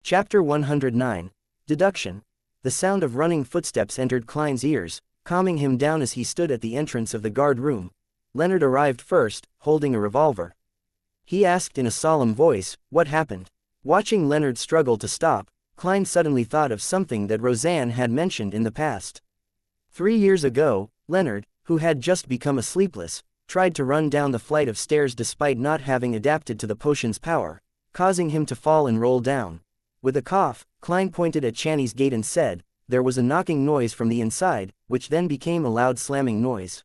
Chapter 109. Deduction. The sound of running footsteps entered Klein's ears, calming him down as he stood at the entrance of the guard room. Leonard arrived first, holding a revolver. He asked in a solemn voice, "What happened?" Watching Leonard struggle to stop, Klein suddenly thought of something that Roseanne had mentioned in the past. 3 years ago, Leonard, who had just become a sleepless, tried to run down the flight of stairs despite not having adapted to the potion's power, causing him to fall and roll down. With a cough, Klein pointed at Channy's gate and said, "There was a knocking noise from the inside, which then became a loud slamming noise.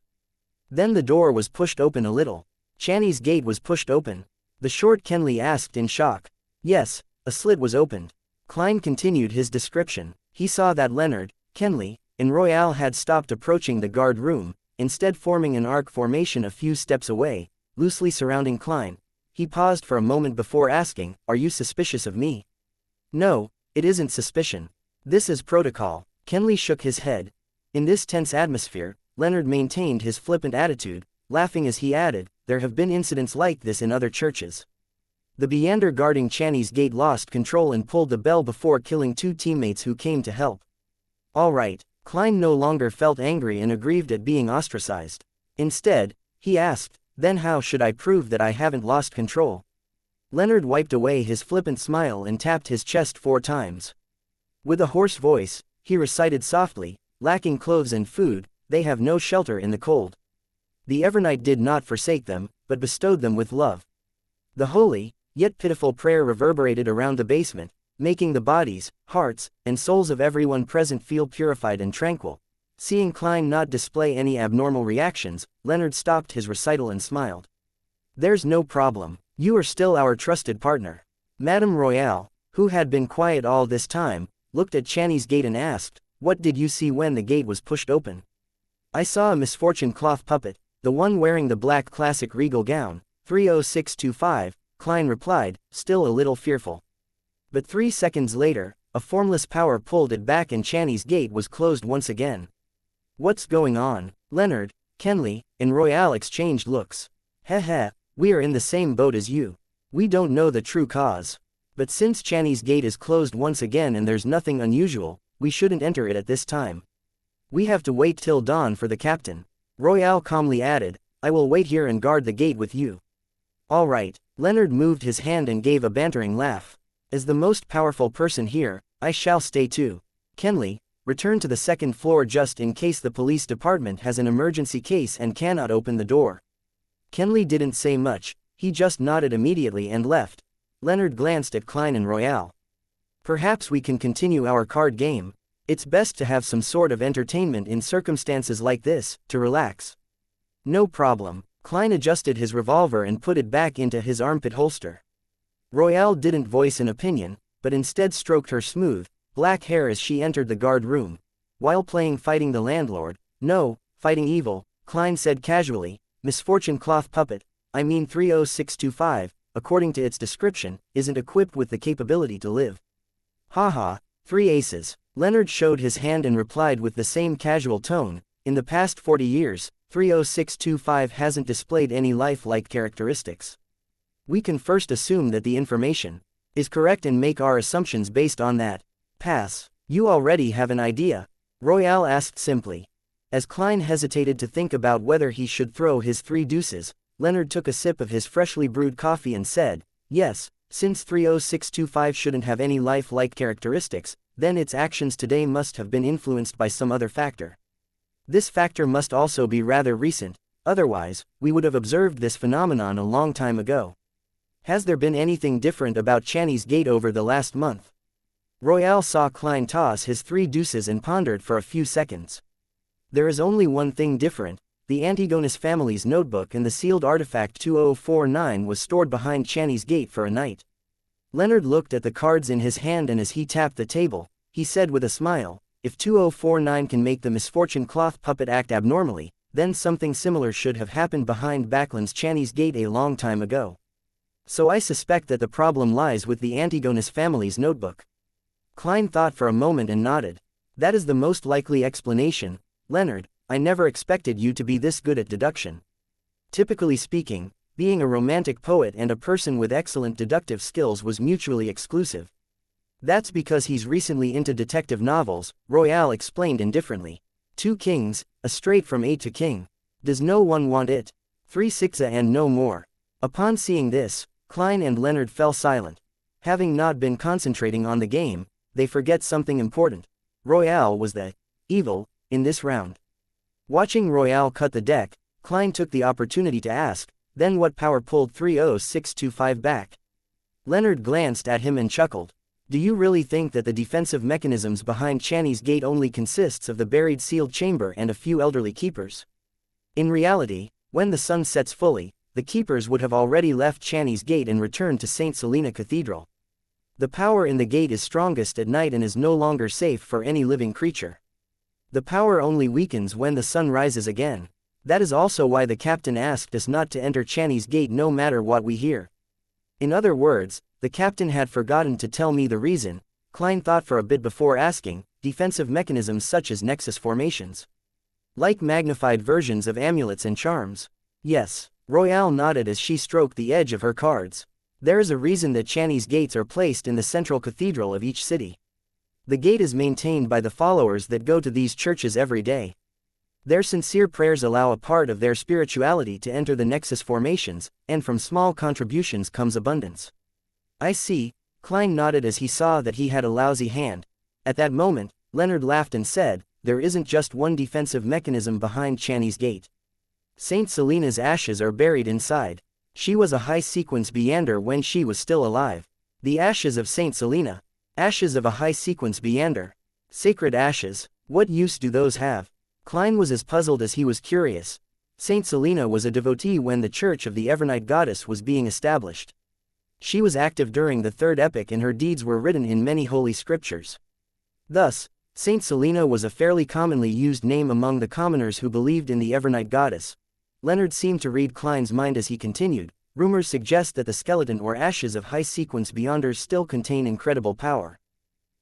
Then the door was pushed open a little." Channy's gate was pushed open. The short Kenley asked in shock. "Yes, a slit was opened." Klein continued his description. He saw that Leonard, Kenley, and Royale had stopped approaching the guard room, instead forming an arc formation a few steps away, loosely surrounding Klein. He paused for a moment before asking, "Are you suspicious of me?" "No, it isn't suspicion. This is protocol." Kenley shook his head. In this tense atmosphere, Leonard maintained his flippant attitude, laughing as he added, "There have been incidents like this in other churches." The Beander guarding Channy's gate lost control and pulled the bell before killing 2 teammates who came to help. All right, Klein no longer felt angry and aggrieved at being ostracized. Instead, he asked, "Then how should I prove that I haven't lost control?" Leonard wiped away his flippant smile and tapped his chest 4 times. With a hoarse voice, he recited softly, "Lacking clothes and food, they have no shelter in the cold. The Evernight did not forsake them, but bestowed them with love." The holy, yet pitiful prayer reverberated around the basement, making the bodies, hearts, and souls of everyone present feel purified and tranquil. Seeing Klein not display any abnormal reactions, Leonard stopped his recital and smiled. "There's no problem. You are still our trusted partner." Madame Royale, who had been quiet all this time, looked at Channy's gate and asked, "What did you see when the gate was pushed open?" "I saw a misfortune cloth puppet, the one wearing the black classic regal gown, 30625, Klein replied, still a little fearful. But 3 seconds later, a formless power pulled it back and Channy's gate was closed once again. "What's going on?" Leonard, Kenley, and Royale exchanged looks. "Heh, we are in the same boat as you. We don't know the true cause. But since Channy's gate is closed once again and there's nothing unusual, we shouldn't enter it at this time. We have to wait till dawn for the captain." Royale calmly added, "I will wait here and guard the gate with you." "All right." Leonard moved his hand and gave a bantering laugh. "As the most powerful person here, I shall stay too. Kenley, return to the 2nd floor just in case the police department has an emergency case and cannot open the door." Kenley didn't say much, he just nodded immediately and left. Leonard glanced at Klein and Royale. "Perhaps we can continue our card game. It's best to have some sort of entertainment in circumstances like this, to relax." "No problem." Klein adjusted his revolver and put it back into his armpit holster. Royale didn't voice an opinion, but instead stroked her smooth, black hair as she entered the guard room. While playing Fighting the Landlord, no, Fighting Evil, Klein said casually, "Misfortune cloth puppet, I mean 30625, according to its description, isn't equipped with the capability to live." "Haha, 3 aces." Leonard showed his hand and replied with the same casual tone, "In the past 40 years, 30625 hasn't displayed any lifelike characteristics. We can first assume that the information is correct and make our assumptions based on that." "Pass. You already have an idea?" Royale asked simply. As Klein hesitated to think about whether he should throw his 3 deuces, Leonard took a sip of his freshly brewed coffee and said, "Yes, since 30625 shouldn't have any lifelike characteristics, then its actions today must have been influenced by some other factor. This factor must also be rather recent, otherwise, we would have observed this phenomenon a long time ago. Has there been anything different about Channy's gate over the last month?" Royale saw Klein toss his 3 deuces and pondered for a few seconds. "There is only one thing different. The Antigonus family's notebook and the sealed artifact 2049 was stored behind Channy's gate for a night." Leonard looked at the cards in his hand and as he tapped the table, he said with a smile, "If 2049 can make the misfortune cloth puppet act abnormally, then something similar should have happened behind Backland's Channy's gate a long time ago. So I suspect that the problem lies with the Antigonus family's notebook." Klein thought for a moment and nodded. "That is the most likely explanation, Leonard. I never expected you to be this good at deduction. Typically speaking, being a romantic poet and a person with excellent deductive skills was mutually exclusive." That's because he's recently into detective novels, Royale explained indifferently. 2 kings, a straight from A to king. Does no one want it? 3 xianxia and no more. Upon seeing this, Klein and Leonard fell silent. Having not been concentrating on the game, they forget something important. Royale was the evil in this round. Watching Royale cut the deck, Klein took the opportunity to ask, then what power pulled 30625 back? Leonard glanced at him and chuckled. Do you really think that the defensive mechanisms behind Channy's gate only consists of the buried sealed chamber and a few elderly keepers? In reality, when the sun sets fully, the keepers would have already left Channy's gate and returned to St. Selena Cathedral. The power in the gate is strongest at night and is no longer safe for any living creature. The power only weakens when the sun rises again. That is also why the captain asked us not to enter Channy's gate no matter what we hear. In other words, the captain had forgotten to tell me the reason. Klein thought for a bit before asking. Defensive mechanisms such as nexus formations. Like magnified versions of amulets and charms. Yes, Royale nodded as she stroked the edge of her cards. There is a reason that Channy's gates are placed in the central cathedral of each city. The gate is maintained by the followers that go to these churches every day. Their sincere prayers allow a part of their spirituality to enter the nexus formations, and from small contributions comes abundance. I see, Klein nodded as he saw that he had a lousy hand. At that moment, Leonard laughed and said, there isn't just one defensive mechanism behind Channy's gate. Saint Selena's ashes are buried inside. She was a high-sequence Beander when she was still alive. The ashes of Saint Selena. Ashes of a high-sequence Beander. Sacred ashes, what use do those have? Klein was as puzzled as he was curious. Saint Selena was a devotee when the Church of the Evernight Goddess was being established. She was active during the Third Epoch and her deeds were written in many holy scriptures. Thus, Saint Selena was a fairly commonly used name among the commoners who believed in the Evernight Goddess. Leonard seemed to read Klein's mind as he continued. Rumors suggest that the skeleton or ashes of high-sequence Beyonders still contain incredible power.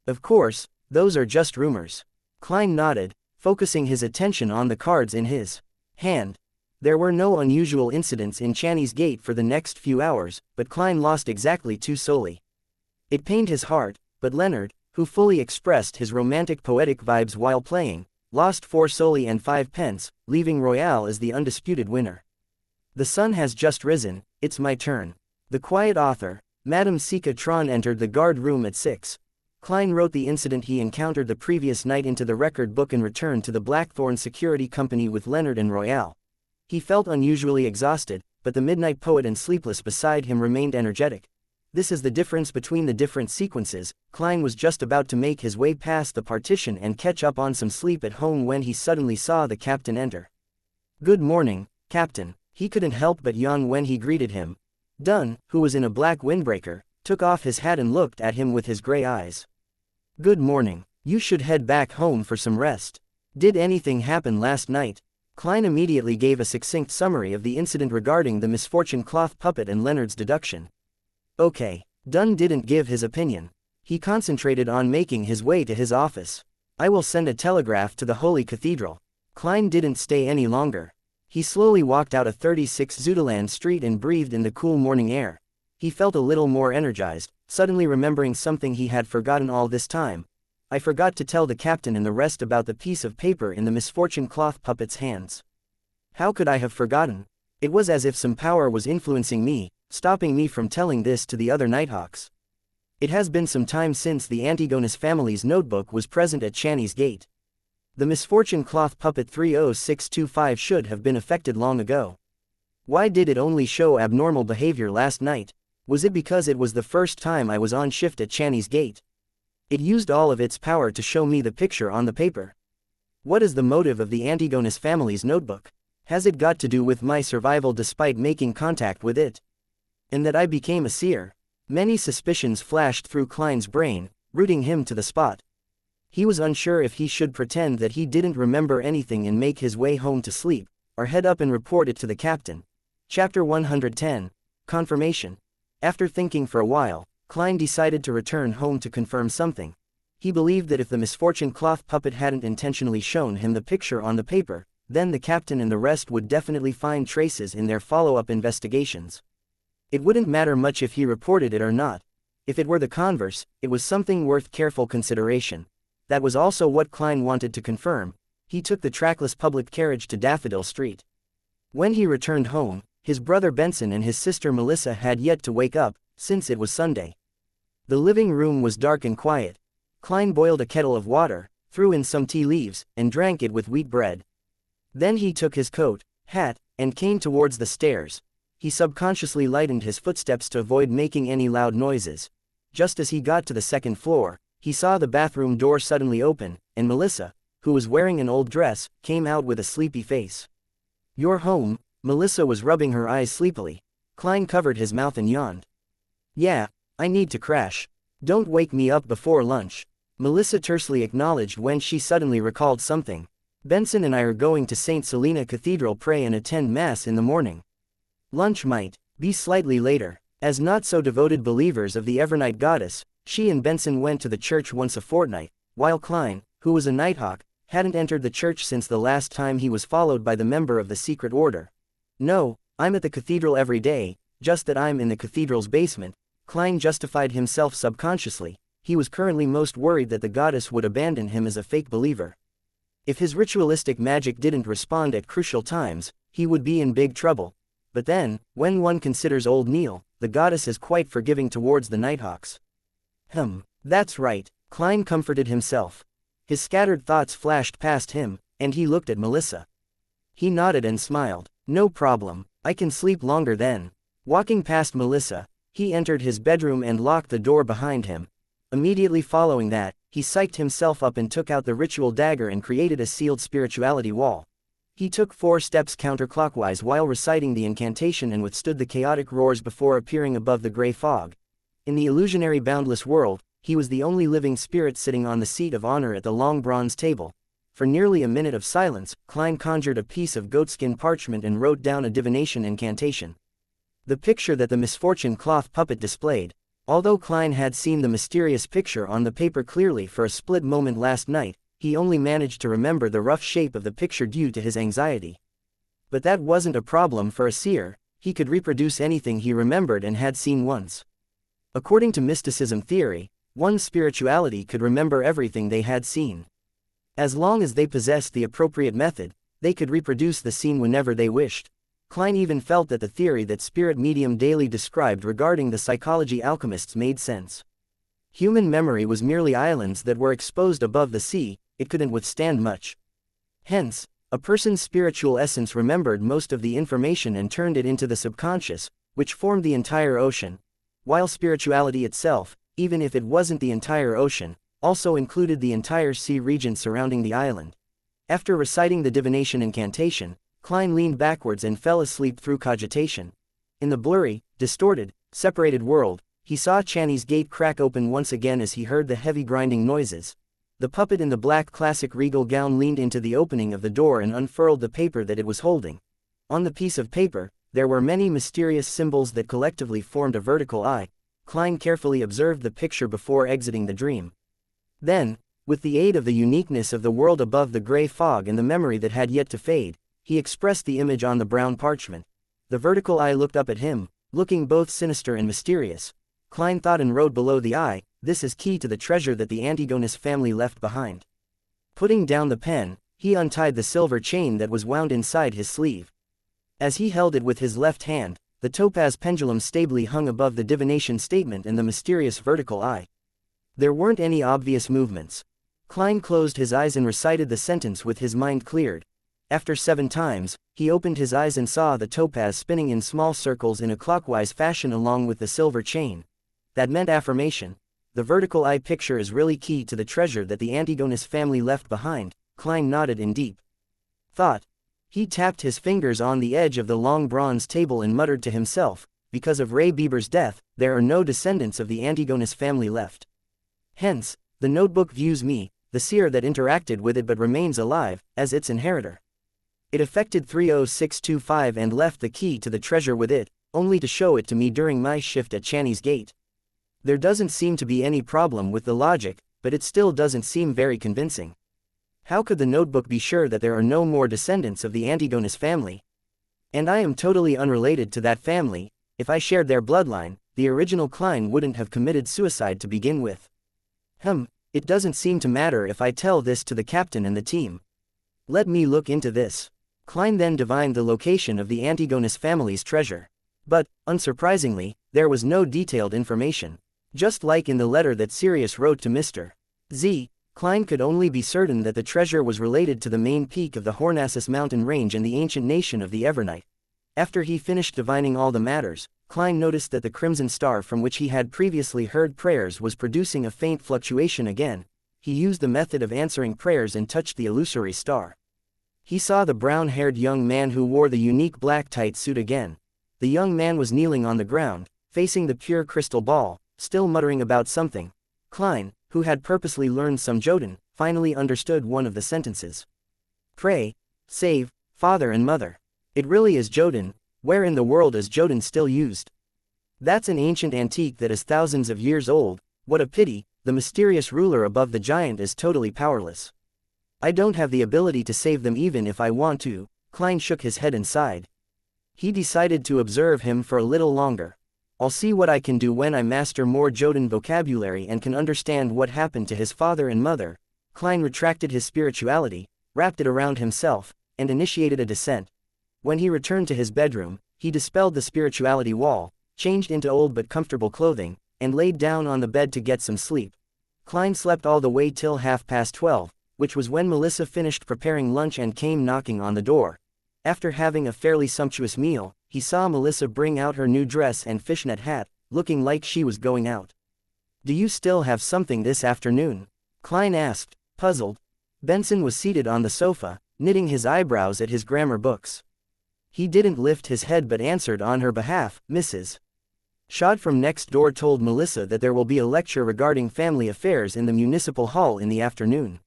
Of course, those are just rumors. Klein nodded, focusing his attention on the cards in his hand. There were no unusual incidents in Channy's gate for the next few hours, but Klein lost exactly 2 solely. It pained his heart, but Leonard, who fully expressed his romantic poetic vibes while playing, lost 4 solely and 5 pence, leaving Royale as the undisputed winner. The sun has just risen, it's my turn. The quiet author, Madame Sika Tron entered the guard room at 6. Klein wrote the incident he encountered the previous night into the record book and returned to the Blackthorn Security Company with Leonard and Royale. He felt unusually exhausted, but the midnight poet and sleepless beside him remained energetic. This is the difference between the different sequences. Klein was just about to make his way past the partition and catch up on some sleep at home when he suddenly saw the captain enter. Good morning, Captain. He couldn't help but yawn when he greeted him. Dunn, who was in a black windbreaker, took off his hat and looked at him with his gray eyes. Good morning. You should head back home for some rest. Did anything happen last night? Klein immediately gave a succinct summary of the incident regarding the misfortune cloth puppet and Leonard's deduction. Okay. Dunn didn't give his opinion. He concentrated on making his way to his office. I will send a telegraph to the Holy Cathedral. Klein didn't stay any longer. He slowly walked out of 36 Zudaland Street and breathed in the cool morning air. He felt a little more energized, suddenly remembering something he had forgotten all this time. I forgot to tell the captain and the rest about the piece of paper in the misfortune cloth puppet's hands. How could I have forgotten? It was as if some power was influencing me, stopping me from telling this to the other Nighthawks. It has been some time since the Antigonus family's notebook was present at Channy's gate. The misfortune cloth puppet 30625 should have been affected long ago. Why did it only show abnormal behavior last night? Was it because it was the first time I was on shift at Channy's gate? It used all of its power to show me the picture on the paper. What is the motive of the Antigonus family's notebook? Has it got to do with my survival despite making contact with it? And that I became a seer? Many suspicions flashed through Klein's brain, rooting him to the spot. He was unsure if he should pretend that he didn't remember anything and make his way home to sleep, or head up and report it to the captain. Chapter 110. Confirmation. After thinking for a while, Klein decided to return home to confirm something. He believed that if the misfortune cloth puppet hadn't intentionally shown him the picture on the paper, then the captain and the rest would definitely find traces in their follow-up investigations. It wouldn't matter much if he reported it or not. If it were the converse, it was something worth careful consideration. That was also what Klein wanted to confirm. He took the trackless public carriage to Daffodil Street. When he returned home, his brother Benson and his sister Melissa had yet to wake up, since it was Sunday. The living room was dark and quiet. Klein boiled a kettle of water, threw in some tea leaves, and drank it with wheat bread. Then he took his coat, hat, and cane towards the stairs. He subconsciously lightened his footsteps to avoid making any loud noises. Just as he got to the second floor, he saw the bathroom door suddenly open, and Melissa, who was wearing an old dress, came out with a sleepy face. "You're home?" Melissa was rubbing her eyes sleepily. Klein covered his mouth and yawned. "Yeah, I need to crash. Don't wake me up before lunch," Melissa tersely acknowledged when she suddenly recalled something. "Benson and I are going to St. Selena Cathedral pray and attend Mass in the morning. Lunch might be slightly later." As not-so-devoted believers of the Evernight goddess, she and Benson went to the church once a fortnight, while Klein, who was a Nighthawk, hadn't entered the church since the last time he was followed by the member of the secret order. "No, I'm at the cathedral every day, just that I'm in the cathedral's basement," Klein justified himself subconsciously. He was currently most worried that the goddess would abandon him as a fake believer. If his ritualistic magic didn't respond at crucial times, he would be in big trouble. But then, when one considers old Neil, the goddess is quite forgiving towards the Nighthawks. That's right, Klein comforted himself. His scattered thoughts flashed past him, and he looked at Melissa. He nodded and smiled. "No problem, I can sleep longer then." Walking past Melissa, he entered his bedroom and locked the door behind him. Immediately following that, he psyched himself up and took out the ritual dagger and created a sealed spirituality wall. He took 4 steps counterclockwise while reciting the incantation and withstood the chaotic roars before appearing above the gray fog. In the illusionary boundless world, he was the only living spirit sitting on the seat of honor at the long bronze table. For nearly a minute of silence, Klein conjured a piece of goatskin parchment and wrote down a divination incantation. The picture that the misfortune cloth puppet displayed. Although Klein had seen the mysterious picture on the paper clearly for a split moment last night, he only managed to remember the rough shape of the picture due to his anxiety. But that wasn't a problem for a seer. He could reproduce anything he remembered and had seen once. According to mysticism theory, one's spirituality could remember everything they had seen. As long as they possessed the appropriate method, they could reproduce the scene whenever they wished. Klein even felt that the theory that spirit medium Daly described regarding the psychology alchemists made sense. Human memory was merely islands that were exposed above the sea. It couldn't withstand much. Hence, a person's spiritual essence remembered most of the information and turned it into the subconscious, which formed the entire ocean. While spirituality itself, even if it wasn't the entire ocean, also included the entire sea region surrounding the island. After reciting the divination incantation, Klein leaned backwards and fell asleep through cogitation. In the blurry, distorted, separated world, he saw Channy's gate crack open once again as he heard the heavy grinding noises. The puppet in the black classic regal gown leaned into the opening of the door and unfurled the paper that it was holding. On the piece of paper, there were many mysterious symbols that collectively formed a vertical eye. Klein carefully observed the picture before exiting the dream. Then, with the aid of the uniqueness of the world above the gray fog and the memory that had yet to fade, he expressed the image on the brown parchment. The vertical eye looked up at him, looking both sinister and mysterious. Klein thought and wrote below the eye, "This is key to the treasure that the Antigonus family left behind." Putting down the pen, he untied the silver chain that was wound inside his sleeve. As he held it with his left hand, the topaz pendulum stably hung above the divination statement and the mysterious vertical eye. There weren't any obvious movements. Klein closed his eyes and recited the sentence with his mind cleared. After 7 times, he opened his eyes and saw the topaz spinning in small circles in a clockwise fashion along with the silver chain. That meant affirmation. The vertical eye picture is really key to the treasure that the Antigonus family left behind. Klein nodded in deep thought. He tapped his fingers on the edge of the long bronze table and muttered to himself, "Because of Ray Bieber's death, there are no descendants of the Antigonus family left. Hence, the notebook views me, the seer that interacted with it but remains alive, as its inheritor. It affected 30625 and left the key to the treasure with it, only to show it to me during my shift at Channy's gate. There doesn't seem to be any problem with the logic, but it still doesn't seem very convincing. How could the notebook be sure that there are no more descendants of the Antigonus family? And I am totally unrelated to that family. If I shared their bloodline, the original Klein wouldn't have committed suicide to begin with. It doesn't seem to matter if I tell this to the captain and the team. Let me look into this. Klein then divined the location of the Antigonus family's treasure. But, unsurprisingly, there was no detailed information. Just like in the letter that Sirius wrote to Mr. Z, Klein could only be certain that the treasure was related to the main peak of the Hornassus mountain range and the ancient nation of the Evernight. After he finished divining all the matters, Klein noticed that the crimson star from which he had previously heard prayers was producing a faint fluctuation again. He used the method of answering prayers and touched the illusory star. He saw the brown-haired young man who wore the unique black tight suit again. The young man was kneeling on the ground, facing the pure crystal ball, still muttering about something. Klein, who had purposely learned some Jotun, finally understood one of the sentences. Pray, save, father and mother. It really is Jotun. Where in the world is Jotun still used? That's an ancient antique that is thousands of years old. What a pity, the mysterious ruler above the giant is totally powerless. I don't have the ability to save them even if I want to. Klein shook his head and sighed. He decided to observe him for a little longer. I'll see what I can do when I master more Jotun vocabulary and can understand what happened to his father and mother. Klein retracted his spirituality, wrapped it around himself, and initiated a descent. When he returned to his bedroom, he dispelled the spirituality wall, changed into old but comfortable clothing, and laid down on the bed to get some sleep. Klein slept all the way till 12:30, which was when Melissa finished preparing lunch and came knocking on the door. After having a fairly sumptuous meal, he saw Melissa bring out her new dress and fishnet hat, looking like she was going out. Do you still have something this afternoon? Klein asked, puzzled. Benson was seated on the sofa, knitting his eyebrows at his grammar books. He didn't lift his head but answered on her behalf, Mrs. Shod from next door told Melissa that there will be a lecture regarding family affairs in the municipal hall in the afternoon.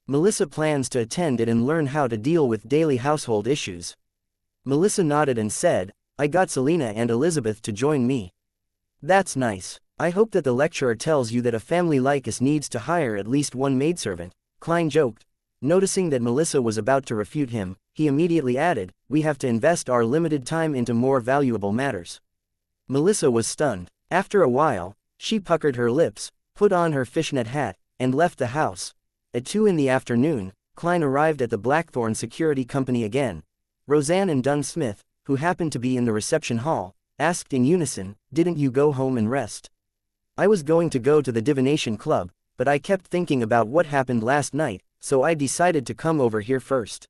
Melissa plans to attend it and learn how to deal with daily household issues. Melissa nodded and said, I got Selena and Elizabeth to join me. That's nice. I hope that the lecturer tells you that a family like us needs to hire at least one maidservant, Klein joked. Noticing that Melissa was about to refute him, he immediately added, we have to invest our limited time into more valuable matters. Melissa was stunned. After a while, she puckered her lips, put on her fishnet hat, and left the house. At 2 in the afternoon, Klein arrived at the Blackthorn Security Company again. Roseanne and Dunn Smith, who happened to be in the reception hall, asked in unison, didn't you go home and rest? I was going to go to the divination club, but I kept thinking about what happened last night, so I decided to come over here first.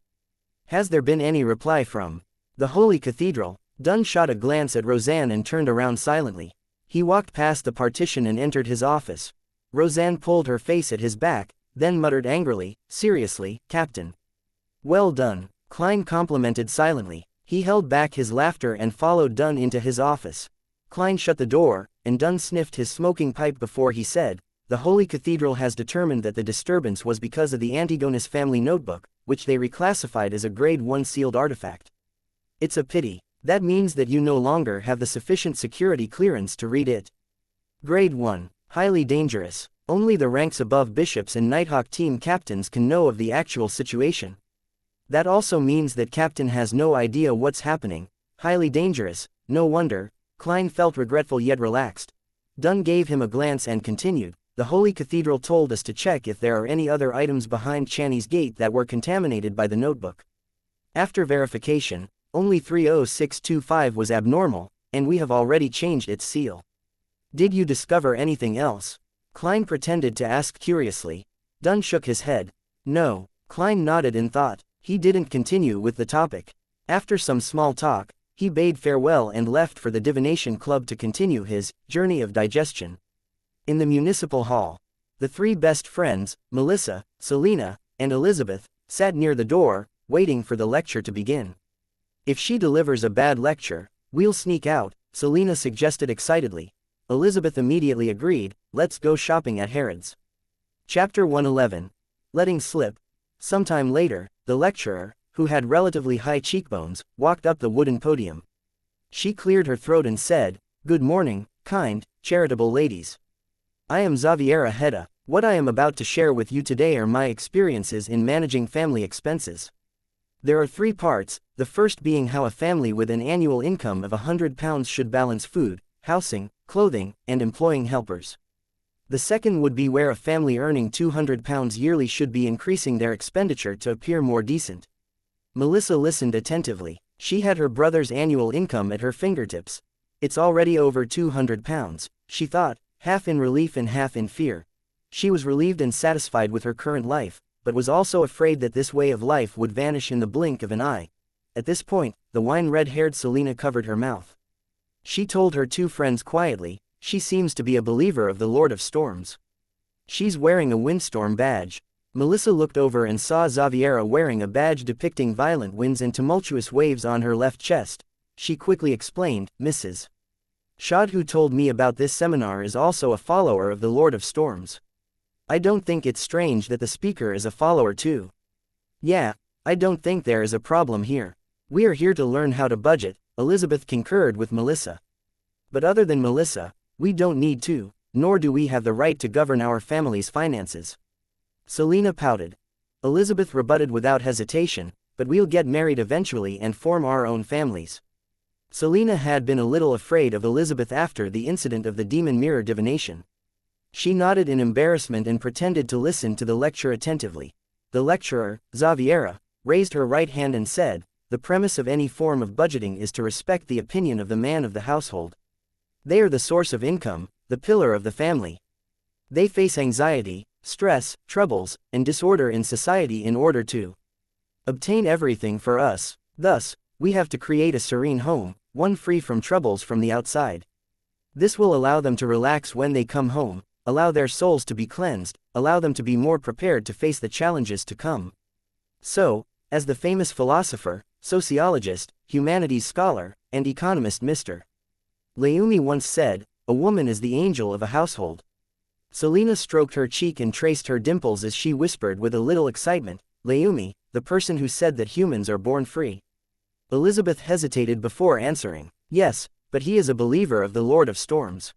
Has there been any reply from the Holy Cathedral? Dunn shot a glance at Roseanne and turned around silently. He walked past the partition and entered his office. Roseanne pulled her face at his back, then muttered angrily, seriously, Captain. Well done, Klein complimented silently. He held back his laughter and followed Dunn into his office. Klein shut the door, and Dunn sniffed his smoking pipe before he said, the Holy Cathedral has determined that the disturbance was because of the Antigonus family notebook, which they reclassified as a Grade 1 sealed artifact. It's a pity. That means that you no longer have the sufficient security clearance to read it. Grade 1. Highly dangerous. Only the ranks above bishops and Nighthawk team captains can know of the actual situation. That also means that Captain has no idea what's happening. Highly dangerous. No wonder. Klein felt regretful yet relaxed. Dunn gave him a glance and continued, the Holy Cathedral told us to check if there are any other items behind Channy's gate that were contaminated by the notebook. After verification, only 30625 was abnormal, and we have already changed its seal. Did you discover anything else? Klein pretended to ask curiously. Dunn shook his head. No. Klein nodded in thought. He didn't continue with the topic. After some small talk, he bade farewell and left for the divination club to continue his journey of digestion. In the municipal hall, the 3 best friends, Melissa, Selena, and Elizabeth, sat near the door, waiting for the lecture to begin. If she delivers a bad lecture, we'll sneak out, Selena suggested excitedly. Elizabeth immediately agreed, let's go shopping at Harrods. Chapter 111. Letting slip. Sometime later, the lecturer, who had relatively high cheekbones, walked up the wooden podium. She cleared her throat and said, good morning, kind, charitable ladies. I am Xaviera Hedda. What I am about to share with you today are my experiences in managing family expenses. There are 3 parts, the first being how a family with an annual income of £100 should balance food, housing, clothing, and employing helpers. The second would be where a family earning £200 yearly should be increasing their expenditure to appear more decent. Melissa listened attentively. She had her brother's annual income at her fingertips. It's already over £200, she thought, half in relief and half in fear. She was relieved and satisfied with her current life, but was also afraid that this way of life would vanish in the blink of an eye. At this point, the wine-red-haired Selina covered her mouth. She told her two friends quietly, she seems to be a believer of the Lord of Storms. She's wearing a windstorm badge. Melissa looked over and saw Xaviera wearing a badge depicting violent winds and tumultuous waves on her left chest. She quickly explained, Mrs. Shad, who told me about this seminar, is also a follower of the Lord of Storms. I don't think it's strange that the speaker is a follower too. Yeah, I don't think there is a problem here. We are here to learn how to budget, Elizabeth concurred with Melissa. But other than Melissa, we don't need to, nor do we have the right to govern our family's finances. Selina pouted. Elizabeth rebutted without hesitation, but we'll get married eventually and form our own families. Selina had been a little afraid of Elizabeth after the incident of the demon mirror divination. She nodded in embarrassment and pretended to listen to the lecture attentively. The lecturer, Xaviera, raised her right hand and said, the premise of any form of budgeting is to respect the opinion of the man of the household. They are the source of income, the pillar of the family. They face anxiety, stress, troubles, and disorder in society in order to obtain everything for us. Thus, we have to create a serene home, one free from troubles from the outside. This will allow them to relax when they come home, allow their souls to be cleansed, allow them to be more prepared to face the challenges to come. So, as the famous philosopher, sociologist, humanities scholar, and economist Mr. Leumi once said, a woman is the angel of a household. Selina stroked her cheek and traced her dimples as she whispered with a little excitement, Leumi, the person who said that humans are born free. Elizabeth hesitated before answering, yes, but he is a believer of the Lord of Storms.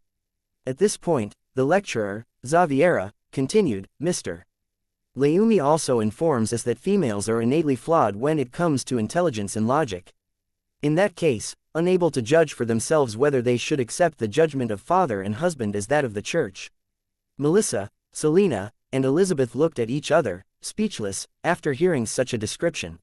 At this point, the lecturer, Xaviera, continued, Mr. Leumi also informs us that females are innately flawed when it comes to intelligence and logic. In that case, unable to judge for themselves whether they should accept the judgment of father and husband as that of the church. Melissa, Selina, and Elizabeth looked at each other, speechless, after hearing such a description.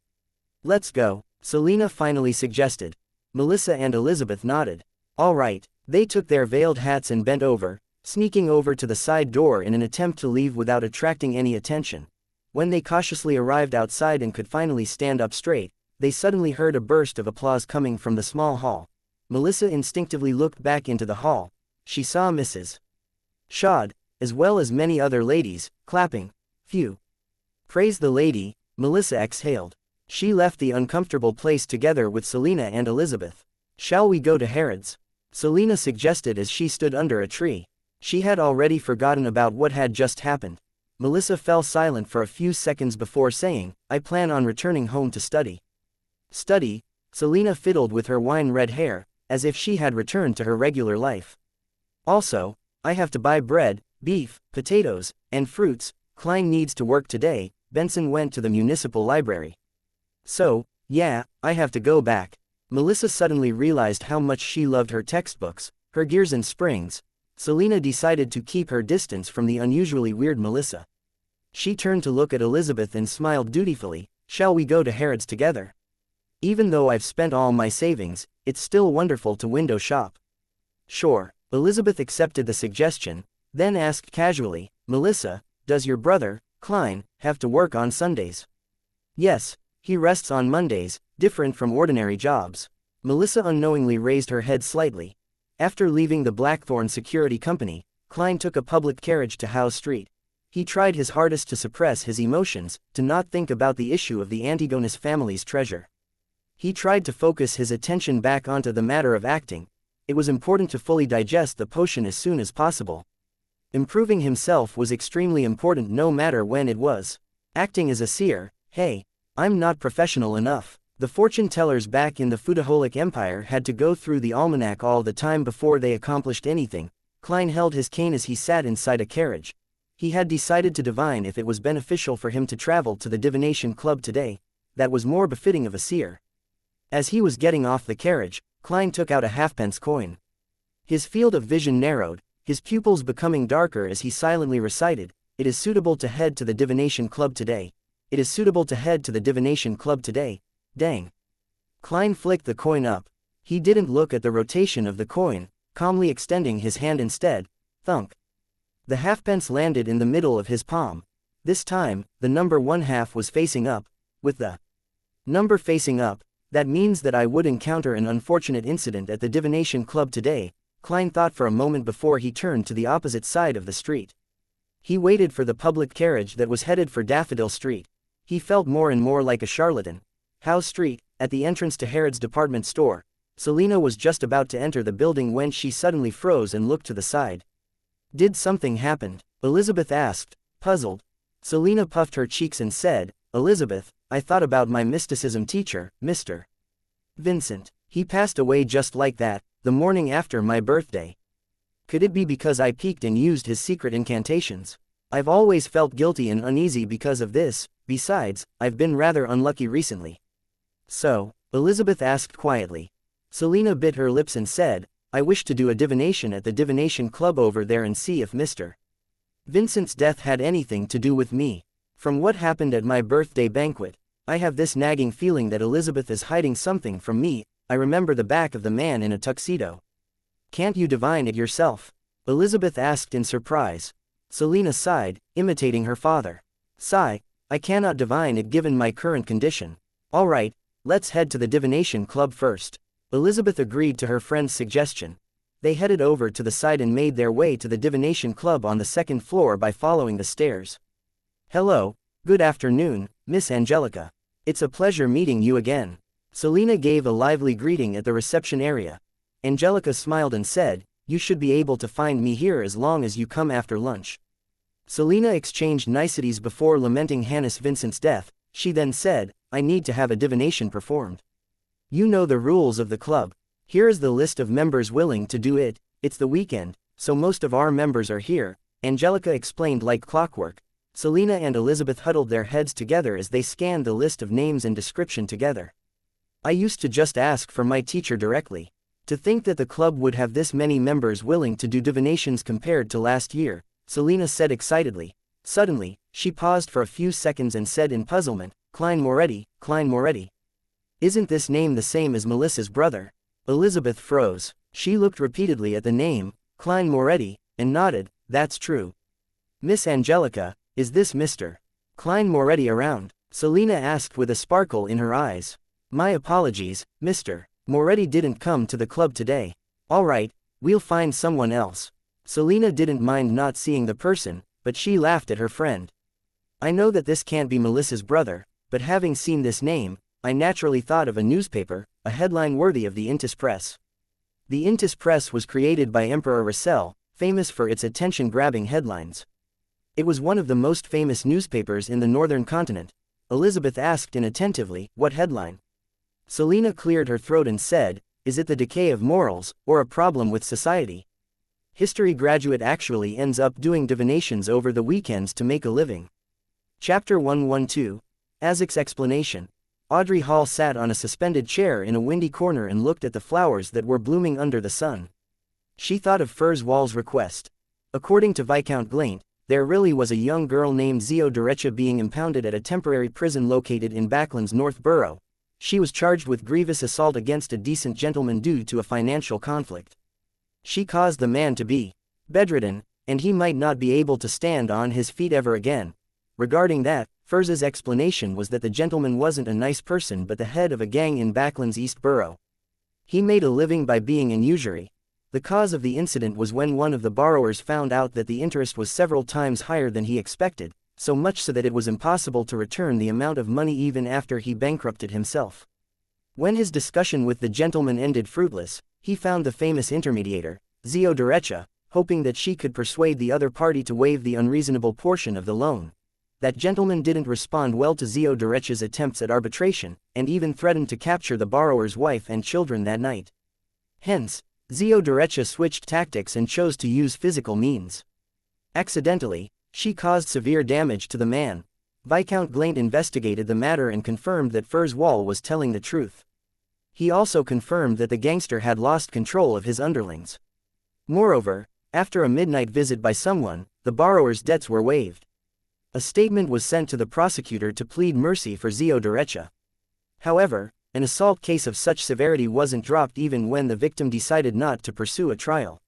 Let's go, Selina finally suggested. Melissa and Elizabeth nodded. All right, they took their veiled hats and bent over, sneaking over to the side door in an attempt to leave without attracting any attention. When they cautiously arrived outside and could finally stand up straight, they suddenly heard a burst of applause coming from the small hall. Melissa instinctively looked back into the hall. She saw Mrs. Shad, as well as many other ladies, clapping. Phew. Praise the lady, Melissa exhaled. She left the uncomfortable place together with Selina and Elizabeth. Shall we go to Harrods? Selina suggested as she stood under a tree. She had already forgotten about what had just happened. Melissa fell silent for a few seconds before saying, I plan on returning home to study. Study? Selina fiddled with her wine-red hair, as if she had returned to her regular life. Also, I have to buy bread, beef, potatoes, and fruits. Klein needs to work today. Benson went to the municipal library. So, yeah, I have to go back. Melissa suddenly realized how much she loved her textbooks, her gears and springs. Selina decided to keep her distance from the unusually weird Melissa. She turned to look at Elizabeth and smiled dutifully. Shall we go to Harrods together? Even though I've spent all my savings, it's still wonderful to window shop. Sure, Elizabeth accepted the suggestion, then asked casually, Melissa, does your brother, Klein, have to work on Sundays? Yes, he rests on Mondays, different from ordinary jobs. Melissa unknowingly raised her head slightly. After leaving the Blackthorn Security Company, Klein took a public carriage to Howe Street. He tried his hardest to suppress his emotions, to not think about the issue of the Antigonus family's treasure. He tried to focus his attention back onto the matter of acting. It was important to fully digest the potion as soon as possible. Improving himself was extremely important no matter when it was. Acting as a seer, hey, I'm not professional enough. The fortune tellers back in the Foodaholic Empire had to go through the almanac all the time before they accomplished anything. Klein held his cane as he sat inside a carriage. He had decided to divine if it was beneficial for him to travel to the divination club today. That was more befitting of a seer. As he was getting off the carriage, Klein took out a halfpence coin. His field of vision narrowed, his pupils becoming darker as he silently recited, "It is suitable to head to the divination club today. It is suitable to head to the divination club today. Dang." Klein flicked the coin up. He didn't look at the rotation of the coin, calmly extending his hand instead. Thunk. The halfpence landed in the middle of his palm. This time, the number 1/2 was facing up. With the number facing up, that means that I would encounter an unfortunate incident at the divination club today, Klein thought for a moment before he turned to the opposite side of the street. He waited for the public carriage that was headed for Daffodil Street. He felt more and more like a charlatan. Howe Street, at the entrance to Harrod's department store, Selina was just about to enter the building when she suddenly froze and looked to the side. "Did something happen?" Elizabeth asked, puzzled. Selina puffed her cheeks and said, "Elizabeth, I thought about my mysticism teacher, Mr. Vincent. He passed away just like that, the morning after my birthday. Could it be because I peeked and used his secret incantations? I've always felt guilty and uneasy because of this. Besides, I've been rather unlucky recently." "So?" Elizabeth asked quietly. Selina bit her lips and said, "I wish to do a divination at the divination club over there and see if Mr. Vincent's death had anything to do with me. From what happened at my birthday banquet, I have this nagging feeling that Elizabeth is hiding something from me. I remember the back of the man in a tuxedo." "Can't you divine it yourself?" Elizabeth asked in surprise. Selina sighed, imitating her father. "Sigh, I cannot divine it given my current condition." "All right, let's head to the divination club first." Elizabeth agreed to her friend's suggestion. They headed over to the side and made their way to the divination club on the second floor by following the stairs. "Hello, good afternoon, Miss Angelica. It's a pleasure meeting you again." Selina gave a lively greeting at the reception area. Angelica smiled and said, "You should be able to find me here as long as you come after lunch." Selina exchanged niceties before lamenting Hannes Vincent's death. She then said, "I need to have a divination performed. You know the rules of the club. Here is the list of members willing to do it. It's the weekend, so most of our members are here," Angelica explained like clockwork. Selina and Elizabeth huddled their heads together as they scanned the list of names and description together. "I used to just ask for my teacher directly. To think that the club would have this many members willing to do divinations compared to last year," Selina said excitedly. Suddenly, she paused for a few seconds and said in puzzlement, "Klein Moretti, Klein Moretti. Isn't this name the same as Melissa's brother?" Elizabeth froze. She looked repeatedly at the name, Klein Moretti, and nodded, "That's true." "Miss Angelica, is this Mr. Klein Moretti around?" Selina asked with a sparkle in her eyes. "My apologies, Mr. Moretti didn't come to the club today." "All right, we'll find someone else." Selina didn't mind not seeing the person, but she laughed at her friend. "I know that this can't be Melissa's brother, but having seen this name, I naturally thought of a newspaper, a headline worthy of the Intis Press." The Intis Press was created by Emperor Russell, famous for its attention-grabbing headlines. It was one of the most famous newspapers in the northern continent. Elizabeth asked inattentively, "What headline?" Selina cleared her throat and said, "Is it the decay of morals, or a problem with society? History graduate actually ends up doing divinations over the weekends to make a living." Chapter 112. Isaac's explanation. Audrey Hall sat on a suspended chair in a windy corner and looked at the flowers that were blooming under the sun. She thought of Furzwall's request. According to Viscount Glaint, there really was a young girl named Zio Derecha being impounded at a temporary prison located in Backland's North Borough. She was charged with grievous assault against a decent gentleman due to a financial conflict. She caused the man to be bedridden, and he might not be able to stand on his feet ever again. Regarding that, Furz's explanation was that the gentleman wasn't a nice person but the head of a gang in Backland's East Borough. He made a living by being an usury. The cause of the incident was when one of the borrowers found out that the interest was several times higher than he expected, so much so that it was impossible to return the amount of money even after he bankrupted himself. When his discussion with the gentleman ended fruitless, he found the famous intermediator, Zio Derecha, hoping that she could persuade the other party to waive the unreasonable portion of the loan. That gentleman didn't respond well to Zio Derecha's attempts at arbitration, and even threatened to capture the borrower's wife and children that night. Hence, Zio Derecha switched tactics and chose to use physical means. Accidentally, she caused severe damage to the man. Viscount Glaint investigated the matter and confirmed that Furzwall was telling the truth. He also confirmed that the gangster had lost control of his underlings. Moreover, after a midnight visit by someone, the borrower's debts were waived. A statement was sent to the prosecutor to plead mercy for xianxia. However, an assault case of such severity wasn't dropped even when the victim decided not to pursue a trial.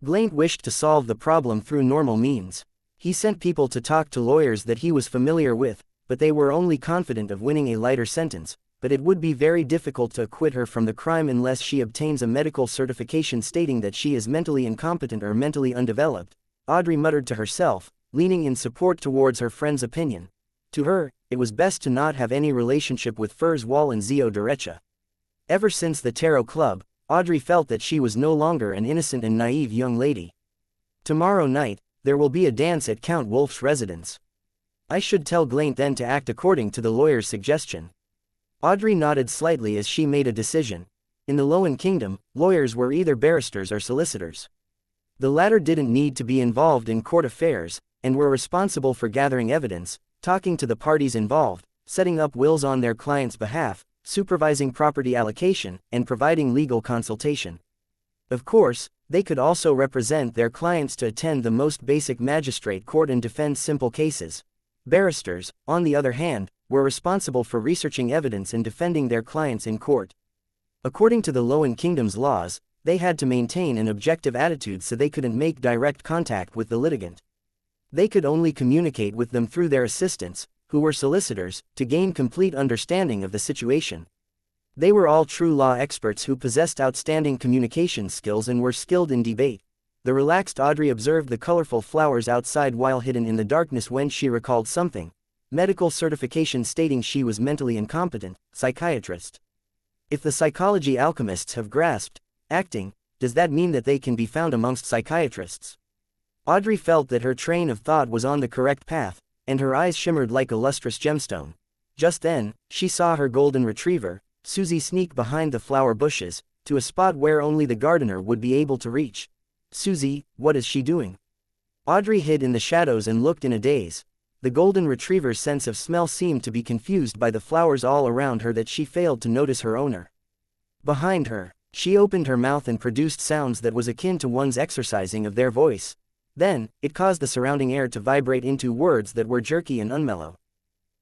Glaint wished to solve the problem through normal means. He sent people to talk to lawyers that he was familiar with, but they were only confident of winning a lighter sentence, but it would be very difficult to acquit her from the crime unless she obtains a medical certification stating that she is mentally incompetent or mentally undeveloped, Audrey muttered to herself, leaning in support towards her friend's opinion. To her, it was best to not have any relationship with Furs Wall and xianxia. Ever since the Tarot Club, Audrey felt that she was no longer an innocent and naive young lady. Tomorrow night, there will be a dance at Count Wolf's residence. I should tell Glaint then to act according to the lawyer's suggestion. Audrey nodded slightly as she made a decision. In the Lowen Kingdom, lawyers were either barristers or solicitors. The latter didn't need to be involved in court affairs, and were responsible for gathering evidence, talking to the parties involved, setting up wills on their client's behalf, supervising property allocation, and providing legal consultation. Of course, they could also represent their clients to attend the most basic magistrate court and defend simple cases. Barristers, on the other hand, were responsible for researching evidence and defending their clients in court. According to the Lowen Kingdom's laws, they had to maintain an objective attitude so they couldn't make direct contact with the litigant. They could only communicate with them through their assistants, who were solicitors, to gain complete understanding of the situation. They were all true law experts who possessed outstanding communication skills and were skilled in debate. The relaxed Audrey observed the colorful flowers outside while hidden in the darkness when she recalled something. Medical certification stating she was mentally incompetent, psychiatrist. If the psychology alchemists have grasped acting, does that mean that they can be found amongst psychiatrists? Audrey felt that her train of thought was on the correct path, and her eyes shimmered like a lustrous gemstone. Just then, she saw her golden retriever, Susie, sneak behind the flower bushes, to a spot where only the gardener would be able to reach. Susie, what is she doing? Audrey hid in the shadows and looked in a daze. The golden retriever's sense of smell seemed to be confused by the flowers all around her that she failed to notice her owner. Behind her, she opened her mouth and produced sounds that was akin to one's exercising of their voice. Then, it caused the surrounding air to vibrate into words that were jerky and unmellow.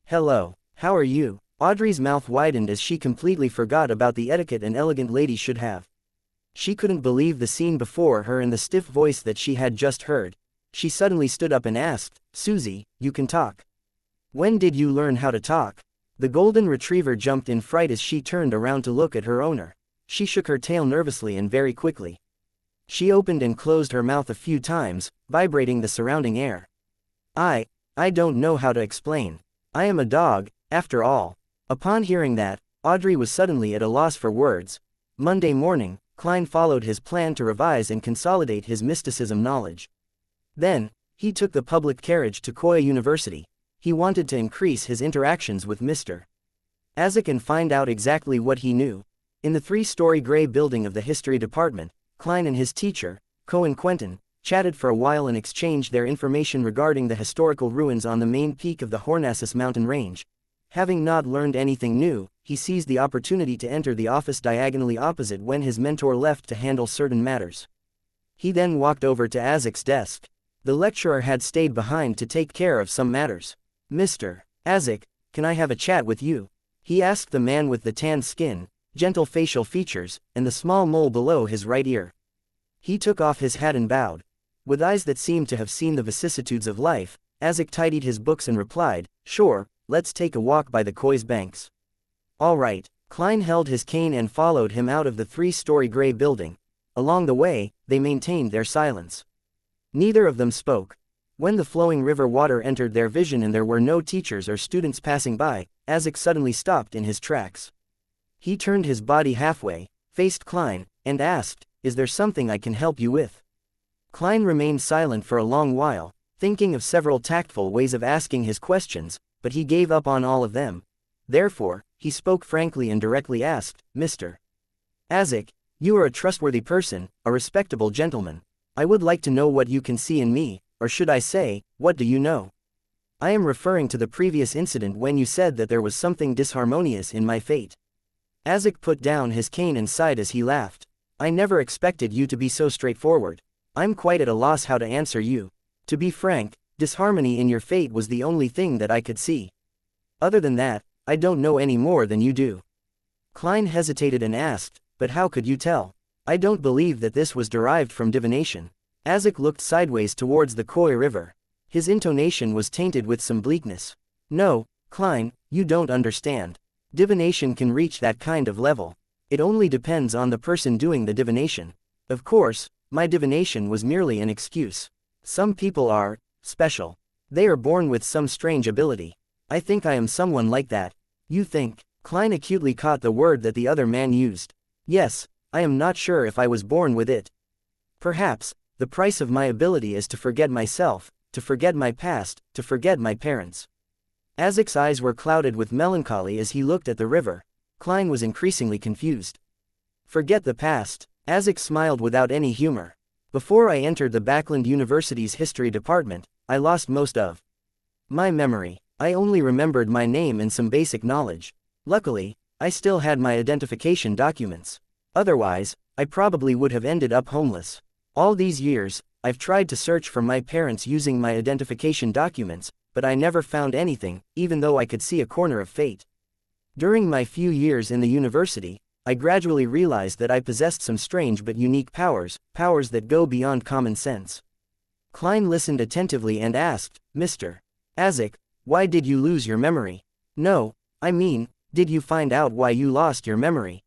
Hello, how are you? Audrey's mouth widened as she completely forgot about the etiquette an elegant lady should have. She couldn't believe the scene before her and the stiff voice that she had just heard. She suddenly stood up and asked, Susie, you can talk. When did you learn how to talk? The golden retriever jumped in fright as she turned around to look at her owner. She shook her tail nervously and very quickly. She opened and closed her mouth a few times, vibrating the surrounding air. I don't know how to explain. I am a dog, after all. Upon hearing that, Audrey was suddenly at a loss for words. Monday morning, Klein followed his plan to revise and consolidate his mysticism knowledge. Then, he took the public carriage to Koya University. He wanted to increase his interactions with Mr. Azek and find out exactly what he knew. In the 3-story gray building of the history department, Klein and his teacher, Cohen Quentin, chatted for a while and exchanged their information regarding the historical ruins on the main peak of the Hornassus mountain range. Having not learned anything new, he seized the opportunity to enter the office diagonally opposite when his mentor left to handle certain matters. He then walked over to Azek's desk. The lecturer had stayed behind to take care of some matters. Mr. Azek, can I have a chat with you? He asked the man with the tanned skin, gentle facial features, and the small mole below his right ear. He took off his hat and bowed. With eyes that seemed to have seen the vicissitudes of life, Azek tidied his books and replied, Sure, let's take a walk by the Koi's banks. All right. Klein held his cane and followed him out of the 3-story gray building. Along the way, they maintained their silence. Neither of them spoke. When the flowing river water entered their vision and there were no teachers or students passing by, Azek suddenly stopped in his tracks. He turned his body halfway, faced Klein, and asked, Is there something I can help you with? Klein remained silent for a long while, thinking of several tactful ways of asking his questions, but he gave up on all of them. Therefore, he spoke frankly and directly asked, Mr. Azek, you are a trustworthy person, a respectable gentleman. I would like to know what you can see in me, or should I say, what do you know? I am referring to the previous incident when you said that there was something disharmonious in my fate. Azek put down his cane and sighed as he laughed. I never expected you to be so straightforward. I'm quite at a loss how to answer you. To be frank, disharmony in your fate was the only thing that I could see. Other than that, I don't know any more than you do. Klein hesitated and asked, but how could you tell? I don't believe that this was derived from divination. Azek looked sideways towards the Koi River. His intonation was tainted with some bleakness. No, Klein, you don't understand. Divination can reach that kind of level. It only depends on the person doing the divination. Of course, my divination was merely an excuse. Some people are special. They are born with some strange ability. I think I am someone like that. You think? Klein acutely caught the word that the other man used. Yes, I am not sure if I was born with it. Perhaps, the price of my ability is to forget myself, to forget my past, to forget my parents. Azek's eyes were clouded with melancholy as he looked at the river. Klein was increasingly confused. Forget the past. Azek smiled without any humor. Before I entered the Backland University's history department, I lost most of my memory. I only remembered my name and some basic knowledge. Luckily, I still had my identification documents. Otherwise, I probably would have ended up homeless. All these years, I've tried to search for my parents using my identification documents, but I never found anything, even though I could see a corner of fate. During my few years in the university, I gradually realized that I possessed some strange but unique powers, powers that go beyond common sense. Klein listened attentively and asked, Mr. Azek, why did you lose your memory? No, I mean, did you find out why you lost your memory?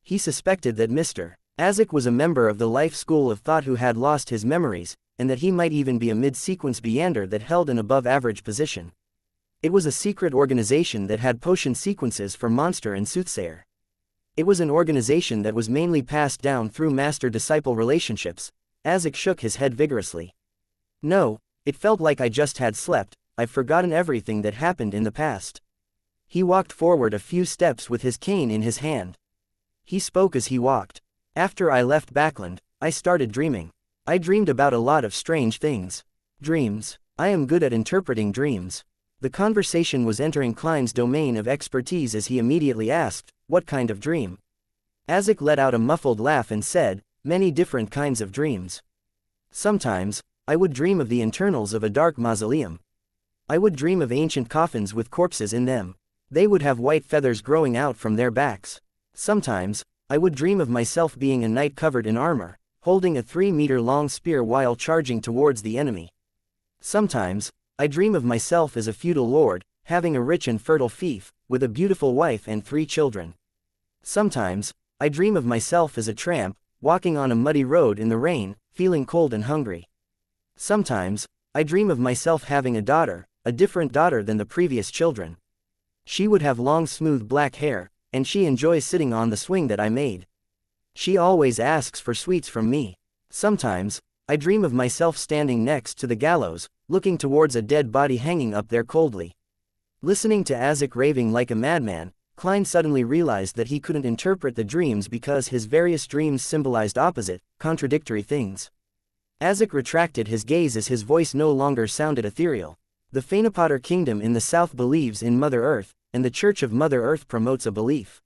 He suspected that Mr. Azek was a member of the life school of thought who had lost his memories, and that he might even be a mid-sequence Beander that held an above-average position. It was a secret organization that had potion sequences for monster and soothsayer. It was an organization that was mainly passed down through master-disciple relationships. Azek shook his head vigorously. No, it felt like I just had slept. I've forgotten everything that happened in the past. He walked forward a few steps with his cane in his hand. He spoke as he walked. After I left Backland, I started dreaming. I dreamed about a lot of strange things. Dreams. I am good at interpreting dreams. The conversation was entering Klein's domain of expertise as he immediately asked, what kind of dream? Azek let out a muffled laugh and said, many different kinds of dreams. Sometimes, I would dream of the internals of a dark mausoleum. I would dream of ancient coffins with corpses in them. They would have white feathers growing out from their backs. Sometimes, I would dream of myself being a knight covered in armor, holding a 3-meter-long spear while charging towards the enemy. Sometimes, I dream of myself as a feudal lord, having a rich and fertile fief, with a beautiful wife and 3 children. Sometimes, I dream of myself as a tramp, walking on a muddy road in the rain, feeling cold and hungry. Sometimes, I dream of myself having a daughter, a different daughter than the previous children. She would have long smooth black hair, and she enjoys sitting on the swing that I made. She always asks for sweets from me. Sometimes, I dream of myself standing next to the gallows, looking towards a dead body hanging up there coldly. Listening to Azek raving like a madman, Klein suddenly realized that he couldn't interpret the dreams because his various dreams symbolized opposite, contradictory things. Azek retracted his gaze as his voice no longer sounded ethereal. The Phaenopotter kingdom in the south believes in Mother Earth, and the Church of Mother Earth promotes a belief.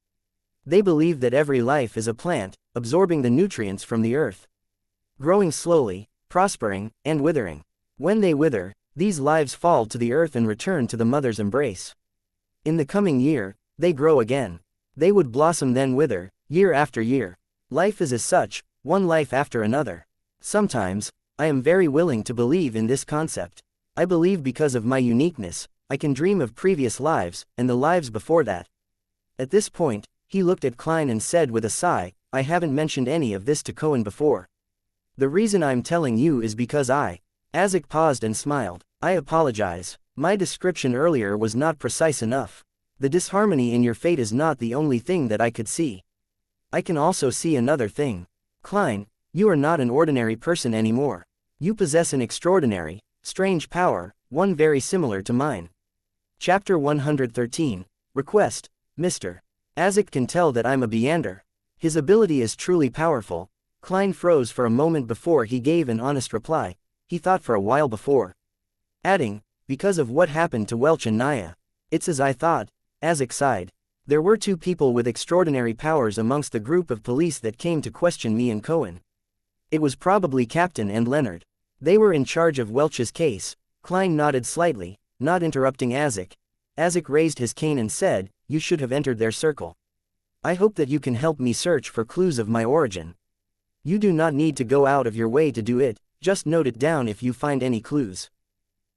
They believe that every life is a plant, absorbing the nutrients from the earth, growing slowly, prospering, and withering. When they wither, these lives fall to the earth and return to the mother's embrace. In the coming year, they grow again. They would blossom then wither, year after year. Life is as such, one life after another. Sometimes, I am very willing to believe in this concept. I believe because of my uniqueness, I can dream of previous lives, and the lives before that. At this point, he looked at Klein and said with a sigh, I haven't mentioned any of this to Cohen before. The reason I'm telling you is because Azek paused and smiled. I apologize. My description earlier was not precise enough. The disharmony in your fate is not the only thing that I could see. I can also see another thing. Klein, you are not an ordinary person anymore. You possess an extraordinary, strange power, one very similar to mine. Chapter 113. Request. Mr. Azek can tell that I'm a Beander. His ability is truly powerful. Klein froze for a moment before he gave an honest reply. He thought for a while before adding, because of what happened to Welch and Naya. It's as I thought. Azek sighed. There were 2 people with extraordinary powers amongst the group of police that came to question me and Cohen. It was probably Captain and Leonard. They were in charge of Welch's case. Klein nodded slightly, not interrupting Azek. Azek raised his cane and said, "You should have entered their circle. I hope that you can help me search for clues of my origin. You do not need to go out of your way to do it, just note it down if you find any clues."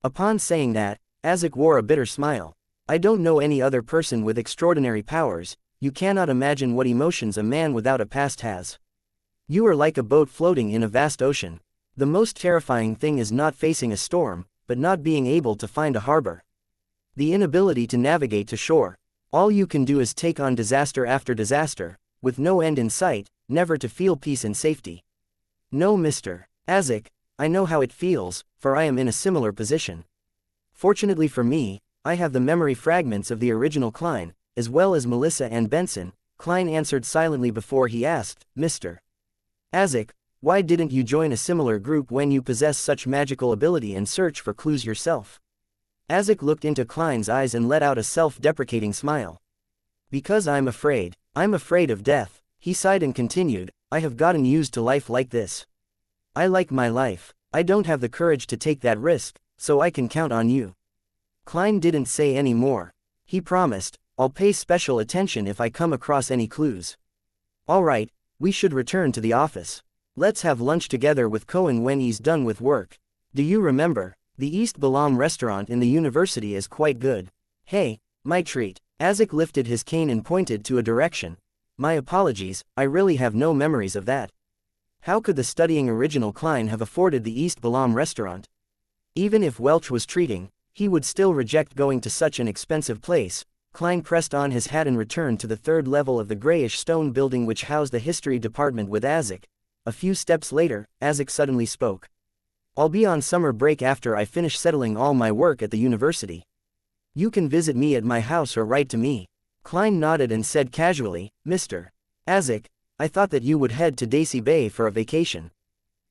Upon saying that, Azek wore a bitter smile. "I don't know any other person with extraordinary powers. You cannot imagine what emotions a man without a past has. You are like a boat floating in a vast ocean. The most terrifying thing is not facing a storm, but not being able to find a harbor. The inability to navigate to shore. All you can do is take on disaster after disaster, with no end in sight, never to feel peace and safety. No, Mr. Azek, I know how it feels, for I am in a similar position. Fortunately for me, I have the memory fragments of the original Klein, as well as Melissa and Benson." Klein answered silently before he asked, "Mr. Azek, why didn't you join a similar group when you possess such magical ability and search for clues yourself?" Azek looked into Klein's eyes and let out a self-deprecating smile. "Because I'm afraid. I'm afraid of death." He sighed and continued, "I have gotten used to life like this. I like my life. I don't have the courage to take that risk, so I can count on you." Klein didn't say any more. He promised, "I'll pay special attention if I come across any clues." "All right, we should return to the office. Let's have lunch together with Cohen when he's done with work. Do you remember, the East Balam restaurant in the university is quite good. Hey, my treat." Azek lifted his cane and pointed to a direction. "My apologies, I really have no memories of that." How could the studying original Klein have afforded the East Balam restaurant? Even if Welch was treating, he would still reject going to such an expensive place. Klein pressed on his hat and returned to the third level of the grayish stone building which housed the history department with Azek. A few steps later, Azek suddenly spoke. "I'll be on summer break after I finish settling all my work at the university. You can visit me at my house or write to me." Klein nodded and said casually, "Mr. Azek, I thought that you would head to Daisy Bay for a vacation."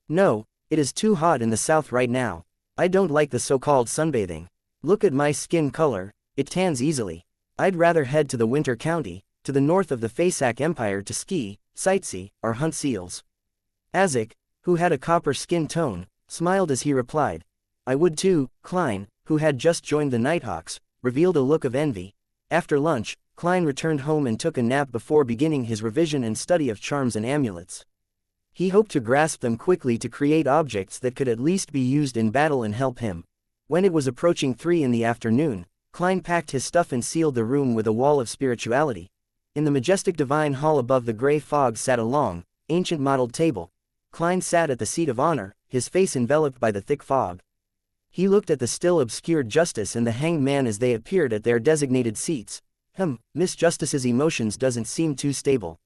"No, it is too hot in the south right now. I don't like the so-called sunbathing. Look at my skin color, it tans easily. I'd rather head to the winter county, to the north of the Fasak Empire to ski, sightsee, or hunt seals." Azek, who had a copper skin tone, smiled as he replied, "I would too." Klein, who had just joined the Nighthawks, revealed a look of envy. After lunch, Klein returned home and took a nap before beginning his revision and study of charms and amulets. He hoped to grasp them quickly to create objects that could at least be used in battle and help him. When it was approaching 3 in the afternoon, Klein packed his stuff and sealed the room with a wall of spirituality. In the majestic divine hall above the gray fog sat a long, ancient mottled table. Klein sat at the seat of honor, his face enveloped by the thick fog. He looked at the still obscured Justice and the hanged man as they appeared at their designated seats. Miss Justice's emotions doesn't seem too stable.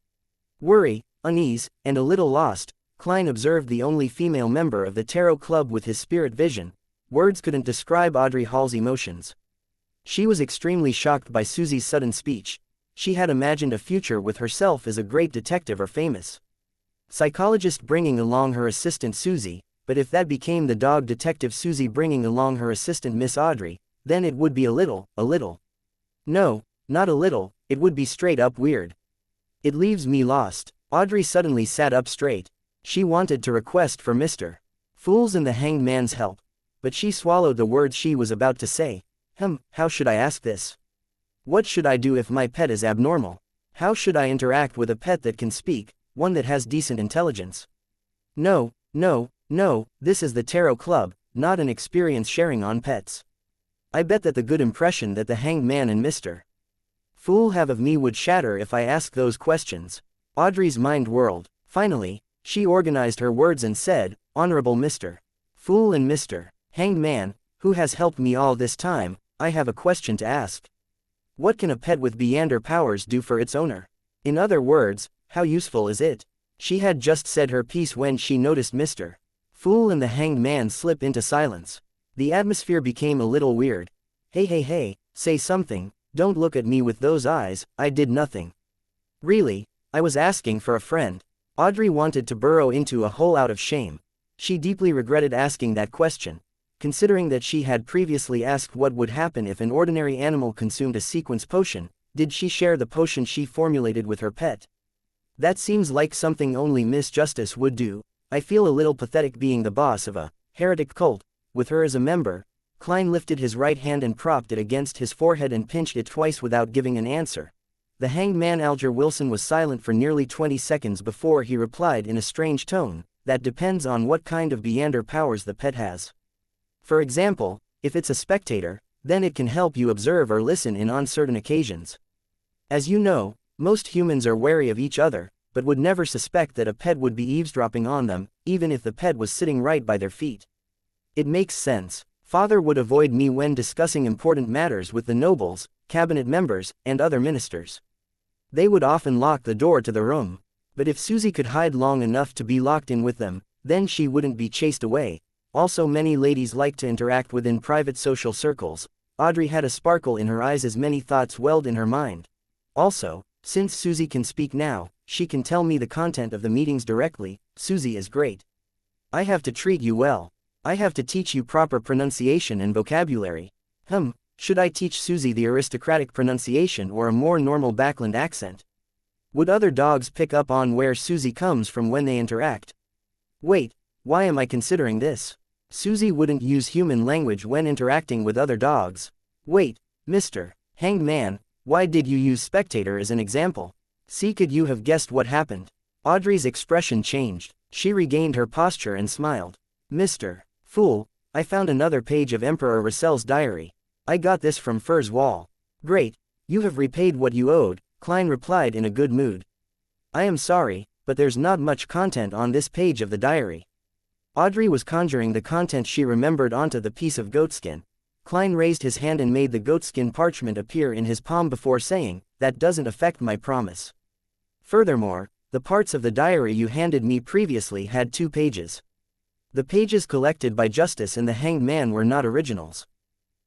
Worry, unease, and a little lost, Klein observed the only female member of the Tarot Club with his spirit vision. Words couldn't describe Audrey Hall's emotions. She was extremely shocked by Susie's sudden speech. She had imagined a future with herself as a great detective or famous psychologist bringing along her assistant Susie, but if that became the dog detective Susie bringing along her assistant Miss Audrey, then it would be a little. No, not a little, it would be straight up weird. It leaves me lost. Audrey suddenly sat up straight. She wanted to request for Mr. Fools and the Hanged Man's help. But she swallowed the words she was about to say. How should I ask this? What should I do if my pet is abnormal? How should I interact with a pet that can speak, one that has decent intelligence? No, this is the Tarot Club, not an experience sharing on pets. I bet that the good impression that the Hanged Man and Mr. Fool have of me would shatter if I ask those questions. Audrey's mind whirled. Finally, she organized her words and said, Honorable Mr. Fool and Mr. Hanged Man, who has helped me all this time, I have a question to ask. What can a pet with Beyonder powers do for its owner? In other words, how useful is it? She had just said her piece when she noticed Mr. Fool and the Hanged Man slip into silence. The atmosphere became a little weird. Hey, say something, don't look at me with those eyes, I did nothing. Really, I was asking for a friend. Audrey wanted to burrow into a hole out of shame. She deeply regretted asking that question, considering that she had previously asked what would happen if an ordinary animal consumed a sequence potion. Did she share the potion she formulated with her pet? That seems like something only Miss Justice would do. I feel a little pathetic being the boss of a heretic cult, with her as a member. Klein lifted his right hand and propped it against his forehead and pinched it twice without giving an answer. The hanged man Alger Wilson was silent for nearly 20 seconds before he replied in a strange tone, "That depends on what kind of Beander powers the pet has. For example, if it's a spectator, then it can help you observe or listen in on certain occasions. As you know, most humans are wary of each other, but would never suspect that a pet would be eavesdropping on them, even if the pet was sitting right by their feet. It makes sense. Father would avoid me when discussing important matters with the nobles, cabinet members, and other ministers. They would often lock the door to the room. But if Susie could hide long enough to be locked in with them, then she wouldn't be chased away. Also, many ladies like to interact within private social circles." Audrey had a sparkle in her eyes as many thoughts welled in her mind. "Also, since Susie can speak now, she can tell me the content of the meetings directly. Susie is great. I have to treat you well. I have to teach you proper pronunciation and vocabulary." Should I teach Susie the aristocratic pronunciation or a more normal backland accent? Would other dogs pick up on where Susie comes from when they interact? Wait, why am I considering this? Susie wouldn't use human language when interacting with other dogs. Wait, Mr. Hanged Man, why did you use spectator as an example? See, could you have guessed what happened? Audrey's expression changed. She regained her posture and smiled. "Mr. Fool, I found another page of Emperor Russell's diary. I got this from Fur's wall." "Great, you have repaid what you owed," Klein replied in a good mood. "I am sorry, but there's not much content on this page of the diary." Audrey was conjuring the content she remembered onto the piece of goatskin. Klein raised his hand and made the goatskin parchment appear in his palm before saying, "That doesn't affect my promise. Furthermore, the parts of the diary you handed me previously had 2 pages. The pages collected by Justice and the Hanged Man were not originals.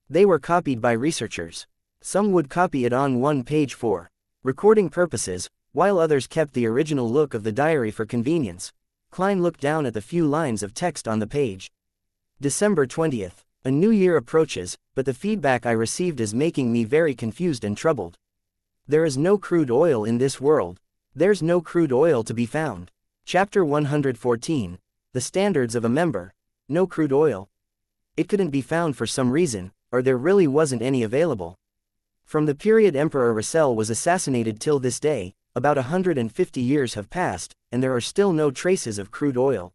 They were copied by researchers. Some would copy it on one page for recording purposes, while others kept the original look of the diary for convenience." Klein looked down at the few lines of text on the page. December 20th. A new year approaches, but the feedback I received is making me very confused and troubled. There is no crude oil in this world. There's no crude oil to be found. Chapter 114. The Standards of a Member. No crude oil. It couldn't be found for some reason, or there really wasn't any available. From the period Emperor Russell was assassinated till this day, about 150 years have passed, and there are still no traces of crude oil.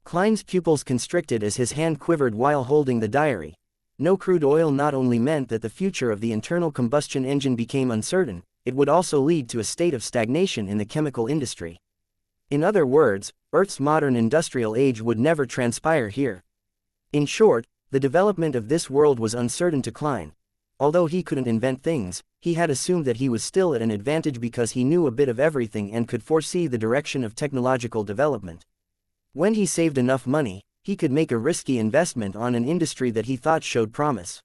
Klein's pupils constricted as his hand quivered while holding the diary. No crude oil not only meant that the future of the internal combustion engine became uncertain, it would also lead to a state of stagnation in the chemical industry. In other words, Earth's modern industrial age would never transpire here. In short, the development of this world was uncertain to Klein. Although he couldn't invent things, he had assumed that he was still at an advantage because he knew a bit of everything and could foresee the direction of technological development. When he saved enough money, he could make a risky investment on an industry that he thought showed promise.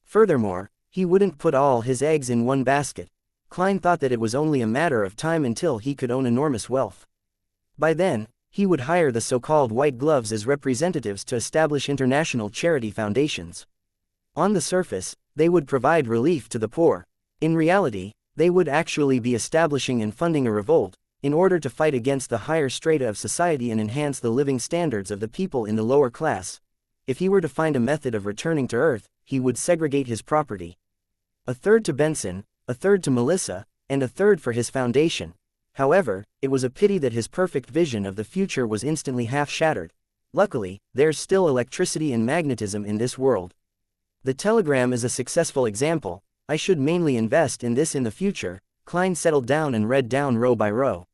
Furthermore, he wouldn't put all his eggs in one basket. Klein thought that it was only a matter of time until he could own enormous wealth. By then, he would hire the so-called white gloves as representatives to establish international charity foundations. On the surface, they would provide relief to the poor. In reality, they would actually be establishing and funding a revolt, in order to fight against the higher strata of society and enhance the living standards of the people in the lower class. If he were to find a method of returning to Earth, he would segregate his property. A third to Benson, a third to Melissa, and a third for his foundation. However, it was a pity that his perfect vision of the future was instantly half-shattered. Luckily, there's still electricity and magnetism in this world. The telegram is a successful example. I should mainly invest in this in the future. Klein settled down and read down row by row.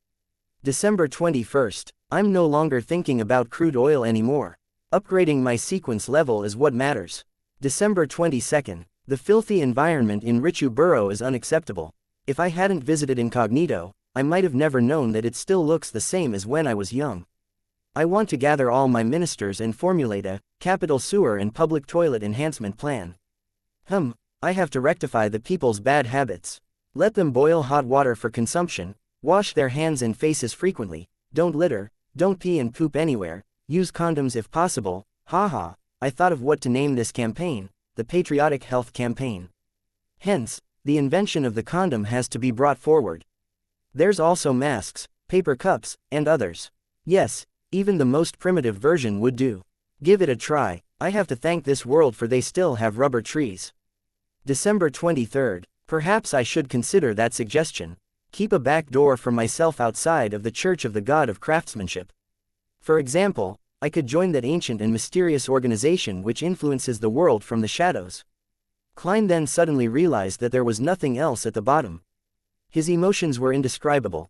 December 21st. I'm no longer thinking about crude oil anymore. Upgrading my sequence level is what matters. December 22nd. The filthy environment in Richu Burrow is unacceptable. If I hadn't visited incognito, I might have never known that it still looks the same as when I was young. I want to gather all my ministers and formulate a capital sewer and public toilet enhancement plan. I have to rectify the people's bad habits. Let them boil hot water for consumption, wash their hands and faces frequently, don't litter, don't pee and poop anywhere, use condoms if possible. Haha, I thought of what to name this campaign, the Patriotic Health Campaign. Hence, the invention of the condom has to be brought forward. There's also masks, paper cups, and others. Yes, Even the most primitive version would do. Give it a try. I have to thank this world for they still have rubber trees. December 23rd. Perhaps I should consider that suggestion. Keep a back door for myself outside of the Church of the God of Craftsmanship. For example, I could join that ancient and mysterious organization which influences the world from the shadows. Klein then suddenly realized that there was nothing else at the bottom. His emotions were indescribable.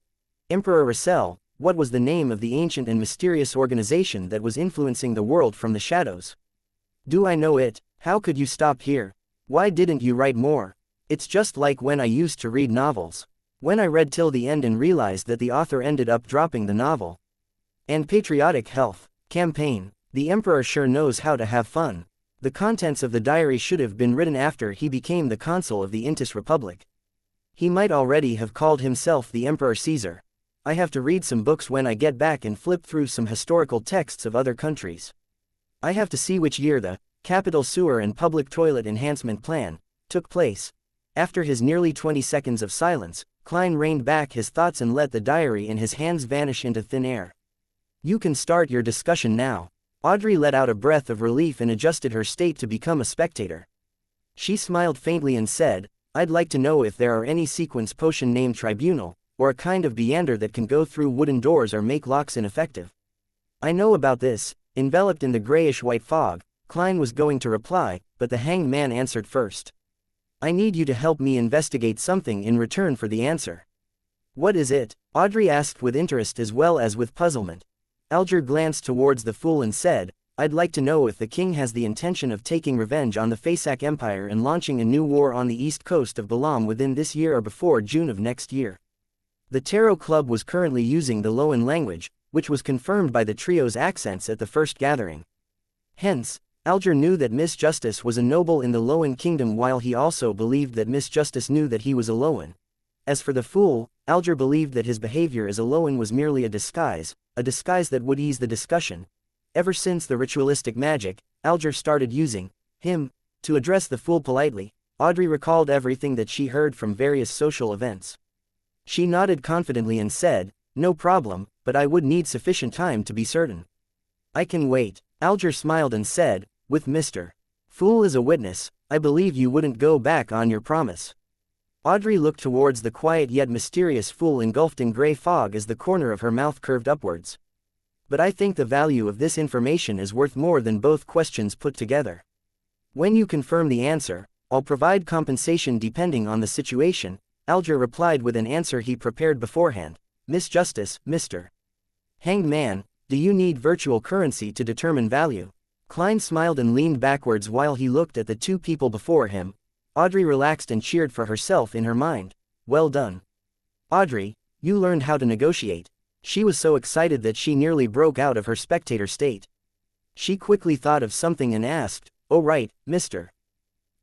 Emperor Russell, what was the name of the ancient and mysterious organization that was influencing the world from the shadows? Do I know it? How could you stop here? Why didn't you write more? It's just like when I used to read novels. When I read till the end and realized that the author ended up dropping the novel. And patriotic health. Campaign. The emperor sure knows how to have fun. The contents of the diary should have been written after he became the consul of the Intis Republic. He might already have called himself the Emperor Caesar. I have to read some books when I get back and flip through some historical texts of other countries. I have to see which year the capital sewer and public toilet enhancement plan took place. After his nearly 20 seconds of silence, Klein reined back his thoughts and let the diary in his hands vanish into thin air. You can start your discussion now. Audrey let out a breath of relief and adjusted her state to become a spectator. She smiled faintly and said, I'd like to know if there are any sequence potion named Tribunal, or a kind of beander that can go through wooden doors or make locks ineffective. I know about this. Enveloped in the grayish-white fog, Klein was going to reply, but the hanged man answered first. I need you to help me investigate something in return for the answer. What is it? Audrey asked with interest as well as with puzzlement. Alger glanced towards the fool and said, I'd like to know if the king has the intention of taking revenge on the Fasak Empire and launching a new war on the east coast of Balam within this year or before June of next year. The Tarot Club was currently using the Loan language, which was confirmed by the trio's accents at the first gathering. Hence, Alger knew that Miss Justice was a noble in the Loan kingdom while he also believed that Miss Justice knew that he was a Loan. As for the fool, Alger believed that his behavior as a Loan was merely a disguise that would ease the discussion. Ever since the ritualistic magic, Alger started using him to address the fool politely. Audrey recalled everything that she heard from various social events. She nodded confidently and said, no problem, but I would need sufficient time to be certain. I can wait. Alger smiled and said, with Mr. Fool as a witness, I believe you wouldn't go back on your promise. Audrey looked towards the quiet yet mysterious fool engulfed in gray fog as the corner of her mouth curved upwards. But I think the value of this information is worth more than both questions put together. When you confirm the answer, I'll provide compensation depending on the situation, Alger replied with an answer he prepared beforehand. Miss Justice, Mr. Hanged Man, do you need virtual currency to determine value? Klein smiled and leaned backwards while he looked at the two people before him. Audrey relaxed and cheered for herself in her mind. Well done. Audrey, you learned how to negotiate. She was so excited that she nearly broke out of her spectator state. She quickly thought of something and asked, oh right, Mr.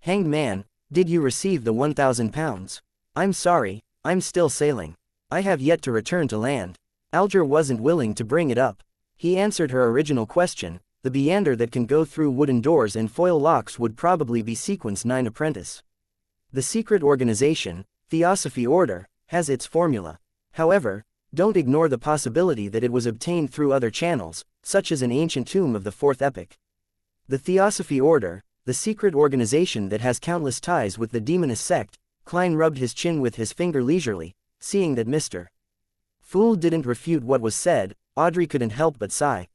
Hanged Man, did you receive the 1,000 pounds? I'm sorry, I'm still sailing. I have yet to return to land. Alger wasn't willing to bring it up. He answered her original question. The beander that can go through wooden doors and foil locks would probably be Sequence 9 Apprentice. The secret organization, Theosophy Order, has its formula. However, don't ignore the possibility that it was obtained through other channels, such as an ancient tomb of the 4th epoch. The Theosophy Order, the secret organization that has countless ties with the Demoness sect. Klein rubbed his chin with his finger leisurely, seeing that Mr. Fool didn't refute what was said. Audrey couldn't help but sigh.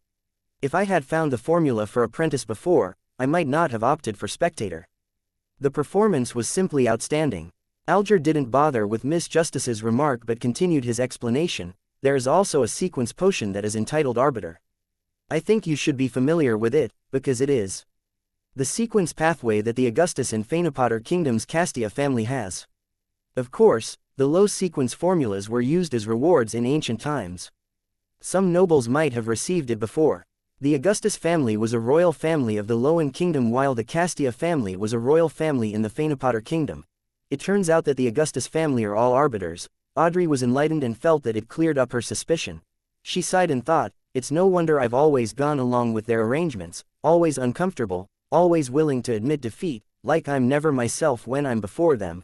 If I had found the formula for Apprentice before, I might not have opted for Spectator. The performance was simply outstanding. Alger didn't bother with Miss Justice's remark but continued his explanation. There is also a sequence potion that is entitled Arbiter. I think you should be familiar with it, because it is the sequence pathway that the Augustus and Phaenopoter Kingdom's Castia family has. Of course, the low sequence formulas were used as rewards in ancient times. Some nobles might have received it before. The Augustus family was a royal family of the Loan Kingdom while the Castia family was a royal family in the Phaenopoter Kingdom. It turns out that the Augustus family are all arbiters. Audrey was enlightened and felt that it cleared up her suspicion. She sighed and thought, it's no wonder I've always gone along with their arrangements, always uncomfortable, always willing to admit defeat, like I'm never myself when I'm before them.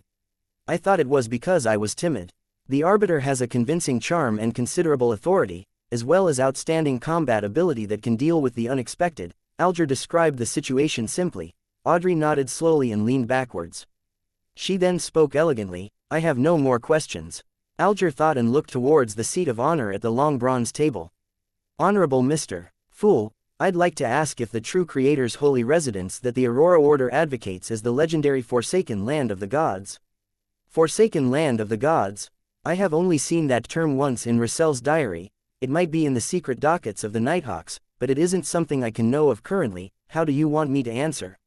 I thought it was because I was timid. The arbiter has a convincing charm and considerable authority. as well as outstanding combat ability that can deal with the unexpected. Alger described the situation simply. Audrey nodded slowly and leaned backwards. She then spoke elegantly, I have no more questions. Alger thought and looked towards the seat of honor at the long bronze table. Honorable Mr. Fool, I'd like to ask if the true creator's holy residence that the Aurora Order advocates is the legendary Forsaken Land of the Gods. Forsaken Land of the Gods? I have only seen that term once in Russell's diary. It might be in the secret dockets of the Nighthawks, but it isn't something I can know of currently. How do you want me to answer?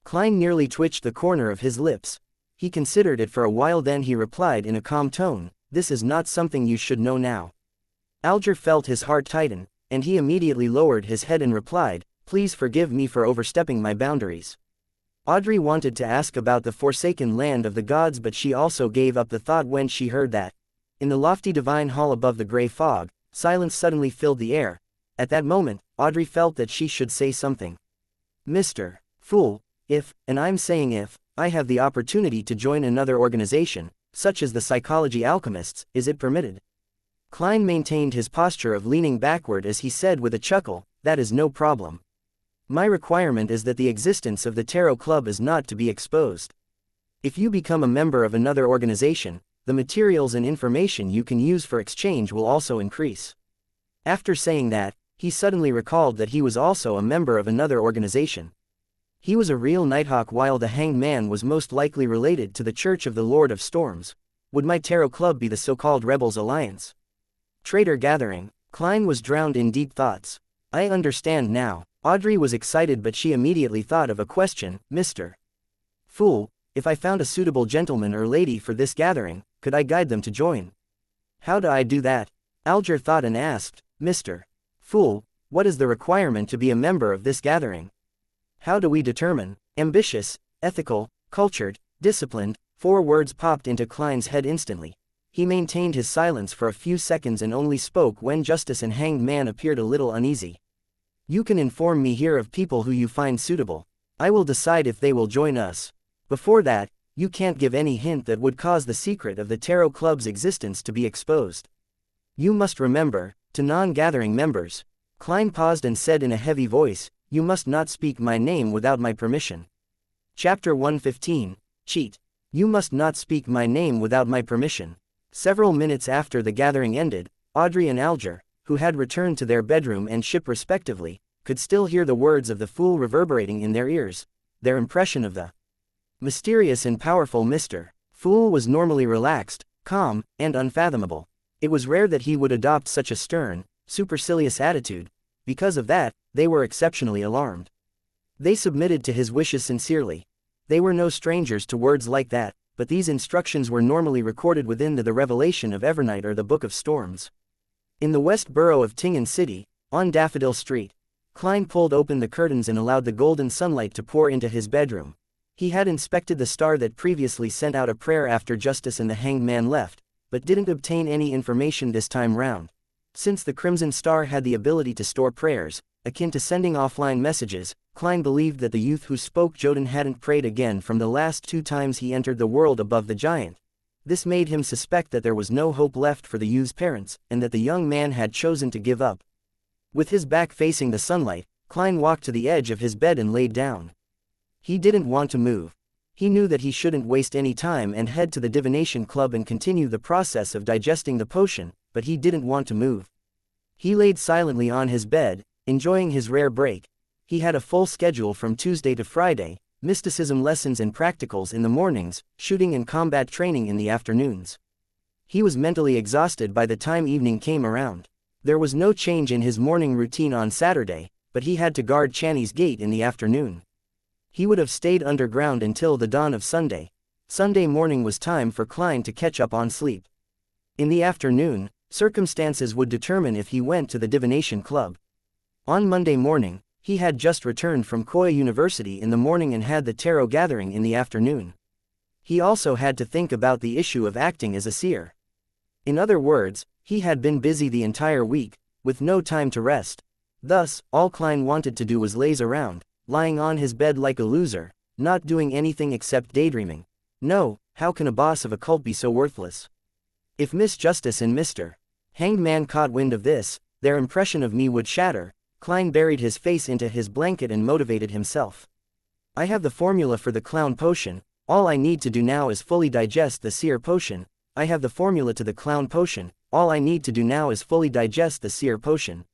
Klein nearly twitched the corner of his lips. He considered it for a while, then he replied in a calm tone, this is not something you should know now. Alger felt his heart tighten, and he immediately lowered his head and replied, please forgive me for overstepping my boundaries. Audrey wanted to ask about the Forsaken Land of the Gods, but she also gave up the thought when she heard that. In the lofty divine hall above the gray fog, silence suddenly filled the air. At that moment, Audrey felt that she should say something. Mr. Fool, if, and I'm saying if, I have the opportunity to join another organization, such as the Psychology Alchemists, is it permitted? Klein maintained his posture of leaning backward as he said with a chuckle, that is no problem. My requirement is that the existence of the Tarot Club is not to be exposed. If you become a member of another organization, the materials and information you can use for exchange will also increase. After saying that, he suddenly recalled that he was also a member of another organization. He was a real Nighthawk, while the Hanged Man was most likely related to the Church of the Lord of Storms. Would my Tarot Club be the so-called Rebels Alliance? Traitor Gathering. Klein was drowned in deep thoughts. I understand now. Audrey was excited, but she immediately thought of a question. Mr. Fool, if I found a suitable gentleman or lady for this gathering, could I guide them to join? How do I do that? Alger thought and asked, Mr. Fool, what is the requirement to be a member of this gathering? How do we determine? Ambitious, ethical, cultured, disciplined. 4 words popped into Klein's head instantly. He maintained his silence for a few seconds and only spoke when Justice and Hanged Man appeared a little uneasy. You can inform me here of people who you find suitable. I will decide if they will join us. Before that, you can't give any hint that would cause the secret of the Tarot Club's existence to be exposed. You must remember, to non-gathering members. Klein paused and said in a heavy voice, you must not speak my name without my permission. Chapter 115, Cheat. You must not speak my name without my permission. Several minutes after the gathering ended, Audrey and Alger, who had returned to their bedroom and ship respectively, could still hear the words of the Fool reverberating in their ears. Their impression of the mysterious and powerful Mr. Fool was normally relaxed, calm, and unfathomable. It was rare that he would adopt such a stern, supercilious attitude. Because of that, they were exceptionally alarmed. They submitted to his wishes sincerely. They were no strangers to words like that, but these instructions were normally recorded within the Revelation of Evernight or the Book of Storms. In the west borough of Tingen City, on Daffodil Street, Klein pulled open the curtains and allowed the golden sunlight to pour into his bedroom. He had inspected the star that previously sent out a prayer after Justice and the Hanged Man left, but didn't obtain any information this time round. Since the Crimson Star had the ability to store prayers, akin to sending offline messages, Klein believed that the youth who spoke Jotun hadn't prayed again from the last 2 times he entered the world above the giant. This made him suspect that there was no hope left for the youth's parents, and that the young man had chosen to give up. With his back facing the sunlight, Klein walked to the edge of his bed and laid down. He didn't want to move. He knew that he shouldn't waste any time and head to the Divination Club and continue the process of digesting the potion, but he didn't want to move. He laid silently on his bed, enjoying his rare break. He had a full schedule from Tuesday to Friday, mysticism lessons and practicals in the mornings, shooting and combat training in the afternoons. He was mentally exhausted by the time evening came around. There was no change in his morning routine on Saturday, but he had to guard Channy's gate in the afternoon. He would have stayed underground until the dawn of Sunday. Sunday morning was time for Klein to catch up on sleep. In the afternoon, circumstances would determine if he went to the Divination Club. On Monday morning, he had just returned from Koya University in the morning and had the tarot gathering in the afternoon. He also had to think about the issue of acting as a seer. In other words, he had been busy the entire week, with no time to rest. Thus, all Klein wanted to do was laze around, lying on his bed like a loser, not doing anything except daydreaming. No, how can a boss of a cult be so worthless? If Miss Justice and Mr. Hanged Man caught wind of this, their impression of me would shatter. Klein buried his face into his blanket and motivated himself. I have the formula for the clown potion. All I need to do now is fully digest the seer potion. I have the formula to the clown potion. All I need to do now is fully digest the seer potion.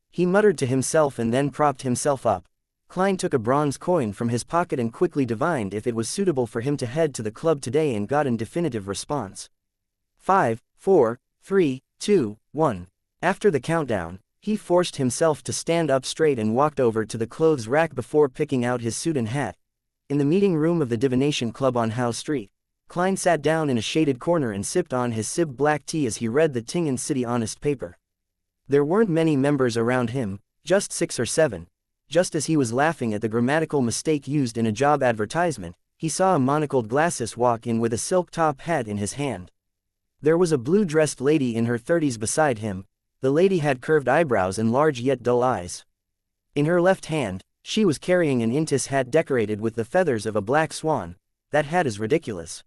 He muttered to himself and then propped himself up. Klein took a bronze coin from his pocket and quickly divined if it was suitable for him to head to the club today and got an definitive response. 5, 4, 3, 2, 1. After the countdown, he forced himself to stand up straight and walked over to the clothes rack before picking out his suit and hat. In the meeting room of the Divination Club on Howe Street, Klein sat down in a shaded corner and sipped on his Sib black tea as he read the Tingen City Honest paper. There weren't many members around him, just 6 or 7. Just as he was laughing at the grammatical mistake used in a job advertisement, he saw a monocled glasses walk in with a silk top hat in his hand. There was a blue-dressed lady in her 30s beside him. The lady had curved eyebrows and large yet dull eyes. In her left hand, she was carrying an Intis hat decorated with the feathers of a black swan. That hat is ridiculous.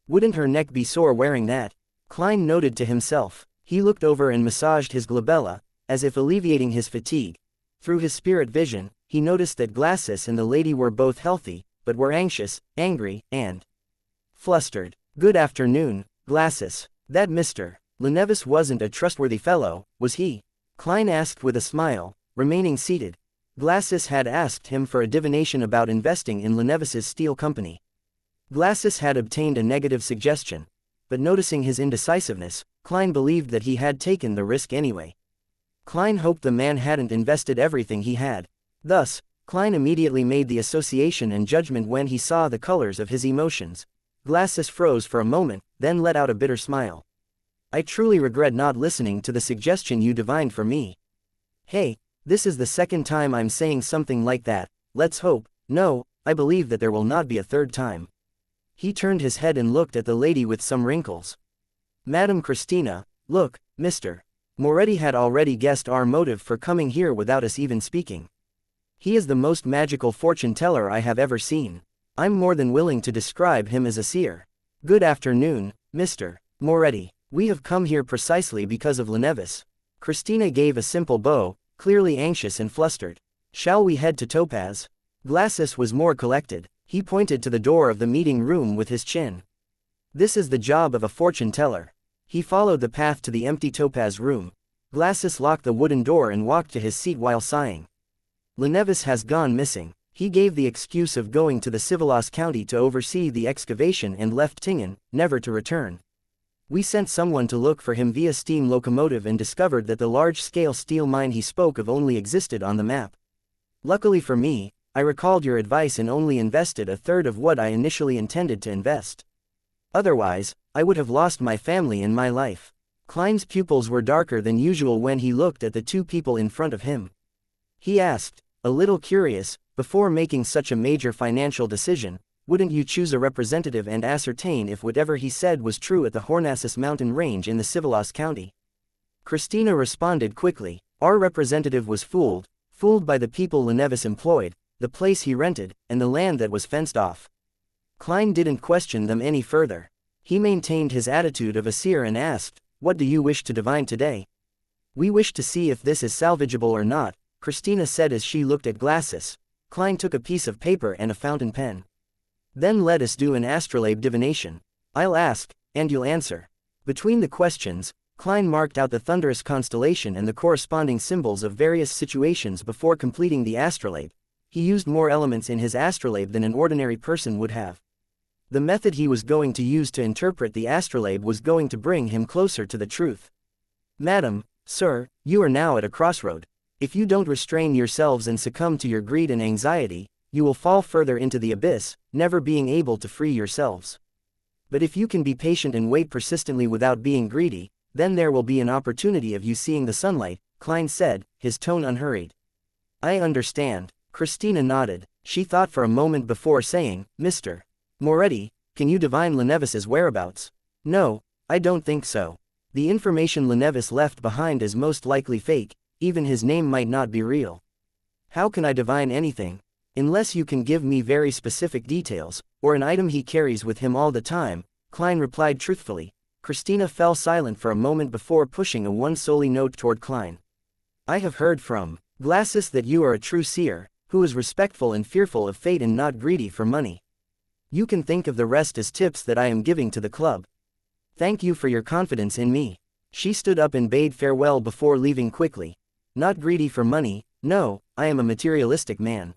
Wouldn't her neck be sore wearing that? Klein noted to himself. He looked over and massaged his glabella, as if alleviating his fatigue. Through his spirit vision, he noticed that Glasses and the lady were both healthy, but were anxious, angry, and flustered. Good afternoon, Glasses. That Mr. Lenevis wasn't a trustworthy fellow, was he? Klein asked with a smile, remaining seated. Glasses had asked him for a divination about investing in Lenevis's steel company. Glasses had obtained a negative suggestion, but noticing his indecisiveness, Klein believed that he had taken the risk anyway. Klein hoped the man hadn't invested everything he had. Thus, Klein immediately made the association and judgment when he saw the colors of his emotions. Glasses froze for a moment, then let out a bitter smile. I truly regret not listening to the suggestion you divined for me. Hey, this is the second time I'm saying something like that. Let's hope. No, I believe that there will not be a third time. He turned his head and looked at the lady with some wrinkles. Madam Christina, look, Mr. Moretti had already guessed our motive for coming here without us even speaking. He is the most magical fortune teller I have ever seen. I'm more than willing to describe him as a seer. Good afternoon, Mr. Moretti. We have come here precisely because of Lenevis. Christina gave a simple bow, clearly anxious and flustered. Shall we head to Topaz? Glasses was more collected. He pointed to the door of the meeting room with his chin. This is the job of a fortune teller. He followed the path to the empty Topaz room. Glasses locked the wooden door and walked to his seat while sighing. Lenevis has gone missing. He gave the excuse of going to the Civilas County to oversee the excavation and left Tingen, never to return. We sent someone to look for him via steam locomotive and discovered that the large-scale steel mine he spoke of only existed on the map. Luckily for me, I recalled your advice and only invested a third of what I initially intended to invest. Otherwise, I would have lost my family and my life. Klein's pupils were darker than usual when he looked at the two people in front of him. He asked, a little curious, before making such a major financial decision, wouldn't you choose a representative and ascertain if whatever he said was true at the Hornassus mountain range in the Civilas County? Christina responded quickly. Our representative was fooled by the people Lenevis employed, the place he rented, and the land that was fenced off. Klein didn't question them any further. He maintained his attitude of a seer and asked, what do you wish to divine today? We wish to see if this is salvageable or not, Christina said as she looked at Glasses. Klein took a piece of paper and a fountain pen. Then let us do an astrolabe divination. I'll ask, and you'll answer. Between the questions, Klein marked out the thunderous constellation and the corresponding symbols of various situations before completing the astrolabe. He used more elements in his astrolabe than an ordinary person would have. The method he was going to use to interpret the astrolabe was going to bring him closer to the truth. Madam, sir, you are now at a crossroad. If you don't restrain yourselves and succumb to your greed and anxiety, you will fall further into the abyss, never being able to free yourselves. But if you can be patient and wait persistently without being greedy, then there will be an opportunity of you seeing the sunlight, Klein said, his tone unhurried. I understand. Christina nodded. She thought for a moment before saying, Mr. Moretti, can you divine Lenevis's whereabouts? No, I don't think so. The information Lenevis left behind is most likely fake, even his name might not be real. How can I divine anything? Unless you can give me very specific details, or an item he carries with him all the time, Klein replied truthfully. Christina fell silent for a moment before pushing a one-soli note toward Klein. I have heard from Glasses that you are a true seer, who is respectful and fearful of fate and not greedy for money. You can think of the rest as tips that I am giving to the club. Thank you for your confidence in me. She stood up and bade farewell before leaving quickly. Not greedy for money, no, I am a materialistic man.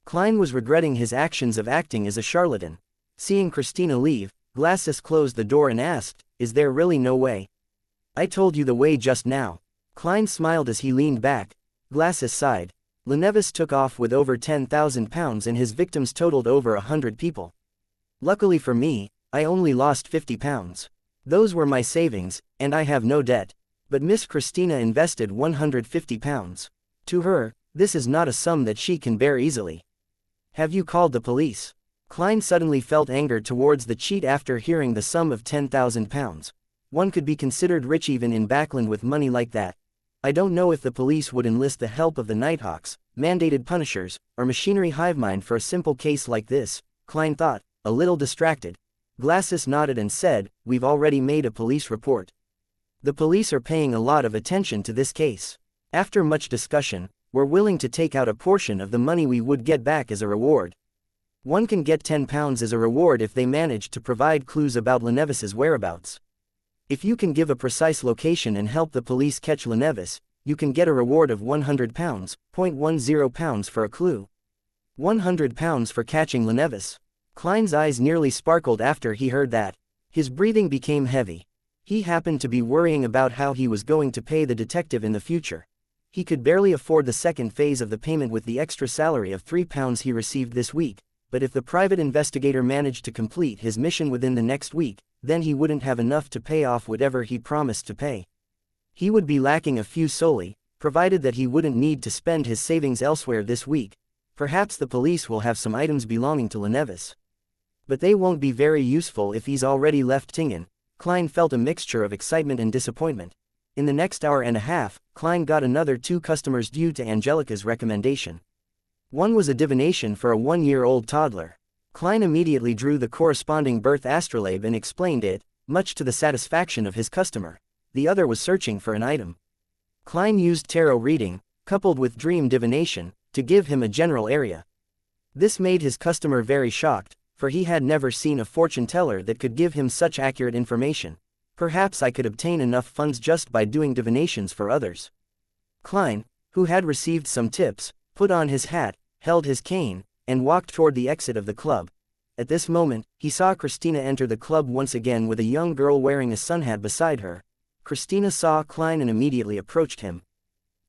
Klein was regretting his actions of acting as a charlatan. Seeing Christina leave, Glasses closed the door and asked, "Is there really no way?" "I told you the way just now." Klein smiled as he leaned back. Glasses sighed. Lenevis took off with over £10,000 and his victims totaled over 100 people. Luckily for me, I only lost £50. Those were my savings, and I have no debt. But Miss Christina invested £150. To her, this is not a sum that she can bear easily. Have you called the police? Klein suddenly felt anger towards the cheat after hearing the sum of £10,000. One could be considered rich even in Backland with money like that. I don't know if the police would enlist the help of the Nighthawks, mandated punishers, or machinery hivemind for a simple case like this, Klein thought, a little distracted. Glasses nodded and said, "We've already made a police report. The police are paying a lot of attention to this case. After much discussion, we're willing to take out a portion of the money we would get back as a reward. One can get £10 as a reward if they manage to provide clues about Lenevis's whereabouts. If you can give a precise location and help the police catch Lenevis, you can get a reward of £100, £10 for a clue. £100 for catching Lenevis." Klein's eyes nearly sparkled after he heard that. His breathing became heavy. He happened to be worrying about how he was going to pay the detective in the future. He could barely afford the second phase of the payment with the extra salary of £3 he received this week, but if the private investigator managed to complete his mission within the next week, then he wouldn't have enough to pay off whatever he promised to pay. He would be lacking a few solely, provided that he wouldn't need to spend his savings elsewhere this week. Perhaps the police will have some items belonging to Lenevis. But they won't be very useful if he's already left Tingen. Klein felt a mixture of excitement and disappointment. In the next hour and a half, Klein got another 2 customers due to Angelica's recommendation. One was a divination for a 1-year-old toddler. Klein immediately drew the corresponding birth astrolabe and explained it, much to the satisfaction of his customer. The other was searching for an item. Klein used tarot reading, coupled with dream divination, to give him a general area. This made his customer very shocked, for he had never seen a fortune teller that could give him such accurate information. Perhaps I could obtain enough funds just by doing divinations for others. Klein, who had received some tips, put on his hat, held his cane, and walked toward the exit of the club. At this moment, he saw Christina enter the club once again with a young girl wearing a sun hat beside her. Christina saw Klein and immediately approached him.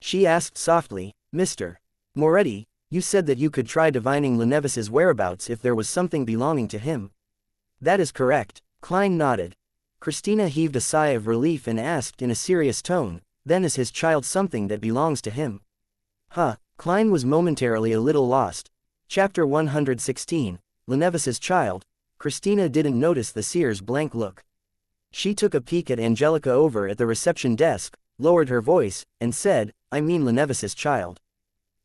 She asked softly, "Mr. Moretti, you said that you could try divining Lenevis's whereabouts if there was something belonging to him." "That is correct." Klein nodded. Christina heaved a sigh of relief and asked in a serious tone, "Then is his child something that belongs to him?" Klein was momentarily a little lost. Chapter 116, Lenevis's child. Christina didn't notice the seer's blank look. She took a peek at Angelica over at the reception desk, lowered her voice, and said, "I mean Lenevis's child."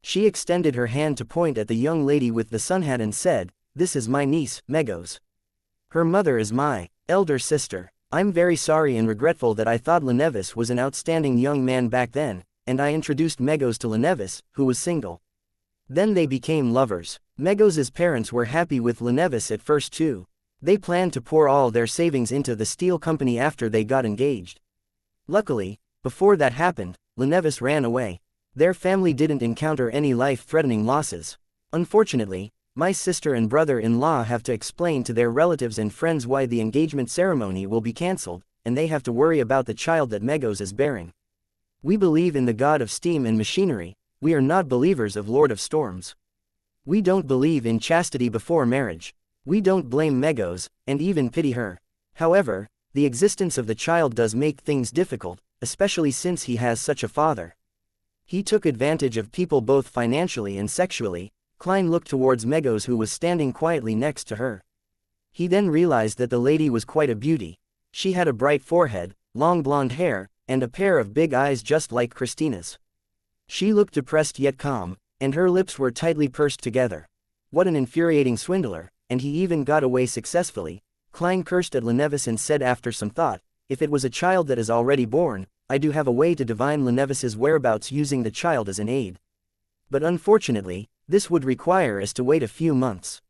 She extended her hand to point at the young lady with the sun hat and said, "This is my niece, Megos. Her mother is my elder sister. I'm very sorry and regretful that I thought Lenevis was an outstanding young man back then, and I introduced Megos to Lenevis, who was single. Then they became lovers. Megos's parents were happy with Lenevis at first too. They planned to pour all their savings into the steel company after they got engaged. Luckily, before that happened, Lenevis ran away. Their family didn't encounter any life-threatening losses. Unfortunately, my sister and brother-in-law have to explain to their relatives and friends why the engagement ceremony will be cancelled, and they have to worry about the child that Megos is bearing. We believe in the god of steam and machinery. We are not believers of Lord of Storms. We don't believe in chastity before marriage. We don't blame Megos, and even pity her. However, the existence of the child does make things difficult, especially since he has such a father. He took advantage of people both financially and sexually." Klein looked towards Megos, who was standing quietly next to her. He then realized that the lady was quite a beauty. She had a bright forehead, long blonde hair, and a pair of big eyes just like Christina's. She looked depressed yet calm, and her lips were tightly pursed together. What an infuriating swindler, and he even got away successfully. Klein cursed at Lenevis and said after some thought, "If it was a child that is already born, I do have a way to divine Leneves's whereabouts using the child as an aid. But unfortunately, this would require us to wait a few months.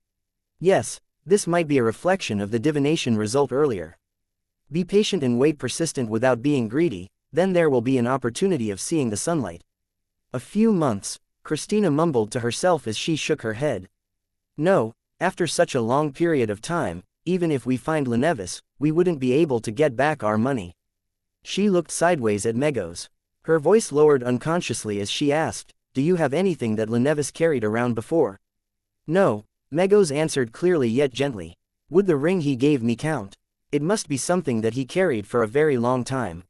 Yes, this might be a reflection of the divination result earlier. Be patient and wait persistent without being greedy, then there will be an opportunity of seeing the sunlight. A few months, Christina mumbled to herself as she shook her head. No, after such a long period of time, even if we find Leneves, we wouldn't be able to get back our money. She looked sideways at Megos. Her voice lowered unconsciously as she asked, do you have anything that Leneves carried around before? No, Megos answered clearly yet gently. Would the ring he gave me count? It must be something that he carried for a very long time.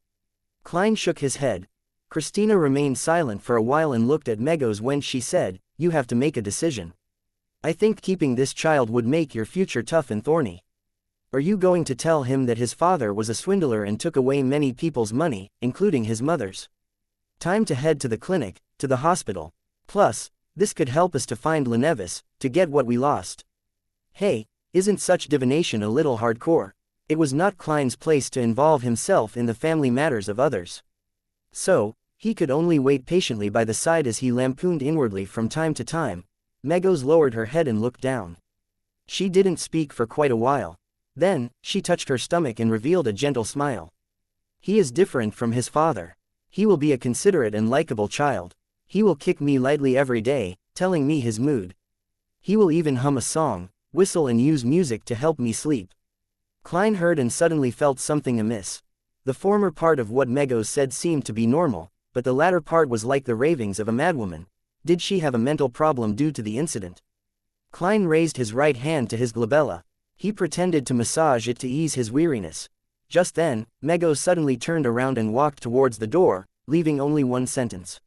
Klein shook his head. Christina remained silent for a while and looked at Megos when she said, you have to make a decision. I think keeping this child would make your future tough and thorny. Are you going to tell him that his father was a swindler and took away many people's money, including his mother's? Time to head to the clinic, to the hospital. Plus, this could help us to find Leneves, to get what we lost. Hey, isn't such divination a little hardcore? It was not Klein's place to involve himself in the family matters of others. So, he could only wait patiently by the side as he lampooned inwardly from time to time. Megos lowered her head and looked down. She didn't speak for quite a while. Then, she touched her stomach and revealed a gentle smile. He is different from his father. He will be a considerate and likable child. He will kick me lightly every day, telling me his mood. He will even hum a song, whistle and use music to help me sleep. Klein heard and suddenly felt something amiss. The former part of what Megos said seemed to be normal, but the latter part was like the ravings of a madwoman. Did she have a mental problem due to the incident? Klein raised his right hand to his glabella. He pretended to massage it to ease his weariness. Just then, Megos suddenly turned around and walked towards the door, leaving only one sentence.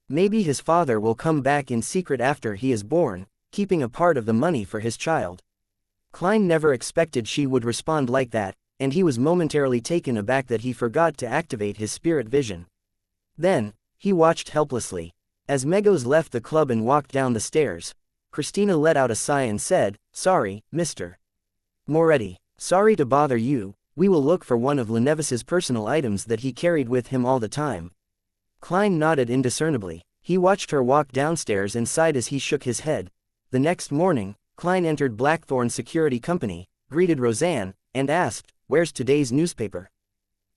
Maybe his father will come back in secret after he is born, keeping a part of the money for his child. Klein never expected she would respond like that, and he was momentarily taken aback that he forgot to activate his spirit vision. Then, he watched helplessly. As Megos left the club and walked down the stairs, Christina let out a sigh and said, sorry, Mr. Moretti. Sorry to bother you, we will look for one of Leneves's personal items that he carried with him all the time. Klein nodded indiscernibly. He watched her walk downstairs and sighed as he shook his head. The next morning, Klein entered Blackthorn Security Company, greeted Roseanne, and asked, where's today's newspaper?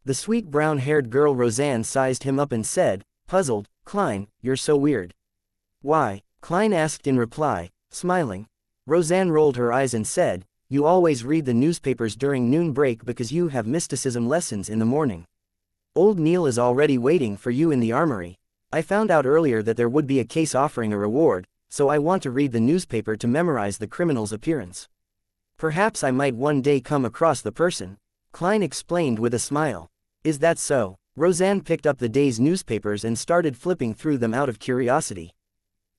The sweet brown-haired girl Roseanne sized him up and said, puzzled, Klein, you're so weird. Why? Klein asked in reply, smiling. Roseanne rolled her eyes and said, you always read the newspapers during noon break because you have mysticism lessons in the morning. Old Neil is already waiting for you in the armory. I found out earlier that there would be a case offering a reward, so I want to read the newspaper to memorize the criminal's appearance. Perhaps I might one day come across the person. Klein explained with a smile. Is that so? Roseanne picked up the day's newspapers and started flipping through them out of curiosity.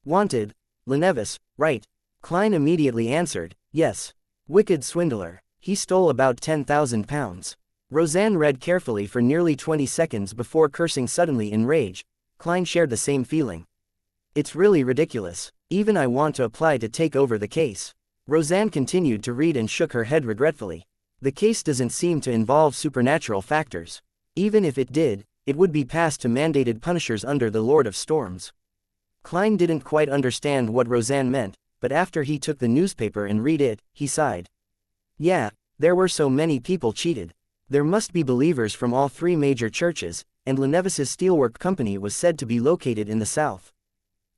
Wanted. Leneves, right? Klein immediately answered, yes. Wicked swindler. He stole about 10,000 pounds. Roseanne read carefully for nearly 20 seconds before cursing suddenly in rage. Klein shared the same feeling. It's really ridiculous. Even I want to apply to take over the case. Roseanne continued to read and shook her head regretfully. The case doesn't seem to involve supernatural factors. Even if it did, it would be passed to mandated punishers under the Lord of Storms. Klein didn't quite understand what Roseanne meant, but after he took the newspaper and read it, he sighed. Yeah, there were so many people cheated. There must be believers from all three major churches, and Leneves's steelwork company was said to be located in the south.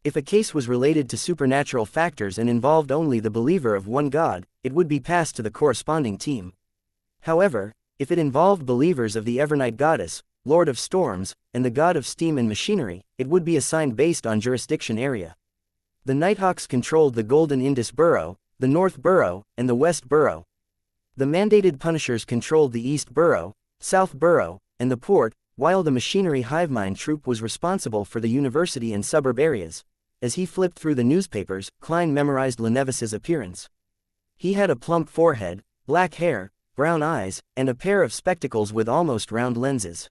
If a case was related to supernatural factors and involved only the believer of one god, it would be passed to the corresponding team. However, if it involved believers of the Evernight Goddess, Lord of Storms, and the God of Steam and Machinery, it would be assigned based on jurisdiction area. The Nighthawks controlled the Golden Indus Borough, the North Borough, and the West Borough. The mandated punishers controlled the East Borough, South Borough, and the port, while the Machinery Hivemind Troop was responsible for the university and suburb areas. As he flipped through the newspapers, Klein memorized Leneves's appearance. He had a plump forehead, black hair, brown eyes, and a pair of spectacles with almost round lenses.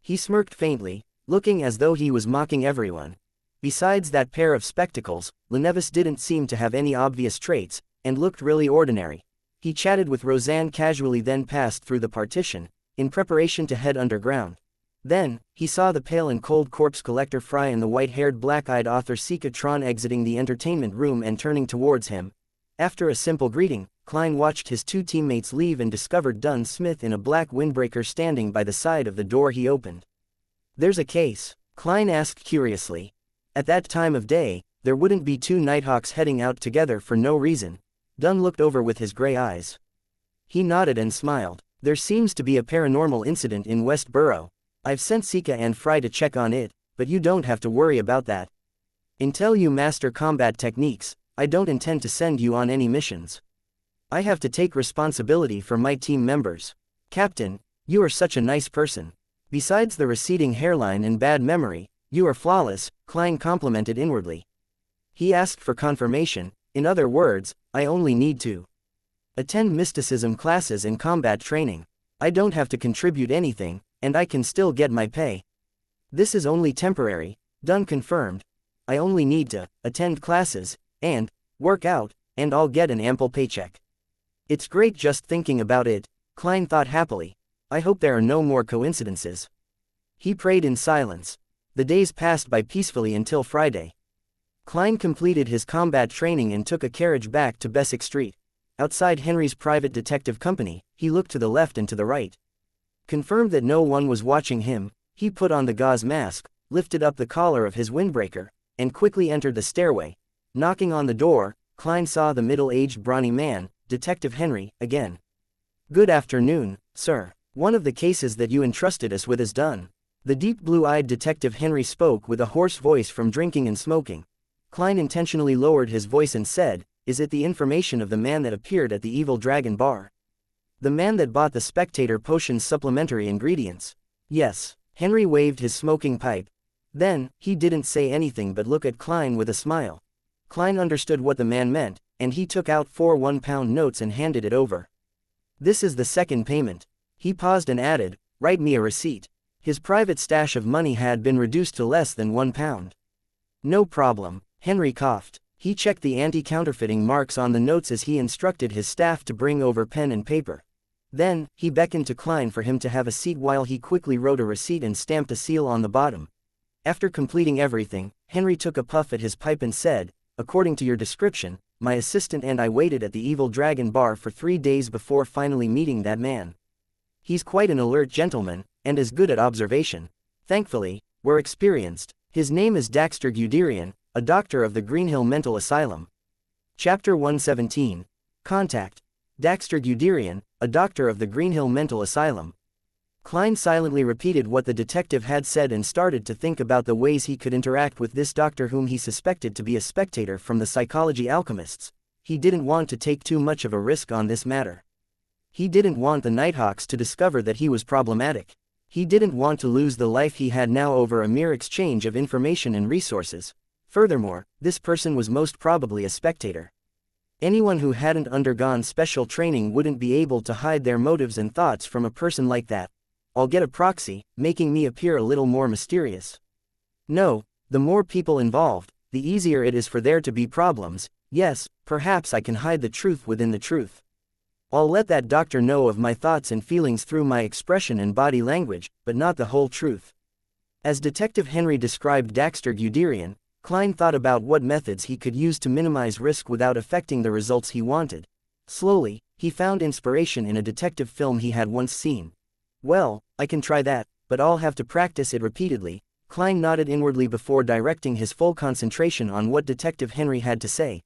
He smirked faintly, looking as though he was mocking everyone. Besides that pair of spectacles, Leneves didn't seem to have any obvious traits, and looked really ordinary. He chatted with Roseanne casually then passed through the partition, in preparation to head underground. Then, he saw the pale and cold corpse collector Fry and the white-haired black-eyed author Sika Tron exiting the entertainment room and turning towards him. After a simple greeting, Klein watched his two teammates leave and discovered Dunn Smith in a black windbreaker standing by the side of the door he opened. "There's a case?" Klein asked curiously. At that time of day, there wouldn't be two Nighthawks heading out together for no reason. Dunn looked over with his gray eyes. He nodded and smiled. "There seems to be a paranormal incident in Westboro. I've sent Sika and Fry to check on it, but you don't have to worry about that. Until you master combat techniques, I don't intend to send you on any missions. I have to take responsibility for my team members." "Captain, you are such a nice person. Besides the receding hairline and bad memory, you are flawless," Klein complimented inwardly. He asked for confirmation. "In other words, I only need to attend mysticism classes and combat training. I don't have to contribute anything, and I can still get my pay." "This is only temporary," Dunn confirmed. "I only need to attend classes and work out, and I'll get an ample paycheck." "It's great just thinking about it," Klein thought happily. "I hope there are no more coincidences." He prayed in silence. The days passed by peacefully until Friday. Klein completed his combat training and took a carriage back to Bessick Street. Outside Henry's private detective company, he looked to the left and to the right. Confirmed that no one was watching him, he put on the gauze mask, lifted up the collar of his windbreaker, and quickly entered the stairway. Knocking on the door, Klein saw the middle-aged brawny man, Detective Henry, again. "Good afternoon, sir. One of the cases that you entrusted us with is done." The deep blue-eyed Detective Henry spoke with a hoarse voice from drinking and smoking. Klein intentionally lowered his voice and said, "Is it the information of the man that appeared at the Evil Dragon bar? The man that bought the Spectator Potion's supplementary ingredients?" "Yes." Henry waved his smoking pipe. Then, he didn't say anything but look at Klein with a smile. Klein understood what the man meant, and he took out 4 one-pound notes and handed it over. "This is the second payment." He paused and added, "Write me a receipt." His private stash of money had been reduced to less than £1. "No problem." Henry coughed. He checked the anti-counterfeiting marks on the notes as he instructed his staff to bring over pen and paper. Then, he beckoned to Klein for him to have a seat while he quickly wrote a receipt and stamped a seal on the bottom. After completing everything, Henry took a puff at his pipe and said, "According to your description, my assistant and I waited at the Evil Dragon bar for 3 days before finally meeting that man. He's quite an alert gentleman, and is good at observation. Thankfully, we're experienced. His name is Daxter Guderian, a doctor of the Greenhill Mental Asylum." Chapter 117. Contact. Daxter Guderian, a doctor of the Greenhill Mental Asylum. Klein silently repeated what the detective had said and started to think about the ways he could interact with this doctor whom he suspected to be a spectator from the Psychology Alchemists. He didn't want to take too much of a risk on this matter. He didn't want the Nighthawks to discover that he was problematic. He didn't want to lose the life he had now over a mere exchange of information and resources. Furthermore, this person was most probably a spectator. Anyone who hadn't undergone special training wouldn't be able to hide their motives and thoughts from a person like that. "I'll get a proxy, making me appear a little more mysterious." "No, the more people involved, the easier it is for there to be problems. Yes, perhaps I can hide the truth within the truth. I'll let that doctor know of my thoughts and feelings through my expression and body language, but not the whole truth." As Detective Henry described Daxter Guderian, Klein thought about what methods he could use to minimize risk without affecting the results he wanted. Slowly, he found inspiration in a detective film he had once seen. "Well, I can try that, but I'll have to practice it repeatedly." Klein nodded inwardly before directing his full concentration on what Detective Henry had to say.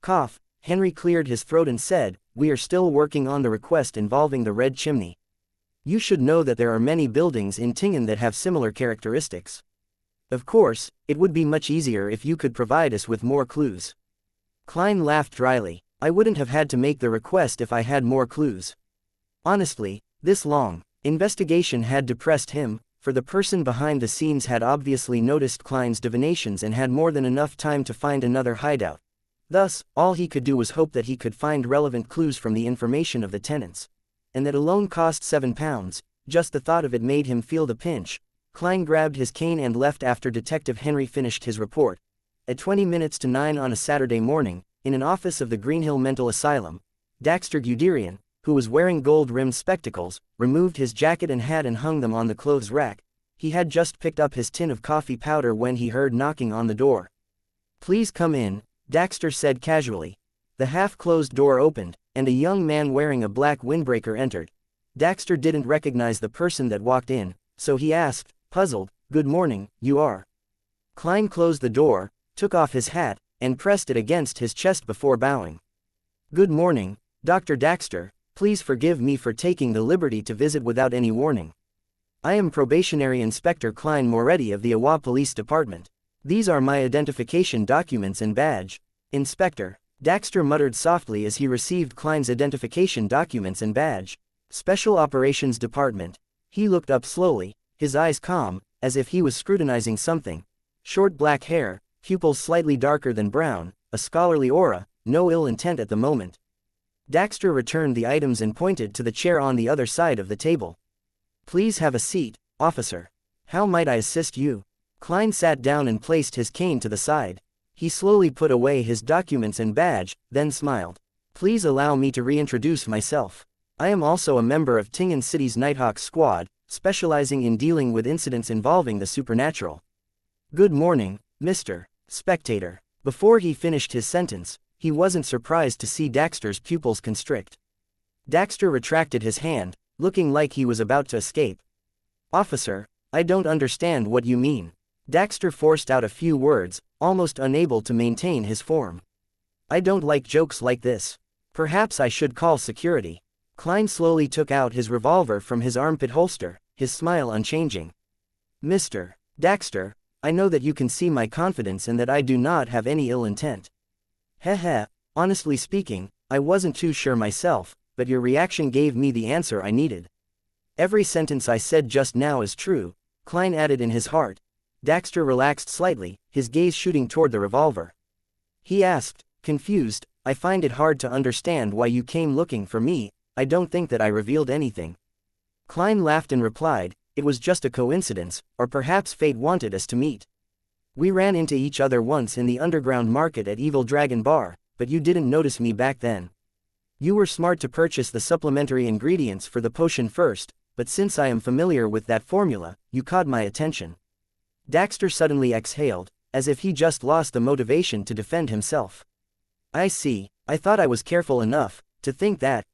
Cough. Henry cleared his throat and said, "We are still working on the request involving the Red Chimney. You should know that there are many buildings in Tingen that have similar characteristics. Of course, it would be much easier if you could provide us with more clues." Klein laughed dryly. "I wouldn't have had to make the request if I had more clues." Honestly, this long investigation had depressed him, for the person behind the scenes had obviously noticed Klein's divinations and had more than enough time to find another hideout. Thus, all he could do was hope that he could find relevant clues from the information of the tenants. And that alone cost £7. Just the thought of it made him feel the pinch. Klein grabbed his cane and left after Detective Henry finished his report. At 20 minutes to 9 on a Saturday morning, in an office of the Greenhill Mental Asylum, Daxter Guderian, who was wearing gold-rimmed spectacles, removed his jacket and hat and hung them on the clothes rack. He had just picked up his tin of coffee powder when he heard knocking on the door. "Please come in," Daxter said casually. The half-closed door opened, and a young man wearing a black windbreaker entered. Daxter didn't recognize the person that walked in, so he asked, puzzled, "Good morning, you are?" Klein closed the door, took off his hat, and pressed it against his chest before bowing. "Good morning, Dr. Daxter. Please forgive me for taking the liberty to visit without any warning. I am Probationary Inspector Klein Moretti of the Awa Police Department. These are my identification documents and badge." "Inspector," Daxter muttered softly as he received Klein's identification documents and badge. "Special Operations Department." He looked up slowly, his eyes calm, as if he was scrutinizing something. Short black hair, pupils slightly darker than brown, a scholarly aura, no ill intent at the moment. Daxter returned the items and pointed to the chair on the other side of the table. "Please have a seat, officer. How might I assist you?" Klein sat down and placed his cane to the side. He slowly put away his documents and badge, then smiled. "Please allow me to reintroduce myself. I am also a member of Tingen City's Nighthawk Squad, specializing in dealing with incidents involving the supernatural." "Good morning, Mr. Spectator." Before he finished his sentence, he wasn't surprised to see Daxter's pupils constrict. Daxter retracted his hand, looking like he was about to escape. "Officer, I don't understand what you mean." Daxter forced out a few words, almost unable to maintain his form. "I don't like jokes like this. Perhaps I should call security." Klein slowly took out his revolver from his armpit holster, his smile unchanging. "Mr. Daxter, I know that you can see my confidence and that I do not have any ill intent. Heh, honestly speaking, I wasn't too sure myself, but your reaction gave me the answer I needed." "Every sentence I said just now is true," Klein added in his heart. Daxter relaxed slightly, his gaze shooting toward the revolver. He asked, confused, "I find it hard to understand why you came looking for me. I don't think that I revealed anything." Klein laughed and replied, "It was just a coincidence, or perhaps fate wanted us to meet. We ran into each other once in the underground market at Evil Dragon Bar, but you didn't notice me back then. You were smart to purchase the supplementary ingredients for the potion first, but since I am familiar with that formula, you caught my attention." Daxter suddenly exhaled, as if he just lost the motivation to defend himself. "I see, I thought I was careful enough, to think that.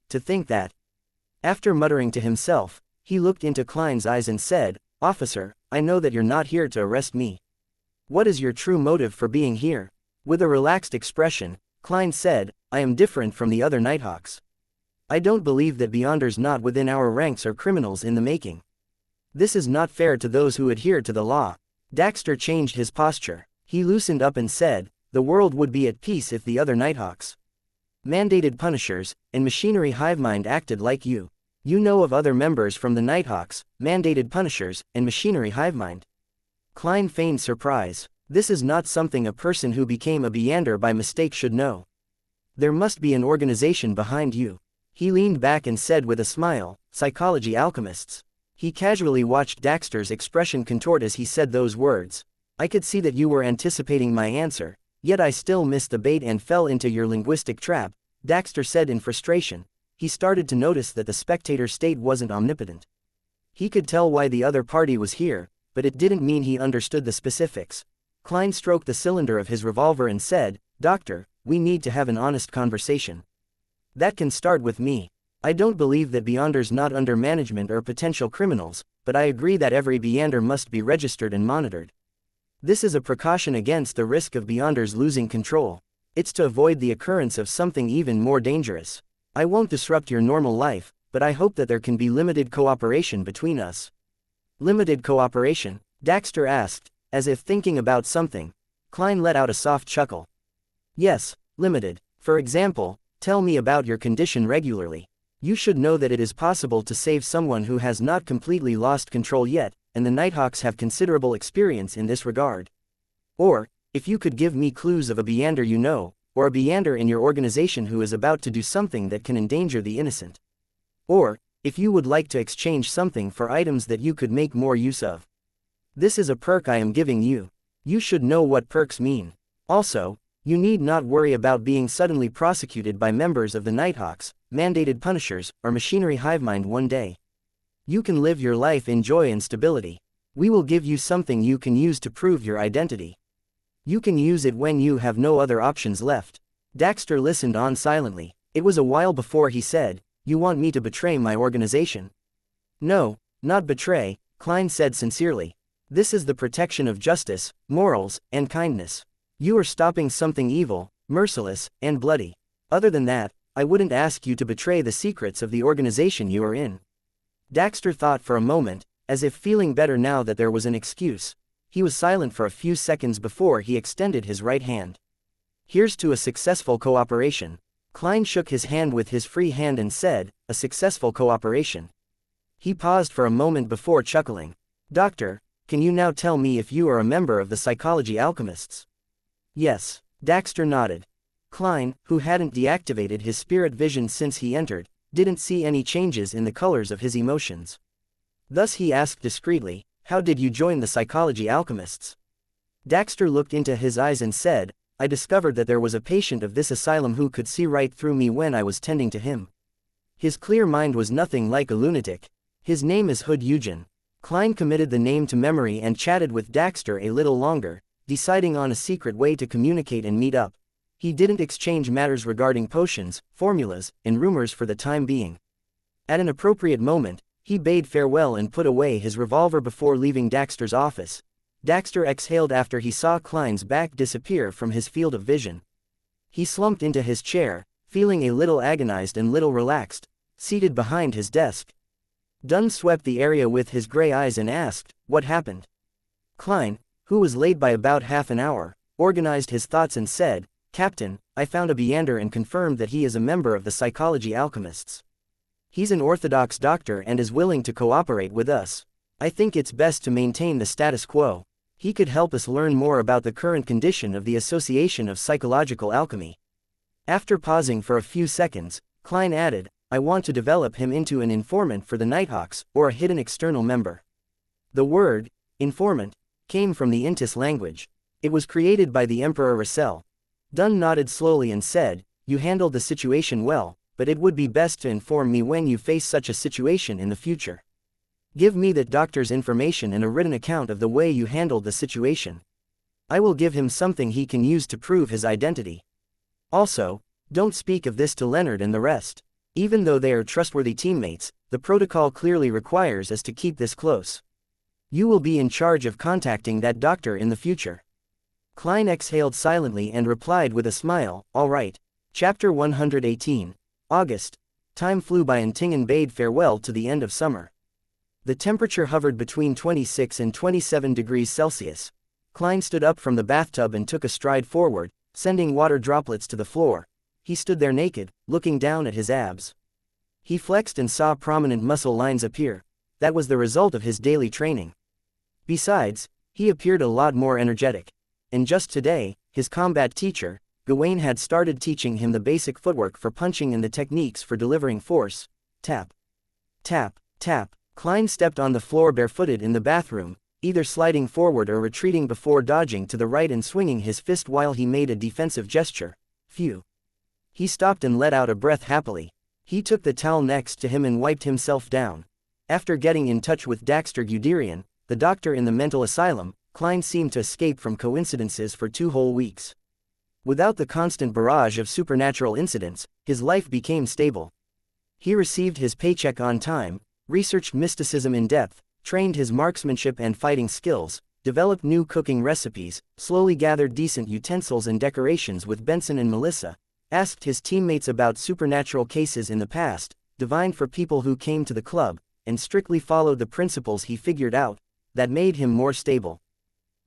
After muttering to himself, he looked into Klein's eyes and said, "Officer, I know that you're not here to arrest me. What is your true motive for being here?" With a relaxed expression, Klein said, "I am different from the other Nighthawks. I don't believe that Beyonders not within our ranks are criminals in the making. This is not fair to those who adhere to the law." Daxter changed his posture. He loosened up and said, "The world would be at peace if the other Nighthawks, mandated punishers, and machinery hivemind acted like you. You know of other members from the Nighthawks, mandated punishers, and machinery hivemind?" Klein feigned surprise. This is not something a person who became a Beyander by mistake should know. There must be an organization behind you. He leaned back and said with a smile, "Psychology alchemists." He casually watched Daxter's expression contort as he said those words. "I could see that you were anticipating my answer, yet I still missed the bait and fell into your linguistic trap," Daxter said in frustration. He started to notice that the spectator state wasn't omnipotent. He could tell why the other party was here, but it didn't mean he understood the specifics. Klein stroked the cylinder of his revolver and said, "Doctor, we need to have an honest conversation. That can start with me. I don't believe that Beyonders not under management are potential criminals, but I agree that every Beyander must be registered and monitored. This is a precaution against the risk of Beyonders losing control. It's to avoid the occurrence of something even more dangerous. I won't disrupt your normal life, but I hope that there can be limited cooperation between us." "Limited cooperation?" Daxter asked, as if thinking about something. Klein let out a soft chuckle. "Yes, limited. For example, tell me about your condition regularly. You should know that it is possible to save someone who has not completely lost control yet, and the Nighthawks have considerable experience in this regard. Or, if you could give me clues of a Beyander you know, or a Beyander in your organization who is about to do something that can endanger the innocent. Or, if you would like to exchange something for items that you could make more use of. This is a perk I am giving you. You should know what perks mean. Also, you need not worry about being suddenly prosecuted by members of the Nighthawks, mandated punishers, or machinery hivemind one day. You can live your life in joy and stability." We will give you something you can use to prove your identity. You can use it when you have no other options left. Daxter listened on silently. It was a while before he said, "You want me to betray my organization?" "No, not betray," Klein said sincerely. "This is the protection of justice, morals, and kindness. You are stopping something evil, merciless, and bloody. Other than that, I wouldn't ask you to betray the secrets of the organization you are in." Daxter thought for a moment, as if feeling better now that there was an excuse. He was silent for a few seconds before he extended his right hand. "Here's to a successful cooperation." Klein shook his hand with his free hand and said, "A successful cooperation." He paused for a moment before chuckling. "Doctor, can you now tell me if you are a member of the psychology alchemists?" "Yes." Daxter nodded. Klein, who hadn't deactivated his spirit vision since he entered, didn't see any changes in the colors of his emotions. Thus he asked discreetly, "How did you join the psychology alchemists?" Daxter looked into his eyes and said, "I discovered that there was a patient of this asylum who could see right through me when I was tending to him. His clear mind was nothing like a lunatic. His name is Hood Eugen." Klein committed the name to memory and chatted with Daxter a little longer, deciding on a secret way to communicate and meet up. He didn't exchange matters regarding potions, formulas, and rumors for the time being. At an appropriate moment, he bade farewell and put away his revolver before leaving Daxter's office. Daxter exhaled after he saw Klein's back disappear from his field of vision. He slumped into his chair, feeling a little agonized and little relaxed, seated behind his desk. Dunn swept the area with his gray eyes and asked, "What happened?" Klein, who was late by about half an hour, organized his thoughts and said, "Captain, I found a Beander and confirmed that he is a member of the psychology alchemists. He's an orthodox doctor and is willing to cooperate with us. I think it's best to maintain the status quo. He could help us learn more about the current condition of the Association of Psychological Alchemy." After pausing for a few seconds, Klein added, "I want to develop him into an informant for the Nighthawks, or a hidden external member." The word, informant, came from the Intis language. It was created by the Emperor Russell. Dunn nodded slowly and said, "You handled the situation well, but it would be best to inform me when you face such a situation in the future. Give me that doctor's information and a written account of the way you handled the situation. I will give him something he can use to prove his identity. Also, don't speak of this to Leonard and the rest. Even though they are trustworthy teammates, the protocol clearly requires us to keep this close. You will be in charge of contacting that doctor in the future." Klein exhaled silently and replied with a smile, "All right." Chapter 118. August. Time flew by and Tingen bade farewell to the end of summer. The temperature hovered between 26 and 27 degrees Celsius. Klein stood up from the bathtub and took a stride forward, sending water droplets to the floor. He stood there naked, looking down at his abs. He flexed and saw prominent muscle lines appear. That was the result of his daily training. Besides, he appeared a lot more energetic. And just today, his combat teacher, Gawain, had started teaching him the basic footwork for punching and the techniques for delivering force. Tap. Tap. Tap. Klein stepped on the floor barefooted in the bathroom, either sliding forward or retreating before dodging to the right and swinging his fist while he made a defensive gesture. Phew. He stopped and let out a breath happily. He took the towel next to him and wiped himself down. After getting in touch with Daxter Guderian, the doctor in the mental asylum, Klein seemed to escape from coincidences for 2 whole weeks. Without the constant barrage of supernatural incidents, his life became stable. He received his paycheck on time, researched mysticism in depth, trained his marksmanship and fighting skills, developed new cooking recipes, slowly gathered decent utensils and decorations with Benson and Melissa, asked his teammates about supernatural cases in the past, divined for people who came to the club, and strictly followed the principles he figured out, that made him more stable.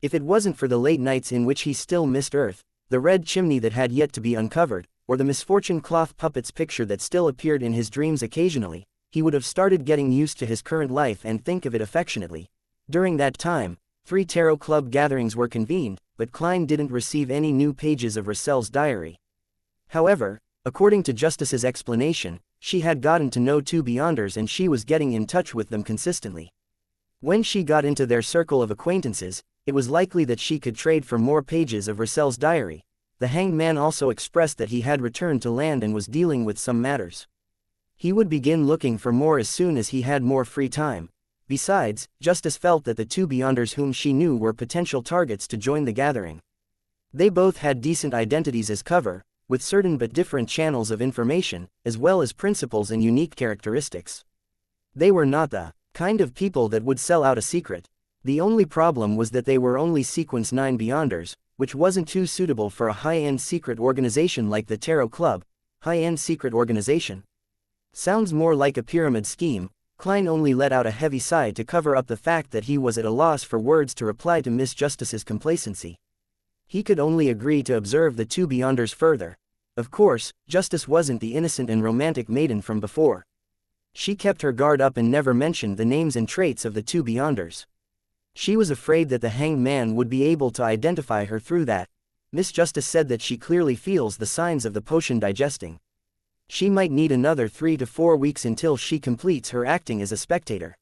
If it wasn't for the late nights in which he still missed Earth, the red chimney that had yet to be uncovered, or the misfortune cloth puppet's picture that still appeared in his dreams occasionally, he would have started getting used to his current life and think of it affectionately. During that time, 3 tarot club gatherings were convened, but Klein didn't receive any new pages of Russell's diary. However, according to Justice's explanation, she had gotten to know 2 Beyonders and she was getting in touch with them consistently. When she got into their circle of acquaintances, it was likely that she could trade for more pages of Russell's diary. The Hanged Man also expressed that he had returned to land and was dealing with some matters. He would begin looking for more as soon as he had more free time. Besides, Justice felt that the two Beyonders whom she knew were potential targets to join the gathering. They both had decent identities as cover, with certain but different channels of information, as well as principles and unique characteristics. They were not the kind of people that would sell out a secret. The only problem was that they were only Sequence 9 Beyonders, which wasn't too suitable for a high-end secret organization like the Tarot Club. High-end secret organization? Sounds more like a pyramid scheme. Klein only let out a heavy sigh to cover up the fact that he was at a loss for words to reply to Miss Justice's complacency. He could only agree to observe the two Beyonders further. Of course, Justice wasn't the innocent and romantic maiden from before. She kept her guard up and never mentioned the names and traits of the two Beyonders. She was afraid that the hanged man would be able to identify her through that. Miss Justice said that she clearly feels the signs of the potion digesting. She might need another 3 to 4 weeks until she completes her acting as a spectator.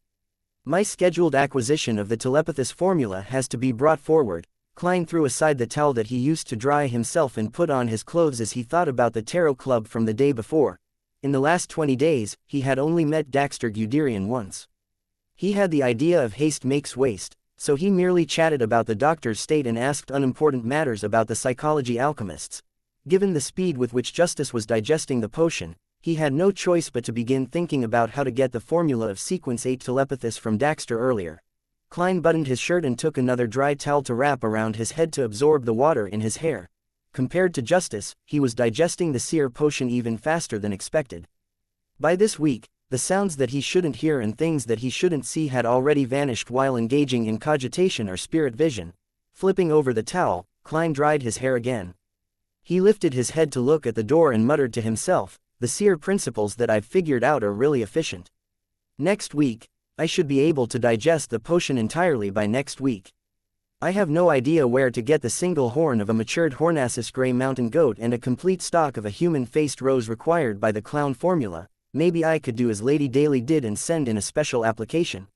My scheduled acquisition of the telepathist formula has to be brought forward. Klein threw aside the towel that he used to dry himself and put on his clothes as he thought about the Tarot Club from the day before. In the last 20 days, he had only met Daxter Guderian once. He had the idea of haste makes waste, so he merely chatted about the doctor's state and asked unimportant matters about the psychology alchemists. Given the speed with which Justice was digesting the potion, he had no choice but to begin thinking about how to get the formula of Sequence 8 telepathist from Daxter earlier. Klein buttoned his shirt and took another dry towel to wrap around his head to absorb the water in his hair. Compared to Justice, he was digesting the seer potion even faster than expected. By this week, the sounds that he shouldn't hear and things that he shouldn't see had already vanished while engaging in cogitation or spirit vision. Flipping over the towel, Klein dried his hair again. He lifted his head to look at the door and muttered to himself, "The seer principles that I've figured out are really efficient. Next week, I should be able to digest the potion entirely by next week. I have no idea where to get the single horn of a matured Hornassus Grey Mountain Goat and a complete stock of a human-faced rose required by the clown formula. Maybe I could do as Lady Daly did and send in a special application.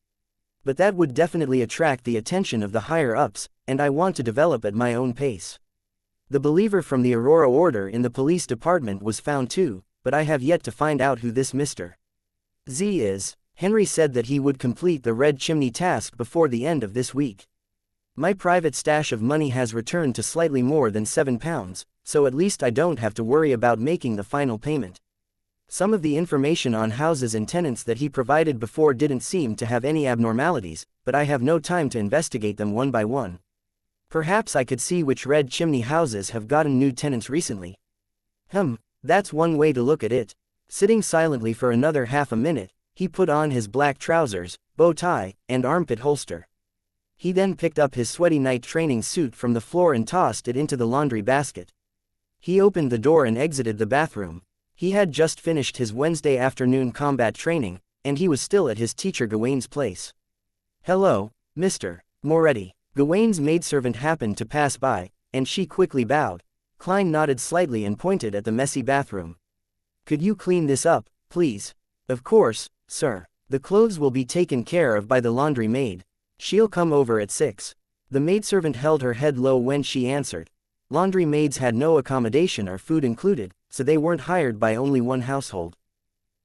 But that would definitely attract the attention of the higher-ups, and I want to develop at my own pace. The believer from the Aurora Order in the police department was found too, but I have yet to find out who this Mr. Z is. Henry said that he would complete the Red Chimney task before the end of this week. My private stash of money has returned to slightly more than £7, so at least I don't have to worry about making the final payment. Some of the information on houses and tenants that he provided before didn't seem to have any abnormalities, but I have no time to investigate them one by one. Perhaps I could see which Red Chimney houses have gotten new tenants recently. That's one way to look at it. Sitting silently for another half a minute, he put on his black trousers, bow tie, and armpit holster. He then picked up his sweaty night training suit from the floor and tossed it into the laundry basket. He opened the door and exited the bathroom. He had just finished his Wednesday afternoon combat training, and he was still at his teacher Gawain's place. "Hello, Mr. Moretti." Gawain's maidservant happened to pass by, and she quickly bowed. Klein nodded slightly and pointed at the messy bathroom. "Could you clean this up, please?" "Of course, sir. The clothes will be taken care of by the laundry maid. She'll come over at 6. The maidservant held her head low when she answered. Laundry maids had no accommodation or food included, so they weren't hired by only one household.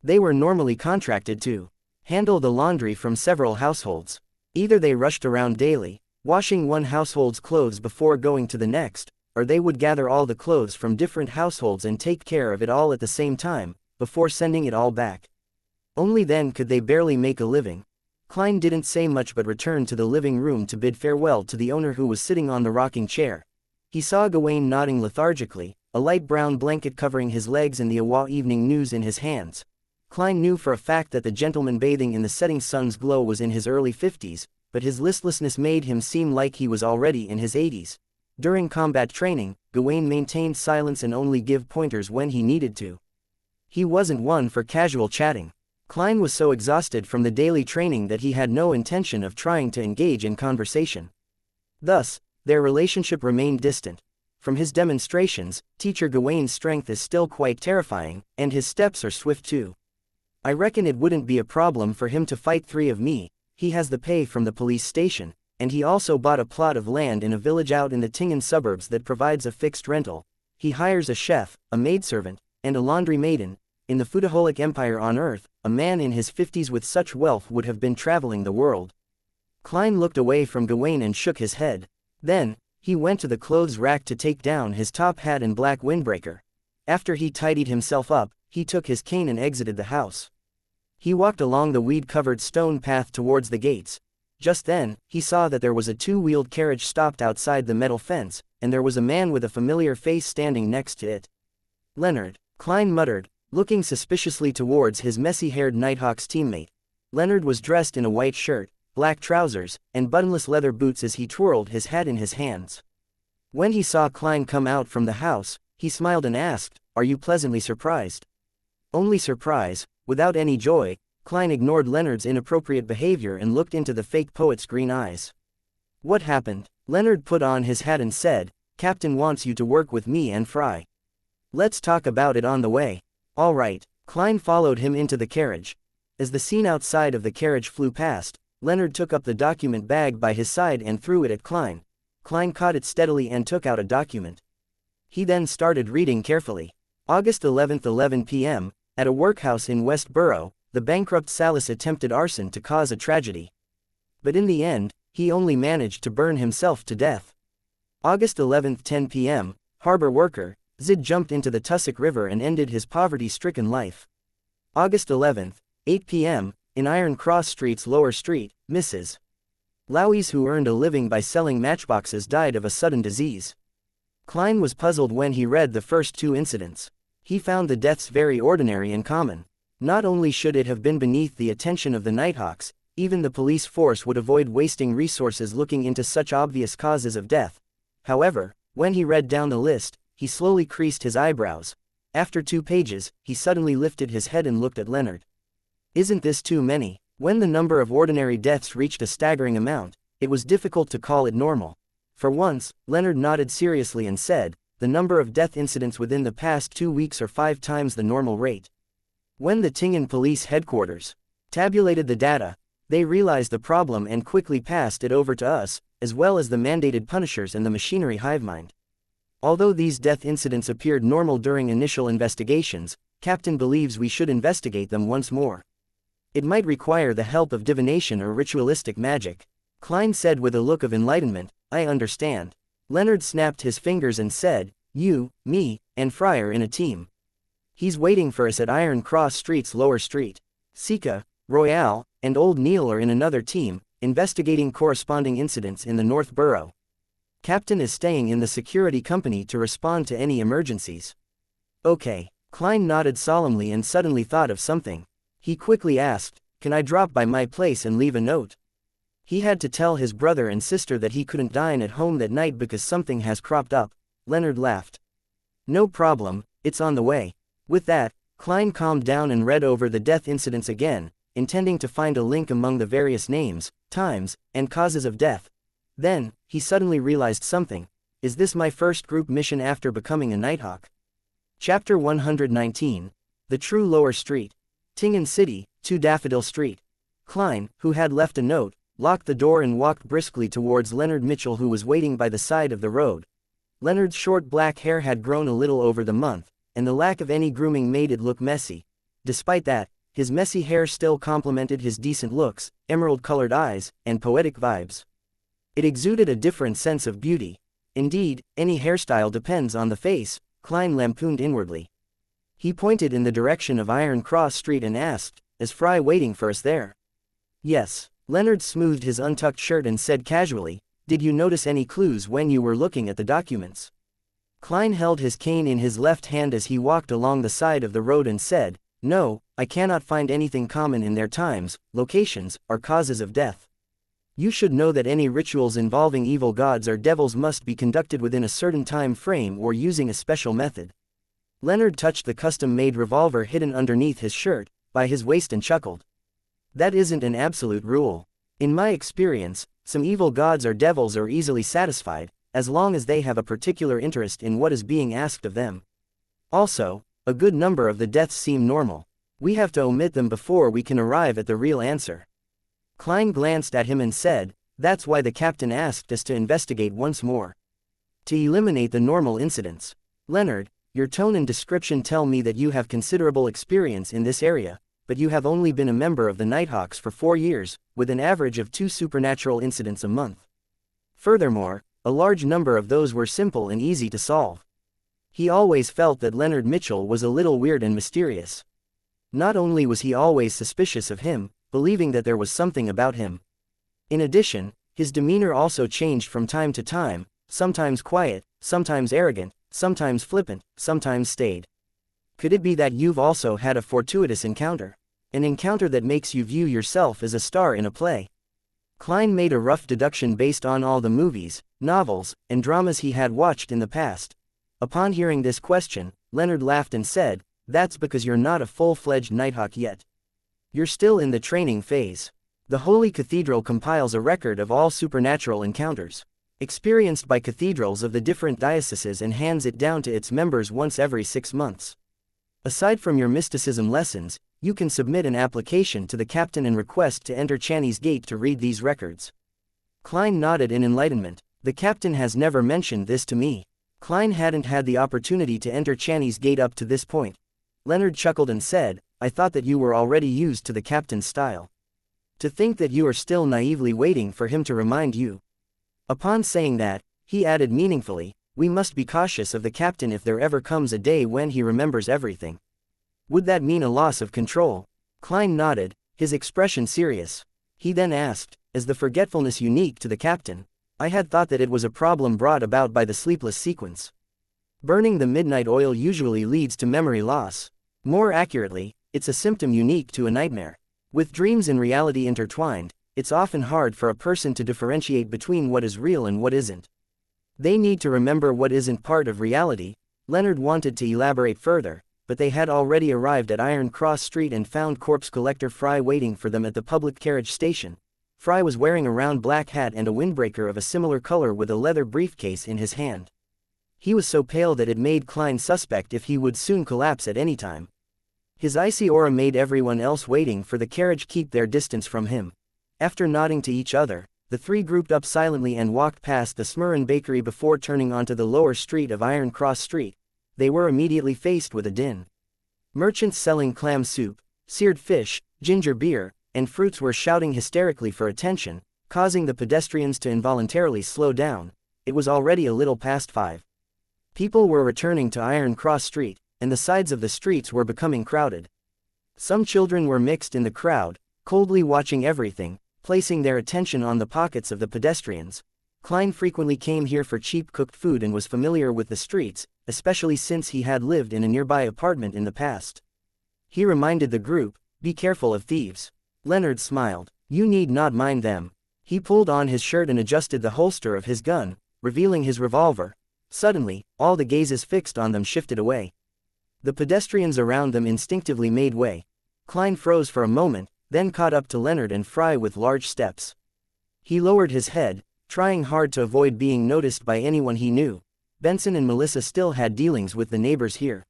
They were normally contracted to handle the laundry from several households. Either they rushed around daily, washing one household's clothes before going to the next, or they would gather all the clothes from different households and take care of it all at the same time, before sending it all back. Only then could they barely make a living. Klein didn't say much but returned to the living room to bid farewell to the owner who was sitting on the rocking chair. He saw Gawain nodding lethargically, a light brown blanket covering his legs and the Awa Evening News in his hands. Klein knew for a fact that the gentleman bathing in the setting sun's glow was in his early 50s, but his listlessness made him seem like he was already in his 80s. During combat training, Gawain maintained silence and only gave pointers when he needed to. He wasn't one for casual chatting. Klein was so exhausted from the daily training that he had no intention of trying to engage in conversation. Thus, their relationship remained distant. From his demonstrations, Teacher Gawain's strength is still quite terrifying, and his steps are swift too. I reckon it wouldn't be a problem for him to fight 3 of me. He has the pay from the police station, and he also bought a plot of land in a village out in the Tingen suburbs that provides a fixed rental. He hires a chef, a maidservant, and a laundry maiden. in the foodaholic empire on Earth, a man in his 50s with such wealth would have been traveling the world. Klein looked away from Gawain and shook his head. Then, he went to the clothes rack to take down his top hat and black windbreaker. After he tidied himself up, he took his cane and exited the house. He walked along the weed-covered stone path towards the gates. Just then, he saw that there was a two-wheeled carriage stopped outside the metal fence, and there was a man with a familiar face standing next to it. Leonard, Klein muttered, looking suspiciously towards his messy-haired Nighthawk's teammate. Leonard was dressed in a white shirt, black trousers, and buttonless leather boots as he twirled his hat in his hands. When he saw Klein come out from the house, he smiled and asked, "Are you pleasantly surprised?" Only surprise, without any joy. Klein ignored Leonard's inappropriate behavior and looked into the fake poet's green eyes. "What happened?" Leonard put on his hat and said, "Captain wants you to work with me and Fry. Let's talk about it on the way." "All right." Klein followed him into the carriage. As the scene outside of the carriage flew past, Leonard took up the document bag by his side and threw it at Klein. Klein caught it steadily and took out a document. He then started reading carefully. August 11th, 11 p.m., at a workhouse in West Borough, the bankrupt Salas attempted arson to cause a tragedy. But in the end, he only managed to burn himself to death. August 11th, 10 p.m., harbor worker, Zid jumped into the Tussock River and ended his poverty-stricken life. August 11th, 8 p.m., in Iron Cross Street's Lower Street, Mrs. Lowies, who earned a living by selling matchboxes, died of a sudden disease. Klein was puzzled when he read the first two incidents. He found the deaths very ordinary and common. Not only should it have been beneath the attention of the Nighthawks, even the police force would avoid wasting resources looking into such obvious causes of death. However, when he read down the list, he slowly creased his eyebrows. After 2 pages, he suddenly lifted his head and looked at Leonard. "Isn't this too many?" When the number of ordinary deaths reached a staggering amount, it was difficult to call it normal. For once, Leonard nodded seriously and said, "The number of death incidents within the past 2 weeks are 5 times the normal rate." When the Tingen Police Headquarters tabulated the data, they realized the problem and quickly passed it over to us, as well as the mandated punishers and the machinery hivemind. Although these death incidents appeared normal during initial investigations, Captain believes we should investigate them once more. It might require the help of divination or ritualistic magic. Klein said with a look of enlightenment, "I understand." Leonard snapped his fingers and said, "You, me, and Fry are in a team. He's waiting for us at Iron Cross Street's Lower Street. Sika, Royale, and Old Neil are in another team, investigating corresponding incidents in the North Borough. Captain is staying in the security company to respond to any emergencies." "Okay." Klein nodded solemnly and suddenly thought of something. He quickly asked, "Can I drop by my place and leave a note?" He had to tell his brother and sister that he couldn't dine at home that night because something has cropped up. Leonard laughed. "No problem, it's on the way." With that, Klein calmed down and read over the death incidents again, intending to find a link among the various names, times, and causes of death. Then, he suddenly realized something. Is this my first group mission after becoming a Nighthawk? Chapter 119. The True Lower Street. Tingen City, 2 Daffodil Street. Klein, who had left a note, locked the door and walked briskly towards Leonard Mitchell, who was waiting by the side of the road. Leonard's short black hair had grown a little over the month, and the lack of any grooming made it look messy. Despite that, his messy hair still complemented his decent looks, emerald-colored eyes, and poetic vibes. It exuded a different sense of beauty. Indeed, any hairstyle depends on the face, Klein lampooned inwardly. He pointed in the direction of Iron Cross Street and asked, "Is Fry waiting for us there?" "Yes." Leonard smoothed his untucked shirt and said casually, "Did you notice any clues when you were looking at the documents?" Klein held his cane in his left hand as he walked along the side of the road and said, "No, I cannot find anything common in their times, locations, or causes of death. You should know that any rituals involving evil gods or devils must be conducted within a certain time frame or using a special method." Leonard touched the custom-made revolver hidden underneath his shirt, by his waist and chuckled. "That isn't an absolute rule. In my experience, some evil gods or devils are easily satisfied, as long as they have a particular interest in what is being asked of them. Also, a good number of the deaths seem normal. We have to omit them before we can arrive at the real answer." Klein glanced at him and said, "That's why the captain asked us to investigate once more. To eliminate the normal incidents." Leonard, Your tone and description tell me that you have considerable experience in this area, but you have only been a member of the Nighthawks for 4 years, with an average of 2 supernatural incidents a month. Furthermore, a large number of those were simple and easy to solve. He always felt that Leonard Mitchell was a little weird and mysterious. Not only was he always suspicious of him, believing that there was something about him. In addition, his demeanor also changed from time to time, sometimes quiet, sometimes arrogant, sometimes flippant, sometimes staid. Could it be that you've also had a fortuitous encounter? An encounter that makes you view yourself as a star in a play? Klein made a rough deduction based on all the movies, novels, and dramas he had watched in the past. Upon hearing this question, Leonard laughed and said, "That's because you're not a full-fledged Nighthawk yet. You're still in the training phase. The Holy Cathedral compiles a record of all supernatural encounters experienced by cathedrals of the different dioceses and hands it down to its members once every 6 months. Aside from your mysticism lessons, you can submit an application to the captain and request to enter Channy's Gate to read these records." Klein nodded in enlightenment. "The captain has never mentioned this to me." Klein hadn't had the opportunity to enter Channy's Gate up to this point. Leonard chuckled and said, "I thought that you were already used to the captain's style. To think that you are still naively waiting for him to remind you." Upon saying that, he added meaningfully, "We must be cautious of the captain if there ever comes a day when he remembers everything. Would that mean a loss of control?" Klein nodded, his expression serious. He then asked, "Is the forgetfulness unique to the captain? I had thought that it was a problem brought about by the sleepless sequence. Burning the midnight oil usually leads to memory loss. More accurately, it's a symptom unique to a nightmare. With dreams and reality intertwined, it's often hard for a person to differentiate between what is real and what isn't. They need to remember what isn't part of reality." Leonard wanted to elaborate further, but they had already arrived at Iron Cross Street and found corpse collector Fry waiting for them at the public carriage station. Fry was wearing a round black hat and a windbreaker of a similar color with a leather briefcase in his hand. He was so pale that it made Klein suspect if he would soon collapse at any time. His icy aura made everyone else waiting for the carriage keep their distance from him. After nodding to each other, the three grouped up silently and walked past the Smurran Bakery before turning onto the lower street of Iron Cross Street. They were immediately faced with a din. Merchants selling clam soup, seared fish, ginger beer, and fruits were shouting hysterically for attention, causing the pedestrians to involuntarily slow down. It was already a little past 5. People were returning to Iron Cross Street, and the sides of the streets were becoming crowded. Some children were mixed in the crowd, coldly watching everything, placing their attention on the pockets of the pedestrians. Klein frequently came here for cheap cooked food and was familiar with the streets, especially since he had lived in a nearby apartment in the past. He reminded the group, "Be careful of thieves." Leonard smiled. "You need not mind them." He pulled on his shirt and adjusted the holster of his gun, revealing his revolver. Suddenly, all the gazes fixed on them shifted away. The pedestrians around them instinctively made way. Klein froze for a moment, then caught up to Leonard and Fry with large steps. He lowered his head, trying hard to avoid being noticed by anyone he knew. Benson and Melissa still had dealings with the neighbors here.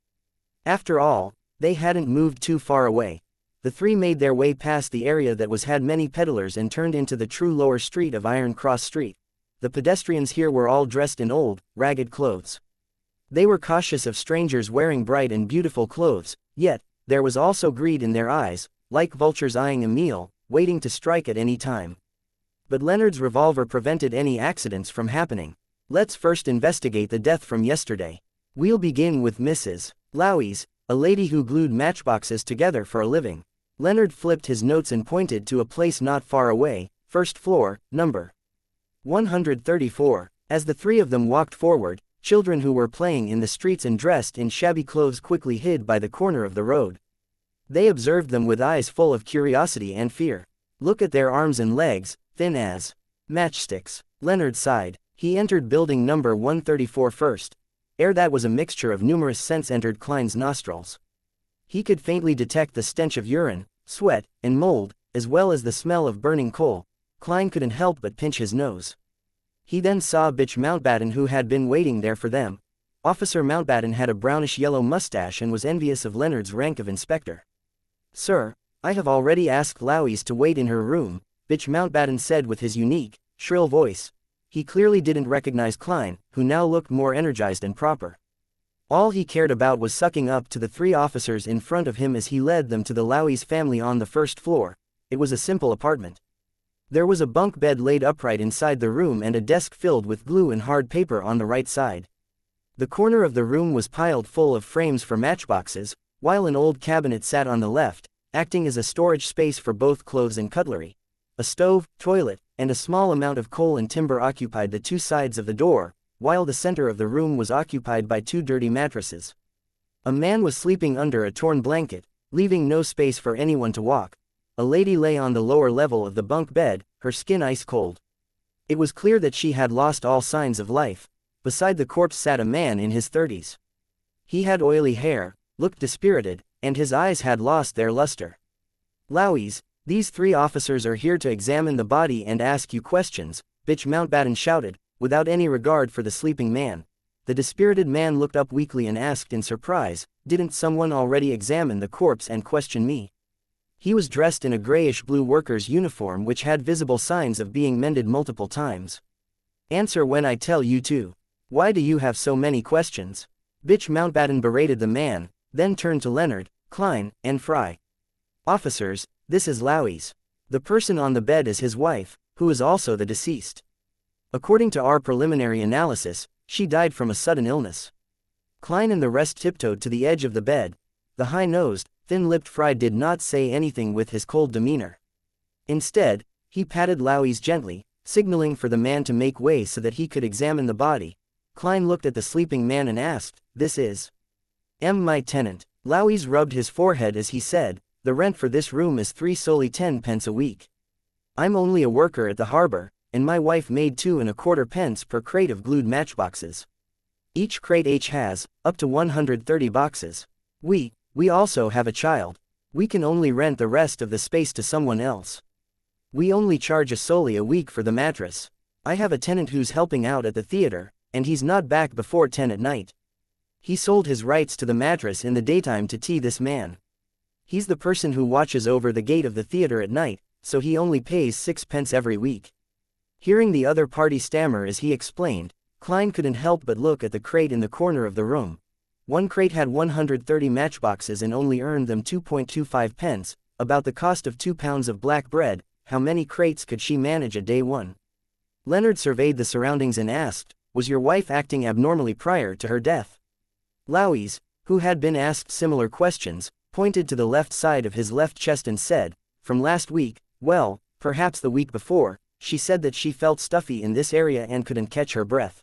After all, they hadn't moved too far away. The three made their way past the area that had many peddlers and turned into the true lower street of Iron Cross Street. The pedestrians here were all dressed in old, ragged clothes. They were cautious of strangers wearing bright and beautiful clothes, yet, there was also greed in their eyes, like vultures eyeing a meal, waiting to strike at any time. But Leonard's revolver prevented any accidents from happening. "Let's first investigate the death from yesterday. We'll begin with Mrs. Lowey's, a lady who glued matchboxes together for a living." Leonard flipped his notes and pointed to a place not far away, first floor, number 134. As the three of them walked forward, children who were playing in the streets and dressed in shabby clothes quickly hid by the corner of the road. They observed them with eyes full of curiosity and fear. "Look at their arms and legs, thin as matchsticks." Leonard sighed. He entered building number 134 first. Air that was a mixture of numerous scents entered Klein's nostrils. He could faintly detect the stench of urine, sweat, and mold, as well as the smell of burning coal. Klein couldn't help but pinch his nose. He then saw Bitch Mountbatten, who had been waiting there for them. Officer Mountbatten had a brownish-yellow mustache and was envious of Leonard's rank of inspector. "Sir, I have already asked Lowey's to wait in her room," Bitch Mountbatten said with his unique, shrill voice. He clearly didn't recognize Klein, who now looked more energized and proper. All he cared about was sucking up to the 3 officers in front of him as he led them to the Lowy's family on the first floor. It was a simple apartment. There was a bunk bed laid upright inside the room and a desk filled with glue and hard paper on the right side. The corner of the room was piled full of frames for matchboxes, while an old cabinet sat on the left, acting as a storage space for both clothes and cutlery. A stove, toilet, and a small amount of coal and timber occupied the 2 sides of the door, while the center of the room was occupied by 2 dirty mattresses. A man was sleeping under a torn blanket, leaving no space for anyone to walk. A lady lay on the lower level of the bunk bed, her skin ice cold. It was clear that she had lost all signs of life. Beside the corpse sat a man in his 30s. He had oily hair, looked dispirited, and his eyes had lost their luster. "Lowies, these 3 officers are here to examine the body and ask you questions," Bitch Mountbatten shouted, without any regard for the sleeping man. The dispirited man looked up weakly and asked in surprise, "Didn't someone already examine the corpse and question me?" He was dressed in a grayish-blue worker's uniform which had visible signs of being mended multiple times. "Answer when I tell you to. Why do you have so many questions?" Bitch Mountbatten berated the man, then turned to Leonard, Klein, and Fry. "Officers, this is Lowy's. The person on the bed is his wife, who is also the deceased. According to our preliminary analysis, she died from a sudden illness." Klein and the rest tiptoed to the edge of the bed. The high-nosed, thin-lipped Fry did not say anything with his cold demeanor. Instead, he patted Lowy's gently, signaling for the man to make way so that he could examine the body. Klein looked at the sleeping man and asked, "This is my tenant." Lowy's rubbed his forehead as he said, "The rent for this room is 3 solely 10 pence a week. I'm only a worker at the harbor, and my wife made 2¼ pence per crate of glued matchboxes. Each crate has up to 130 boxes. We also have a child. We can only rent the rest of the space to someone else. We only charge a solely a week for the mattress. I have a tenant who's helping out at the theater, and he's not back before 10 at night. He sold his rights to the mattress in the daytime to this man. He's the person who watches over the gate of the theater at night, so he only pays 6 pence every week." Hearing the other party stammer as he explained, Klein couldn't help but look at the crate in the corner of the room. One crate had 130 matchboxes and only earned them 2.25 pence, about the cost of 2 pounds of black bread. How many crates could she manage a day? One. Leonard surveyed the surroundings and asked, "Was your wife acting abnormally prior to her death?" Lowy's, who had been asked similar questions, pointed to the left side of his left chest and said, "From last week, well, perhaps the week before, she said that she felt stuffy in this area and couldn't catch her breath.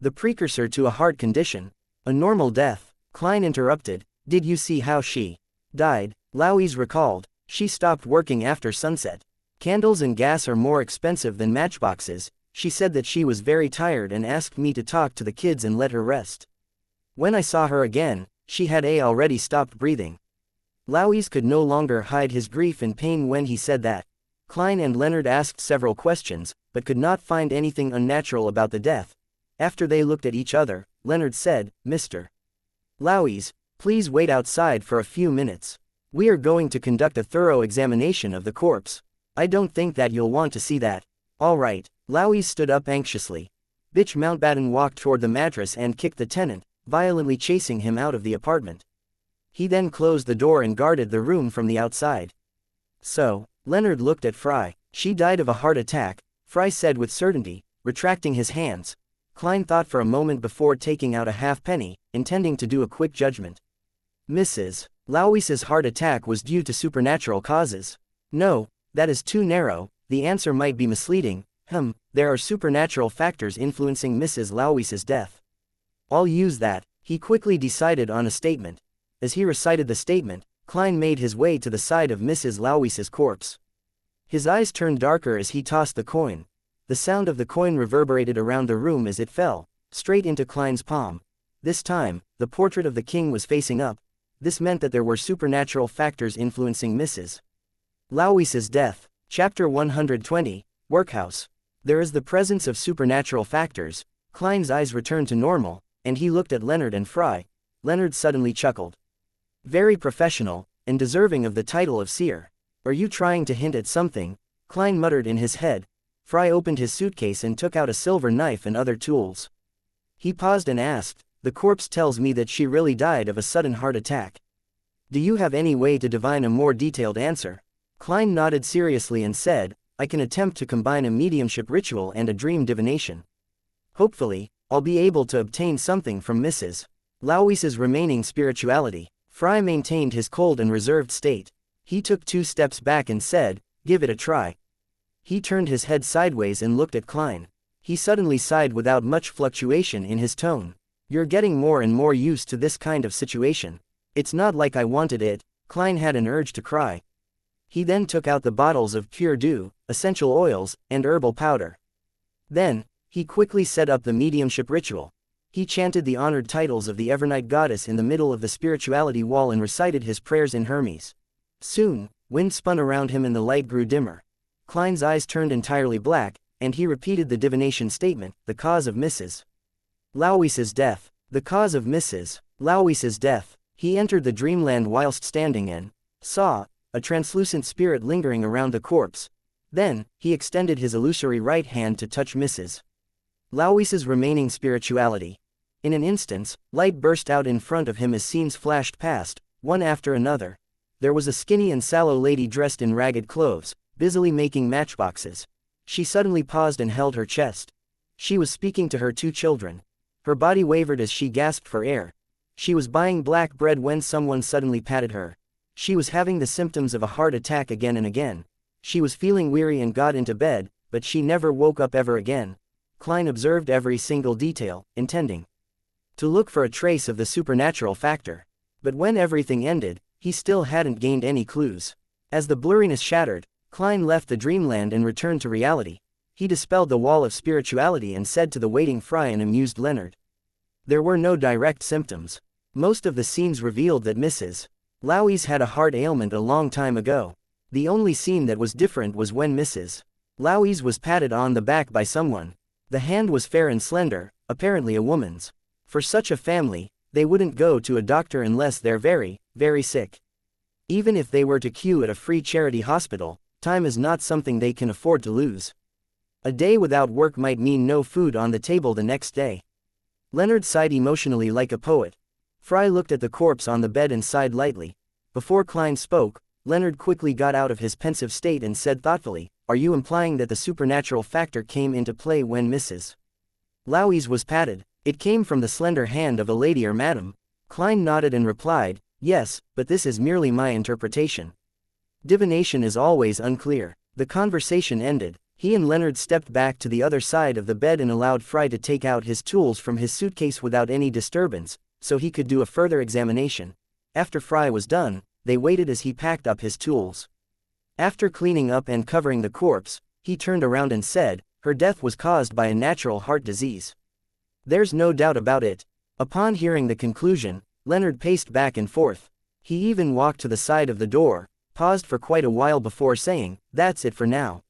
The precursor to a heart condition. A normal death." Klein interrupted, "Did you see how she died?" Lowy's recalled, "She stopped working after sunset. Candles and gas are more expensive than matchboxes. She said that she was very tired and asked me to talk to the kids and let her rest. When I saw her again, she had already stopped breathing." Lowy's could no longer hide his grief and pain when he said that. Klein and Leonard asked several questions, but could not find anything unnatural about the death. After they looked at each other, Leonard said, "Mr. Lowy's, please wait outside for a few minutes. We are going to conduct a thorough examination of the corpse. I don't think that you'll want to see that." "All right." Lowy's stood up anxiously. Bitch Mountbatten walked toward the mattress and kicked the tenant, violently chasing him out of the apartment. He then closed the door and guarded the room from the outside. "So," Leonard looked at Fry. "She died of a heart attack," Fry said with certainty, retracting his hands. Klein thought for a moment before taking out a halfpenny, intending to do a quick judgment. "Mrs. Lowy's heart attack was due to supernatural causes." "No, that is too narrow. The answer might be misleading. There are supernatural factors influencing Mrs. Lowy's death. I'll use that." He quickly decided on a statement. As he recited the statement, Klein made his way to the side of Mrs. Lowy's corpse. His eyes turned darker as he tossed the coin. The sound of the coin reverberated around the room as it fell, straight into Klein's palm. This time, the portrait of the king was facing up. This meant that there were supernatural factors influencing Mrs. Lowy's death. Chapter 120, Workhouse. There is the presence of supernatural factors. Klein's eyes returned to normal, and he looked at Leonard and Fry. Leonard suddenly chuckled. "Very professional, and deserving of the title of seer. Are you trying to hint at something?" Klein muttered in his head. Fry opened his suitcase and took out a silver knife and other tools. He paused and asked, the corpse tells me that she really died of a sudden heart attack. Do you have any way to divine a more detailed answer? Klein nodded seriously and said, I can attempt to combine a mediumship ritual and a dream divination. Hopefully, I'll be able to obtain something from Mrs. Louise's remaining spirituality. Fry maintained his cold and reserved state. He took 2 steps back and said, give it a try. He turned his head sideways and looked at Klein. He suddenly sighed without much fluctuation in his tone. You're getting more and more used to this kind of situation. It's not like I wanted it. Klein had an urge to cry. He then took out the bottles of pure dew, essential oils, and herbal powder. Then, he quickly set up the mediumship ritual. He chanted the honored titles of the Evernight goddess in the middle of the spirituality wall and recited his prayers in Hermes. Soon, wind spun around him and the light grew dimmer. Klein's eyes turned entirely black, and he repeated the divination statement, the cause of Mrs. Louise's death. The cause of Mrs. Louise's death. He entered the dreamland whilst standing and saw a translucent spirit lingering around the corpse. Then, he extended his illusory right hand to touch Mrs. Louise's remaining spirituality. In an instant, light burst out in front of him as scenes flashed past, one after another. There was a skinny and sallow lady dressed in ragged clothes, busily making matchboxes. She suddenly paused and held her chest. She was speaking to her 2 children. Her body wavered as she gasped for air. She was buying black bread when someone suddenly patted her. She was having the symptoms of a heart attack again and again. She was feeling weary and got into bed, but she never woke up ever again. Klein observed every single detail, intending to look for a trace of the supernatural factor. But when everything ended, he still hadn't gained any clues. As the blurriness shattered, Klein left the dreamland and returned to reality. He dispelled the wall of spirituality and said to the waiting Fry and amused Leonard. There were no direct symptoms. Most of the scenes revealed that Mrs. Louise had a heart ailment a long time ago. The only scene that was different was when Mrs. Louise was patted on the back by someone. The hand was fair and slender, apparently a woman's. For such a family, they wouldn't go to a doctor unless they're very, very sick. Even if they were to queue at a free charity hospital, time is not something they can afford to lose. A day without work might mean no food on the table the next day. Leonard sighed emotionally like a poet. Fry looked at the corpse on the bed and sighed lightly. Before Klein spoke, Leonard quickly got out of his pensive state and said thoughtfully, are you implying that the supernatural factor came into play when Mrs. Louise was patted? It came from the slender hand of a lady or madam. Klein nodded and replied, yes, but this is merely my interpretation. Divination is always unclear. The conversation ended. He and Leonard stepped back to the other side of the bed and allowed Fry to take out his tools from his suitcase without any disturbance, so he could do a further examination. After Fry was done, they waited as he packed up his tools. After cleaning up and covering the corpse, he turned around and said, her death was caused by a natural heart disease. There's no doubt about it. Upon hearing the conclusion, Leonard paced back and forth. He even walked to the side of the door, paused for quite a while before saying, that's it for now.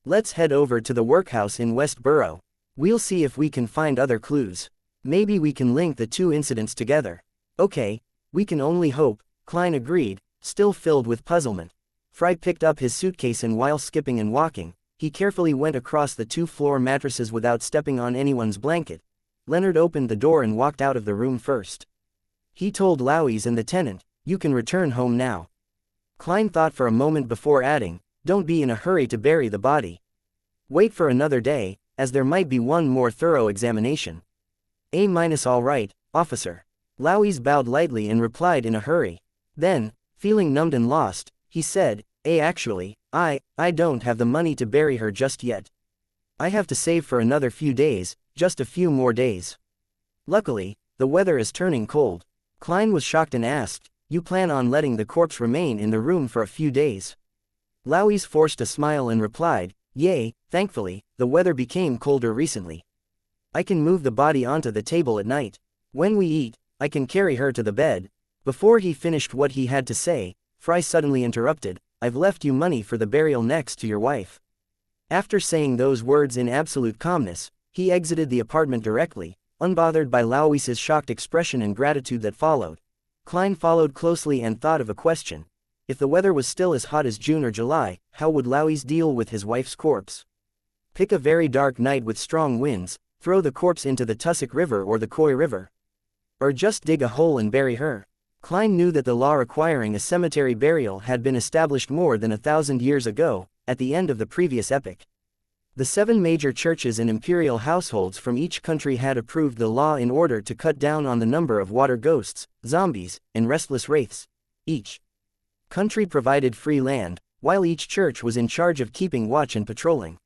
Let's head over to the workhouse in Westboro. We'll see if we can find other clues. Maybe we can link the 2 incidents together. Okay, we can only hope, Klein agreed, still filled with puzzlement. Fry picked up his suitcase and while skipping and walking, he carefully went across the 2 floor mattresses without stepping on anyone's blanket. Leonard opened the door and walked out of the room first. He told Louise and the tenant, you can return home now. Klein thought for a moment before adding, don't be in a hurry to bury the body. Wait for another day, as there might be one more thorough examination. All right, officer. Louise bowed lightly and replied in a hurry. Then, feeling numbed and lost, he said, actually, I don't have the money to bury her just yet. I have to save for another few days, just a few more days. Luckily, the weather is turning cold. Klein was shocked and asked, you plan on letting the corpse remain in the room for a few days? Louise forced a smile and replied, yay, thankfully, the weather became colder recently. I can move the body onto the table at night. When we eat, I can carry her to the bed. Before he finished what he had to say, Fry suddenly interrupted, I've left you money for the burial next to your wife. After saying those words in absolute calmness, he exited the apartment directly, unbothered by Louise's shocked expression and gratitude that followed. Klein followed closely and thought of a question. If the weather was still as hot as June or July, how would Louise deal with his wife's corpse? Pick a very dark night with strong winds, throw the corpse into the Tussock River or the Coy River. Or just dig a hole and bury her? Klein knew that the law requiring a cemetery burial had been established more than 1,000 years ago, at the end of the previous epoch. The 7 major churches and imperial households from each country had approved the law in order to cut down on the number of water ghosts, zombies, and restless wraiths. Each country provided free land, while each church was in charge of keeping watch and patrolling.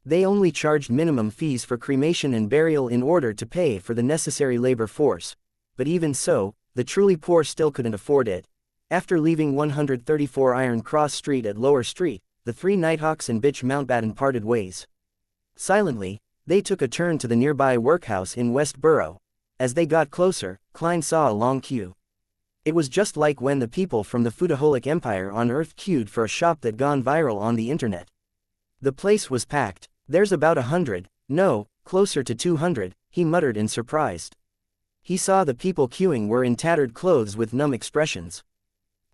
They only charged minimum fees for cremation and burial in order to pay for the necessary labor force. But even so, the truly poor still couldn't afford it. After leaving 134 Iron Cross Street at Lower Street, the 3 Nighthawks and Bitch Mountbatten parted ways. Silently, they took a turn to the nearby workhouse in West Borough. As they got closer, Klein saw a long queue. It was just like when the people from the foodaholic empire on Earth queued for a shop that gone viral on the internet. The place was packed. There's about 100, no, closer to 200, he muttered in surprise. He saw the people queuing were in tattered clothes with numb expressions.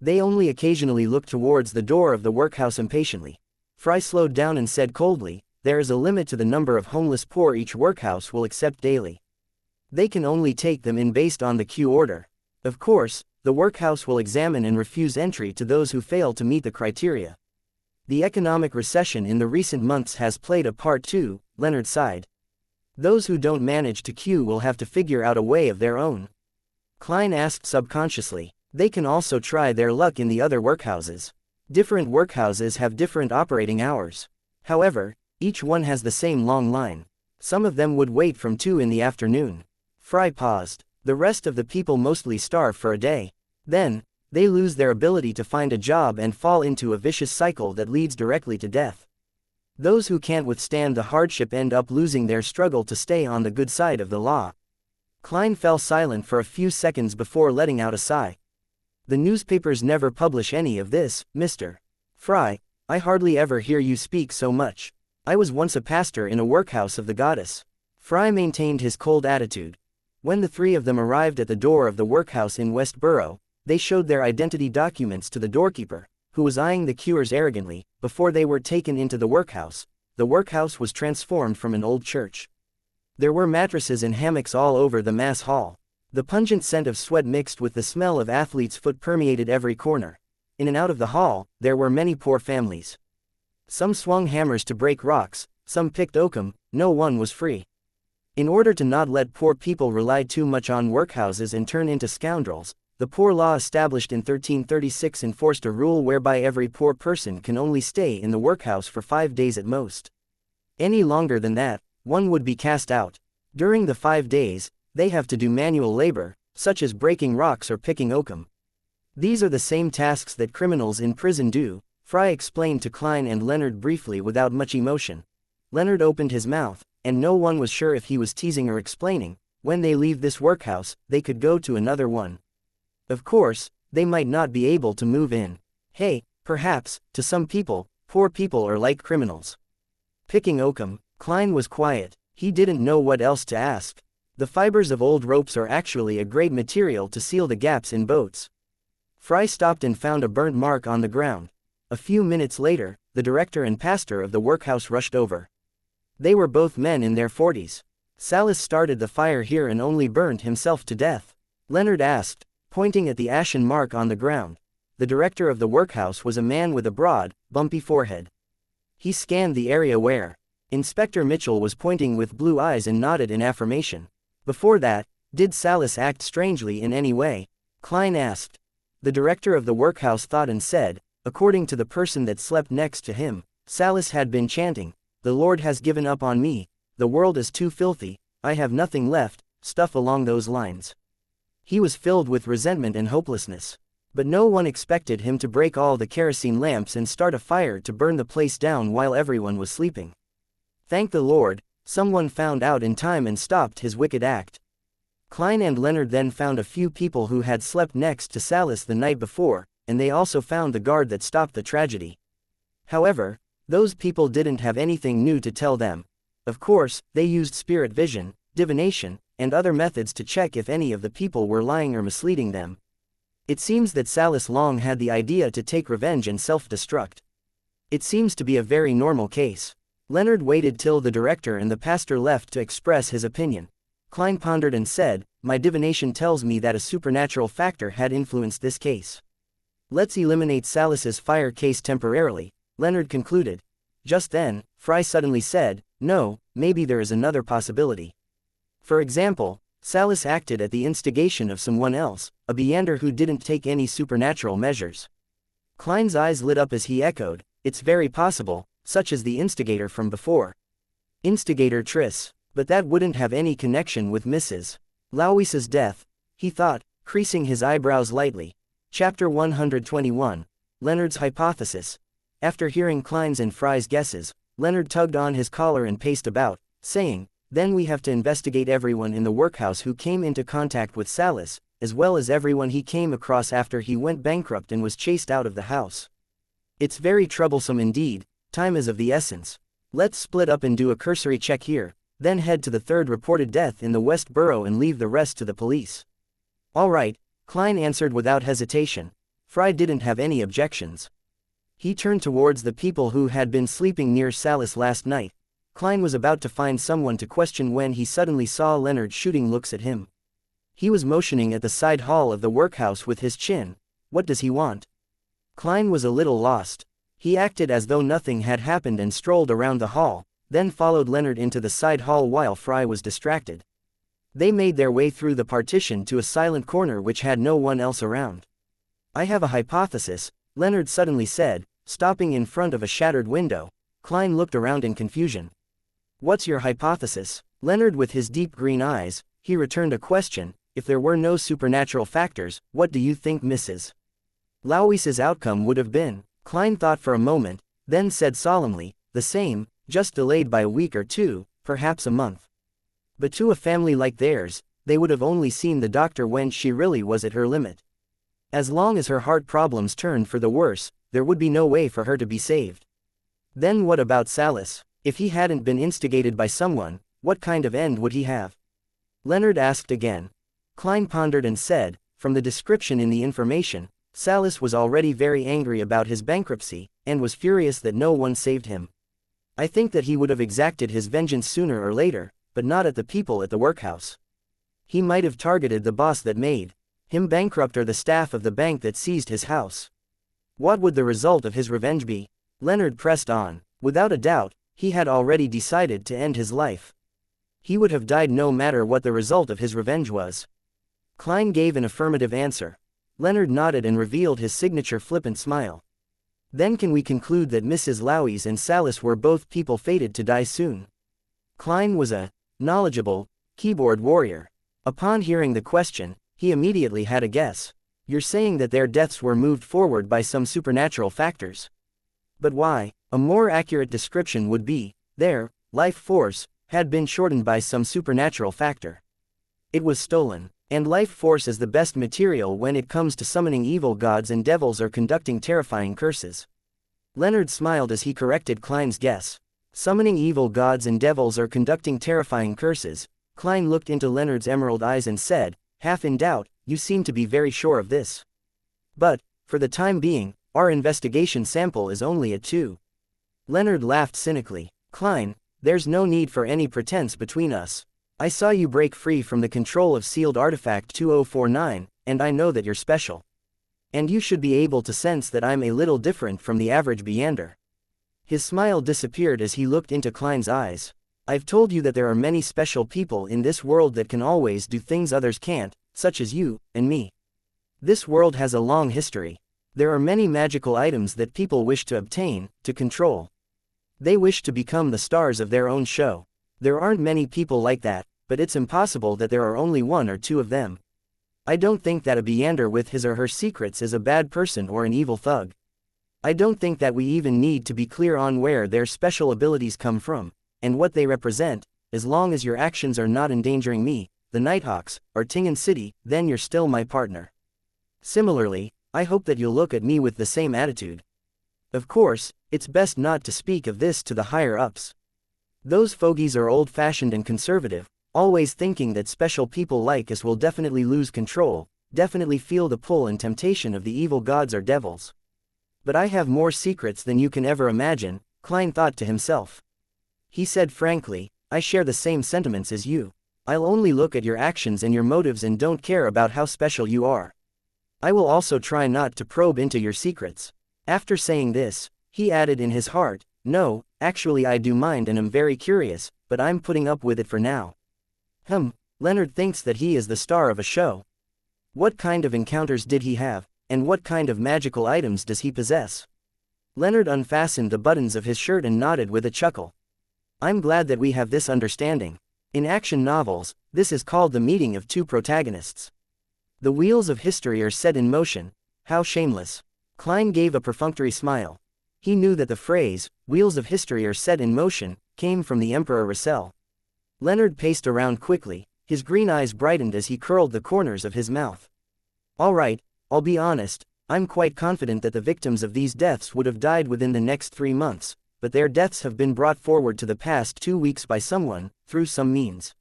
They only occasionally looked towards the door of the workhouse impatiently. Fry slowed down and said coldly, "There is a limit to the number of homeless poor each workhouse will accept daily. They can only take them in based on the queue order. Of course, the workhouse will examine and refuse entry to those who fail to meet the criteria. The economic recession in the recent months has played a part too," Leonard sighed. "Those who don't manage to queue will have to figure out a way of their own." Klein asked subconsciously, "They can also try their luck in the other workhouses. Different workhouses have different operating hours. However, each one has the same long line. Some of them would wait from 2 in the afternoon." Fry paused. "The rest of the people mostly starve for a day. Then, they lose their ability to find a job and fall into a vicious cycle that leads directly to death. Those who can't withstand the hardship end up losing their struggle to stay on the good side of the law." Klein fell silent for a few seconds before letting out a sigh. "The newspapers never publish any of this, Mr. Fry. I hardly ever hear you speak so much. I was once a pastor in a workhouse of the goddess." Fry maintained his cold attitude. When the 3 of them arrived at the door of the workhouse in West Borough, they showed their identity documents to the doorkeeper, who was eyeing the queuers arrogantly. Before they were taken into the workhouse was transformed from an old church. There were mattresses and hammocks all over the mass hall. The pungent scent of sweat mixed with the smell of athlete's foot permeated every corner. In and out of the hall, there were many poor families. Some swung hammers to break rocks, some picked oakum, no one was free. In order to not let poor people rely too much on workhouses and turn into scoundrels, the Poor Law established in 1336 enforced a rule whereby every poor person can only stay in the workhouse for 5 days at most. Any longer than that, one would be cast out. During the 5 days, they have to do manual labor, such as breaking rocks or picking oakum. These are the same tasks that criminals in prison do, Fry explained to Klein and Leonard briefly without much emotion. Leonard opened his mouth, and no one was sure if he was teasing or explaining. When they leave this workhouse, they could go to another one. Of course, they might not be able to move in. Hey, perhaps, to some people, poor people are like criminals. Picking oakum. Klein was quiet. He didn't know what else to ask. The fibers of old ropes are actually a great material to seal the gaps in boats. Fry stopped and found a burnt mark on the ground. A few minutes later, the director and pastor of the workhouse rushed over. They were both men in their 40s. "Salas started the fire here and only burned himself to death?" Leonard asked, pointing at the ashen mark on the ground. The director of the workhouse was a man with a broad, bumpy forehead. He scanned the area where Inspector Mitchell was pointing with blue eyes and nodded in affirmation. "Before that, did Salas act strangely in any way?" Klein asked. The director of the workhouse thought and said, "According to the person that slept next to him, Salas had been chanting, 'The Lord has given up on me, the world is too filthy, I have nothing left,' stuff along those lines." He was filled with resentment and hopelessness. But no one expected him to break all the kerosene lamps and start a fire to burn the place down while everyone was sleeping. Thank the Lord, someone found out in time and stopped his wicked act. Klein and Leonard then found a few people who had slept next to Salas the night before, and they also found the guard that stopped the tragedy. However, those people didn't have anything new to tell them. Of course, they used spirit vision, divination, and other methods to check if any of the people were lying or misleading them. It seems that Salas long had the idea to take revenge and self-destruct. It seems to be a very normal case. Leonard waited till the director and the pastor left to express his opinion. Klein pondered and said, my divination tells me that a supernatural factor had influenced this case. Let's eliminate Salus's fire case temporarily, Leonard concluded. Just then, Fry suddenly said, no, maybe there is another possibility. For example, Salus acted at the instigation of someone else, a Beander who didn't take any supernatural measures. Klein's eyes lit up as he echoed, it's very possible, such as the instigator from before. Instigator Triss, but that wouldn't have any connection with Mrs. Louisa's death, he thought, creasing his eyebrows lightly. Chapter 121, Leonard's Hypothesis. After hearing Klein's and Fry's guesses, Leonard tugged on his collar and paced about, saying, then we have to investigate everyone in the workhouse who came into contact with Salus, as well as everyone he came across after he went bankrupt and was chased out of the house. It's very troublesome indeed, time is of the essence. Let's split up and do a cursory check here, then head to the third reported death in the West Borough and leave the rest to the police. All right, Klein answered without hesitation. Fry didn't have any objections. He turned towards the people who had been sleeping near Salus last night. Klein was about to find someone to question when he suddenly saw Leonard shooting looks at him. He was motioning at the side hall of the workhouse with his chin. What does he want? Klein was a little lost. He acted as though nothing had happened and strolled around the hall, then followed Leonard into the side hall while Fry was distracted. They made their way through the partition to a silent corner which had no one else around. I have a hypothesis, Leonard suddenly said, stopping in front of a shattered window. Klein looked around in confusion. What's your hypothesis? Leonard, with his deep green eyes, he returned a question. If there were no supernatural factors, what do you think Mrs. Louisa's outcome would have been? Klein thought for a moment, then said solemnly, the same, just delayed by a week or two, perhaps a month. But to a family like theirs, they would have only seen the doctor when she really was at her limit. As long as her heart problems turned for the worse, there would be no way for her to be saved. Then what about Salus? If he hadn't been instigated by someone, what kind of end would he have? Leonard asked again. Klein pondered and said, from the description in the information, Salus was already very angry about his bankruptcy, and was furious that no one saved him. I think that he would have exacted his vengeance sooner or later, but not at the people at the workhouse. He might have targeted the boss that made him bankrupt or the staff of the bank that seized his house. What would the result of his revenge be? Leonard pressed on. Without a doubt, he had already decided to end his life. He would have died no matter what the result of his revenge was. Klein gave an affirmative answer. Leonard nodded and revealed his signature flippant smile. Then can we conclude that Mrs. Louise and Salus were both people fated to die soon? Klein was a knowledgeable keyboard warrior. Upon hearing the question, he immediately had a guess. You're saying that their deaths were moved forward by some supernatural factors. But why? A more accurate description would be, their life force had been shortened by some supernatural factor. It was stolen, and life force is the best material when it comes to summoning evil gods and devils or conducting terrifying curses. Leonard smiled as he corrected Klein's guess. Summoning evil gods and devils or conducting terrifying curses. Klein looked into Leonard's emerald eyes and said, half in doubt, you seem to be very sure of this. But, for the time being, our investigation sample is only at 2. Leonard laughed cynically. Klein, there's no need for any pretense between us. I saw you break free from the control of sealed artifact 2049, and I know that you're special. And you should be able to sense that I'm a little different from the average Beander. His smile disappeared as he looked into Klein's eyes. I've told you that there are many special people in this world that can always do things others can't, such as you and me. This world has a long history. There are many magical items that people wish to obtain, to control. They wish to become the stars of their own show. There aren't many people like that, but it's impossible that there are only 1 or 2 of them. I don't think that a Beander with his or her secrets is a bad person or an evil thug. I don't think that we even need to be clear on where their special abilities come from, and what they represent. As long as your actions are not endangering me, the Nighthawks, or Tingen City, then you're still my partner. Similarly, I hope that you'll look at me with the same attitude. Of course, it's best not to speak of this to the higher-ups. Those fogies are old-fashioned and conservative, always thinking that special people like us will definitely lose control, definitely feel the pull and temptation of the evil gods or devils. But I have more secrets than you can ever imagine, Klein thought to himself. He said frankly, I share the same sentiments as you. I'll only look at your actions and your motives and don't care about how special you are. I will also try not to probe into your secrets." After saying this, he added in his heart, "No, actually I do mind and am very curious, but I'm putting up with it for now." Leonard thinks that he is the star of a show. What kind of encounters did he have, and what kind of magical items does he possess? Leonard unfastened the buttons of his shirt and nodded with a chuckle. "I'm glad that we have this understanding. In action novels, this is called the meeting of two protagonists. The wheels of history are set in motion." How shameless. Klein gave a perfunctory smile. He knew that the phrase, "wheels of history are set in motion," came from the Emperor Russell. Leonard paced around quickly, his green eyes brightened as he curled the corners of his mouth. "All right, I'll be honest, I'm quite confident that the victims of these deaths would have died within the next 3 months, but their deaths have been brought forward to the past 2 weeks by someone, through some means.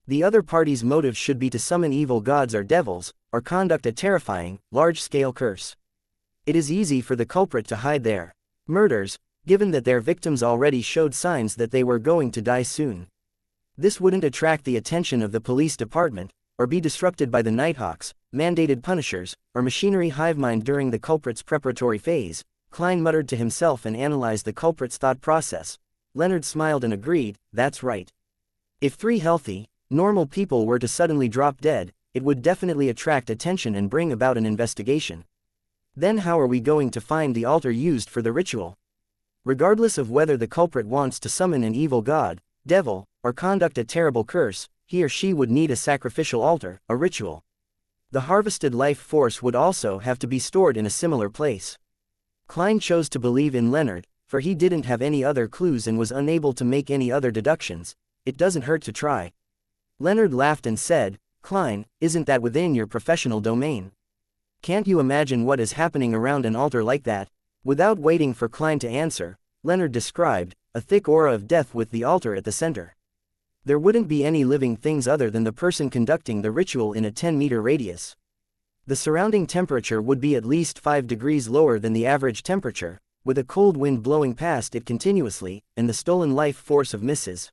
The other party's motive should be to summon evil gods or devils, or conduct a terrifying, large-scale curse. It is easy for the culprit to hide their murders, given that their victims already showed signs that they were going to die soon. This wouldn't attract the attention of the police department, or be disrupted by the Nighthawks, mandated punishers, or machinery hivemind during the culprit's preparatory phase." Klein muttered to himself and analyzed the culprit's thought process. Leonard smiled and agreed, "That's right. If 3 healthy, normal people were to suddenly drop dead, it would definitely attract attention and bring about an investigation. Then how are we going to find the altar used for the ritual? Regardless of whether the culprit wants to summon an evil god, devil, or conduct a terrible curse, he or she would need a sacrificial altar, a ritual. The harvested life force would also have to be stored in a similar place." Klein chose to believe in Leonard, for he didn't have any other clues and was unable to make any other deductions. It doesn't hurt to try. Leonard laughed and said, "Klein, isn't that within your professional domain? Can't you imagine what is happening around an altar like that?" Without waiting for Klein to answer, Leonard described, "A thick aura of death with the altar at the center. There wouldn't be any living things other than the person conducting the ritual in a 10-meter radius. The surrounding temperature would be at least 5 degrees lower than the average temperature, with a cold wind blowing past it continuously, and the stolen life force of Mrs.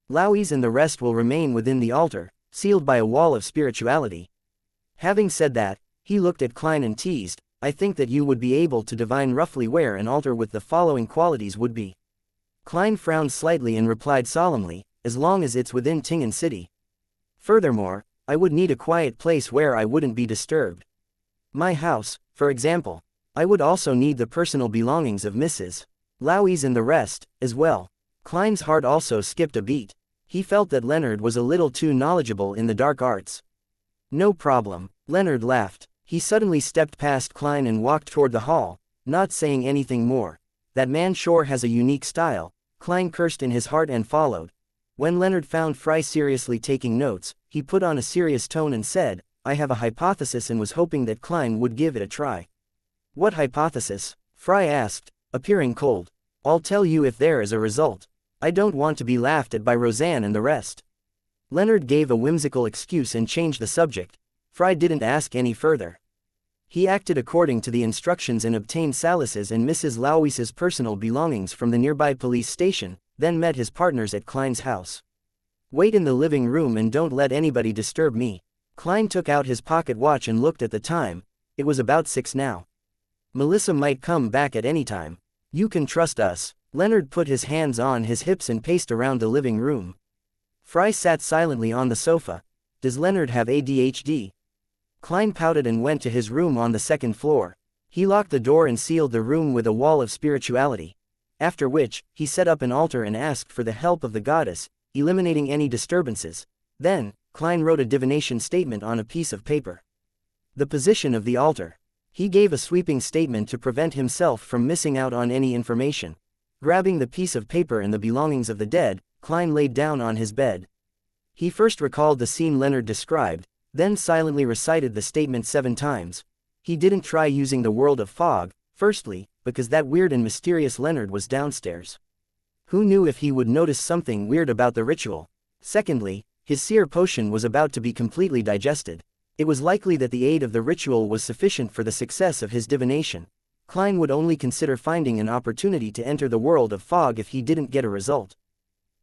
Louise and the rest will remain within the altar, sealed by a wall of spirituality." Having said that, he looked at Klein and teased, "I think that you would be able to divine roughly where an altar with the following qualities would be." Klein frowned slightly and replied solemnly, "As long as it's within Tingen City. Furthermore, I would need a quiet place where I wouldn't be disturbed. My house, for example. I would also need the personal belongings of Mrs. Louise and the rest, as well." Klein's heart also skipped a beat. He felt that Leonard was a little too knowledgeable in the dark arts. "No problem," Leonard laughed. He suddenly stepped past Klein and walked toward the hall, not saying anything more. "That man sure has a unique style," Klein cursed in his heart and followed. When Leonard found Fry seriously taking notes, he put on a serious tone and said, "I have a hypothesis," and was hoping that Klein would give it a try. "What hypothesis?" Fry asked, appearing cold. "I'll tell you if there is a result. I don't want to be laughed at by Roseanne and the rest." Leonard gave a whimsical excuse and changed the subject. Fry didn't ask any further. He acted according to the instructions and obtained Salas's and Mrs. Louise's personal belongings from the nearby police station, then met his partners at Klein's house. "Wait in the living room and don't let anybody disturb me." Klein took out his pocket watch and looked at the time. It was about 6 now. "Melissa might come back at any time. You can trust us." Leonard put his hands on his hips and paced around the living room. Fry sat silently on the sofa. "Does Leonard have ADHD?" Klein pouted and went to his room on the 2nd floor. He locked the door and sealed the room with a wall of spirituality. After which, he set up an altar and asked for the help of the goddess, eliminating any disturbances. Then, Klein wrote a divination statement on a piece of paper. The position of the altar. He gave a sweeping statement to prevent himself from missing out on any information. Grabbing the piece of paper and the belongings of the dead, Klein laid down on his bed. He first recalled the scene Leonard described, then silently recited the statement 7 times. He didn't try using the world of fog, firstly, because that weird and mysterious Leonard was downstairs. Who knew if he would notice something weird about the ritual? Secondly, his seer potion was about to be completely digested. It was likely that the aid of the ritual was sufficient for the success of his divination. Klein would only consider finding an opportunity to enter the world of fog if he didn't get a result.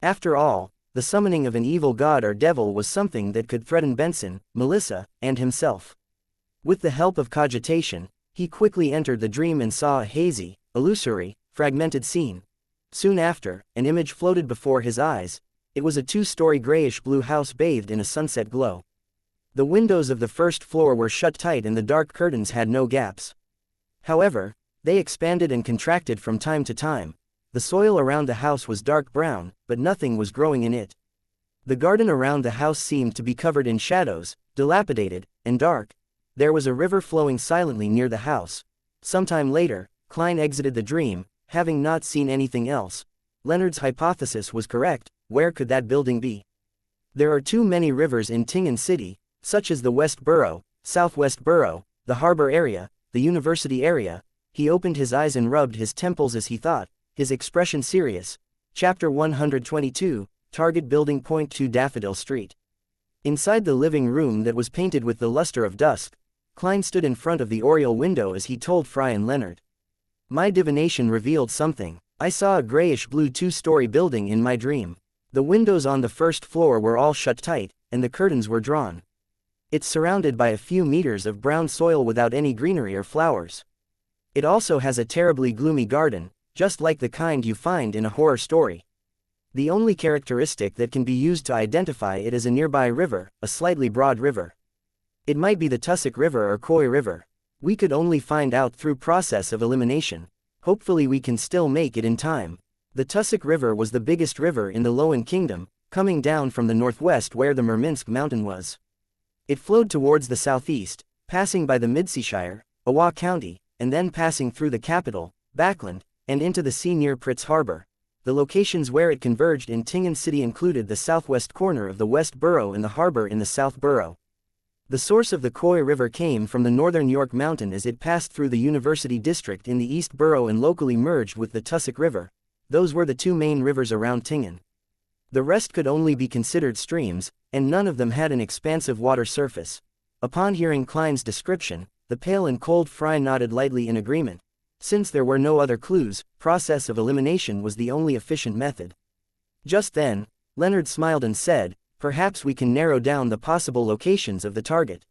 After all, the summoning of an evil god or devil was something that could threaten Benson, Melissa, and himself. With the help of cogitation, he quickly entered the dream and saw a hazy, illusory, fragmented scene. Soon after, an image floated before his eyes. It was a two-story grayish-blue house bathed in a sunset glow. The windows of the first floor were shut tight and the dark curtains had no gaps. However, they expanded and contracted from time to time. The soil around the house was dark brown, but nothing was growing in it. The garden around the house seemed to be covered in shadows, dilapidated, and dark. There was a river flowing silently near the house. Sometime later, Klein exited the dream, having not seen anything else. Leonard's hypothesis was correct. Where could that building be? There are too many rivers in Tingen City, such as the West Borough, Southwest Borough, the Harbor area, the University area. He opened his eyes and rubbed his temples as he thought, his expression serious. Chapter 122, Target Building. Point 2 Daffodil Street. Inside the living room that was painted with the luster of dusk, Klein stood in front of the oriel window as he told Fry and Leonard. My divination revealed something. I saw a grayish-blue two-story building in my dream. The windows on the first floor were all shut tight, and the curtains were drawn. It's surrounded by a few meters of brown soil without any greenery or flowers. It also has a terribly gloomy garden, just like the kind you find in a horror story. The only characteristic that can be used to identify it is a nearby river, a slightly broad river. It might be the Tussock River or Koi River. We could only find out through process of elimination. Hopefully we can still make it in time. The Tussock River was the biggest river in the Lowen Kingdom, coming down from the northwest where the Murmansk mountain was. It flowed towards the southeast, passing by the Midseashire, Awa County, and then passing through the capital, Backland, and into the sea near Pritz Harbor. The locations where it converged in Tingen City included the southwest corner of the West Borough and the harbor in the South Borough. The source of the Koi River came from the northern York Mountain as it passed through the University District in the East Borough and locally merged with the Tussock River. Those were the two main rivers around Tingen. The rest could only be considered streams, and none of them had an expansive water surface. Upon hearing Klein's description, the pale and cold Fry nodded lightly in agreement. Since there were no other clues, process of elimination was the only efficient method. Just then, Leonard smiled and said, perhaps we can narrow down the possible locations of the target.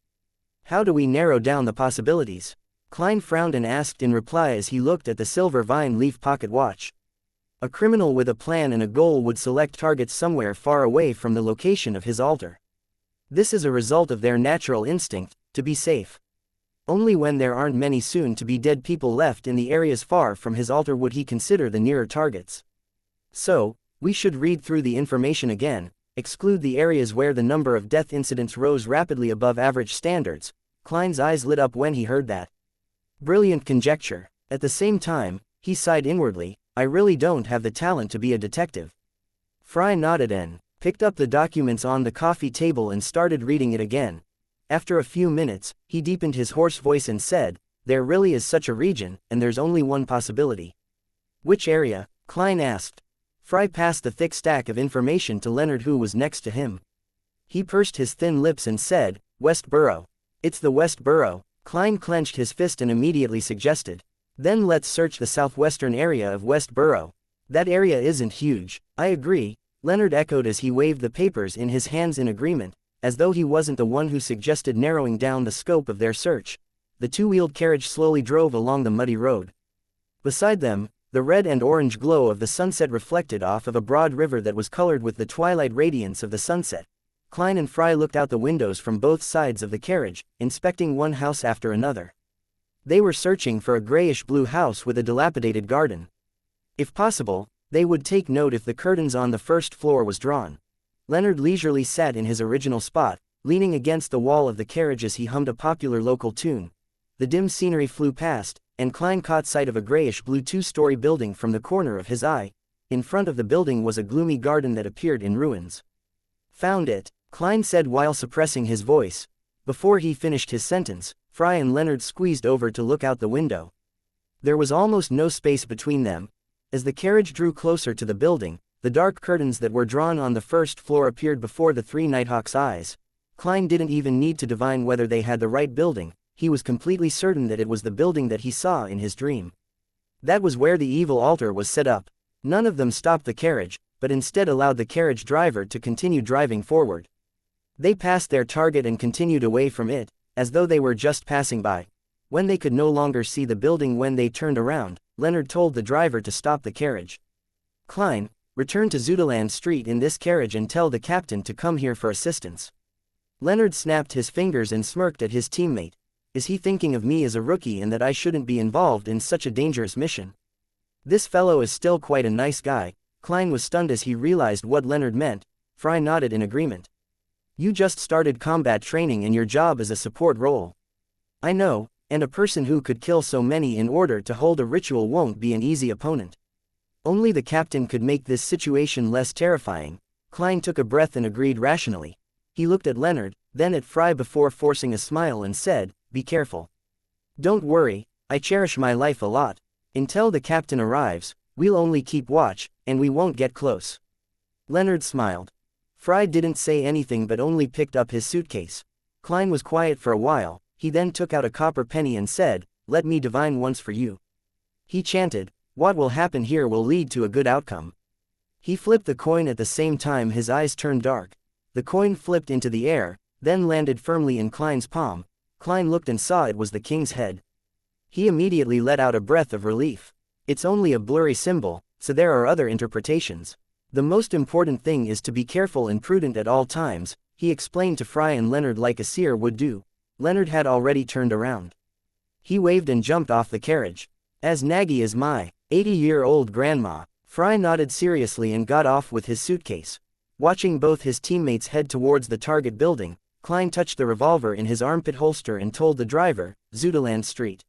How do we narrow down the possibilities? Klein frowned and asked in reply as he looked at the silver vine leaf pocket watch. A criminal with a plan and a goal would select targets somewhere far away from the location of his altar. This is a result of their natural instinct, to be safe. Only when there aren't many soon-to-be dead people left in the areas far from his altar would he consider the nearer targets. So, we should read through the information again, exclude the areas where the number of death incidents rose rapidly above average standards. Klein's eyes lit up when he heard that. Brilliant conjecture. At the same time, he sighed inwardly, I really don't have the talent to be a detective. Fry nodded and picked up the documents on the coffee table and started reading it again. After a few minutes, he deepened his hoarse voice and said, there really is such a region, and there's only one possibility. Which area? Klein asked. Fry passed the thick stack of information to Leonard, who was next to him. He pursed his thin lips and said, West Borough. It's the West Borough. Klein clenched his fist and immediately suggested. Then let's search the southwestern area of West Borough. That area isn't huge. I agree, Leonard echoed as he waved the papers in his hands in agreement, as though he wasn't the one who suggested narrowing down the scope of their search. The two-wheeled carriage slowly drove along the muddy road. Beside them, the red and orange glow of the sunset reflected off of a broad river that was colored with the twilight radiance of the sunset. Klein and Fry looked out the windows from both sides of the carriage, inspecting one house after another. They were searching for a grayish-blue house with a dilapidated garden. If possible, they would take note if the curtains on the first floor was drawn. Leonard leisurely sat in his original spot, leaning against the wall of the carriage as he hummed a popular local tune. The dim scenery flew past, and Klein caught sight of a grayish-blue two-story building from the corner of his eye. In front of the building was a gloomy garden that appeared in ruins. Found it, Klein said while suppressing his voice. Before he finished his sentence, Fry and Leonard squeezed over to look out the window. There was almost no space between them. As the carriage drew closer to the building, the dark curtains that were drawn on the first floor appeared before the three Nighthawks' eyes. Klein didn't even need to divine whether they had the right building. He was completely certain that it was the building that he saw in his dream. That was where the evil altar was set up. None of them stopped the carriage, but instead allowed the carriage driver to continue driving forward. They passed their target and continued away from it, as though they were just passing by. When they could no longer see the building when they turned around, Leonard told the driver to stop the carriage. "Klein, return to Zuiderland Street in this carriage and tell the captain to come here for assistance." Leonard snapped his fingers and smirked at his teammate. Is he thinking of me as a rookie and that I shouldn't be involved in such a dangerous mission? This fellow is still quite a nice guy. Klein was stunned as he realized what Leonard meant. Fry nodded in agreement. "You just started combat training and your job is a support role." "I know, and a person who could kill so many in order to hold a ritual won't be an easy opponent. Only the captain could make this situation less terrifying." Klein took a breath and agreed rationally. He looked at Leonard, then at Fry before forcing a smile and said, "Be careful. Don't worry, I cherish my life a lot. Until the captain arrives, we'll only keep watch, and we won't get close." Leonard smiled. Fry didn't say anything but only picked up his suitcase. Klein was quiet for a while. He then took out a copper penny and said, "Let me divine once for you." He chanted, "What will happen here will lead to a good outcome." He flipped the coin at the same time his eyes turned dark. The coin flipped into the air, then landed firmly in Klein's palm. Klein looked and saw it was the king's head. He immediately let out a breath of relief. It's only a blurry symbol, so there are other interpretations. The most important thing is to be careful and prudent at all times, he explained to Fry and Leonard like a seer would do. Leonard had already turned around. He waved and jumped off the carriage. "As naggy as my 80-year-old grandma." Fry nodded seriously and got off with his suitcase. Watching both his teammates head towards the target building, Klein touched the revolver in his armpit holster and told the driver, "Zuiderland Street."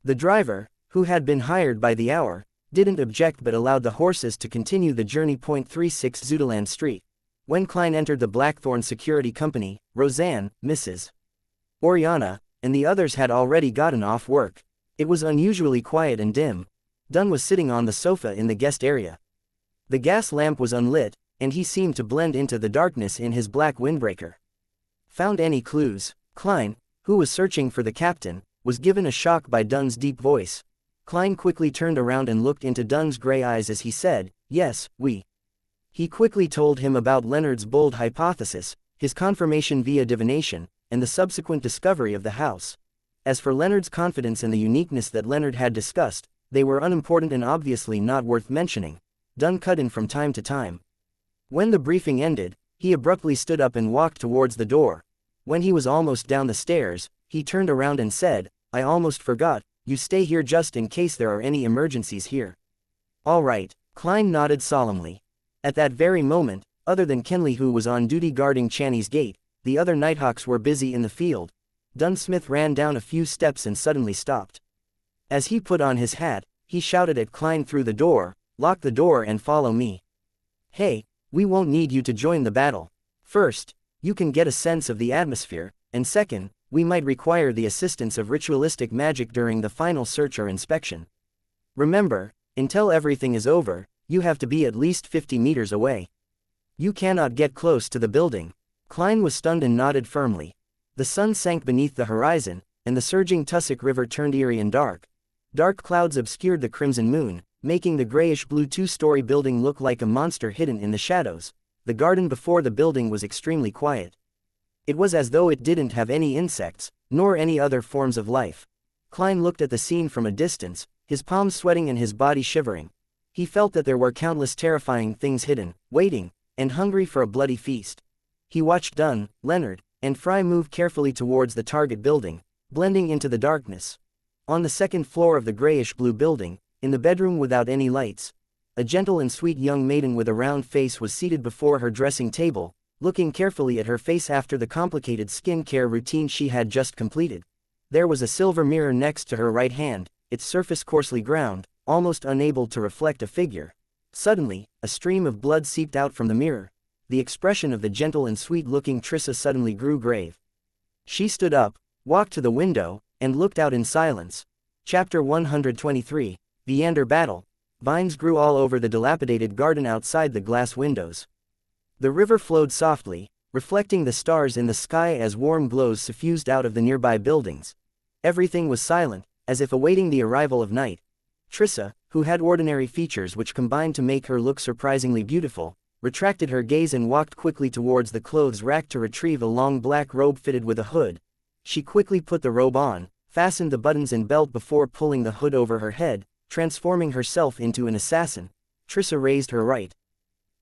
The driver, who had been hired by the hour, didn't object but allowed the horses to continue the journey. 36 Zuiderland Street. When Klein entered the Blackthorn Security Company, Roseanne, Mrs. Oriana, and the others had already gotten off work. It was unusually quiet and dim. Dunn was sitting on the sofa in the guest area. The gas lamp was unlit, and he seemed to blend into the darkness in his black windbreaker. "Found any clues?" Klein, who was searching for the captain, was given a shock by Dunn's deep voice. Klein quickly turned around and looked into Dunn's gray eyes as he said, "Yes, we." He quickly told him about Leonard's bold hypothesis, his confirmation via divination, and the subsequent discovery of the house. As for Leonard's confidence and the uniqueness that Leonard had discussed, they were unimportant and obviously not worth mentioning. Dunn cut in from time to time. When the briefing ended, he abruptly stood up and walked towards the door. When he was almost down the stairs, he turned around and said, "I almost forgot, you stay here just in case there are any emergencies here." "All right," Klein nodded solemnly. At that very moment, other than Kenley who was on duty guarding Channy's gate, the other Nighthawks were busy in the field. Dunn Smith ran down a few steps and suddenly stopped. As he put on his hat, he shouted at Klein through the door, "Lock the door and follow me. Hey, we won't need you to join the battle. First, you can get a sense of the atmosphere, and second, we might require the assistance of ritualistic magic during the final search or inspection. Remember, until everything is over, you have to be at least 50 meters away. You cannot get close to the building." Klein was stunned and nodded firmly. The sun sank beneath the horizon, and the surging Tussock River turned eerie and dark. Dark clouds obscured the crimson moon, making the grayish-blue two-story building look like a monster hidden in the shadows. The garden before the building was extremely quiet. It was as though it didn't have any insects, nor any other forms of life. Klein looked at the scene from a distance, his palms sweating and his body shivering. He felt that there were countless terrifying things hidden, waiting, and hungry for a bloody feast. He watched Dunn, Leonard, and Fry move carefully towards the target building, blending into the darkness. On the second floor of the grayish-blue building, in the bedroom without any lights, a gentle and sweet young maiden with a round face was seated before her dressing table, looking carefully at her face after the complicated skin care routine she had just completed. There was a silver mirror next to her right hand, its surface coarsely ground, almost unable to reflect a figure. Suddenly, a stream of blood seeped out from the mirror. The expression of the gentle and sweet-looking Trissa suddenly grew grave. She stood up, walked to the window, and looked out in silence. Chapter 123, Viander Battle. Vines grew all over the dilapidated garden outside the glass windows. The river flowed softly, reflecting the stars in the sky as warm glows suffused out of the nearby buildings. Everything was silent, as if awaiting the arrival of night. Trissa, who had ordinary features which combined to make her look surprisingly beautiful, retracted her gaze and walked quickly towards the clothes rack to retrieve a long black robe fitted with a hood. She quickly put the robe on, fastened the buttons and belt before pulling the hood over her head, transforming herself into an assassin. Trissa raised her right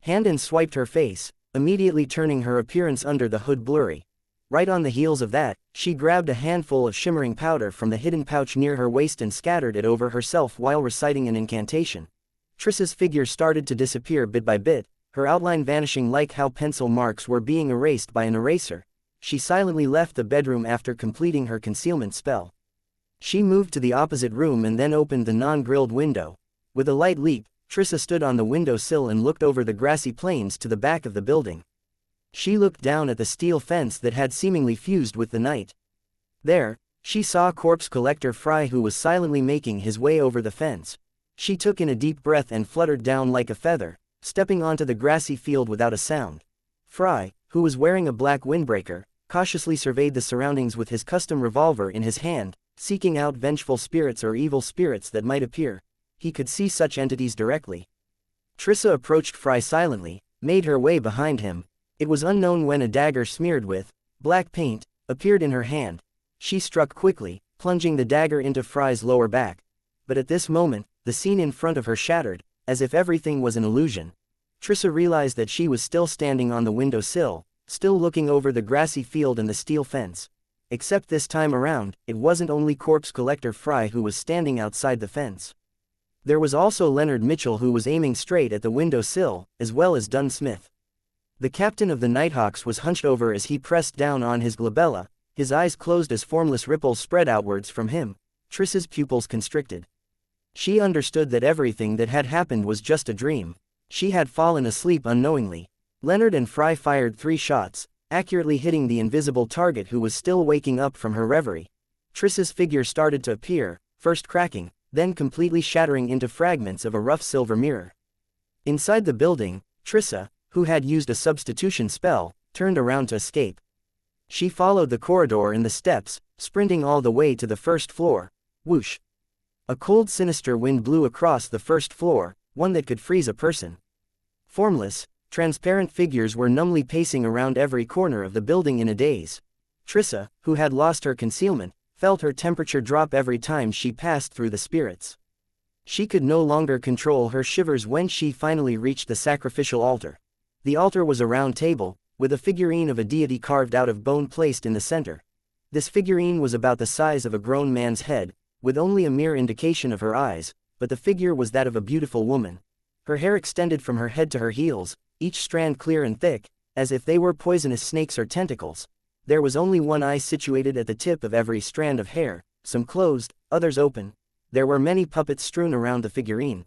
hand and swiped her face, immediately turning her appearance under the hood blurry. Right on the heels of that, she grabbed a handful of shimmering powder from the hidden pouch near her waist and scattered it over herself while reciting an incantation. Trissa's figure started to disappear bit by bit, her outline vanishing like how pencil marks were being erased by an eraser. She silently left the bedroom after completing her concealment spell. She moved to the opposite room and then opened the non-grilled window. With a light leap, Trissa stood on the windowsill and looked over the grassy plains to the back of the building. She looked down at the steel fence that had seemingly fused with the night. There, she saw corpse collector Fry, who was silently making his way over the fence. She took in a deep breath and fluttered down like a feather, stepping onto the grassy field without a sound. Fry, who was wearing a black windbreaker, cautiously surveyed the surroundings with his custom revolver in his hand, seeking out vengeful spirits or evil spirits that might appear. He could see such entities directly. Trissa approached Fry silently, made her way behind him. It was unknown when a dagger smeared with black paint appeared in her hand. She struck quickly, plunging the dagger into Fry's lower back. But at this moment, the scene in front of her shattered, as if everything was an illusion. Trissa realized that she was still standing on the windowsill, still looking over the grassy field and the steel fence. Except this time around, it wasn't only corpse collector Fry who was standing outside the fence. There was also Leonard Mitchell, who was aiming straight at the windowsill, as well as Dunn Smith. The captain of the Nighthawks was hunched over as he pressed down on his glabella, his eyes closed as formless ripples spread outwards from him. Trissa's pupils constricted. She understood that everything that had happened was just a dream. She had fallen asleep unknowingly. Leonard and Fry fired 3 shots, accurately hitting the invisible target who was still waking up from her reverie. Trissa's figure started to appear, first cracking, then completely shattering into fragments of a rough silver mirror. Inside the building, Trissa, who had used a substitution spell, turned around to escape. She followed the corridor and the steps, sprinting all the way to the first floor. Whoosh! A cold, sinister wind blew across the first floor, one that could freeze a person. Formless, transparent figures were numbly pacing around every corner of the building in a daze. Trissa, who had lost her concealment, felt her temperature drop every time she passed through the spirits. She could no longer control her shivers when she finally reached the sacrificial altar. The altar was a round table, with a figurine of a deity carved out of bone placed in the center. This figurine was about the size of a grown man's head, with only a mere indication of her eyes, but the figure was that of a beautiful woman. Her hair extended from her head to her heels, each strand clear and thick, as if they were poisonous snakes or tentacles. There was only one eye situated at the tip of every strand of hair, some closed, others open. There were many puppets strewn around the figurine.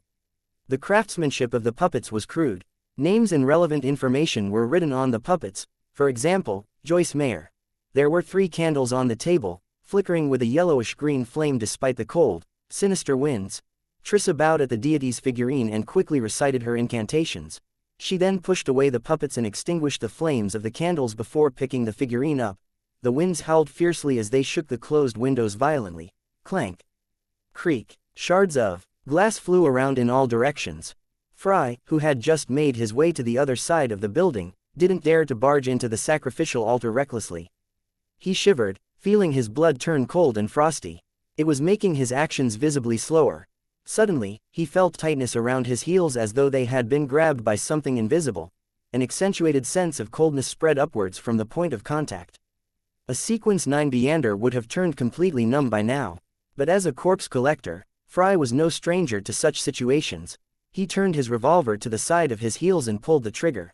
The craftsmanship of the puppets was crude. Names and relevant information were written on the puppets, for example, Joyce Mayer. There were 3 candles on the table, flickering with a yellowish-green flame despite the cold, sinister winds. Trissa bowed at the deity's figurine and quickly recited her incantations. She then pushed away the puppets and extinguished the flames of the candles before picking the figurine up. The winds howled fiercely as they shook the closed windows violently. Clank! Creak! Shards of glass flew around in all directions. Fry, who had just made his way to the other side of the building, didn't dare to barge into the sacrificial altar recklessly. He shivered, feeling his blood turn cold and frosty. It was making his actions visibly slower. Suddenly, he felt tightness around his heels as though they had been grabbed by something invisible. An accentuated sense of coldness spread upwards from the point of contact. A Sequence 9 Beander would have turned completely numb by now. But as a corpse collector, Fry was no stranger to such situations. He turned his revolver to the side of his heels and pulled the trigger.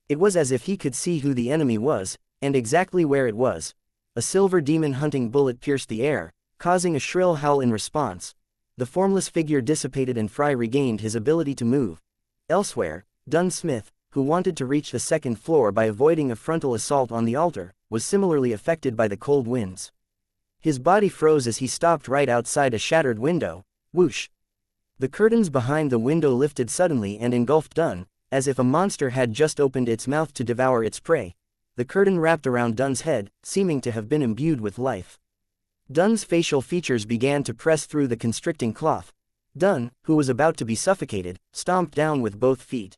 It was as if he could see who the enemy was, and exactly where it was. A silver demon hunting bullet pierced the air, causing a shrill howl in response. The formless figure dissipated and Fry regained his ability to move. Elsewhere, Dunn Smith, who wanted to reach the second floor by avoiding a frontal assault on the altar, was similarly affected by the cold winds. His body froze as he stopped right outside a shattered window. Whoosh! The curtains behind the window lifted suddenly and engulfed Dunn, as if a monster had just opened its mouth to devour its prey. The curtain wrapped around Dunn's head, seeming to have been imbued with life. Dunn's facial features began to press through the constricting cloth. Dunn, who was about to be suffocated, stomped down with both feet.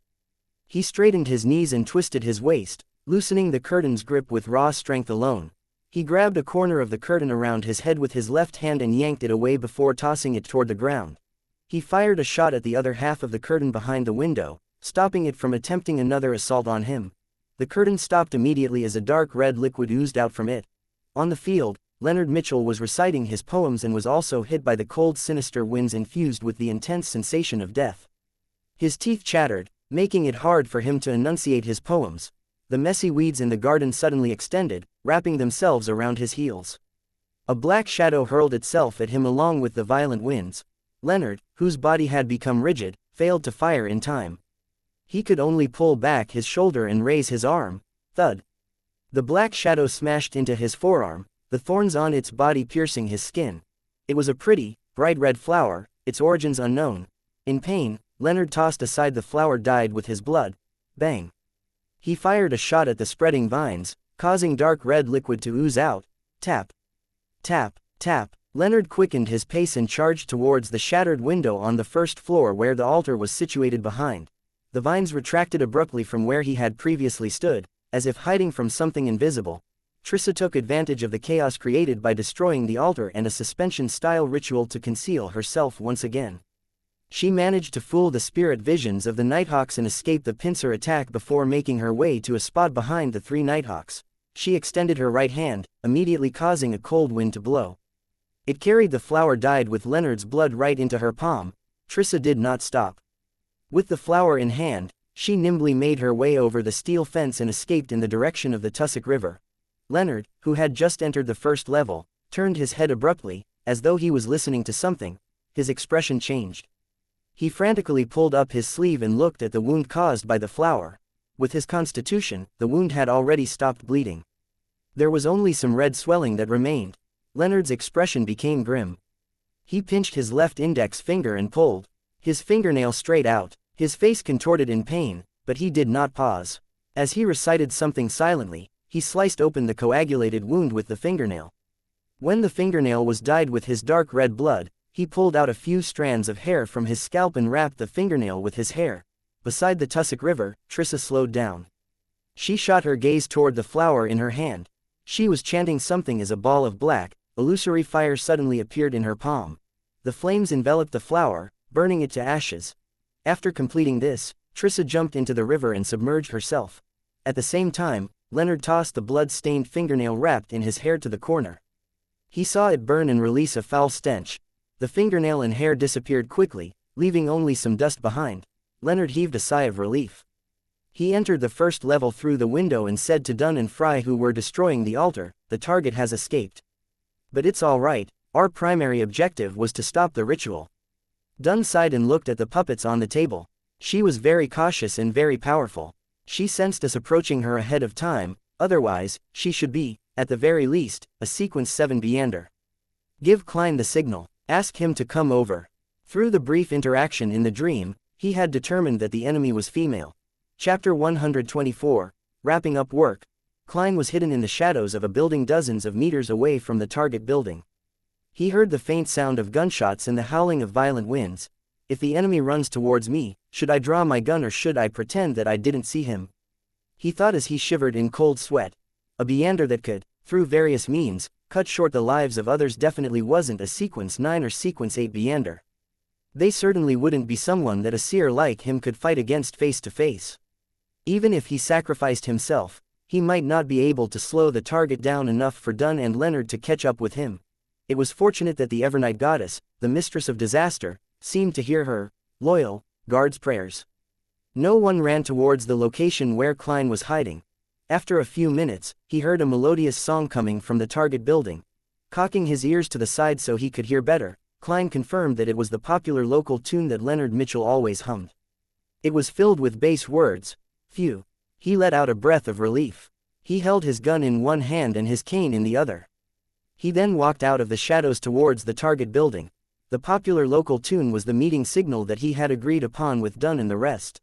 He straightened his knees and twisted his waist, loosening the curtain's grip with raw strength alone. He grabbed a corner of the curtain around his head with his left hand and yanked it away before tossing it toward the ground. He fired a shot at the other half of the curtain behind the window, stopping it from attempting another assault on him. The curtain stopped immediately as a dark red liquid oozed out from it. On the field, Leonard Mitchell was reciting his poems and was also hit by the cold, sinister winds infused with the intense sensation of death. His teeth chattered, making it hard for him to enunciate his poems. The messy weeds in the garden suddenly extended, wrapping themselves around his heels. A black shadow hurled itself at him along with the violent winds. Leonard, whose body had become rigid, failed to fire in time. He could only pull back his shoulder and raise his arm. Thud. The black shadow smashed into his forearm, the thorns on its body piercing his skin. It was a pretty, bright red flower, its origins unknown. In pain, Leonard tossed aside the flower dyed with his blood. Bang. He fired a shot at the spreading vines, causing dark red liquid to ooze out. Tap. Tap, tap. Leonard quickened his pace and charged towards the shattered window on the first floor where the altar was situated behind. The vines retracted abruptly from where he had previously stood, as if hiding from something invisible. Trissa took advantage of the chaos created by destroying the altar and a suspension-style ritual to conceal herself once again. She managed to fool the spirit visions of the Nighthawks and escape the pincer attack before making her way to a spot behind the three Nighthawks. She extended her right hand, immediately causing a cold wind to blow. It carried the flower dyed with Leonard's blood right into her palm. Trissa did not stop. With the flower in hand, she nimbly made her way over the steel fence and escaped in the direction of the Tussock River. Leonard, who had just entered the first level, turned his head abruptly, as though he was listening to something. His expression changed. He frantically pulled up his sleeve and looked at the wound caused by the flower. With his constitution, the wound had already stopped bleeding. There was only some red swelling that remained. Leonard's expression became grim. He pinched his left index finger and pulled his fingernail straight out. His face contorted in pain, but he did not pause. As he recited something silently, he sliced open the coagulated wound with the fingernail. When the fingernail was dyed with his dark red blood, he pulled out a few strands of hair from his scalp and wrapped the fingernail with his hair. Beside the Tussock River, Trissa slowed down. She shot her gaze toward the flower in her hand. She was chanting something as a ball of black, illusory fire suddenly appeared in her palm. The flames enveloped the flower, burning it to ashes. After completing this, Trissa jumped into the river and submerged herself. At the same time, Leonard tossed the blood-stained fingernail wrapped in his hair to the corner. He saw it burn and release a foul stench. The fingernail and hair disappeared quickly, leaving only some dust behind. Leonard heaved a sigh of relief. He entered the first level through the window and said to Dunn and Fry, who were destroying the altar, "The target has escaped. But it's all right, our primary objective was to stop the ritual." Dunn sighed and looked at the puppets on the table. She was very cautious and very powerful. She sensed us approaching her ahead of time, otherwise, she should be, at the very least, a Sequence 7 Beander. Give Klein the signal. Ask him to come over. Through the brief interaction in the dream, he had determined that the enemy was female. Chapter 124, Wrapping Up Work. Klein was hidden in the shadows of a building dozens of meters away from the target building. He heard the faint sound of gunshots and the howling of violent winds. If the enemy runs towards me, should I draw my gun or should I pretend that I didn't see him? He thought as he shivered in cold sweat. A Beander that could, through various means, cut short the lives of others definitely wasn't a Sequence 9 or Sequence 8 Beander. They certainly wouldn't be someone that a seer like him could fight against face to face. Even if he sacrificed himself, he might not be able to slow the target down enough for Dunn and Leonard to catch up with him. It was fortunate that the Evernight Goddess, the mistress of disaster, seemed to hear her loyal guard's prayers. No one ran towards the location where Klein was hiding. After a few minutes, he heard a melodious song coming from the target building. Cocking his ears to the side so he could hear better, Klein confirmed that it was the popular local tune that Leonard Mitchell always hummed. It was filled with bass words. Phew. He let out a breath of relief. He held his gun in one hand and his cane in the other. He then walked out of the shadows towards the target building. The popular local tune was the meeting signal that he had agreed upon with Dunn and the rest.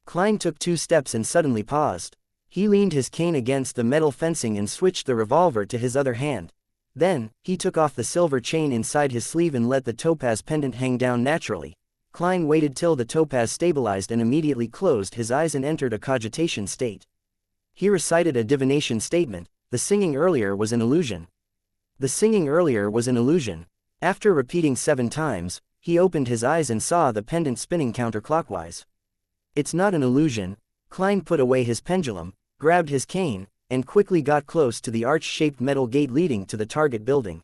Klein took 2 steps and suddenly paused. He leaned his cane against the metal fencing and switched the revolver to his other hand. Then, he took off the silver chain inside his sleeve and let the topaz pendant hang down naturally. Klein waited till the topaz stabilized and immediately closed his eyes and entered a cogitation state. He recited a divination statement: the singing earlier was an illusion. The singing earlier was an illusion. After repeating 7 times, he opened his eyes and saw the pendant spinning counterclockwise. It's not an illusion. Klein put away his pendulum, grabbed his cane, and quickly got close to the arch-shaped metal gate leading to the target building.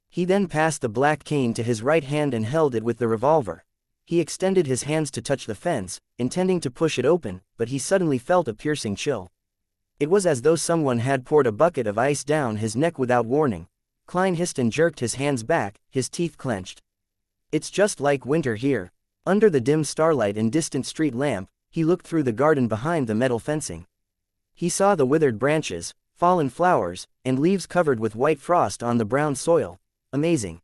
He then passed the black cane to his right hand and held it with the revolver. He extended his hands to touch the fence, intending to push it open, but he suddenly felt a piercing chill. It was as though someone had poured a bucket of ice down his neck without warning. Klein hissed and jerked his hands back, his teeth clenched. It's just like winter here. Under the dim starlight and distant street lamp, he looked through the garden behind the metal fencing. He saw the withered branches, fallen flowers, and leaves covered with white frost on the brown soil. Amazing.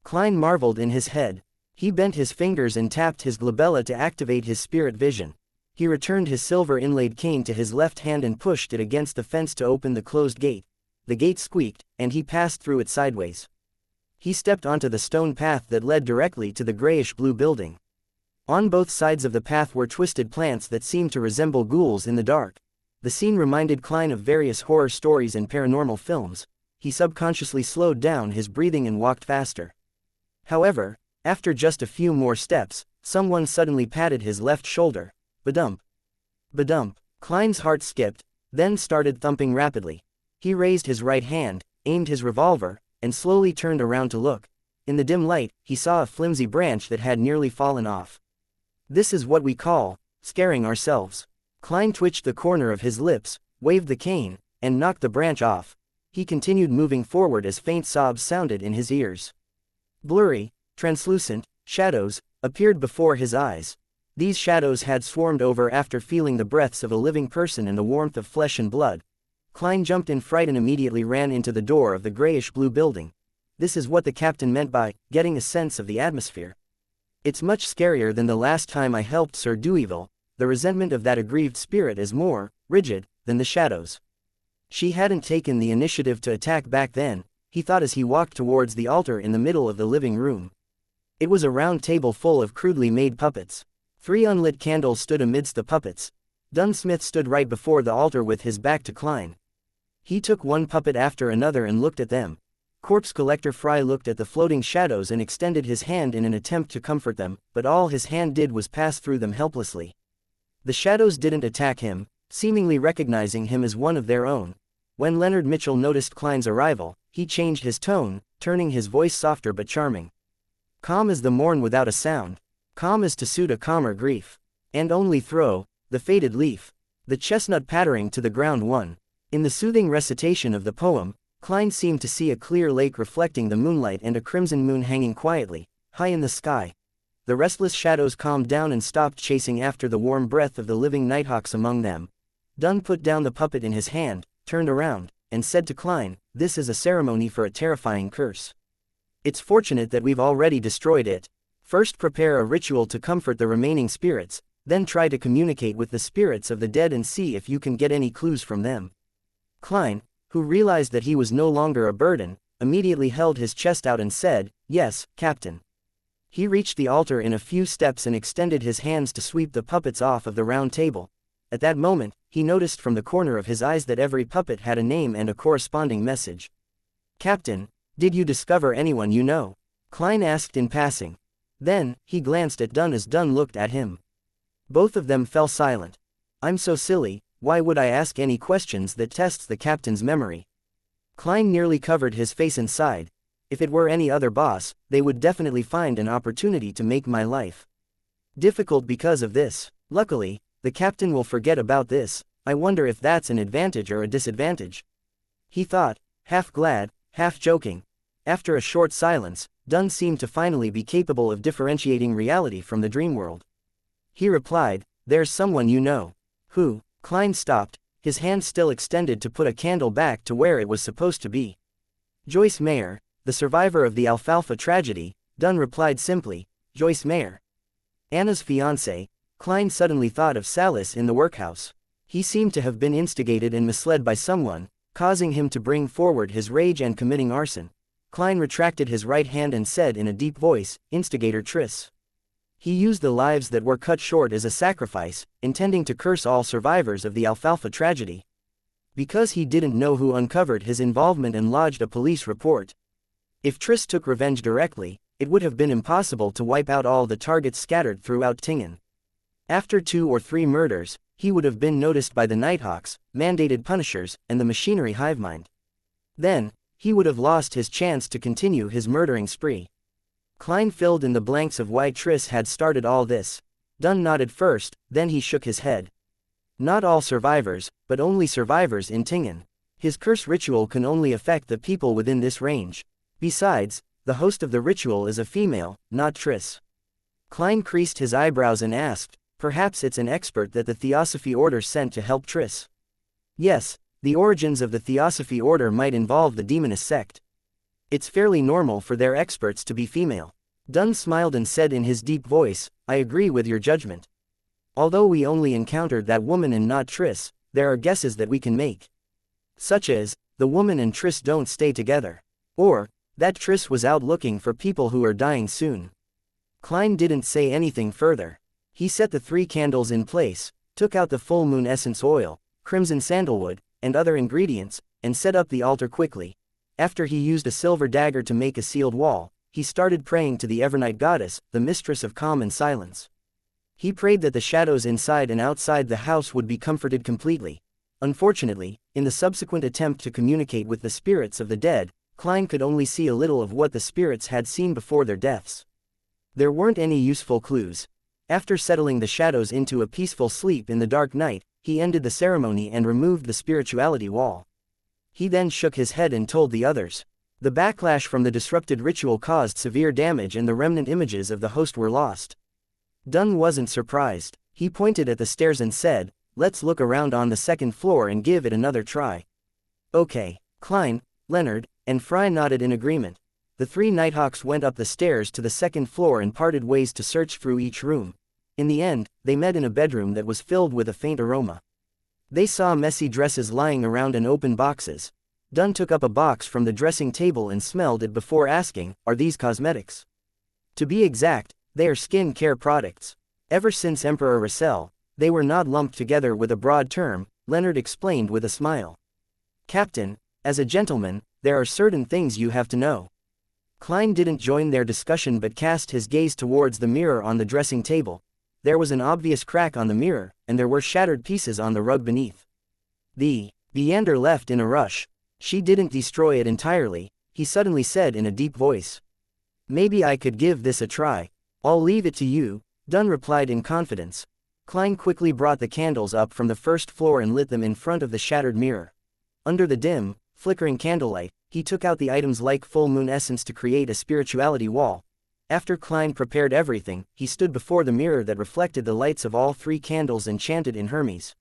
Klein marveled in his head. He bent his fingers and tapped his glabella to activate his spirit vision. He returned his silver-inlaid cane to his left hand and pushed it against the fence to open the closed gate. The gate squeaked, and he passed through it sideways. He stepped onto the stone path that led directly to the grayish-blue building. On both sides of the path were twisted plants that seemed to resemble ghouls in the dark. The scene reminded Klein of various horror stories and paranormal films. He subconsciously slowed down his breathing and walked faster. However, after just a few more steps, someone suddenly patted his left shoulder. Badump. Badump. Klein's heart skipped, then started thumping rapidly. He raised his right hand, aimed his revolver, and slowly turned around to look. In the dim light, he saw a flimsy branch that had nearly fallen off. This is what we call scaring ourselves. Klein twitched the corner of his lips, waved the cane, and knocked the branch off. He continued moving forward as faint sobs sounded in his ears. Blurry, translucent shadows appeared before his eyes. These shadows had swarmed over after feeling the breaths of a living person and the warmth of flesh and blood. Klein jumped in fright and immediately ran into the door of the grayish-blue building. This is what the captain meant by getting a sense of the atmosphere. It's much scarier than the last time I helped Sir Dueville. The resentment of that aggrieved spirit is more rigid than the shadows. She hadn't taken the initiative to attack back then, he thought as he walked towards the altar in the middle of the living room. It was a round table full of crudely made puppets. 3 unlit candles stood amidst the puppets. Dunsmith stood right before the altar with his back to Klein. He took one puppet after another and looked at them. Corpse Collector Fry looked at the floating shadows and extended his hand in an attempt to comfort them, but all his hand did was pass through them helplessly. The shadows didn't attack him, seemingly recognizing him as one of their own. When Leonard Mitchell noticed Klein's arrival, he changed his tone, turning his voice softer but charming. Calm as the morn without a sound. Calm as to suit a calmer grief. And only throw the faded leaf. The chestnut pattering to the ground one. In the soothing recitation of the poem, Klein seemed to see a clear lake reflecting the moonlight and a crimson moon hanging quietly, high in the sky. The restless shadows calmed down and stopped chasing after the warm breath of the living nighthawks among them. Dunn put down the puppet in his hand, turned around, and said to Klein, "This is a ceremony for a terrifying curse. It's fortunate that we've already destroyed it. First prepare a ritual to comfort the remaining spirits, then try to communicate with the spirits of the dead and see if you can get any clues from them." Klein, who realized that he was no longer a burden, immediately held his chest out and said, "Yes, Captain." He reached the altar in a few steps and extended his hands to sweep the puppets off of the round table. At that moment, he noticed from the corner of his eyes that every puppet had a name and a corresponding message. "Captain, did you discover anyone you know?" Klein asked in passing. Then, he glanced at Dunn as Dunn looked at him. Both of them fell silent. "I'm so silly, why would I ask any questions that tests the captain's memory?" Klein nearly covered his face and sighed. "If it were any other boss, they would definitely find an opportunity to make my life difficult because of this. Luckily, the captain will forget about this. I wonder if that's an advantage or a disadvantage," he thought, half glad, half joking. After a short silence, Dunn seemed to finally be capable of differentiating reality from the dream world. He replied, "There's someone you know." "Who?" Klein stopped, his hand still extended to put a candle back to where it was supposed to be. "Joyce Mayer, the survivor of the Alfalfa tragedy," Dunn replied simply. "Joyce Mayer. Anna's fiancée." Klein suddenly thought of Salis in the workhouse. He seemed to have been instigated and misled by someone, causing him to bring forward his rage and committing arson. Klein retracted his right hand and said in a deep voice, "Instigator Triss." He used the lives that were cut short as a sacrifice, intending to curse all survivors of the Alfalfa tragedy. Because he didn't know who uncovered his involvement and lodged a police report. If Triss took revenge directly, it would have been impossible to wipe out all the targets scattered throughout Tingen. After 2 or 3 murders, he would have been noticed by the Nighthawks, mandated punishers, and the machinery hivemind. Then, he would have lost his chance to continue his murdering spree. Klein filled in the blanks of why Triss had started all this. Dunn nodded first, then he shook his head. Not all survivors, but only survivors in Tingen. His curse ritual can only affect the people within this range. Besides, the host of the ritual is a female, not Triss. Klein creased his eyebrows and asked, "Perhaps it's an expert that the Theosophy Order sent to help Triss?" Yes, the origins of the Theosophy Order might involve the Demoness sect. It's fairly normal for their experts to be female. Dunn smiled and said in his deep voice, "I agree with your judgment. Although we only encountered that woman and not Triss, there are guesses that we can make. Such as, the woman and Triss don't stay together. Or, that Triss was out looking for people who are dying soon." Klein didn't say anything further. He set the 3 candles in place, took out the full moon essence oil, crimson sandalwood, and other ingredients, and set up the altar quickly. After he used a silver dagger to make a sealed wall, he started praying to the Evernight goddess, the mistress of calm and silence. He prayed that the shadows inside and outside the house would be comforted completely. Unfortunately, in the subsequent attempt to communicate with the spirits of the dead, Klein could only see a little of what the spirits had seen before their deaths. There weren't any useful clues. After settling the shadows into a peaceful sleep in the dark night, he ended the ceremony and removed the spirituality wall. He then shook his head and told the others. The backlash from the disrupted ritual caused severe damage and the remnant images of the host were lost. Dunn wasn't surprised. He pointed at the stairs and said, "Let's look around on the 2nd floor and give it another try." Okay. Klein, Leonard, and Fry nodded in agreement. The 3 Nighthawks went up the stairs to the 2nd floor and parted ways to search through each room. In the end, they met in a bedroom that was filled with a faint aroma. They saw messy dresses lying around and open boxes. Dunn took up a box from the dressing table and smelled it before asking, "Are these cosmetics?" To be exact, they are skin care products. Ever since Emperor Russell, they were not lumped together with a broad term, Leonard explained with a smile. "Captain, as a gentleman, there are certain things you have to know." Klein didn't join their discussion but cast his gaze towards the mirror on the dressing table. There was an obvious crack on the mirror, and there were shattered pieces on the rug beneath. The Leander left in a rush. She didn't destroy it entirely, he suddenly said in a deep voice. "Maybe I could give this a try. I'll leave it to you," Dunn replied in confidence. Klein quickly brought the candles up from the 1st floor and lit them in front of the shattered mirror. Under the dim, flickering candlelight, he took out the items like full moon essence to create a spirituality wall. After Klein prepared everything, he stood before the mirror that reflected the lights of all 3 candles and chanted in Hermes.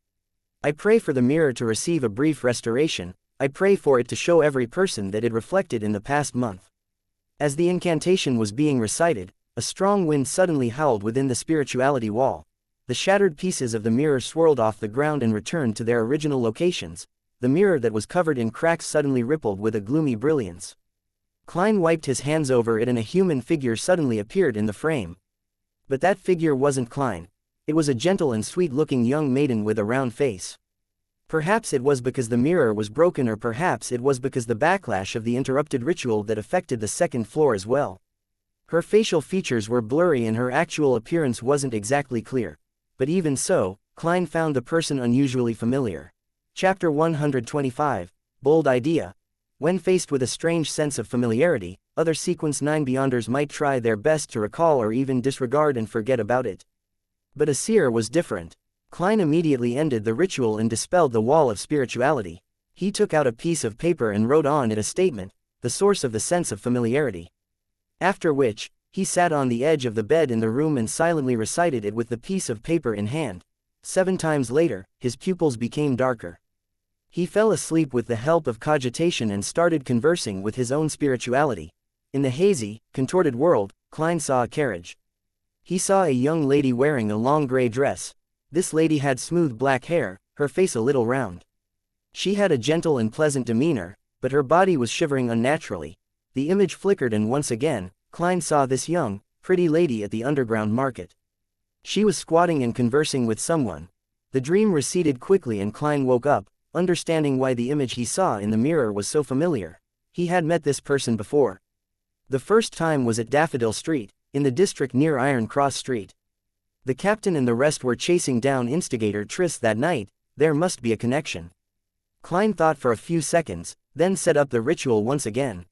"I pray for the mirror to receive a brief restoration. I pray for it to show every person that it reflected in the past month." As the incantation was being recited, a strong wind suddenly howled within the spirituality wall. The shattered pieces of the mirror swirled off the ground and returned to their original locations. The mirror that was covered in cracks suddenly rippled with a gloomy brilliance. Klein wiped his hands over it and a human figure suddenly appeared in the frame. But that figure wasn't Klein. It was a gentle and sweet-looking young maiden with a round face. Perhaps it was because the mirror was broken, or perhaps it was because the backlash of the interrupted ritual that affected the 2nd floor as well. Her facial features were blurry and her actual appearance wasn't exactly clear. But even so, Klein found the person unusually familiar. Chapter 125, Bold Idea. When faced with a strange sense of familiarity, other Sequence 9 Beyonders might try their best to recall or even disregard and forget about it. But a seer was different. Klein immediately ended the ritual and dispelled the wall of spirituality. He took out a piece of paper and wrote on it a statement, the source of the sense of familiarity. After which, he sat on the edge of the bed in the room and silently recited it with the piece of paper in hand. 7 times later, his pupils became darker. He fell asleep with the help of cogitation and started conversing with his own spirituality. In the hazy, contorted world, Klein saw a carriage. He saw a young lady wearing a long gray dress. This lady had smooth black hair, her face a little round. She had a gentle and pleasant demeanor, but her body was shivering unnaturally. The image flickered and once again, Klein saw this young, pretty lady at the underground market. She was squatting and conversing with someone. The dream receded quickly and Klein woke up, understanding why the image he saw in the mirror was so familiar. He had met this person before. The first time was at Daffodil Street, in the district near Iron Cross Street. The captain and the rest were chasing down instigator Triss that night. There must be a connection. Klein thought for a few seconds, then set up the ritual once again.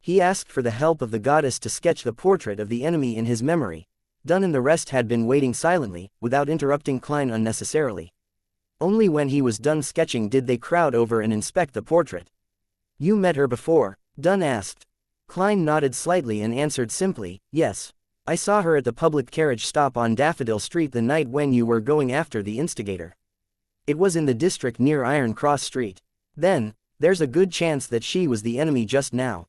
He asked for the help of the goddess to sketch the portrait of the enemy in his memory. Dunn and the rest had been waiting silently, without interrupting Klein unnecessarily. Only when he was done sketching did they crowd over and inspect the portrait. "You met her before?" Dunn asked. Klein nodded slightly and answered simply, "Yes. I saw her at the public carriage stop on Daffodil Street the night when you were going after the instigator. It was in the district near Iron Cross Street. Then, there's a good chance that she was the enemy just now.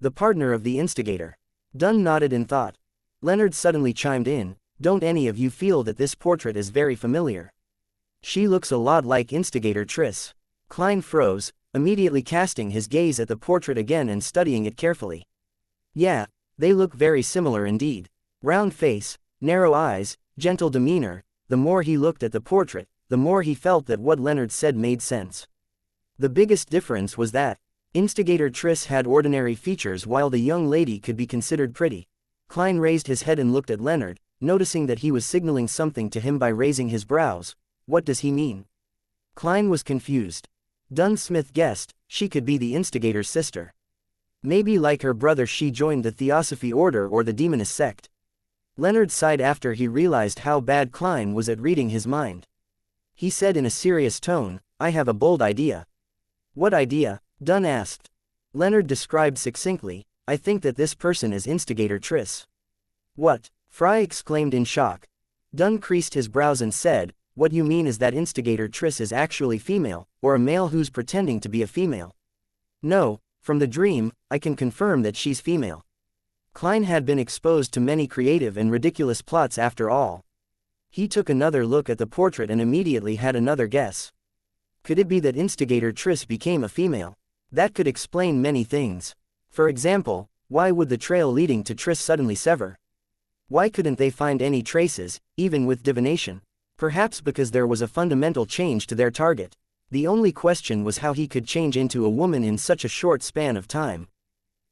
The partner of the instigator." Dunn nodded in thought. Leonard suddenly chimed in, "Don't any of you feel that this portrait is very familiar? She looks a lot like instigator Triss." Klein froze, immediately casting his gaze at the portrait again and studying it carefully. "Yeah, they look very similar indeed. Round face, narrow eyes, gentle demeanor." The more he looked at the portrait, the more he felt that what Leonard said made sense. The biggest difference was that instigator Triss had ordinary features while the young lady could be considered pretty. Klein raised his head and looked at Leonard, noticing that he was signaling something to him by raising his brows. What does he mean? Klein was confused. Dunn Smith guessed, she could be the instigator's sister. Maybe like her brother she joined the Theosophy Order or the Demoness sect. Leonard sighed after he realized how bad Klein was at reading his mind. He said in a serious tone, "I have a bold idea." "What idea?" Dunn asked. Leonard described succinctly, "I think that this person is instigator Triss." "What?" Fry exclaimed in shock. Dunn creased his brows and said, "What you mean is that instigator Triss is actually female, or a male who's pretending to be a female?" "No, from the dream, I can confirm that she's female." Klein had been exposed to many creative and ridiculous plots after all. He took another look at the portrait and immediately had another guess. Could it be that instigator Triss became a female? That could explain many things. For example, why would the trail leading to Triss suddenly sever? Why couldn't they find any traces, even with divination? Perhaps because there was a fundamental change to their target. The only question was how he could change into a woman in such a short span of time.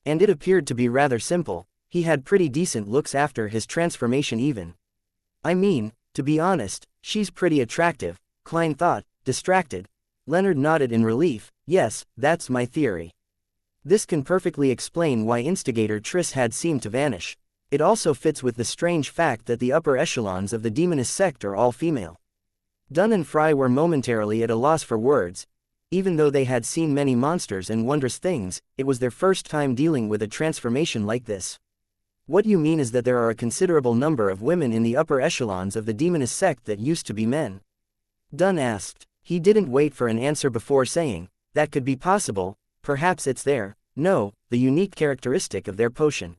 And it appeared to be rather simple. He had pretty decent looks after his transformation even. "I mean, to be honest, she's pretty attractive," Klein thought, distracted. Leonard nodded in relief, "Yes, that's my theory. This can perfectly explain why instigator Triss had seemed to vanish. It also fits with the strange fact that the upper echelons of the Demoness sect are all female." Dunn and Fry were momentarily at a loss for words. Even though they had seen many monsters and wondrous things, it was their first time dealing with a transformation like this. "What you mean is that there are a considerable number of women in the upper echelons of the Demoness sect that used to be men?" Dunn asked. He didn't wait for an answer before saying, "That could be possible, perhaps it's their, no, the unique characteristic of their potion."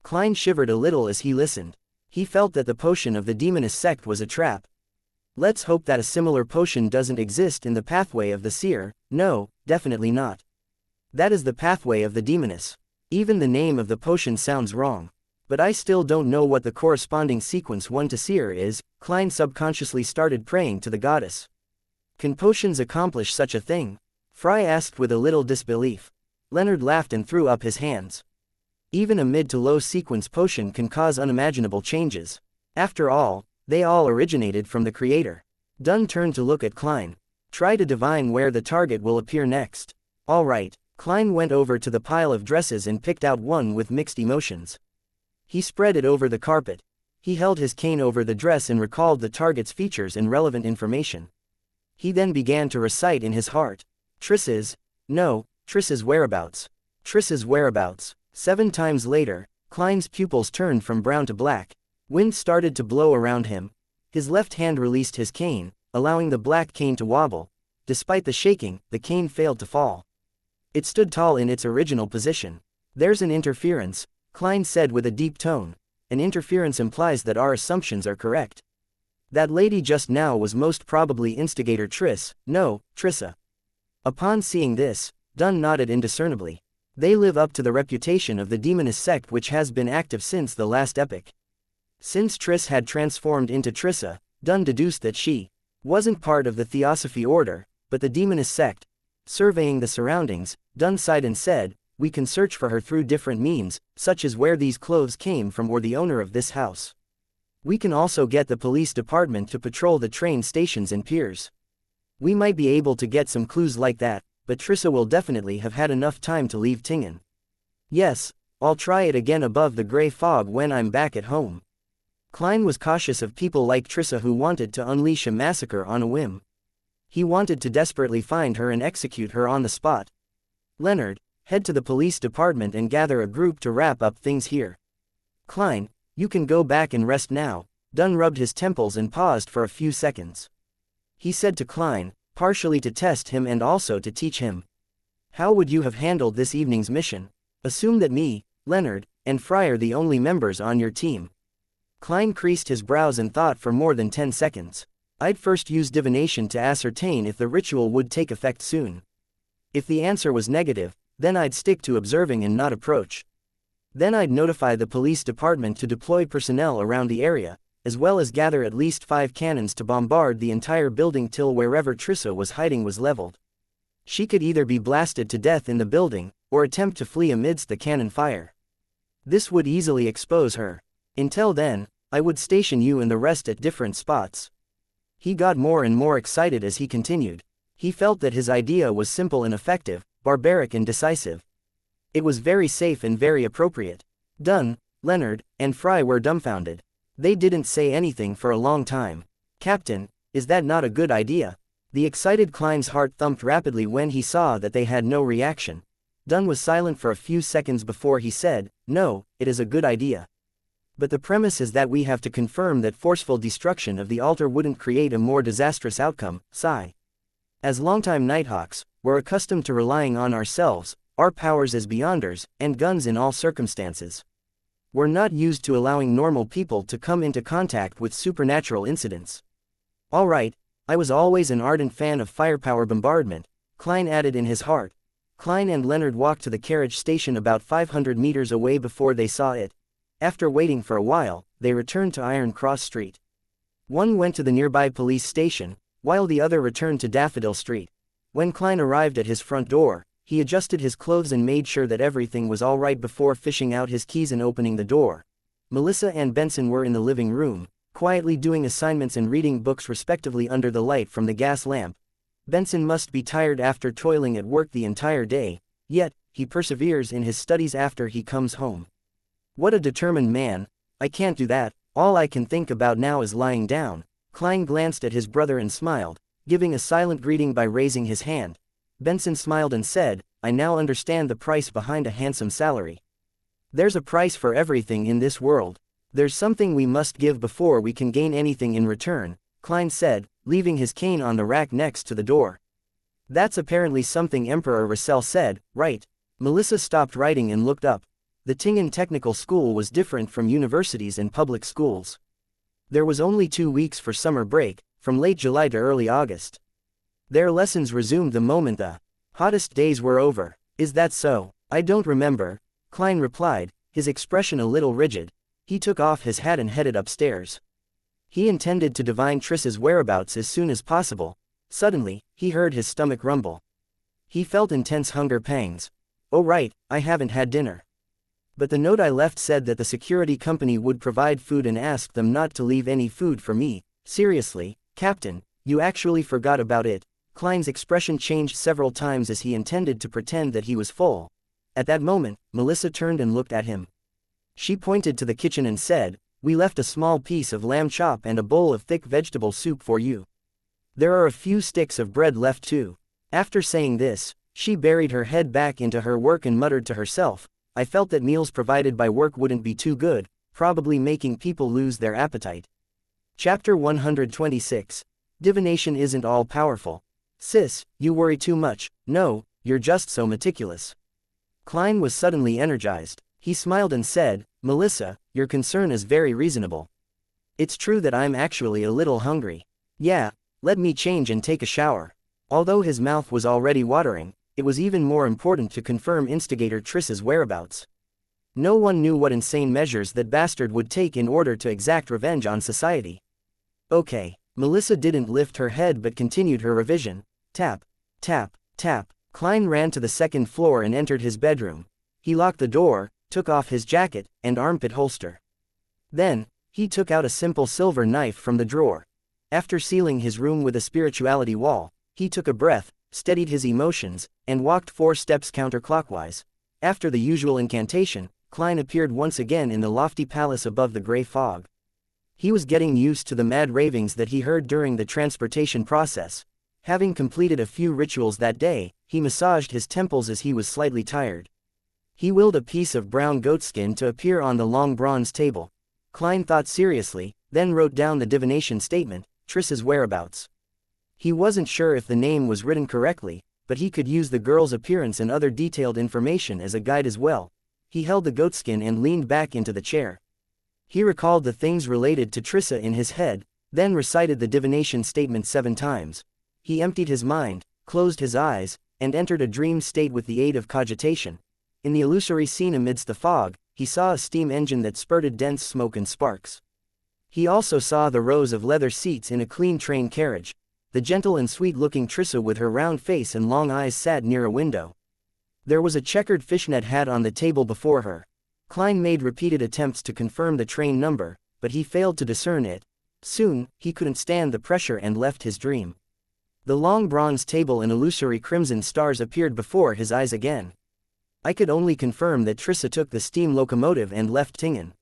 Klein shivered a little as he listened. He felt that the potion of the Demoness sect was a trap. Let's hope that a similar potion doesn't exist in the pathway of the seer. No, definitely not. That is the pathway of the Demoness. Even the name of the potion sounds wrong. But I still don't know what the corresponding sequence 1 to seer is. Klein subconsciously started praying to the goddess. "Can potions accomplish such a thing?" Fry asked with a little disbelief. Leonard laughed and threw up his hands. "Even a mid to low sequence potion can cause unimaginable changes. After all, they all originated from the creator." Dunn turned to look at Klein. "Try to divine where the target will appear next." "All right." Klein went over to the pile of dresses and picked out one with mixed emotions. He spread it over the carpet. He held his cane over the dress and recalled the target's features and relevant information. He then began to recite in his heart. Triss's whereabouts. Triss's whereabouts. 7 times later, Klein's pupils turned from brown to black. Wind started to blow around him. His left hand released his cane, allowing the black cane to wobble. Despite the shaking, the cane failed to fall. It stood tall in its original position. "There's an interference," Klein said with a deep tone. "An interference implies that our assumptions are correct. That lady just now was most probably instigator Triss, no, Trissa." Upon seeing this, Dunn nodded indiscernibly. They live up to the reputation of the Demoness sect, which has been active since the last epoch. Since Triss had transformed into Trissa, Dunn deduced that she wasn't part of the Theosophy order, but the Demoness sect. Surveying the surroundings, Dunn sighed and said, "We can search for her through different means, such as where these clothes came from or the owner of this house. We can also get the police department to patrol the train stations and piers. We might be able to get some clues like that, but Trissa will definitely have had enough time to leave Tingen. Yes, I'll try it again above the gray fog when I'm back at home." Klein was cautious of people like Trissa who wanted to unleash a massacre on a whim. He wanted to desperately find her and execute her on the spot. "Leonard, head to the police department and gather a group to wrap up things here. Klein, you can go back and rest now." Dunn rubbed his temples and paused for a few seconds. He said to Klein, partially to test him and also to teach him. "How would you have handled this evening's mission? Assume that me, Leonard, and Fry are the only members on your team." Klein creased his brows and thought for more than 10 seconds. "I'd first use divination to ascertain if the ritual would take effect soon. If the answer was negative, then I'd stick to observing and not approach. Then I'd notify the police department to deploy personnel around the area, as well as gather at least 5 cannons to bombard the entire building till wherever Trissa was hiding was leveled. She could either be blasted to death in the building, or attempt to flee amidst the cannon fire. This would easily expose her. Until then, I would station you and the rest at different spots." He got more and more excited as he continued. He felt that his idea was simple and effective, barbaric and decisive. It was very safe and very appropriate. Dunn, Leonard, and Fry were dumbfounded. They didn't say anything for a long time. "Captain, is that not a good idea?" The excited Klein's heart thumped rapidly when he saw that they had no reaction. Dunn was silent for a few seconds before he said, "No, it is a good idea. But the premise is that we have to confirm that forceful destruction of the altar wouldn't create a more disastrous outcome." Sigh. "As longtime Nighthawks, we're accustomed to relying on ourselves, our powers as Beyonders, and guns in all circumstances. We're not used to allowing normal people to come into contact with supernatural incidents." "All right, I was always an ardent fan of firepower bombardment," Klein added in his heart. Klein and Leonard walked to the carriage station about 500 meters away before they saw it. After waiting for a while, they returned to Iron Cross Street. One went to the nearby police station, while the other returned to Daffodil Street. When Klein arrived at his front door, he adjusted his clothes and made sure that everything was all right before fishing out his keys and opening the door. Melissa and Benson were in the living room, quietly doing assignments and reading books respectively under the light from the gas lamp. Benson must be tired after toiling at work the entire day, yet, he perseveres in his studies after he comes home. What a determined man. "I can't do that, all I can think about now is lying down." Klein glanced at his brother and smiled, giving a silent greeting by raising his hand. Benson smiled and said, "I now understand the price behind a handsome salary. There's a price for everything in this world. There's something we must give before we can gain anything in return," Klein said, leaving his cane on the rack next to the door. "That's apparently something Emperor Russell said, right?" Melissa stopped writing and looked up. The Tingen Technical School was different from universities and public schools. There was only 2 weeks for summer break, from late July to early August. Their lessons resumed the moment the hottest days were over. "Is that so? I don't remember," Klein replied, his expression a little rigid. He took off his hat and headed upstairs. He intended to divine Triss's whereabouts as soon as possible. Suddenly, he heard his stomach rumble. He felt intense hunger pangs. "Oh right, I haven't had dinner. But the note I left said that the security company would provide food and asked them not to leave any food for me. Seriously, Captain, you actually forgot about it." Klein's expression changed several times as he intended to pretend that he was full. At that moment, Melissa turned and looked at him. She pointed to the kitchen and said, "We left a small piece of lamb chop and a bowl of thick vegetable soup for you. There are a few sticks of bread left too." After saying this, she buried her head back into her work and muttered to herself, "I felt that meals provided by work wouldn't be too good, probably making people lose their appetite." Chapter 126. Divination isn't all powerful. "Sis, you worry too much. No, you're just so meticulous." Klein was suddenly energized. He smiled and said, "Melissa, your concern is very reasonable. It's true that I'm actually a little hungry. Yeah, let me change and take a shower." Although his mouth was already watering, it was even more important to confirm instigator Trissa's whereabouts. No one knew what insane measures that bastard would take in order to exact revenge on society. Okay, Melissa didn't lift her head but continued her revision. Tap, tap, tap. Klein ran to the second floor and entered his bedroom. He locked the door, took off his jacket and armpit holster. Then, he took out a simple silver knife from the drawer. After sealing his room with a spirituality wall, he took a breath, steadied his emotions, and walked 4 steps counterclockwise. After the usual incantation, Klein appeared once again in the lofty palace above the gray fog. He was getting used to the mad ravings that he heard during the transportation process. Having completed a few rituals that day, he massaged his temples as he was slightly tired. He willed a piece of brown goatskin to appear on the long bronze table. Klein thought seriously, then wrote down the divination statement, Trissa's whereabouts. He wasn't sure if the name was written correctly, but he could use the girl's appearance and other detailed information as a guide as well. He held the goatskin and leaned back into the chair. He recalled the things related to Trissa in his head, then recited the divination statement 7 times. He emptied his mind, closed his eyes, and entered a dream state with the aid of cogitation. In the illusory scene amidst the fog, he saw a steam engine that spurted dense smoke and sparks. He also saw the rows of leather seats in a clean train carriage. The gentle and sweet-looking Trissa with her round face and long eyes sat near a window. There was a checkered fishnet hat on the table before her. Klein made repeated attempts to confirm the train number, but he failed to discern it. Soon, he couldn't stand the pressure and left his dream. The long bronze table and illusory crimson stars appeared before his eyes again. I could only confirm that Trissa took the steam locomotive and left Tingen.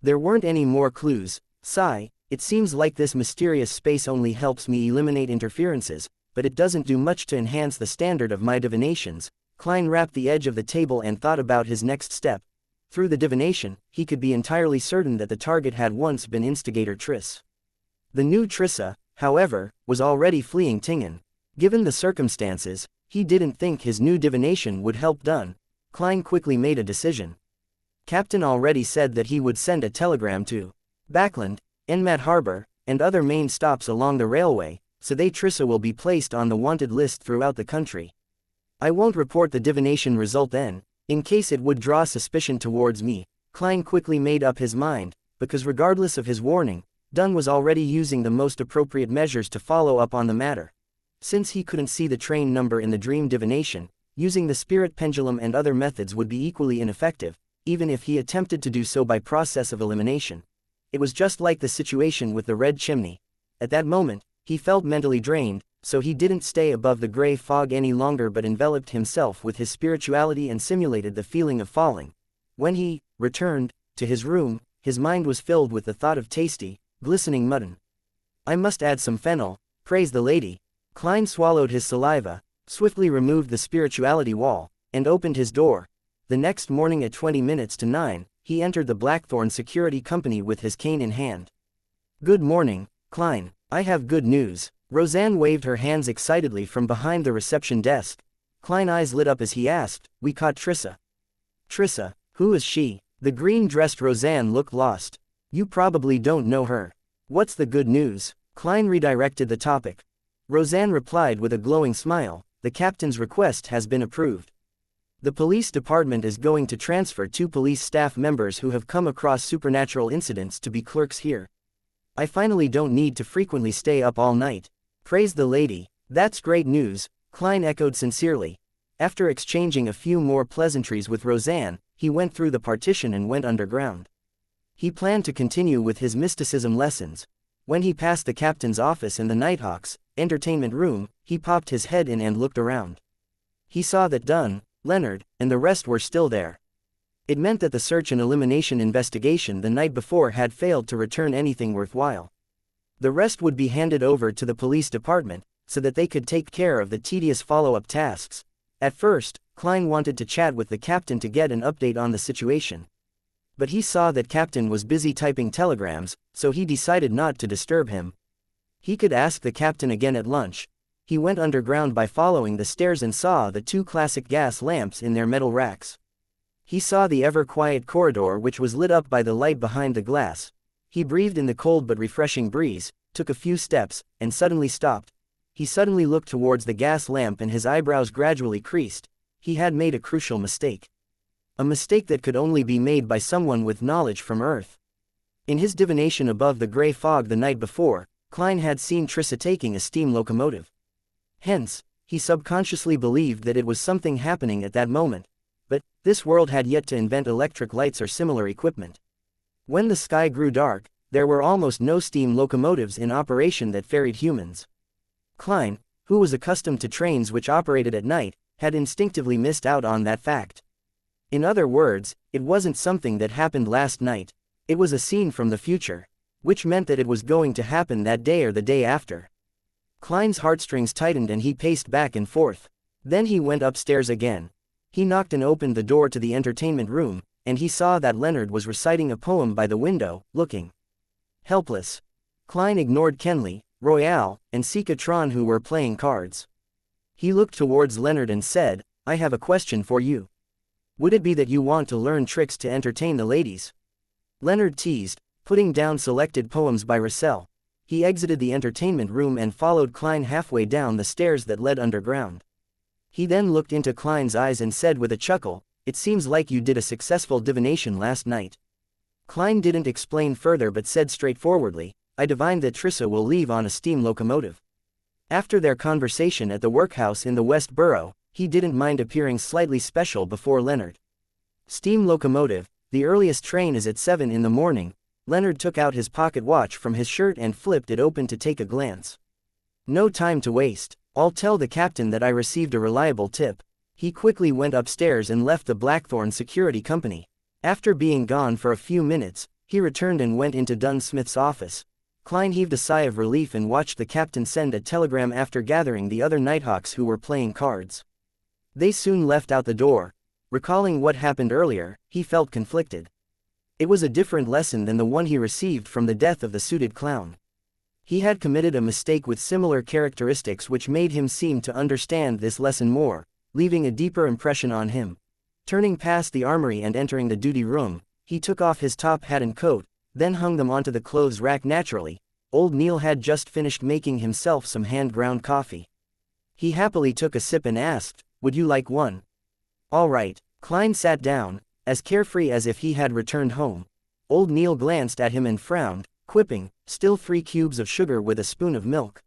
There weren't any more clues. Sigh, it seems like this mysterious space only helps me eliminate interferences, but it doesn't do much to enhance the standard of my divinations. Klein rapped the edge of the table and thought about his next step. Through the divination, he could be entirely certain that the target had once been instigator Triss. The new Trissa, however, was already fleeing Tingen. Given the circumstances, he didn't think his new divination would help Dun. Klein quickly made a decision. Captain already said that he would send a telegram to Backland, Enmat Harbor, and other main stops along the railway, so they Trissa will be placed on the wanted list throughout the country. I won't report the divination result then, in case it would draw suspicion towards me. Klein quickly made up his mind, because regardless of his warning, Dun was already using the most appropriate measures to follow up on the matter. Since he couldn't see the train number in the dream divination, using the spirit pendulum and other methods would be equally ineffective, even if he attempted to do so by process of elimination. It was just like the situation with the red chimney. At that moment, he felt mentally drained, so he didn't stay above the gray fog any longer but enveloped himself with his spirituality and simulated the feeling of falling. When he returned to his room, his mind was filled with the thought of tasty, glistening mutton. I must add some fennel, praise the lady. Klein swallowed his saliva, swiftly removed the spirituality wall, and opened his door. The next morning at 9:20, he entered the Blackthorn Security Company with his cane in hand. Good morning, Klein. I have good news. Roseanne waved her hands excitedly from behind the reception desk. Klein's eyes lit up as he asked, "We caught Trissa." "Trissa? Who is she?" The green-dressed Roseanne looked lost. "You probably don't know her. What's the good news?" Klein redirected the topic. Roseanne replied with a glowing smile, "The captain's request has been approved. The police department is going to transfer 2 police staff members who have come across supernatural incidents to be clerks here. I finally don't need to frequently stay up all night. Praise the lady. That's great news," Klein echoed sincerely. After exchanging a few more pleasantries with Roseanne, he went through the partition and went underground. He planned to continue with his mysticism lessons. When he passed the captain's office and the Nighthawk's entertainment room, he popped his head in and looked around. He saw that Dunn, Leonard, and the rest were still there. It meant that the search and elimination investigation the night before had failed to return anything worthwhile. The rest would be handed over to the police department, so that they could take care of the tedious follow-up tasks. At first, Klein wanted to chat with the captain to get an update on the situation. But he saw that Captain was busy typing telegrams, so he decided not to disturb him. He could ask the captain again at lunch. He went underground by following the stairs and saw the 2 classic gas lamps in their metal racks. He saw the ever-quiet corridor which was lit up by the light behind the glass. He breathed in the cold but refreshing breeze, took a few steps, and suddenly stopped. he suddenly looked towards the gas lamp and his eyebrows gradually creased. He had made a crucial mistake. A mistake that could only be made by someone with knowledge from Earth. In his divination above the gray fog the night before, Klein had seen Trissa taking a steam locomotive. Hence, he subconsciously believed that it was something happening at that moment. But, this world had yet to invent electric lights or similar equipment. When the sky grew dark, there were almost no steam locomotives in operation that ferried humans. Klein, who was accustomed to trains which operated at night, had instinctively missed out on that fact. In other words, it wasn't something that happened last night, it was a scene from the future, which meant that it was going to happen that day or the day after. Klein's heartstrings tightened and he paced back and forth. Then he went upstairs again. He knocked and opened the door to the entertainment room, and he saw that Leonard was reciting a poem by the window, looking helpless. Klein ignored Kenley, Royale, and Sikatron who were playing cards. He looked towards Leonard and said, "I have a question for you. Would it be that you want to learn tricks to entertain the ladies?" Leonard teased, putting down selected poems by Russell. He exited the entertainment room and followed Klein halfway down the stairs that led underground. He then looked into Klein's eyes and said with a chuckle, "It seems like you did a successful divination last night." Klein didn't explain further but said straightforwardly, "I divined that Trissa will leave on a steam locomotive." After their conversation at the workhouse in the West Borough, he didn't mind appearing slightly special before Leonard. Steam locomotive, the earliest train is at 7 in the morning. Leonard took out his pocket watch from his shirt and flipped it open to take a glance. "No time to waste, I'll tell the captain that I received a reliable tip." He quickly went upstairs and left the Blackthorn Security Company. After being gone for a few minutes, he returned and went into Dunn Smith's office. Klein heaved a sigh of relief and watched the captain send a telegram after gathering the other Nighthawks who were playing cards. They soon left out the door. Recalling what happened earlier, he felt conflicted. It was a different lesson than the one he received from the death of the suited clown. He had committed a mistake with similar characteristics which made him seem to understand this lesson more, leaving a deeper impression on him. Turning past the armory and entering the duty room, he took off his top hat and coat, then hung them onto the clothes rack naturally. Old Neil had just finished making himself some hand-ground coffee. He happily took a sip and asked, "Would you like one?" "All right." Klein sat down, as carefree as if he had returned home. Old Neil glanced at him and frowned, quipping, "Still 3 cubes of sugar with a spoon of milk.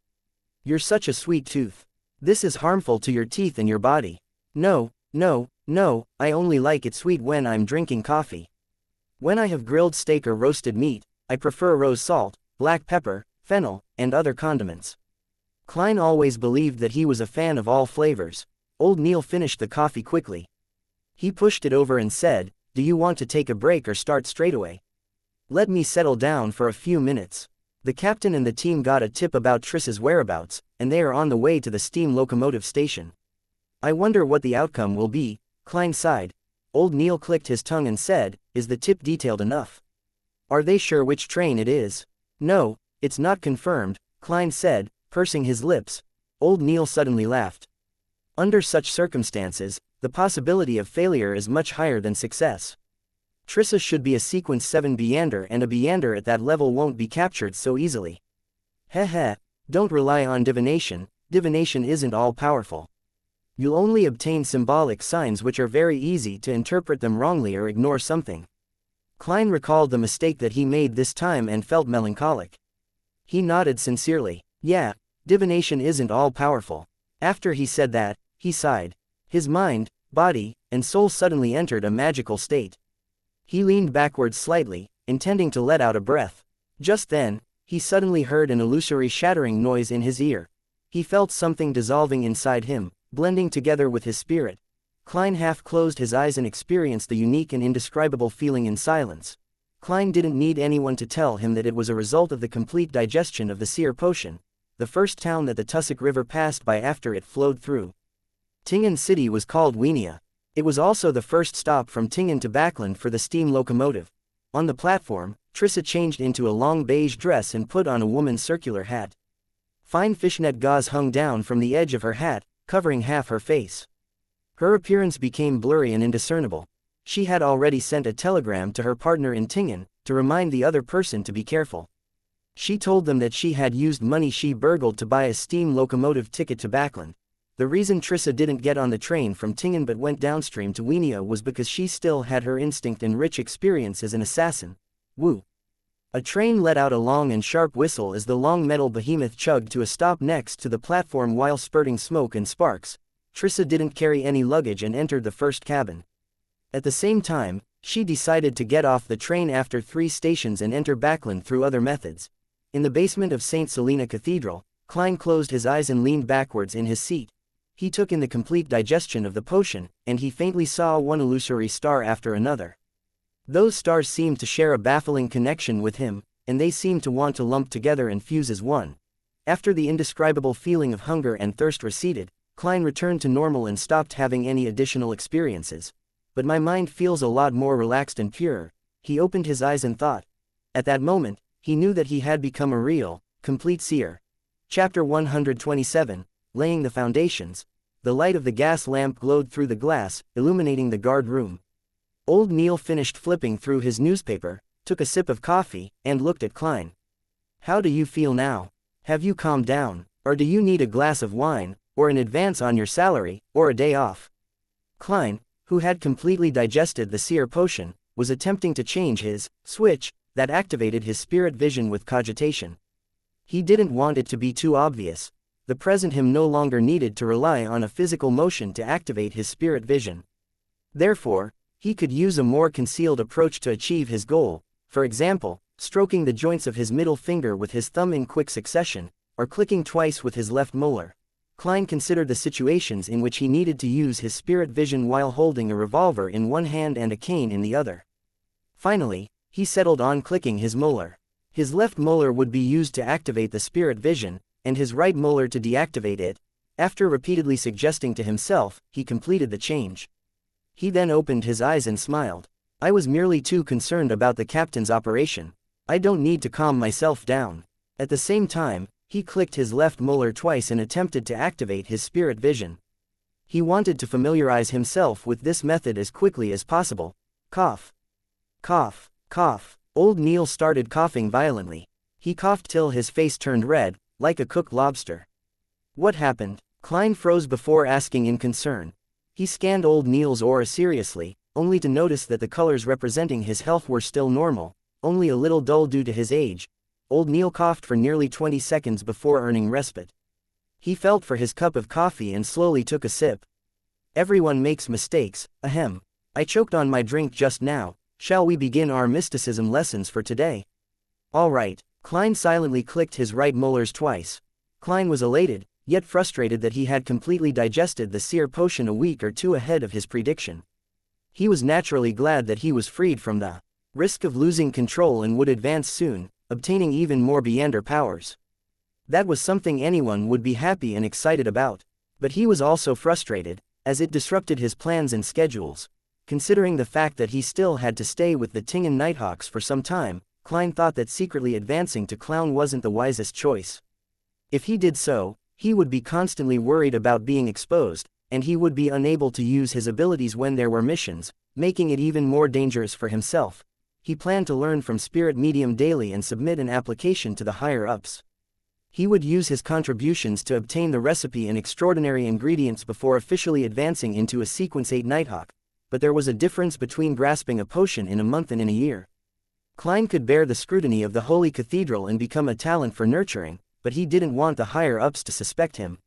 You're such a sweet tooth. This is harmful to your teeth and your body." "No, no, no, I only like it sweet when I'm drinking coffee. When I have grilled steak or roasted meat, I prefer rose salt, black pepper, fennel, and other condiments." Klein always believed that he was a fan of all flavors. Old Neil finished the coffee quickly. He pushed it over and said, "Do you want to take a break or start straightaway?" "Let me settle down for a few minutes. The captain and the team got a tip about Trissa's whereabouts, and they are on the way to the steam locomotive station. I wonder what the outcome will be." Klein sighed. Old Neil clicked his tongue and said, "Is the tip detailed enough? Are they sure which train it is?" "No, it's not confirmed," Klein said, pursing his lips. Old Neil suddenly laughed. "Under such circumstances, the possibility of failure is much higher than success. Trissa should be a sequence 7 Beander, and a Beander at that level won't be captured so easily. Heh, don't rely on divination. Divination isn't all-powerful. You'll only obtain symbolic signs which are very easy to interpret them wrongly or ignore something." Klein recalled the mistake that he made this time and felt melancholic. He nodded sincerely. "Yeah, divination isn't all-powerful." After he said that, he sighed. His mind, body, and soul suddenly entered a magical state. He leaned backwards slightly, intending to let out a breath. Just then, he suddenly heard an illusory shattering noise in his ear. He felt something dissolving inside him, blending together with his spirit. Klein half closed his eyes and experienced the unique and indescribable feeling in silence. Klein didn't need anyone to tell him that it was a result of the complete digestion of the seer potion, the first town that the Tussock River passed by after it flowed through. Tingen City was called Wienia. It was also the first stop from Tingen to Backland for the steam locomotive. On the platform, Trissa changed into a long beige dress and put on a woman's circular hat. Fine fishnet gauze hung down from the edge of her hat, covering half her face. Her appearance became blurry and indiscernible. She had already sent a telegram to her partner in Tingen, to remind the other person to be careful. She told them that she had used money she burgled to buy a steam locomotive ticket to Backland. The reason Trissa didn't get on the train from Tingen but went downstream to Wienia was because she still had her instinct and rich experience as an assassin. Woo. A train let out a long and sharp whistle as the long metal behemoth chugged to a stop next to the platform while spurting smoke and sparks. Trissa didn't carry any luggage and entered the first cabin. At the same time, she decided to get off the train after 3 stations and enter Backland through other methods. In the basement of St. Selena Cathedral, Klein closed his eyes and leaned backwards in his seat. He took in the complete digestion of the potion, and he faintly saw one illusory star after another. Those stars seemed to share a baffling connection with him, and they seemed to want to lump together and fuse as one. After the indescribable feeling of hunger and thirst receded, Klein returned to normal and stopped having any additional experiences. But my mind feels a lot more relaxed and pure. He opened his eyes and thought. At that moment, he knew that he had become a real, complete seer. Chapter 127, Laying the Foundations. The light of the gas lamp glowed through the glass, illuminating the guard room. Old Neil finished flipping through his newspaper, took a sip of coffee, and looked at Klein. How do you feel now? Have you calmed down, or do you need a glass of wine, or an advance on your salary, or a day off? Klein, who had completely digested the seer potion, was attempting to change his switch that activated his spirit vision with cogitation. He didn't want it to be too obvious. The present him no longer needed to rely on a physical motion to activate his spirit vision. Therefore, he could use a more concealed approach to achieve his goal, for example, stroking the joints of his middle finger with his thumb in quick succession, or clicking twice with his left molar. Klein considered the situations in which he needed to use his spirit vision while holding a revolver in one hand and a cane in the other. Finally, he settled on clicking his molar. His left molar would be used to activate the spirit vision, and his right molar to deactivate it. After repeatedly suggesting to himself, he completed the change. He then opened his eyes and smiled. I was merely too concerned about the captain's operation. I don't need to calm myself down. At the same time, he clicked his left molar twice and attempted to activate his spirit vision. He wanted to familiarize himself with this method as quickly as possible. Cough. Cough. Cough. Old Neil started coughing violently. He coughed till his face turned red, like a cooked lobster. What happened? Klein froze before asking in concern. He scanned old Neil's aura seriously, only to notice that the colors representing his health were still normal, only a little dull due to his age. Old Neil coughed for nearly 20 seconds before earning respite. He felt for his cup of coffee and slowly took a sip. Everyone makes mistakes, ahem. I choked on my drink just now. Shall we begin our mysticism lessons for today? All right. Klein silently clicked his right molars twice. Klein was elated, yet frustrated that he had completely digested the seer potion a week or two ahead of his prediction. He was naturally glad that he was freed from the risk of losing control and would advance soon, obtaining even more Beyonder powers. That was something anyone would be happy and excited about. But he was also frustrated, as it disrupted his plans and schedules. Considering the fact that he still had to stay with the Tingen Nighthawks for some time, Klein thought that secretly advancing to clown wasn't the wisest choice. If he did so, he would be constantly worried about being exposed, and he would be unable to use his abilities when there were missions, making it even more dangerous for himself. He planned to learn from Spirit Medium daily and submit an application to the higher-ups. He would use his contributions to obtain the recipe and extraordinary ingredients before officially advancing into a Sequence 8 Nighthawk, but there was a difference between grasping a potion in a month and in a year. Klein could bear the scrutiny of the Holy Cathedral and become a talent for nurturing, but he didn't want the higher-ups to suspect him.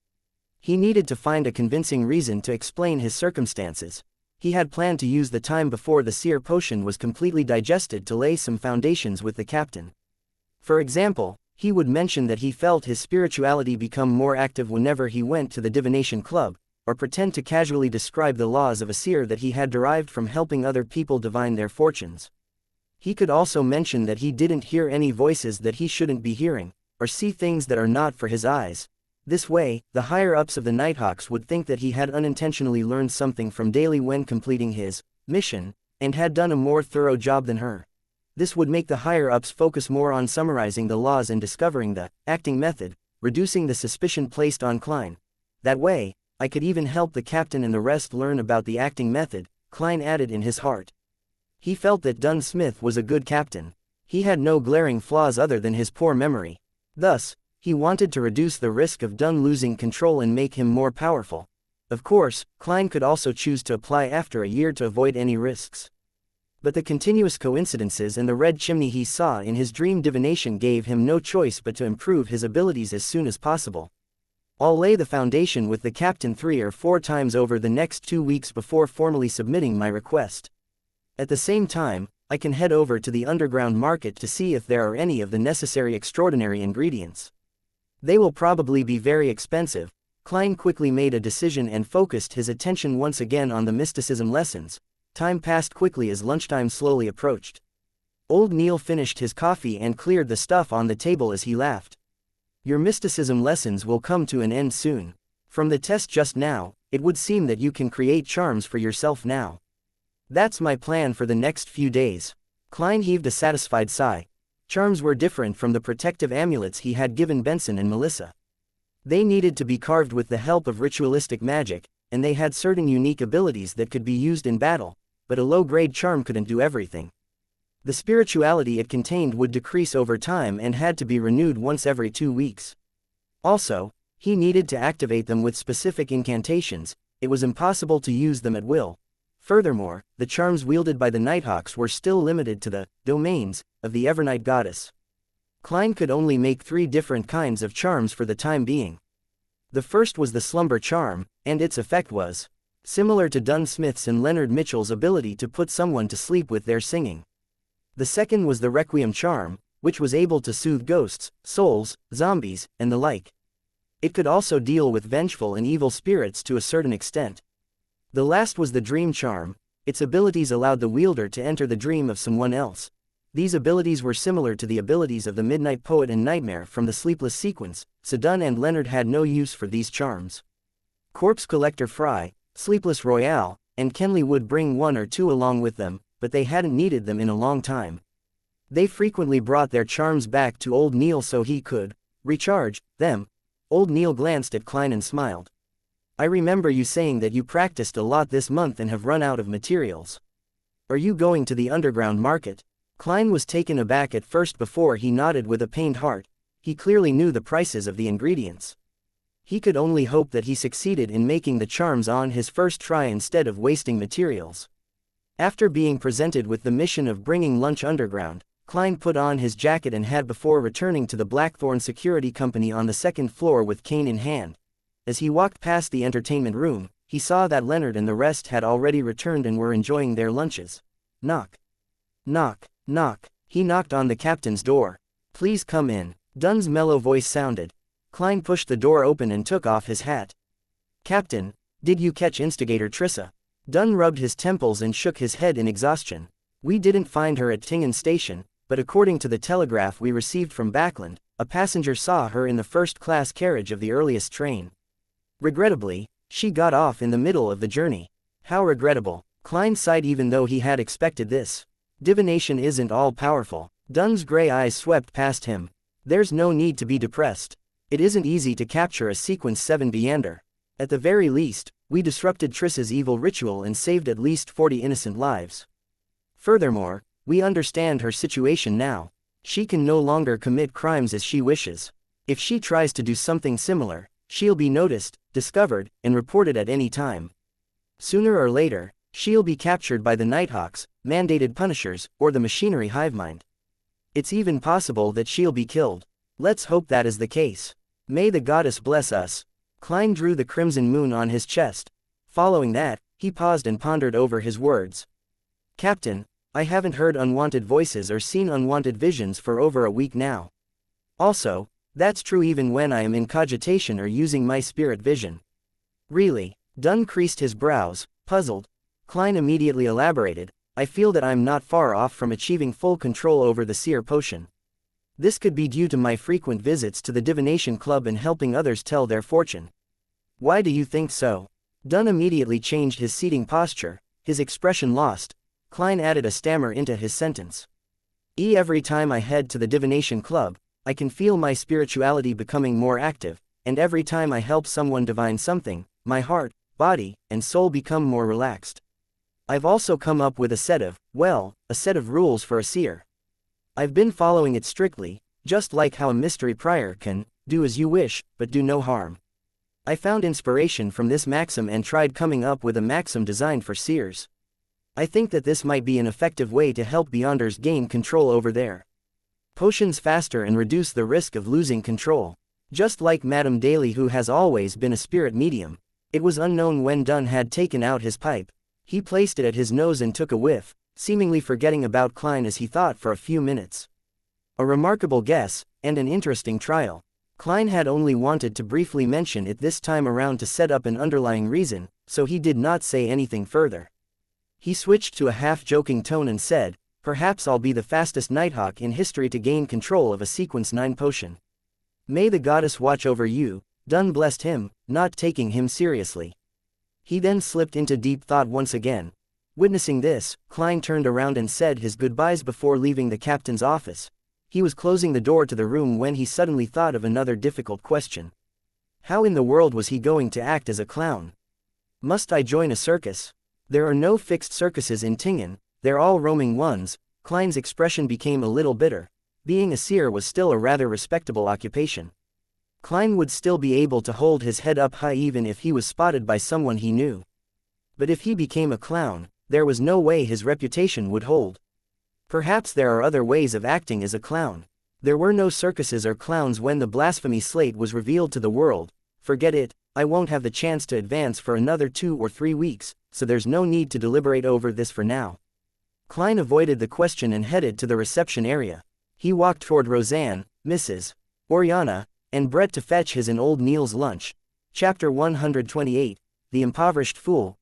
He needed to find a convincing reason to explain his circumstances. He had planned to use the time before the seer potion was completely digested to lay some foundations with the captain. For example, he would mention that he felt his spirituality become more active whenever he went to the divination club, or pretend to casually describe the laws of a seer that he had derived from helping other people divine their fortunes. He could also mention that he didn't hear any voices that he shouldn't be hearing, or see things that are not for his eyes. This way, the higher-ups of the Nighthawks would think that he had unintentionally learned something from Daly when completing his mission, and had done a more thorough job than her. This would make the higher-ups focus more on summarizing the laws and discovering the acting method, reducing the suspicion placed on Klein. That way, I could even help the captain and the rest learn about the acting method, Klein added in his heart. He felt that Dunn Smith was a good captain. He had no glaring flaws other than his poor memory. Thus, he wanted to reduce the risk of Dunn losing control and make him more powerful. Of course, Klein could also choose to apply after a year to avoid any risks. But the continuous coincidences and the red chimney he saw in his dream divination gave him no choice but to improve his abilities as soon as possible. I'll lay the foundation with the captain 3 or 4 times over the next 2 weeks before formally submitting my request. At the same time, I can head over to the underground market to see if there are any of the necessary extraordinary ingredients. They will probably be very expensive. Klein quickly made a decision and focused his attention once again on the mysticism lessons. Time passed quickly as lunchtime slowly approached. Old Neil finished his coffee and cleared the stuff on the table as he laughed. Your mysticism lessons will come to an end soon. From the test just now, it would seem that you can create charms for yourself now. That's my plan for the next few days. Klein heaved a satisfied sigh. Charms were different from the protective amulets he had given Benson and Melissa. They needed to be carved with the help of ritualistic magic, and they had certain unique abilities that could be used in battle, but a low-grade charm couldn't do everything. The spirituality it contained would decrease over time and had to be renewed once every 2 weeks. Also, he needed to activate them with specific incantations. It was impossible to use them at will. Furthermore, the charms wielded by the Nighthawks were still limited to the domains of the Evernight goddess. Klein could only make 3 different kinds of charms for the time being. The first was the slumber charm, and its effect was similar to Dunn Smith's and Leonard Mitchell's ability to put someone to sleep with their singing. The second was the requiem charm, which was able to soothe ghosts, souls, zombies, and the like. It could also deal with vengeful and evil spirits to a certain extent. The last was the dream charm. Its abilities allowed the wielder to enter the dream of someone else. These abilities were similar to the abilities of the Midnight Poet and Nightmare from the Sleepless sequence, so Dunn and Leonard had no use for these charms. Corpse Collector Fry, Sleepless Royale, and Kenley would bring 1 or 2 along with them, but they hadn't needed them in a long time. They frequently brought their charms back to Old Neil so he could recharge them. Old Neil glanced at Klein and smiled. I remember you saying that you practiced a lot this month and have run out of materials. Are you going to the underground market? Klein was taken aback at first before he nodded with a pained heart. He clearly knew the prices of the ingredients. He could only hope that he succeeded in making the charms on his first try instead of wasting materials. After being presented with the mission of bringing lunch underground, Klein put on his jacket and hat before returning to the Blackthorn Security Company on the 2nd floor with cane in hand. As he walked past the entertainment room, he saw that Leonard and the rest had already returned and were enjoying their lunches. Knock. Knock. Knock. He knocked on the captain's door. Please come in. Dunn's mellow voice sounded. Klein pushed the door open and took off his hat. Captain, did you catch Instigator Trissa? Dunn rubbed his temples and shook his head in exhaustion. We didn't find her at Tingen Station, but according to the telegraph we received from Backland, a passenger saw her in the first-class carriage of the earliest train. Regrettably, she got off in the middle of the journey. How regrettable. Klein sighed even though he had expected this. Divination isn't all-powerful. Dunn's gray eyes swept past him. There's no need to be depressed. It isn't easy to capture a Sequence 7 Beander. At the very least, we disrupted Trissa's evil ritual and saved at least 40 innocent lives. Furthermore, we understand her situation now. She can no longer commit crimes as she wishes. If she tries to do something similar, she'll be noticed, discovered, and reported at any time. Sooner or later, she'll be captured by the Nighthawks, mandated punishers, or the machinery hivemind. It's even possible that she'll be killed. Let's hope that is the case. May the goddess bless us. Klein drew the crimson moon on his chest. Following that, he paused and pondered over his words. Captain, I haven't heard unwanted voices or seen unwanted visions for over a week now. Also, that's true even when I am in cogitation or using my spirit vision. Really? Dunn creased his brows, puzzled. Klein immediately elaborated, I feel that I'm not far off from achieving full control over the seer potion. This could be due to my frequent visits to the divination club and helping others tell their fortune. Why do you think so? Dunn immediately changed his seating posture, his expression lost. Klein added a stammer into his sentence. Every time I head to the divination club, I can feel my spirituality becoming more active, and every time I help someone divine something, my heart, body, and soul become more relaxed. I've also come up with a set of rules for a seer. I've been following it strictly, just like how a mystery prior can, do as you wish, but do no harm. I found inspiration from this maxim and tried coming up with a maxim designed for seers. I think that this might be an effective way to help Beyonders gain control over their potions faster and reduce the risk of losing control. Just like Madame Daly, who has always been a spirit medium. It was unknown when Dunn had taken out his pipe. He placed it at his nose and took a whiff, seemingly forgetting about Klein as he thought for a few minutes. A remarkable guess, and an interesting trial. Klein had only wanted to briefly mention it this time around to set up an underlying reason, so he did not say anything further. He switched to a half-joking tone and said, "Perhaps I'll be the fastest Nighthawk in history to gain control of a Sequence 9 potion. May the goddess watch over you." Dunn blessed him, not taking him seriously. He then slipped into deep thought once again. Witnessing this, Klein turned around and said his goodbyes before leaving the captain's office. He was closing the door to the room when he suddenly thought of another difficult question. How in the world was he going to act as a clown? Must I join a circus? There are no fixed circuses in Tingen, they're all roaming ones. Klein's expression became a little bitter. Being a seer was still a rather respectable occupation. Klein would still be able to hold his head up high even if he was spotted by someone he knew. But if he became a clown, there was no way his reputation would hold. Perhaps there are other ways of acting as a clown. There were no circuses or clowns when the blasphemy slate was revealed to the world. Forget it, I won't have the chance to advance for another 2 or 3 weeks, so there's no need to deliberate over this for now. Klein avoided the question and headed to the reception area. He walked toward Roseanne, Mrs. Oriana, and Brett to fetch his and old Neil's lunch. Chapter 128, The Impoverished Fool.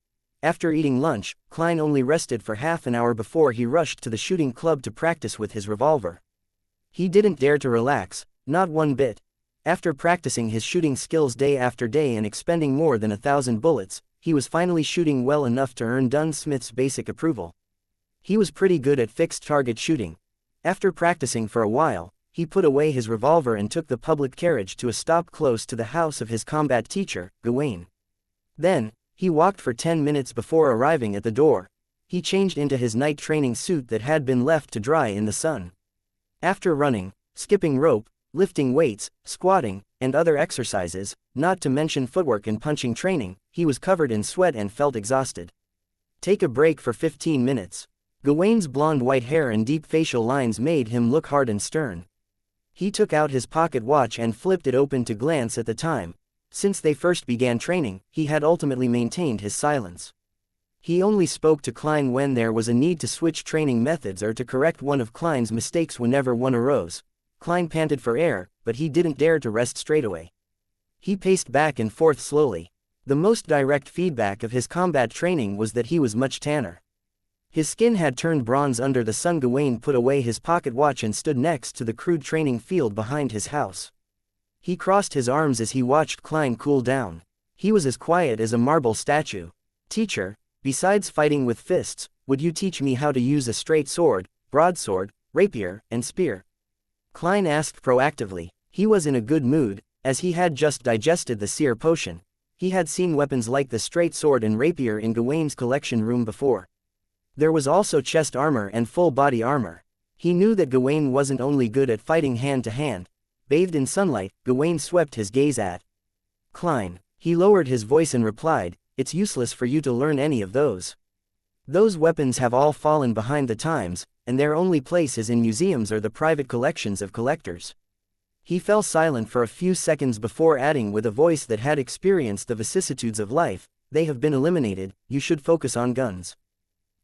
After eating lunch, Klein only rested for half an hour before he rushed to the shooting club to practice with his revolver. He didn't dare to relax, not one bit. After practicing his shooting skills day after day and expending more than 1,000 bullets, he was finally shooting well enough to earn Dunn Smith's basic approval. He was pretty good at fixed target shooting. After practicing for a while, he put away his revolver and took the public carriage to a stop close to the house of his combat teacher, Gawain. Then, he walked for 10 minutes before arriving at the door. He changed into his night training suit that had been left to dry in the sun. After running, skipping rope, lifting weights, squatting, and other exercises, not to mention footwork and punching training, he was covered in sweat and felt exhausted. Take a break for 15 minutes. Gawain's blonde white hair and deep facial lines made him look hard and stern. He took out his pocket watch and flipped it open to glance at the time. Since they first began training, he had ultimately maintained his silence. He only spoke to Klein when there was a need to switch training methods or to correct one of Klein's mistakes whenever one arose. Klein panted for air, but he didn't dare to rest straightaway. He paced back and forth slowly. The most direct feedback of his combat training was that he was much tanner. His skin had turned bronze under the sun. Gawain put away his pocket watch and stood next to the crude training field behind his house. He crossed his arms as he watched Klein cool down. He was as quiet as a marble statue. "Teacher, besides fighting with fists, would you teach me how to use a straight sword, broadsword, rapier, and spear?" Klein asked proactively. He was in a good mood, as he had just digested the seer potion. He had seen weapons like the straight sword and rapier in Gawain's collection room before. There was also chest armor and full body armor. He knew that Gawain wasn't only good at fighting hand to hand. Bathed in sunlight, Gawain swept his gaze at Klein. He lowered his voice and replied, "It's useless for you to learn any of those. Those weapons have all fallen behind the times, and their only place is in museums or the private collections of collectors." He fell silent for a few seconds before adding with a voice that had experienced the vicissitudes of life, "They have been eliminated, you should focus on guns.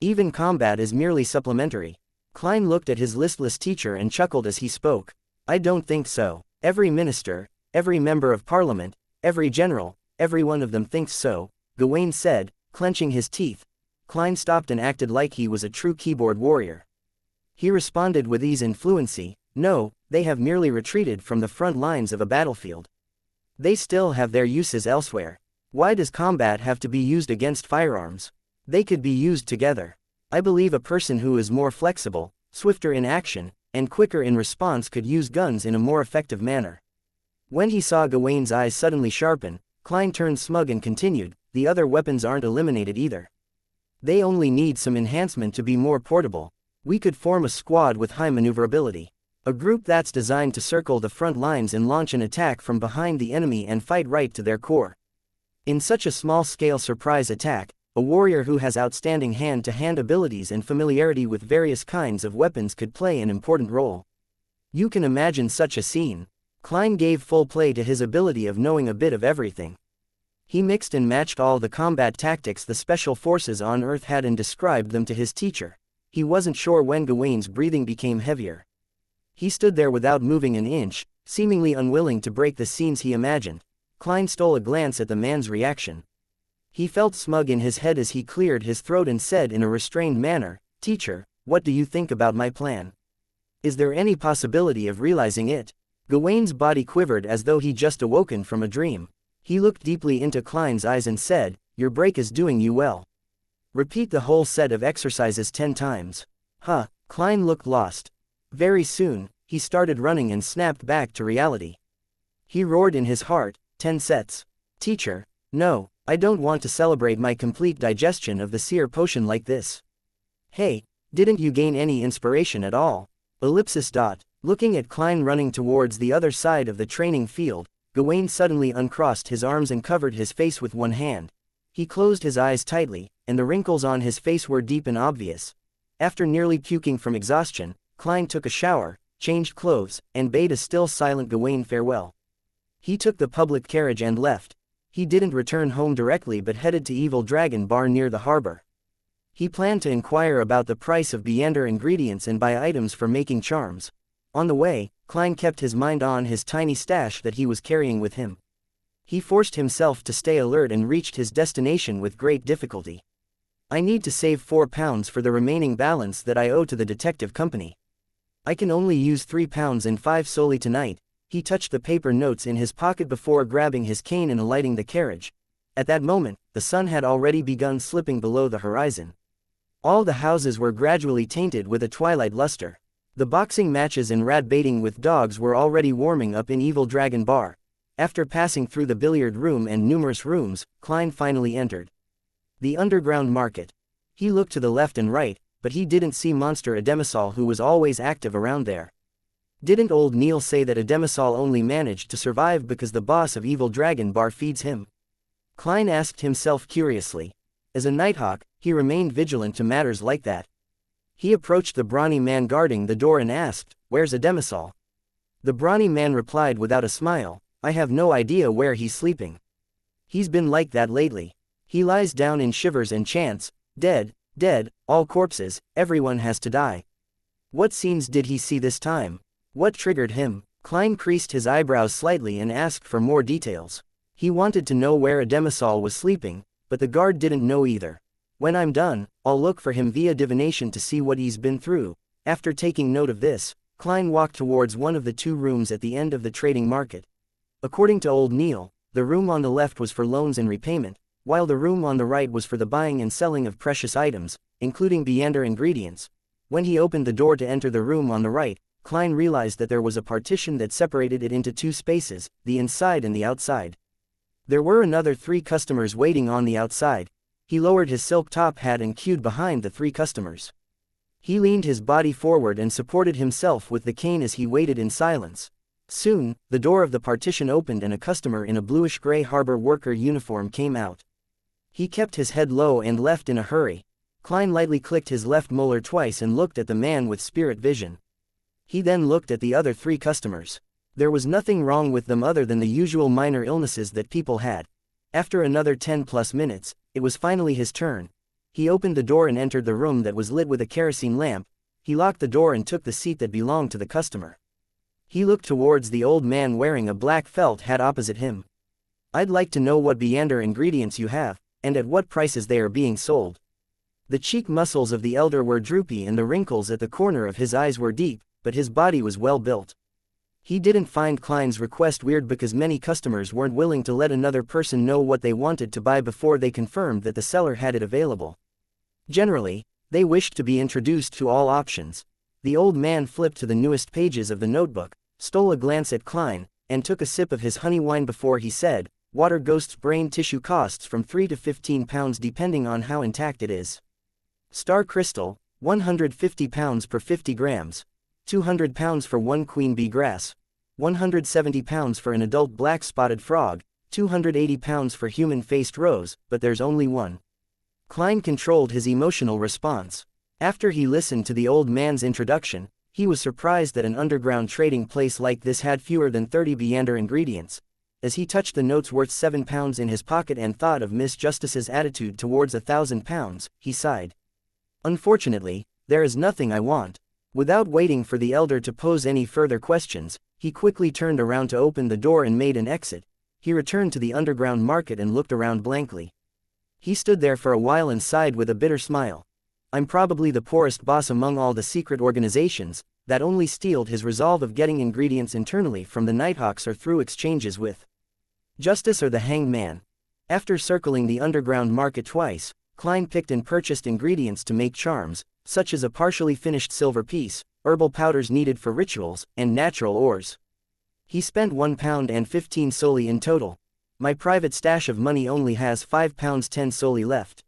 Even combat is merely supplementary." Klein looked at his listless teacher and chuckled as he spoke. "I don't think so. Every minister, every member of parliament, every general, every one of them thinks so," Gawain said, clenching his teeth. Klein stopped and acted like he was a true keyboard warrior. He responded with ease and fluency, "No, they have merely retreated from the front lines of a battlefield. They still have their uses elsewhere. Why does combat have to be used against firearms? They could be used together. I believe a person who is more flexible, swifter in action, and quicker in response could use guns in a more effective manner." When he saw Gawain's eyes suddenly sharpen, Klein turned smug and continued, "The other weapons aren't eliminated either. They only need some enhancement to be more portable. We could form a squad with high maneuverability. A group that's designed to circle the front lines and launch an attack from behind the enemy and fight right to their core. In such a small-scale surprise attack, a warrior who has outstanding hand-to-hand abilities and familiarity with various kinds of weapons could play an important role. You can imagine such a scene. Klein gave full play to his ability of knowing a bit of everything. He mixed and matched all the combat tactics the special forces on Earth had and described them to his teacher. He wasn't sure when Gawain's breathing became heavier. He stood there without moving an inch, seemingly unwilling to break the scenes he imagined. Klein stole a glance at the man's reaction. He felt smug in his head as he cleared his throat and said in a restrained manner, "Teacher, what do you think about my plan? Is there any possibility of realizing it?" Gawain's body quivered as though he just awoken from a dream. He looked deeply into Klein's eyes and said, "Your break is doing you well. Repeat the whole set of exercises 10 times. Huh." Klein looked lost. Very soon, he started running and snapped back to reality. He roared in his heart, 10 sets. "Teacher, no, I don't want to celebrate my complete digestion of the seer potion like this." "Hey, didn't you gain any inspiration at all?" Ellipsis. Looking at Klein running towards the other side of the training field, Gawain suddenly uncrossed his arms and covered his face with one hand. He closed his eyes tightly, and the wrinkles on his face were deep and obvious. After nearly puking from exhaustion, Klein took a shower, changed clothes, and bade a still silent Gawain farewell. He took the public carriage and left. He didn't return home directly but headed to Evil Dragon Bar near the harbor. He planned to inquire about the price of Beyonder ingredients and buy items for making charms. On the way, Klein kept his mind on his tiny stash that he was carrying with him. He forced himself to stay alert and reached his destination with great difficulty. "I need to save £4 for the remaining balance that I owe to the detective company. I can only use £3 and 5 solely tonight." He touched the paper notes in his pocket before grabbing his cane and alighting the carriage. At that moment, the sun had already begun slipping below the horizon. All the houses were gradually tainted with a twilight luster. The boxing matches and rat baiting with dogs were already warming up in Evil Dragon Bar. After passing through the billiard room and numerous rooms, Klein finally entered the underground market. He looked to the left and right, but he didn't see Monster Ademysol, who was always active around there. Didn't old Neil say that Ademysol only managed to survive because the boss of Evil Dragon Bar feeds him? Klein asked himself curiously. As a nighthawk, he remained vigilant to matters like that. He approached the brawny man guarding the door and asked, "Where's Ademysol?" The brawny man replied without a smile, "I have no idea where he's sleeping. He's been like that lately. He lies down in shivers and chants, 'Dead, dead, all corpses, everyone has to die.'" What scenes did he see this time? What triggered him? Klein creased his eyebrows slightly and asked for more details. He wanted to know where Ademysol was sleeping, but the guard didn't know either. "When I'm done, I'll look for him via divination to see what he's been through." After taking note of this, Klein walked towards one of the 2 rooms at the end of the trading market. According to old Neil, the room on the left was for loans and repayment, while the room on the right was for the buying and selling of precious items, including Beyonder ingredients. When he opened the door to enter the room on the right, Klein realized that there was a partition that separated it into 2 spaces, the inside and the outside. There were another 3 customers waiting on the outside. He lowered his silk top hat and queued behind the 3 customers. He leaned his body forward and supported himself with the cane as he waited in silence. Soon, the door of the partition opened and a customer in a bluish-gray harbor worker uniform came out. He kept his head low and left in a hurry. Klein lightly clicked his left molar twice and looked at the man with spirit vision. He then looked at the other 3 customers. There was nothing wrong with them other than the usual minor illnesses that people had. After another 10+ minutes, it was finally his turn. He opened the door and entered the room that was lit with a kerosene lamp. He locked the door and took the seat that belonged to the customer. He looked towards the old man wearing a black felt hat opposite him. "I'd like to know what Beyonder ingredients you have, and at what prices they are being sold." The cheek muscles of the elder were droopy and the wrinkles at the corner of his eyes were deep, but his body was well built. He didn't find Klein's request weird because many customers weren't willing to let another person know what they wanted to buy before they confirmed that the seller had it available. Generally, they wished to be introduced to all options. The old man flipped to the newest pages of the notebook, stole a glance at Klein, and took a sip of his honey wine before he said, "Water ghost's brain tissue costs from £3 to £15 depending on how intact it is. Star crystal, £150 per 50 grams. £200 for 1 queen bee grass. £170 for an adult black-spotted frog. £280 for human-faced rose, but there's only one. Klein controlled his emotional response. After he listened to the old man's introduction, he was surprised that an underground trading place like this had fewer than 30 Beander ingredients. As he touched the notes worth £7 in his pocket and thought of Miss Justice's attitude towards £1,000, he sighed. Unfortunately, there is nothing I want. Without waiting for the elder to pose any further questions, he quickly turned around to open the door and made an exit. He returned to the underground market and looked around blankly. He stood there for a while and sighed with a bitter smile. I'm probably the poorest boss among all the secret organizations. That only steeled his resolve of getting ingredients internally from the Nighthawks or through exchanges with Justice or the Hanged Man. After circling the underground market twice, Klein picked and purchased ingredients to make charms, such as a partially finished silver piece, herbal powders needed for rituals, and natural ores. He spent £1.15 solely in total. My private stash of money only has £5.10 solely left.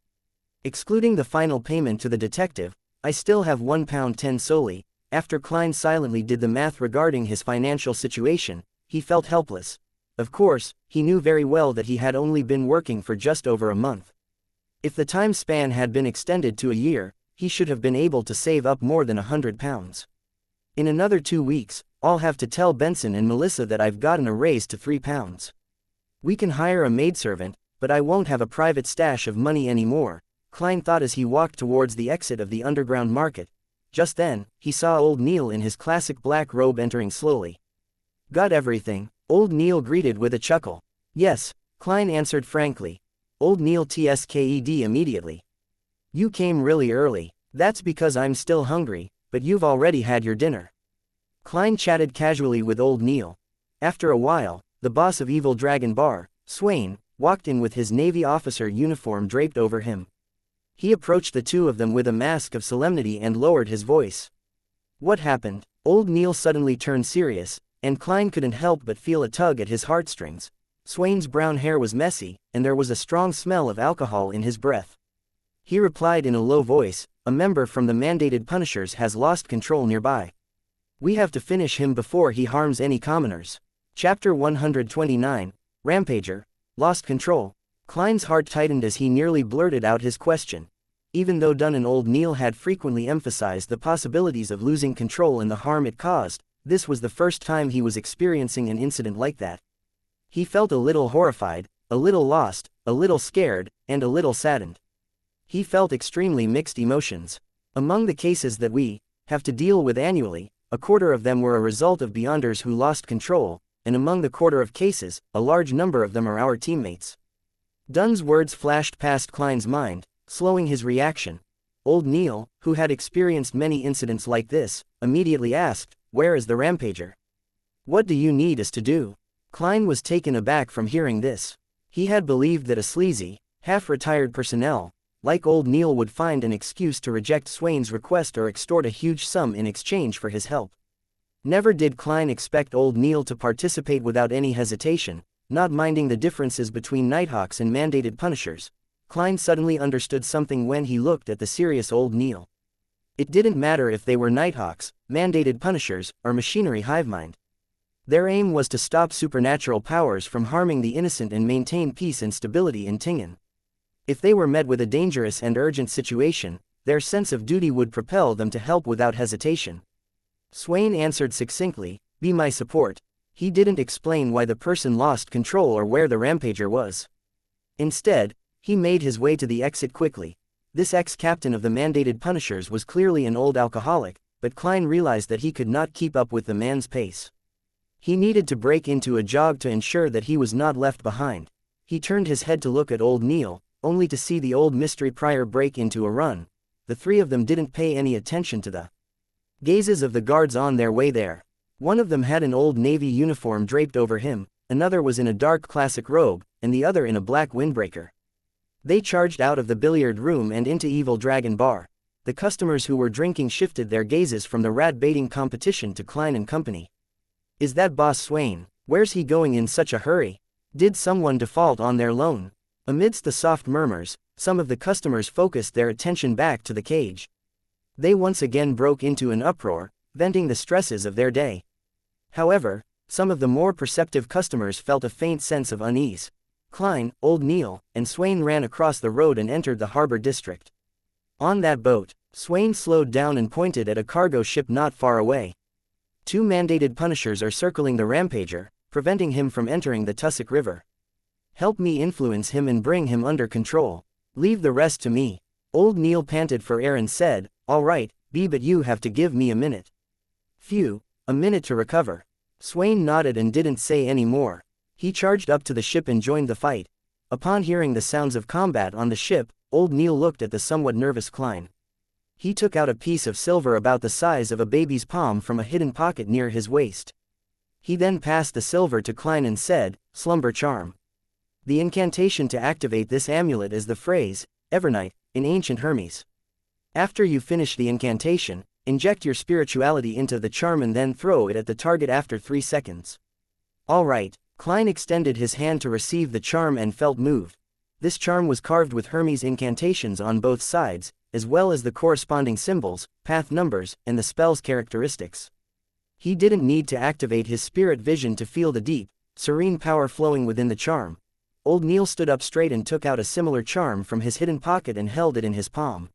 Excluding the final payment to the detective, I still have £1.10 solely. After Klein silently did the math regarding his financial situation, he felt helpless. Of course, he knew very well that he had only been working for just over a month. If the time span had been extended to a year, he should have been able to save up more than £100. In another 2 weeks, I'll have to tell Benson and Melissa that I've gotten a raise to £3. We can hire a maidservant, but I won't have a private stash of money anymore, Klein thought as he walked towards the exit of the underground market. Just then, he saw old Neil in his classic black robe entering slowly. Got everything? Old Neil greeted with a chuckle. Yes, Klein answered frankly. Old Neil tsked immediately. You came really early. That's because I'm still hungry, but you've already had your dinner. Klein chatted casually with old Neil. After a while, the boss of Evil Dragon Bar, Swain, walked in with his Navy officer uniform draped over him. He approached the two of them with a mask of solemnity and lowered his voice. What happened? Old Neil suddenly turned serious, and Klein couldn't help but feel a tug at his heartstrings. Swain's brown hair was messy, and there was a strong smell of alcohol in his breath. He replied in a low voice, a member from the mandated Punishers has lost control nearby. We have to finish him before he harms any commoners. Chapter 129, Rampager, Lost Control. Klein's heart tightened as he nearly blurted out his question. Even though Dunn and old Neil had frequently emphasized the possibilities of losing control and the harm it caused, this was the first time he was experiencing an incident like that. He felt a little horrified, a little lost, a little scared, and a little saddened. He felt extremely mixed emotions. Among the cases that we have to deal with annually, a quarter of them were a result of Beyonders who lost control, and among the quarter of cases, a large number of them are our teammates. Dunn's words flashed past Klein's mind, slowing his reaction. Old Neil, who had experienced many incidents like this, immediately asked, "Where is the Rampager? What do you need us to do?" Klein was taken aback from hearing this. He had believed that a sleazy, half-retired personnel, like old Neil would find an excuse to reject Swain's request or extort a huge sum in exchange for his help. Never did Klein expect old Neil to participate without any hesitation, not minding the differences between Nighthawks and mandated Punishers. Klein suddenly understood something when he looked at the serious old Neil. It didn't matter if they were Nighthawks, mandated Punishers, or machinery hivemind. Their aim was to stop supernatural powers from harming the innocent and maintain peace and stability in Tingen. If they were met with a dangerous and urgent situation, their sense of duty would propel them to help without hesitation. Swain answered succinctly, "Be my support." He didn't explain why the person lost control or where the Rampager was. Instead, he made his way to the exit quickly. This ex-captain of the mandated Punishers was clearly an old alcoholic, but Klein realized that he could not keep up with the man's pace. He needed to break into a jog to ensure that he was not left behind. He turned his head to look at old Neil, only to see the old mystery prior break into a run. The three of them didn't pay any attention to the gazes of the guards on their way there. One of them had an old Navy uniform draped over him, another was in a dark classic robe, and the other in a black windbreaker. They charged out of the billiard room and into Evil Dragon Bar. The customers who were drinking shifted their gazes from the rat-baiting competition to Klein and company. Is that Boss Swain? Where's he going in such a hurry? Did someone default on their loan? Amidst the soft murmurs, some of the customers focused their attention back to the cage. They once again broke into an uproar, venting the stresses of their day. However, some of the more perceptive customers felt a faint sense of unease. Klein, Old Neil, and Swain ran across the road and entered the harbor district. On that boat, Swain slowed down and pointed at a cargo ship not far away. 2 mandated punishers are circling the rampager, preventing him from entering the Tussock River. Help me influence him and bring him under control. Leave the rest to me. Old Neil panted for air and said, "All right, but you have to give me a minute." "Phew, a minute to recover." Swain nodded and didn't say any more. He charged up to the ship and joined the fight. Upon hearing the sounds of combat on the ship, Old Neil looked at the somewhat nervous Klein. He took out a piece of silver about the size of a baby's palm from a hidden pocket near his waist. He then passed the silver to Klein and said, "Slumber charm." The incantation to activate this amulet is the phrase, "Evernight," in ancient Hermes. After you finish the incantation, inject your spirituality into the charm and then throw it at the target after 3 seconds. All right. Klein extended his hand to receive the charm and felt moved. This charm was carved with Hermes incantations on both sides, as well as the corresponding symbols, path numbers, and the spell's characteristics. He didn't need to activate his spirit vision to feel the deep, serene power flowing within the charm. Old Neil stood up straight and took out a similar charm from his hidden pocket and held it in his palm.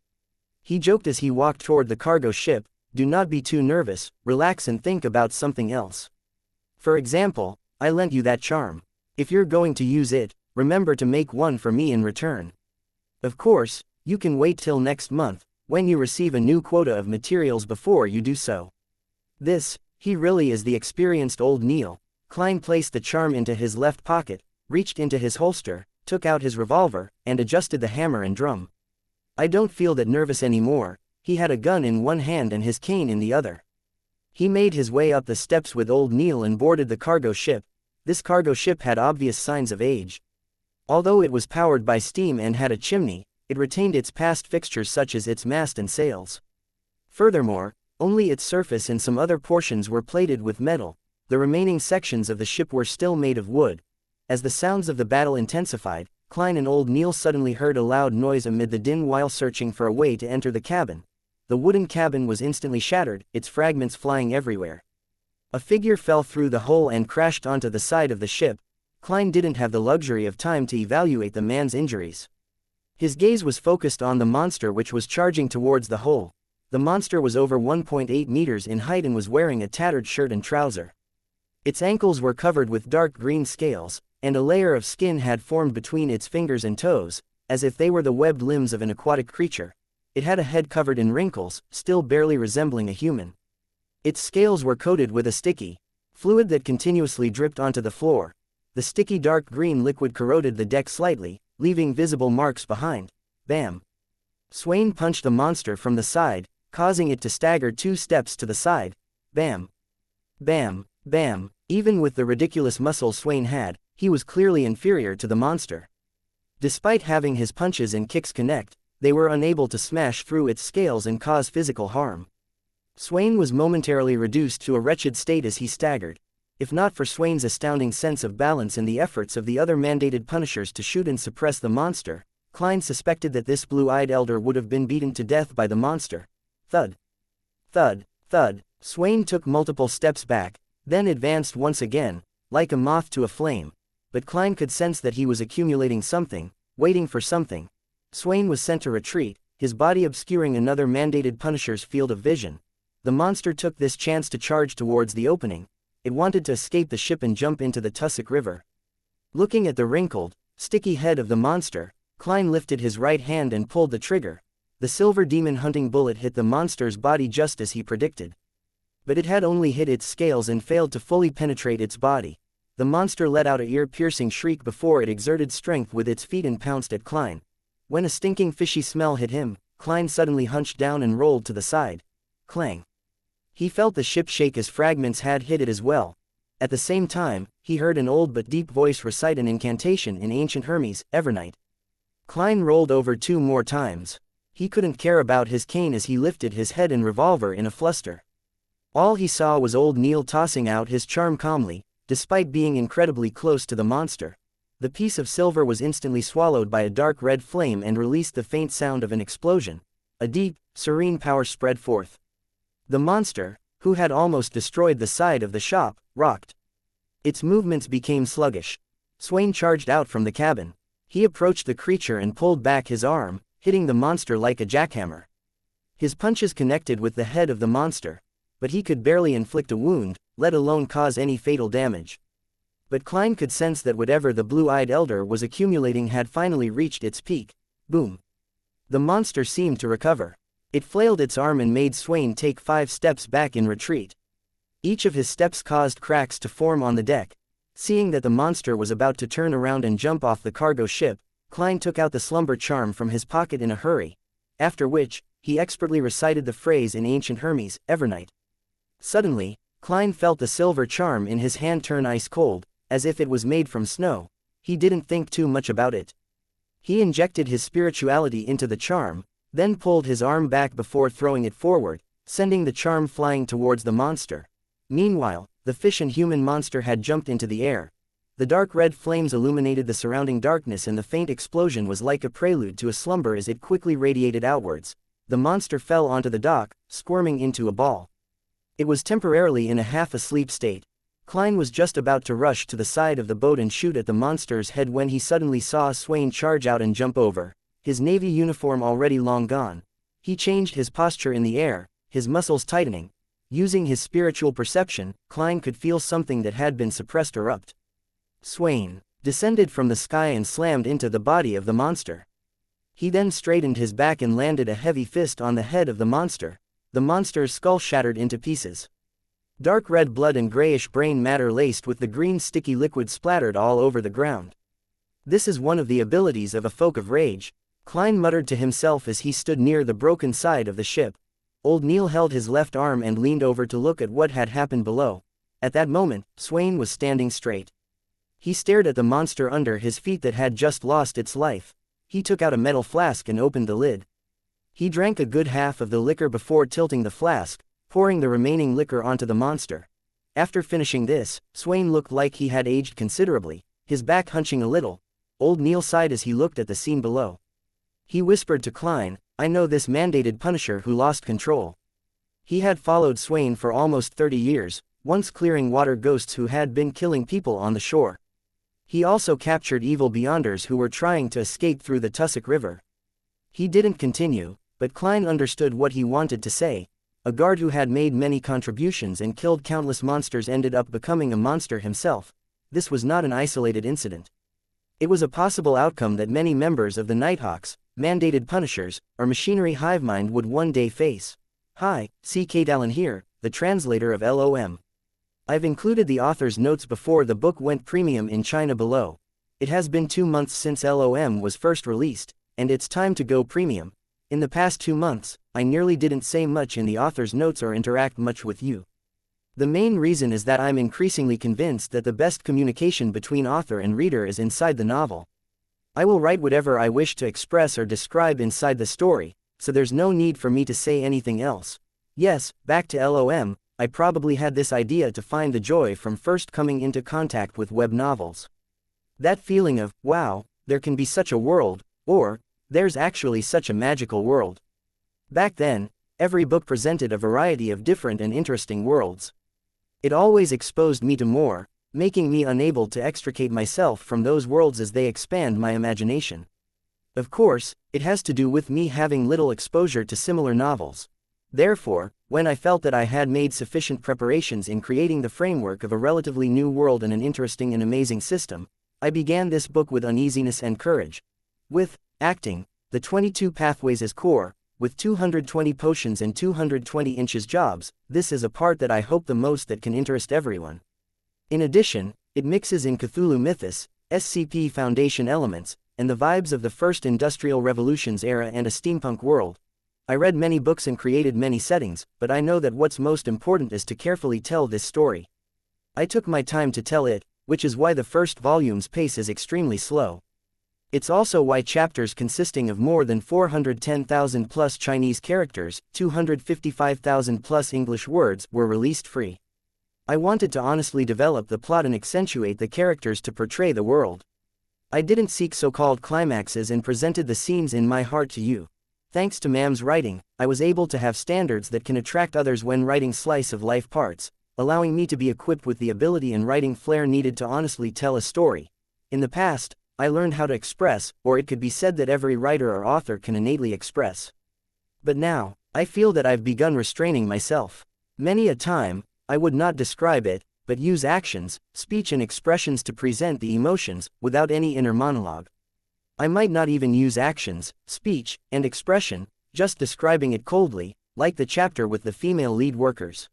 He joked as he walked toward the cargo ship, "Do not be too nervous, relax and think about something else. For example, I lent you that charm. If you're going to use it, remember to make one for me in return. Of course, you can wait till next month, when you receive a new quota of materials before you do so." He really is the experienced Old Neil. Klein placed the charm into his left pocket, reached into his holster, took out his revolver, and adjusted the hammer and drum. I don't feel that nervous anymore. He had a gun in one hand and his cane in the other. He made his way up the steps with Old Neil and boarded the cargo ship. This cargo ship had obvious signs of age. Although it was powered by steam and had a chimney, it retained its past fixtures such as its mast and sails. Furthermore, only its surface and some other portions were plated with metal. The remaining sections of the ship were still made of wood. As the sounds of the battle intensified, Klein and Old Neil suddenly heard a loud noise amid the din while searching for a way to enter the cabin. The wooden cabin was instantly shattered, its fragments flying everywhere. A figure fell through the hole and crashed onto the side of the ship. Klein didn't have the luxury of time to evaluate the man's injuries. His gaze was focused on the monster which was charging towards the hole. The monster was over 1.8 meters in height and was wearing a tattered shirt and trouser. Its ankles were covered with dark green scales, and a layer of skin had formed between its fingers and toes, as if they were the webbed limbs of an aquatic creature. It had a head covered in wrinkles, still barely resembling a human. Its scales were coated with a sticky fluid that continuously dripped onto the floor. The sticky dark green liquid corroded the deck slightly, leaving visible marks behind. Bam! Swain punched the monster from the side, causing it to stagger 2 steps to the side. Bam! Bam! Bam! Even with the ridiculous muscle Swain had, he was clearly inferior to the monster. Despite having his punches and kicks connect, they were unable to smash through its scales and cause physical harm. Swain was momentarily reduced to a wretched state as he staggered. If not for Swain's astounding sense of balance and the efforts of the other mandated punishers to shoot and suppress the monster, Klein suspected that this blue-eyed elder would have been beaten to death by the monster. Thud. Thud. Thud. Swain took multiple steps back, then advanced once again, like a moth to a flame. But Klein could sense that he was accumulating something, waiting for something. Swain was sent to retreat, his body obscuring another mandated punisher's field of vision. The monster took this chance to charge towards the opening. It wanted to escape the ship and jump into the Tussock River. Looking at the wrinkled, sticky head of the monster, Klein lifted his right hand and pulled the trigger. The silver demon hunting bullet hit the monster's body just as he predicted. But it had only hit its scales and failed to fully penetrate its body. The monster let out a ear-piercing shriek before it exerted strength with its feet and pounced at Klein. When a stinking fishy smell hit him, Klein suddenly hunched down and rolled to the side. Clang. He felt the ship shake as fragments had hit it as well. At the same time, he heard an old but deep voice recite an incantation in ancient Hermes, Evernight. Klein rolled over 2 more times. He couldn't care about his cane as he lifted his head and revolver in a fluster. All he saw was Old Neil tossing out his charm calmly, despite being incredibly close to the monster. The piece of silver was instantly swallowed by a dark red flame and released the faint sound of an explosion. A deep, serene power spread forth. The monster, who had almost destroyed the side of the shop, rocked. Its movements became sluggish. Swain charged out from the cabin. He approached the creature and pulled back his arm, hitting the monster like a jackhammer. His punches connected with the head of the monster, but he could barely inflict a wound, let alone cause any fatal damage. But Klein could sense that whatever the blue-eyed elder was accumulating had finally reached its peak. Boom. The monster seemed to recover. It flailed its arm and made Swain take 5 steps back in retreat. Each of his steps caused cracks to form on the deck. Seeing that the monster was about to turn around and jump off the cargo ship, Klein took out the slumber charm from his pocket in a hurry, after which, he expertly recited the phrase in ancient Hermes, Evernight. Suddenly, Klein felt the silver charm in his hand turn ice cold, as if it was made from snow. He didn't think too much about it. He injected his spirituality into the charm, then pulled his arm back before throwing it forward, sending the charm flying towards the monster. Meanwhile, the fish and human monster had jumped into the air. The dark red flames illuminated the surrounding darkness, and the faint explosion was like a prelude to a slumber as it quickly radiated outwards. The monster fell onto the dock, squirming into a ball. It was temporarily in a half-asleep state. Klein was just about to rush to the side of the boat and shoot at the monster's head when he suddenly saw Swain charge out and jump over, his navy uniform already long gone. He changed his posture in the air, his muscles tightening. Using his spiritual perception, Klein could feel something that had been suppressed erupt. Swain descended from the sky and slammed into the body of the monster. He then straightened his back and landed a heavy fist on the head of the monster. The monster's skull shattered into pieces. Dark red blood and grayish brain matter laced with the green sticky liquid splattered all over the ground. This is one of the abilities of a folk of rage, Klein muttered to himself as he stood near the broken side of the ship. Old Neil held his left arm and leaned over to look at what had happened below. At that moment, Swain was standing straight. He stared at the monster under his feet that had just lost its life. He took out a metal flask and opened the lid. He drank a good half of the liquor before tilting the flask, pouring the remaining liquor onto the monster. After finishing this, Swain looked like he had aged considerably, his back hunching a little. Old Neil sighed as he looked at the scene below. He whispered to Klein, "I know this mandated punisher who lost control." He had followed Swain for almost 30 years, once clearing water ghosts who had been killing people on the shore. He also captured evil beyonders who were trying to escape through the Tussock River. He didn't continue, but Klein understood what he wanted to say. A guard who had made many contributions and killed countless monsters ended up becoming a monster himself. This was not an isolated incident. It was a possible outcome that many members of the Nighthawks, mandated punishers, or machinery hivemind would one day face. Hi, C.K. Dallin here, the translator of LOM. I've included the author's notes before the book went premium in China below. It has been 2 months since LOM was first released, and it's time to go premium. In the past 2 months, I nearly didn't say much in the author's notes or interact much with you. The main reason is that I'm increasingly convinced that the best communication between author and reader is inside the novel. I will write whatever I wish to express or describe inside the story, so there's no need for me to say anything else. Yes, back to LOM, I probably had this idea to find the joy from first coming into contact with web novels. That feeling of, wow, there can be such a world, or, there's actually such a magical world. Back then, every book presented a variety of different and interesting worlds. It always exposed me to more, making me unable to extricate myself from those worlds as they expand my imagination. Of course, it has to do with me having little exposure to similar novels. Therefore, when I felt that I had made sufficient preparations in creating the framework of a relatively new world and an interesting and amazing system, I began this book with uneasiness and courage. With acting, the 22 pathways as core, with 220 potions and 220 inches jobs, this is a part that I hope the most that can interest everyone. In addition, it mixes in Cthulhu mythos, SCP Foundation elements, and the vibes of the first Industrial Revolution's era and a steampunk world. I read many books and created many settings, but I know that what's most important is to carefully tell this story. I took my time to tell it, which is why the first volume's pace is extremely slow. It's also why chapters consisting of more than 410,000 plus Chinese characters, 255,000 plus English words, were released free. I wanted to honestly develop the plot and accentuate the characters to portray the world. I didn't seek so-called climaxes and presented the scenes in my heart to you. Thanks to Mam's writing, I was able to have standards that can attract others when writing slice-of-life parts, allowing me to be equipped with the ability and writing flair needed to honestly tell a story. In the past, I learned how to express, or it could be said that every writer or author can innately express. But now, I feel that I've begun restraining myself. Many a time, I would not describe it, but use actions, speech and expressions to present the emotions, without any inner monologue. I might not even use actions, speech, and expression, just describing it coldly, like the chapter with the female lead workers.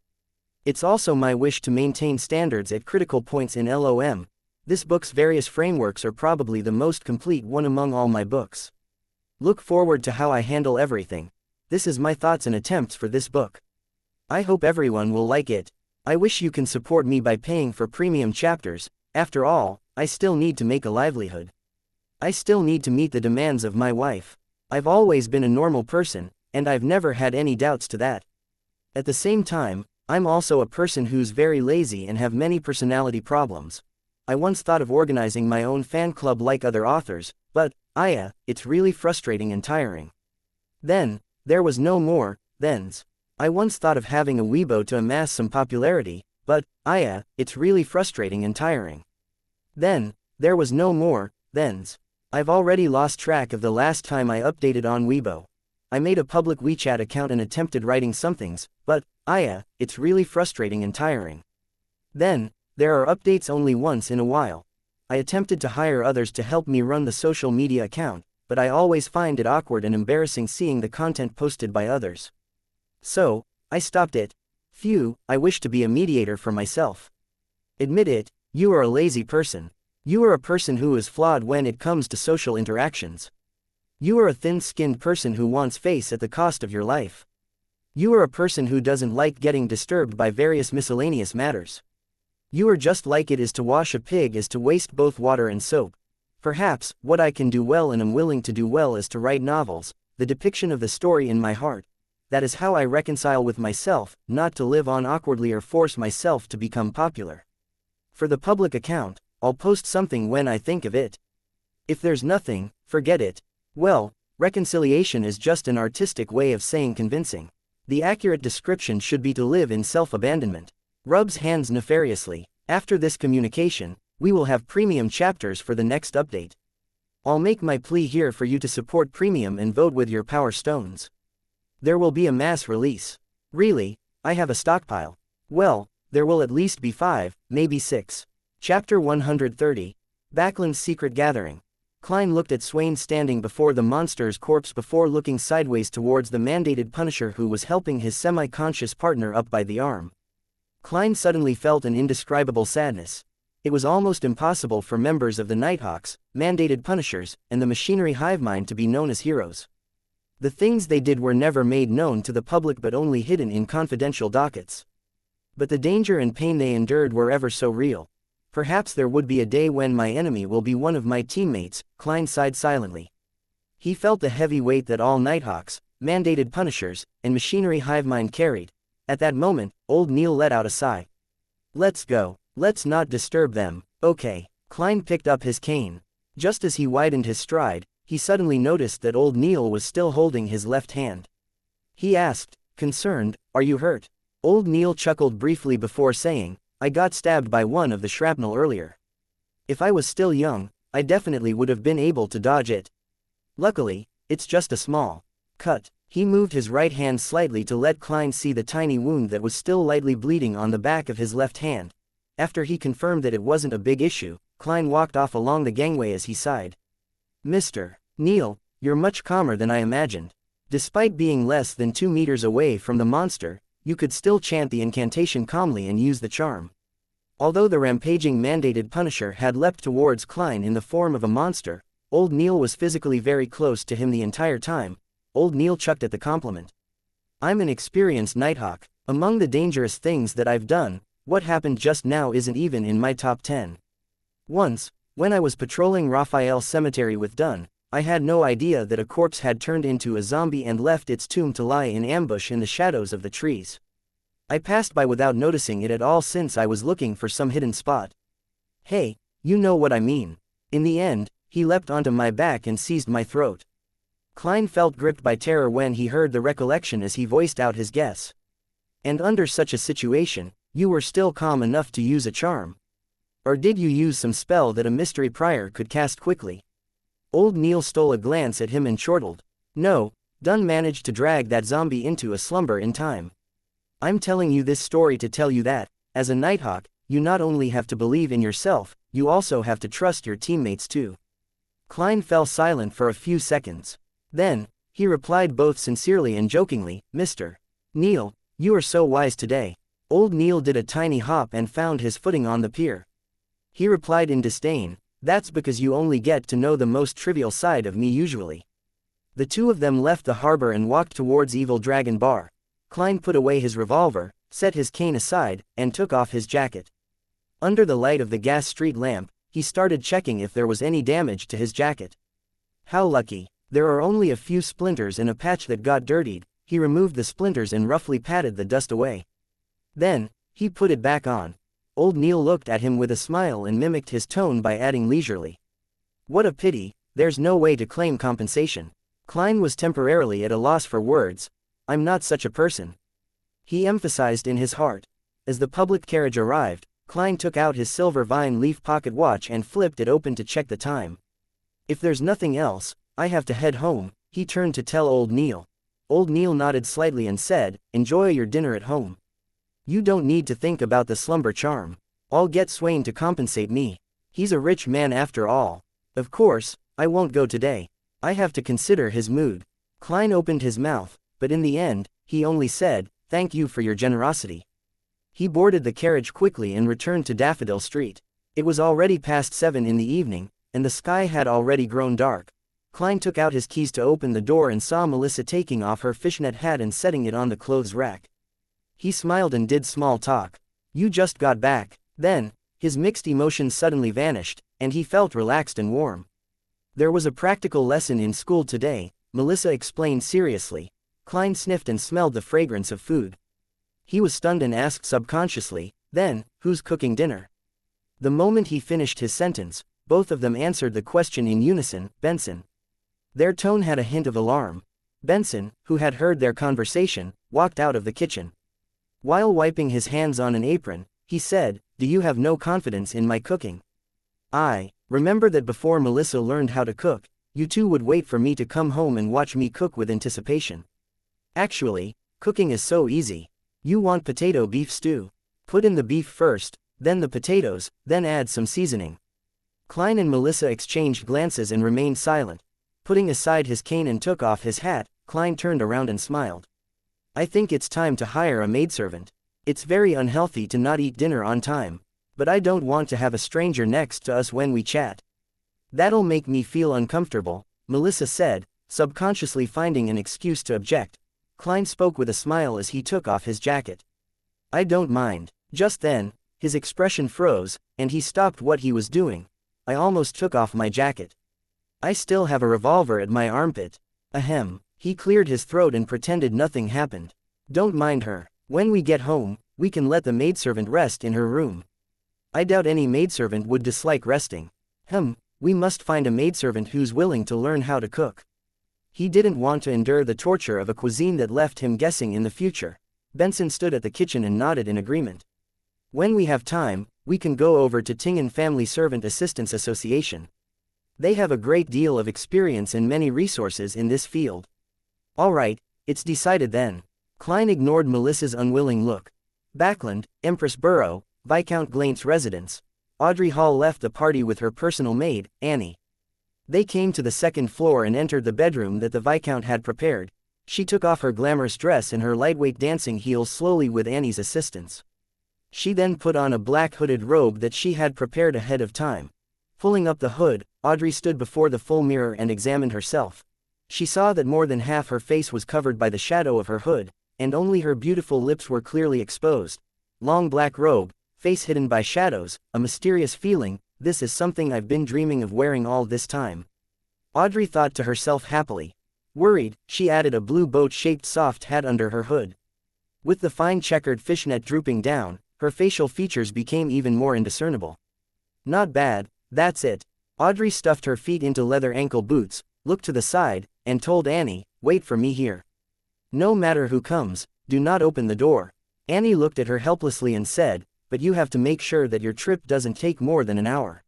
It's also my wish to maintain standards at critical points in LOM. This book's various frameworks are probably the most complete one among all my books. Look forward to how I handle everything. This is my thoughts and attempts for this book. I hope everyone will like it. I wish you can support me by paying for premium chapters. After all, I still need to make a livelihood. I still need to meet the demands of my wife. I've always been a normal person, and I've never had any doubts to that. At the same time, I'm also a person who's very lazy and have many personality problems. I once thought of organizing my own fan club like other authors, but, it's really frustrating and tiring. Then, there was no more thens. I once thought of having a Weibo to amass some popularity, but, it's really frustrating and tiring. Then, there was no more thens. I've already lost track of the last time I updated on Weibo. I made a public WeChat account and attempted writing somethings, but, it's really frustrating and tiring. Then, there are updates only once in a while. I attempted to hire others to help me run the social media account, but I always find it awkward and embarrassing seeing the content posted by others. So, I stopped it. Phew, I wish to be a mediator for myself. Admit it, you are a lazy person. You are a person who is flawed when it comes to social interactions. You are a thin-skinned person who wants face at the cost of your life. You are a person who doesn't like getting disturbed by various miscellaneous matters. You are just like it is to wash a pig is to waste both water and soap. Perhaps, what I can do well and am willing to do well is to write novels, the depiction of the story in my heart. That is how I reconcile with myself, not to live on awkwardly or force myself to become popular. For the public account, I'll post something when I think of it. If there's nothing, forget it. Well, reconciliation is just an artistic way of saying convincing. The accurate description should be to live in self-abandonment. Rubs hands nefariously. After this communication, we will have premium chapters for the next update. I'll make my plea here for you to support premium and vote with your power stones. There will be a mass release. Really, I have a stockpile. Well, there will at least be 5, maybe 6. Chapter 130. Backlund's Secret Gathering. Klein looked at Swain standing before the monster's corpse before looking sideways towards the mandated Punisher who was helping his semi-conscious partner up by the arm. Klein suddenly felt an indescribable sadness. It was almost impossible for members of the Nighthawks, mandated Punishers, and the machinery hive mind to be known as heroes. The things they did were never made known to the public but only hidden in confidential dockets. But the danger and pain they endured were ever so real. Perhaps there would be a day when my enemy will be one of my teammates, Klein sighed silently. He felt the heavy weight that all Nighthawks, mandated Punishers, and machinery hive mind carried. At that moment, old Neil let out a sigh. Let's go. Let's not disturb them, okay. Klein picked up his cane. Just as he widened his stride, he suddenly noticed that old Neil was still holding his left hand. He asked, concerned, "Are you hurt?" Old Neil chuckled briefly before saying, "I got stabbed by one of the shrapnel earlier. If I was still young, I definitely would have been able to dodge it. Luckily, it's just a small cut." He moved his right hand slightly to let Klein see the tiny wound that was still lightly bleeding on the back of his left hand. After he confirmed that it wasn't a big issue, Klein walked off along the gangway as he sighed. "Mr. Neil, you're much calmer than I imagined. Despite being less than 2 meters away from the monster, you could still chant the incantation calmly and use the charm." Although the rampaging mandated Punisher had leapt towards Klein in the form of a monster, old Neil was physically very close to him the entire time. Old Neil chucked at the compliment. "I'm an experienced Nighthawk. Among the dangerous things that I've done, what happened just now isn't even in my top 10. Once, when I was patrolling Raphael Cemetery with Dunn, I had no idea that a corpse had turned into a zombie and left its tomb to lie in ambush in the shadows of the trees. I passed by without noticing it at all since I was looking for some hidden spot. Hey, you know what I mean. In the end, he leapt onto my back and seized my throat." Klein felt gripped by terror when he heard the recollection as he voiced out his guess. And under such a situation, you were still calm enough to use a charm? Or did you use some spell that a mystery prior could cast quickly? Old Neil stole a glance at him and chortled. No, Dunn managed to drag that zombie into a slumber in time. I'm telling you this story to tell you that, as a Nighthawk, you not only have to believe in yourself, you also have to trust your teammates too. Klein fell silent for a few seconds. Then, he replied both sincerely and jokingly, Mr. Neil, you are so wise today. Old Neil did a tiny hop and found his footing on the pier. He replied in disdain, that's because you only get to know the most trivial side of me usually. The two of them left the harbor and walked towards Evil Dragon Bar. Klein put away his revolver, set his cane aside, and took off his jacket. Under the light of the gas street lamp, he started checking if there was any damage to his jacket. How lucky. There are only a few splinters and a patch that got dirtied. He removed the splinters and roughly patted the dust away. Then, he put it back on. Old Neil looked at him with a smile and mimicked his tone by adding leisurely. What a pity, there's no way to claim compensation. Klein was temporarily at a loss for words. I'm not such a person. He emphasized in his heart. As the public carriage arrived, Klein took out his silver vine leaf pocket watch and flipped it open to check the time. If there's nothing else, I have to head home, he turned to tell Old Neil. Old Neil nodded slightly and said, enjoy your dinner at home. You don't need to think about the slumber charm. I'll get Swain to compensate me. He's a rich man after all. Of course, I won't go today. I have to consider his mood. Klein opened his mouth, but in the end, he only said, thank you for your generosity. He boarded the carriage quickly and returned to Daffodil Street. It was already past 7 in the evening, and the sky had already grown dark. Klein took out his keys to open the door and saw Melissa taking off her fishnet hat and setting it on the clothes rack. He smiled and did small talk. You just got back. Then, his mixed emotions suddenly vanished, and he felt relaxed and warm. There was a practical lesson in school today, Melissa explained seriously. Klein sniffed and smelled the fragrance of food. He was stunned and asked subconsciously, then, who's cooking dinner? The moment he finished his sentence, both of them answered the question in unison, Benson. Their tone had a hint of alarm. Benson, who had heard their conversation, walked out of the kitchen. While wiping his hands on an apron, he said, do you have no confidence in my cooking? Remember that before Melissa learned how to cook, you two would wait for me to come home and watch me cook with anticipation. Actually, cooking is so easy. You want potato beef stew. Put in the beef first, then the potatoes, then add some seasoning. Klein and Melissa exchanged glances and remained silent. Putting aside his cane and took off his hat, Klein turned around and smiled. I think it's time to hire a maidservant. It's very unhealthy to not eat dinner on time, but I don't want to have a stranger next to us when we chat. That'll make me feel uncomfortable, Melissa said, subconsciously finding an excuse to object. Klein spoke with a smile as he took off his jacket. I don't mind. Just then, his expression froze, and he stopped what he was doing. I almost took off my jacket. I still have a revolver at my armpit. Ahem. He cleared his throat and pretended nothing happened. Don't mind her. When we get home, we can let the maidservant rest in her room. I doubt any maidservant would dislike resting. We must find a maidservant who's willing to learn how to cook. He didn't want to endure the torture of a cuisine that left him guessing in the future. Benson stood at the kitchen and nodded in agreement. When we have time, we can go over to Tingen Family Servant Assistance Association. They have a great deal of experience and many resources in this field. All right, it's decided then. Klein ignored Melissa's unwilling look. Backland, Empress Borough, Viscount Glaint's residence. Audrey Hall left the party with her personal maid, Annie. They came to the second floor and entered the bedroom that the Viscount had prepared. She took off her glamorous dress and her lightweight dancing heels slowly with Annie's assistance. She then put on a black hooded robe that she had prepared ahead of time. Pulling up the hood, Audrey stood before the full mirror and examined herself. She saw that more than half her face was covered by the shadow of her hood, and only her beautiful lips were clearly exposed. Long black robe, face hidden by shadows, a mysterious feeling, this is something I've been dreaming of wearing all this time. Audrey thought to herself happily. Worried, she added a blue boat-shaped soft hat under her hood. With the fine checkered fishnet drooping down, her facial features became even more indiscernible. Not bad, that's it. Audrey stuffed her feet into leather ankle boots, looked to the side, and told Annie, "Wait for me here. No matter who comes, do not open the door." Annie looked at her helplessly and said, "But you have to make sure that your trip doesn't take more than an hour.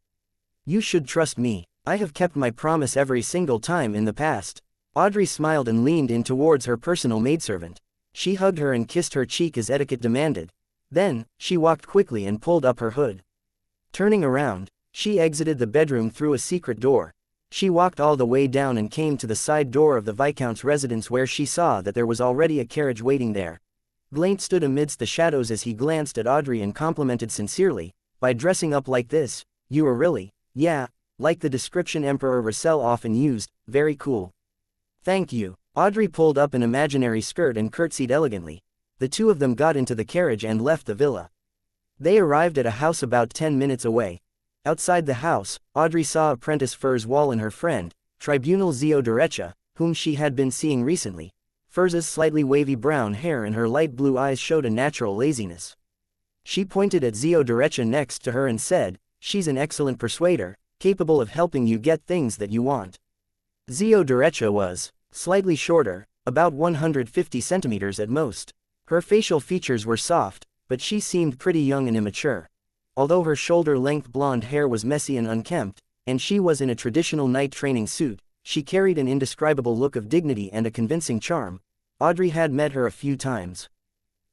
You should trust me. I have kept my promise every single time in the past." Audrey smiled and leaned in towards her personal maidservant. She hugged her and kissed her cheek as etiquette demanded. Then, she walked quickly and pulled up her hood. Turning around, she exited the bedroom through a secret door. She walked all the way down and came to the side door of the Viscount's residence, where she saw that there was already a carriage waiting there. Glaint stood amidst the shadows as he glanced at Audrey and complimented sincerely, "By dressing up like this, you are really, yeah, like the description Emperor Russell often used, very cool." "Thank you." Audrey pulled up an imaginary skirt and curtsied elegantly. The two of them got into the carriage and left the villa. They arrived at a house about 10 minutes away. Outside the house, Audrey saw apprentice Furs Wall and her friend, Tribunal Zio Derecha, whom she had been seeing recently. Furs's slightly wavy brown hair and her light blue eyes showed a natural laziness. She pointed at Zio Derecha next to her and said, "She's an excellent persuader, capable of helping you get things that you want." Zio Derecha was slightly shorter, about 150 centimeters at most. Her facial features were soft, but she seemed pretty young and immature. Although her shoulder-length blonde hair was messy and unkempt, and she was in a traditional night training suit, she carried an indescribable look of dignity and a convincing charm. Audrey had met her a few times.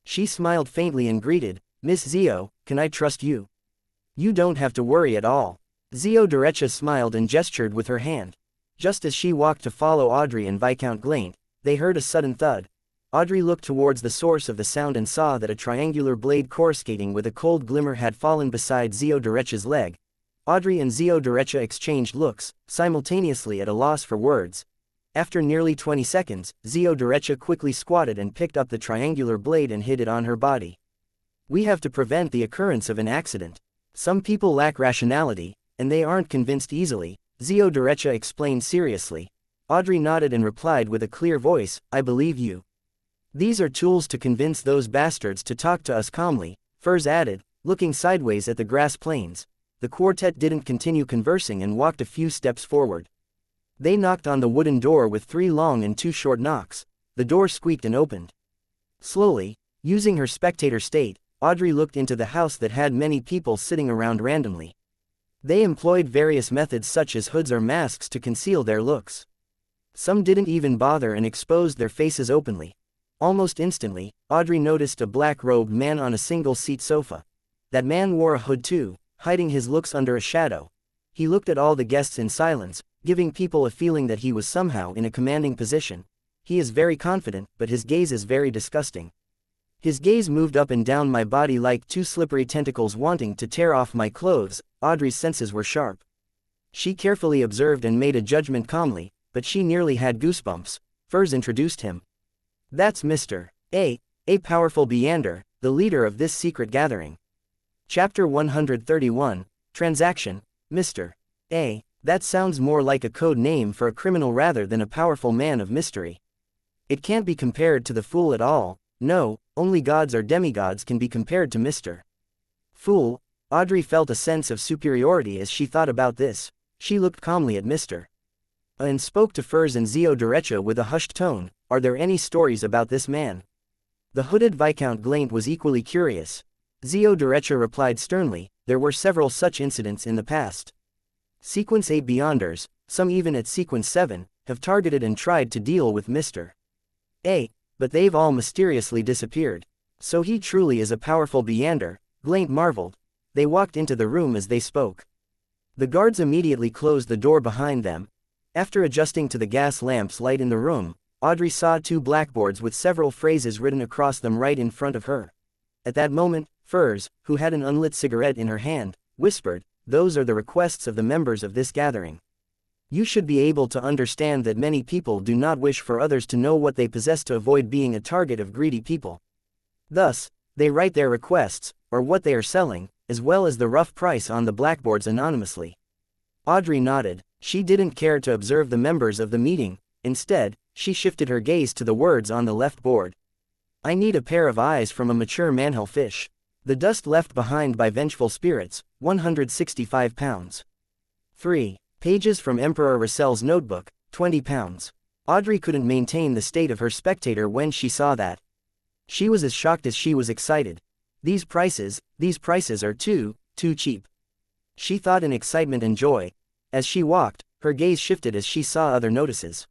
She smiled faintly and greeted, "Miss Zio, can I trust you?" "You don't have to worry at all." Zio Derecha smiled and gestured with her hand. Just as she walked to follow Audrey and Viscount Glaint, they heard a sudden thud. Audrey looked towards the source of the sound and saw that a triangular blade coruscating with a cold glimmer had fallen beside Zio Derecha's leg. Audrey and Zio Derecha exchanged looks, simultaneously at a loss for words. After nearly 20 seconds, Zio Derecha quickly squatted and picked up the triangular blade and hid it on her body. "We have to prevent the occurrence of an accident. Some people lack rationality, and they aren't convinced easily," Zio Derecha explained seriously. Audrey nodded and replied with a clear voice, "I believe you. These are tools to convince those bastards to talk to us calmly," Furs added, looking sideways at the grass plains. The quartet didn't continue conversing and walked a few steps forward. They knocked on the wooden door with 3 long and 2 short knocks. The door squeaked and opened. Slowly, using her spectator state, Audrey looked into the house that had many people sitting around randomly. They employed various methods such as hoods or masks to conceal their looks. Some didn't even bother and exposed their faces openly. Almost instantly, Audrey noticed a black-robed man on a single-seat sofa. That man wore a hood too, hiding his looks under a shadow. He looked at all the guests in silence, giving people a feeling that he was somehow in a commanding position. He is very confident, but his gaze is very disgusting. His gaze moved up and down my body like 2 slippery tentacles wanting to tear off my clothes. Audrey's senses were sharp. She carefully observed and made a judgment calmly, but she nearly had goosebumps. Furs introduced him. "That's Mr. A powerful Beander, the leader of this secret gathering." Chapter 131, Transaction, Mr. A. That sounds more like a code name for a criminal rather than a powerful man of mystery. It can't be compared to the Fool at all. No, only gods or demigods can be compared to Mr. Fool. Audrey felt a sense of superiority as she thought about this. She looked calmly at Mr. A and spoke to Furs and Zio Derecha with a hushed tone, "Are there any stories about this man?" The hooded Viscount Glaint was equally curious. Zio Derecha replied sternly, "There were several such incidents in the past. Sequence 8 Beyonders, some even at Sequence 7, have targeted and tried to deal with Mr. A, but they've all mysteriously disappeared. So he truly is a powerful Beander," Glaint marveled. They walked into the room as they spoke. The guards immediately closed the door behind them. After adjusting to the gas lamp's light in the room, Audrey saw 2 blackboards with several phrases written across them right in front of her. At that moment, Furs, who had an unlit cigarette in her hand, whispered, "Those are the requests of the members of this gathering. You should be able to understand that many people do not wish for others to know what they possess to avoid being a target of greedy people. Thus, they write their requests, or what they are selling, as well as the rough price on the blackboards anonymously." Audrey nodded. She didn't care to observe the members of the meeting. Instead, she shifted her gaze to the words on the left board. "I need a pair of eyes from a mature manhole fish. The dust left behind by vengeful spirits, 165 pounds. 3 pages from Emperor Russell's notebook, 20 pounds. Audrey couldn't maintain the state of her spectator when she saw that. She was as shocked as she was excited. These prices are too cheap. She thought in excitement and joy. As she walked, her gaze shifted as she saw other notices.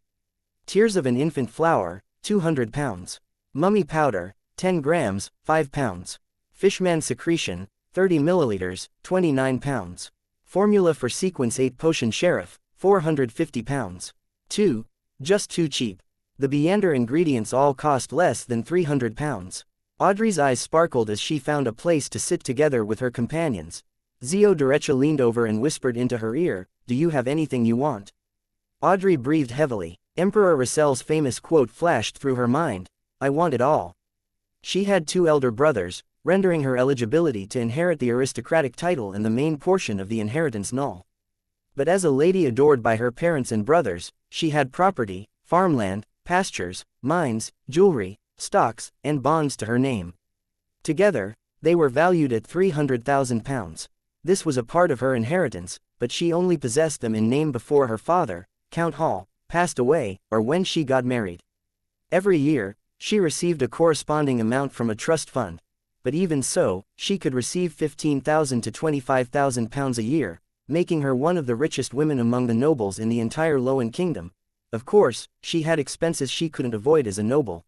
Tears of an infant flower, 200 pounds. Mummy powder, 10 grams, 5 pounds. Fishman secretion, 30 milliliters, 29 pounds. Formula for sequence 8 potion sheriff, 450 pounds. Just too cheap. The Beander ingredients all cost less than 300 pounds. Audrey's eyes sparkled as she found a place to sit together with her companions. Xianxia leaned over and whispered into her ear, "Do you have anything you want?" Audrey breathed heavily. Emperor Russell's famous quote flashed through her mind, "I want it all." She had 2 elder brothers, rendering her eligibility to inherit the aristocratic title and the main portion of the inheritance null. But as a lady adored by her parents and brothers, she had property, farmland, pastures, mines, jewelry, stocks, and bonds to her name. Together, they were valued at 300,000 pounds. This was a part of her inheritance, but she only possessed them in name before her father, Count Hall, passed away, or when she got married. Every year, she received a corresponding amount from a trust fund, but even so, she could receive 15,000 to 25,000 pounds a year, making her one of the richest women among the nobles in the entire Lowen Kingdom. Of course, she had expenses she couldn't avoid as a noble.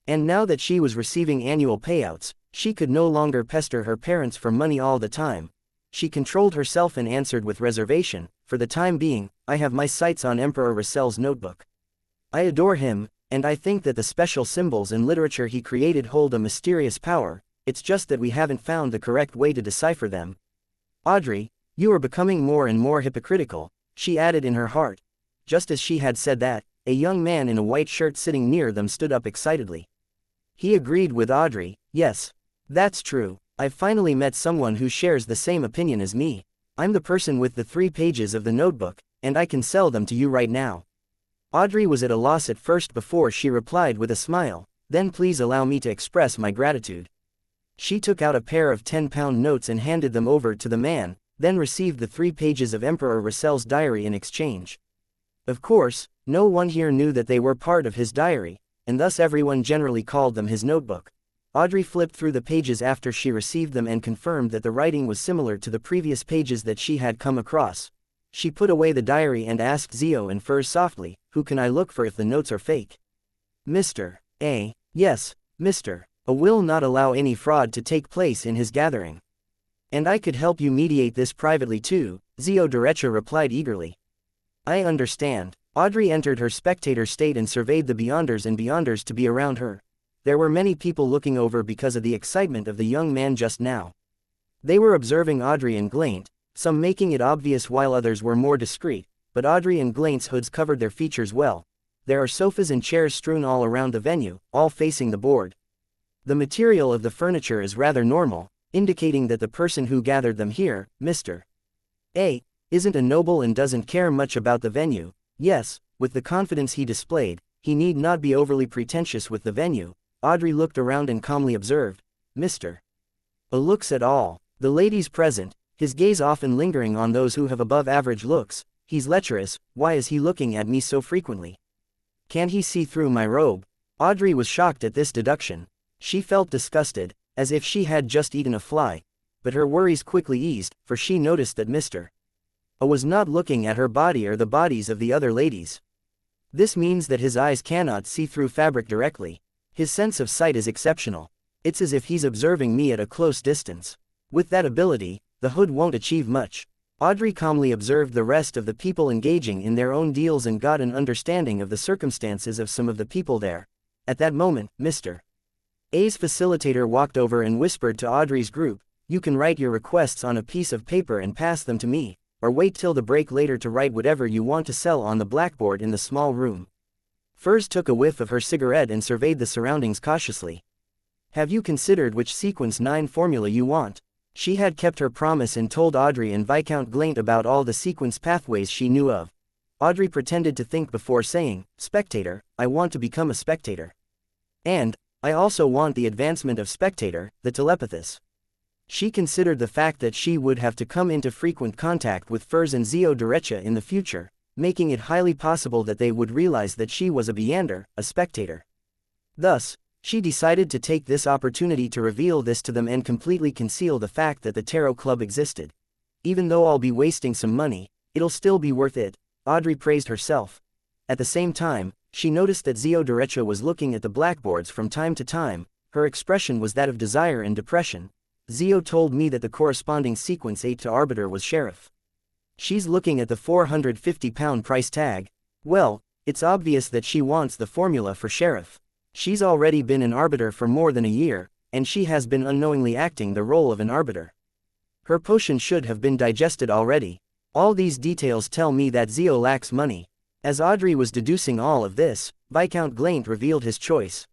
And now that she was receiving annual payouts, she could no longer pester her parents for money all the time. She controlled herself and answered with reservation, "For the time being, I have my sights on Emperor Russell's notebook. I adore him, and I think that the special symbols and literature he created hold a mysterious power, it's just that we haven't found the correct way to decipher them." "Audrey, you are becoming more and more hypocritical," she added in her heart. Just as she had said that, a young man in a white shirt sitting near them stood up excitedly. He agreed with Audrey, "Yes. That's true. I've finally met someone who shares the same opinion as me. I'm the person with the 3 pages of the notebook, and I can sell them to you right now." Audrey was at a loss at first before she replied with a smile, "Then please allow me to express my gratitude." She took out a pair of 10-pound notes and handed them over to the man, then received the 3 pages of Emperor Russell's diary in exchange. Of course, no one here knew that they were part of his diary, and thus everyone generally called them his notebook. Audrey flipped through the pages after she received them and confirmed that the writing was similar to the previous pages that she had come across. She put away the diary and asked Zio and Furs softly, "Who can I look for if the notes are fake?" "Mr. A. Yes, Mr. A will not allow any fraud to take place in his gathering. And I could help you mediate this privately too," Xianxia replied eagerly. "I understand." Audrey entered her spectator state and surveyed the beyonders and beyonders to be around her. There were many people looking over because of the excitement of the young man just now. They were observing Audrey and Glaint, some making it obvious while others were more discreet, but Audrey and Glaint's hoods covered their features well. There are sofas and chairs strewn all around the venue, all facing the board. The material of the furniture is rather normal, indicating that the person who gathered them here, Mr. A, isn't a noble and doesn't care much about the venue. Yes, with the confidence he displayed, he need not be overly pretentious with the venue. Audrey looked around and calmly observed, "Mr. A looks at all the ladies present, his gaze often lingering on those who have above-average looks. He's lecherous, why is he looking at me so frequently? Can he see through my robe?" Audrey was shocked at this deduction. She felt disgusted, as if she had just eaten a fly, but her worries quickly eased, for she noticed that Mr. A was not looking at her body or the bodies of the other ladies. This means that his eyes cannot see through fabric directly. His sense of sight is exceptional. It's as if he's observing me at a close distance. With that ability, the hood won't achieve much. Audrey calmly observed the rest of the people engaging in their own deals and got an understanding of the circumstances of some of the people there. At that moment, Mr. A's facilitator walked over and whispered to Audrey's group, "You can write your requests on a piece of paper and pass them to me, or wait till the break later to write whatever you want to sell on the blackboard in the small room." Furs took a whiff of her cigarette and surveyed the surroundings cautiously. "Have you considered which sequence 9 formula you want?" She had kept her promise and told Audrey and Viscount Glaint about all the sequence pathways she knew of. Audrey pretended to think before saying, "Spectator, I want to become a spectator. And I also want the advancement of spectator, the telepathist." She considered the fact that she would have to come into frequent contact with Furs and Xianxia in the future, making it highly possible that they would realize that she was a Beander, a spectator. Thus, she decided to take this opportunity to reveal this to them and completely conceal the fact that the tarot club existed. Even though I'll be wasting some money, it'll still be worth it, Audrey praised herself. At the same time, she noticed that Zio Derecha was looking at the blackboards from time to time. Her expression was that of desire and depression. Zio told me that the corresponding sequence 8 to Arbiter was Sheriff. She's looking at the £450 price tag. Well, it's obvious that she wants the formula for Sheriff. She's already been an Arbiter for more than a year, and she has been unknowingly acting the role of an Arbiter. Her potion should have been digested already. All these details tell me that Zio lacks money. As Audrey was deducing all of this, Viscount Glaint revealed his choice.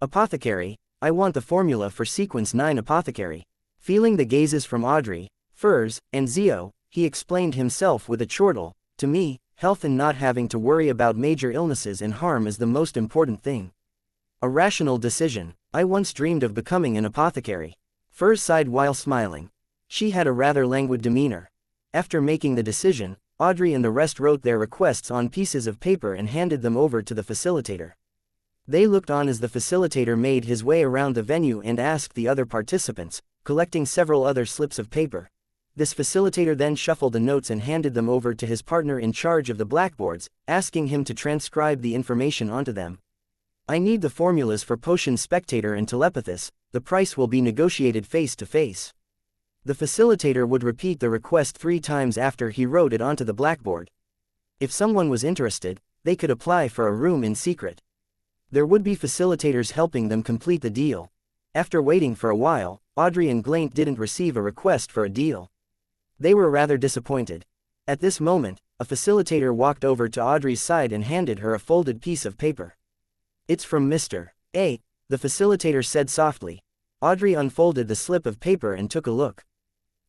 Apothecary, I want the formula for sequence 9 apothecary. Feeling the gazes from Audrey, Furs, and Zio, he explained himself with a chortle, to me, health and not having to worry about major illnesses and harm is the most important thing. A rational decision. I once dreamed of becoming an apothecary. Furs sighed while smiling. She had a rather languid demeanor. After making the decision, Audrey and the rest wrote their requests on pieces of paper and handed them over to the facilitator. They looked on as the facilitator made his way around the venue and asked the other participants, collecting several other slips of paper. This facilitator then shuffled the notes and handed them over to his partner in charge of the blackboards, asking him to transcribe the information onto them. I need the formulas for Potion Spectator and Telepathis. The price will be negotiated face to face. The facilitator would repeat the request 3 times after he wrote it onto the blackboard. If someone was interested, they could apply for a room in secret. There would be facilitators helping them complete the deal. After waiting for a while, Audrey and Glaint didn't receive a request for a deal. They were rather disappointed. At this moment, a facilitator walked over to Audrey's side and handed her a folded piece of paper. It's from Mr. A, the facilitator said softly. Audrey unfolded the slip of paper and took a look.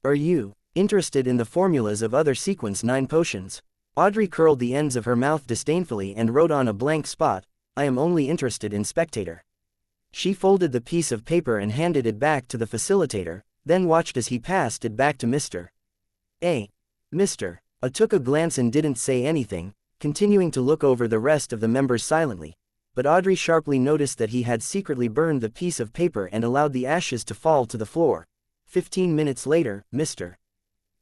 Are you interested in the formulas of other sequence 9 potions? Audrey curled the ends of her mouth disdainfully and wrote on a blank spot, I am only interested in Spectator. She folded the piece of paper and handed it back to the facilitator, then watched as he passed it back to Mr. A. Mr. A took a glance and didn't say anything, continuing to look over the rest of the members silently. But Audrey sharply noticed that he had secretly burned the piece of paper and allowed the ashes to fall to the floor. 15 minutes later, Mr.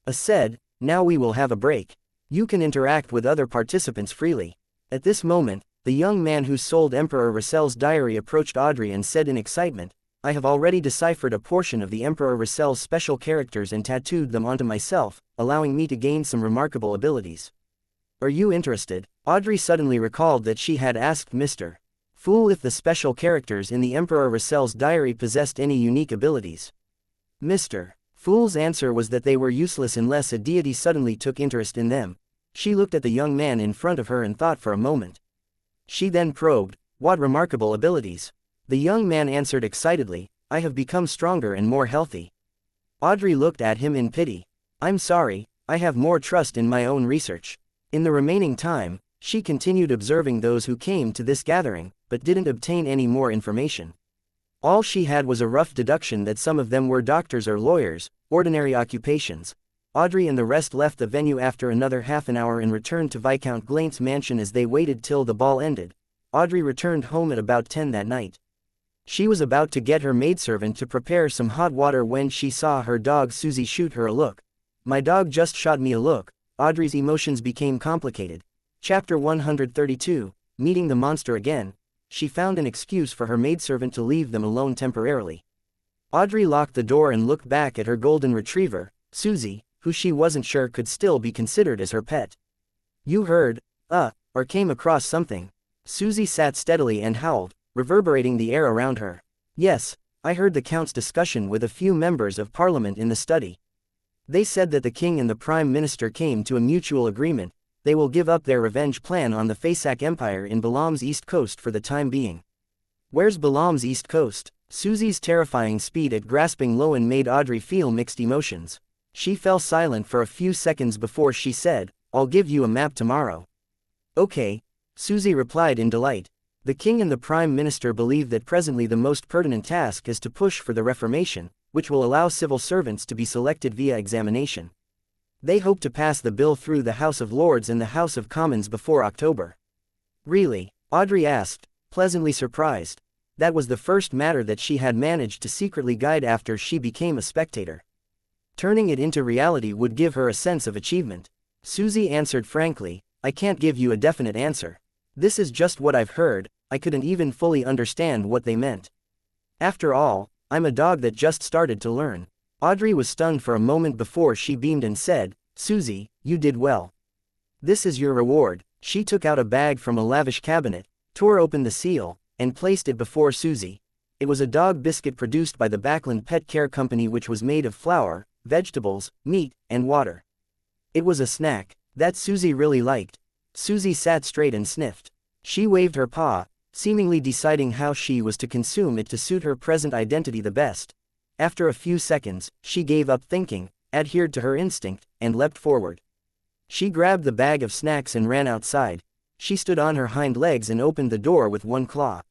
A said, now we will have a break. You can interact with other participants freely. At this moment, the young man who sold Emperor Rassel's diary approached Audrey and said in excitement, I have already deciphered a portion of the Emperor Rassel's special characters and tattooed them onto myself, allowing me to gain some remarkable abilities. Are you interested? Audrey suddenly recalled that she had asked Mr. Fool if the special characters in the Emperor Rassel's diary possessed any unique abilities. Mr. Fool's answer was that they were useless unless a deity suddenly took interest in them. She looked at the young man in front of her and thought for a moment. She then probed, what remarkable abilities? The young man answered excitedly, I have become stronger and more healthy. Audrey looked at him in pity. I'm sorry, I have more trust in my own research. In the remaining time, she continued observing those who came to this gathering, but didn't obtain any more information. All she had was a rough deduction that some of them were doctors or lawyers, ordinary occupations. Audrey and the rest left the venue after another half an hour and returned to Viscount Glaint's mansion as they waited till the ball ended. Audrey returned home at about 10 that night. She was about to get her maidservant to prepare some hot water when she saw her dog Susie shoot her a look. My dog just shot me a look. Audrey's emotions became complicated. Chapter 132, Meeting the Monster Again. She found an excuse for her maidservant to leave them alone temporarily. Audrey locked the door and looked back at her golden retriever, Susie, who she wasn't sure could still be considered as her pet. You heard, or came across something. Susie sat steadily and howled, reverberating the air around her. Yes, I heard the Count's discussion with a few members of Parliament in the study. They said that the King and the Prime Minister came to a mutual agreement. They will give up their revenge plan on the Fasak Empire in Balaam's east coast for the time being. Where's Balaam's east coast? Susie's terrifying speed at grasping Lowen made Audrey feel mixed emotions. She fell silent for a few seconds before she said, I'll give you a map tomorrow. Okay, Susie replied in delight. The King and the Prime Minister believe that presently the most pertinent task is to push for the Reformation, which will allow civil servants to be selected via examination. They hope to pass the bill through the House of Lords and the House of Commons before October. Really? Audrey asked, pleasantly surprised. That was the first matter that she had managed to secretly guide after she became a spectator. Turning it into reality would give her a sense of achievement. Susie answered frankly, I can't give you a definite answer. This is just what I've heard, I couldn't even fully understand what they meant. After all, I'm a dog that just started to learn. Audrey was stunned for a moment before she beamed and said, Susie, you did well. This is your reward. She took out a bag from a lavish cabinet, tore open the seal, and placed it before Susie. It was a dog biscuit produced by the Backlund Pet Care Company, which was made of flour, vegetables, meat, and water. It was a snack that Susie really liked. Susie sat straight and sniffed. She waved her paw, seemingly deciding how she was to consume it to suit her present identity the best. After a few seconds, she gave up thinking, adhered to her instinct, and leapt forward. She grabbed the bag of snacks and ran outside. She stood on her hind legs and opened the door with one claw.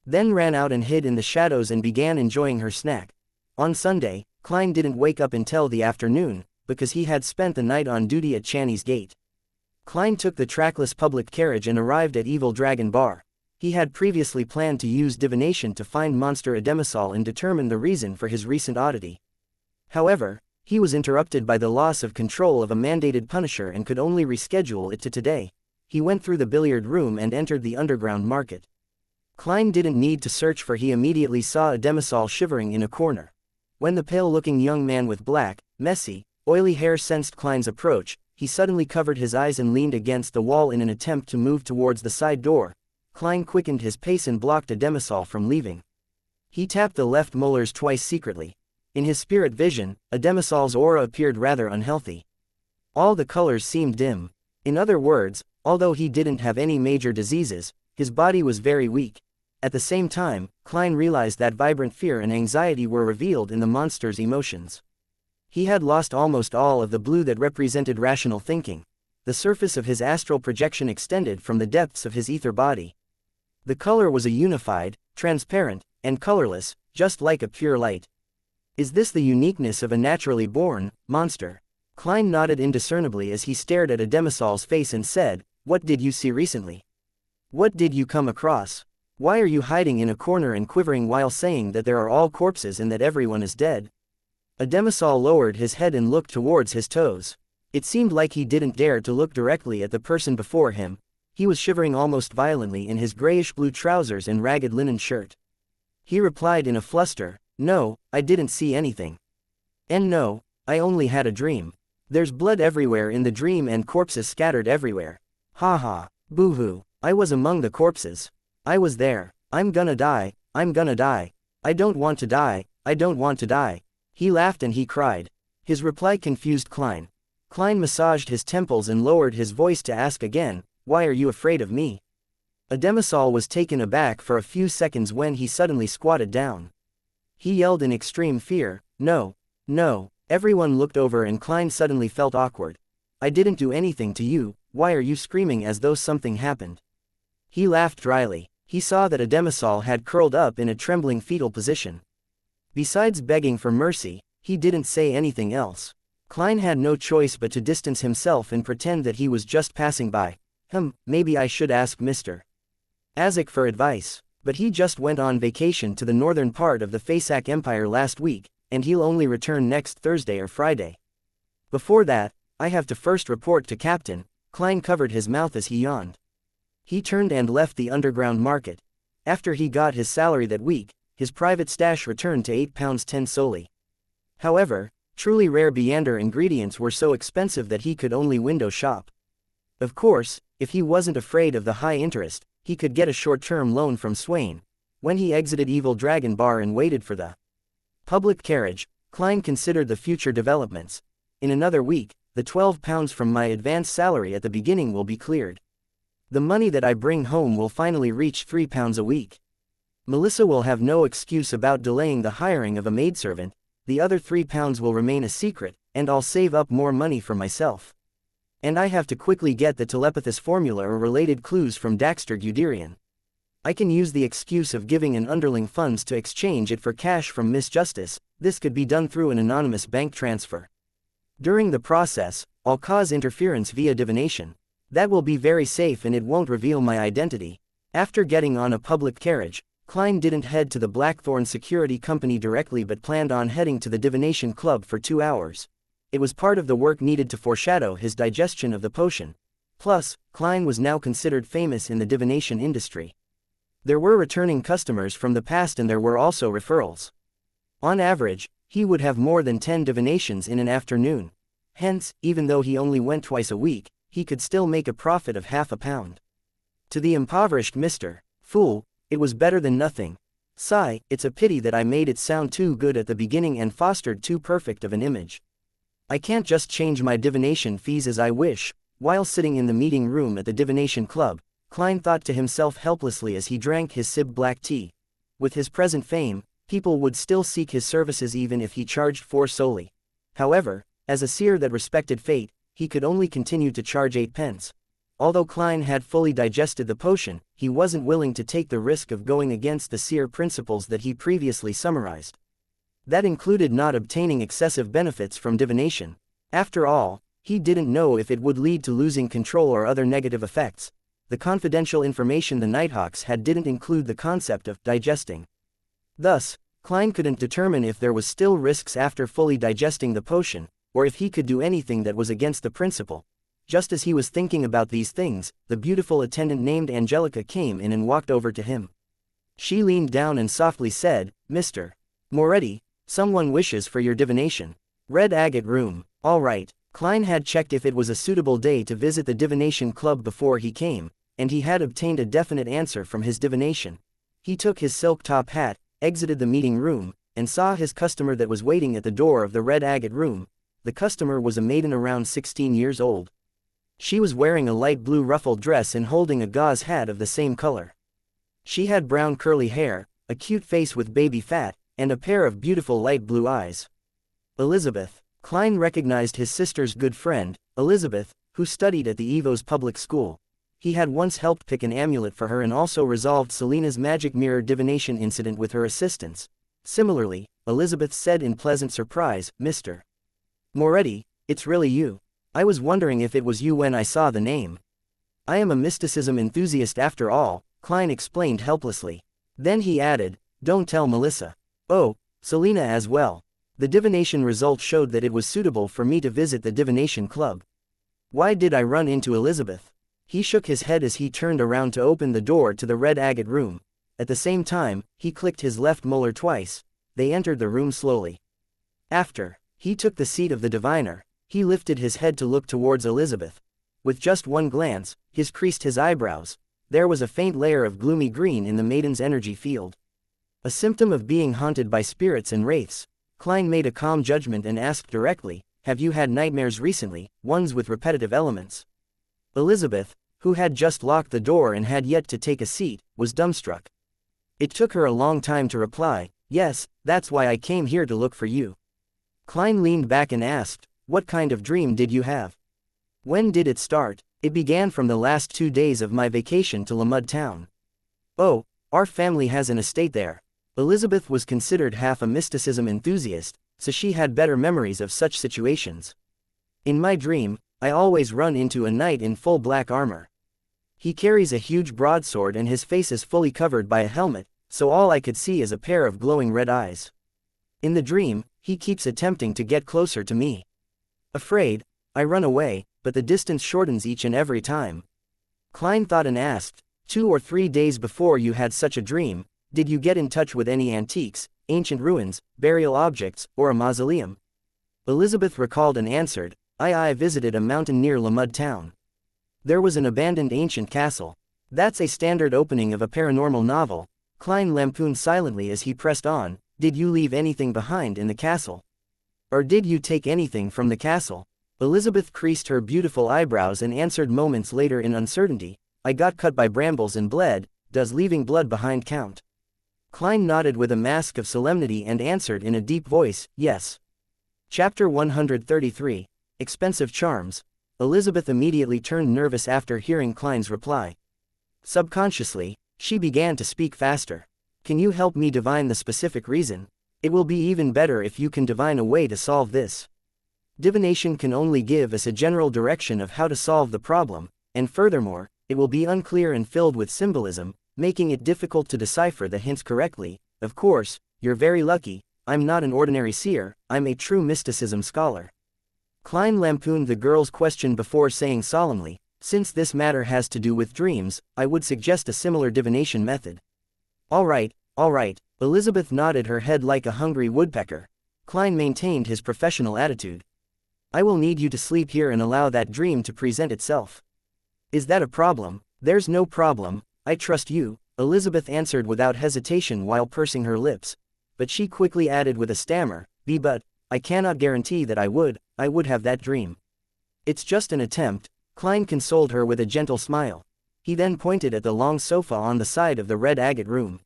Then ran out and hid in the shadows and began enjoying her snack. On Sunday, Klein didn't wake up until the afternoon, because he had spent the night on duty at Channy's gate. Klein took the trackless public carriage and arrived at Evil Dragon Bar. He had previously planned to use divination to find Monster Ademisol and determine the reason for his recent oddity. However, he was interrupted by the loss of control of a mandated punisher and could only reschedule it to today. He went through the billiard room and entered the underground market. Klein didn't need to search, for he immediately saw Ademisol shivering in a corner. When the pale-looking young man with black, messy, oily hair sensed Klein's approach, he suddenly covered his eyes and leaned against the wall in an attempt to move towards the side door. Klein quickened his pace and blocked Ademisol from leaving. He tapped the left molars twice secretly. In his spirit vision, Ademisol's aura appeared rather unhealthy. All the colors seemed dim. In other words, although he didn't have any major diseases, his body was very weak. At the same time, Klein realized that vibrant fear and anxiety were revealed in the monster's emotions. He had lost almost all of the blue that represented rational thinking. The surface of his astral projection extended from the depths of his ether body. The color was a unified, transparent, and colorless, just like a pure light. Is this the uniqueness of a naturally born monster? Klein nodded indiscernibly as he stared at Ademisol's face and said, What did you see recently? What did you come across? Why are you hiding in a corner and quivering while saying that there are all corpses and that everyone is dead? Ademisol lowered his head and looked towards his toes. It seemed like he didn't dare to look directly at the person before him. He was shivering almost violently in his grayish-blue trousers and ragged linen shirt. He replied in a fluster, No, I didn't see anything. And no, I only had a dream. There's blood everywhere in the dream and corpses scattered everywhere. Ha ha, boo-hoo, I was among the corpses. I was there. I'm gonna die, I'm gonna die. I don't want to die, I don't want to die. He laughed and he cried. His reply confused Klein. Klein massaged his temples and lowered his voice to ask again, Why are you afraid of me? Ademisol was taken aback for a few seconds when he suddenly squatted down. He yelled in extreme fear, No, no. Everyone looked over and Klein suddenly felt awkward. I didn't do anything to you, why are you screaming as though something happened? He laughed dryly. He saw that Ademisol had curled up in a trembling fetal position. Besides begging for mercy, he didn't say anything else. Klein had no choice but to distance himself and pretend that he was just passing by. Maybe I should ask Mr. Azek for advice. But he just went on vacation to the northern part of the Fasak Empire last week, and he'll only return next Thursday or Friday. Before that, I have to first report to Captain. Klein covered his mouth as he yawned. He turned and left the underground market. After he got his salary that week, his private stash returned to £8.10 solely. However, truly rare Beander ingredients were so expensive that he could only window shop. Of course, if he wasn't afraid of the high interest, he could get a short-term loan from Swain. When he exited Evil Dragon Bar and waited for the public carriage, Klein considered the future developments. In another week, the £12 from my advance salary at the beginning will be cleared. The money that I bring home will finally reach £3 a week. Melissa will have no excuse about delaying the hiring of a maidservant. The other £3 will remain a secret, and I'll save up more money for myself. And I have to quickly get the telepathist formula or related clues from Daxter Guderian. I can use the excuse of giving an underling funds to exchange it for cash from Miss Justice. This could be done through an anonymous bank transfer. During the process, I'll cause interference via divination. That will be very safe and it won't reveal my identity. After getting on a public carriage, Klein didn't head to the Blackthorn Security Company directly but planned on heading to the Divination Club for 2 hours. It was part of the work needed to foreshadow his digestion of the potion. Plus, Klein was now considered famous in the divination industry. There were returning customers from the past and there were also referrals. On average, he would have more than 10 divinations in an afternoon. Hence, even though he only went twice a week, he could still make a profit of half a pound. To the impoverished Mr. Fool, it was better than nothing. Sigh, it's a pity that I made it sound too good at the beginning and fostered too perfect of an image. I can't just change my divination fees as I wish. While sitting in the meeting room at the Divination Club, Klein thought to himself helplessly as he drank his sip black tea. With his present fame, people would still seek his services even if he charged 4 solely. However, as a seer that respected fate, he could only continue to charge 8 pence. Although Klein had fully digested the potion, he wasn't willing to take the risk of going against the seer principles that he previously summarized. That included not obtaining excessive benefits from divination. After all, he didn't know if it would lead to losing control or other negative effects. The confidential information the Nighthawks had didn't include the concept of digesting. Thus, Klein couldn't determine if there was still risks after fully digesting the potion, or if he could do anything that was against the principle. Just as he was thinking about these things, the beautiful attendant named Angelica came in and walked over to him. She leaned down and softly said, "Mr. Moretti, someone wishes for your divination. Red agate room." All right. Klein had checked if it was a suitable day to visit the Divination Club before he came, and he had obtained a definite answer from his divination. He took his silk top hat, exited the meeting room, and saw his customer that was waiting at the door of the red agate room. The customer was a maiden around 16 years old. She was wearing a light blue ruffled dress and holding a gauze hat of the same color. She had brown curly hair, a cute face with baby fat, and a pair of beautiful light blue eyes. Elizabeth. Klein recognized his sister's good friend, Elizabeth, who studied at the Evo's public school. He had once helped pick an amulet for her and also resolved Selena's magic mirror divination incident with her assistance. Similarly, Elizabeth said in pleasant surprise, "Mr. Moretti, it's really you. I was wondering if it was you when I saw the name." "I am a mysticism enthusiast after all," Klein explained helplessly. Then he added, "Don't tell Melissa. Oh, Selena as well." The divination results showed that it was suitable for me to visit the Divination Club. Why did I run into Elizabeth? He shook his head as he turned around to open the door to the red agate room. At the same time, he clicked his left molar twice. They entered the room slowly. After he took the seat of the diviner, he lifted his head to look towards Elizabeth. With just one glance, he creased his eyebrows. There was a faint layer of gloomy green in the maiden's energy field. A symptom of being haunted by spirits and wraiths. Klein made a calm judgment and asked directly, "Have you had nightmares recently, ones with repetitive elements?" Elizabeth, who had just locked the door and had yet to take a seat, was dumbstruck. It took her a long time to reply, "Yes, that's why I came here to look for you." Klein leaned back and asked, "What kind of dream did you have? When did it start?" "It began from the last 2 days of my vacation to Lamud Town." "Oh, our family has an estate there." Elizabeth was considered half a mysticism enthusiast, so she had better memories of such situations. "In my dream, I always run into a knight in full black armor. He carries a huge broadsword and his face is fully covered by a helmet, so all I could see is a pair of glowing red eyes. In the dream, he keeps attempting to get closer to me. Afraid, I run away, but the distance shortens each and every time." Klein thought and asked, 2 or 3 days before you had such a dream, did you get in touch with any antiques, ancient ruins, burial objects, or a mausoleum? Elizabeth recalled and answered, I visited a mountain near Lamud Town. There was an abandoned ancient castle. That's a standard opening of a paranormal novel. Klein lampooned silently as he pressed on, "Did you leave anything behind in the castle? Or did you take anything from the castle?" Elizabeth creased her beautiful eyebrows and answered moments later in uncertainty, "I got cut by brambles and bled. Does leaving blood behind count?" Klein nodded with a mask of solemnity and answered in a deep voice, "Yes." Chapter 133. Expensive Charms. Elizabeth immediately turned nervous after hearing Klein's reply. Subconsciously, she began to speak faster. "Can you help me divine the specific reason? It will be even better if you can divine a way to solve this." Divination can only give us a general direction of how to solve the problem, and furthermore, it will be unclear and filled with symbolism, making it difficult to decipher the hints correctly. Of course, you're very lucky, I'm not an ordinary seer, I'm a true mysticism scholar. Klein lampooned the girl's question before saying solemnly, since this matter has to do with dreams, I would suggest a similar divination method. All right, Elizabeth nodded her head like a hungry woodpecker. Klein maintained his professional attitude. I will need you to sleep here and allow that dream to present itself. Is that a problem? There's no problem, I trust you, Elizabeth answered without hesitation while pursing her lips. But she quickly added with a stammer, but, I cannot guarantee that I would have that dream. It's just an attempt, Klein consoled her with a gentle smile. He then pointed at the long sofa on the side of the red agate room.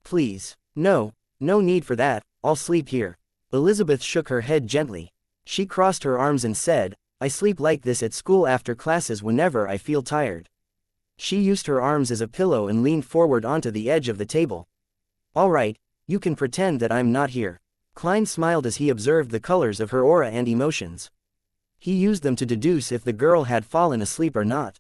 Please, no need for that, I'll sleep here. Elizabeth shook her head gently. She crossed her arms and said, I sleep like this at school after classes whenever I feel tired. She used her arms as a pillow and leaned forward onto the edge of the table. All right, you can pretend that I'm not here. Klein smiled as he observed the colors of her aura and emotions. He used them to deduce if the girl had fallen asleep or not.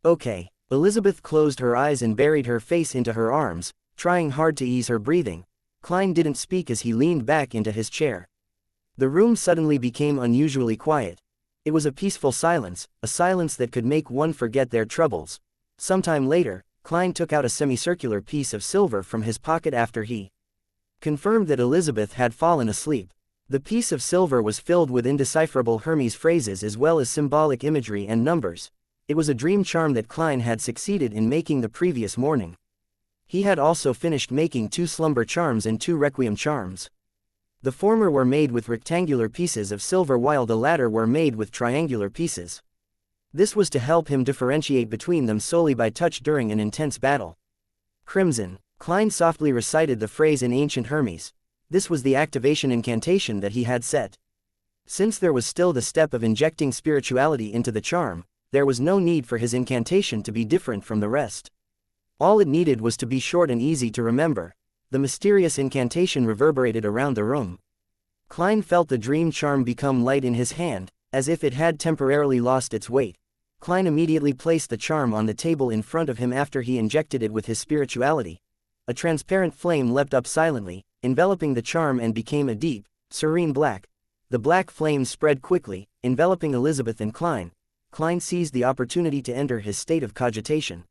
Okay. Elizabeth closed her eyes and buried her face into her arms, trying hard to ease her breathing. Klein didn't speak as he leaned back into his chair. The room suddenly became unusually quiet. It was a peaceful silence, a silence that could make one forget their troubles. Sometime later, Klein took out a semicircular piece of silver from his pocket after he confirmed that Elizabeth had fallen asleep. The piece of silver was filled with indecipherable Hermes phrases as well as symbolic imagery and numbers. It was a dream charm that Klein had succeeded in making the previous morning. He had also finished making 2 slumber charms and 2 requiem charms. The former were made with rectangular pieces of silver while the latter were made with triangular pieces. This was to help him differentiate between them solely by touch during an intense battle. Crimson. Klein softly recited the phrase in ancient Hermes. This was the activation incantation that he had set. Since there was still the step of injecting spirituality into the charm, there was no need for his incantation to be different from the rest. All it needed was to be short and easy to remember. The mysterious incantation reverberated around the room. Klein felt the dream charm become light in his hand, as if it had temporarily lost its weight. Klein immediately placed the charm on the table in front of him after he injected it with his spirituality. A transparent flame leapt up silently, enveloping the charm and became a deep, serene black. The black flame spread quickly, enveloping Elizabeth and Klein. Klein seized the opportunity to enter his state of cogitation.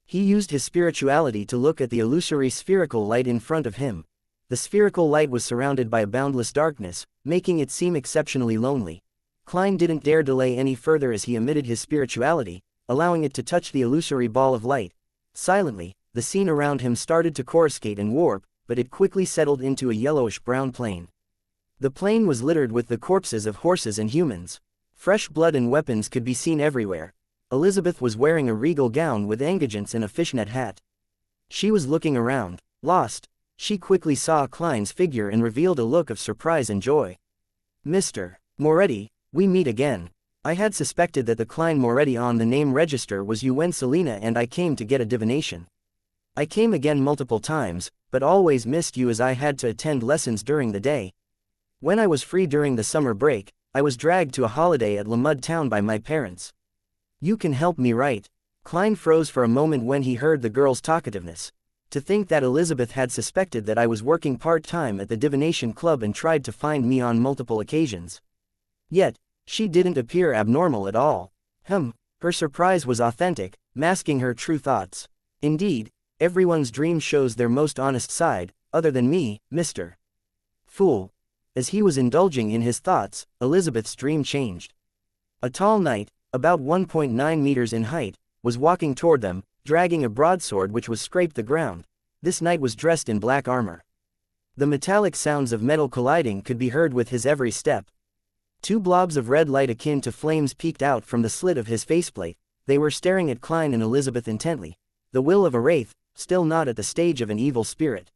He used his spirituality to look at the illusory spherical light in front of him. The spherical light was surrounded by a boundless darkness, making it seem exceptionally lonely. Klein didn't dare delay any further as he emitted his spirituality, allowing it to touch the illusory ball of light. Silently, the scene around him started to coruscate and warp, but it quickly settled into a yellowish-brown plain. The plain was littered with the corpses of horses and humans. Fresh blood and weapons could be seen everywhere. Elizabeth was wearing a regal gown with engagements and a fishnet hat. She was looking around, lost. She quickly saw Klein's figure and revealed a look of surprise and joy. Mr. Moretti, we meet again. I had suspected that the Klein Moretti on the name register was you when Selena and I came to get a divination. I came again multiple times, but always missed you as I had to attend lessons during the day. When I was free during the summer break, I was dragged to a holiday at Lamud Town by my parents. You can help me, right? Klein froze for a moment when he heard the girl's talkativeness. To think that Elizabeth had suspected that I was working part-time at the divination club and tried to find me on multiple occasions. Yet, she didn't appear abnormal at all. Her surprise was authentic, masking her true thoughts. Indeed, everyone's dream shows their most honest side, other than me, Mr. Fool. As he was indulging in his thoughts, Elizabeth's dream changed. A tall knight, about 1.9 meters in height, was walking toward them, dragging a broadsword which was scraped the ground. This knight was dressed in black armor. The metallic sounds of metal colliding could be heard with his every step. 2 blobs of red light akin to flames peeked out from the slit of his faceplate. They were staring at Klein and Elizabeth intently. The will of a wraith, still not at the stage of an evil spirit.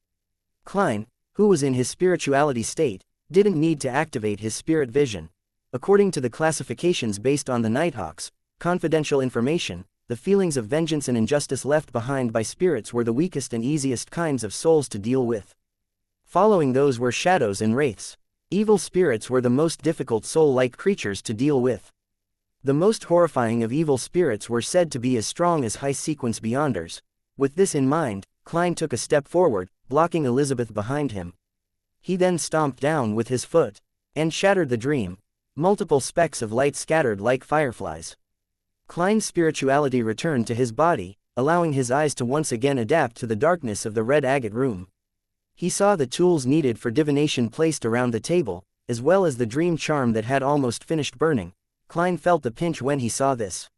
Klein, who was in his spirituality state, didn't need to activate his spirit vision. According to the classifications based on the Nighthawks, confidential information, the feelings of vengeance and injustice left behind by spirits were the weakest and easiest kinds of souls to deal with. Following those were shadows and wraiths. Evil spirits were the most difficult soul-like creatures to deal with. The most horrifying of evil spirits were said to be as strong as high-sequence beyonders. With this in mind, Klein took a step forward, blocking Elizabeth behind him. He then stomped down with his foot, and shattered the dream. Multiple specks of light scattered like fireflies. Klein's spirituality returned to his body, allowing his eyes to once again adapt to the darkness of the red agate room. He saw the tools needed for divination placed around the table, as well as the dream charm that had almost finished burning. Klein felt the pinch when he saw this.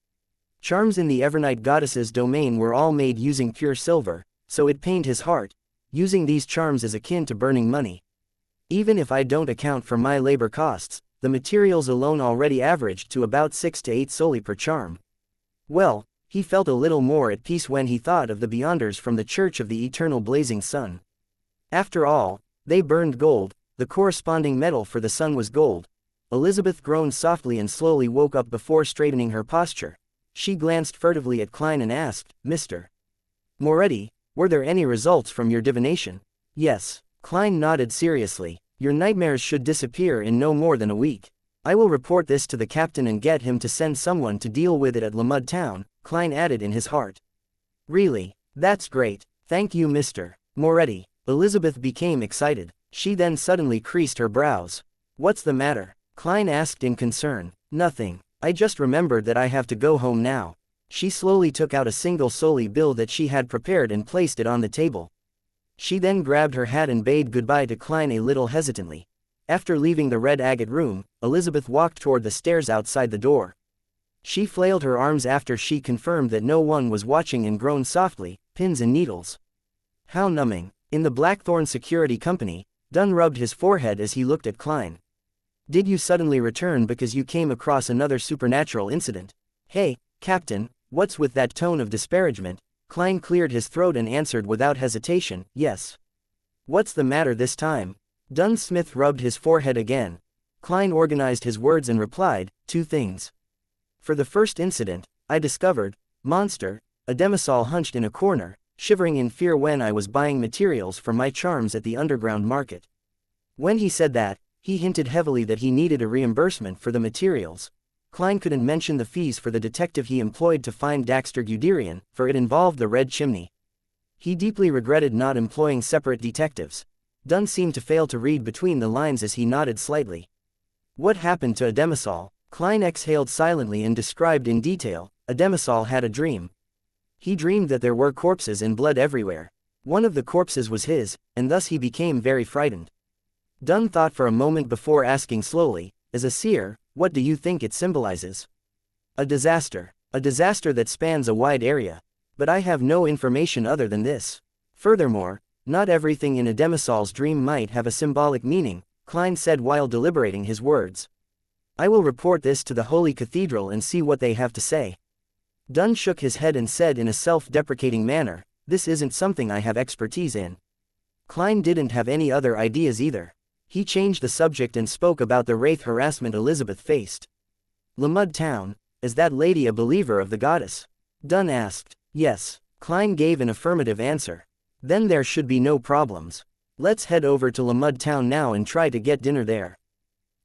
Charms in the Evernight goddess's domain were all made using pure silver, so it pained his heart. Using these charms is akin to burning money. Even if I don't account for my labor costs, the materials alone already averaged to about 6 to 8 solli per charm. Well, he felt a little more at peace when he thought of the Beyonders from the Church of the Eternal Blazing Sun. After all, they burned gold, the corresponding metal for the sun was gold. Elizabeth groaned softly and slowly woke up before straightening her posture. She glanced furtively at Klein and asked, "Mr. Moretti, were there any results from your divination?" "Yes." Klein nodded seriously. "Your nightmares should disappear in no more than a week. I will report this to the captain and get him to send someone to deal with it at Lamud Town," Klein added in his heart. "Really? That's great. Thank you, Mr. Moretti." Elizabeth became excited. She then suddenly creased her brows. "What's the matter?" Klein asked in concern. "Nothing. I just remembered that I have to go home now." She slowly took out a single solli bill that she had prepared and placed it on the table. She then grabbed her hat and bade goodbye to Klein a little hesitantly. After leaving the red agate room, Elizabeth walked toward the stairs outside the door. She flailed her arms after she confirmed that no one was watching and groaned softly, "Pins and needles. How numbing." In the Blackthorn Security Company, Dunn rubbed his forehead as he looked at Klein. "Did you suddenly return because you came across another supernatural incident?" "Hey, Captain, what's with that tone of disparagement?" Klein cleared his throat and answered without hesitation, "Yes." "What's the matter this time?" Dunn Smith rubbed his forehead again. Klein organized his words and replied, "Two things. For the first incident, I discovered, monster, a demossol hunched in a corner, shivering in fear when I was buying materials for my charms at the underground market." When he said that, he hinted heavily that he needed a reimbursement for the materials. Klein couldn't mention the fees for the detective he employed to find Daxter Guderian, for it involved the Red Chimney. He deeply regretted not employing separate detectives. Dunn seemed to fail to read between the lines as he nodded slightly. "What happened to a demossol?" Klein exhaled silently and described in detail. A demossol had a dream. He dreamed that there were corpses and blood everywhere. One of the corpses was his, and thus he became very frightened. Dunn thought for a moment before asking slowly, "As a seer, what do you think it symbolizes?" "A disaster. A disaster that spans a wide area. But I have no information other than this. Furthermore, not everything in a demosol's dream might have a symbolic meaning," Klein said while deliberating his words. "I will report this to the Holy Cathedral and see what they have to say." Dunn shook his head and said in a self-deprecating manner, "This isn't something I have expertise in." Klein didn't have any other ideas either. He changed the subject and spoke about the wraith harassment Elizabeth faced. "Lamud Town, is that lady a believer of the goddess?" Dunn asked. "Yes." Klein gave an affirmative answer. "Then there should be no problems. Let's head over to Lamud Town now and try to get dinner there.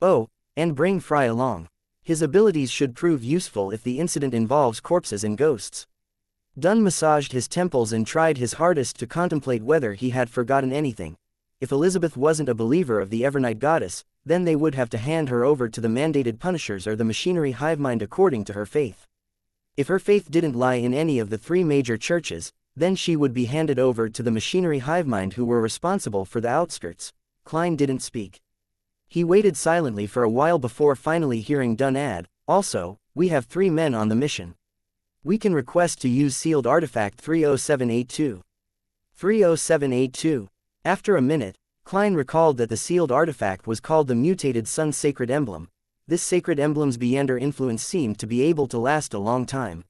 Oh, and bring Fry along. His abilities should prove useful if the incident involves corpses and ghosts." Dunn massaged his temples and tried his hardest to contemplate whether he had forgotten anything. If Elizabeth wasn't a believer of the Evernight goddess, then they would have to hand her over to the mandated punishers or the machinery hivemind according to her faith. If her faith didn't lie in any of the 3 major churches, then she would be handed over to the machinery hivemind who were responsible for the outskirts. Klein didn't speak. He waited silently for a while before finally hearing Dunn add, "Also, we have 3 men on the mission. We can request to use sealed artifact 30782. 30782. After a minute, Klein recalled that the sealed artifact was called the Mutated Sun Sacred Emblem. This sacred emblem's Beyonder influence seemed to be able to last a long time.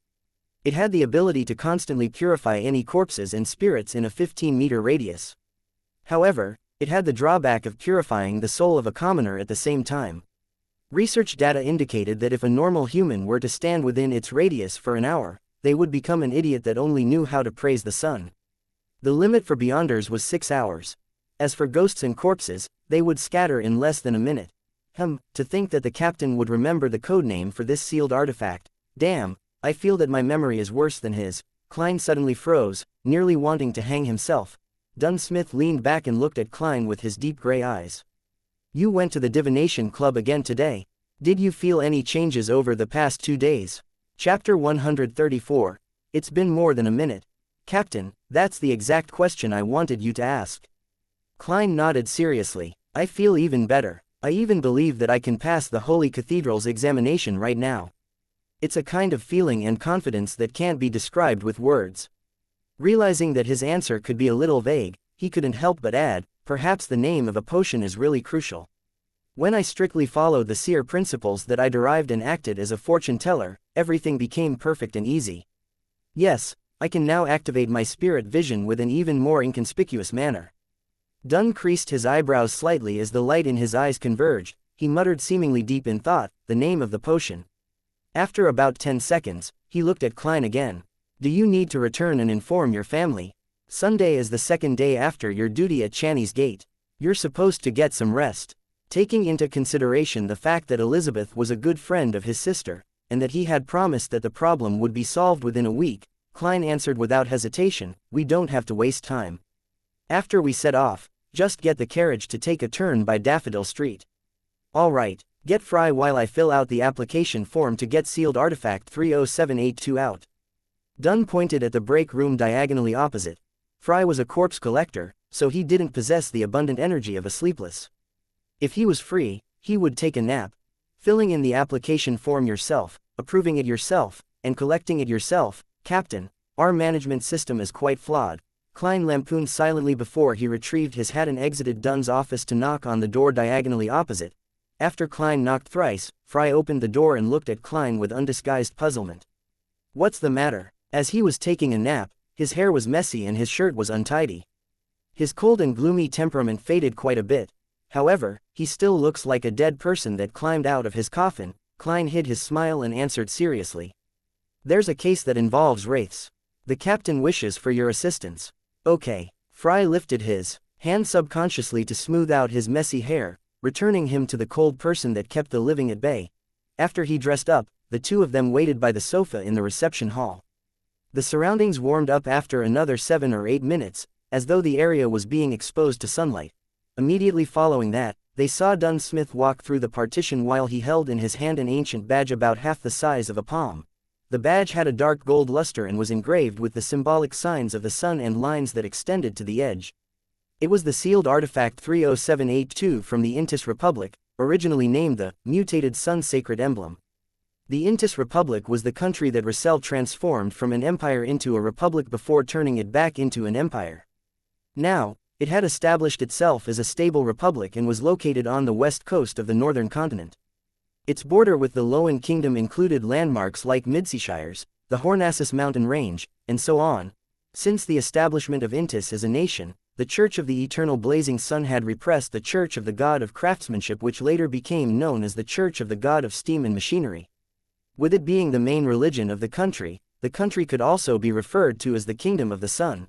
It had the ability to constantly purify any corpses and spirits in a 15-meter radius. However, it had the drawback of purifying the soul of a commoner at the same time. Research data indicated that if a normal human were to stand within its radius for an hour, they would become an idiot that only knew how to praise the sun. The limit for Beyonders was 6 hours. As for ghosts and corpses, They would scatter in less than a minute. To think that the captain would remember the codename for this sealed artifact. Damn, I feel that my memory is worse than his. Klein suddenly froze, nearly wanting to hang himself. Dunsmith leaned back and looked at Klein with his deep gray eyes. You went to the divination club again today. Did you feel any changes over the past 2 days? Chapter 134. It's been more than a minute. Captain, that's the exact question I wanted you to ask. Klein nodded seriously. I feel even better. I even believe that I can pass the Holy Cathedral's examination right now. It's a kind of feeling and confidence that can't be described with words. Realizing that his answer could be a little vague, he couldn't help but add, perhaps the name of a potion is really crucial. When I strictly followed the seer principles that I derived and acted as a fortune teller, everything became perfect and easy. Yes, I can now activate my spirit vision with an even more inconspicuous manner. Dunn creased his eyebrows slightly as the light in his eyes converged. He muttered seemingly deep in thought, the name of the potion. After about 10 seconds, he looked at Klein again. Do you need to return and inform your family? Sunday is the second day after your duty at Channy's Gate. You're supposed to get some rest. Taking into consideration the fact that Elizabeth was a good friend of his sister, and that he had promised that the problem would be solved within a week, Klein answered without hesitation, we don't have to waste time. After we set off, just get the carriage to take a turn by Daffodil Street. All right, get Fry while I fill out the application form to get sealed artifact 30782 out. Dunn pointed at the break room diagonally opposite. Fry was a corpse collector, so he didn't possess the abundant energy of a sleepless. If he was free, he would take a nap. Filling in the application form yourself, approving it yourself, and collecting it yourself, Captain, our management system is quite flawed. Klein lampooned silently before he retrieved his hat and exited Dunn's office to knock on the door diagonally opposite. After Klein knocked thrice, Fry opened the door and looked at Klein with undisguised puzzlement. What's the matter? As he was taking a nap, his hair was messy and his shirt was untidy. His cold and gloomy temperament faded quite a bit. However, he still looks like a dead person that climbed out of his coffin. Klein hid his smile and answered seriously. There's a case that involves wraiths. The captain wishes for your assistance. Okay. Fry lifted his hand subconsciously to smooth out his messy hair, returning him to the cold person that kept the living at bay. After he dressed up, the two of them waited by the sofa in the reception hall. The surroundings warmed up after another 7 or 8 minutes, as though the area was being exposed to sunlight. Immediately following that, they saw Dunsmith walk through the partition while he held in his hand an ancient badge about half the size of a palm. The badge had a dark gold luster and was engraved with the symbolic signs of the sun and lines that extended to the edge. It was the sealed artifact 30782 from the Intis Republic, originally named the Mutated Sun Sacred Emblem. The Intis Republic was the country that Russell transformed from an empire into a republic before turning it back into an empire. Now, it had established itself as a stable republic and was located on the west coast of the northern continent. Its border with the Loan Kingdom included landmarks like Midseashires, the Hornassus mountain range, and so on. Since the establishment of Intis as a nation, the Church of the Eternal Blazing Sun had repressed the Church of the God of Craftsmanship, which later became known as the Church of the God of Steam and Machinery. With it being the main religion of the country could also be referred to as the Kingdom of the Sun.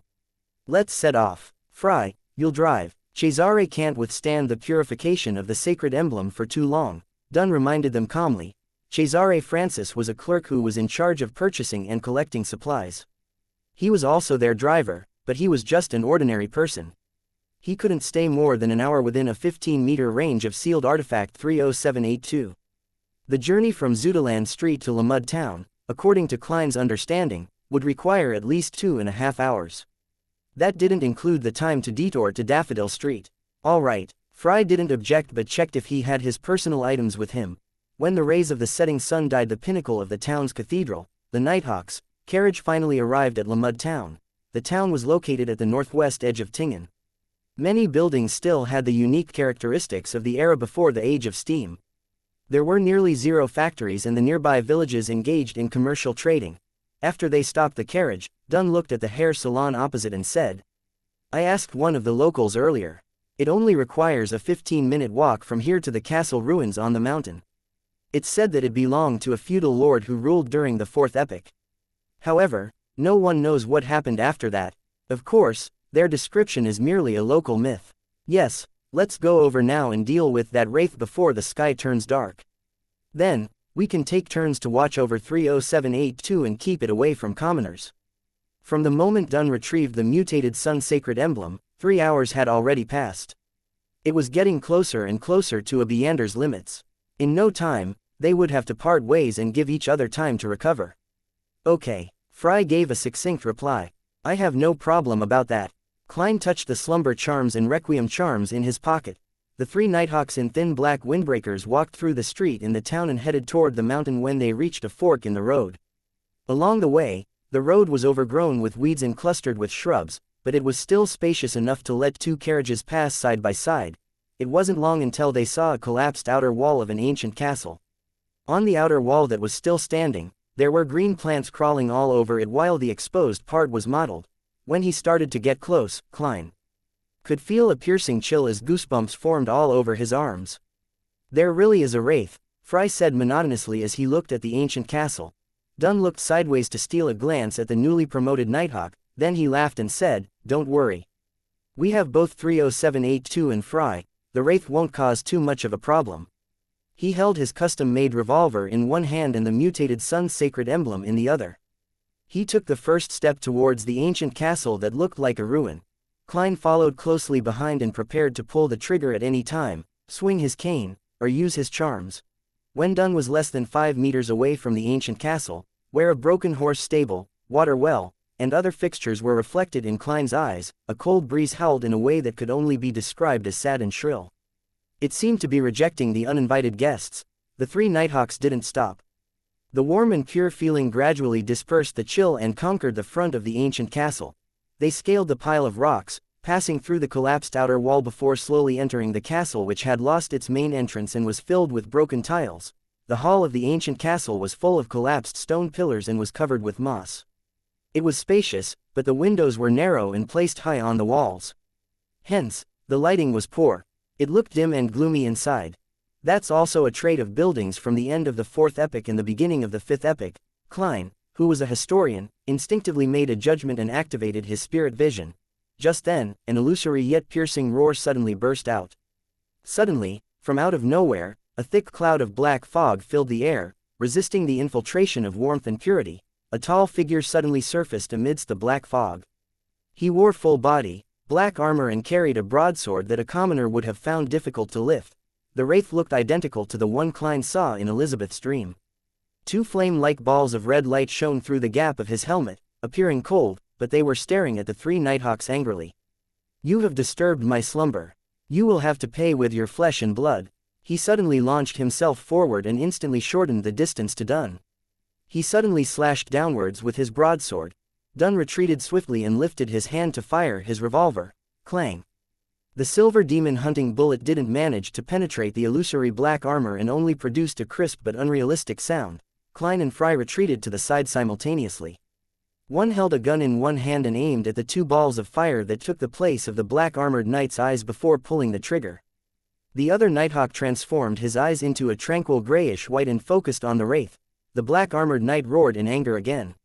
Let's set off. Fry, you'll drive. Cesare can't withstand the purification of the sacred emblem for too long, Dunn reminded them calmly. Cesare Francis was a clerk who was in charge of purchasing and collecting supplies. He was also their driver, but he was just an ordinary person. He couldn't stay more than an hour within a 15-meter range of sealed artifact 30782. The journey from Zudaland Street to Lamud Town, according to Klein's understanding, would require at least 2.5 hours. That didn't include the time to detour to Daffodil Street. All right, Fry didn't object but checked if he had his personal items with him. When the rays of the setting sun dyed the pinnacle of the town's cathedral, the Nighthawk's carriage finally arrived at Lamud Town. The town was located at the northwest edge of Tingen. Many buildings still had the unique characteristics of the era before the age of steam. There were nearly 0 factories and the nearby villages engaged in commercial trading. After they stopped the carriage, Dunn looked at the hair salon opposite and said, I asked one of the locals earlier. It only requires a 15-minute walk from here to the castle ruins on the mountain. It's said that it belonged to a feudal lord who ruled during the 4th epoch. However, no one knows what happened after that. Of course, their description is merely a local myth. Yes, Let's go over now and deal with that wraith before the sky turns dark. Then, we can take turns to watch over 30782 and keep it away from commoners. From the moment Dunn retrieved the mutated sun sacred emblem, 3 hours had already passed. It was getting closer and closer to Abiander's limits. In no time, they would have to part ways and give each other time to recover. Okay, Fry gave a succinct reply. I have no problem about that. Klein touched the slumber charms and requiem charms in his pocket. The 3 Nighthawks in thin black windbreakers walked through the street in the town and headed toward the mountain when they reached a fork in the road. Along the way, the road was overgrown with weeds and clustered with shrubs, but it was still spacious enough to let 2 carriages pass side by side. It wasn't long until they saw a collapsed outer wall of an ancient castle. On the outer wall that was still standing, there were green plants crawling all over it while the exposed part was mottled. When he started to get close, Klein could feel a piercing chill as goosebumps formed all over his arms. There really is a wraith, Fry said monotonously as he looked at the ancient castle. Dunn looked sideways to steal a glance at the newly promoted Nighthawk, then he laughed and said, "Don't worry. We have both 30782 and Fry, the wraith won't cause too much of a problem." He held his custom-made revolver in one hand and the mutated sun's sacred emblem in the other. He took the first step towards the ancient castle that looked like a ruin. Klein followed closely behind and prepared to pull the trigger at any time, swing his cane, or use his charms. When Dunn was less than 5 meters away from the ancient castle, where a broken horse stable, water well, and other fixtures were reflected in Klein's eyes, a cold breeze howled in a way that could only be described as sad and shrill. It seemed to be rejecting the uninvited guests. The 3 Nighthawks didn't stop. The warm and pure feeling gradually dispersed the chill and conquered the front of the ancient castle. They scaled the pile of rocks, passing through the collapsed outer wall before slowly entering the castle, which had lost its main entrance and was filled with broken tiles. The hall of the ancient castle was full of collapsed stone pillars and was covered with moss. It was spacious, but the windows were narrow and placed high on the walls. Hence, the lighting was poor. It looked dim and gloomy inside. That's also a trait of buildings from the end of the 4th epoch and the beginning of the 5th epoch. Klein, who was a historian, instinctively made a judgment and activated his spirit vision. Just then, an illusory yet piercing roar suddenly burst out. Suddenly, from out of nowhere, a thick cloud of black fog filled the air, resisting the infiltration of warmth and purity. A tall figure suddenly surfaced amidst the black fog. He wore full body, black armor and carried a broadsword that a commoner would have found difficult to lift. The wraith looked identical to the one Klein saw in Elizabeth's dream. 2 flame-like balls of red light shone through the gap of his helmet, appearing cold, but they were staring at the 3 Nighthawks angrily. "You have disturbed my slumber. You will have to pay with your flesh and blood." He suddenly launched himself forward and instantly shortened the distance to Dunn. He suddenly slashed downwards with his broadsword. Dunn retreated swiftly and lifted his hand to fire his revolver. Clang! The silver demon hunting bullet didn't manage to penetrate the illusory black armor and only produced a crisp but unrealistic sound. Klein and Fry retreated to the side simultaneously. One held a gun in one hand and aimed at the 2 balls of fire that took the place of the black-armored knight's eyes before pulling the trigger. The other Nighthawk transformed his eyes into a tranquil grayish-white and focused on the wraith. The black-armored knight roared in anger again.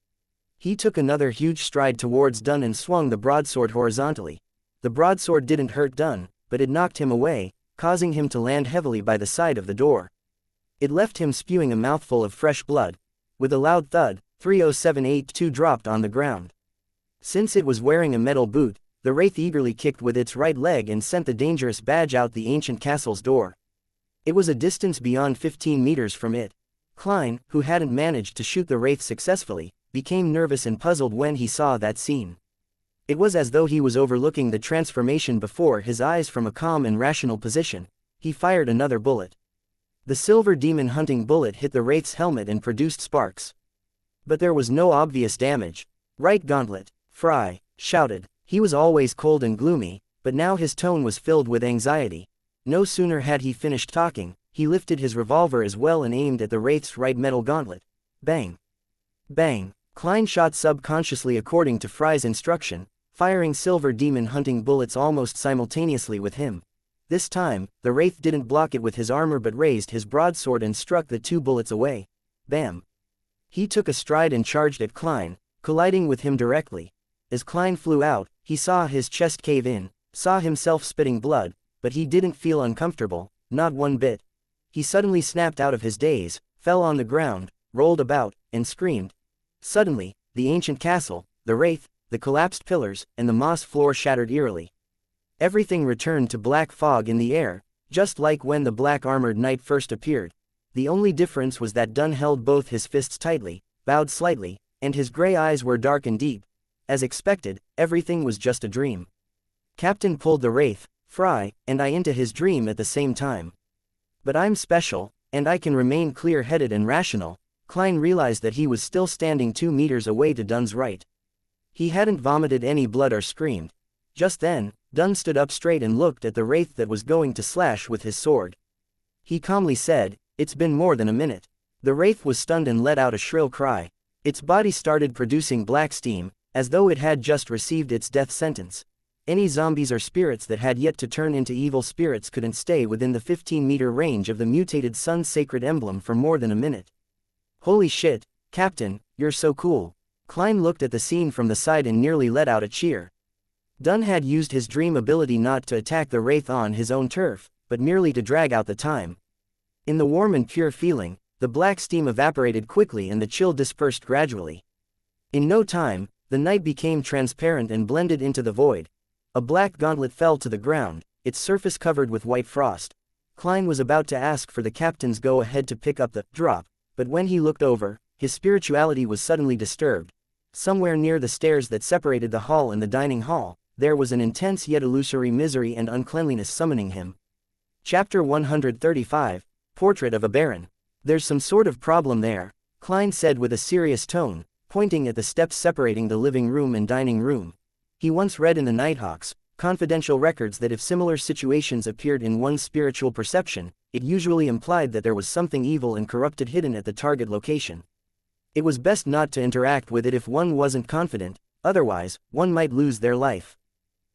He took another huge stride towards Dunn and swung the broadsword horizontally. The broadsword didn't hurt Dunn, but it knocked him away, causing him to land heavily by the side of the door. It left him spewing a mouthful of fresh blood. With a loud thud, 30782 dropped on the ground. Since it was wearing a metal boot, the wraith eagerly kicked with its right leg and sent the dangerous badge out the ancient castle's door. It was a distance beyond 15 meters from it. Klein, who hadn't managed to shoot the wraith successfully, became nervous and puzzled when he saw that scene. It was as though he was overlooking the transformation before his eyes from a calm and rational position. He fired another bullet. The silver demon hunting bullet hit the wraith's helmet and produced sparks. But there was no obvious damage. "Right gauntlet!" Fry shouted. He was always cold and gloomy, but now his tone was filled with anxiety. No sooner had he finished talking, he lifted his revolver as well and aimed at the wraith's right metal gauntlet. Bang! Bang! Klein shot subconsciously according to Fry's instruction, firing silver demon hunting bullets almost simultaneously with him. This time, the wraith didn't block it with his armor but raised his broadsword and struck the 2 bullets away. Bam! He took a stride and charged at Klein, colliding with him directly. As Klein flew out, he saw his chest cave in, saw himself spitting blood, but he didn't feel uncomfortable, not one bit. He suddenly snapped out of his daze, fell on the ground, rolled about, and screamed. Suddenly, the ancient castle, the wraith, the collapsed pillars, and the moss floor shattered eerily. Everything returned to black fog in the air, just like when the black-armored knight first appeared. The only difference was that Dunn held both his fists tightly, bowed slightly, and his gray eyes were dark and deep. As expected, everything was just a dream. Captain pulled the wraith, Fry, and I into his dream at the same time. But I'm special, and I can remain clear-headed and rational. Klein realized that he was still standing 2 meters away to Dunn's right. He hadn't vomited any blood or screamed. Just then, Dunn stood up straight and looked at the wraith that was going to slash with his sword. He calmly said, "It's been more than a minute." The wraith was stunned and let out a shrill cry. Its body started producing black steam, as though it had just received its death sentence. Any zombies or spirits that had yet to turn into evil spirits couldn't stay within the 15-meter range of the mutated sun's sacred emblem for more than a minute. "Holy shit, Captain, you're so cool." Klein looked at the scene from the side and nearly let out a cheer. Dunn had used his dream ability not to attack the wraith on his own turf, but merely to drag out the time. In the warm and pure feeling, the black steam evaporated quickly and the chill dispersed gradually. In no time, the night became transparent and blended into the void. A black gauntlet fell to the ground, its surface covered with white frost. Klein was about to ask for the captain's go-ahead to pick up the drop, but when he looked over, his spirituality was suddenly disturbed. Somewhere near the stairs that separated the hall and the dining hall, there was an intense yet illusory misery and uncleanliness summoning him. Chapter 135, Portrait of a Baron. "There's some sort of problem there," Klein said with a serious tone, pointing at the steps separating the living room and dining room. He once read in the Nighthawks confidential records that if similar situations appeared in one's spiritual perception, it usually implied that there was something evil and corrupted hidden at the target location. It was best not to interact with it if one wasn't confident, otherwise, one might lose their life.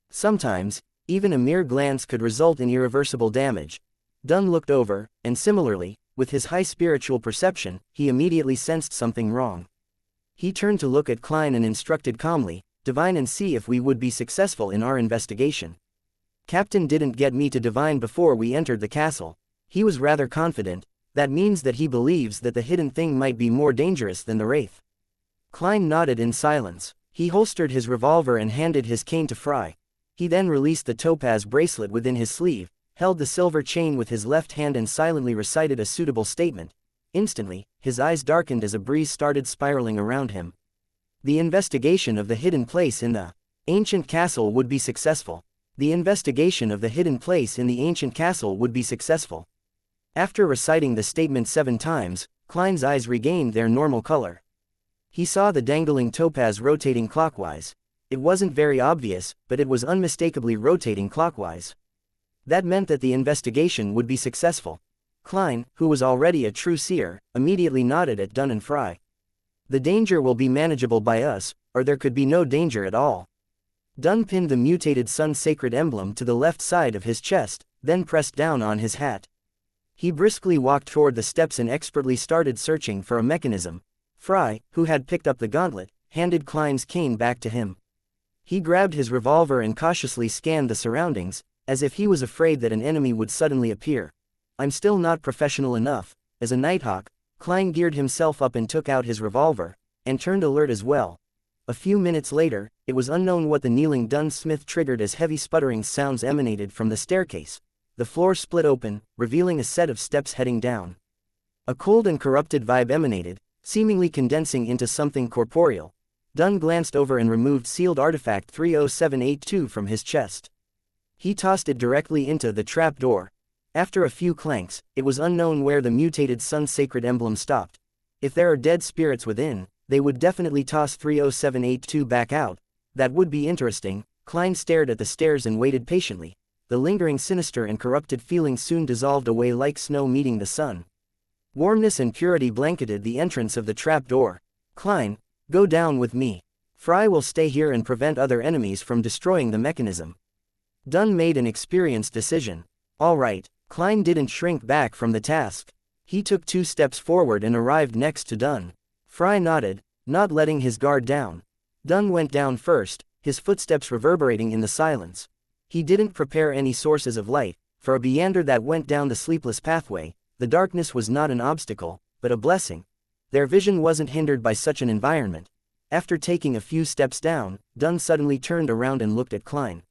Sometimes, even a mere glance could result in irreversible damage. Dunn looked over, and similarly, with his high spiritual perception, he immediately sensed something wrong. He turned to look at Klein and instructed calmly, "Divine and see if we would be successful in our investigation." Captain didn't get me to divine before we entered the castle. He was rather confident. That means that he believes that the hidden thing might be more dangerous than the wraith. Klein nodded in silence. He holstered his revolver and handed his cane to Fry. He then released the topaz bracelet within his sleeve, held the silver chain with his left hand and silently recited a suitable statement. Instantly, his eyes darkened as a breeze started spiraling around him. The investigation of the hidden place in the ancient castle would be successful. The investigation of the hidden place in the ancient castle would be successful. After reciting the statement 7 times, Klein's eyes regained their normal color. He saw the dangling topaz rotating clockwise. It wasn't very obvious, but it was unmistakably rotating clockwise. That meant that the investigation would be successful. Klein, who was already a true seer, immediately nodded at Dunn and Fry. "The danger will be manageable by us, or there could be no danger at all." Dunn pinned the mutated sun's sacred emblem to the left side of his chest, then pressed down on his hat. He briskly walked toward the steps and expertly started searching for a mechanism. Fry, who had picked up the gauntlet, handed Klein's cane back to him. He grabbed his revolver and cautiously scanned the surroundings, as if he was afraid that an enemy would suddenly appear. "I'm still not professional enough." As a Nighthawk, Klein geared himself up and took out his revolver, and turned alert as well. A few minutes later, it was unknown what the kneeling Dunn Smith triggered as heavy sputtering sounds emanated from the staircase. The floor split open, revealing a set of steps heading down. A cold and corrupted vibe emanated, seemingly condensing into something corporeal. Dunn glanced over and removed sealed artifact 30782 from his chest. He tossed it directly into the trap door. After a few clanks, it was unknown where the mutated sun's sacred emblem stopped. If there are dead spirits within, they would definitely toss 30782 back out. That would be interesting. Klein stared at the stairs and waited patiently. The lingering sinister and corrupted feeling soon dissolved away like snow meeting the sun. Warmness and purity blanketed the entrance of the trap door. "Klein, go down with me. Fry will stay here and prevent other enemies from destroying the mechanism." Dunn made an experienced decision. "All right." Klein didn't shrink back from the task. He took 2 steps forward and arrived next to Dunn. Fry nodded, not letting his guard down. Dunn went down first, his footsteps reverberating in the silence. He didn't prepare any sources of light. For a meander that went down the sleepless pathway, the darkness was not an obstacle, but a blessing. Their vision wasn't hindered by such an environment. After taking a few steps down, Dunn suddenly turned around and looked at Klein.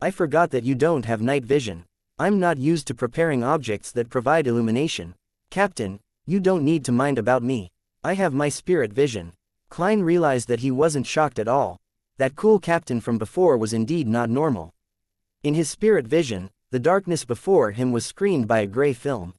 I forgot that you don't have night vision. I'm not used to preparing objects that provide illumination. Captain, you don't need to mind about me. I have my spirit vision. Klein realized that he wasn't shocked at all. That cool captain from before was indeed not normal. In his spirit vision, the darkness before him was screened by a gray film.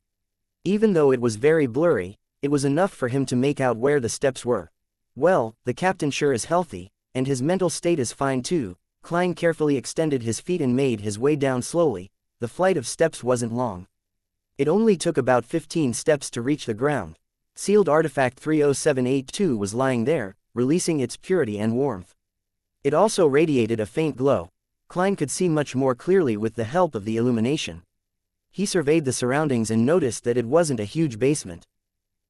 Even though it was very blurry, it was enough for him to make out where the steps were. Well, the captain sure is healthy, and his mental state is fine too. Klein carefully extended his feet and made his way down slowly. The flight of steps wasn't long. It only took about 15 steps to reach the ground. Sealed artifact 30782 was lying there, releasing its purity and warmth. It also radiated a faint glow. Klein could see much more clearly with the help of the illumination. He surveyed the surroundings and noticed that it wasn't a huge basement.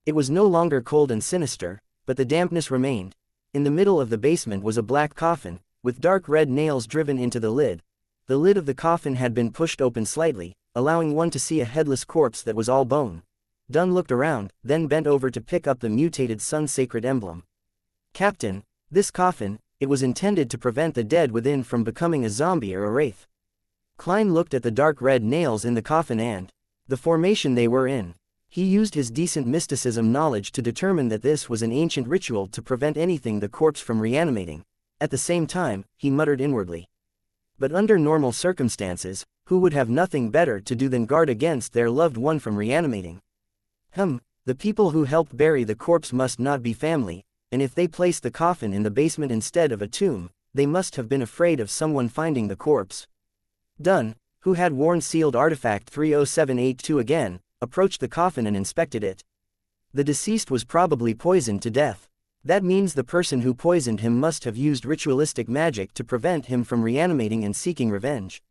It was no longer cold and sinister, but the dampness remained. In the middle of the basement was a black coffin, with dark red nails driven into the lid. The lid of the coffin had been pushed open slightly, allowing one to see a headless corpse that was all bone. Dunn looked around, then bent over to pick up the mutated sun sacred emblem. Captain, this coffin, it was intended to prevent the dead within from becoming a zombie or a wraith. Klein looked at the dark red nails in the coffin and the formation they were in. He used his decent mysticism knowledge to determine that this was an ancient ritual to prevent anything the corpse from reanimating. At the same time, he muttered inwardly. But under normal circumstances, who would have nothing better to do than guard against their loved one from reanimating? The people who helped bury the corpse must not be family, and if they placed the coffin in the basement instead of a tomb, they must have been afraid of someone finding the corpse. Dunn, who had worn sealed artifact 30782 again, approached the coffin and inspected it. The deceased was probably poisoned to death. That means the person who poisoned him must have used ritualistic magic to prevent him from reanimating and seeking revenge.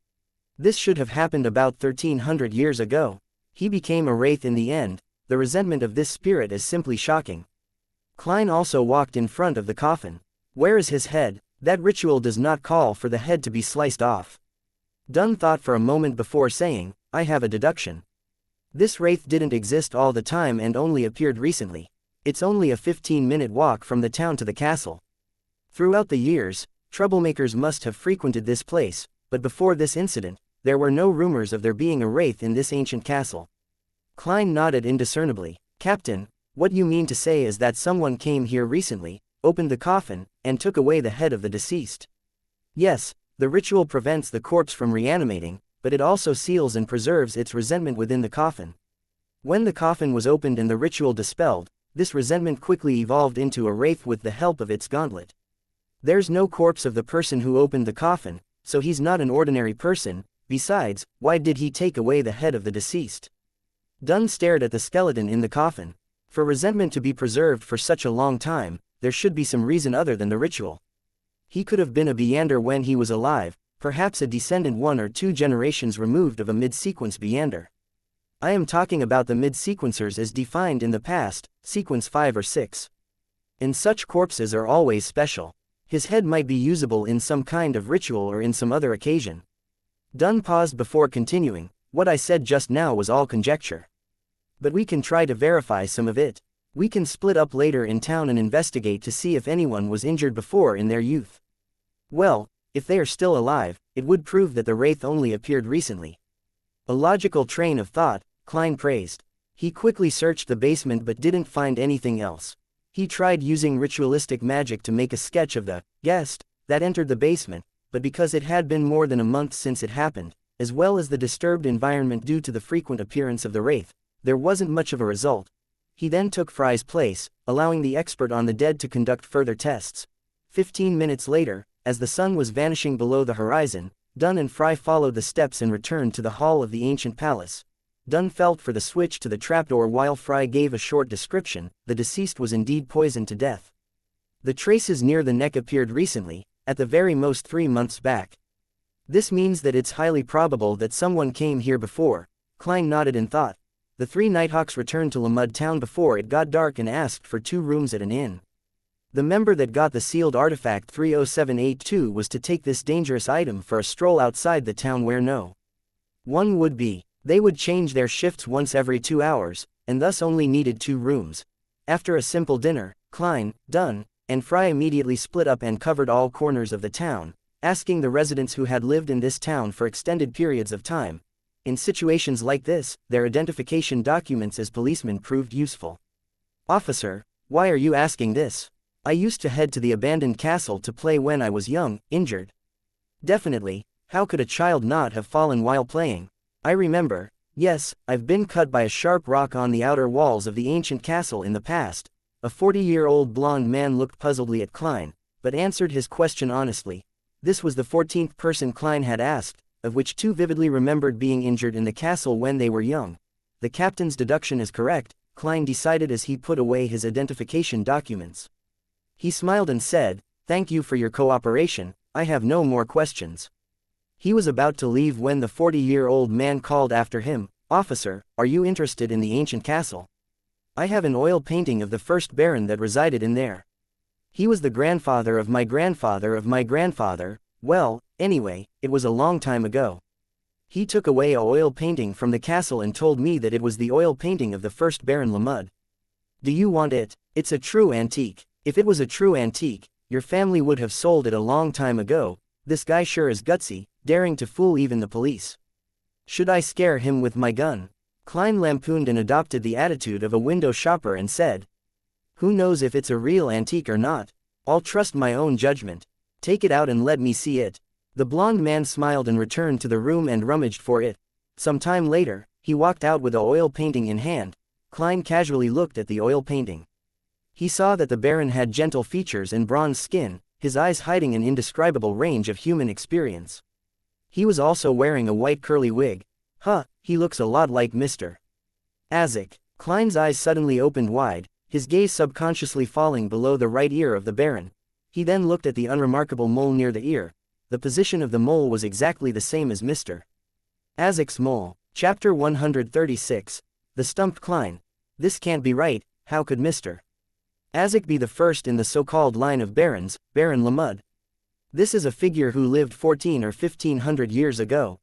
This should have happened about 1300 years ago. He became a wraith in the end. The resentment of this spirit is simply shocking. Klein also walked in front of the coffin. Where is his head? That ritual does not call for the head to be sliced off. Dunn thought for a moment before saying, I have a deduction. This wraith didn't exist all the time and only appeared recently. It's only a 15-minute walk from the town to the castle. Throughout the years, troublemakers must have frequented this place, but before this incident, there were no rumors of there being a wraith in this ancient castle. Klein nodded indiscernibly. Captain, what you mean to say is that someone came here recently, opened the coffin, and took away the head of the deceased. Yes, the ritual prevents the corpse from reanimating, but it also seals and preserves its resentment within the coffin. When the coffin was opened and the ritual dispelled, this resentment quickly evolved into a wraith with the help of its gauntlet. There's no corpse of the person who opened the coffin, so he's not an ordinary person. Besides, why did he take away the head of the deceased? Dunn stared at the skeleton in the coffin. For resentment to be preserved for such a long time, there should be some reason other than the ritual. He could have been a Beander when he was alive, perhaps a descendant 1 or 2 generations removed of a mid-sequence Beander. I am talking about the mid-sequencers as defined in the past, sequence 5 or 6. And such corpses are always special. His head might be usable in some kind of ritual or in some other occasion. Dunn paused before continuing. What I said just now was all conjecture. But we can try to verify some of it. We can split up later in town and investigate to see if anyone was injured before in their youth. Well, if they are still alive, it would prove that the wraith only appeared recently. A logical train of thought, Klein praised. He quickly searched the basement but didn't find anything else. He tried using ritualistic magic to make a sketch of the guest that entered the basement, but because it had been more than a month since it happened, as well as the disturbed environment due to the frequent appearance of the wraith, there wasn't much of a result. He then took Fry's place, allowing the expert on the dead to conduct further tests. 15 minutes later, as the sun was vanishing below the horizon, Dunn and Fry followed the steps and returned to the hall of the ancient palace. Dunn felt for the switch to the trapdoor while Fry gave a short description. The deceased was indeed poisoned to death. The traces near the neck appeared recently, at the very most 3 months back. This means that it's highly probable that someone came here before. Klein nodded in thought. The 3 Nighthawks returned to Lamud town before it got dark and asked for 2 rooms at an inn. The member that got the sealed artifact 30782 was to take this dangerous item for a stroll outside the town where no one would be. They would change their shifts once every 2 hours, and thus only needed 2 rooms. After a simple dinner, Klein, Dunn, and Fry immediately split up and covered all corners of the town, asking the residents who had lived in this town for extended periods of time. In situations like this, their identification documents as policemen proved useful. "Officer, why are you asking this? I used to head to the abandoned castle to play when I was young, injured." "Definitely, how could a child not have fallen while playing? I remember. Yes, I've been cut by a sharp rock on the outer walls of the ancient castle in the past." A 40-year-old blonde man looked puzzledly at Klein, but answered his question honestly. This was the 14th person Klein had asked, of which 2 vividly remembered being injured in the castle when they were young. The captain's deduction is correct, Klein decided as he put away his identification documents. He smiled and said, "Thank you for your cooperation, I have no more questions." He was about to leave when the 40-year-old man called after him, "Officer, are you interested in the ancient castle? I have an oil painting of the first Baron that resided in there. He was the grandfather of my grandfather of my grandfather. Well, anyway, it was a long time ago. He took away a oil painting from the castle and told me that it was the oil painting of the first Baron Lamud. Do you want it? It's a true antique. If it was a true antique, your family would have sold it a long time ago. This guy sure is gutsy, daring to fool even the police. Should I scare him with my gun?" Klein lampooned and adopted the attitude of a window shopper and said, "Who knows if it's a real antique or not? I'll trust my own judgment. Take it out and let me see it." The blonde man smiled and returned to the room and rummaged for it. Some time later, he walked out with the oil painting in hand. Klein casually looked at the oil painting. He saw that the Baron had gentle features and bronze skin, his eyes hiding an indescribable range of human experience. He was also wearing a white curly wig. "Huh, he looks a lot like Mr. Azek." Klein's eyes suddenly opened wide, his gaze subconsciously falling below the right ear of the Baron. He then looked at the unremarkable mole near the ear. The position of the mole was exactly the same as Mr. Azek's mole. Chapter 136. The Stumped Klein. This can't be right, how could Mr. Azek be the first in the so-called line of barons, Baron Lamud? This is a figure who lived 14 or 1500 years ago.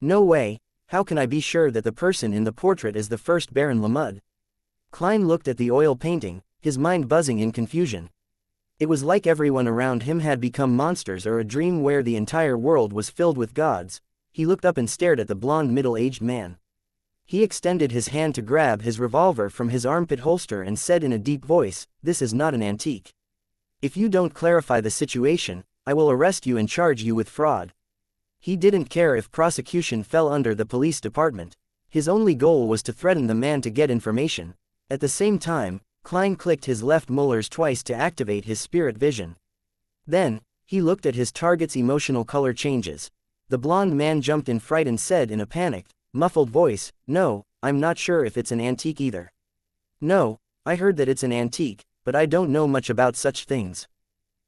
No way, how can I be sure that the person in the portrait is the first Baron Lamud? Klein looked at the oil painting, his mind buzzing in confusion. It was like everyone around him had become monsters or a dream where the entire world was filled with gods. He looked up and stared at the blond middle-aged man. He extended his hand to grab his revolver from his armpit holster and said in a deep voice, "This is not an antique. If you don't clarify the situation, I will arrest you and charge you with fraud." He didn't care if prosecution fell under the police department. His only goal was to threaten the man to get information. At the same time, Klein clicked his left molars twice to activate his spirit vision. Then, he looked at his target's emotional color changes. The blond man jumped in fright and said in a panicked, muffled voice, "No, I'm not sure if it's an antique either. No, I heard that it's an antique, but I don't know much about such things.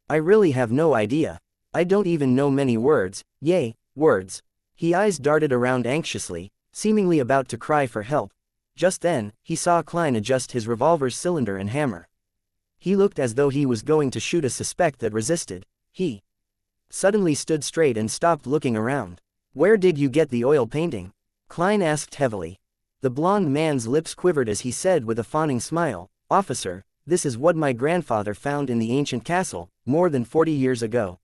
I really have no idea. I don't even know many words, words." His eyes darted around anxiously, seemingly about to cry for help. Just then, he saw Klein adjust his revolver's cylinder and hammer. He looked as though he was going to shoot a suspect that resisted. He suddenly stood straight and stopped looking around. "Where did you get the oil painting?" Klein asked heavily. The blond man's lips quivered as he said with a fawning smile, "Officer, this is what my grandfather found in the ancient castle, more than 40 years ago."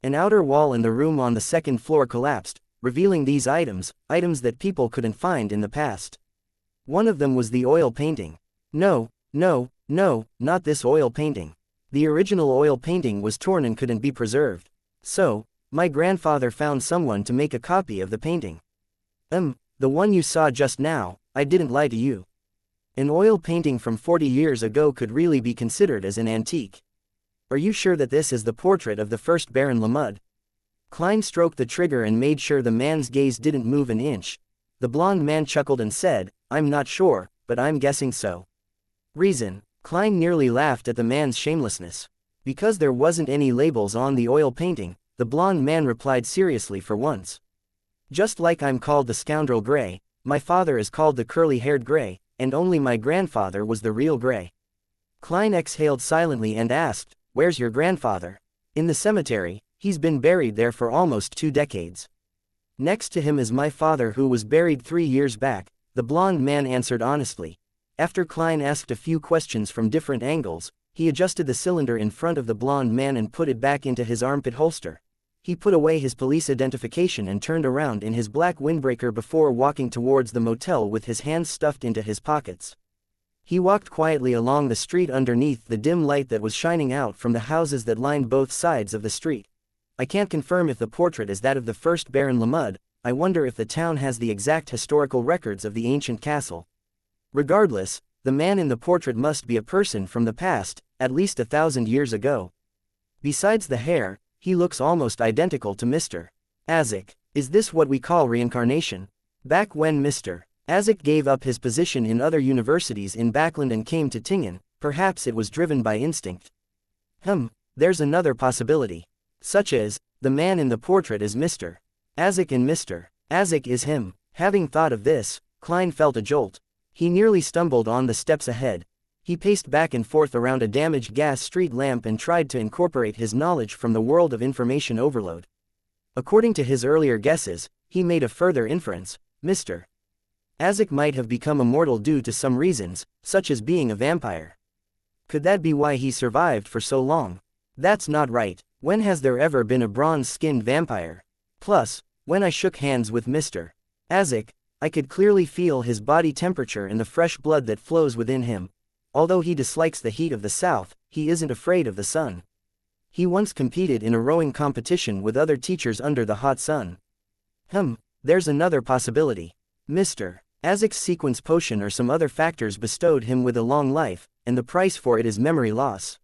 An outer wall in the room on the second floor collapsed, revealing these items that people couldn't find in the past. One of them was the oil painting. No, not this oil painting. The original oil painting was torn and couldn't be preserved. So, my grandfather found someone to make a copy of the painting. The one you saw just now, I didn't lie to you. An oil painting from 40 years ago could really be considered as an antique. Are you sure that this is the portrait of the first Baron Lamud? Klein stroked the trigger and made sure the man's gaze didn't move an inch. The blond man chuckled and said, "I'm not sure, but I'm guessing so." Reason. Klein nearly laughed at the man's shamelessness. Because there wasn't any labels on the oil painting, the blond man replied seriously for once. "Just like I'm called the scoundrel Grey, my father is called the curly-haired Grey, and only my grandfather was the real Grey." Klein exhaled silently and asked, "Where's your grandfather?" "In the cemetery, he's been buried there for almost 2 decades. Next to him is my father who was buried 3 years back," the blond man answered honestly. After Klein asked a few questions from different angles, he adjusted the cylinder in front of the blond man and put it back into his armpit holster. He put away his police identification and turned around in his black windbreaker before walking towards the motel with his hands stuffed into his pockets. He walked quietly along the street underneath the dim light that was shining out from the houses that lined both sides of the street. "I can't confirm if the portrait is that of the first Baron Lamud. I wonder if the town has the exact historical records of the ancient castle. Regardless, the man in the portrait must be a person from the past, at least 1,000 years ago. Besides the hair, he looks almost identical to Mr. Azek. Is this what we call reincarnation? Back when Mr. Azek gave up his position in other universities in Backland and came to Tingen, perhaps it was driven by instinct. There's another possibility. Such as, the man in the portrait is Mr. Azek and Mr. Azek is him." Having thought of this, Klein felt a jolt. He nearly stumbled on the steps ahead. He paced back and forth around a damaged gas street lamp and tried to incorporate his knowledge from the world of information overload. According to his earlier guesses, he made a further inference. Mr. Azek might have become immortal due to some reasons, such as being a vampire. Could that be why he survived for so long? That's not right. When has there ever been a bronze-skinned vampire? Plus, when I shook hands with Mr. Azek, I could clearly feel his body temperature and the fresh blood that flows within him. Although he dislikes the heat of the south, he isn't afraid of the sun. He once competed in a rowing competition with other teachers under the hot sun. There's another possibility. Mr. Azek's sequence potion or some other factors bestowed him with a long life, and the price for it is memory loss.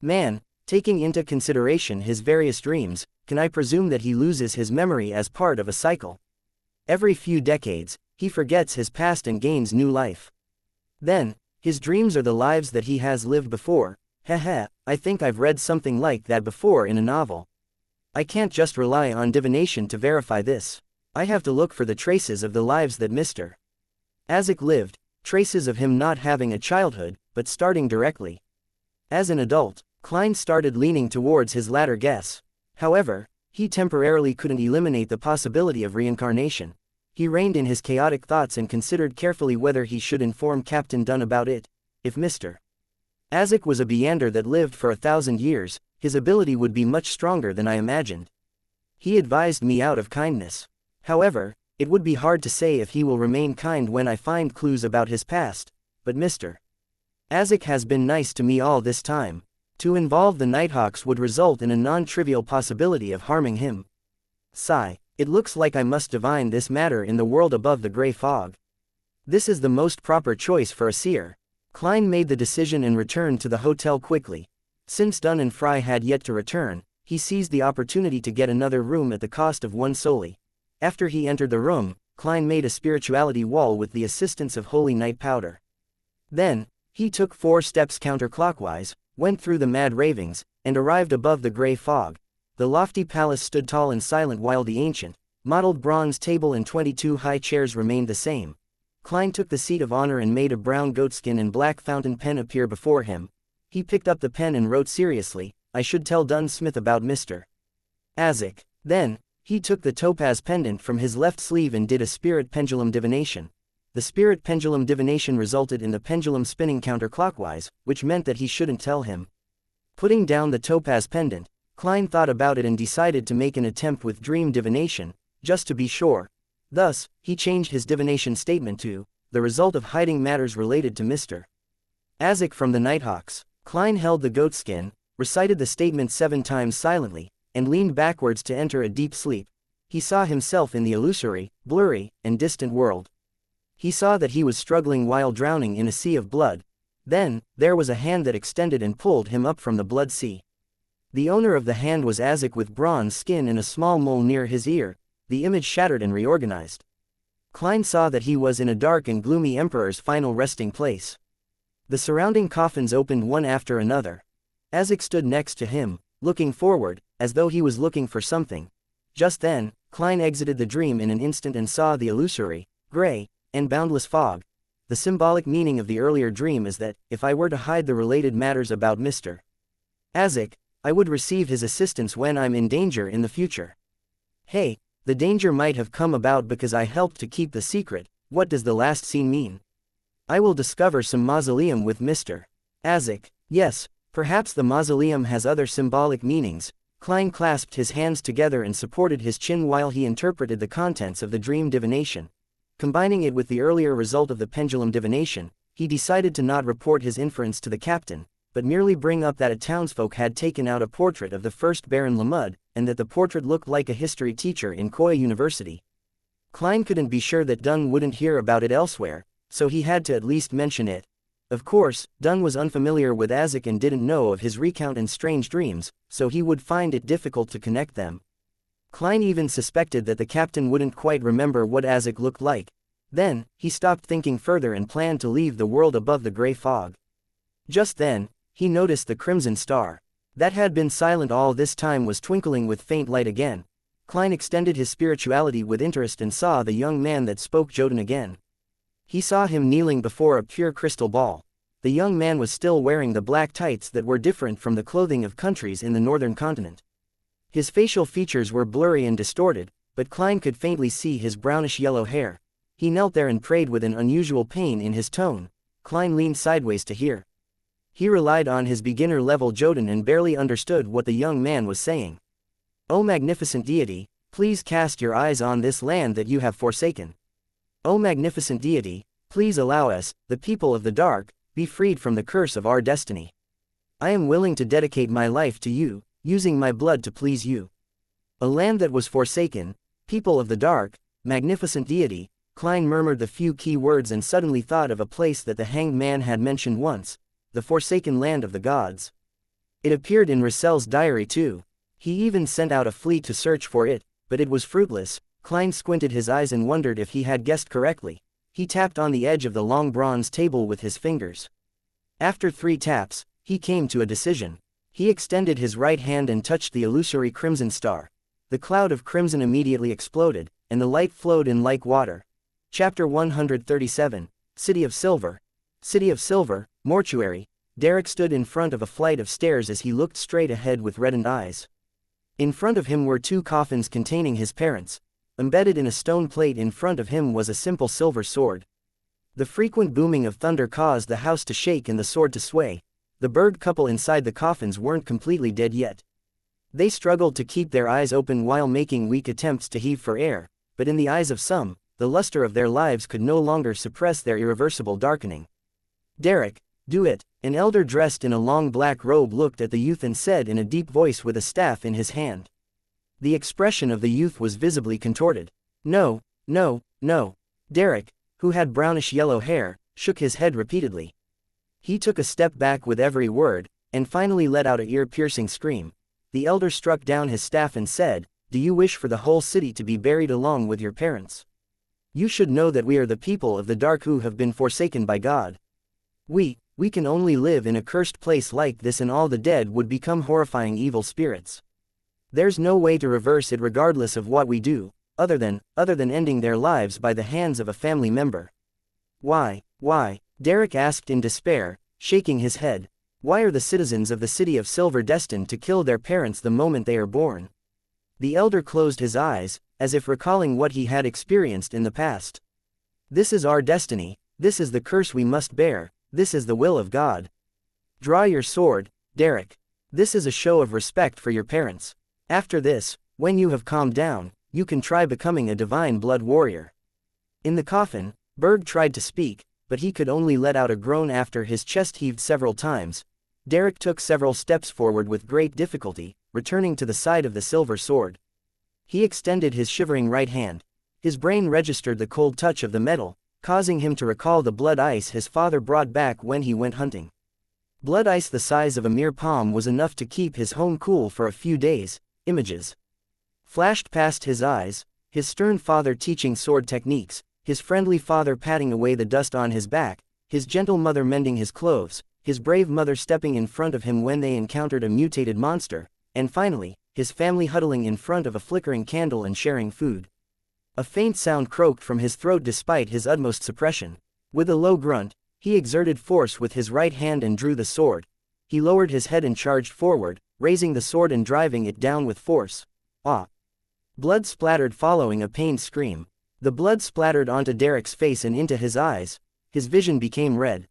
Man, taking into consideration his various dreams, can I presume that he loses his memory as part of a cycle? Every few decades, he forgets his past and gains new life. Then, his dreams are the lives that he has lived before. I think I've read something like that before in a novel. I can't just rely on divination to verify this. I have to look for the traces of the lives that Mr. Azek lived, traces of him not having a childhood, but starting directly. As an adult, Klein started leaning towards his latter guess. However, he temporarily couldn't eliminate the possibility of reincarnation. He reined in his chaotic thoughts and considered carefully whether he should inform Captain Dunn about it. If Mr. Azek was a Beander that lived for 1,000 years, his ability would be much stronger than I imagined. He advised me out of kindness. However, it would be hard to say if he will remain kind when I find clues about his past, but Mr. Azek has been nice to me all this time. To involve the Nighthawks would result in a non-trivial possibility of harming him. Sigh. It looks like I must divine this matter in the world above the gray fog. This is the most proper choice for a seer. Klein made the decision and returned to the hotel quickly. Since Dunn and Fry had yet to return, he seized the opportunity to get another room at the cost of 1 solely. After he entered the room, Klein made a spirituality wall with the assistance of holy night powder. Then, he took 4 steps counterclockwise, went through the mad ravings, and arrived above the gray fog. The lofty palace stood tall and silent while the ancient, mottled bronze table and 22 high chairs remained the same. Klein took the seat of honor and made a brown goatskin and black fountain pen appear before him. He picked up the pen and wrote seriously, "I should tell Dunn Smith about Mr. Azek." Then, he took the topaz pendant from his left sleeve and did a spirit pendulum divination. The spirit pendulum divination resulted in the pendulum spinning counterclockwise, which meant that he shouldn't tell him. Putting down the topaz pendant, Klein thought about it and decided to make an attempt with dream divination, just to be sure. Thus, he changed his divination statement to, "the result of hiding matters related to Mr. Azek from the Nighthawks." Klein held the goatskin, recited the statement 7 times silently, and leaned backwards to enter a deep sleep. He saw himself in the illusory, blurry, and distant world. He saw that he was struggling while drowning in a sea of blood. Then, there was a hand that extended and pulled him up from the blood sea. The owner of the hand was Azek with bronze skin and a small mole near his ear. The image shattered and reorganized. Klein saw that he was in a dark and gloomy emperor's final resting place. The surrounding coffins opened one after another. Azek stood next to him, looking forward, as though he was looking for something. Just then, Klein exited the dream in an instant and saw the illusory, gray, and boundless fog. The symbolic meaning of the earlier dream is that, if I were to hide the related matters about Mr. Azek, I would receive his assistance when I'm in danger in the future. Hey, the danger might have come about because I helped to keep the secret. What does the last scene mean? I will discover some mausoleum with Mr. Azek. Yes, perhaps the mausoleum has other symbolic meanings. Klein clasped his hands together and supported his chin while he interpreted the contents of the dream divination. Combining it with the earlier result of the pendulum divination, he decided to not report his inference to the captain, but merely bring up that a townsfolk had taken out a portrait of the first Baron Lamud, and that the portrait looked like a history teacher in Koya University. Klein couldn't be sure that Dung wouldn't hear about it elsewhere, so he had to at least mention it. Of course, Dung was unfamiliar with Azek and didn't know of his recount and strange dreams, so he would find it difficult to connect them. Klein even suspected that the captain wouldn't quite remember what Azek looked like. Then, he stopped thinking further and planned to leave the world above the gray fog. Just then, he noticed the crimson star that had been silent all this time was twinkling with faint light again. Klein extended his spirituality with interest and saw the young man that spoke Jotun again. He saw him kneeling before a pure crystal ball. The young man was still wearing the black tights that were different from the clothing of countries in the northern continent. His facial features were blurry and distorted, but Klein could faintly see his brownish-yellow hair. He knelt there and prayed with an unusual pain in his tone. Klein leaned sideways to hear. He relied on his beginner-level Jotun and barely understood what the young man was saying. O magnificent deity, please cast your eyes on this land that you have forsaken. O magnificent deity, please allow us, the people of the dark, be freed from the curse of our destiny. I am willing to dedicate my life to you, using my blood to please you. A land that was forsaken, people of the dark, magnificent deity. Klein murmured the few key words and suddenly thought of a place that the hanged man had mentioned once. The forsaken land of the gods. It appeared in Rassel's diary too. He even sent out a fleet to search for it, but it was fruitless. Klein squinted his eyes and wondered if he had guessed correctly. He tapped on the edge of the long bronze table with his fingers. After 3 taps, he came to a decision. He extended his right hand and touched the illusory crimson star. The cloud of crimson immediately exploded, and the light flowed in like water. Chapter 137, City of Silver. City of Silver, Mortuary. Derek stood in front of a flight of stairs as he looked straight ahead with reddened eyes. In front of him were 2 coffins containing his parents. Embedded in a stone plate in front of him was a simple silver sword. The frequent booming of thunder caused the house to shake and the sword to sway. The bird couple inside the coffins weren't completely dead yet. They struggled to keep their eyes open while making weak attempts to heave for air, but in the eyes of some, the luster of their lives could no longer suppress their irreversible darkening. Derek, do it. An elder dressed in a long black robe looked at the youth and said in a deep voice with a staff in his hand. The expression of the youth was visibly contorted. No, no, no. Derek, who had brownish-yellow hair, shook his head repeatedly. He took a step back with every word, and finally let out a ear-piercing scream. The elder struck down his staff and said, "Do you wish for the whole city to be buried along with your parents? You should know that we are the people of the dark who have been forsaken by God. We can only live in a cursed place like this, and all the dead would become horrifying evil spirits. There's no way to reverse it regardless of what we do, other than ending their lives by the hands of a family member." Why? Derek asked in despair, shaking his head. Why are the citizens of the City of Silver destined to kill their parents the moment they are born? The elder closed his eyes, as if recalling what he had experienced in the past. This is our destiny, this is the curse we must bear, this is the will of God. Draw your sword, Derek. This is a show of respect for your parents. After this, when you have calmed down, you can try becoming a divine blood warrior. In the coffin, Berg tried to speak, but he could only let out a groan after his chest heaved several times. Derek took several steps forward with great difficulty, returning to the side of the silver sword. He extended his shivering right hand. His brain registered the cold touch of the metal, causing him to recall the blood ice his father brought back when he went hunting. Blood ice the size of a mere palm was enough to keep his home cool for a few days. Images flashed past his eyes, his stern father teaching sword techniques, his friendly father patting away the dust on his back, his gentle mother mending his clothes, his brave mother stepping in front of him when they encountered a mutated monster, and finally, his family huddling in front of a flickering candle and sharing food. A faint sound croaked from his throat despite his utmost suppression. With a low grunt, he exerted force with his right hand and drew the sword. He lowered his head and charged forward, raising the sword and driving it down with force. Ah! Blood splattered following a pained scream. The blood splattered onto Derek's face and into his eyes. His vision became red.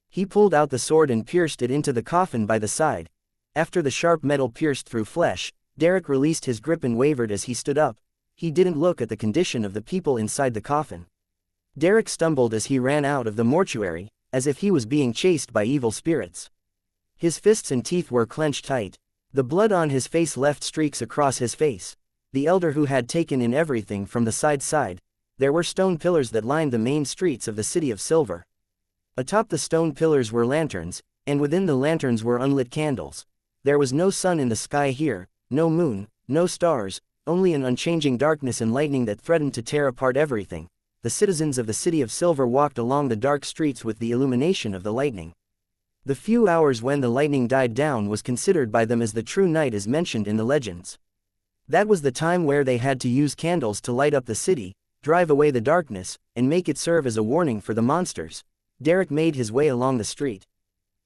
He pulled out the sword and pierced it into the coffin by the side. After the sharp metal pierced through flesh, Derek released his grip and wavered as he stood up. He didn't look at the condition of the people inside the coffin. Derek stumbled as he ran out of the mortuary, as if he was being chased by evil spirits. His fists and teeth were clenched tight. The blood on his face left streaks across his face. The elder who had taken in everything from the side. There were stone pillars that lined the main streets of the City of Silver. Atop the stone pillars were lanterns, and within the lanterns were unlit candles. There was no sun in the sky here, no moon, no stars, only an unchanging darkness and lightning that threatened to tear apart everything. The citizens of the City of Silver walked along the dark streets with the illumination of the lightning. The few hours when the lightning died down was considered by them as the true night as mentioned in the legends. That was the time where they had to use candles to light up the city, drive away the darkness, and make it serve as a warning for the monsters. Derek made his way along the street.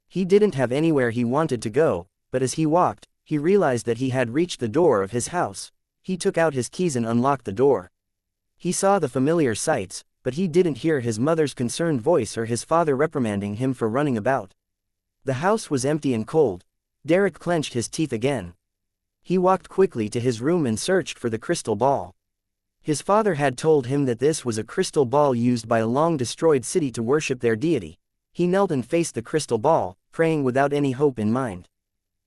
He didn't have anywhere he wanted to go, but as he walked, he realized that he had reached the door of his house. He took out his keys and unlocked the door. He saw the familiar sights, but he didn't hear his mother's concerned voice or his father reprimanding him for running about. The house was empty and cold. Derek clenched his teeth again. He walked quickly to his room and searched for the crystal ball. His father had told him that this was a crystal ball used by a long-destroyed city to worship their deity. He knelt and faced the crystal ball, praying without any hope in mind.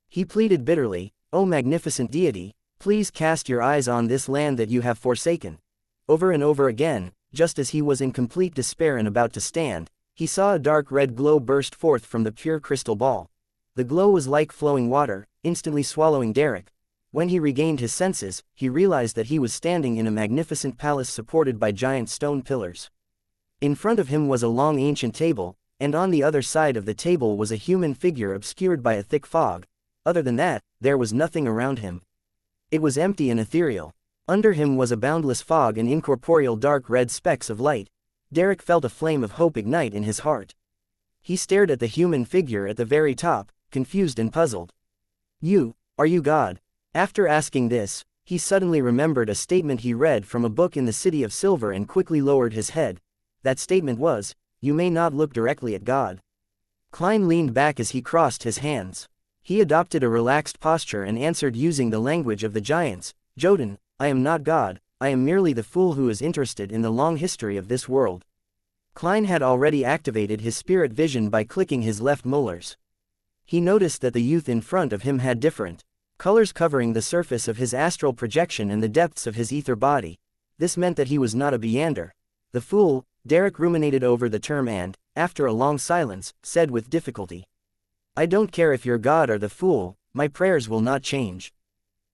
He pleaded bitterly, "O magnificent deity, please cast your eyes on this land that you have forsaken." Over and over again, just as he was in complete despair and about to stand, he saw a dark red glow burst forth from the pure crystal ball. The glow was like flowing water, instantly swallowing Derek. When he regained his senses, he realized that he was standing in a magnificent palace supported by giant stone pillars. In front of him was a long ancient table, and on the other side of the table was a human figure obscured by a thick fog. Other than that, there was nothing around him. It was empty and ethereal. Under him was a boundless fog and incorporeal dark red specks of light. Derek felt a flame of hope ignite in his heart. He stared at the human figure at the very top, confused and puzzled. Are you God?" After asking this, he suddenly remembered a statement he read from a book in the City of Silver and quickly lowered his head. That statement was, "You may not look directly at God." Klein leaned back as he crossed his hands. He adopted a relaxed posture and answered using the language of the giants, "Jotun, I am not God, I am merely the fool who is interested in the long history of this world." Klein had already activated his spirit vision by clicking his left molars. He noticed that the youth in front of him had different colors covering the surface of his astral projection and the depths of his ether body. This meant that he was not a Beander. "The fool," Derek ruminated over the term and, after a long silence, said with difficulty, "I don't care if you're God or the fool, my prayers will not change.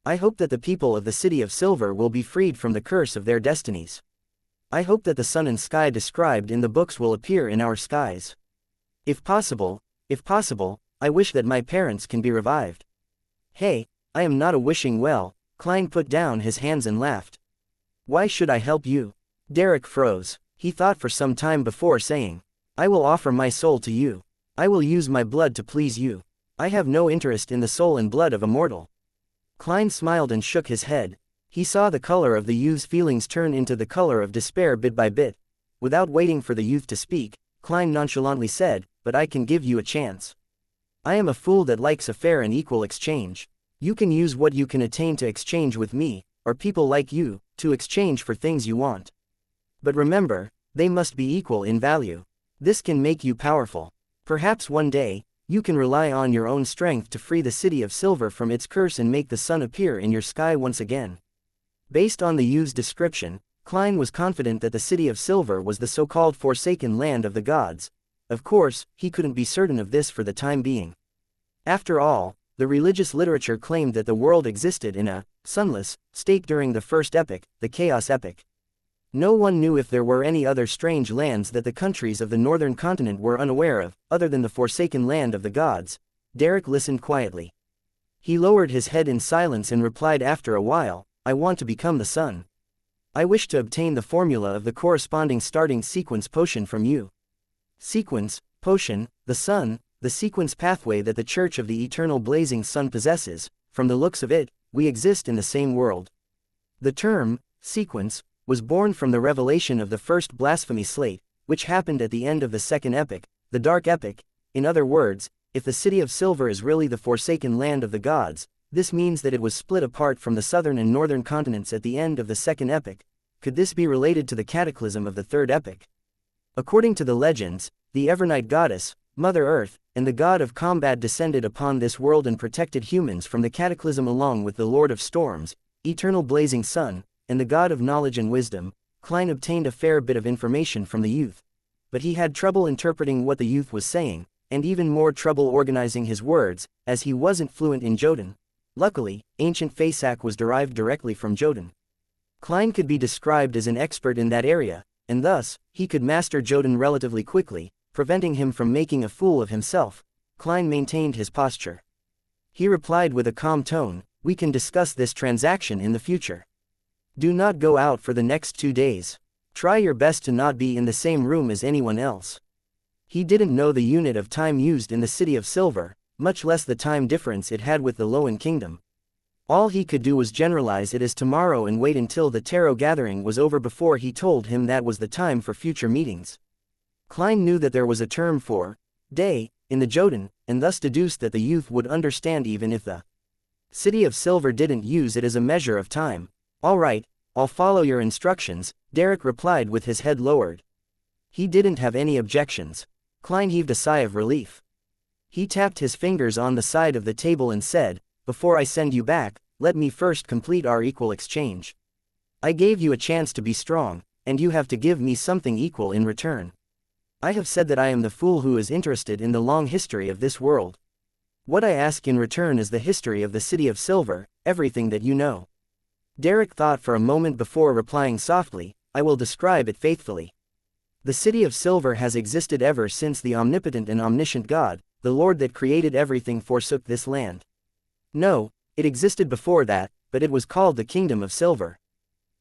I hope that the people of the City of Silver will be freed from the curse of their destinies. I hope that the sun and sky described in the books will appear in our skies. If possible, I wish that my parents can be revived." "Hey, I am not a wishing well," Klein put down his hands and laughed. "Why should I help you?" Derek froze. He thought for some time before saying, "I will offer my soul to you. I will use my blood to please you. I have no interest in the soul and blood of a mortal." Klein smiled and shook his head. He saw the color of the youth's feelings turn into the color of despair bit by bit. Without waiting for the youth to speak, Klein nonchalantly said, "But I can give you a chance. I am a fool that likes a fair and equal exchange. You can use what you can attain to exchange with me, or people like you, to exchange for things you want. But remember, they must be equal in value. This can make you powerful. Perhaps one day, you can rely on your own strength to free the City of Silver from its curse and make the sun appear in your sky once again." Based on the youth's description, Klein was confident that the City of Silver was the so-called forsaken land of the gods. Of course, he couldn't be certain of this for the time being. After all, the religious literature claimed that the world existed in a sunless state during the first epoch, the Chaos Epoch. No one knew if there were any other strange lands that the countries of the northern continent were unaware of, other than the forsaken land of the gods. Derek listened quietly. He lowered his head in silence and replied after a while, "I want to become the sun. I wish to obtain the formula of the corresponding starting sequence potion from you." Sequence, potion, the sun, the sequence pathway that the Church of the Eternal Blazing Sun possesses. From the looks of it, we exist in the same world. The term, sequence, was born from the revelation of the first blasphemy slate, which happened at the end of the second epoch, the Dark Epoch. In other words, if the City of Silver is really the forsaken land of the gods, this means that it was split apart from the southern and northern continents at the end of the second epoch. Could this be related to the cataclysm of the third epoch? According to the legends, the Evernight goddess, Mother Earth, and the god of combat descended upon this world and protected humans from the cataclysm along with the Lord of Storms, Eternal Blazing Sun, and the god of knowledge and wisdom. Klein obtained a fair bit of information from the youth. But he had trouble interpreting what the youth was saying, and even more trouble organizing his words, as he wasn't fluent in Jotun. Luckily, ancient Fasak was derived directly from Jotun. Klein could be described as an expert in that area, and thus, he could master Jotun relatively quickly, preventing him from making a fool of himself. Klein maintained his posture. He replied with a calm tone, "We can discuss this transaction in the future. Do not go out for the next 2 days. Try your best to not be in the same room as anyone else." He didn't know the unit of time used in the City of Silver, much less the time difference it had with the Loan Kingdom. All he could do was generalize it as tomorrow and wait until the tarot gathering was over before he told him that was the time for future meetings. Klein knew that there was a term for day in the Jotun, and thus deduced that the youth would understand even if the City of Silver didn't use it as a measure of time. "All right, I'll follow your instructions," Derek replied with his head lowered. He didn't have any objections. Klein heaved a sigh of relief. He tapped his fingers on the side of the table and said, "Before I send you back, let me first complete our equal exchange. I gave you a chance to be strong, and you have to give me something equal in return. I have said that I am the fool who is interested in the long history of this world. What I ask in return is the history of the City of Silver, everything that you know." Derek thought for a moment before replying softly, "I will describe it faithfully. The City of Silver has existed ever since the omnipotent and omniscient God, the Lord that created everything, forsook this land. No, it existed before that, but it was called the Kingdom of Silver."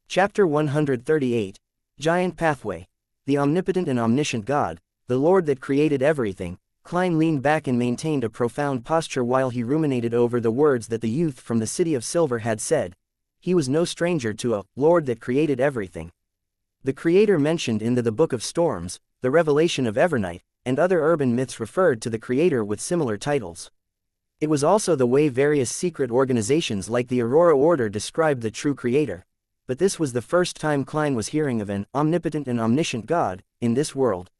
Chapter 138, Giant Pathway. The omnipotent and omniscient God, the Lord that created everything. Klein leaned back and maintained a profound posture while he ruminated over the words that the youth from the City of Silver had said. He was no stranger to a Lord that created everything. The creator mentioned in the Book of Storms, the revelation of Evernight, and other urban myths referred to the creator with similar titles. It was also the way various secret organizations like the Aurora Order described the true creator. But this was the first time Klein was hearing of an omnipotent and omniscient God in this world.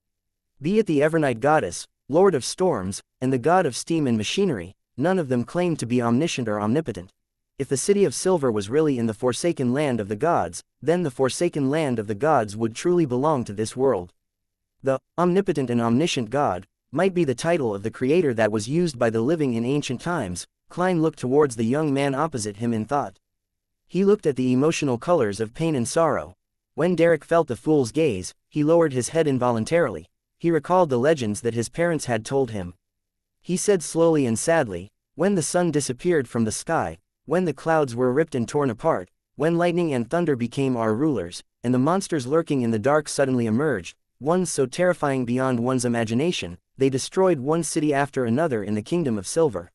Be it the Evernight goddess, Lord of Storms, and the god of steam and machinery, none of them claimed to be omniscient or omnipotent. If the City of Silver was really in the forsaken land of the gods, then the forsaken land of the gods would truly belong to this world. The omnipotent and omniscient God might be the title of the creator that was used by the living in ancient times. Klein looked towards the young man opposite him in thought. He looked at the emotional colors of pain and sorrow. When Derek felt the fool's gaze, he lowered his head involuntarily. He recalled the legends that his parents had told him. He said slowly and sadly, "When the sun disappeared from the sky, when the clouds were ripped and torn apart, when lightning and thunder became our rulers, and the monsters lurking in the dark suddenly emerged, ones so terrifying beyond one's imagination, they destroyed one city after another in the Kingdom of Silver.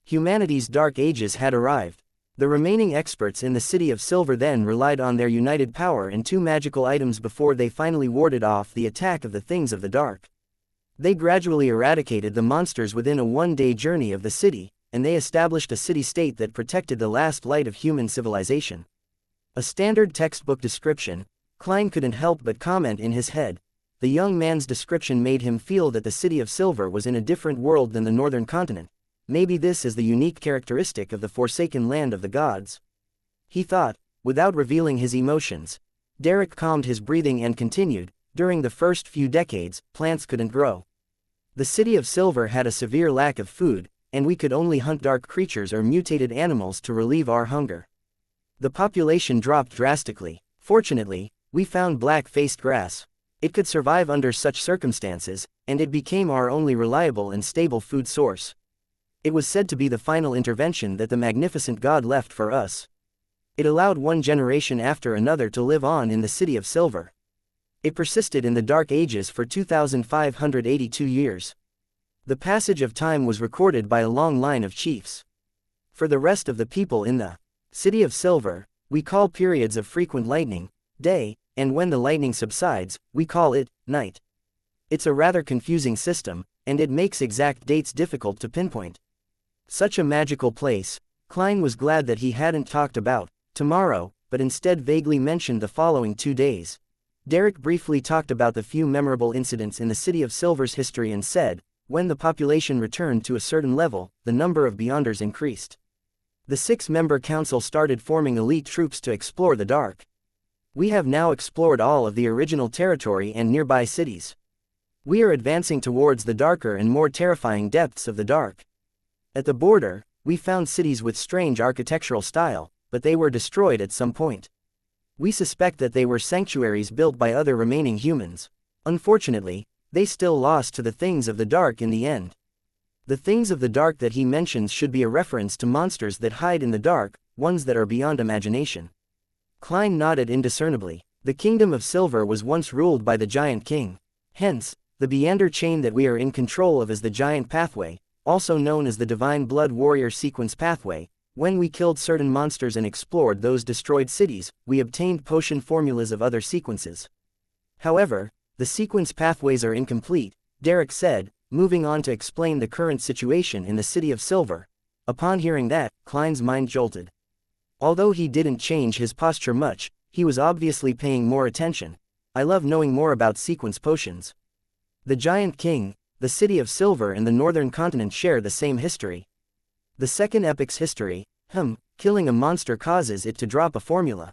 Humanity's dark ages had arrived. The remaining experts in the City of Silver then relied on their united power and 2 magical items before they finally warded off the attack of the things of the dark. They gradually eradicated the monsters within a 1-day journey of the city, and they established a city-state that protected the last light of human civilization." A standard textbook description. Klein couldn't help but comment in his head. The young man's description made him feel that the City of Silver was in a different world than the northern continent. Maybe this is the unique characteristic of the forsaken land of the gods. He thought, without revealing his emotions. Derek calmed his breathing and continued, "During the first few decades, plants couldn't grow. The City of Silver had a severe lack of food, and we could only hunt dark creatures or mutated animals to relieve our hunger. The population dropped drastically. Fortunately, we found black-faced grass. It could survive under such circumstances, and it became our only reliable and stable food source. It was said to be the final intervention that the magnificent God left for us. It allowed one generation after another to live on in the City of Silver. It persisted in the Dark Ages for 2,582 years. The passage of time was recorded by a long line of chiefs. For the rest of the people in the City of Silver, we call periods of frequent lightning, day, and when the lightning subsides, we call it night. It's a rather confusing system, and it makes exact dates difficult to pinpoint. Such a magical place, Klein was glad that he hadn't talked about tomorrow, but instead vaguely mentioned the following 2 days. Derek briefly talked about the few memorable incidents in the City of Silver's history and said, when the population returned to a certain level, the number of Beyonders increased. The 6-member council started forming elite troops to explore the dark. We have now explored all of the original territory and nearby cities. We are advancing towards the darker and more terrifying depths of the dark. At the border, we found cities with strange architectural style, but they were destroyed at some point. We suspect that they were sanctuaries built by other remaining humans. Unfortunately, they still lost to the things of the dark in the end. The things of the dark that he mentions should be a reference to monsters that hide in the dark, ones that are beyond imagination. Klein nodded indiscernibly. The Kingdom of Silver was once ruled by the Giant King. Hence, the Beyonder chain that we are in control of is the Giant Pathway, also known as the Divine Blood Warrior Sequence Pathway. When we killed certain monsters and explored those destroyed cities, we obtained potion formulas of other sequences. However, the sequence pathways are incomplete, Derek said, moving on to explain the current situation in the City of Silver. Upon hearing that, Klein's mind jolted. Although he didn't change his posture much, he was obviously paying more attention. I love knowing more about sequence potions. The Giant King, the City of Silver and the Northern Continent share the same history. The second epic's history, killing a monster causes it to drop a formula.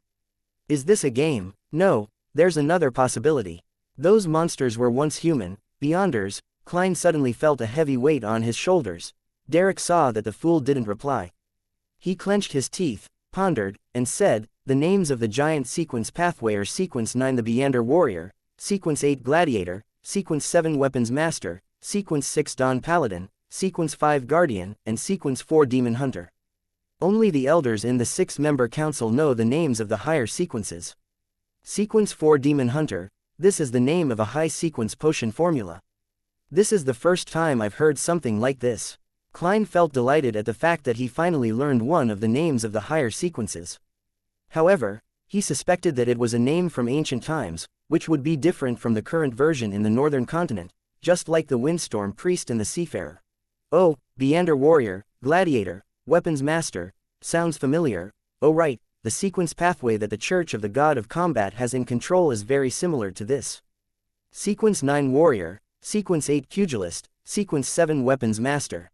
Is this a game? No, there's another possibility. Those monsters were once human, Beyonders. Klein suddenly felt a heavy weight on his shoulders. Derek saw that the fool didn't reply. He clenched his teeth, pondered, and said, the names of the giant sequence pathway are Sequence 9 the Beyonder Warrior, Sequence 8 Gladiator, Sequence 7 Weapons Master, Sequence 6 Dawn Paladin, Sequence 5 Guardian, and Sequence 4 Demon Hunter. Only the elders in the 6-member council know the names of the higher sequences. Sequence 4 Demon Hunter, this is the name of a high sequence potion formula. This is the first time I've heard something like this. Klein felt delighted at the fact that he finally learned one of the names of the higher sequences. However, he suspected that it was a name from ancient times, which would be different from the current version in the Northern Continent, just like the Windstorm Priest and the Seafarer. Oh, Beyonder Warrior, Gladiator, Weapons Master, sounds familiar. Oh right, the sequence pathway that the Church of the God of Combat has in control is very similar to this. Sequence 9 Warrior, Sequence 8 Pugilist, Sequence 7 Weapons Master.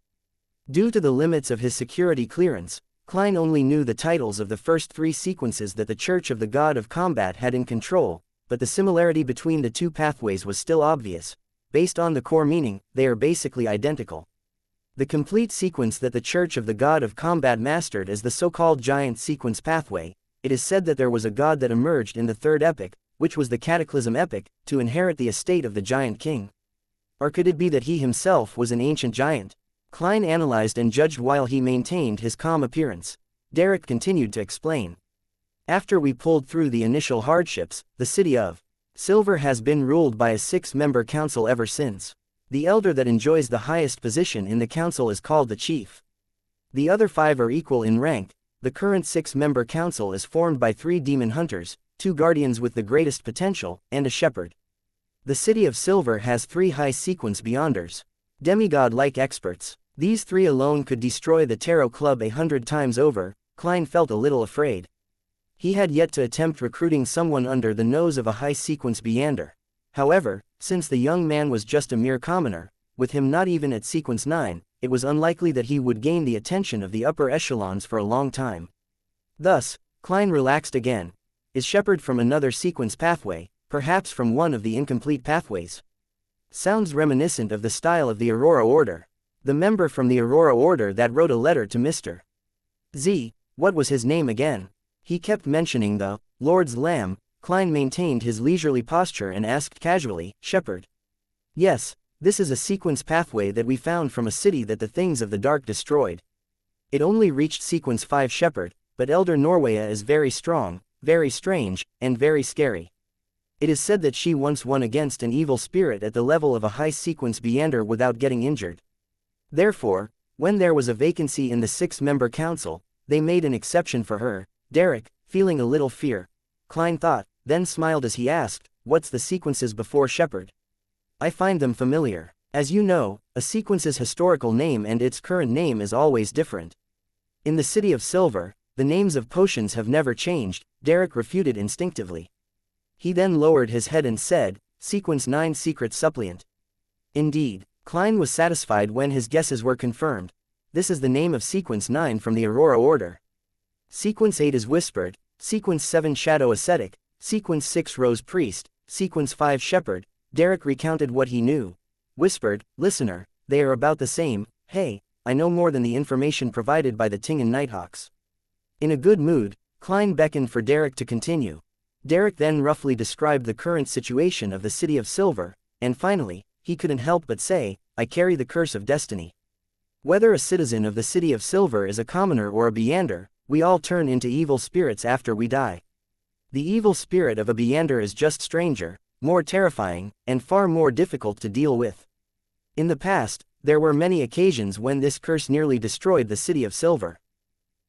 Due to the limits of his security clearance, Klein only knew the titles of the first 3 sequences that the Church of the God of Combat had in control, but the similarity between the 2 pathways was still obvious. Based on the core meaning, they are basically identical. The complete sequence that the Church of the God of Combat mastered is the so-called Giant Sequence Pathway. It is said that there was a god that emerged in the 3rd epic, which was the Cataclysm epic, to inherit the estate of the Giant King. Or could it be that he himself was an ancient giant? Klein analyzed and judged while he maintained his calm appearance. Derek continued to explain. After we pulled through the initial hardships, the City of Silver has been ruled by a 6-member council ever since. The elder that enjoys the highest position in the council is called the chief. The other 5 are equal in rank. The current 6-member council is formed by 3 demon hunters, 2 guardians with the greatest potential, and a shepherd. The City of Silver has 3 high sequence Beyonders, demigod-like experts. These 3 alone could destroy the Tarot Club 100 times over. Klein felt a little afraid. He had yet to attempt recruiting someone under the nose of a high sequence Beyonder. However, since the young man was just a mere commoner, with him not even at sequence 9, it was unlikely that he would gain the attention of the upper echelons for a long time. Thus, Klein relaxed again. Is Shepherd from another sequence pathway, perhaps from one of the incomplete pathways? Sounds reminiscent of the style of the Aurora Order. The member from the Aurora Order that wrote a letter to Mr. Z. What was his name again? He kept mentioning the Lord's Lamb. Klein maintained his leisurely posture and asked casually, Shepherd. Yes, this is a sequence pathway that we found from a city that the things of the dark destroyed. It only reached sequence 5 Shepherd, but Elder Norwaya is very strong, very strange, and very scary. It is said that she once won against an evil spirit at the level of a high-sequence Beander without getting injured. Therefore, when there was a vacancy in the 6-member council, they made an exception for her. Derek, feeling a little fear, Klein thought, then smiled as he asked, "What's the sequences before Shepherd?" "I find them familiar. As you know, a sequence's historical name and its current name is always different. In the City of Silver, the names of potions have never changed," Derek refuted instinctively. He then lowered his head and said, "Sequence 9 Secret Suppliant." Indeed, Klein was satisfied when his guesses were confirmed. This is the name of Sequence 9 from the Aurora Order. Sequence 8 is Whispered, Sequence 7 Shadow Ascetic, Sequence 6 Rose Priest, Sequence 5 Shepherd. Derek recounted what he knew. Whispered, "Listener, they are about the same. Hey, I know more than the information provided by the Tingan Nighthawks." In a good mood, Klein beckoned for Derek to continue. Derek then roughly described the current situation of the City of Silver, and finally, he couldn't help but say, "I carry the curse of destiny. Whether a citizen of the City of Silver is a commoner or a Beander, we all turn into evil spirits after we die. The evil spirit of a Beander is just stranger, more terrifying, and far more difficult to deal with. In the past, there were many occasions when this curse nearly destroyed the City of Silver.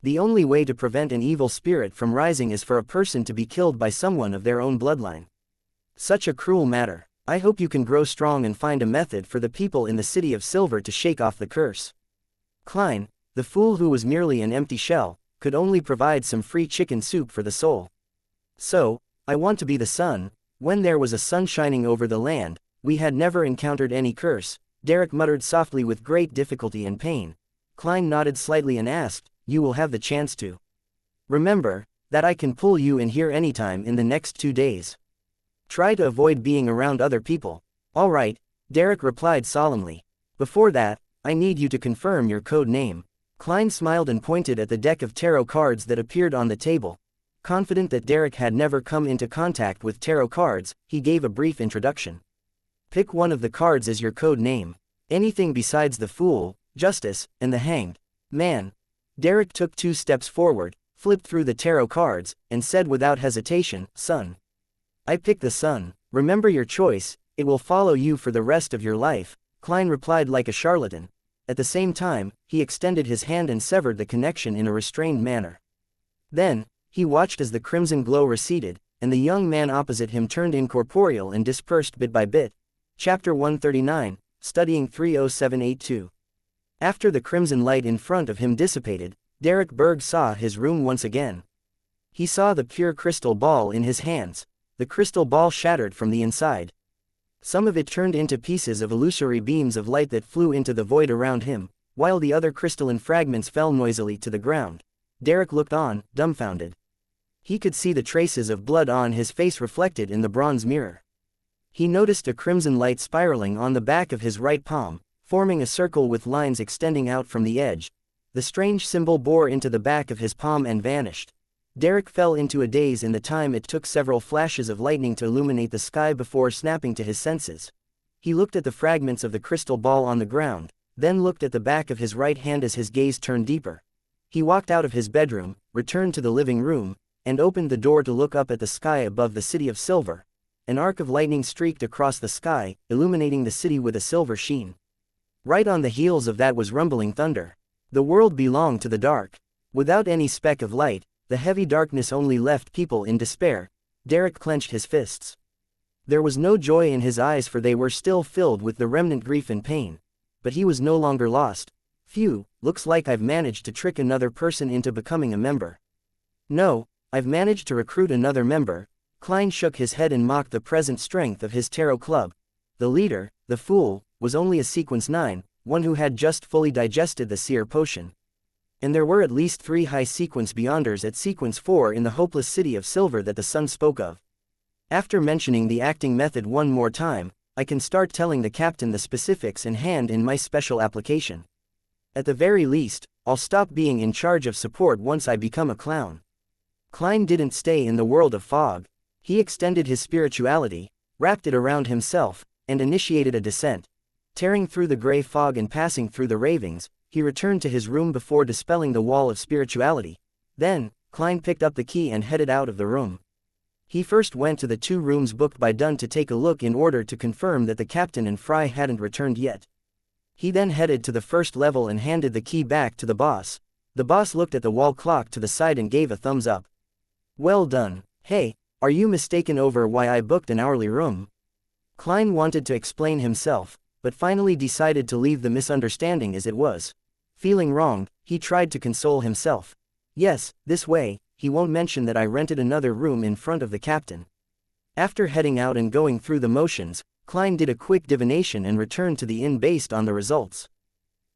The only way to prevent an evil spirit from rising is for a person to be killed by someone of their own bloodline. Such a cruel matter. I hope you can grow strong and find a method for the people in the City of Silver to shake off the curse." Klein, the fool who was merely an empty shell, could only provide some free chicken soup for the soul. "So, I want to be the sun. When there was a sun shining over the land, we had never encountered any curse," Derek muttered softly with great difficulty and pain. Klein nodded slightly and asked, "You will have the chance to. Remember, that I can pull you in here anytime in the next 2 days. Try to avoid being around other people." "All right," Derek replied solemnly. "Before that, I need you to confirm your code name." Klein smiled and pointed at the deck of tarot cards that appeared on the table. Confident that Derek had never come into contact with tarot cards, he gave a brief introduction. "Pick one of the cards as your code name. Anything besides the Fool, Justice, and the Hanged Man." Derek took 2 steps forward, flipped through the tarot cards, and said without hesitation, "Sun." "I pick the sun. Remember your choice, it will follow you for the rest of your life," Klein replied like a charlatan. At the same time, he extended his hand and severed the connection in a restrained manner. Then, he watched as the crimson glow receded, and the young man opposite him turned incorporeal and dispersed bit by bit. Chapter 139, Studying 30782. After the crimson light in front of him dissipated, Derek Berg saw his room once again. He saw the pure crystal ball in his hands. The crystal ball shattered from the inside. Some of it turned into pieces of illusory beams of light that flew into the void around him, while the other crystalline fragments fell noisily to the ground. Derek looked on, dumbfounded. He could see the traces of blood on his face reflected in the bronze mirror. He noticed a crimson light spiraling on the back of his right palm, forming a circle with lines extending out from the edge. The strange symbol bore into the back of his palm and vanished. Derek fell into a daze in the time it took several flashes of lightning to illuminate the sky before snapping to his senses. He looked at the fragments of the crystal ball on the ground, then looked at the back of his right hand as his gaze turned deeper. He walked out of his bedroom, returned to the living room, and opened the door to look up at the sky above the City of Silver. An arc of lightning streaked across the sky, illuminating the city with a silver sheen. Right on the heels of that was rumbling thunder. The world belonged to the dark. Without any speck of light, the heavy darkness only left people in despair. Derek clenched his fists. There was no joy in his eyes, for they were still filled with the remnant grief and pain. But he was no longer lost. "Phew, looks like I've managed to trick another person into becoming a member. No, I've managed to recruit another member." Klein shook his head and mocked the present strength of his tarot club. The leader, the Fool, was only a Sequence 9, one who had just fully digested the Seer potion. And there were at least 3 high Sequence Beyonders at Sequence 4 in the hopeless City of Silver that the Sun spoke of. After mentioning the acting method one more time, I can start telling the captain the specifics in hand in my special application. At the very least, I'll stop being in charge of support once I become a clown. Klein didn't stay in the world of fog. He extended his spirituality, wrapped it around himself, and initiated a descent. Tearing through the gray fog and passing through the ravings, he returned to his room before dispelling the wall of spirituality. Then, Klein picked up the key and headed out of the room. He first went to the 2 rooms booked by Dunn to take a look in order to confirm that the captain and Fry hadn't returned yet. He then headed to the first level and handed the key back to the boss. The boss looked at the wall clock to the side and gave a thumbs up. Well done. Hey, are you mistaken over why I booked an hourly room? Klein wanted to explain himself, but finally decided to leave the misunderstanding as it was. Feeling wrong, he tried to console himself. Yes, this way, he won't mention that I rented another room in front of the captain. After heading out and going through the motions, Klein did a quick divination and returned to the inn based on the results.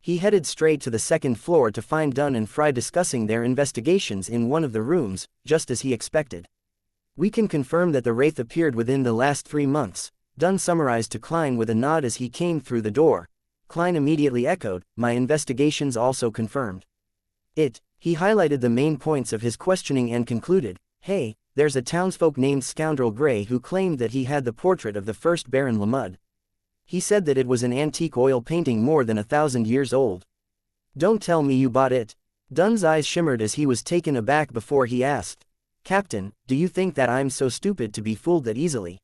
He headed straight to the second floor to find Dunn and Fry discussing their investigations in one of the rooms, just as he expected. We can confirm that the wraith appeared within the last 3 months, Dunn summarized to Klein with a nod as he came through the door. Klein immediately echoed, my investigations also confirmed it. He highlighted the main points of his questioning and concluded, hey, there's a townsfolk named Scoundrel Grey who claimed that he had the portrait of the first Baron Lamud. He said that it was an antique oil painting more than 1,000 years old. Don't tell me you bought it. Dunn's eyes shimmered as he was taken aback before he asked, Captain, do you think that I'm so stupid to be fooled that easily?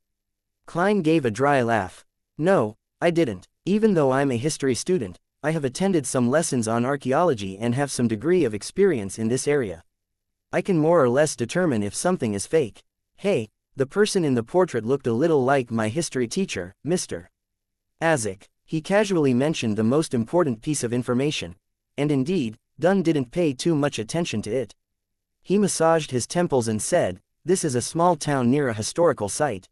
Klein gave a dry laugh. No, I didn't. Even though I'm a history student, I have attended some lessons on archaeology and have some degree of experience in this area. I can more or less determine if something is fake. Hey, the person in the portrait looked a little like my history teacher, Mr. Azek. He casually mentioned the most important piece of information, and indeed, Dunn didn't pay too much attention to it. He massaged his temples and said, this is a small town near a historical site.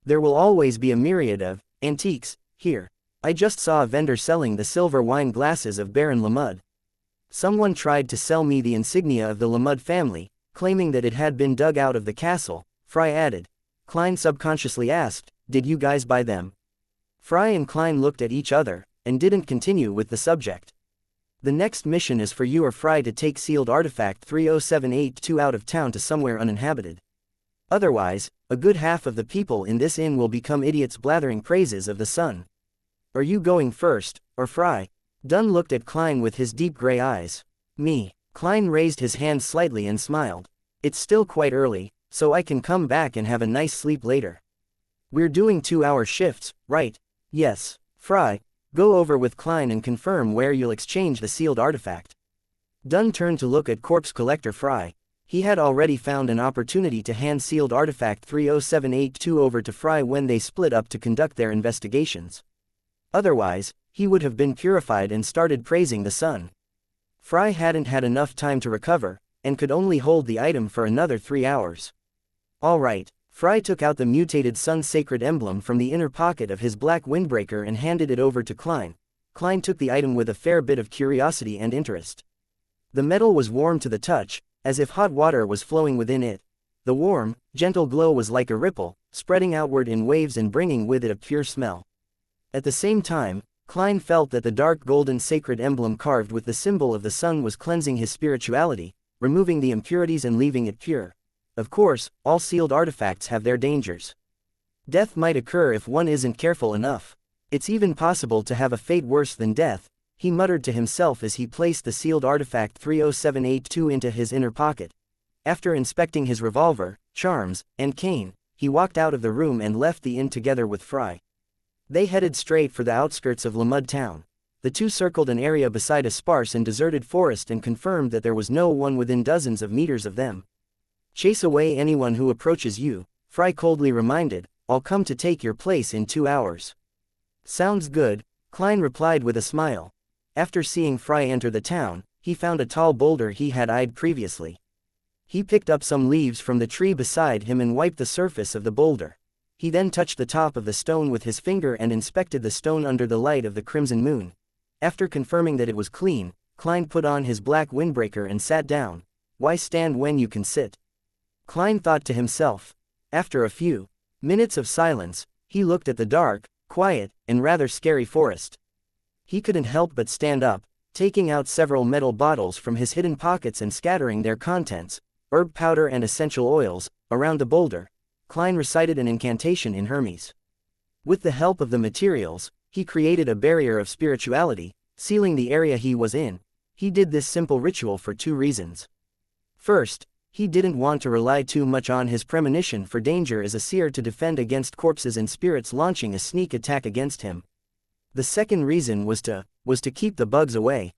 There will always be a myriad of antiques here. I just saw a vendor selling the silver wine glasses of Baron Lamud. Someone tried to sell me the insignia of the Lamud family, claiming that it had been dug out of the castle, Fry added. Klein subconsciously asked, did you guys buy them? Fry and Klein looked at each other, and didn't continue with the subject. The next mission is for you or Fry to take sealed artifact 30782 out of town to somewhere uninhabited. Otherwise, a good half of the people in this inn will become idiots blathering praises of the sun. Are you going first, or Fry? Dunn looked at Klein with his deep gray eyes. Me. Klein raised his hand slightly and smiled. It's still quite early, so I can come back and have a nice sleep later. We're doing 2-hour shifts, right? Yes. Fry, go over with Klein and confirm where you'll exchange the sealed artifact. Dunn turned to look at corpse collector Fry. He had already found an opportunity to hand sealed artifact 30782 over to Fry when they split up to conduct their investigations. Otherwise, he would have been purified and started praising the sun. Fry hadn't had enough time to recover, and could only hold the item for another 3 hours. All right, Fry took out the mutated sun's sacred emblem from the inner pocket of his black windbreaker and handed it over to Klein. Klein took the item with a fair bit of curiosity and interest. The metal was warm to the touch, as if hot water was flowing within it. The warm, gentle glow was like a ripple, spreading outward in waves and bringing with it a pure smell. At the same time, Klein felt that the dark golden sacred emblem carved with the symbol of the sun was cleansing his spirituality, removing the impurities and leaving it pure. Of course, all sealed artifacts have their dangers. Death might occur if one isn't careful enough. It's even possible to have a fate worse than death, he muttered to himself as he placed the sealed artifact 30782 into his inner pocket. After inspecting his revolver, charms, and cane, he walked out of the room and left the inn together with Fry. They headed straight for the outskirts of Lamud town. The two circled an area beside a sparse and deserted forest and confirmed that there was no one within dozens of meters of them. Chase away anyone who approaches you, Fry coldly reminded, I'll come to take your place in 2 hours. Sounds good, Klein replied with a smile. After seeing Fry enter the town, he found a tall boulder he had eyed previously. He picked up some leaves from the tree beside him and wiped the surface of the boulder. He then touched the top of the stone with his finger and inspected the stone under the light of the crimson moon. After confirming that it was clean, Klein put on his black windbreaker and sat down. Why stand when you can sit? Klein thought to himself. After a few minutes of silence, he looked at the dark, quiet, and rather scary forest. He couldn't help but stand up, taking out several metal bottles from his hidden pockets and scattering their contents, herb powder and essential oils, around the boulder. Klein recited an incantation in Hermes. With the help of the materials, he created a barrier of spirituality, sealing the area he was in. He did this simple ritual for 2 reasons. First, He didn't want to rely too much on his premonition for danger as a seer to defend against corpses and spirits launching a sneak attack against him. The second reason was to keep the bugs away.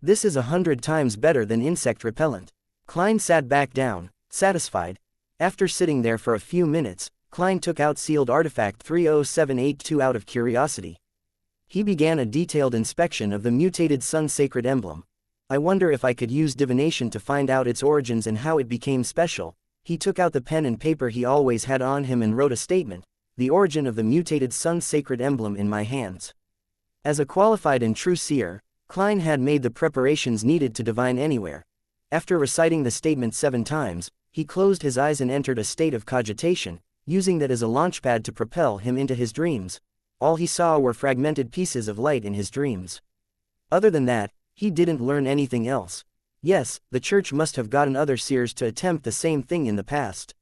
This is 100 times better than insect repellent. Klein sat back down, satisfied. After sitting there for a few minutes, Klein took out sealed artifact 30782 out of curiosity. He began a detailed inspection of the mutated sun sacred emblem. I wonder if I could use divination to find out its origins and how it became special. He took out the pen and paper he always had on him and wrote a statement: the origin of the mutated sun sacred emblem in my hands. As a qualified and true seer, Klein had made the preparations needed to divine anywhere. After reciting the statement 7 times, he closed his eyes and entered a state of cogitation, using that as a launchpad to propel him into his dreams. All he saw were fragmented pieces of light in his dreams. Other than that, he didn't learn anything else. Yes, the church must have gotten other seers to attempt the same thing in the past.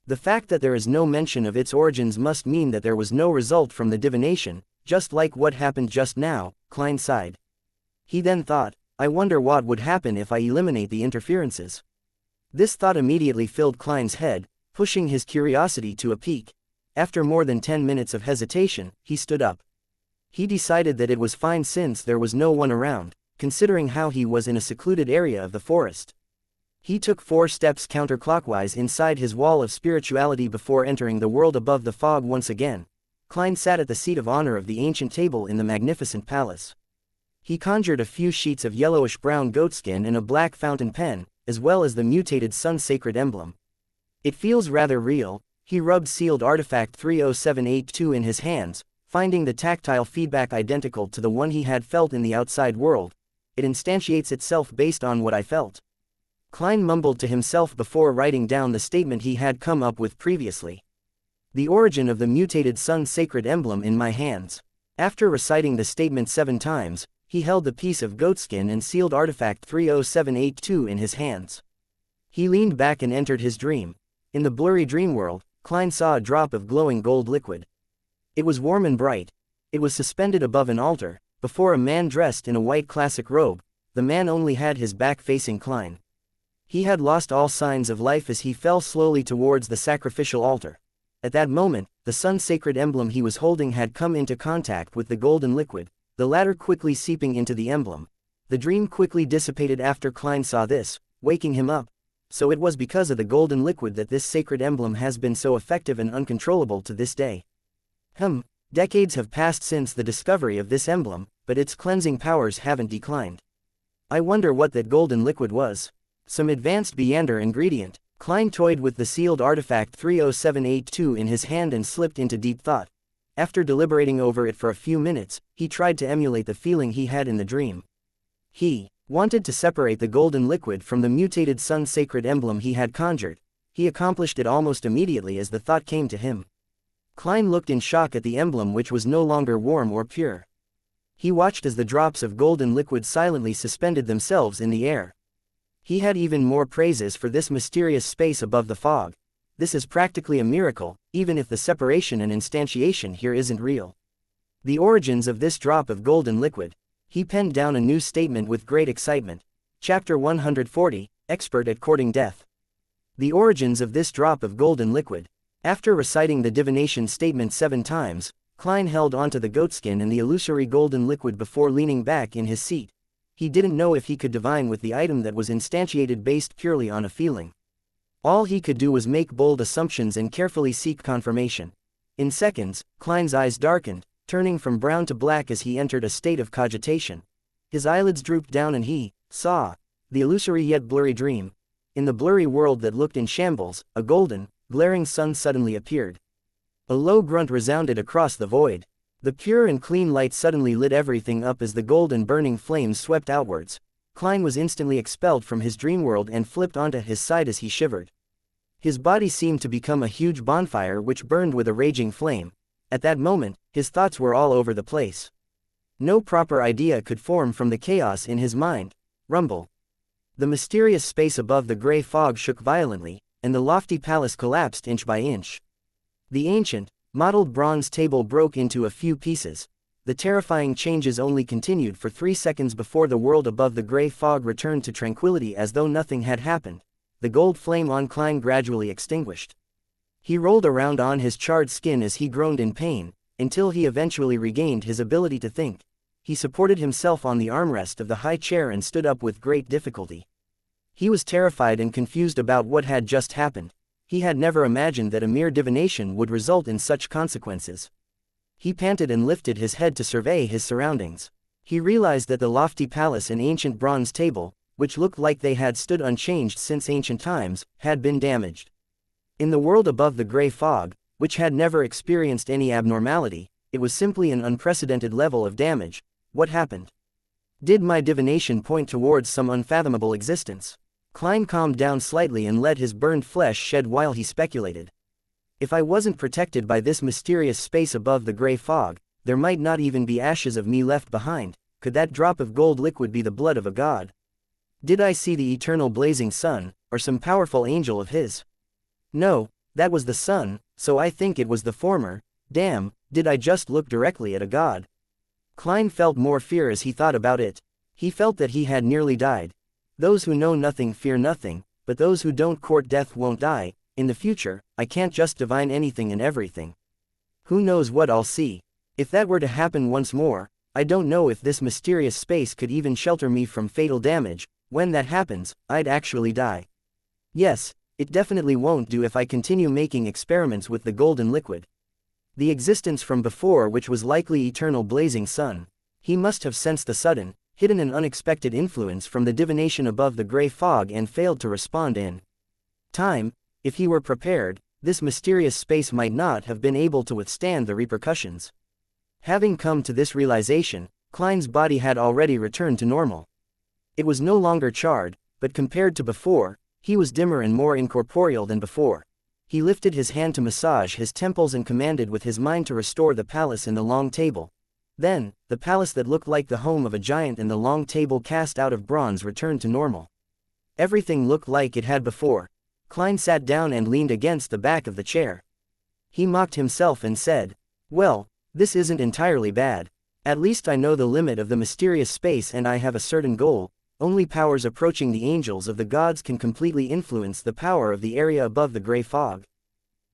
The fact that there is no mention of its origins must mean that there was no result from the divination, just like what happened just now. Klein sighed. He then thought, I wonder what would happen if I eliminate the interferences. This thought immediately filled Klein's head, pushing his curiosity to a peak. After more than 10 minutes of hesitation, he stood up. He decided that it was fine since there was no one around, considering how he was in a secluded area of the forest. He took 4 steps counterclockwise inside his wall of spirituality before entering the world above the fog once again. Klein sat at the seat of honor of the ancient table in the magnificent palace. He conjured a few sheets of yellowish-brown goatskin and a black fountain pen, as well as the mutated sun sacred emblem. It feels rather real. He rubbed sealed artifact 30782 in his hands, finding the tactile feedback identical to the one he had felt in the outside world. It instantiates itself based on what I felt. Klein mumbled to himself before writing down the statement he had come up with previously. The origin of the mutated sun sacred emblem in my hands. After reciting the statement 7 times, he held the piece of goatskin and sealed artifact 30782 in his hands. He leaned back and entered his dream. In the blurry dream world, Klein saw a drop of glowing gold liquid. It was warm and bright. It was suspended above an altar, before a man dressed in a white classic robe. The man only had his back facing Klein. He had lost all signs of life as he fell slowly towards the sacrificial altar. At that moment, the sun sacred emblem he was holding had come into contact with the golden liquid, the latter quickly seeping into the emblem. The dream quickly dissipated after Klein saw this, waking him up. So it was because of the golden liquid that this sacred emblem has been so effective and uncontrollable to this day. Decades have passed since the discovery of this emblem, but its cleansing powers haven't declined. I wonder what that golden liquid was. Some advanced Beander ingredient. Klein toyed with the sealed artifact 30782 in his hand and slipped into deep thought. After deliberating over it for a few minutes, he tried to emulate the feeling he had in the dream. He wanted to separate the golden liquid from the mutated sun sacred emblem he had conjured. He accomplished it almost immediately as the thought came to him. Klein looked in shock at the emblem, which was no longer warm or pure. He watched as the drops of golden liquid silently suspended themselves in the air. He had even more praises for this mysterious space above the fog. This is practically a miracle, even if the separation and instantiation here isn't real. The origins of this drop of golden liquid. He penned down a new statement with great excitement. Chapter 140, Expert at Courting Death. The origins of this drop of golden liquid. After reciting the divination statement 7 times, Klein held onto the goatskin and the illusory golden liquid before leaning back in his seat. He didn't know if he could divine with the item that was instantiated based purely on a feeling. All he could do was make bold assumptions and carefully seek confirmation. In seconds, Klein's eyes darkened, turning from brown to black as he entered a state of cogitation. His eyelids drooped down and he saw the illusory yet blurry dream. In the blurry world that looked in shambles, a golden, glaring sun suddenly appeared. A low grunt resounded across the void. The pure and clean light suddenly lit everything up as the golden burning flames swept outwards. Klein was instantly expelled from his dream world and flipped onto his side as he shivered. His body seemed to become a huge bonfire which burned with a raging flame. At that moment, his thoughts were all over the place. No proper idea could form from the chaos in his mind. Rumble. The mysterious space above the gray fog shook violently, and the lofty palace collapsed inch by inch. The ancient, mottled bronze table broke into a few pieces. The terrifying changes only continued for 3 seconds before the world above the gray fog returned to tranquility as though nothing had happened. the gold flame on Klein gradually extinguished. He rolled around on his charred skin as he groaned in pain, until he eventually regained his ability to think. He supported himself on the armrest of the high chair and stood up with great difficulty. He was terrified and confused about what had just happened. He had never imagined that a mere divination would result in such consequences. He panted and lifted his head to survey his surroundings. He realized that the lofty palace and ancient bronze table, which looked like they had stood unchanged since ancient times, had been damaged. In the world above the gray fog, which had never experienced any abnormality, it was simply an unprecedented level of damage. What happened? Did my divination point towards some unfathomable existence? Klein calmed down slightly and let his burned flesh shed while he speculated. If I wasn't protected by this mysterious space above the gray fog, there might not even be ashes of me left behind. Could that drop of gold liquid be the blood of a god? Did I see the eternal blazing sun, or some powerful angel of his? No, that was the sun, so I think it was the former. Damn, did I just look directly at a god? Klein felt more fear as he thought about it. He felt that he had nearly died. Those who know nothing fear nothing, but those who don't court death won't die. In the future, I can't just divine anything and everything. Who knows what I'll see? If that were to happen once more, I don't know if this mysterious space could even shelter me from fatal damage. When that happens, I'd actually die. Yes, it definitely won't do if I continue making experiments with the golden liquid. The existence from before, which was likely eternal blazing sun. He must have sensed the sudden, hidden and unexpected influence from the divination above the gray fog and failed to respond in time. If he were prepared, this mysterious space might not have been able to withstand the repercussions. Having come to this realization, Klein's body had already returned to normal. It was no longer charred, but compared to before, he was dimmer and more incorporeal than before. He lifted his hand to massage his temples and commanded with his mind to restore the palace and the long table. Then, the palace that looked like the home of a giant and the long table cast out of bronze returned to normal. Everything looked like it had before. Klein sat down and leaned against the back of the chair. He mocked himself and said, "Well, this isn't entirely bad. At least I know the limit of the mysterious space and I have a certain goal. Only powers approaching the angels of the gods can completely influence the power of the area above the gray fog.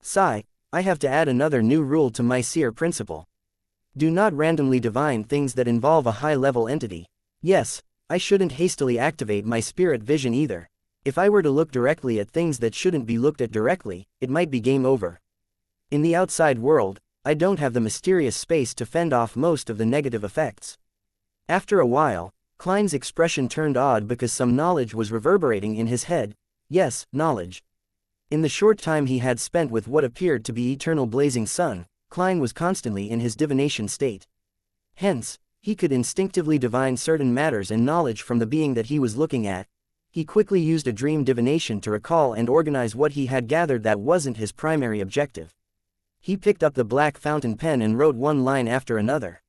Sigh, I have to add another new rule to my seer principle. Do not randomly divine things that involve a high-level entity. Yes, I shouldn't hastily activate my spirit vision either. If I were to look directly at things that shouldn't be looked at directly, it might be game over. In the outside world, I don't have the mysterious space to fend off most of the negative effects." After a while, Klein's expression turned odd because some knowledge was reverberating in his head. Yes, knowledge. In the short time he had spent with what appeared to be eternal blazing sun, Klein was constantly in his divination state. Hence, he could instinctively divine certain matters and knowledge from the being that he was looking at. He quickly used a dream divination to recall and organize what he had gathered that wasn't his primary objective. He picked up the black fountain pen and wrote one line after another.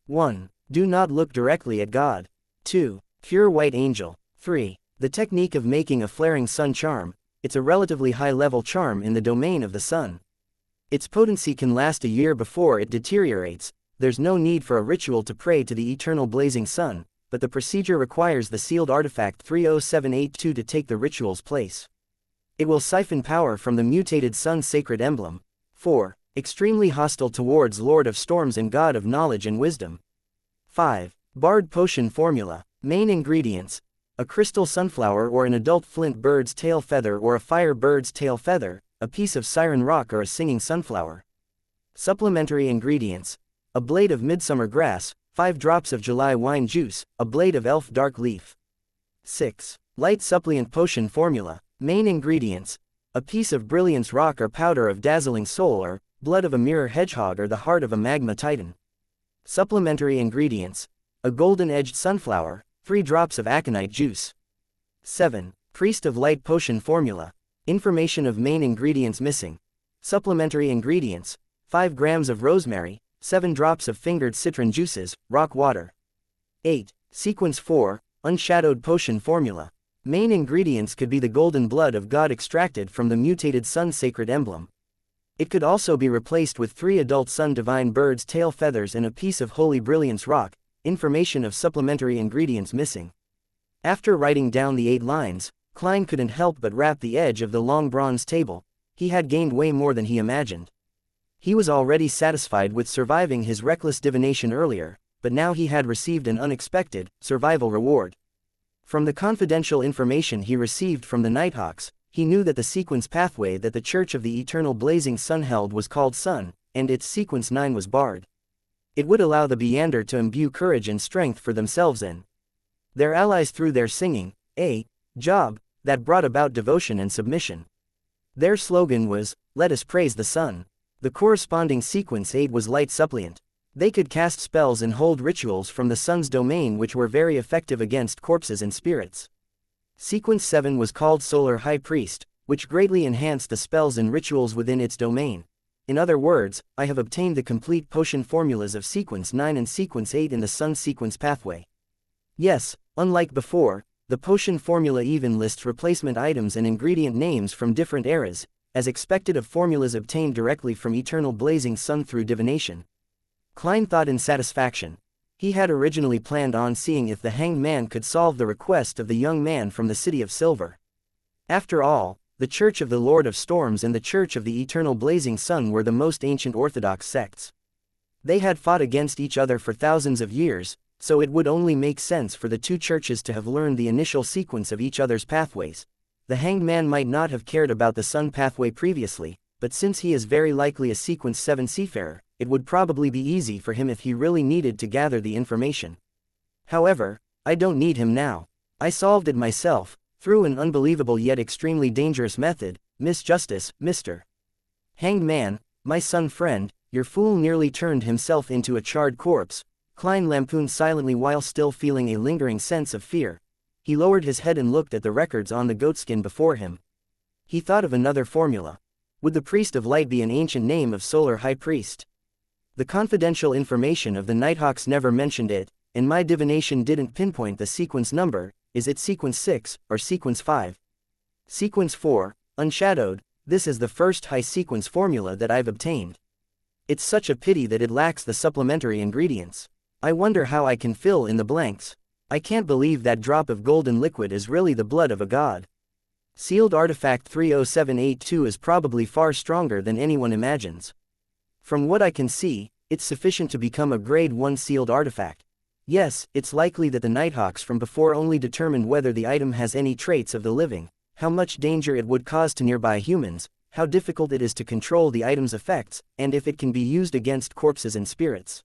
1. Do not look directly at God. 2. Pure white angel. 3. The technique of making a flaring sun charm. It's a relatively high-level charm in the domain of the sun. Its potency can last a year before it deteriorates. There's no need for a ritual to pray to the eternal blazing sun, but the procedure requires the sealed artifact 30782 to take the ritual's place. It will siphon power from the mutated sun's sacred emblem. 4. Extremely hostile towards Lord of Storms and God of Knowledge and Wisdom. 5. Bard Potion Formula. Main ingredients: a crystal sunflower or an adult flint bird's tail feather or a fire bird's tail feather, a piece of siren rock or a singing sunflower. Supplementary ingredients: a blade of midsummer grass, 5 drops of July wine juice, a blade of elf dark leaf. 6. Light Suppliant Potion Formula. Main ingredients: a piece of brilliance rock or powder of dazzling soul or blood of a mirror hedgehog or the heart of a magma titan. Supplementary ingredients: a golden-edged sunflower, 3 drops of aconite juice. 7. Priest of Light Potion Formula. Information of main ingredients missing. Supplementary ingredients: 5 grams of rosemary, 7 drops of fingered citron juices, rock water. 8. Sequence 4, Unshadowed Potion Formula. Main ingredients could be the golden blood of God extracted from the mutated sun's sacred emblem. It could also be replaced with 3 adult sun divine birds' tail feathers and a piece of holy brilliance rock. Information of supplementary ingredients missing. After writing down the 8 lines, Klein couldn't help but rap the edge of the long bronze table. He had gained way more than he imagined. He was already satisfied with surviving his reckless divination earlier, but now he had received an unexpected, survival reward. From the confidential information he received from the Nighthawks, he knew that the sequence pathway that the Church of the Eternal Blazing Sun held was called Sun, and its sequence 9 was barred. It would allow the Beyonder to imbue courage and strength for themselves and their allies through their singing, a job that brought about devotion and submission. Their slogan was, "Let us praise the sun." The corresponding sequence 8 was Light Suppliant. They could cast spells and hold rituals from the sun's domain which were very effective against corpses and spirits. Sequence 7 was called Solar High Priest, which greatly enhanced the spells and rituals within its domain. In other words, I have obtained the complete potion formulas of Sequence 9 and Sequence 8 in the Sun sequence pathway. Yes, unlike before, the potion formula even lists replacement items and ingredient names from different eras, as expected of formulas obtained directly from Eternal Blazing Sun through divination. Klein thought in satisfaction. He had originally planned on seeing if the Hanged Man could solve the request of the young man from the City of Silver. After all, the Church of the Lord of Storms and the Church of the Eternal Blazing Sun were the most ancient orthodox sects. They had fought against each other for thousands of years, so it would only make sense for the two churches to have learned the initial sequence of each other's pathways. The Hanged Man might not have cared about the Sun pathway previously, but since he is very likely a Sequence 7 seafarer, it would probably be easy for him if he really needed to gather the information. However, I don't need him now. I solved it myself, through an unbelievable yet extremely dangerous method, Miss Justice, Mr. Hanged Man, my son friend, your fool nearly turned himself into a charred corpse. Klein lampooned silently while still feeling a lingering sense of fear. He lowered his head and looked at the records on the goatskin before him. He thought of another formula. Would the Priest of Light be an ancient name of Solar High Priest? The confidential information of the Nighthawks never mentioned it, and my divination didn't pinpoint the sequence number. Is it Sequence 6, or Sequence 5? Sequence 4, Unshadowed. This is the first high sequence formula that I've obtained. It's such a pity that it lacks the supplementary ingredients. I wonder how I can fill in the blanks. I can't believe that drop of golden liquid is really the blood of a god. Sealed Artifact 30782 is probably far stronger than anyone imagines. From what I can see, it's sufficient to become a Grade 1 sealed artifact. Yes, it's likely that the Nighthawks from before only determined whether the item has any traits of the living, how much danger it would cause to nearby humans, how difficult it is to control the item's effects, and if it can be used against corpses and spirits.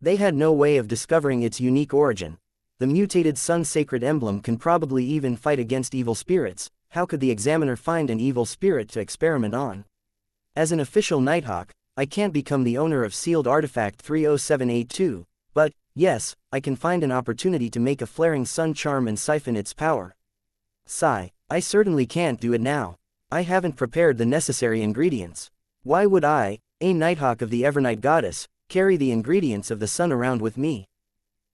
They had no way of discovering its unique origin. The mutated Sun Sacred Emblem can probably even fight against evil spirits. How could the examiner find an evil spirit to experiment on? As an official Nighthawk, I can't become the owner of Sealed Artifact 30782, but, yes, I can find an opportunity to make a flaring sun charm and siphon its power. Sigh, I certainly can't do it now. I haven't prepared the necessary ingredients. Why would I, a Nighthawk of the Evernight Goddess, carry the ingredients of the sun around with me?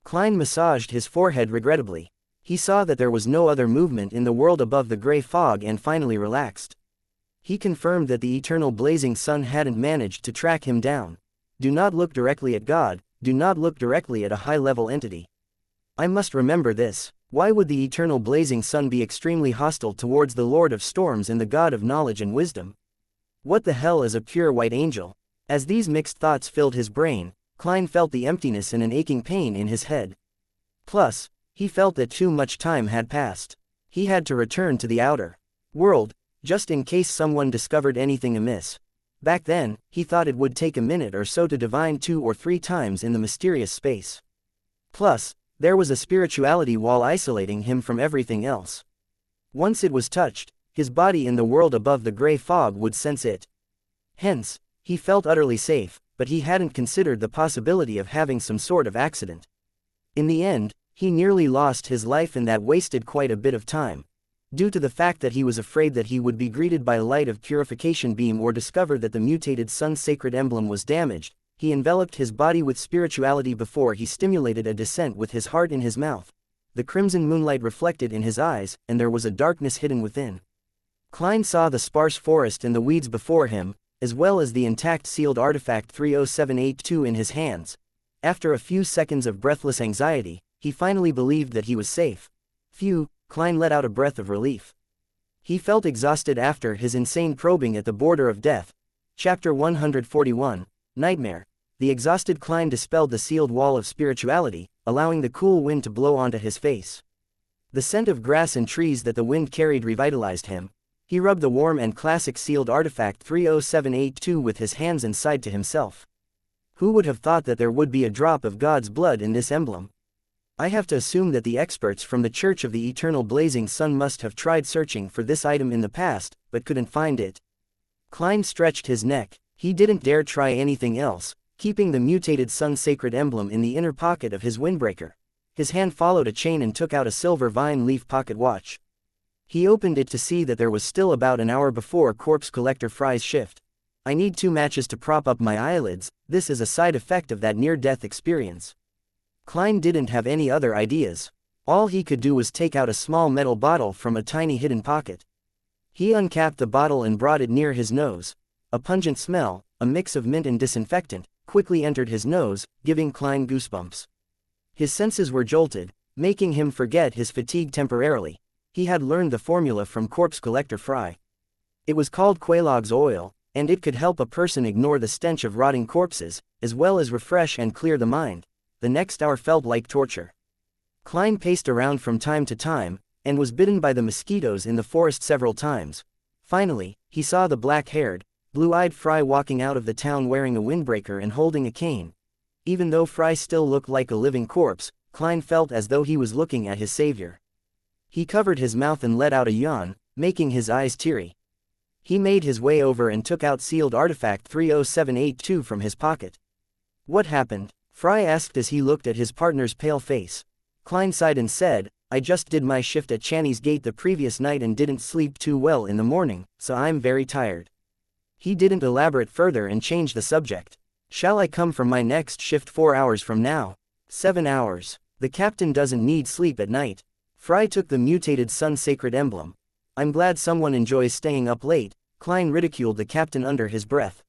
Klein massaged his forehead regrettably. He saw that there was no other movement in the world above the gray fog and finally relaxed. He confirmed that the Eternal Blazing Sun hadn't managed to track him down. Do not look directly at God, do not look directly at a high-level entity. I must remember this. Why would the Eternal Blazing Sun be extremely hostile towards the Lord of Storms and the God of Knowledge and Wisdom? What the hell is a pure white angel? As these mixed thoughts filled his brain, Klein felt the emptiness and an aching pain in his head. Plus, he felt that too much time had passed. He had to return to the outer world, just in case someone discovered anything amiss. Back then, he thought it would take a minute or so to divine 2 or 3 times in the mysterious space. Plus, there was a spirituality wall isolating him from everything else. Once it was touched, his body in the world above the gray fog would sense it. Hence, he felt utterly safe, but he hadn't considered the possibility of having some sort of accident. In the end, he nearly lost his life and that wasted quite a bit of time. Due to the fact that he was afraid that he would be greeted by a light of purification beam or discover that the mutated Sun Sacred Emblem was damaged, he enveloped his body with spirituality before he stimulated a descent with his heart in his mouth. The crimson moonlight reflected in his eyes, and there was a darkness hidden within. Klein saw the sparse forest and the weeds before him, as well as the intact sealed artifact 30782 in his hands. After a few seconds of breathless anxiety, he finally believed that he was safe. Phew, Klein let out a breath of relief. He felt exhausted after his insane probing at the border of death. Chapter 141, Nightmare. The exhausted Klein dispelled the sealed wall of spirituality, allowing the cool wind to blow onto his face. The scent of grass and trees that the wind carried revitalized him. He rubbed the warm and classic sealed artifact 30782 with his hands and sighed to himself. Who would have thought that there would be a drop of God's blood in this emblem? I have to assume that the experts from the Church of the Eternal Blazing Sun must have tried searching for this item in the past, but couldn't find it. Klein stretched his neck. He didn't dare try anything else, keeping the mutated sun sacred emblem in the inner pocket of his windbreaker. His hand followed a chain and took out a silver vine leaf pocket watch. He opened it to see that there was still about an hour before Corpse Collector Fry's shift. I need 2 matches to prop up my eyelids. This is a side effect of that near-death experience. Klein didn't have any other ideas. All he could do was take out a small metal bottle from a tiny hidden pocket. He uncapped the bottle and brought it near his nose. A pungent smell, a mix of mint and disinfectant, quickly entered his nose, giving Klein goosebumps. His senses were jolted, making him forget his fatigue temporarily. He had learned the formula from Corpse Collector Fry. It was called Quelaag's oil, and it could help a person ignore the stench of rotting corpses, as well as refresh and clear the mind. The next hour felt like torture. Klein paced around from time to time, and was bitten by the mosquitoes in the forest several times. Finally, he saw the black-haired, blue-eyed Fry walking out of the town wearing a windbreaker and holding a cane. Even though Fry still looked like a living corpse, Klein felt as though he was looking at his savior. He covered his mouth and let out a yawn, making his eyes teary. He made his way over and took out sealed artifact 30782 from his pocket. What happened? Fry asked as he looked at his partner's pale face. Klein sighed and said, I just did my shift at Channy's Gate the previous night and didn't sleep too well in the morning, so I'm very tired. He didn't elaborate further and changed the subject. Shall I come for my next shift 4 hours from now? 7 hours. The captain doesn't need sleep at night. Fry took the mutated sun sacred emblem. I'm glad someone enjoys staying up late, Klein ridiculed the captain under his breath.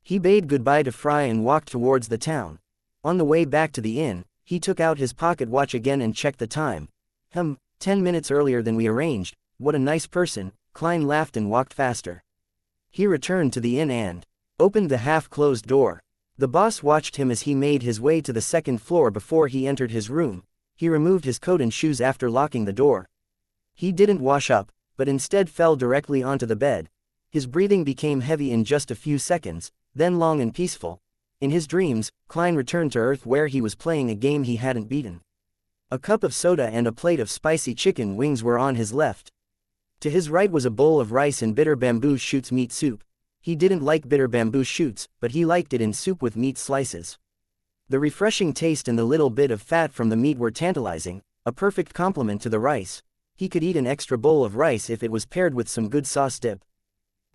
He bade goodbye to Fry and walked towards the town. On the way back to the inn, he took out his pocket watch again and checked the time. 10 minutes earlier than we arranged. What a nice person. Klein laughed and walked faster. He returned to the inn and opened the half-closed door. The boss watched him as he made his way to the second floor before he entered his room. He removed his coat and shoes after locking the door. He didn't wash up, but instead fell directly onto the bed. His breathing became heavy in just a few seconds, then long and peaceful. In his dreams, Klein returned to Earth where he was playing a game he hadn't beaten. A cup of soda and a plate of spicy chicken wings were on his left. To his right was a bowl of rice and bitter bamboo shoots meat soup. He didn't like bitter bamboo shoots, but he liked it in soup with meat slices. The refreshing taste and the little bit of fat from the meat were tantalizing, a perfect complement to the rice. He could eat an extra bowl of rice if it was paired with some good sauce dip.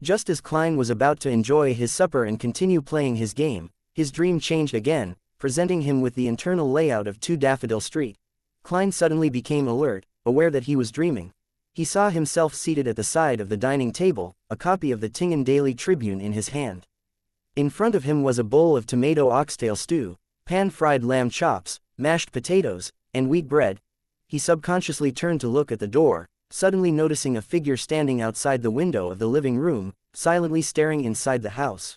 Just as Klein was about to enjoy his supper and continue playing his game, his dream changed again, presenting him with the internal layout of 2 Daffodil Street. Klein suddenly became alert, aware that he was dreaming. He saw himself seated at the side of the dining table, a copy of the Tingen Daily Tribune in his hand. In front of him was a bowl of tomato oxtail stew, pan-fried lamb chops, mashed potatoes, and wheat bread. He subconsciously turned to look at the door, suddenly noticing a figure standing outside the window of the living room, silently staring inside the house.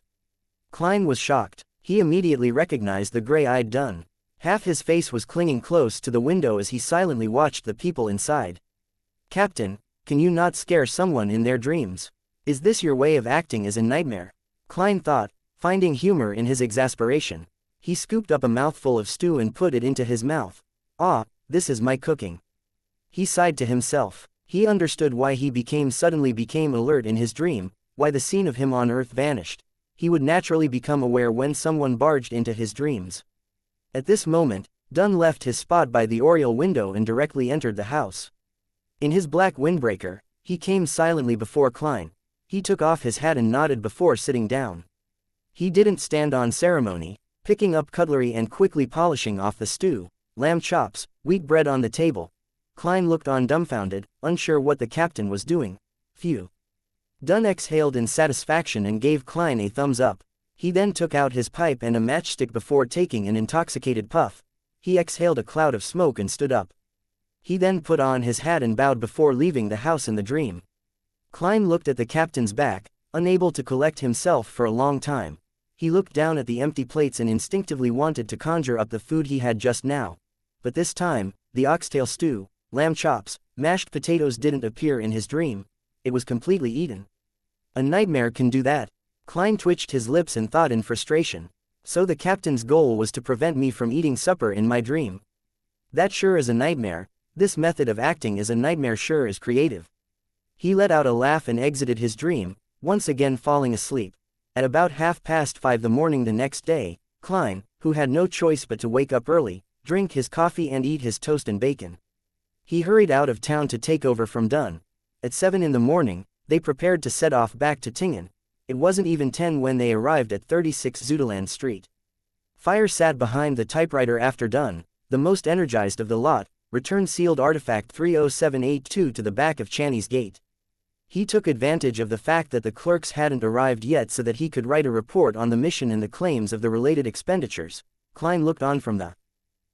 Klein was shocked. He immediately recognized the gray-eyed Dun. Half his face was clinging close to the window as he silently watched the people inside. Captain, can you not scare someone in their dreams? Is this your way of acting as a nightmare? Klein thought, finding humor in his exasperation. He scooped up a mouthful of stew and put it into his mouth. Ah, this is my cooking. He sighed to himself. He understood why he suddenly became alert in his dream, why the scene of him on Earth vanished. He would naturally become aware when someone barged into his dreams. At this moment, Dun left his spot by the oriel window and directly entered the house. In his black windbreaker, he came silently before Klein. He took off his hat and nodded before sitting down. He didn't stand on ceremony, picking up cutlery and quickly polishing off the stew, lamb chops, wheat bread on the table. Klein looked on dumbfounded, unsure what the captain was doing. Phew. Dun exhaled in satisfaction and gave Klein a thumbs up. He then took out his pipe and a matchstick before taking an intoxicated puff. He exhaled a cloud of smoke and stood up. He then put on his hat and bowed before leaving the house in the dream. Klein looked at the captain's back, unable to collect himself for a long time. He looked down at the empty plates and instinctively wanted to conjure up the food he had just now. But this time, the oxtail stew, lamb chops, mashed potatoes didn't appear in his dream. It was completely eaten. A nightmare can do that. Klein twitched his lips and thought in frustration. So the captain's goal was to prevent me from eating supper in my dream. That sure is a nightmare. This method of acting is a nightmare, sure is creative. He let out a laugh and exited his dream, once again falling asleep. At about 5:30 the morning the next day, Klein, who had no choice but to wake up early, drink his coffee and eat his toast and bacon. He hurried out of town to take over from Dunn. At 7 in the morning, they prepared to set off back to Tingen. It wasn't even 10 when they arrived at 36 Zuiderland Street. Fire sat behind the typewriter after Dunn, the most energized of the lot, returned sealed artifact 30782 to the back of Channy's gate. He took advantage of the fact that the clerks hadn't arrived yet so that he could write a report on the mission and the claims of the related expenditures. Klein looked on from the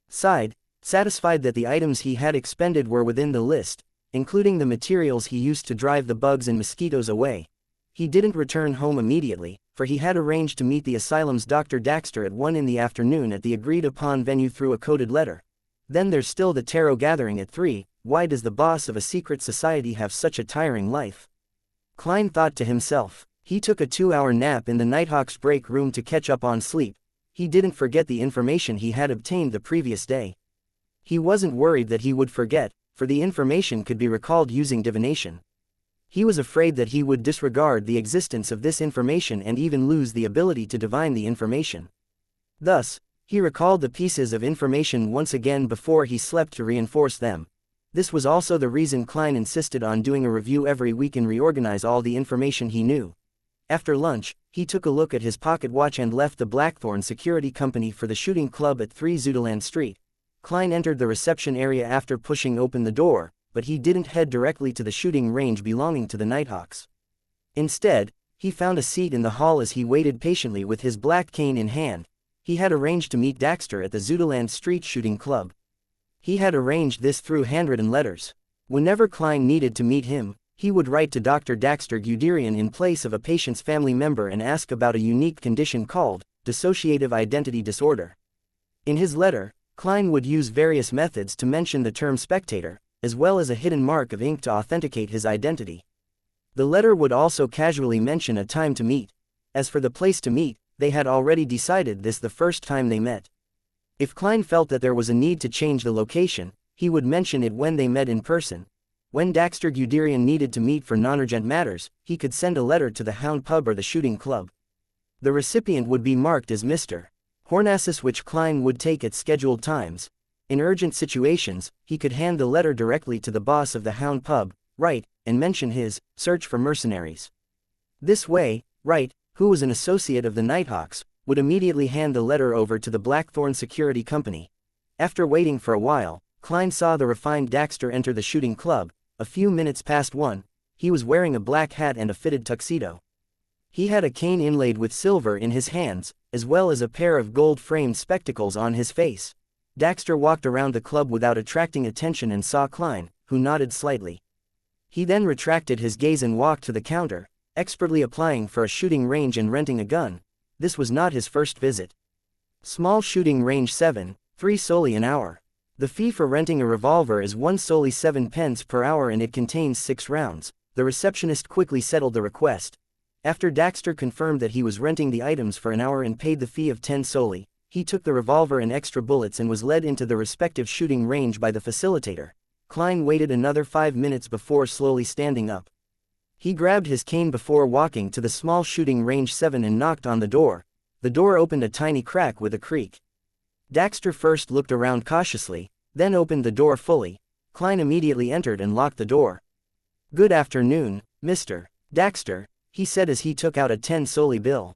side, satisfied that the items he had expended were within the list, including the materials he used to drive the bugs and mosquitoes away. He didn't return home immediately, for he had arranged to meet the asylum's Dr. Daxter at 1 in the afternoon at the agreed-upon venue through a coded letter. Then there's still the tarot gathering at 3. Why does the boss of a secret society have such a tiring life? Klein thought to himself. He took a 2-hour nap in the Nighthawk's break room to catch up on sleep. He didn't forget the information he had obtained the previous day. He wasn't worried that he would forget, for the information could be recalled using divination. He was afraid that he would disregard the existence of this information and even lose the ability to divine the information. Thus, he recalled the pieces of information once again before he slept to reinforce them. This was also the reason Klein insisted on doing a review every week and reorganize all the information he knew. After lunch, he took a look at his pocket watch and left the Blackthorn Security Company for the shooting club at 3 Zuiderland Street. Klein entered the reception area after pushing open the door, but he didn't head directly to the shooting range belonging to the Nighthawks. Instead, he found a seat in the hall as he waited patiently with his black cane in hand. He had arranged to meet Daxter at the Zuiderland Street Shooting Club. He had arranged this through handwritten letters. Whenever Klein needed to meet him, he would write to Dr. Daxter Guderian in place of a patient's family member and ask about a unique condition called dissociative identity disorder. In his letter, Klein would use various methods to mention the term spectator, as well as a hidden mark of ink to authenticate his identity. The letter would also casually mention a time to meet. As for the place to meet, they had already decided this the first time they met. If Klein felt that there was a need to change the location, he would mention it when they met in person. When Daxter Guderian needed to meet for non-urgent matters, he could send a letter to the Hound Pub or the Shooting Club. The recipient would be marked as Mr. Hornassus, which Klein would take at scheduled times. In urgent situations, he could hand the letter directly to the boss of the Hound Pub, Wright, and mention his search for mercenaries. This way, Wright, who was an associate of the Nighthawks, would immediately hand the letter over to the Blackthorn Security Company. After waiting for a while, Klein saw the refined Daxter enter the shooting club. A few minutes past 1, he was wearing a black hat and a fitted tuxedo. He had a cane inlaid with silver in his hands, as well as a pair of gold-framed spectacles on his face. Daxter walked around the club without attracting attention and saw Klein, who nodded slightly. He then retracted his gaze and walked to the counter, expertly applying for a shooting range and renting a gun. This was not his first visit. Small shooting range 7, 3 solely an hour. The fee for renting a revolver is 1 solely 7 pence per hour and it contains 6 rounds. The receptionist quickly settled the request. After Daxter confirmed that he was renting the items for an hour and paid the fee of 10 solely, he took the revolver and extra bullets and was led into the respective shooting range by the facilitator. Klein waited another 5 minutes before slowly standing up. He grabbed his cane before walking to the small shooting range 7 and knocked on the door. The door opened a tiny crack with a creak. Daxter first looked around cautiously, then opened the door fully. Klein immediately entered and locked the door. "Good afternoon, Mr. Daxter," he said as he took out a 10 solely bill.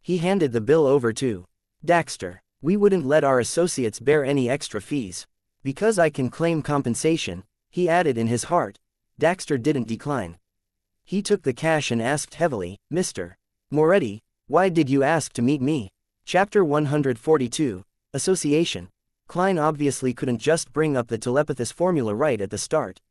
He handed the bill over to Daxter. "We wouldn't let our associates bear any extra fees. Because I can claim compensation," he added in his heart. Daxter didn't decline. He took the cash and asked heavily, "Mr. Moretti, why did you ask to meet me?" Chapter 142, Association. Klein obviously couldn't just bring up the telepathist formula right at the start.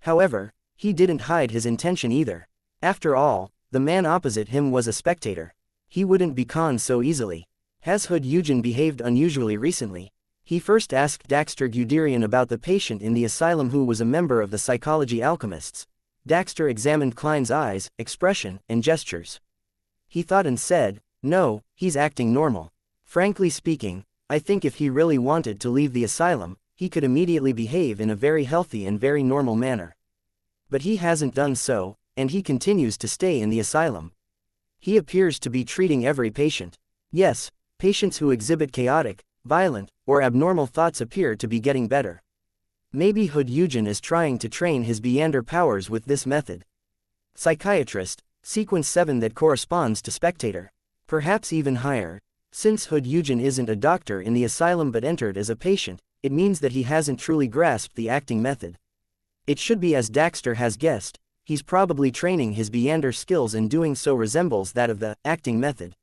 However, He didn't hide his intention either. After all, the man opposite him was a spectator. He wouldn't be conned so easily. Has Hood Eugen behaved unusually recently? He first asked Daxter Guderian about the patient in the asylum who was a member of the psychology alchemists. Daxter examined Klein's eyes, expression, and gestures. He thought and said, "No, he's acting normal. Frankly speaking, I think if he really wanted to leave the asylum, he could immediately behave in a very healthy and very normal manner. But he hasn't done so, and he continues to stay in the asylum. He appears to be treating every patient. Yes, patients who exhibit chaotic, violent, or abnormal thoughts appear to be getting better. Maybe Hood Eugen is trying to train his Beander powers with this method." Psychiatrist, sequence 7 that corresponds to spectator. Perhaps even higher. Since Hood Eugen isn't a doctor in the asylum but entered as a patient, it means that he hasn't truly grasped the acting method. It should be as Daxter has guessed, he's probably training his Beander skills and doing so resembles that of the acting method.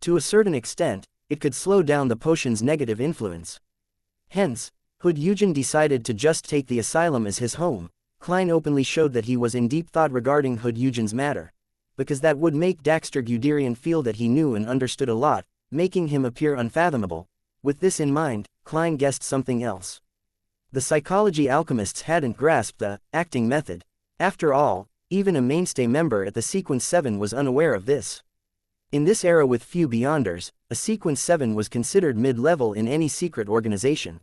To a certain extent, it could slow down the potion's negative influence. Hence, Hood Eugen decided to just take the asylum as his home. Klein openly showed that he was in deep thought regarding Hood Eugen's matter, because that would make Daxter Guderian feel that he knew and understood a lot, making him appear unfathomable. With this in mind, Klein guessed something else. The psychology alchemists hadn't grasped the acting method. After all, even a mainstay member at the Sequence 7 was unaware of this. In this era with few Beyonders, a Sequence 7 was considered mid-level in any secret organization.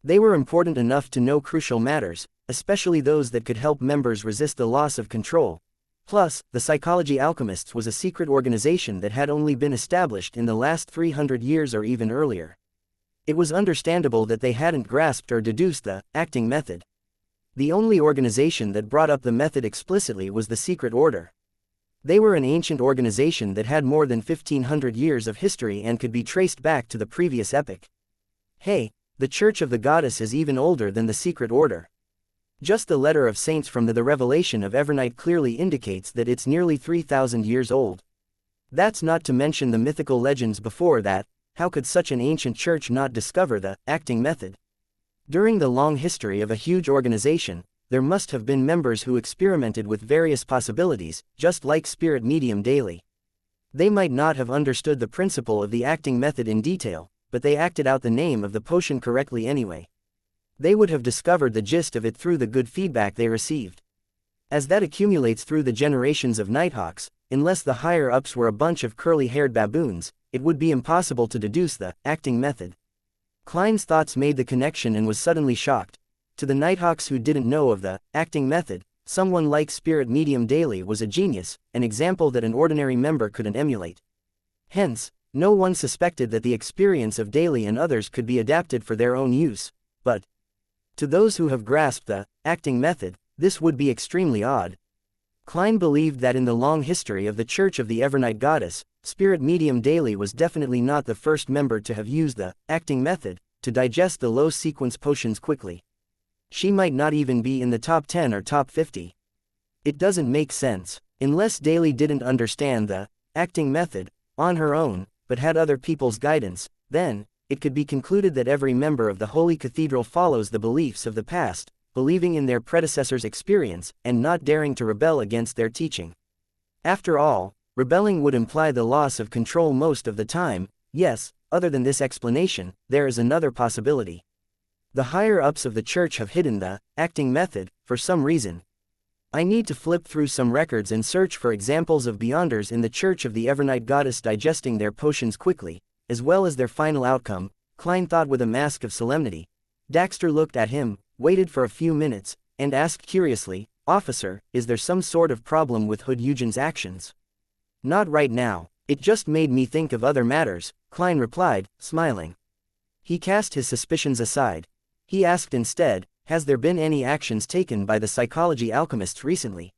They were important enough to know crucial matters, especially those that could help members resist the loss of control. Plus, the Psychology Alchemists was a secret organization that had only been established in the last 300 years or even earlier. It was understandable that they hadn't grasped or deduced the acting method. The only organization that brought up the method explicitly was the Secret Order. They were an ancient organization that had more than 1500 years of history and could be traced back to the previous epoch. Hey, the Church of the Goddess is even older than the Secret Order. Just the letter of saints from the Revelation of Evernight clearly indicates that it's nearly 3,000 years old. That's not to mention the mythical legends before that. How could such an ancient church not discover the acting method? During the long history of a huge organization, there must have been members who experimented with various possibilities, just like Spirit Medium Daily. They might not have understood the principle of the acting method in detail, but they acted out the name of the potion correctly anyway. They would have discovered the gist of it through the good feedback they received. As that accumulates through the generations of Nighthawks, unless the higher-ups were a bunch of curly-haired baboons, it would be impossible to deduce the acting method. Klein's thoughts made the connection and was suddenly shocked. To the Nighthawks who didn't know of the acting method, someone like Spirit Medium Daily was a genius, an example that an ordinary member couldn't emulate. Hence, no one suspected that the experience of Daily and others could be adapted for their own use. But to those who have grasped the acting method, this would be extremely odd. Klein believed that in the long history of the Church of the Evernight Goddess, Spirit Medium Daily was definitely not the first member to have used the acting method to digest the low sequence potions quickly. She might not even be in the top 10 or top 50. It doesn't make sense, unless Daily didn't understand the acting method on her own, but had other people's guidance. Then it could be concluded that every member of the Holy Cathedral follows the beliefs of the past, believing in their predecessors' experience, and not daring to rebel against their teaching. After all, rebelling would imply the loss of control most of the time. Yes, other than this explanation, there is another possibility. The higher-ups of the church have hidden the acting method, for some reason. I need to flip through some records and search for examples of Beyonders in the Church of the Evernight Goddess digesting their potions quickly, as well as their final outcome, Klein thought with a mask of solemnity. Daxter looked at him, waited for a few minutes, and asked curiously, "Officer, is there some sort of problem with Hood Eugen's actions?" "Not right now, it just made me think of other matters," Klein replied, smiling. He cast his suspicions aside. He asked instead, "Has there been any actions taken by the psychology alchemists recently?"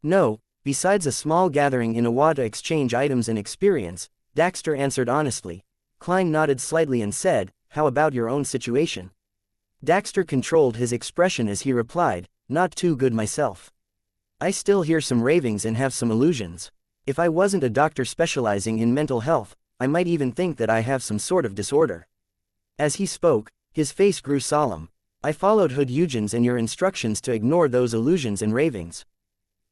"No, besides a small gathering in Awa to exchange items and experience," Daxter answered honestly. Klein nodded slightly and said, "How about your own situation?" Daxter controlled his expression as he replied, "Not too good myself. I still hear some ravings and have some illusions. If I wasn't a doctor specializing in mental health, I might even think that I have some sort of disorder." As he spoke, his face grew solemn. I followed Hood Eugen's and your instructions to ignore those illusions and ravings.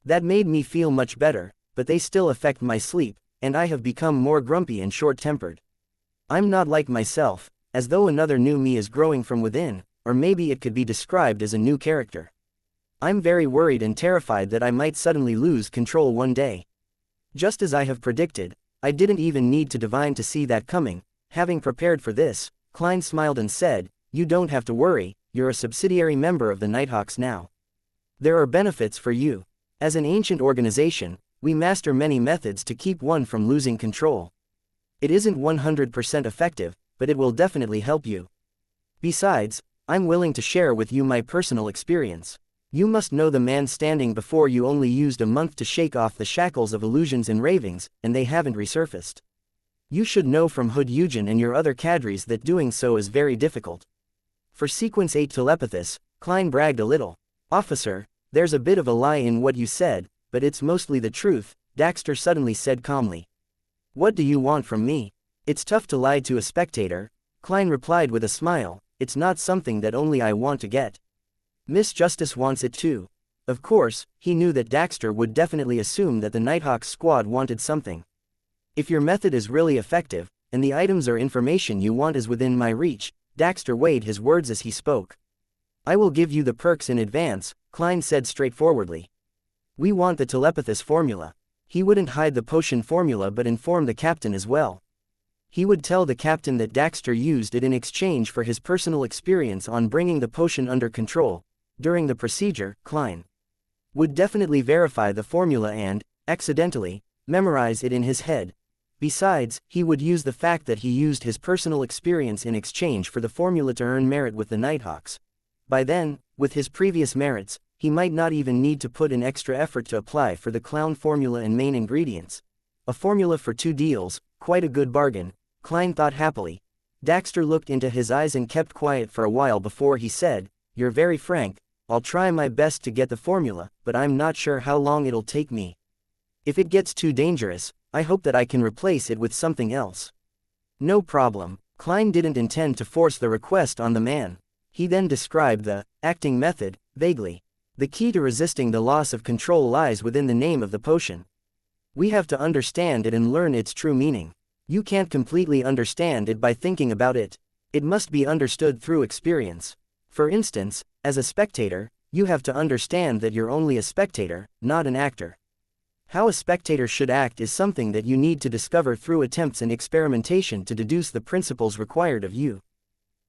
That made me feel much better, but they still affect my sleep, and I have become more grumpy and short-tempered. I'm not like myself, as though another new me is growing from within, or maybe it could be described as a new character. I'm very worried and terrified that I might suddenly lose control one day. Just as I have predicted, I didn't even need to divine to see that coming. Having prepared for this, Klein smiled and said, "You don't have to worry, you're a subsidiary member of the Nighthawks now. There are benefits for you. As an ancient organization, we master many methods to keep one from losing control. It isn't 100% effective, but it will definitely help you. Besides, I'm willing to share with you my personal experience. You must know the man standing before you only used a month to shake off the shackles of illusions and ravings, and they haven't resurfaced. You should know from Hood Eugen and your other cadres that doing so is very difficult." For Sequence 8 Telepathis, Klein bragged a little. "Officer, there's a bit of a lie in what you said, but it's mostly the truth," Daxter suddenly said calmly. "What do you want from me?" "It's tough to lie to a spectator," Klein replied with a smile. "It's not something that only I want to get. Miss Justice wants it too." Of course, he knew that Daxter would definitely assume that the Nighthawks squad wanted something. "If your method is really effective, and the items or information you want is within my reach," Daxter weighed his words as he spoke. "I will give you the perks in advance," Klein said straightforwardly. "We want the telepathis formula." He wouldn't hide the potion formula but inform the captain as well. He would tell the captain that Daxter used it in exchange for his personal experience on bringing the potion under control. During the procedure, Klein would definitely verify the formula and, accidentally, memorize it in his head. Besides, he would use the fact that he used his personal experience in exchange for the formula to earn merit with the Nighthawks. By then, with his previous merits, he might not even need to put in extra effort to apply for the clown formula and main ingredients. A formula for 2 deals, quite a good bargain, Klein thought happily. Daxter looked into his eyes and kept quiet for a while before he said, "You're very frank. I'll try my best to get the formula, but I'm not sure how long it'll take me. If it gets too dangerous, I hope that I can replace it with something else." "No problem." Klein didn't intend to force the request on the man. He then described the acting method vaguely. "The key to resisting the loss of control lies within the name of the potion. We have to understand it and learn its true meaning. You can't completely understand it by thinking about it. It must be understood through experience. For instance, as a spectator, you have to understand that you're only a spectator, not an actor. How a spectator should act is something that you need to discover through attempts and experimentation to deduce the principles required of you.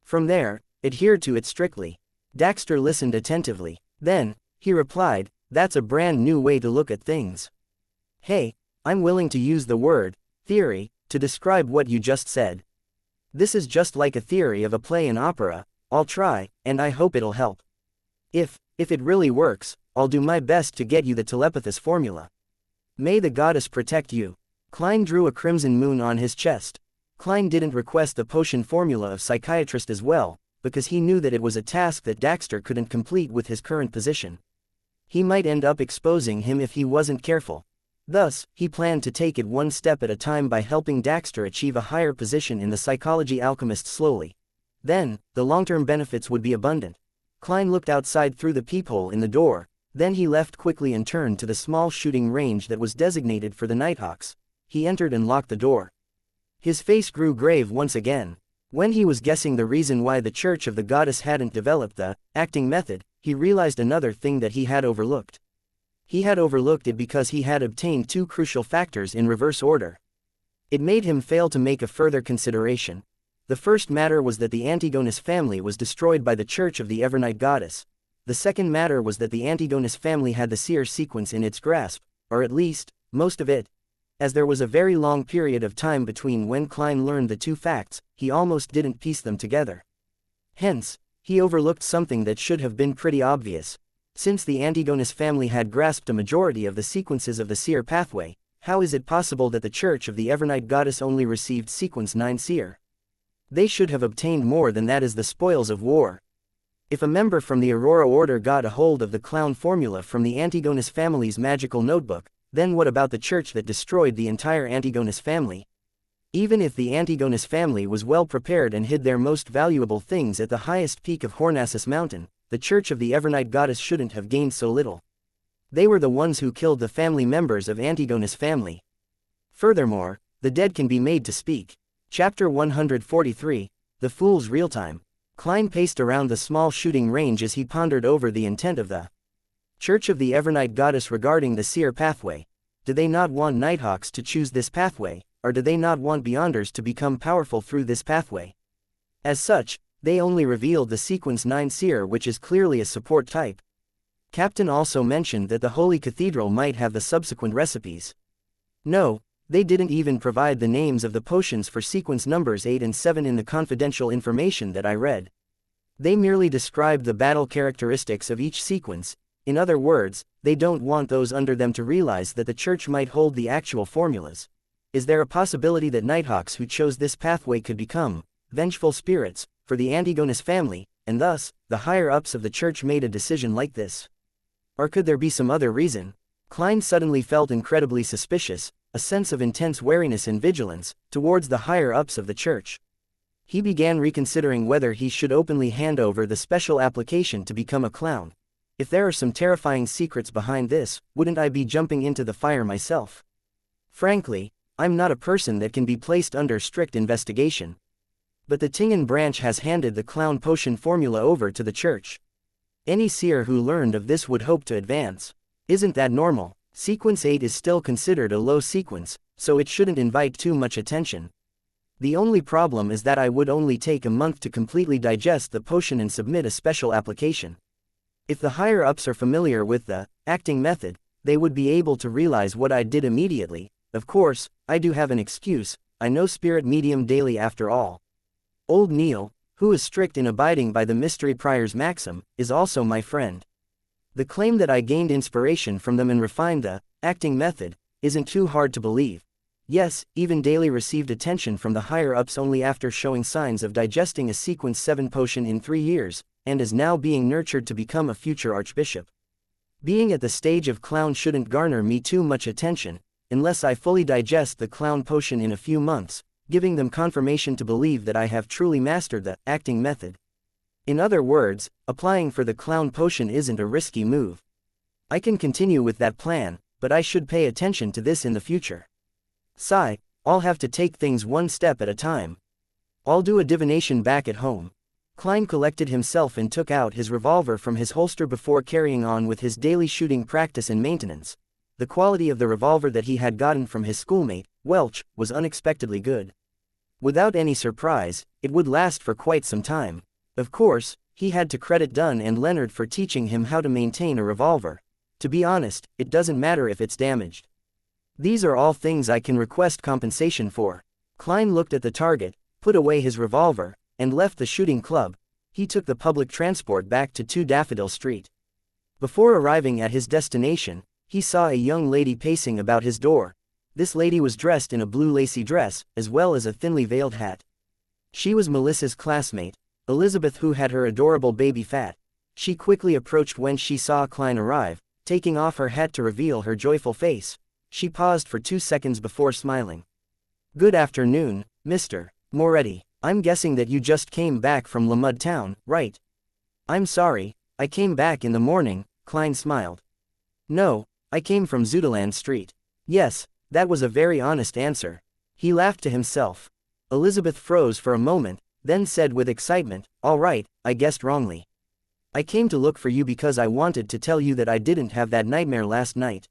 From there, adhere to it strictly." Daxter listened attentively. Then, he replied, "That's a brand new way to look at things. Hey, I'm willing to use the word theory to describe what you just said. This is just like a theory of a play in opera. I'll try, and I hope it'll help. If it really works, I'll do my best to get you the telepathis formula. May the goddess protect you." Klein drew a crimson moon on his chest. Klein didn't request the potion formula of psychiatrist as well, because he knew that it was a task that Daxter couldn't complete with his current position. He might end up exposing him if he wasn't careful. Thus, he planned to take it one step at a time by helping Daxter achieve a higher position in the psychology alchemist slowly. Then, the long-term benefits would be abundant. Klein looked outside through the peephole in the door, then he left quickly and turned to the small shooting range that was designated for the Nighthawks. He entered and locked the door. His face grew grave once again. When he was guessing the reason why the Church of the Goddess hadn't developed the acting method, he realized another thing that he had overlooked. He had overlooked it because he had obtained 2 crucial factors in reverse order. It made him fail to make a further consideration. The first matter was that the Antigonus family was destroyed by the Church of the Evernight Goddess. The second matter was that the Antigonus family had the seer sequence in its grasp, or at least, most of it. As there was a very long period of time between when Klein learned the 2 facts, he almost didn't piece them together. Hence, he overlooked something that should have been pretty obvious. Since the Antigonus family had grasped a majority of the sequences of the seer pathway, how is it possible that the Church of the Evernight Goddess only received sequence 9 seer? They should have obtained more than that as the spoils of war. If a member from the Aurora Order got a hold of the clown formula from the Antigonus family's magical notebook, then what about the church that destroyed the entire Antigonus family? Even if the Antigonus family was well prepared and hid their most valuable things at the highest peak of Hornassus Mountain, the Church of the Evernight Goddess shouldn't have gained so little. They were the ones who killed the family members of Antigonus' family. Furthermore, the dead can be made to speak. Chapter 143, The Fool's Realtime. Klein paced around the small shooting range as he pondered over the intent of the Church of the Evernight Goddess regarding the seer pathway. Do they not want Nighthawks to choose this pathway, or do they not want Beyonders to become powerful through this pathway? As such, they only revealed the Sequence 9 seer, which is clearly a support type. Captain also mentioned that the Holy Cathedral might have the subsequent recipes. No, they didn't even provide the names of the potions for sequence numbers 8 and 7 in the confidential information that I read. They merely described the battle characteristics of each sequence. In other words, they don't want those under them to realize that the Church might hold the actual formulas. Is there a possibility that Nighthawks who chose this pathway could become vengeful spirits for the Antigonus family, and thus, the higher-ups of the Church made a decision like this? Or could there be some other reason? Klein suddenly felt incredibly suspicious, a sense of intense wariness and vigilance, towards the higher-ups of the Church. He began reconsidering whether he should openly hand over the special application to become a clown. If there are some terrifying secrets behind this, wouldn't I be jumping into the fire myself? Frankly, I'm not a person that can be placed under strict investigation. But the Tingen branch has handed the clown potion formula over to the Church. Any seer who learned of this would hope to advance. Isn't that normal? Sequence 8 is still considered a low sequence, so it shouldn't invite too much attention. The only problem is that I would only take a month to completely digest the potion and submit a special application. If the higher-ups are familiar with the acting method, they would be able to realize what I did immediately. Of course, I do have an excuse. I know spirit medium daily after all. Old Neil, who is strict in abiding by the Mystery Prior's maxim, is also my friend. The claim that I gained inspiration from them and refined the acting method isn't too hard to believe. Yes, even Daly received attention from the higher-ups only after showing signs of digesting a Sequence 7 potion in 3 years, and is now being nurtured to become a future archbishop. Being at the stage of clown shouldn't garner me too much attention, unless I fully digest the clown potion in a few months, giving them confirmation to believe that I have truly mastered the acting method. In other words, applying for the clown potion isn't a risky move. I can continue with that plan, but I should pay attention to this in the future. Sigh, I'll have to take things one step at a time. I'll do a divination back at home. Klein collected himself and took out his revolver from his holster before carrying on with his daily shooting practice and maintenance. The quality of the revolver that he had gotten from his schoolmate, Welch, was unexpectedly good. Without any surprise, it would last for quite some time. Of course, he had to credit Dunn and Leonard for teaching him how to maintain a revolver. To be honest, it doesn't matter if it's damaged. These are all things I can request compensation for. Klein looked at the target, put away his revolver, and left the shooting club. He took the public transport back to 2 Daffodil Street. Before arriving at his destination, he saw a young lady pacing about his door. This lady was dressed in a blue lacy dress, as well as a thinly veiled hat. She was Melissa's classmate, Elizabeth, who had her adorable baby fat. She quickly approached when she saw Klein arrive, taking off her hat to reveal her joyful face. She paused for 2 seconds before smiling. "Good afternoon, Mr. Moretti. I'm guessing that you just came back from Lamud Town, right?" "I'm sorry, I came back in the morning," Klein smiled. "No, I came from Zudaland Street." "Yes, that was a very honest answer." He laughed to himself. Elizabeth froze for a moment, then said with excitement, "All right, I guessed wrongly. I came to look for you because I wanted to tell you that I didn't have that nightmare last night.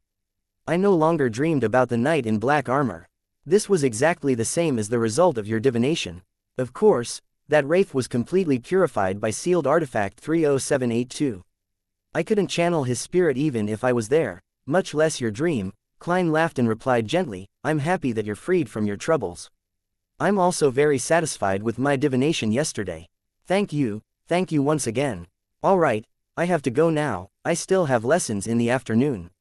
I no longer dreamed about the knight in black armor. This was exactly the same as the result of your divination. Of course, that wraith was completely purified by sealed artifact 30782. I couldn't channel his spirit even if I was there, much less your dream." Klein laughed and replied gently, "I'm happy that you're freed from your troubles. I'm also very satisfied with my divination yesterday. Thank you once again. All right, I have to go now, I still have lessons in the afternoon."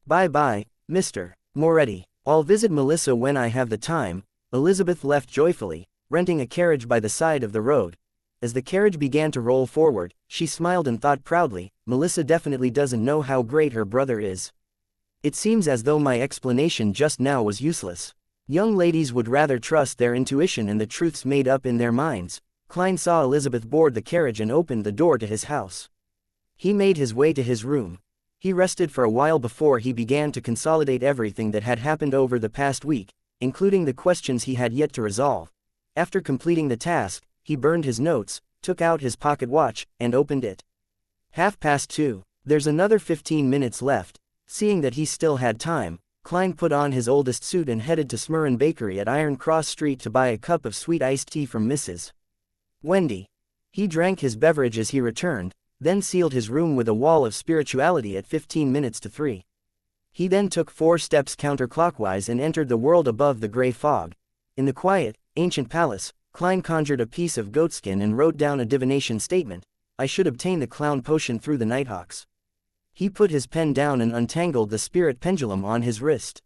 "Bye-bye, Mr. Moretti. I'll visit Melissa when I have the time." Elizabeth left joyfully, renting a carriage by the side of the road. As the carriage began to roll forward, she smiled and thought proudly, "Melissa definitely doesn't know how great her brother is. It seems as though my explanation just now was useless. Young ladies would rather trust their intuition and the truths made up in their minds. Klein saw Elizabeth board the carriage and opened the door to his house. He made his way to his room. He rested for a while before he began to consolidate everything that had happened over the past week, including the questions he had yet to resolve. After completing the task, he burned his notes, took out his pocket watch, and opened it. 2:30. There's another 15 minutes left. Seeing that he still had time, Klein put on his oldest suit and headed to Smurrin Bakery at Iron Cross Street to buy a cup of sweet iced tea from Mrs. Wendy. He drank his beverage as he returned, then sealed his room with a wall of spirituality at 15 minutes to 3. He then took 4 steps counterclockwise and entered the world above the gray fog. In the quiet, ancient palace, Klein conjured a piece of goatskin and wrote down a divination statement: I should obtain the clown potion through the Nighthawks. He put his pen down and untangled the spirit pendulum on his wrist.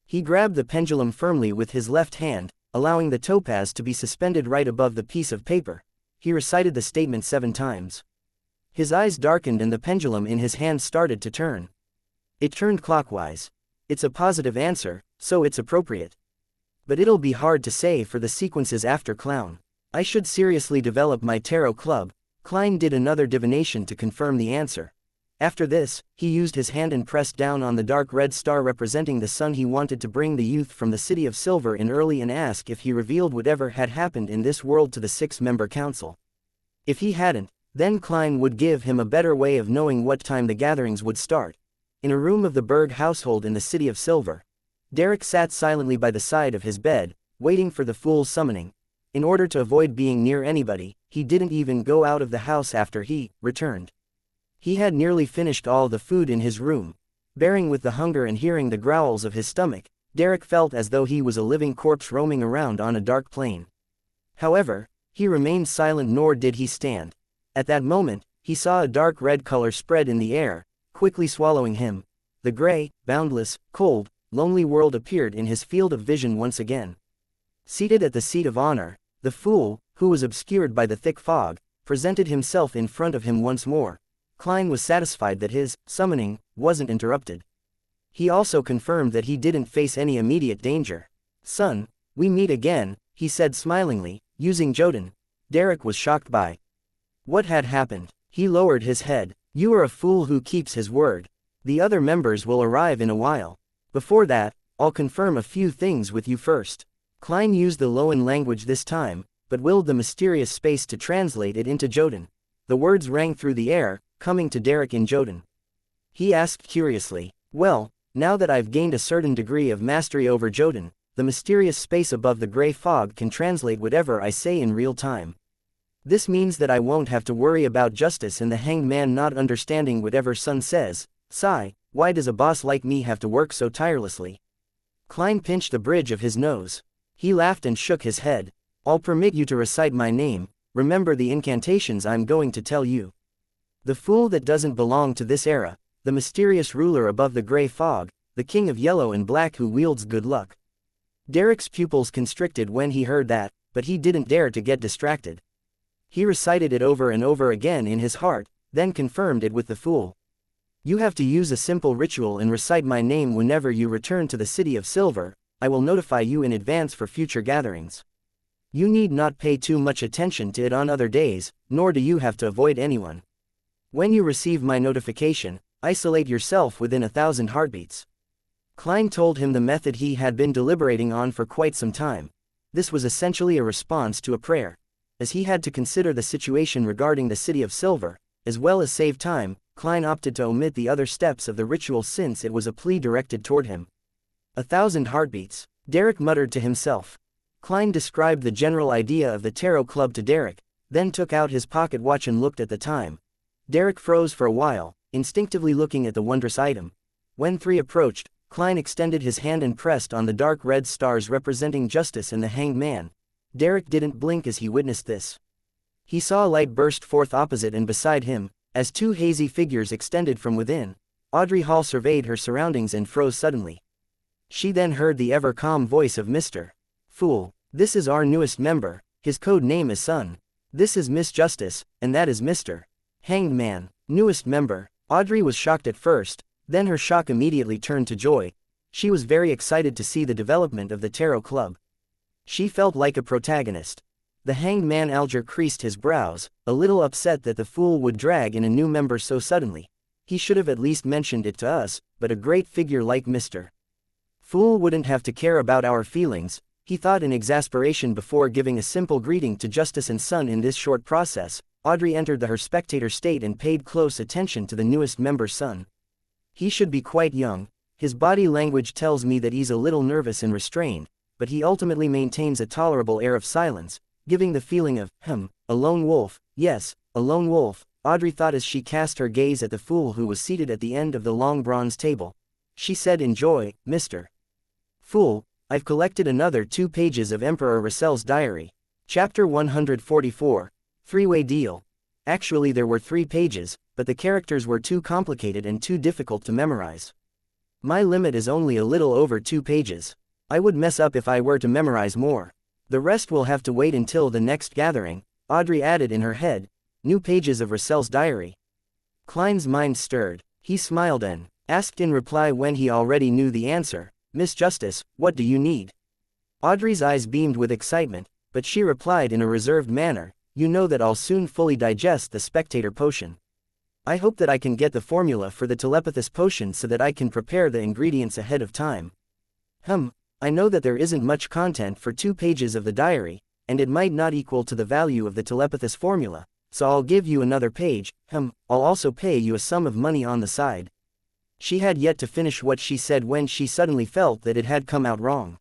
He grabbed the pendulum firmly with his left hand, allowing the topaz to be suspended right above the piece of paper. He recited the statement 7 times. His eyes darkened and the pendulum in his hand started to turn. It turned clockwise. It's a positive answer, so it's appropriate. But it'll be hard to say for the sequences after clown. I should seriously develop my tarot club. Klein did another divination to confirm the answer. After this, he used his hand and pressed down on the dark red star representing the sun. He wanted to bring the youth from the City of Silver in early and ask if he revealed whatever had happened in this world to the 6-member council. If he hadn't, then Klein would give him a better way of knowing what time the gatherings would start. In a room of the Berg household in the City of Silver, Derek sat silently by the side of his bed, waiting for the fool's summoning. In order to avoid being near anybody, he didn't even go out of the house after he returned. He had nearly finished all the food in his room. Bearing with the hunger and hearing the growls of his stomach, Derek felt as though he was a living corpse roaming around on a dark plain. However, he remained silent, nor did he stand. At that moment, he saw a dark red color spread in the air, quickly swallowing him. The gray, boundless, cold, lonely world appeared in his field of vision once again. Seated at the seat of honor, the fool, who was obscured by the thick fog, presented himself in front of him once more. Klein was satisfied that his summoning wasn't interrupted. He also confirmed that he didn't face any immediate danger. Son, we meet again, he said smilingly, using Jotun. Derek was shocked by what had happened. He lowered his head. You are a fool who keeps his word. The other members will arrive in a while. Before that, I'll confirm a few things with you first. Klein used the Loan language this time, but willed the mysterious space to translate it into Jotun. The words rang through the air, coming to Derek in Jotun. He asked curiously, well, now that I've gained a certain degree of mastery over Jotun, the mysterious space above the gray fog can translate whatever I say in real time. This means that I won't have to worry about Justice and the Hanged Man not understanding whatever Sun says. Sigh, why does a boss like me have to work so tirelessly? Klein pinched the bridge of his nose. He laughed and shook his head. I'll permit you to recite my name. Remember the incantations I'm going to tell you. The fool that doesn't belong to this era, the mysterious ruler above the gray fog, the king of yellow and black who wields good luck. Derek's pupils constricted when he heard that, but he didn't dare to get distracted. He recited it over and over again in his heart, then confirmed it with the fool. You have to use a simple ritual and recite my name whenever you return to the City of Silver. I will notify you in advance for future gatherings. You need not pay too much attention to it on other days, nor do you have to avoid anyone. When you receive my notification, isolate yourself within 1,000 heartbeats. Klein told him the method he had been deliberating on for quite some time. This was essentially a response to a prayer. As he had to consider the situation regarding the City of Silver, as well as save time, Klein opted to omit the other steps of the ritual since it was a plea directed toward him. 1,000 heartbeats, Derek muttered to himself. Klein described the general idea of the tarot club to Derek, then took out his pocket watch and looked at the time. Derek froze for a while, instinctively looking at the wondrous item. When 3 approached, Klein extended his hand and pressed on the dark red stars representing Justice and the Hanged Man. Derek didn't blink as he witnessed this. He saw a light burst forth opposite and beside him, as 2 hazy figures extended from within. Audrey Hall surveyed her surroundings and froze suddenly. She then heard the ever-calm voice of Mr. Fool. This is our newest member, his code name is Sun. This is Miss Justice, and that is Mr. Hanged Man, newest member. Audrey was shocked at first, then her shock immediately turned to joy. She was very excited to see the development of the Tarot Club. She felt like a protagonist. The hanged man Alger creased his brows, a little upset that the fool would drag in a new member so suddenly. He should have at least mentioned it to us, but a great figure like Mr. Fool wouldn't have to care about our feelings, he thought in exasperation before giving a simple greeting to Justice and Son. In this short process, Audrey entered the her spectator state and paid close attention to the newest member's son. He should be quite young. His body language tells me that he's a little nervous and restrained, but he ultimately maintains a tolerable air of silence, giving the feeling of, a lone wolf. Yes, a lone wolf, Audrey thought as she cast her gaze at the fool who was seated at the end of the long bronze table. She said in joy, Mr. Fool, I've collected another 2 pages of Emperor Rassel's diary. Chapter 144. Three-way deal. Actually there were 3 pages, but the characters were too complicated and too difficult to memorize. My limit is only a little over 2 pages. I would mess up if I were to memorize more. The rest will have to wait until the next gathering, Audrey added in her head. New pages of Rassel's diary. Klein's mind stirred. He smiled and asked in reply when he already knew the answer, Miss Justice, what do you need? Audrey's eyes beamed with excitement, but she replied in a reserved manner, you know that I'll soon fully digest the spectator potion. I hope that I can get the formula for the telepathous potion so that I can prepare the ingredients ahead of time. I know that there isn't much content for 2 pages of the diary, and it might not equal to the value of the telepathous formula, so I'll give you another page. I'll also pay you a sum of money on the side. She had yet to finish what she said when she suddenly felt that it had come out wrong.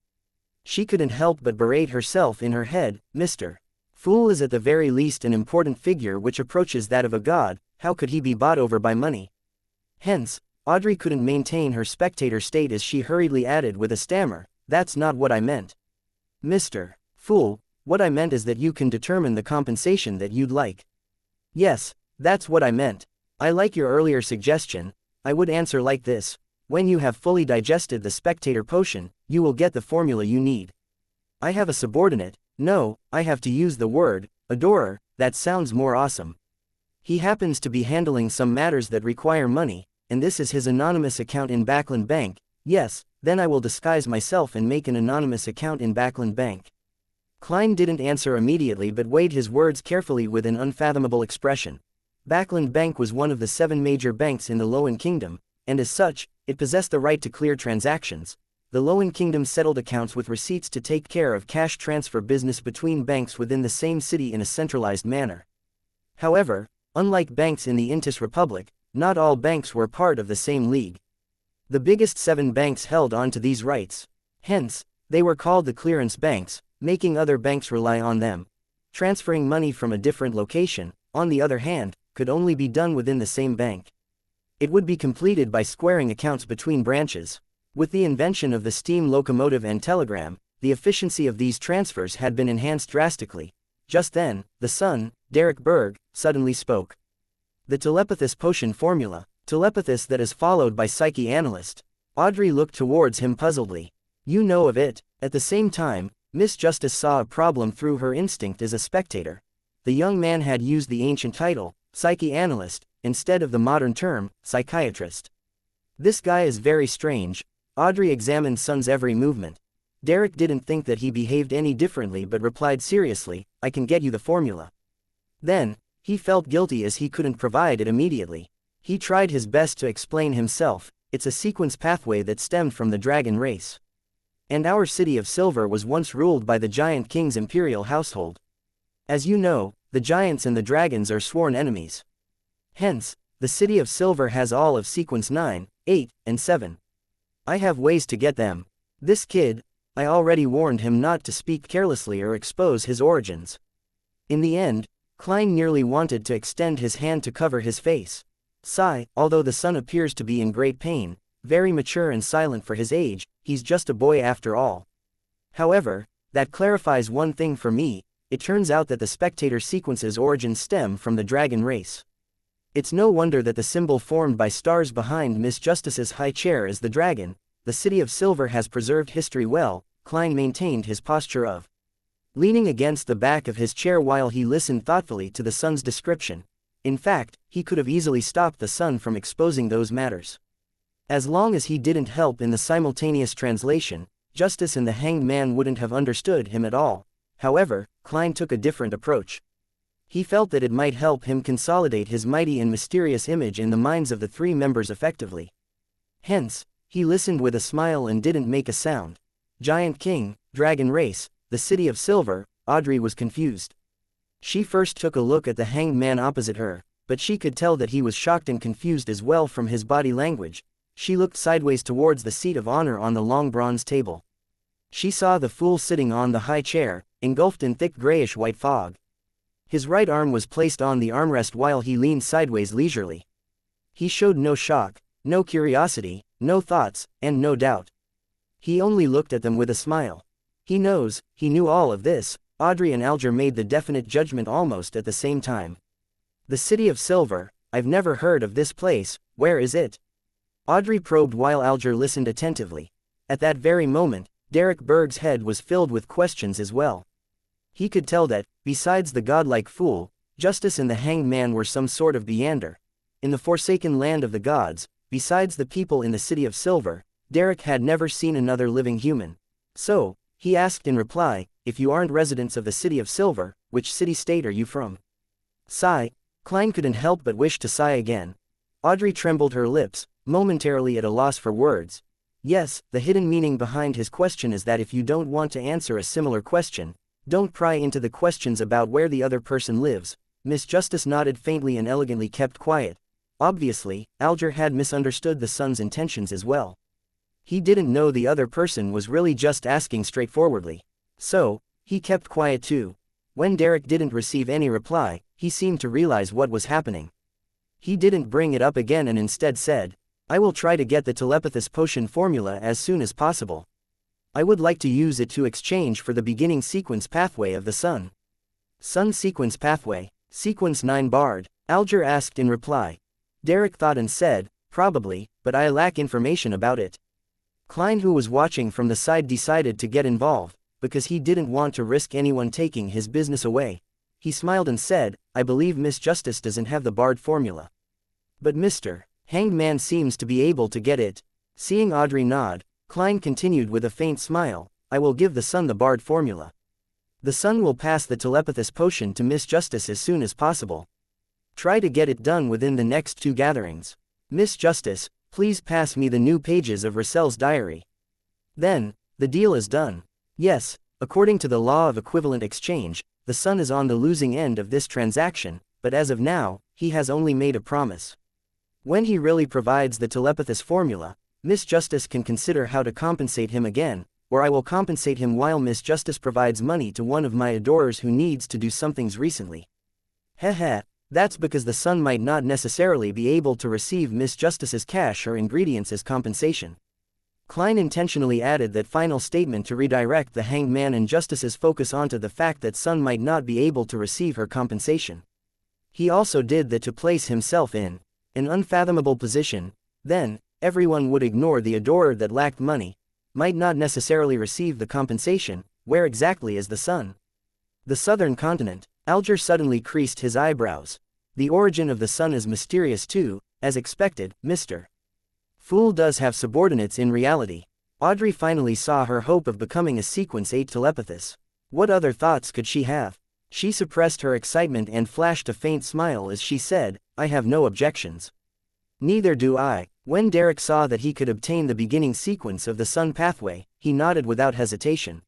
She couldn't help but berate herself in her head. Mr. Fool is at the very least an important figure which approaches that of a god. How could he be bought over by money? Hence, Audrey couldn't maintain her spectator state as she hurriedly added with a stammer, that's not what I meant. Mr. Fool, what I meant is that you can determine the compensation that you'd like. Yes, that's what I meant. I like your earlier suggestion. I would answer like this. When you have fully digested the spectator potion, you will get the formula you need. I have a subordinate. No, I have to use the word, adorer, that sounds more awesome. He happens to be handling some matters that require money, and this is his anonymous account in Backland Bank. Yes, then I will disguise myself and make an anonymous account in Backland Bank. Klein didn't answer immediately but weighed his words carefully with an unfathomable expression. Backland Bank was one of the 7 major banks in the Lowen Kingdom, and as such, it possessed the right to clear transactions. The Lowen Kingdom settled accounts with receipts to take care of cash transfer business between banks within the same city in a centralized manner. However, unlike banks in the Intis Republic, not all banks were part of the same league. The biggest 7 banks held on to these rights. Hence, they were called the clearance banks, making other banks rely on them. Transferring money from a different location, on the other hand, could only be done within the same bank. It would be completed by squaring accounts between branches. With the invention of the steam locomotive and telegram, the efficiency of these transfers had been enhanced drastically. Just then, the son, Derek Berg, suddenly spoke. The telepathous potion formula, telepathous that is followed by psyche-analyst. Audrey looked towards him puzzledly. You know of it. At the same time, Miss Justice saw a problem through her instinct as a spectator. The young man had used the ancient title, psyche-analyst, instead of the modern term, psychiatrist. This guy is very strange. Audrey examined Son's every movement. Derek didn't think that he behaved any differently but replied seriously, I can get you the formula. Then, he felt guilty as he couldn't provide it immediately. He tried his best to explain himself, it's a sequence pathway that stemmed from the dragon race. And our city of Silver was once ruled by the Giant King's imperial household. As you know, the giants and the dragons are sworn enemies. Hence, the city of Silver has all of sequence 9, 8, and 7. I have ways to get them. This kid, I already warned him not to speak carelessly or expose his origins. In the end, Klein nearly wanted to extend his hand to cover his face. Sigh, although the son appears to be in great pain, very mature and silent for his age, he's just a boy after all. However, that clarifies one thing for me, it turns out that the spectator sequence's origins stem from the dragon race. It's no wonder that the symbol formed by stars behind Miss Justice's high chair is the dragon. The city of Silver has preserved history well. Klein maintained his posture of leaning against the back of his chair while he listened thoughtfully to the son's description. In fact, he could have easily stopped the son from exposing those matters. As long as he didn't help in the simultaneous translation, Justice and the Hanged Man wouldn't have understood him at all. However, Klein took a different approach. He felt that it might help him consolidate his mighty and mysterious image in the minds of the three members effectively. Hence, he listened with a smile and didn't make a sound. Giant King, Dragon Race, the City of Silver. Audrey was confused. She first took a look at the Hanged Man opposite her, but she could tell that he was shocked and confused as well from his body language. She looked sideways towards the seat of honor on the long bronze table. She saw the fool sitting on the high chair, engulfed in thick grayish-white fog. His right arm was placed on the armrest while he leaned sideways leisurely. He showed no shock, no curiosity, no thoughts, and no doubt. He only looked at them with a smile. He knew all of this. Audrey and Alger made the definite judgment almost at the same time. The City of Silver, I've never heard of this place, where is it? Audrey probed while Alger listened attentively. At that very moment, Derek Berg's head was filled with questions as well. He could tell that, besides the godlike fool, Justice and the Hanged Man were some sort of Beander. In the forsaken land of the gods, besides the people in the City of Silver, Derek had never seen another living human. So, he asked in reply, if you aren't residents of the City of Silver, which city-state are you from? Sigh. Klein couldn't help but wish to sigh again. Audrey trembled her lips, momentarily at a loss for words. Yes, the hidden meaning behind his question is that if you don't want to answer a similar question, don't pry into the questions about where the other person lives. Miss Justice nodded faintly and elegantly kept quiet. Obviously, Alger had misunderstood the son's intentions as well. He didn't know the other person was really just asking straightforwardly. So, he kept quiet too. When Derek didn't receive any reply, he seemed to realize what was happening. He didn't bring it up again and instead said, I will try to get the telepathos potion formula as soon as possible. I would like to use it to exchange for the beginning sequence pathway of the sun. Sun sequence pathway, sequence 9 barred, Alger asked in reply. Derek thought and said, probably, but I lack information about it. Klein, who was watching from the side, decided to get involved, because he didn't want to risk anyone taking his business away. He smiled and said, I believe Miss Justice doesn't have the barred formula. But Mr. Hanged Man seems to be able to get it. Seeing Audrey nod, Klein continued with a faint smile, I will give the sun the barred formula. The sun will pass the telepathos potion to Miss Justice as soon as possible. Try to get it done within the next 2 gatherings. Miss Justice, please pass me the new pages of Russell's diary. Then, the deal is done. Yes, according to the law of equivalent exchange, the sun is on the losing end of this transaction, but as of now, he has only made a promise. When he really provides the telepathos formula, Miss Justice can consider how to compensate him again, or I will compensate him while Miss Justice provides money to one of my adorers who needs to do somethings recently. Heh, that's because the sun might not necessarily be able to receive Miss Justice's cash or ingredients as compensation. Klein intentionally added that final statement to redirect the Hanged Man and Justice's focus onto the fact that Sun might not be able to receive her compensation. He also did that to place himself in an unfathomable position. Then, everyone would ignore the adorer that lacked money, might not necessarily receive the compensation. Where exactly is the sun? The southern continent. Alger suddenly creased his eyebrows. The origin of the sun is mysterious too, as expected, Mr. Fool does have subordinates in reality. Audrey finally saw her hope of becoming a sequence 8 telepathist. What other thoughts could she have? She suppressed her excitement and flashed a faint smile as she said, I have no objections. Neither do I. When Derek saw that he could obtain the beginning sequence of the sun pathway, he nodded without hesitation.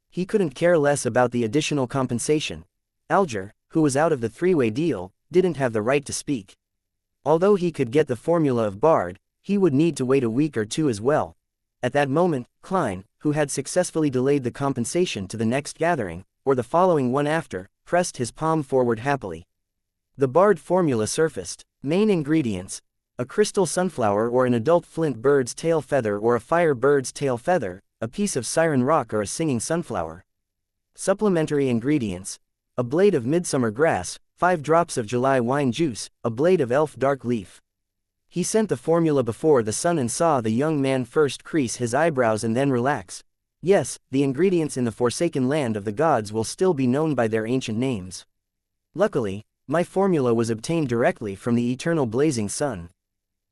He couldn't care less about the additional compensation. Alger, who was out of the 3-way deal, didn't have the right to speak. Although he could get the formula of Bard, he would need to wait a week or 2 as well. At that moment, Klein, who had successfully delayed the compensation to the next gathering, or the following one after, pressed his palm forward happily. The Bard formula surfaced. Main ingredients: a crystal sunflower or an adult flint bird's tail feather or a fire bird's tail feather, a piece of siren rock or a singing sunflower. Supplementary ingredients: a blade of midsummer grass, 5 drops of July wine juice, a blade of elf dark leaf. He sent the formula before the sun and saw the young man first crease his eyebrows and then relax. Yes, the ingredients in the forsaken land of the gods will still be known by their ancient names. Luckily, my formula was obtained directly from the eternal blazing sun.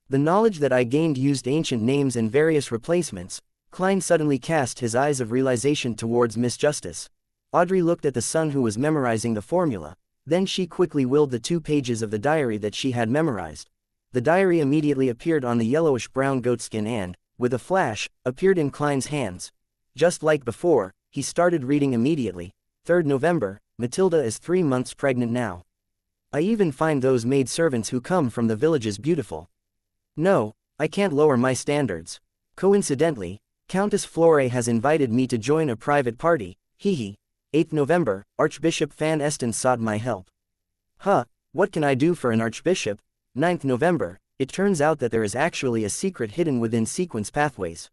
The knowledge that I gained used ancient names and various replacements. Klein suddenly cast his eyes of realization towards Miss Justice. Audrey looked at the son who was memorizing the formula. Then she quickly willed the 2 pages of the diary that she had memorized. The diary immediately appeared on the yellowish-brown goatskin and, with a flash, appeared in Klein's hands. Just like before, he started reading immediately. 3rd November, Matilda is 3 months pregnant now. I even find those maidservants who come from the villages beautiful. No, I can't lower my standards. Coincidentally, Countess Flore has invited me to join a private party, hee. 8th November, Archbishop Van Esten sought my help. Huh, what can I do for an archbishop? 9th November, it turns out that there is actually a secret hidden within sequence pathways.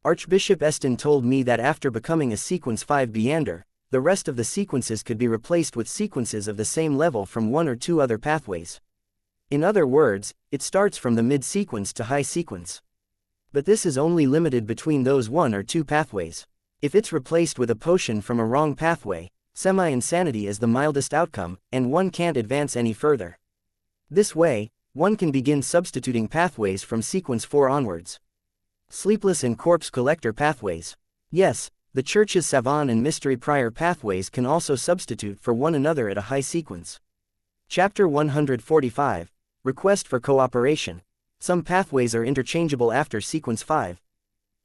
Archbishop Esten told me that after becoming a sequence 5 Beander, the rest of the sequences could be replaced with sequences of the same level from 1 or 2 other pathways. In other words, it starts from the mid-sequence to high sequence. But this is only limited between those 1 or 2 pathways. If it's replaced with a potion from a wrong pathway, semi-insanity is the mildest outcome, and one can't advance any further. This way, one can begin substituting pathways from sequence 4 onwards. Sleepless and corpse collector pathways. Yes, the Church's savant and mystery prior pathways can also substitute for one another at a high sequence. Chapter 145. Request for cooperation. Some pathways are interchangeable after sequence 5.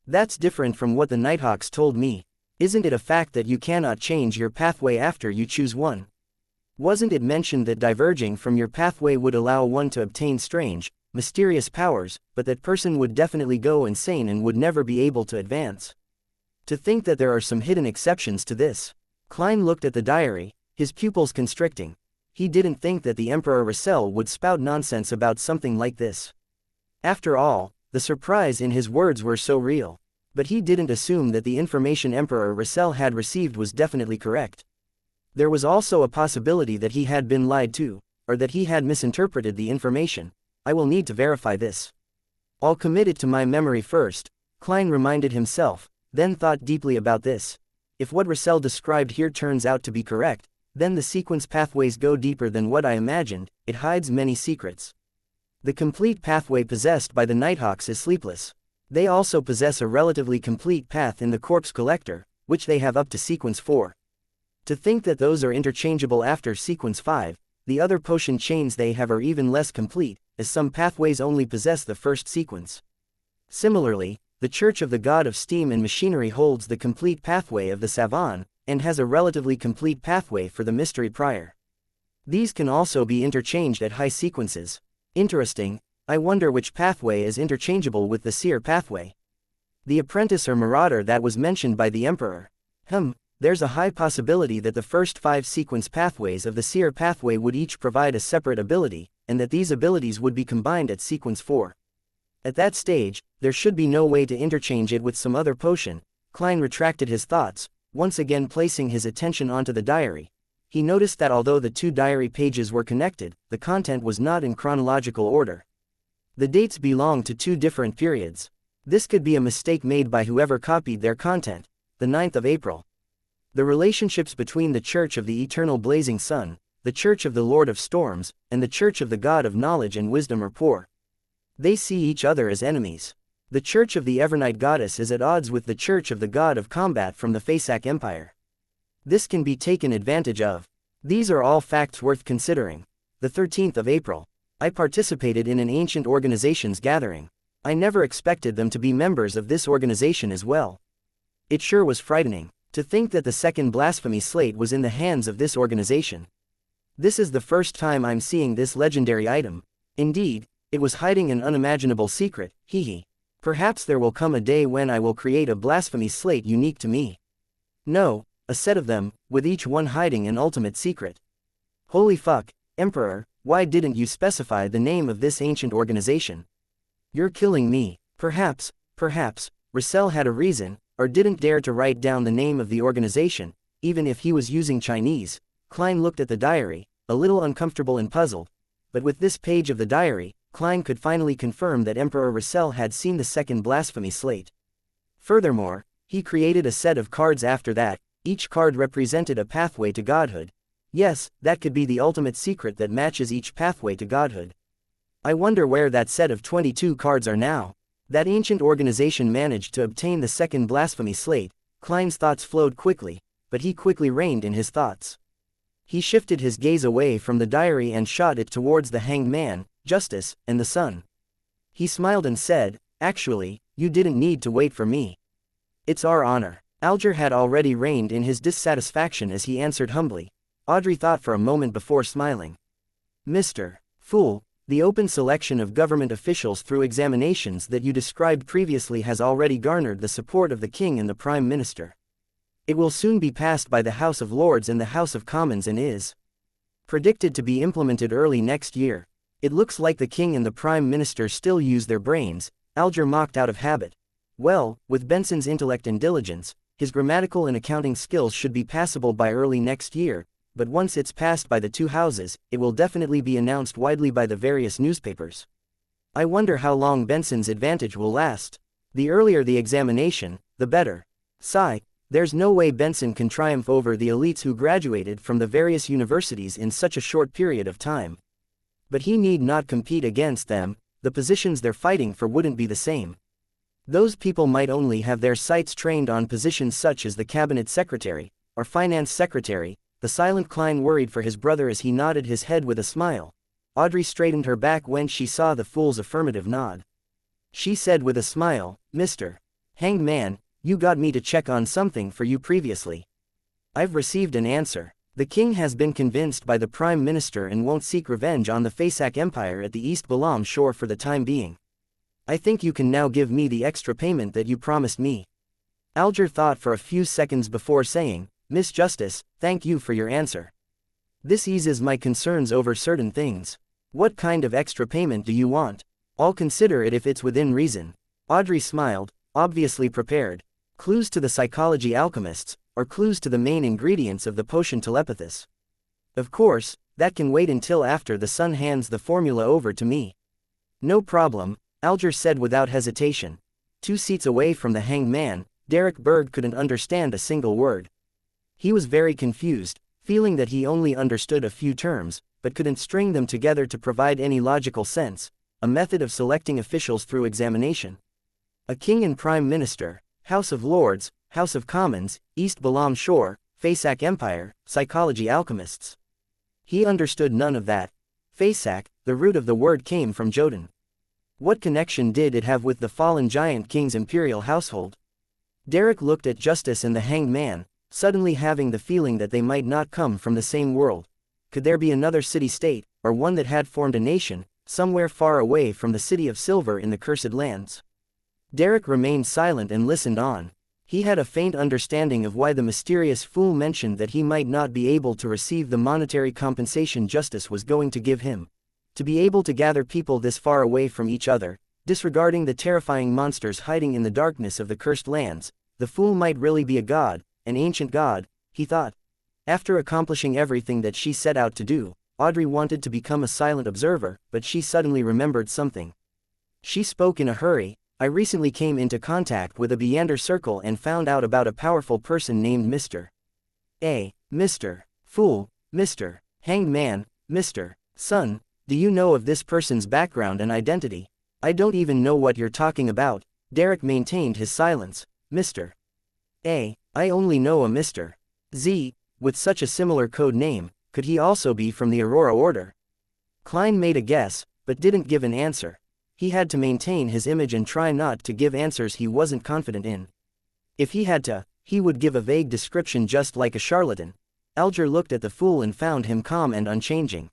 That's different from what the Nighthawks told me. Isn't it a fact that you cannot change your pathway after you choose one? Wasn't it mentioned that diverging from your pathway would allow one to obtain strange, mysterious powers, but that person would definitely go insane and would never be able to advance? To think that there are some hidden exceptions to this. Klein looked at the diary, his pupils constricting. He didn't think that the Emperor Russell would spout nonsense about something like this. After all, the surprise in his words were so real. But he didn't assume that the information Emperor Russell had received was definitely correct. There was also a possibility that he had been lied to, or that he had misinterpreted the information. I will need to verify this. I'll commit it to my memory first, Klein reminded himself, then thought deeply about this. If what Russell described here turns out to be correct, then the sequence pathways go deeper than what I imagined. It hides many secrets. The complete pathway possessed by the Nighthawks is sleepless. They also possess a relatively complete path in the corpse collector, which they have up to sequence 4. To think that those are interchangeable after sequence 5, the other potion chains they have are even less complete, as some pathways only possess the first sequence. Similarly, the Church of the God of Steam and Machinery holds the complete pathway of the savant, and has a relatively complete pathway for the mystery prior. These can also be interchanged at high sequences. Interesting, I wonder which pathway is interchangeable with the seer pathway. The apprentice or marauder that was mentioned by the Emperor. There's a high possibility that the first 5 sequence pathways of the seer pathway would each provide a separate ability, and that these abilities would be combined at sequence 4. At that stage, there should be no way to interchange it with some other potion. Klein retracted his thoughts, once again placing his attention onto the diary. He noticed that although the 2 diary pages were connected, the content was not in chronological order. The dates belong to 2 different periods. This could be a mistake made by whoever copied their content. The 9th of April. The relationships between the Church of the Eternal Blazing Sun, the Church of the Lord of Storms, and the Church of the God of Knowledge and Wisdom are poor. They see each other as enemies. The Church of the Evernight Goddess is at odds with the Church of the God of Combat from the Fasak Empire. This can be taken advantage of. These are all facts worth considering. The 13th of April. I participated in an ancient organization's gathering. I never expected them to be members of this organization as well. It sure was frightening to think that the second blasphemy slate was in the hands of this organization. This is the first time I'm seeing this legendary item. Indeed, it was hiding an unimaginable secret, hee. Perhaps there will come a day when I will create a blasphemy slate unique to me. No, a set of them, with each one hiding an ultimate secret. Holy fuck, Emperor, why didn't you specify the name of this ancient organization? You're killing me. Perhaps, Russell had a reason, or didn't dare to write down the name of the organization, even if he was using Chinese. Klein looked at the diary, a little uncomfortable and puzzled. But with this page of the diary, Klein could finally confirm that Emperor Russell had seen the second blasphemy slate. Furthermore, he created a set of cards after that. Each card represented a pathway to godhood. Yes, that could be the ultimate secret that matches each pathway to godhood. I wonder where that set of 22 cards are now. That ancient organization managed to obtain the second blasphemy slate. Klein's thoughts flowed quickly, but he quickly reined in his thoughts. He shifted his gaze away from the diary and shot it towards the hanged man, justice, and the sun. He smiled and said, "Actually, you didn't need to wait for me. It's our honor." Alger had already reined in his dissatisfaction as he answered humbly. Audrey thought for a moment before smiling. "Mr. Fool, the open selection of government officials through examinations that you described previously has already garnered the support of the King and the Prime Minister. It will soon be passed by the House of Lords and the House of Commons and is predicted to be implemented early next year. It looks like the King and the Prime Minister still use their brains," Alger mocked out of habit. "Well, with Benson's intellect and diligence, his grammatical and accounting skills should be passable by early next year, but once it's passed by the two houses, it will definitely be announced widely by the various newspapers. I wonder how long Benson's advantage will last. The earlier the examination, the better. Sigh. There's no way Benson can triumph over the elites who graduated from the various universities in such a short period of time. But he need not compete against them, the positions they're fighting for wouldn't be the same. Those people might only have their sights trained on positions such as the cabinet secretary, or finance secretary." The silent Klein worried for his brother as he nodded his head with a smile. Audrey straightened her back when she saw the fool's affirmative nod. She said with a smile, "Mr. Hanged Man, you got me to check on something for you previously. I've received an answer. The King has been convinced by the Prime Minister and won't seek revenge on the Fasak Empire at the East Balam shore for the time being. I think you can now give me the extra payment that you promised me." Alger thought for a few seconds before saying, "Miss Justice, thank you for your answer. This eases my concerns over certain things. What kind of extra payment do you want? I'll consider it if it's within reason." Audrey smiled, obviously prepared. Clues to the psychology alchemists, or clues to the main ingredients of the potion telepathis? Of course, that can wait until after the sun hands the formula over to me. "No problem," Alger said without hesitation. 2 seats away from the hanged man, Derek Berg couldn't understand a single word. He was very confused, feeling that he only understood a few terms, but couldn't string them together to provide any logical sense. A method of selecting officials through examination. A King and Prime Minister, House of Lords, House of Commons, East Balam Shore, Fasak Empire, psychology alchemists. He understood none of that. Fasak, the root of the word came from Jotun. What connection did it have with the fallen giant king's imperial household? Derek looked at Justice and the hanged man, suddenly having the feeling that they might not come from the same world. Could there be another city-state, or one that had formed a nation, somewhere far away from the City of Silver in the Cursed Lands? Derek remained silent and listened on. He had a faint understanding of why the mysterious fool mentioned that he might not be able to receive the monetary compensation Justice was going to give him. To be able to gather people this far away from each other, disregarding the terrifying monsters hiding in the darkness of the Cursed Lands, the fool might really be a god, an ancient god, he thought. After accomplishing everything that she set out to do, Audrey wanted to become a silent observer, but she suddenly remembered something. She spoke in a hurry. "I recently came into contact with a Beander circle and found out about a powerful person named Mr. A. Mr. Fool, Mr. Hanged Man, Mr. Sun. Do you know of this person's background and identity?" "I don't even know what you're talking about." Derek maintained his silence. "Mr. A. I only know a Mr. Z. With such a similar code name, could he also be from the Aurora Order?" Klein made a guess, but didn't give an answer. He had to maintain his image and try not to give answers he wasn't confident in. If he had to, he would give a vague description just like a charlatan. Alger looked at the fool and found him calm and unchanging.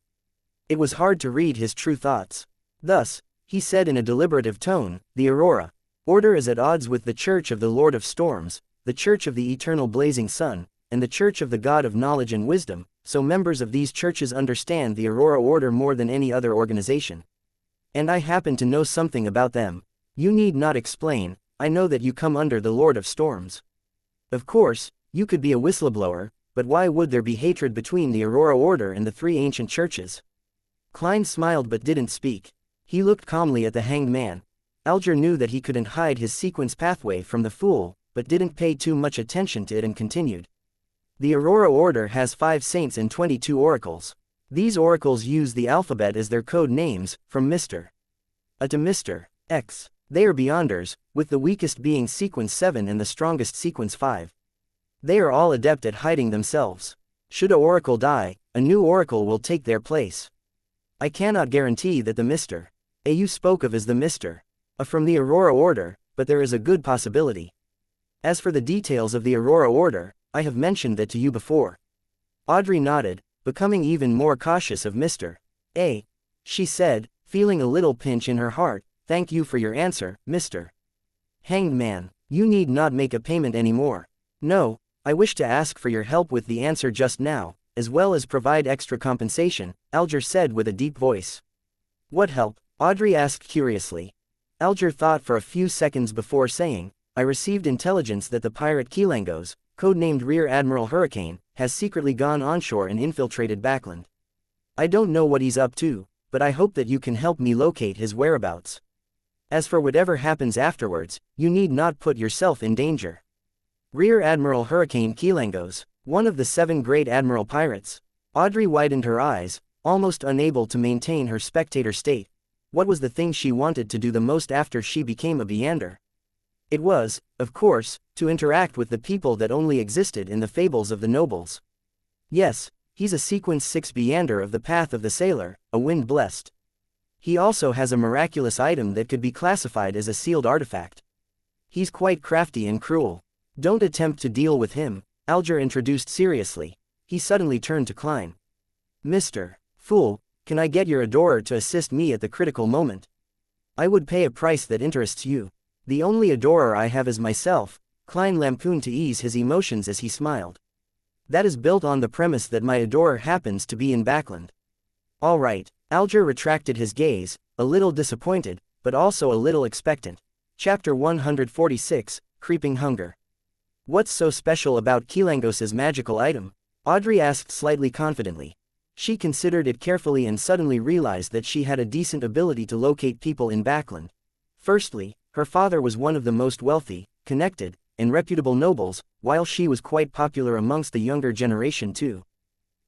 It was hard to read his true thoughts. Thus, he said in a deliberative tone, "The Aurora Order is at odds with the Church of the Lord of Storms, the Church of the Eternal Blazing Sun, and the Church of the God of Knowledge and Wisdom, so members of these churches understand the Aurora Order more than any other organization. And I happen to know something about them. You need not explain, I know that you come under the Lord of Storms. Of course, you could be a whistleblower, but why would there be hatred between the Aurora Order and the 3 ancient churches?" Klein smiled but didn't speak. He looked calmly at the hanged man. Alger knew that he couldn't hide his sequence pathway from the fool, but didn't pay too much attention to it and continued. "The Aurora Order has 5 saints and 22 oracles. These oracles use the alphabet as their code names, from Mr. A to Mr. X. They are beyonders, with the weakest being sequence 7 and the strongest sequence 5. They are all adept at hiding themselves. Should a oracle die, a new oracle will take their place. I cannot guarantee that the Mr. A you spoke of is the Mr. A from the Aurora Order, but there is a good possibility. As for the details of the Aurora Order, I have mentioned that to you before. Audrey nodded, becoming even more cautious of Mr. A. She said, feeling a little pinch in her heart, "Thank you for your answer, Mr. Hanged Man. You need not make a payment anymore. No, I wish to ask for your help with the answer just now, as well as provide extra compensation," Alger said with a deep voice. "What help?" Audrey asked curiously. Alger thought for a few seconds before saying, "I received intelligence that the pirate Kilangos, codenamed Rear Admiral Hurricane, has secretly gone onshore and infiltrated Backland. I don't know what he's up to, but I hope that you can help me locate his whereabouts. As for whatever happens afterwards, you need not put yourself in danger." Rear Admiral Hurricane Kilangos, one of the 7 great admiral pirates. Audrey widened her eyes, almost unable to maintain her spectator state. What was the thing she wanted to do the most after she became a Beander? It was, of course, to interact with the people that only existed in the fables of the nobles. Yes, he's a sequence 6 Beander of the Path of the Sailor, a wind blessed. He also has a miraculous item that could be classified as a sealed artifact. He's quite crafty and cruel. Don't attempt to deal with him, Alger introduced seriously. He suddenly turned to Klein. "Mr. Fool, can I get your adorer to assist me at the critical moment? I would pay a price that interests you. The only adorer I have is myself," Klein lampooned to ease his emotions as he smiled. "That is built on the premise that my adorer happens to be in Backland." "All right," Alger retracted his gaze, a little disappointed, but also a little expectant. Chapter 146, Creeping Hunger. "What's so special about Kilangos's magical item?" Audrey asked slightly confidently. She considered it carefully and suddenly realized that she had a decent ability to locate people in Backland. Firstly, her father was one of the most wealthy, connected, and reputable nobles, while she was quite popular amongst the younger generation too.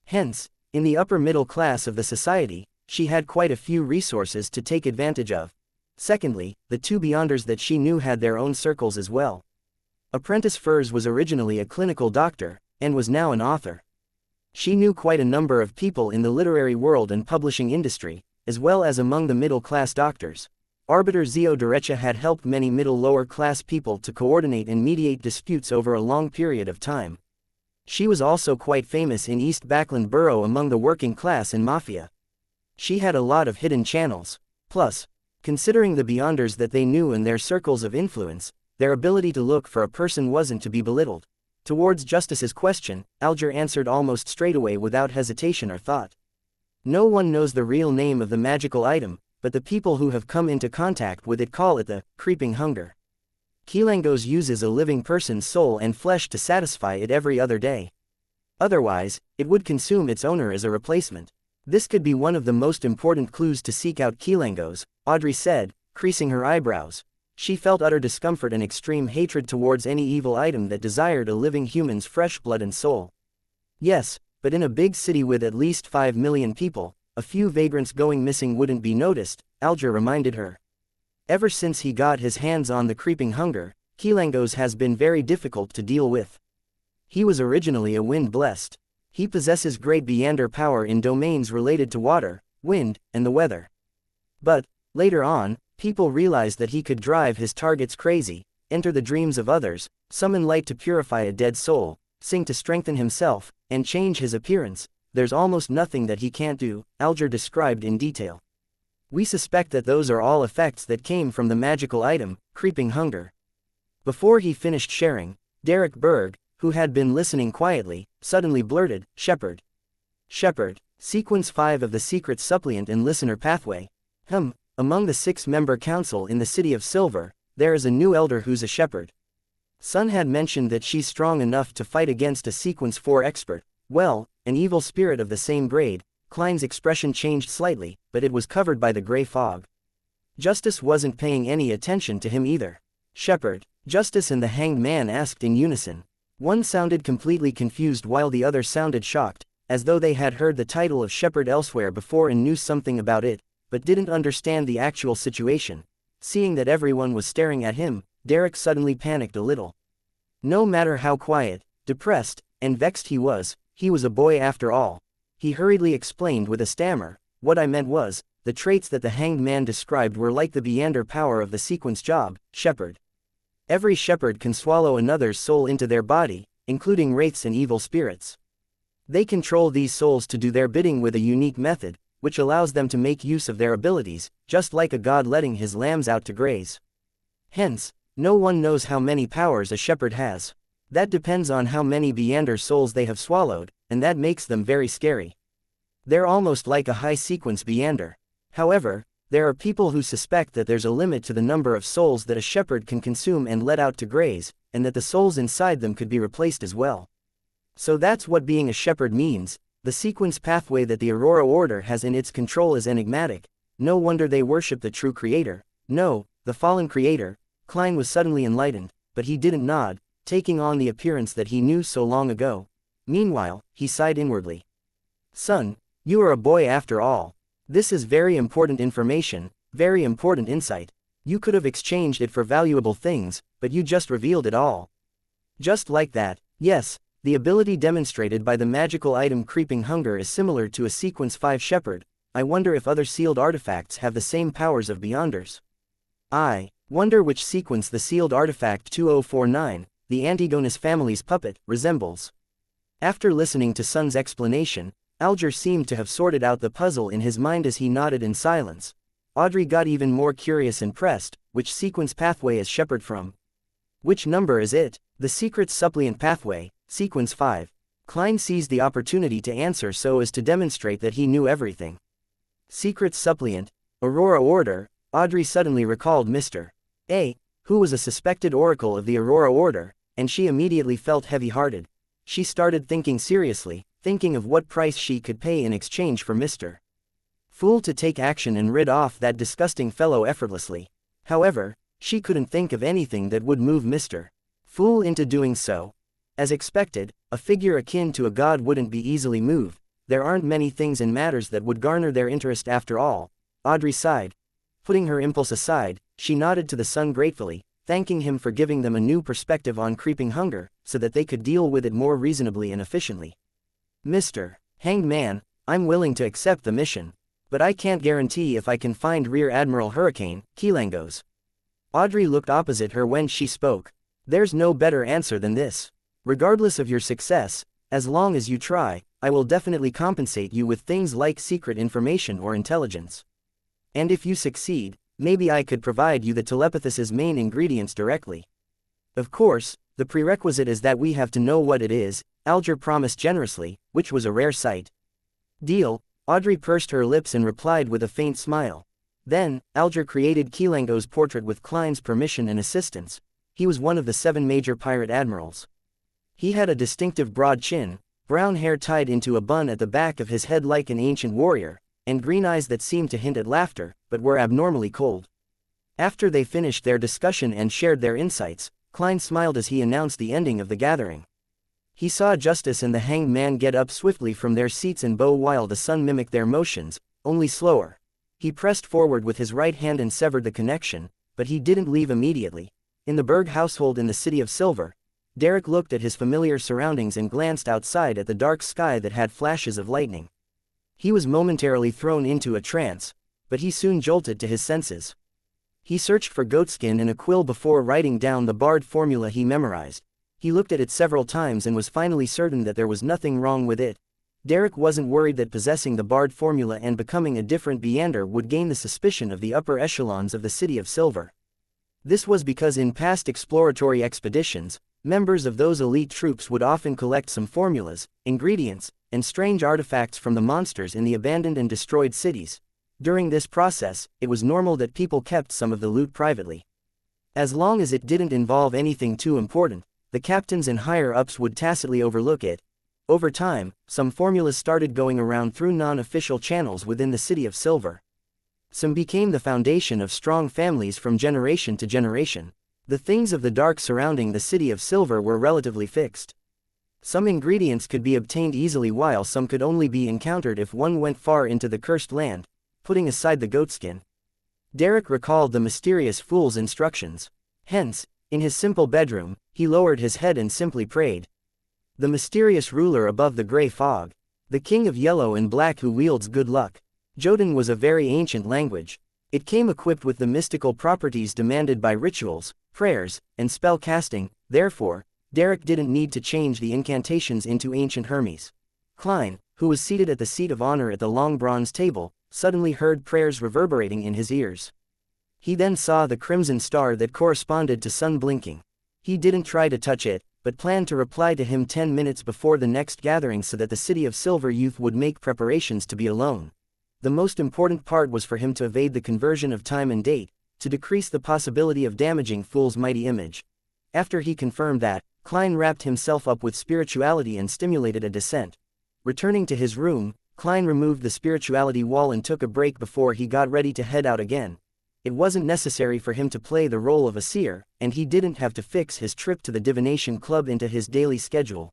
Hence, in the upper middle class of the society, she had quite a few resources to take advantage of. Secondly, the 2 Beyonders that she knew had their own circles as well. Apprentice Furs was originally a clinical doctor, and was now an author. She knew quite a number of people in the literary world and publishing industry, as well as among the middle-class doctors. Arbiter Zio Derecha had helped many middle-lower class people to coordinate and mediate disputes over a long period of time. She was also quite famous in East Backland Borough among the working class and mafia. She had a lot of hidden channels. Plus, considering the Beyonders that they knew and their circles of influence, their ability to look for a person wasn't to be belittled. Towards Justice's question, Alger answered almost straightaway without hesitation or thought. "No one knows the real name of the magical item, but the people who have come into contact with it call it the creeping hunger. Kilangos uses a living person's soul and flesh to satisfy it every other day. Otherwise, it would consume its owner as a replacement. This could be one of the most important clues to seek out Kilangos," Audrey said, creasing her eyebrows. She felt utter discomfort and extreme hatred towards any evil item that desired a living human's fresh blood and soul. "Yes, but in a big city with at least 5 million people, a few vagrants going missing wouldn't be noticed," Alger reminded her. "Ever since he got his hands on the creeping hunger, Kilangos has been very difficult to deal with. He was originally a wind-blessed. He possesses great Beander power in domains related to water, wind, and the weather. But, later on, people realized that he could drive his targets crazy, enter the dreams of others, summon light to purify a dead soul, sing to strengthen himself, and change his appearance. There's almost nothing that he can't do," Alger described in detail. "We suspect that those are all effects that came from the magical item, creeping hunger." Before he finished sharing, Derek Berg, who had been listening quietly, suddenly blurted, "Shepherd. Shepherd, Sequence 5 of the Secret Suppliant and Listener Pathway. Among the 6-member council in the City of Silver, there is a new elder who's a shepherd. Sun had mentioned that she's strong enough to fight against a Sequence 4 expert. Well, an evil spirit of the same grade." Klein's expression changed slightly, but it was covered by the gray fog. Justice wasn't paying any attention to him either. "Shepherd?" Justice and the Hanged Man asked in unison. One sounded completely confused while the other sounded shocked. as though they had heard the title of shepherd elsewhere before and knew something about it, but didn't understand the actual situation. Seeing that everyone was staring at him, Derek suddenly panicked a little. No matter how quiet, depressed, and vexed he was a boy after all. He hurriedly explained with a stammer, "What I meant was, the traits that the hanged man described were like the beyonder power of the sequence job, shepherd. Every shepherd can swallow another's soul into their body, including wraiths and evil spirits. They control these souls to do their bidding with a unique method, which allows them to make use of their abilities, just like a god letting his lambs out to graze. Hence, no one knows how many powers a shepherd has. That depends on how many beyonder souls they have swallowed, and that makes them very scary. They're almost like a high-sequence beyonder. However, there are people who suspect that there's a limit to the number of souls that a shepherd can consume and let out to graze, and that the souls inside them could be replaced as well. So that's what being a shepherd means. The sequence pathway that the Aurora Order has in its control is enigmatic. No wonder they worship the true creator. No, the fallen creator." Klein was suddenly enlightened, but he didn't nod, taking on the appearance that he knew so long ago. Meanwhile, he sighed inwardly. "Son, you are a boy after all. This is very important information, very important insight. You could have exchanged it for valuable things, but you just revealed it all. Just like that." "Yes, the ability demonstrated by the magical item Creeping Hunger is similar to a Sequence 5 Shepherd. I wonder if other sealed artifacts have the same powers of Beyonders. I wonder which sequence the sealed artifact 2049, the Antigonus family's puppet, resembles." After listening to Sun's explanation, Alger seemed to have sorted out the puzzle in his mind as he nodded in silence. Audrey got even more curious and pressed, "Which sequence pathway is Shepherd from? Which number is it?" "The secret suppliant pathway, Sequence 5. Klein seized the opportunity to answer so as to demonstrate that he knew everything. Secret suppliant, Aurora Order. Audrey suddenly recalled Mr. A, who was a suspected oracle of the Aurora Order, and she immediately felt heavy-hearted. She started thinking seriously, thinking of what price she could pay in exchange for Mr. Fool to take action and rid off that disgusting fellow effortlessly. However, she couldn't think of anything that would move Mr. Fool into doing so. As expected, a figure akin to a god wouldn't be easily moved. There aren't many things and matters that would garner their interest after all. Audrey sighed. Putting her impulse aside, she nodded to the son gratefully, thanking him for giving them a new perspective on Creeping Hunger, so that they could deal with it more reasonably and efficiently. "Mr. Hanged Man, I'm willing to accept the mission. But I can't guarantee if I can find Rear Admiral Hurricane, Kilangos." Audrey looked opposite her when she spoke. "There's no better answer than this. Regardless of your success, as long as you try, I will definitely compensate you with things like secret information or intelligence. And if you succeed, maybe I could provide you the telepathist's main ingredients directly. Of course, the prerequisite is that we have to know what it is," Alger promised generously, which was a rare sight. "Deal." Audrey pursed her lips and replied with a faint smile. Then, Alger created Kilangos's portrait with Klein's permission and assistance. He was one of the 7 major pirate admirals. He had a distinctive broad chin, brown hair tied into a bun at the back of his head like an ancient warrior, and green eyes that seemed to hint at laughter, but were abnormally cold. After they finished their discussion and shared their insights, Klein smiled as he announced the ending of the gathering. He saw Justice and the Hanged Man get up swiftly from their seats and bow while the sun mimicked their motions, only slower. He pressed forward with his right hand and severed the connection, but he didn't leave immediately. In the Berg household in the City of Silver, Derek looked at his familiar surroundings and glanced outside at the dark sky that had flashes of lightning. He was momentarily thrown into a trance, but he soon jolted to his senses. He searched for goatskin and a quill before writing down the barred formula he memorized. He looked at it several times and was finally certain that there was nothing wrong with it. Derek wasn't worried that possessing the barred formula and becoming a different Beyonder would gain the suspicion of the upper echelons of the City of Silver. This was because in past exploratory expeditions, members of those elite troops would often collect some formulas, ingredients, and strange artifacts from the monsters in the abandoned and destroyed cities. During this process, it was normal that people kept some of the loot privately. As long as it didn't involve anything too important, the captains and higher-ups would tacitly overlook it. Over time, some formulas started going around through non-official channels within the City of Silver. Some became the foundation of strong families from generation to generation. The things of the dark surrounding the City of Silver were relatively fixed. Some ingredients could be obtained easily while some could only be encountered if one went far into the cursed land, putting aside the goatskin. Derek recalled the mysterious fool's instructions. Hence, in his simple bedroom, he lowered his head and simply prayed. The mysterious ruler above the gray fog. The king of yellow and black who wields good luck. Jotun was a very ancient language. It came equipped with the mystical properties demanded by rituals, prayers, and spell casting. Therefore, Derek didn't need to change the incantations into ancient Hermes. Klein, who was seated at the seat of honor at the long bronze table, suddenly heard prayers reverberating in his ears. He then saw the crimson star that corresponded to sun blinking. He didn't try to touch it, but planned to reply to him 10 minutes before the next gathering so that the city of Silver Youth would make preparations to be alone. The most important part was for him to evade the conversion of time and date, to decrease the possibility of damaging Fool's mighty image. After he confirmed that, Klein wrapped himself up with spirituality and stimulated a descent. Returning to his room, Klein removed the spirituality wall and took a break before he got ready to head out again. It wasn't necessary for him to play the role of a seer, and he didn't have to fix his trip to the divination club into his daily schedule.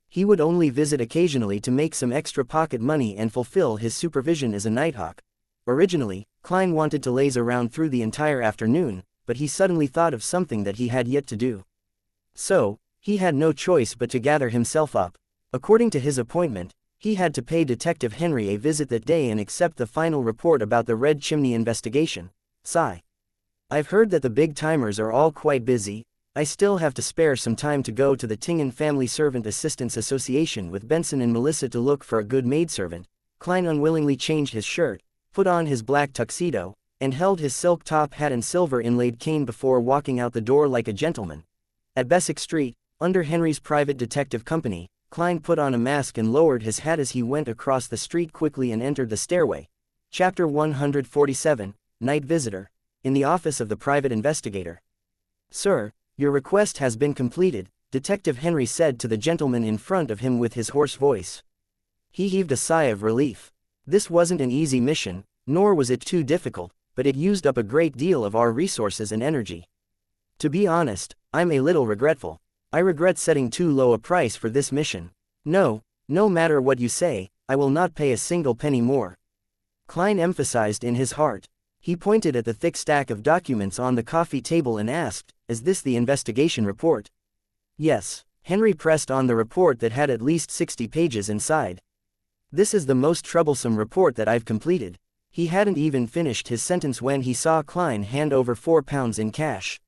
He would only visit occasionally to make some extra pocket money and fulfill his supervision as a nighthawk. Originally, Klein wanted to laze around through the entire afternoon, but he suddenly thought of something that he had yet to do. So, he had no choice but to gather himself up. According to his appointment, he had to pay Detective Henry a visit that day and accept the final report about the Red Chimney investigation. Sigh. I've heard that the big-timers are all quite busy. I still have to spare some time to go to the Tingen Family Servant Assistants Association with Benson and Melissa to look for a good maidservant. Klein unwillingly changed his shirt, put on his black tuxedo, and held his silk top hat and silver inlaid cane before walking out the door like a gentleman. At Beswick Street, under Henry's private detective company, Klein put on a mask and lowered his hat as he went across the street quickly and entered the stairway. Chapter 147, Night Visitor. In the office of the private investigator. Sir, your request has been completed, Detective Henry said to the gentleman in front of him with his hoarse voice. He heaved a sigh of relief. This wasn't an easy mission, nor was it too difficult, but it used up a great deal of our resources and energy. To be honest, I'm a little regretful. I regret setting too low a price for this mission. No matter what you say, I will not pay a single penny more. Klein emphasized in his heart. He pointed at the thick stack of documents on the coffee table and asked, "Is this the investigation report?" Yes. Henry pressed on the report that had at least 60 pages inside. This is the most troublesome report that I've completed. He hadn't even finished his sentence when he saw Klein hand over £4 in cash.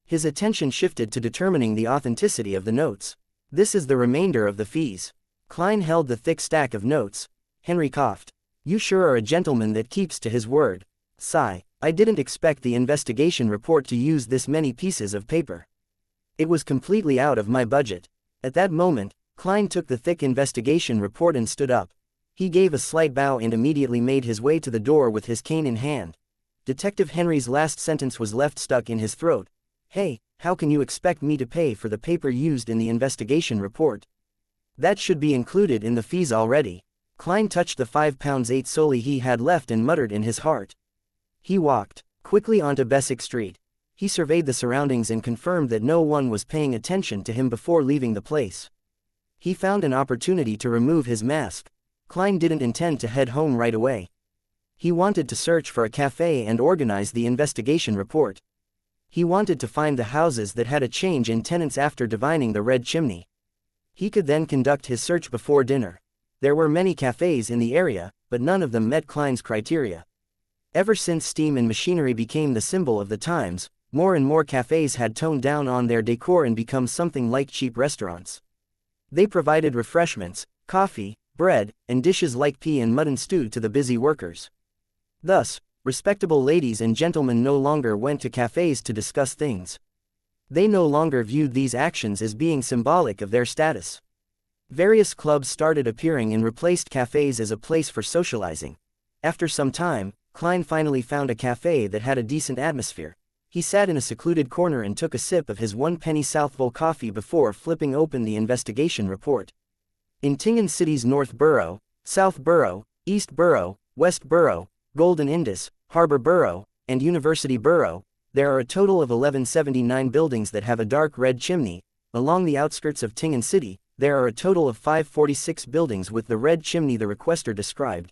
His attention shifted to determining the authenticity of the notes. This is the remainder of the fees. Klein held the thick stack of notes. Henry coughed. You sure are a gentleman that keeps to his word. Sigh. I didn't expect the investigation report to use this many pieces of paper. It was completely out of my budget. At that moment, Klein took the thick investigation report and stood up. He gave a slight bow and immediately made his way to the door with his cane in hand. Detective Henry's last sentence was left stuck in his throat. Hey, how can you expect me to pay for the paper used in the investigation report? That should be included in the fees already. Klein touched the £5.8 solely he had left and muttered in his heart. He walked quickly onto Beswick Street. He surveyed the surroundings and confirmed that no one was paying attention to him before leaving the place. He found an opportunity to remove his mask. Klein didn't intend to head home right away. He wanted to search for a cafe and organize the investigation report. He wanted to find the houses that had a change in tenants after divining the Red Chimney. He could then conduct his search before dinner. There were many cafes in the area, but none of them met Klein's criteria. Ever since steam and machinery became the symbol of the times, more and more cafes had toned down on their decor and become something like cheap restaurants. They provided refreshments, coffee, bread, and dishes like pea and mutton stew to the busy workers. Thus, respectable ladies and gentlemen no longer went to cafes to discuss things. They no longer viewed these actions as being symbolic of their status. Various clubs started appearing and replaced cafes as a place for socializing. After some time, Klein finally found a cafe that had a decent atmosphere. He sat in a secluded corner and took a sip of his 1-penny Southville coffee before flipping open the investigation report. In Tingen City's North Borough, South Borough, East Borough, West Borough, Golden Indus, Harbor Borough, and University Borough, there are a total of 1179 buildings that have a dark red chimney. Along the outskirts of Tingen City, there are a total of 546 buildings with the red chimney the requester described.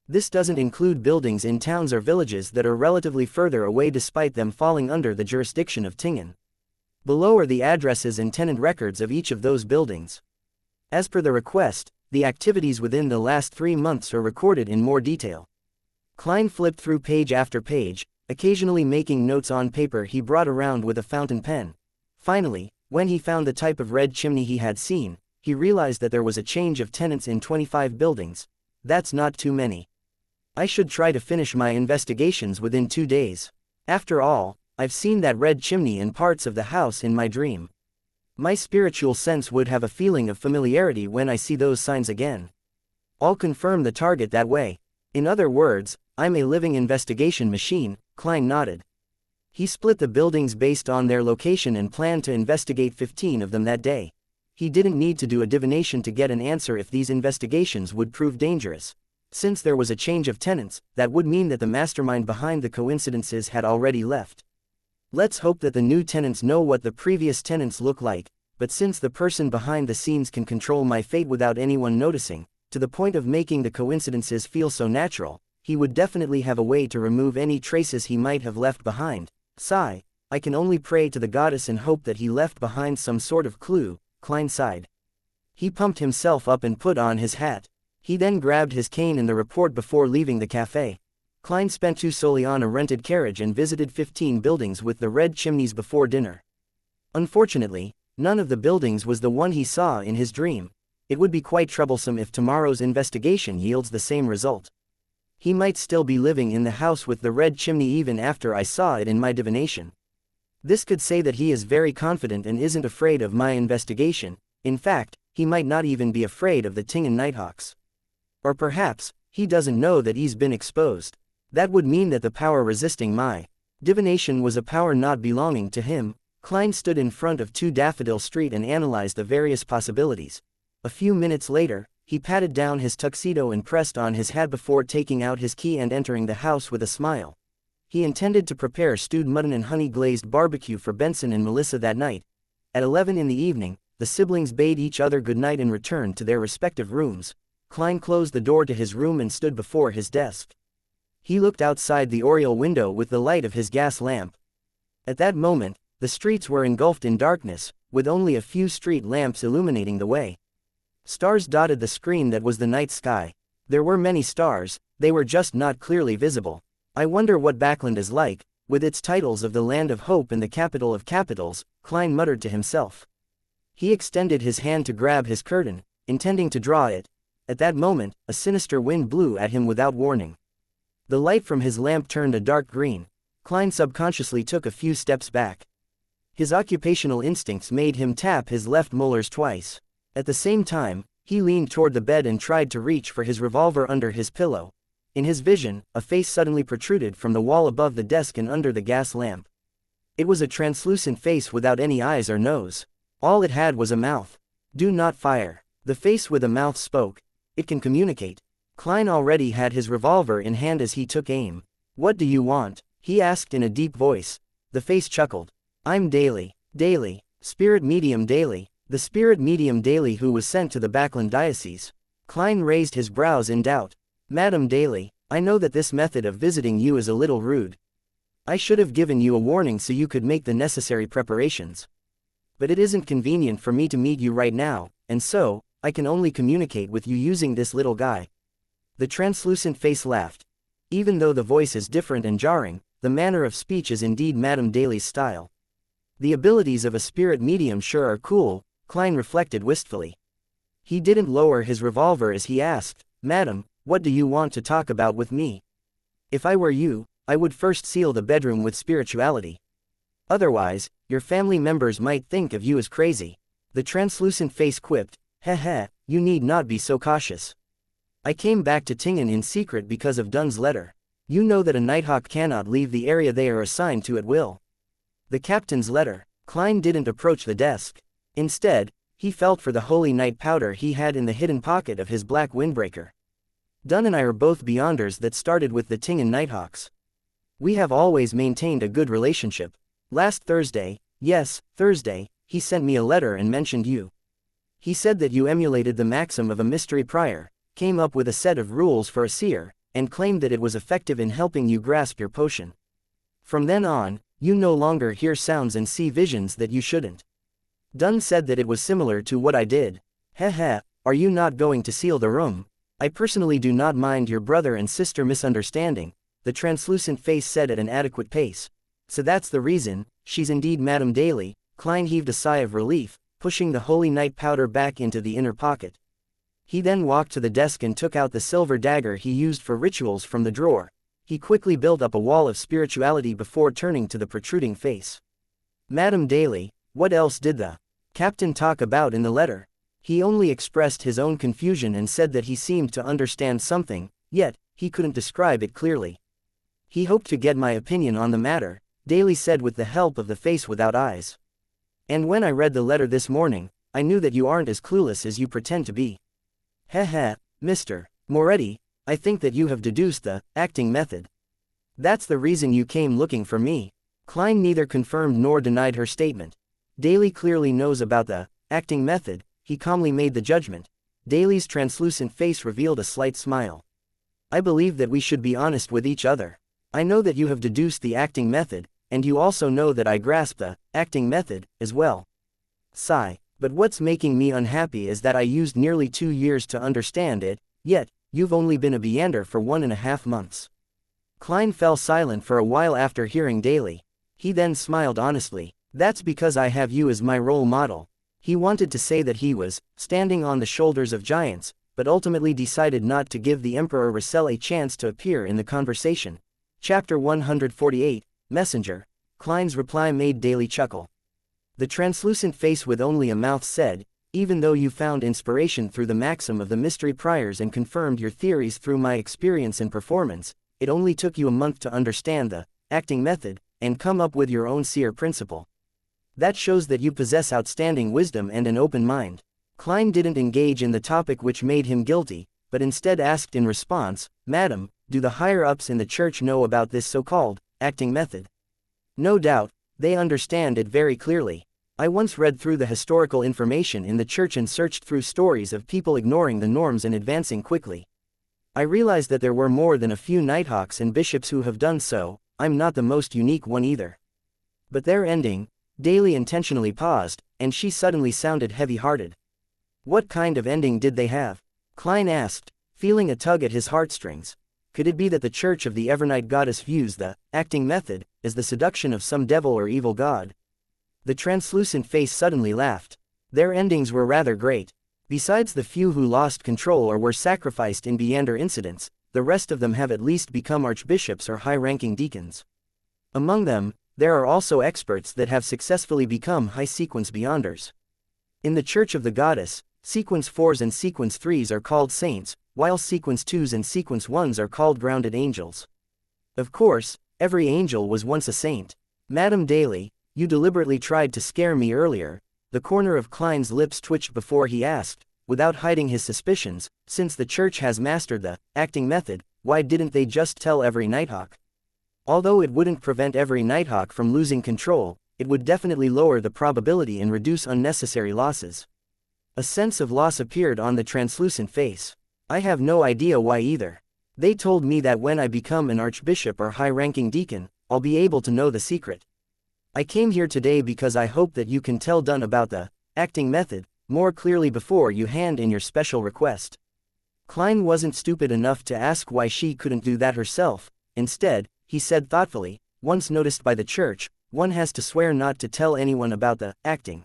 This doesn't include buildings in towns or villages that are relatively further away despite them falling under the jurisdiction of Tingen. Below are the addresses and tenant records of each of those buildings. As per the request, the activities within the last 3 months are recorded in more detail. Klein flipped through page after page, occasionally making notes on paper he brought around with a fountain pen. Finally, when he found the type of red chimney he had seen, he realized that there was a change of tenants in 25 buildings. That's not too many. I should try to finish my investigations within 2 days. After all, I've seen that red chimney in parts of the house in my dream. My spiritual sense would have a feeling of familiarity when I see those signs again. I'll confirm the target that way. In other words, I'm a living investigation machine, Klein nodded. He split the buildings based on their location and planned to investigate 15 of them that day. He didn't need to do a divination to get an answer if these investigations would prove dangerous. Since there was a change of tenants, that would mean that the mastermind behind the coincidences had already left. Let's hope that the new tenants know what the previous tenants look like, but since the person behind the scenes can control my fate without anyone noticing, to the point of making the coincidences feel so natural, he would definitely have a way to remove any traces he might have left behind. Sigh, I can only pray to the goddess and hope that he left behind some sort of clue, Klein sighed. He pumped himself up and put on his hat. He then grabbed his cane and the report before leaving the cafe. Klein spent 2 soldi on a rented carriage and visited 15 buildings with the red chimneys before dinner. Unfortunately, none of the buildings was the one he saw in his dream. It would be quite troublesome if tomorrow's investigation yields the same result. He might still be living in the house with the red chimney even after I saw it in my divination. This could say that he is very confident and isn't afraid of my investigation. In fact, he might not even be afraid of the Tingen Nighthawks. Or perhaps, he doesn't know that he's been exposed. That would mean that the power resisting my divination was a power not belonging to him. Klein stood in front of 2 Daffodil Street and analyzed the various possibilities. A few minutes later, he patted down his tuxedo and pressed on his hat before taking out his key and entering the house with a smile. He intended to prepare stewed mutton and honey-glazed barbecue for Benson and Melissa that night. At 11 in the evening, the siblings bade each other goodnight and returned to their respective rooms. Klein closed the door to his room and stood before his desk. He looked outside the oriel window with the light of his gas lamp. At that moment, the streets were engulfed in darkness, with only a few street lamps illuminating the way. Stars dotted the screen that was the night sky. There were many stars, they were just not clearly visible. I wonder what Backland is like, with its titles of the Land of Hope and the Capital of Capitals, Klein muttered to himself. He extended his hand to grab his curtain, intending to draw it. At that moment, a sinister wind blew at him without warning. The light from his lamp turned a dark green. Klein subconsciously took a few steps back. His occupational instincts made him tap his left molars twice. At the same time, he leaned toward the bed and tried to reach for his revolver under his pillow. In his vision, a face suddenly protruded from the wall above the desk and under the gas lamp. It was a translucent face without any eyes or nose. All it had was a mouth. Do not fire. The face with a mouth spoke. It can communicate. Klein already had his revolver in hand as he took aim. What do you want? He asked in a deep voice. The face chuckled. I'm Daly. Daly. Spirit medium Daly. The spirit medium Daly who was sent to the Backland diocese. Klein raised his brows in doubt. Madam Daly, I know that this method of visiting you is a little rude. I should have given you a warning so you could make the necessary preparations. But it isn't convenient for me to meet you right now, and so, I can only communicate with you using this little guy. The translucent face laughed. Even though the voice is different and jarring, the manner of speech is indeed Madame Daly's style. The abilities of a spirit medium sure are cool, Klein reflected wistfully. He didn't lower his revolver as he asked, Madam, what do you want to talk about with me? If I were you, I would first seal the bedroom with spirituality. Otherwise, your family members might think of you as crazy. The translucent face quipped, Heh heh, you need not be so cautious. I came back to Tingen in secret because of Dunn's letter. You know that a Nighthawk cannot leave the area they are assigned to at will. The captain's letter. Klein didn't approach the desk. Instead, he felt for the holy night powder he had in the hidden pocket of his black windbreaker. Dunn and I are both beyonders that started with the Tingen Nighthawks. We have always maintained a good relationship. Last Thursday, yes, Thursday, he sent me a letter and mentioned you. He said that you emulated the maxim of a mystery prior, came up with a set of rules for a seer, and claimed that it was effective in helping you grasp your potion. From then on, you no longer hear sounds and see visions that you shouldn't. Dunn said that it was similar to what I did. Heh, are you not going to seal the room? I personally do not mind your brother and sister misunderstanding, the translucent face said at an adequate pace. So that's the reason, she's indeed Madame Daly. Klein heaved a sigh of relief, pushing the holy night powder back into the inner pocket. He then walked to the desk and took out the silver dagger he used for rituals from the drawer. He quickly built up a wall of spirituality before turning to the protruding face. Madame Daly, what else did the captain talk about in the letter? He only expressed his own confusion and said that he seemed to understand something, yet, he couldn't describe it clearly. He hoped to get my opinion on the matter, Daly said with the help of the face without eyes. And when I read the letter this morning, I knew that you aren't as clueless as you pretend to be. Heh, Mr. Moretti, I think that you have deduced the acting method. That's the reason you came looking for me. Klein neither confirmed nor denied her statement. Daly clearly knows about the acting method, he calmly made the judgment. Daly's translucent face revealed a slight smile. I believe that we should be honest with each other. I know that you have deduced the acting method, and you also know that I grasp the acting method as well. Sigh, but what's making me unhappy is that I used nearly 2 years to understand it, yet, you've only been a Beander for 1.5 months. Klein fell silent for a while after hearing Daly. He then smiled honestly. That's because I have you as my role model. He wanted to say that he was standing on the shoulders of giants, but ultimately decided not to give the Emperor Russell a chance to appear in the conversation. Chapter 148, Messenger. Klein's reply made Daly chuckle. The translucent face with only a mouth said, even though you found inspiration through the maxim of the mystery priors and confirmed your theories through my experience and performance, it only took you a month to understand the acting method and come up with your own seer principle. That shows that you possess outstanding wisdom and an open mind. Klein didn't engage in the topic which made him guilty, but instead asked in response, Madam, do the higher-ups in the church know about this so-called acting method? No doubt, they understand it very clearly. I once read through the historical information in the church and searched through stories of people ignoring the norms and advancing quickly. I realized that there were more than a few nighthawks and bishops who have done so. I'm not the most unique one either. But their ending, Daly intentionally paused, and she suddenly sounded heavy-hearted. What kind of ending did they have? Klein asked, feeling a tug at his heartstrings. Could it be that the Church of the Evernight Goddess views the acting method as the seduction of some devil or evil god? The translucent face suddenly laughed. Their endings were rather great. Besides the few who lost control or were sacrificed in Beander incidents, the rest of them have at least become archbishops or high-ranking deacons. Among them, there are also experts that have successfully become high-sequence Beanders. In the Church of the Goddess, Sequence 4s and Sequence 3s are called saints, while Sequence 2s and Sequence 1s are called grounded angels. Of course, every angel was once a saint. Madame Daly, you deliberately tried to scare me earlier. The corner of Klein's lips twitched before he asked, without hiding his suspicions, since the church has mastered the acting method, why didn't they just tell every nighthawk? Although it wouldn't prevent every nighthawk from losing control, it would definitely lower the probability and reduce unnecessary losses. A sense of loss appeared on the translucent face. I have no idea why either. They told me that when I become an archbishop or high-ranking deacon, I'll be able to know the secret. I came here today because I hope that you can tell Dunn about the acting method more clearly before you hand in your special request. Klein wasn't stupid enough to ask why she couldn't do that herself. Instead, he said thoughtfully, once noticed by the church, one has to swear not to tell anyone about the acting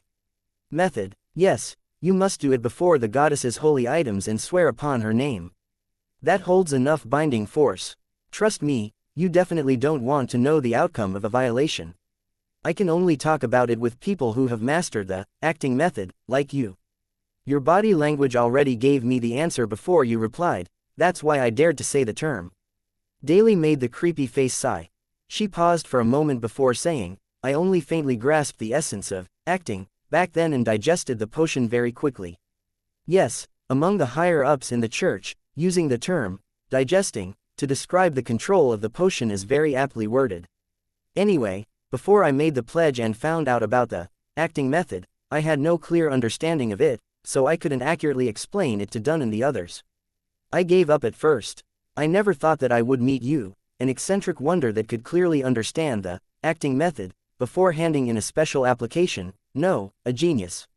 method. Yes, you must do it before the goddess's holy items and swear upon her name. That holds enough binding force. Trust me, you definitely don't want to know the outcome of a violation. I can only talk about it with people who have mastered the acting method, like you. Your body language already gave me the answer before you replied, that's why I dared to say the term. Daly made the creepy face sigh. She paused for a moment before saying, I only faintly grasped the essence of acting back then and digested the potion very quickly. Yes, among the higher-ups in the church, using the term digesting to describe the control of the potion is very aptly worded. Anyway, before I made the pledge and found out about the acting method, I had no clear understanding of it, so I couldn't accurately explain it to Dunn and the others. I gave up at first. I never thought that I would meet you, an eccentric wonder that could clearly understand the acting method, before handing in a special application. No, a genius.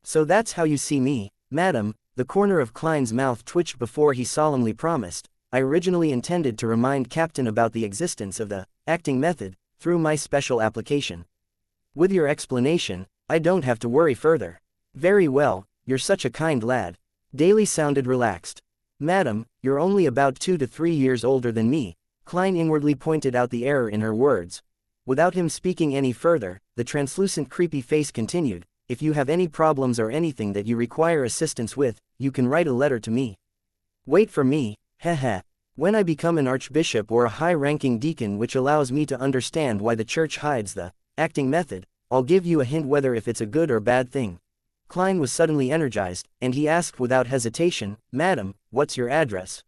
So that's how you see me, madam. The corner of Klein's mouth twitched before he solemnly promised. I originally intended to remind Captain about the existence of the acting method through my special application. With your explanation, I don't have to worry further. Very well, you're such a kind lad. Daly sounded relaxed. Madam, you're only about 2 to 3 years older than me. Klein inwardly pointed out the error in her words. Without him speaking any further, the translucent creepy face continued. If you have any problems or anything that you require assistance with, you can write a letter to me. Wait for me, heh. When I become an archbishop or a high-ranking deacon, which allows me to understand why the church hides the acting method, I'll give you a hint whether if it's a good or bad thing. Klein was suddenly energized, and he asked without hesitation, Madam, what's your address?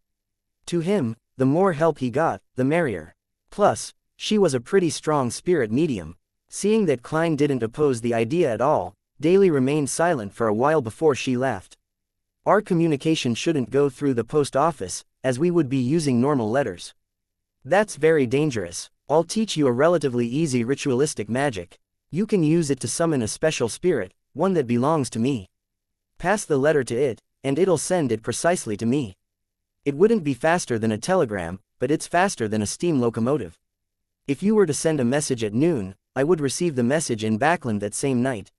To him, the more help he got, the merrier. Plus, she was a pretty strong spirit medium. Seeing that Klein didn't oppose the idea at all, Daly remained silent for a while before she laughed. Our communication shouldn't go through the post office, as we would be using normal letters. That's very dangerous. I'll teach you a relatively easy ritualistic magic. You can use it to summon a special spirit, one that belongs to me. Pass the letter to it, and it'll send it precisely to me. It wouldn't be faster than a telegram, but it's faster than a steam locomotive. If you were to send a message at noon, I would receive the message in Backland that same night.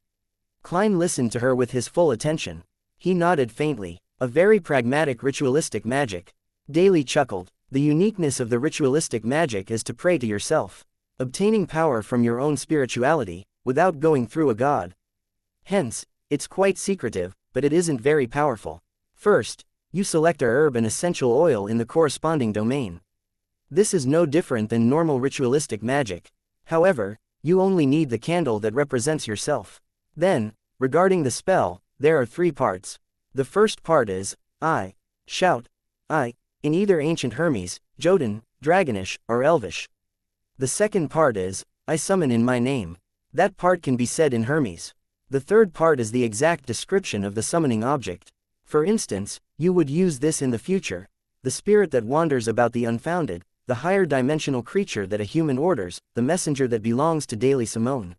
Klein listened to her with his full attention. He nodded faintly. A very pragmatic ritualistic magic. Daly chuckled. The uniqueness of the ritualistic magic is to pray to yourself, obtaining power from your own spirituality, without going through a god. Hence, it's quite secretive, but it isn't very powerful. First, you select a herb and essential oil in the corresponding domain. This is no different than normal ritualistic magic. However, you only need the candle that represents yourself. Then, regarding the spell, there are 3 parts. The first part is, I shout, I, in either ancient Hermes, Jotun, Dragonish, or Elvish. The second part is, I summon in my name. That part can be said in Hermes. The third part is the exact description of the summoning object. For instance, you would use this in the future. The spirit that wanders about the unfounded, the higher dimensional creature that a human orders, the messenger that belongs to Daily Simone.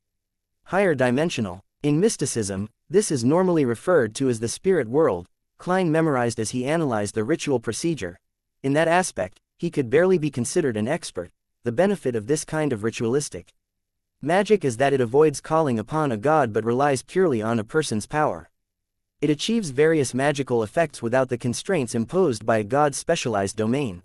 Higher dimensional. In mysticism, this is normally referred to as the spirit world. Klein memorized as he analyzed the ritual procedure. In that aspect, he could barely be considered an expert. The benefit of this kind of ritualistic magic is that it avoids calling upon a god but relies purely on a person's power. It achieves various magical effects without the constraints imposed by a god's specialized domain.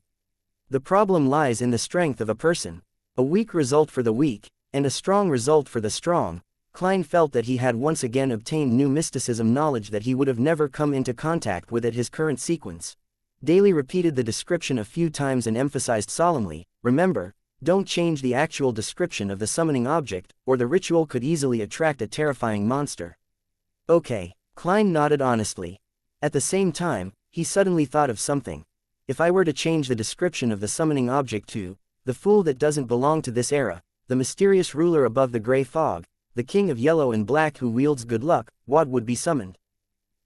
The problem lies in the strength of a person. A weak result for the weak, and a strong result for the strong. Klein felt that he had once again obtained new mysticism knowledge that he would have never come into contact with at his current sequence. Daly repeated the description a few times and emphasized solemnly, remember, don't change the actual description of the summoning object, or the ritual could easily attract a terrifying monster. Okay, Klein nodded honestly. At the same time, he suddenly thought of something. If I were to change the description of the summoning object to, the fool that doesn't belong to this era, the mysterious ruler above the gray fog, the king of yellow and black who wields good luck, what would be summoned?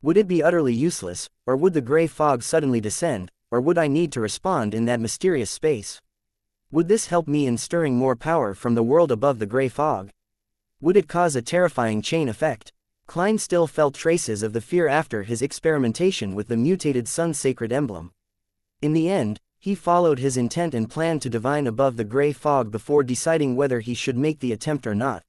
Would it be utterly useless, or would the gray fog suddenly descend, or would I need to respond in that mysterious space? Would this help me in stirring more power from the world above the gray fog? Would it cause a terrifying chain effect? Klein still felt traces of the fear after his experimentation with the mutated sun's sacred emblem. In the end, he followed his intent and planned to divine above the gray fog before deciding whether he should make the attempt or not.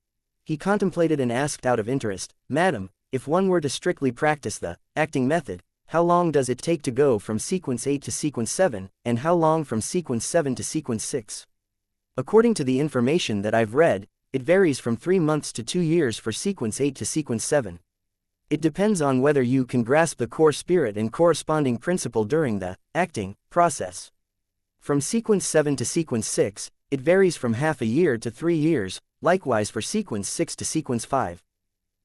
He contemplated and asked out of interest, Madam, if one were to strictly practice the acting method, how long does it take to go from sequence 8 to sequence 7, and how long from sequence 7 to sequence 6? According to the information that I've read, it varies from 3 months to 2 years for sequence 8 to sequence 7. It depends on whether you can grasp the core spirit and corresponding principle during the acting process. From sequence 7 to sequence 6, it varies from half a year to 3 years, likewise for sequence 6 to sequence 5.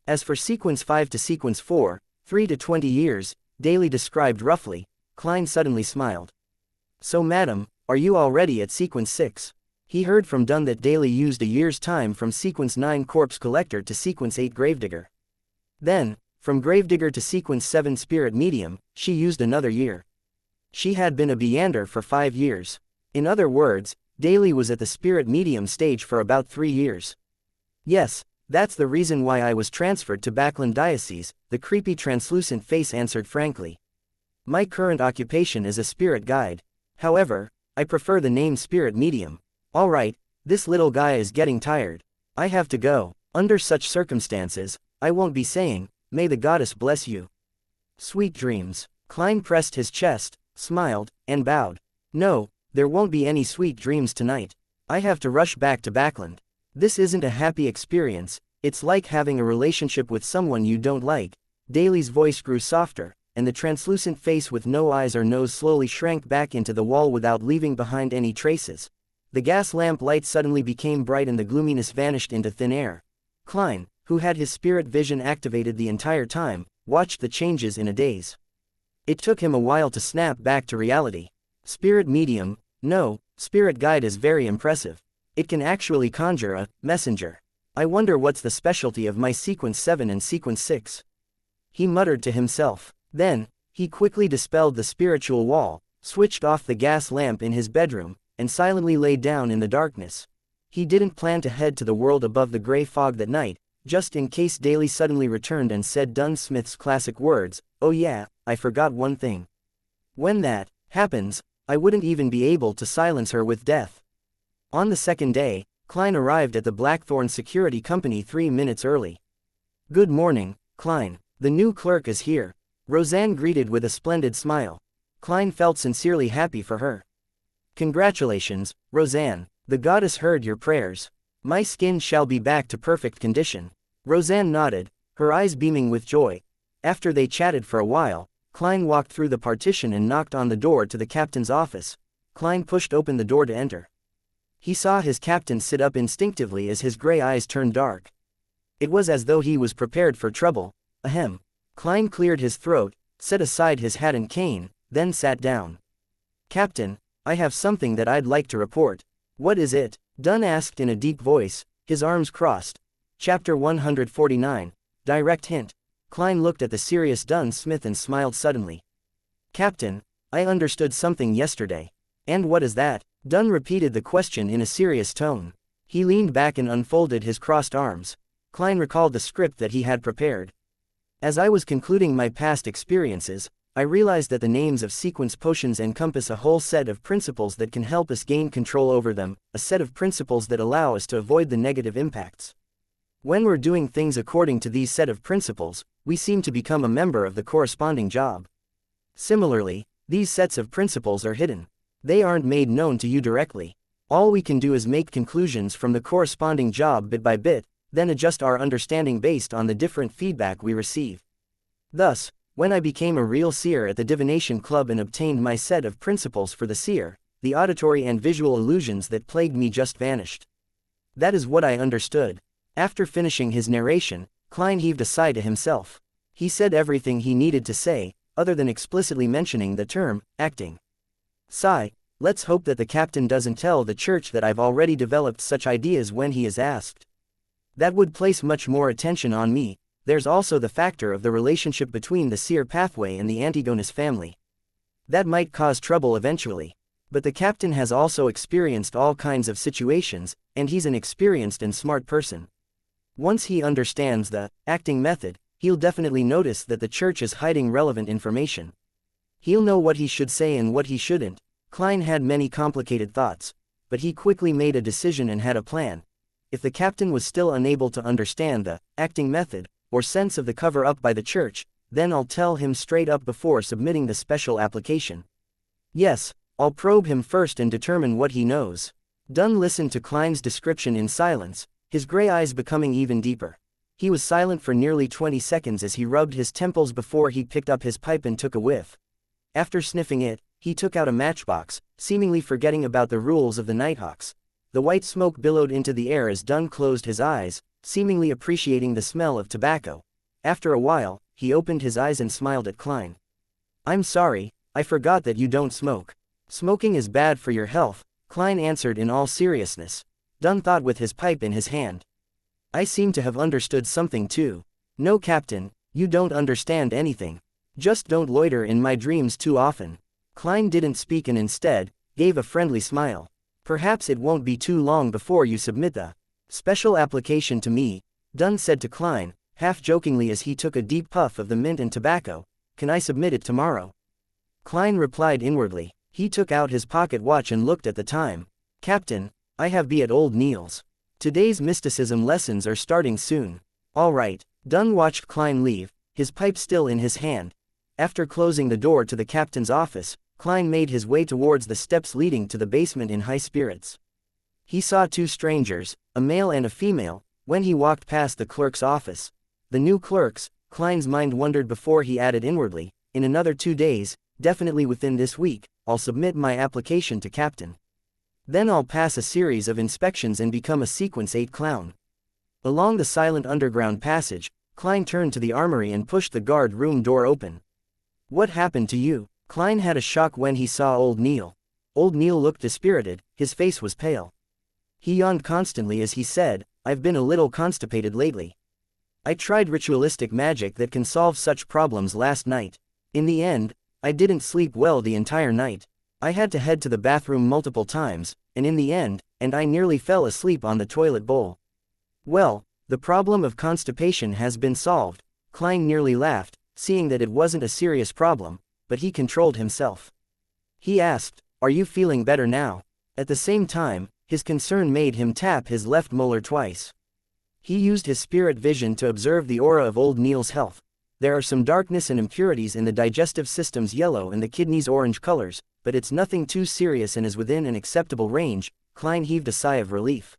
As for sequence 5 to sequence 4, 3 to 20 years, Daly described roughly. Klein suddenly smiled. So madam, are you already at sequence 6? He heard from Dunn that Daly used a year's time from sequence 9 corpse collector to sequence 8 gravedigger. Then, From gravedigger to sequence 7 spirit medium, she used another year. She had been a Beyander for 5 years. In other words, Daly was at the spirit medium stage for about 3 years. Yes, that's the reason why I was transferred to Backland Diocese, the creepy translucent face answered frankly. My current occupation is a spirit guide. However, I prefer the name spirit medium. Alright, this little guy is getting tired. I have to go. Under such circumstances, I won't be saying, "May the goddess bless you." Sweet dreams. Klein pressed his chest, smiled, and bowed. No, there won't be any sweet dreams tonight. I have to rush back to Backland. This isn't a happy experience, it's like having a relationship with someone you don't like. Daly's voice grew softer, and the translucent face with no eyes or nose slowly shrank back into the wall without leaving behind any traces. The gas lamp light suddenly became bright and the gloominess vanished into thin air. Klein, who had his spirit vision activated the entire time, watched the changes in a daze. It took him a while to snap back to reality. Spirit medium, no, spirit guide is very impressive. It can actually conjure a messenger. I wonder what's the specialty of my sequence 7 and sequence 6. He muttered to himself. Then, he quickly dispelled the spiritual wall, switched off the gas lamp in his bedroom, and silently lay down in the darkness. He didn't plan to head to the world above the gray fog that night, just in case Daly suddenly returned and said Dunsmith's classic words, "Oh yeah, I forgot one thing." When that happens, I wouldn't even be able to silence her with death. On the second day, Klein arrived at the Blackthorn Security Company 3 minutes early. "Good morning, Klein. The new clerk is here," Roseanne greeted with a splendid smile. Klein felt sincerely happy for her. "Congratulations, Roseanne. The goddess heard your prayers. My skin shall be back to perfect condition." Roseanne nodded, her eyes beaming with joy. After they chatted for a while, Klein walked through the partition and knocked on the door to the captain's office. Klein pushed open the door to enter. He saw his captain sit up instinctively as his gray eyes turned dark. It was as though he was prepared for trouble. Ahem. Klein cleared his throat, set aside his hat and cane, then sat down. "Captain, I have something that I'd like to report." "What is it?" Dunn asked in a deep voice, his arms crossed. Chapter 149, Direct Hint. Klein looked at the serious Dunn Smith and smiled suddenly. "Captain, I understood something yesterday." "And what is that?" Dunn repeated the question in a serious tone. He leaned back and unfolded his crossed arms. Klein recalled the script that he had prepared. "As I was concluding my past experiences, I realized that the names of sequence potions encompass a whole set of principles that can help us gain control over them, a set of principles that allow us to avoid the negative impacts. When we're doing things according to these set of principles, we seem to become a member of the corresponding job. Similarly, these sets of principles are hidden. They aren't made known to you directly. All we can do is make conclusions from the corresponding job bit by bit, then adjust our understanding based on the different feedback we receive. Thus, when I became a real seer at the Divination Club and obtained my set of principles for the seer, the auditory and visual illusions that plagued me just vanished. That is what I understood." After finishing his narration, Klein heaved a sigh to himself. He said everything he needed to say, other than explicitly mentioning the term, acting. Sigh, let's hope that the captain doesn't tell the church that I've already developed such ideas when he is asked. That would place much more attention on me. There's also the factor of the relationship between the seer pathway and the Antigonus family. That might cause trouble eventually. But the captain has also experienced all kinds of situations, and he's an experienced and smart person. Once he understands the acting method, he'll definitely notice that the church is hiding relevant information. He'll know what he should say and what he shouldn't. Klein had many complicated thoughts, but he quickly made a decision and had a plan. If the captain was still unable to understand the acting method, or sense of the cover-up by the church, then I'll tell him straight up before submitting the special application. Yes, I'll probe him first and determine what he knows. Dunn listened to Klein's description in silence, his gray eyes becoming even deeper. He was silent for nearly 20 seconds as he rubbed his temples before he picked up his pipe and took a whiff. After sniffing it, he took out a matchbox, seemingly forgetting about the rules of the Nighthawks. The white smoke billowed into the air as Dunn closed his eyes, seemingly appreciating the smell of tobacco. After a while, he opened his eyes and smiled at Klein. "I'm sorry, I forgot that you don't smoke." "Smoking is bad for your health," Klein answered in all seriousness. Dunn thought with his pipe in his hand. "I seem to have understood something too." "No, Captain, You don't understand anything. Just don't loiter in my dreams too often. Klein didn't speak and instead, gave a friendly smile. Perhaps it won't be too long before you submit the special application to me, Dunn said to Klein, half-jokingly as he took a deep puff of the mint and tobacco. Can I submit it tomorrow? Klein replied inwardly. He took out his pocket watch and looked at the time. Captain, I have be at Old Neil's. Today's mysticism lessons are starting soon. All right. Dunn watched Klein leave, his pipe still in his hand. After closing the door to the captain's office, Klein made his way towards the steps leading to the basement in high spirits. He saw two strangers, a male and a female, when he walked past the clerk's office. The new clerks, Klein's mind wondered before he added inwardly, in another 2 days, definitely within this week, I'll submit my application to captain. Then I'll pass a series of inspections and become a Sequence 8 clown. Along the silent underground passage, Klein turned to the armory and pushed the guard room door open. What happened to you? Klein had a shock when he saw Old Neil. Old Neil looked dispirited, his face was pale. He yawned constantly as he said, I've been a little constipated lately. I tried ritualistic magic that can solve such problems last night. In the end, I didn't sleep well the entire night. I had to head to the bathroom multiple times, and in the end, I nearly fell asleep on the toilet bowl. Well, the problem of constipation has been solved. Klein nearly laughed, seeing that it wasn't a serious problem, but he controlled himself. He asked, Are you feeling better now? At the same time, his concern made him tap his left molar twice. He used his spirit vision to observe the aura of Old Neil's health. There are some darkness and impurities in the digestive system's yellow and the kidneys' orange colors, but it's nothing too serious and is within an acceptable range. Klein heaved a sigh of relief.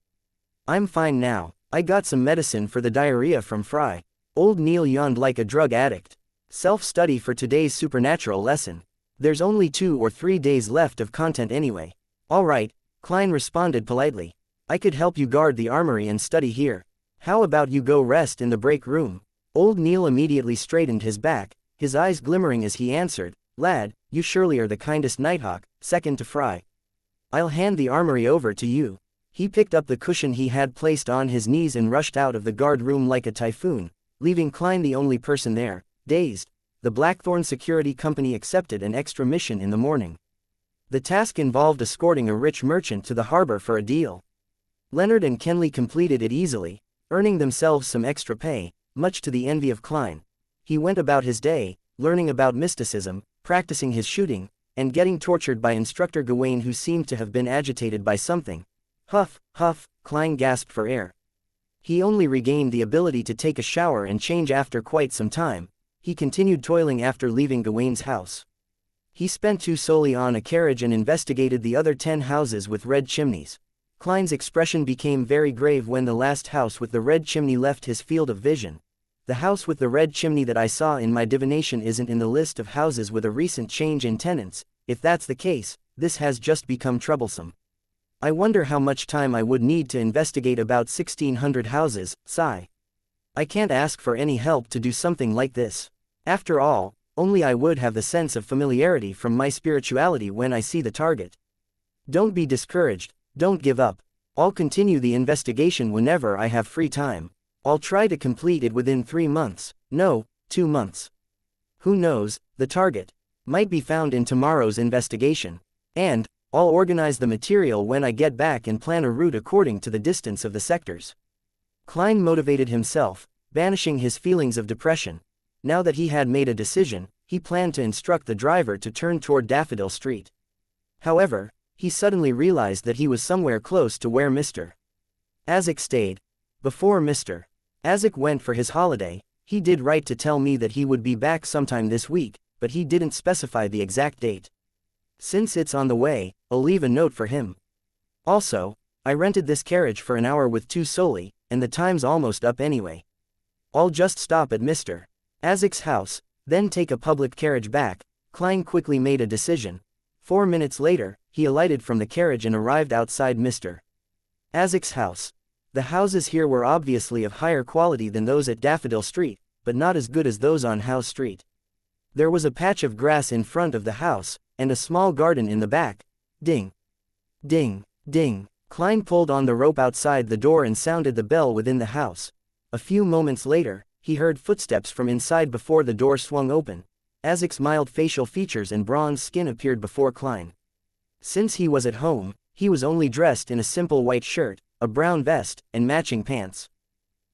I'm fine now. I got some medicine for the diarrhea from Fry. Old Neil yawned like a drug addict. Self-study for today's supernatural lesson. There's only 2 or 3 days left of content anyway. All right, Klein responded politely. I could help you guard the armory and study here. How about you go rest in the break room? Old Neil immediately straightened his back, his eyes glimmering as he answered, Lad, you surely are the kindest Nighthawk, second to Fry. I'll hand the armory over to you. He picked up the cushion he had placed on his knees and rushed out of the guard room like a typhoon, leaving Klein the only person there, dazed. The Blackthorn Security Company accepted an extra mission in the morning. The task involved escorting a rich merchant to the harbor for a deal. Leonard and Kenley completed it easily, earning themselves some extra pay, much to the envy of Klein. He went about his day, learning about mysticism, practicing his shooting, and getting tortured by Instructor Gawain, who seemed to have been agitated by something. Huff, huff, Klein gasped for air. He only regained the ability to take a shower and change after quite some time. He continued toiling after leaving Gawain's house. He spent 2 solely on a carriage and investigated the other 10 houses with red chimneys. Klein's expression became very grave when the last house with the red chimney left his field of vision. The house with the red chimney that I saw in my divination isn't in the list of houses with a recent change in tenants. If that's the case, this has just become troublesome. I wonder how much time I would need to investigate about 1,600 houses. Sigh. I can't ask for any help to do something like this. After all, only I would have the sense of familiarity from my spirituality when I see the target. Don't be discouraged, don't give up. I'll continue the investigation whenever I have free time. I'll try to complete it within 3 months, no, 2 months. Who knows, the target might be found in tomorrow's investigation. And I'll organize the material when I get back and plan a route according to the distance of the sectors. Klein motivated himself, banishing his feelings of depression. Now that he had made a decision, he planned to instruct the driver to turn toward Daffodil Street. However, he suddenly realized that he was somewhere close to where Mr. Azek stayed. Before Mr. Azek went for his holiday, he did right to tell me that he would be back sometime this week, but he didn't specify the exact date. Since it's on the way, I'll leave a note for him. Also, I rented this carriage for an hour with 2 solely, and the time's almost up anyway. I'll just stop at Mr. Azek's house, then take a public carriage back. Klein quickly made a decision. 4 minutes later, he alighted from the carriage and arrived outside Mr. Azek's house. The houses here were obviously of higher quality than those at Daffodil Street, but not as good as those on House Street. There was a patch of grass in front of the house, and a small garden in the back. Ding. Ding, ding. Klein pulled on the rope outside the door and sounded the bell within the house. A few moments later, he heard footsteps from inside before the door swung open. Azek's mild facial features and bronze skin appeared before Klein. Since he was at home, he was only dressed in a simple white shirt, a brown vest, and matching pants.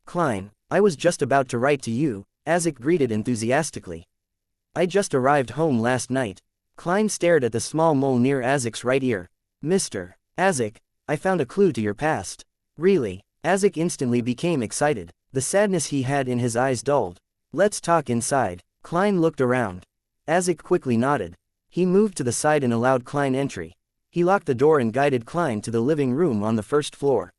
"Klein, I was just about to write to you," Azek greeted enthusiastically. "I just arrived home last night." Klein stared at the small mole near Azek's right ear. "Mr. Azek, I found a clue to your past." "Really?" Azek instantly became excited. The sadness he had in his eyes dulled. "Let's talk inside." Klein looked around. Azek quickly nodded. He moved to the side and allowed Klein entry. He locked the door and guided Klein to the living room on the first floor.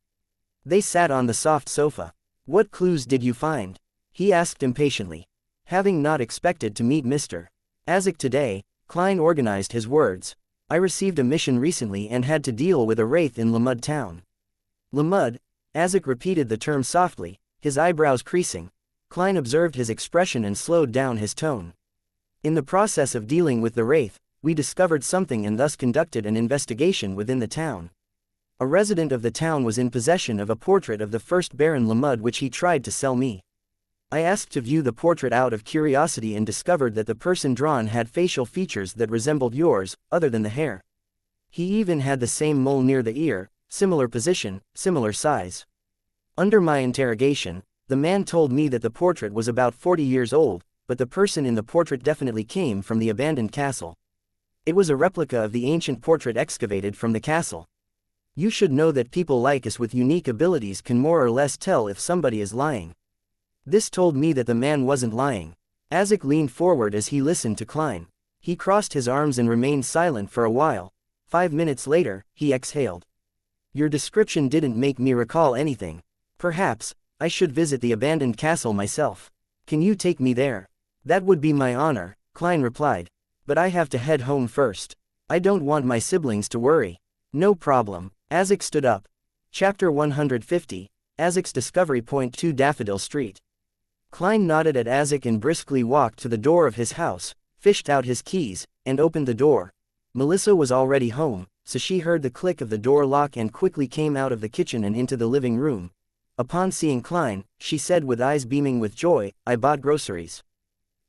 They sat on the soft sofa. "What clues did you find?" he asked impatiently. Having not expected to meet Mr. Azek today, Klein organized his words. "I received a mission recently and had to deal with a wraith in Lamud town." "Lamud?" Azek repeated the term softly, his eyebrows creasing. Klein observed his expression and slowed down his tone. "In the process of dealing with the wraith, we discovered something and thus conducted an investigation within the town. A resident of the town was in possession of a portrait of the first Baron Lamud which he tried to sell me. I asked to view the portrait out of curiosity and discovered that the person drawn had facial features that resembled yours, other than the hair. He even had the same mole near the ear, similar position, similar size. Under my interrogation, the man told me that the portrait was about 40 years old, but the person in the portrait definitely came from the abandoned castle. It was a replica of the ancient portrait excavated from the castle. You should know that people like us with unique abilities can more or less tell if somebody is lying." This told me that the man wasn't lying. Azek leaned forward as he listened to Klein. He crossed his arms and remained silent for a while. 5 minutes later, he exhaled. "Your description didn't make me recall anything. Perhaps I should visit the abandoned castle myself. Can you take me there?" "That would be my honor," Klein replied. "But I have to head home first. I don't want my siblings to worry." "No problem." Azek stood up. Chapter 150, Azek's Discovery Point 2 Daffodil Street. Klein nodded at Azek and briskly walked to the door of his house, fished out his keys, and opened the door. Melissa was already home, so she heard the click of the door lock and quickly came out of the kitchen and into the living room. Upon seeing Klein, she said with eyes beaming with joy, "I bought groceries.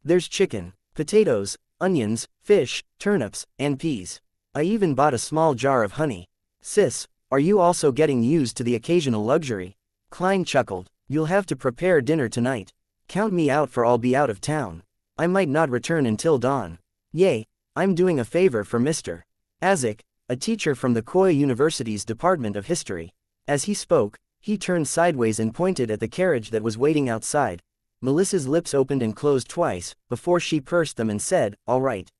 There's chicken, potatoes, onions, fish, turnips, and peas. I even bought a small jar of honey." "Sis, are you also getting used to the occasional luxury?" Klein chuckled. "You'll have to prepare dinner tonight. Count me out for I'll be out of town. I might not return until dawn." "Yay, I'm doing a favor for Mr. Azek, a teacher from the Koya University's Department of History." As he spoke, he turned sideways and pointed at the carriage that was waiting outside. Melissa's lips opened and closed twice, before she pursed them and said, "All right."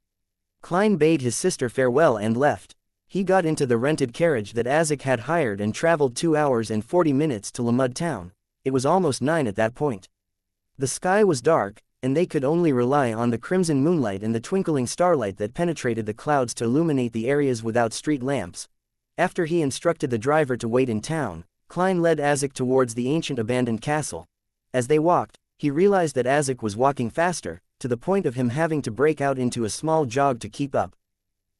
Klein bade his sister farewell and left. He got into the rented carriage that Azek had hired and traveled 2 hours and 40 minutes to Lamud town. It was almost 9 at that point. The sky was dark, and they could only rely on the crimson moonlight and the twinkling starlight that penetrated the clouds to illuminate the areas without street lamps. After he instructed the driver to wait in town, Klein led Azek towards the ancient abandoned castle. As they walked, he realized that Azek was walking faster, to the point of him having to break out into a small jog to keep up.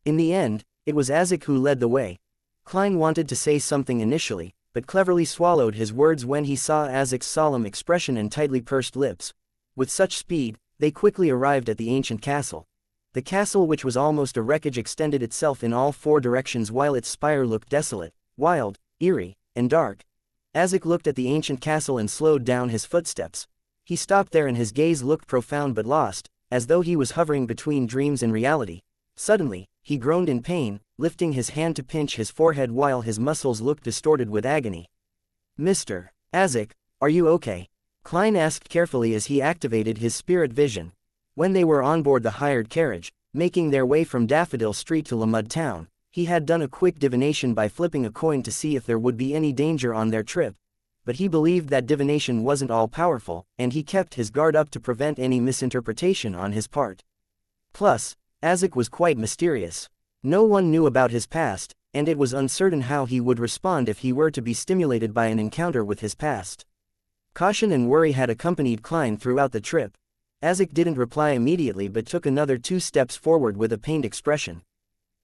In the end, it was Azek who led the way. Klein wanted to say something initially, but cleverly swallowed his words when he saw Azek's solemn expression and tightly pursed lips. With such speed, they quickly arrived at the ancient castle. The castle, which was almost a wreckage, extended itself in all 4 directions while its spire looked desolate, wild, eerie, and dark. Azek looked at the ancient castle and slowed down his footsteps. He stopped there and his gaze looked profound but lost, as though he was hovering between dreams and reality. Suddenly, he groaned in pain, lifting his hand to pinch his forehead while his muscles looked distorted with agony. "Mr. Azek, are you okay?" Klein asked carefully as he activated his spirit vision. When they were on board the hired carriage, making their way from Daffodil Street to Lamud town, he had done a quick divination by flipping a coin to see if there would be any danger on their trip. But he believed that divination wasn't all-powerful, and he kept his guard up to prevent any misinterpretation on his part. Plus, Azek was quite mysterious. No one knew about his past, and it was uncertain how he would respond if he were to be stimulated by an encounter with his past. Caution and worry had accompanied Klein throughout the trip. Azek didn't reply immediately but took another 2 steps forward with a pained expression.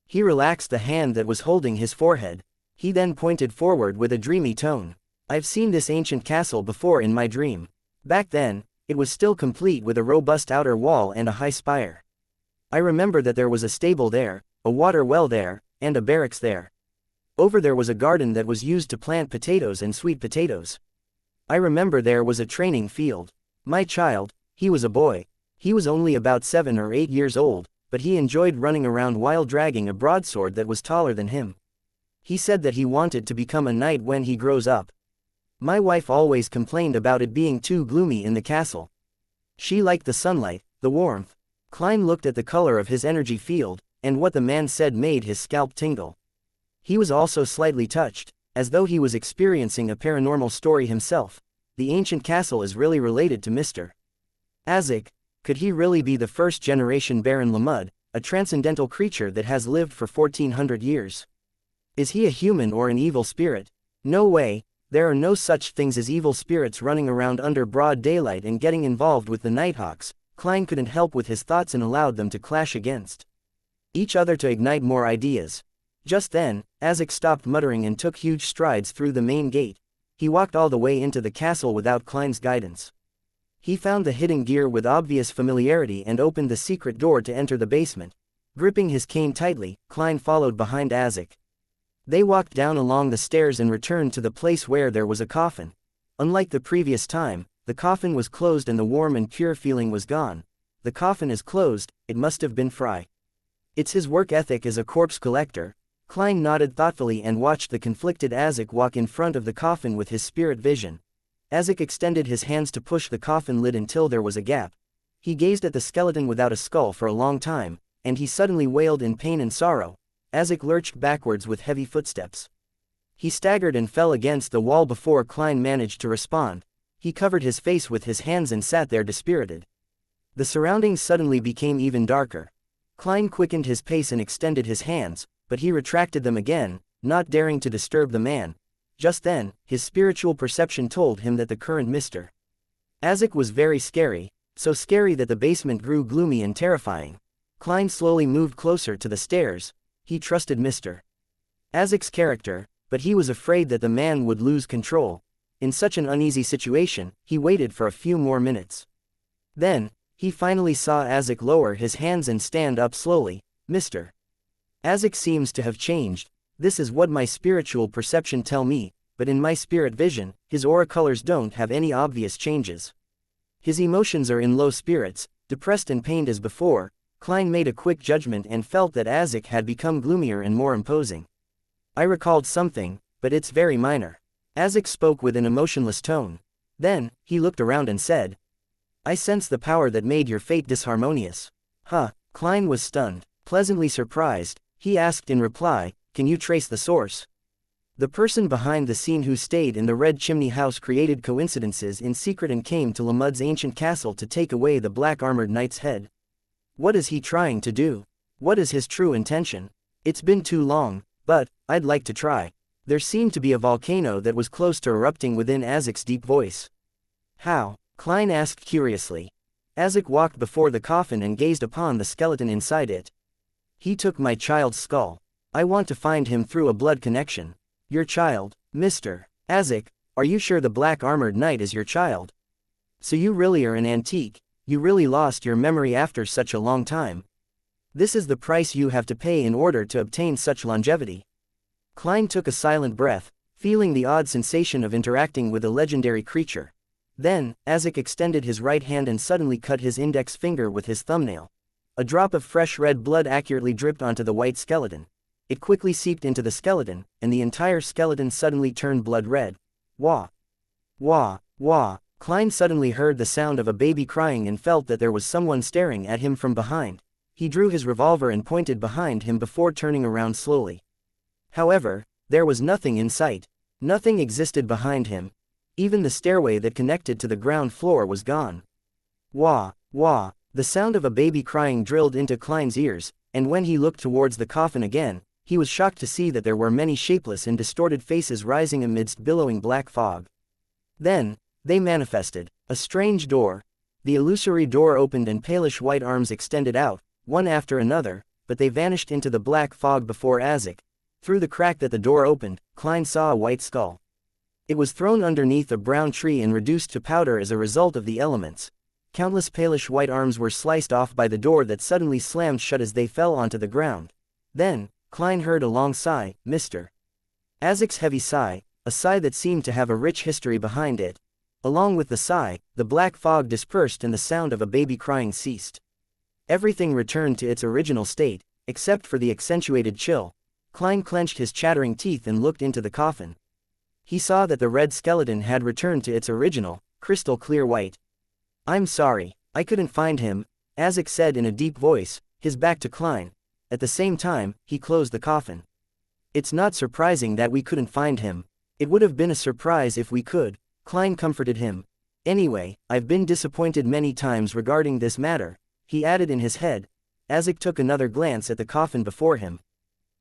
He relaxed the hand that was holding his forehead. He then pointed forward with a dreamy tone. "I've seen this ancient castle before in my dream. Back then, It was still complete with a robust outer wall and a high spire. I remember that there was a stable there, a water well there, and a barracks there. Over there was a garden that was used to plant potatoes and sweet potatoes. I remember there was a training field. My child, he was a boy. He was only about 7 or 8 years old, but he enjoyed running around while dragging a broadsword that was taller than him. He said that he wanted to become a knight when he grows up. My wife always complained about it being too gloomy in the castle. She liked the sunlight, the warmth. Klein looked at the color of his energy field, and what the man said made his scalp tingle. He was also slightly touched, as though he was experiencing a paranormal story himself. The ancient castle is really related to Mr. Azek. Could he really be the first-generation Baron Lamud, a transcendental creature that has lived for 1400 years? Is he a human or an evil spirit? No way, there are no such things as evil spirits running around under broad daylight and getting involved with the Nighthawks. Klein couldn't help with his thoughts and allowed them to clash against each other to ignite more ideas. Just then, Azek stopped muttering and took huge strides through the main gate. He walked all the way into the castle without Klein's guidance. He found the hidden gear with obvious familiarity and opened the secret door to enter the basement. Gripping his cane tightly, Klein followed behind Azek. They walked down along the stairs and returned to the place where there was a coffin. Unlike the previous time, the coffin was closed and the warm and pure feeling was gone. The coffin is closed, it must have been Fry. It's his work ethic as a corpse collector. Klein nodded thoughtfully and watched the conflicted Azek walk in front of the coffin with his spirit vision. Azek extended his hands to push the coffin lid until there was a gap. He gazed at the skeleton without a skull for a long time, and he suddenly wailed in pain and sorrow. Azek lurched backwards with heavy footsteps. He staggered and fell against the wall before Klein managed to respond. He covered his face with his hands and sat there dispirited. The surroundings suddenly became even darker. Klein quickened his pace and extended his hands, but he retracted them again, not daring to disturb the man. Just then, his spiritual perception told him that the current Mr. Azek was very scary, so scary that the basement grew gloomy and terrifying. Klein slowly moved closer to the stairs. He trusted Mr. Azek's character, but he was afraid that the man would lose control. In such an uneasy situation, he waited for a few more minutes. Then, he finally saw Azek lower his hands and stand up slowly. Mr. Azek seems to have changed. This is what my spiritual perception tell me, but in my spirit vision, his aura colors don't have any obvious changes. His emotions are in low spirits, depressed and pained as before. Klein made a quick judgment and felt that Azek had become gloomier and more imposing. I recalled something, but it's very minor. Azek spoke with an emotionless tone. Then, he looked around and said, I sense the power that made your fate disharmonious. Huh, Klein was stunned, pleasantly surprised. He asked in reply, can you trace the source? The person behind the scene who stayed in the Red Chimney House created coincidences in secret and came to Lamud's ancient castle to take away the black armored knight's head. What is he trying to do? What is his true intention? It's been too long, but I'd like to try. There seemed to be a volcano that was close to erupting within Azek's deep voice. How? Klein asked curiously. Azek walked before the coffin and gazed upon the skeleton inside it. He took my child's skull. I want to find him through a blood connection. Your child, Mr. Azek, are you sure the black armored knight is your child? So you really are an antique, you really lost your memory after such a long time. This is the price you have to pay in order to obtain such longevity. Klein took a silent breath, feeling the odd sensation of interacting with a legendary creature. Then, Azek extended his right hand and suddenly cut his index finger with his thumbnail. A drop of fresh red blood accurately dripped onto the white skeleton. It quickly seeped into the skeleton, and the entire skeleton suddenly turned blood red. Wah! Wah! Wah! Klein suddenly heard the sound of a baby crying and felt that there was someone staring at him from behind. He drew his revolver and pointed behind him before turning around slowly. However, there was nothing in sight. Nothing existed behind him. Even the stairway that connected to the ground floor was gone. Wah! Wah! The sound of a baby crying drilled into Klein's ears, and when he looked towards the coffin again, he was shocked to see that there were many shapeless and distorted faces rising amidst billowing black fog. Then, they manifested. A strange door. The illusory door opened and palish white arms extended out, one after another, but they vanished into the black fog before Azek. Through the crack that the door opened, Klein saw a white skull. It was thrown underneath a brown tree and reduced to powder as a result of the elements. Countless palish white arms were sliced off by the door that suddenly slammed shut as they fell onto the ground. Then, Klein heard a long sigh, Mr. Isaac's heavy sigh, a sigh that seemed to have a rich history behind it. Along with the sigh, the black fog dispersed and the sound of a baby crying ceased. Everything returned to its original state, except for the accentuated chill. Klein clenched his chattering teeth and looked into the coffin. He saw that the red skeleton had returned to its original, crystal clear white. I'm sorry, I couldn't find him, Isaac said in a deep voice, his back to Klein. At the same time, he closed the coffin. It's not surprising that we couldn't find him. It would have been a surprise if we could, Klein comforted him. Anyway, I've been disappointed many times regarding this matter, he added in his head. Isaac took another glance at the coffin before him.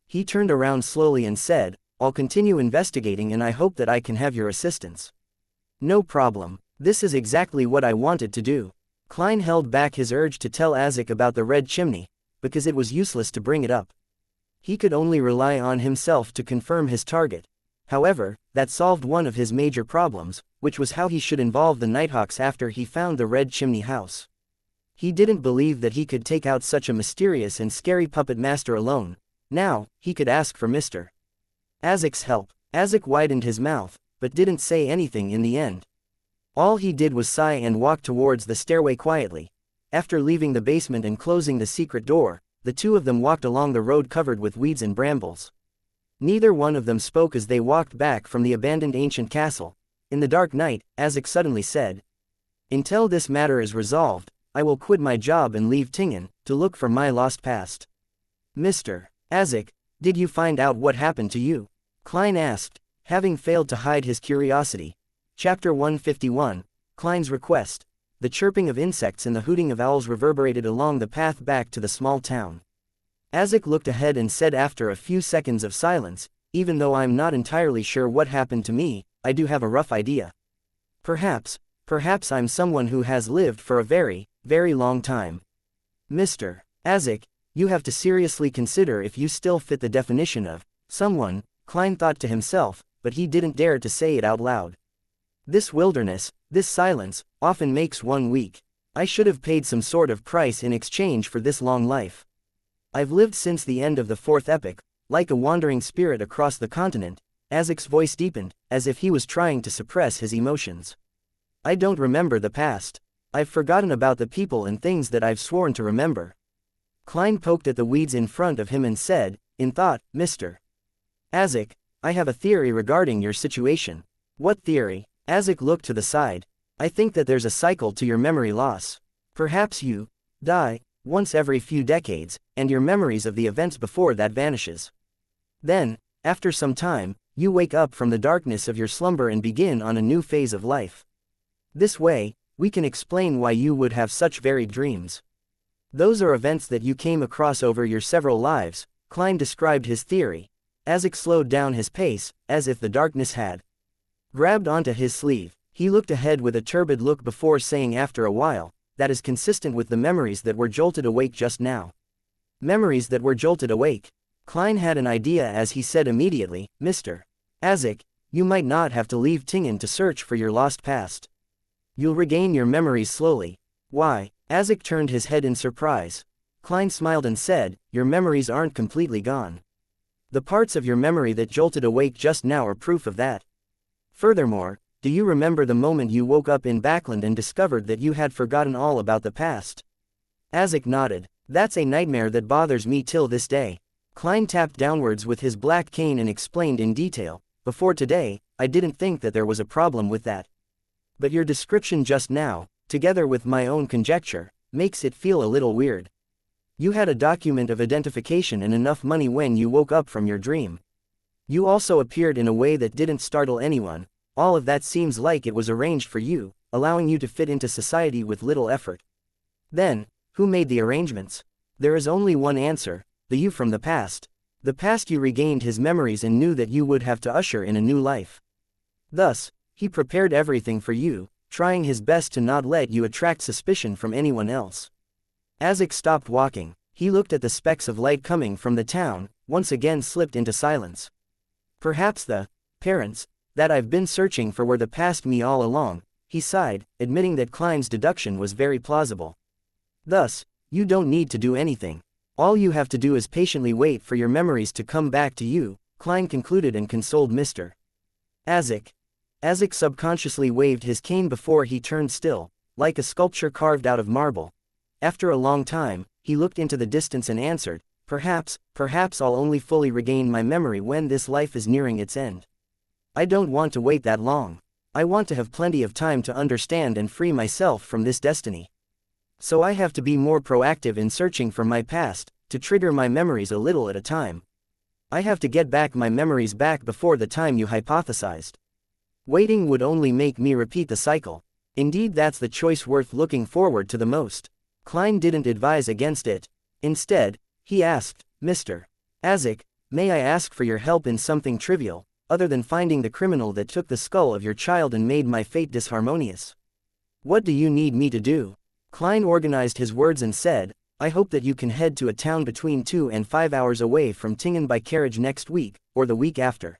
He turned around slowly and said, I'll continue investigating and I hope that I can have your assistance. No problem. This is exactly what I wanted to do. Klein held back his urge to tell Isaac about the red chimney, because it was useless to bring it up. He could only rely on himself to confirm his target. However, that solved one of his major problems, which was how he should involve the Nighthawks after he found the red chimney house. He didn't believe that he could take out such a mysterious and scary puppet master alone. Now, he could ask for Mr. Isaac's help. Isaac widened his mouth, but didn't say anything in the end. All he did was sigh and walk towards the stairway quietly. After leaving the basement and closing the secret door, the two of them walked along the road covered with weeds and brambles. Neither one of them spoke as they walked back from the abandoned ancient castle. In the dark night, Isaac suddenly said, Until this matter is resolved, I will quit my job and leave Tingen, to look for my lost past. Mr. Isaac, did you find out what happened to you? Klein asked, having failed to hide his curiosity. Chapter 151, Klein's Request. The chirping of insects and the hooting of owls reverberated along the path back to the small town. Isaac looked ahead and said after a few seconds of silence, Even though I'm not entirely sure what happened to me, I do have a rough idea. Perhaps I'm someone who has lived for a very, very long time. Mr. Isaac, you have to seriously consider if you still fit the definition of someone, Klein thought to himself, but he didn't dare to say it out loud. This wilderness, this silence, often makes one weak. I should have paid some sort of price in exchange for this long life. I've lived since the end of the fourth epoch, like a wandering spirit across the continent. Isaac's voice deepened, as if he was trying to suppress his emotions. I don't remember the past. I've forgotten about the people and things that I've sworn to remember. Klein poked at the weeds in front of him and said, in thought, Mr. Isaac, I have a theory regarding your situation. What theory? Isaac looked to the side. I think that there's a cycle to your memory loss. Perhaps you die once every few decades, and your memories of the events before that vanishes. Then, after some time, you wake up from the darkness of your slumber and begin on a new phase of life. This way, we can explain why you would have such varied dreams. Those are events that you came across over your several lives, Klein described his theory. Isaac slowed down his pace, as if the darkness had grabbed onto his sleeve. He looked ahead with a turbid look before saying after a while, that is consistent with the memories that were jolted awake just now. Memories that were jolted awake. Klein had an idea as he said immediately, Mr. Isaac, you might not have to leave Tingen to search for your lost past. You'll regain your memories slowly. Why? Isaac turned his head in surprise. Klein smiled and said, your memories aren't completely gone. The parts of your memory that jolted awake just now are proof of that. Furthermore, do you remember the moment you woke up in Backland and discovered that you had forgotten all about the past? Isaac nodded. That's a nightmare that bothers me till this day. Klein tapped downwards with his black cane and explained in detail, before today, I didn't think that there was a problem with that. But your description just now, together with my own conjecture, makes it feel a little weird. You had a document of identification and enough money when you woke up from your dream. You also appeared in a way that didn't startle anyone. All of that seems like it was arranged for you, allowing you to fit into society with little effort. Then, who made the arrangements? There is only one answer, the you from the past. The past you regained his memories and knew that you would have to usher in a new life. Thus, he prepared everything for you, trying his best to not let you attract suspicion from anyone else. Isaac stopped walking. He looked at the specks of light coming from the town, once again slipped into silence. Perhaps the parents that I've been searching for were the past me all along, he sighed, admitting that Klein's deduction was very plausible. Thus, you don't need to do anything. All you have to do is patiently wait for your memories to come back to you, Klein concluded and consoled Mr. Azek. Azek subconsciously waved his cane before he turned still, like a sculpture carved out of marble. After a long time, he looked into the distance and answered, perhaps I'll only fully regain my memory when this life is nearing its end. I don't want to wait that long. I want to have plenty of time to understand and free myself from this destiny. So I have to be more proactive in searching for my past, to trigger my memories a little at a time. I have to get back my memories back before the time you hypothesized. Waiting would only make me repeat the cycle. Indeed, that's the choice worth looking forward to the most. Klein didn't advise against it. Instead, he asked, Mr. Azek, may I ask for your help in something trivial, other than finding the criminal that took the skull of your child and made my fate disharmonious? What do you need me to do? Klein organized his words and said, I hope that you can head to a town between 2 and 5 hours away from Tingen by carriage next week, or the week after.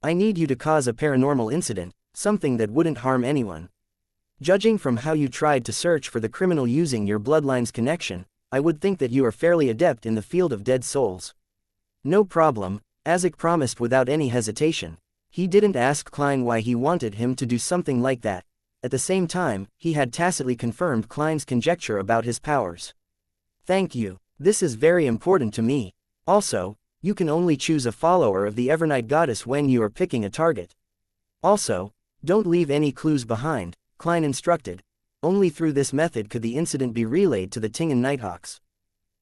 I need you to cause a paranormal incident, something that wouldn't harm anyone. Judging from how you tried to search for the criminal using your bloodline's connection, I would think that you are fairly adept in the field of dead souls. No problem, Azek promised without any hesitation. He didn't ask Klein why he wanted him to do something like that. At the same time, he had tacitly confirmed Klein's conjecture about his powers. Thank you. This is very important to me. Also, you can only choose a follower of the Evernight Goddess when you are picking a target. Also, don't leave any clues behind, Klein instructed. Only through this method could the incident be relayed to the Tingen Nighthawks.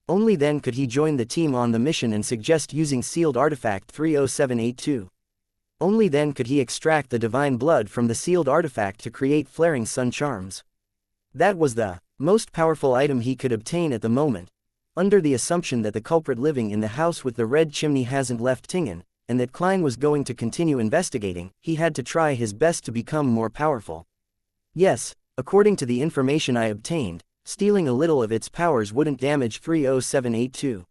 Only then could he join the team on the mission and suggest using sealed artifact 30782. Only then could he extract the divine blood from the sealed artifact to create flaring sun charms. That was the most powerful item he could obtain at the moment. Under the assumption that the culprit living in the house with the red chimney hasn't left Tingen, and that Klein was going to continue investigating, he had to try his best to become more powerful. Yes, according to the information I obtained, stealing a little of its powers wouldn't damage 30782.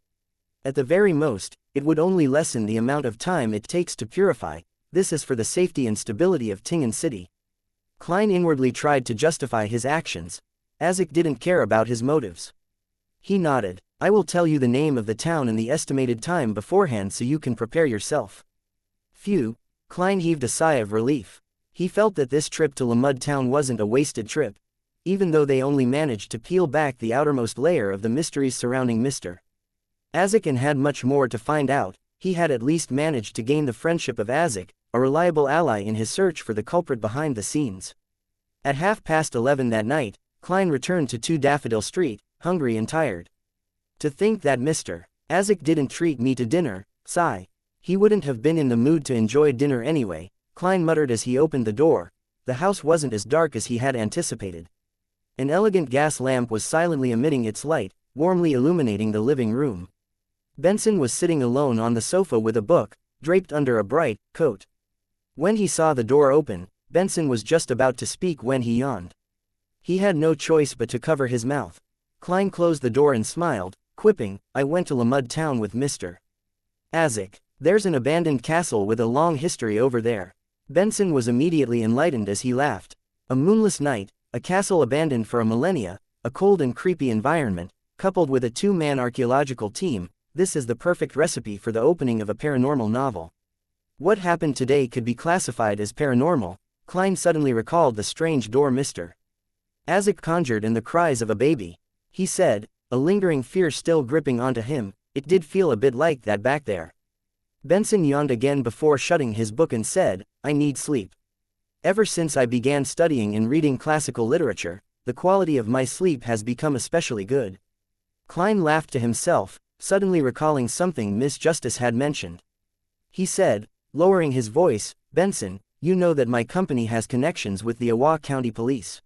At the very most, it would only lessen the amount of time it takes to purify. This is for the safety and stability of Tingen City. Klein inwardly tried to justify his actions. Azek didn't care about his motives. He nodded. I will tell you the name of the town and the estimated time beforehand so you can prepare yourself. Phew, Klein heaved a sigh of relief. He felt that this trip to Lamud Town wasn't a wasted trip, even though they only managed to peel back the outermost layer of the mysteries surrounding Mr. Azek and had much more to find out. He had at least managed to gain the friendship of Azek, a reliable ally in his search for the culprit behind the scenes. At 11:30 that night, Klein returned to 2 Daffodil Street, hungry and tired. To think that Mr. Azek didn't treat me to dinner, sigh. He wouldn't have been in the mood to enjoy dinner anyway, Klein muttered as he opened the door. The house wasn't as dark as he had anticipated. An elegant gas lamp was silently emitting its light, warmly illuminating the living room. Benson was sitting alone on the sofa with a book, draped under a bright coat. When he saw the door open, Benson was just about to speak when he yawned. He had no choice but to cover his mouth. Klein closed the door and smiled, quipping, I went to Lamud Town with Mr. Azek. There's an abandoned castle with a long history over there. Benson was immediately enlightened as he laughed. A moonless night, a castle abandoned for a millennia, a cold and creepy environment, coupled with a 2-man archaeological team, this is the perfect recipe for the opening of a paranormal novel. What happened today could be classified as paranormal. Klein suddenly recalled the strange door Mr. Azek conjured and the cries of a baby. He said, a lingering fear still gripping onto him, it did feel a bit like that back there. Benson yawned again before shutting his book and said, I need sleep. Ever since I began studying and reading classical literature, the quality of my sleep has become especially good. Klein laughed to himself, suddenly recalling something Miss Justice had mentioned. He said, lowering his voice, Benson, you know that my company has connections with the Awa County Police.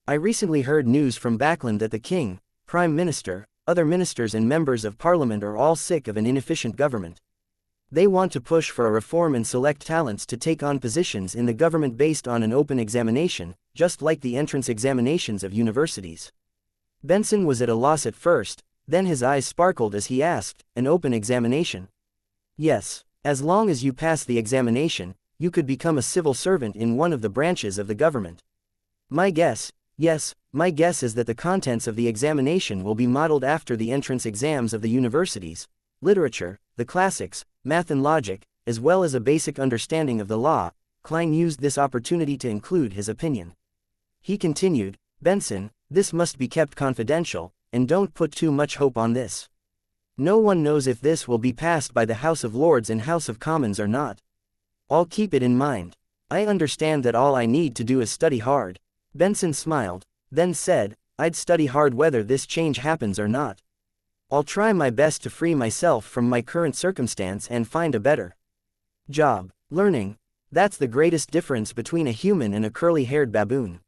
I recently heard news from Backland that the King, Prime Minister, other ministers and members of Parliament are all sick of an inefficient government. They want to push for a reform and select talents to take on positions in the government based on an open examination, just like the entrance examinations of universities. Benson was at a loss at first, then his eyes sparkled as he asked, an open examination? Yes, as long as you pass the examination, you could become a civil servant in one of the branches of the government. My guess, yes, my guess is that the contents of the examination will be modeled after the entrance exams of the universities, literature, the classics, math and logic, as well as a basic understanding of the law. Klein used this opportunity to include his opinion. He continued, Benson, this must be kept confidential, and don't put too much hope on this. No one knows if this will be passed by the House of Lords and House of Commons or not. I'll keep it in mind. I understand that all I need to do is study hard. Benson smiled, then said, I'd study hard whether this change happens or not. I'll try my best to free myself from my current circumstance and find a better job. Learning. That's the greatest difference between a human and a curly-haired baboon.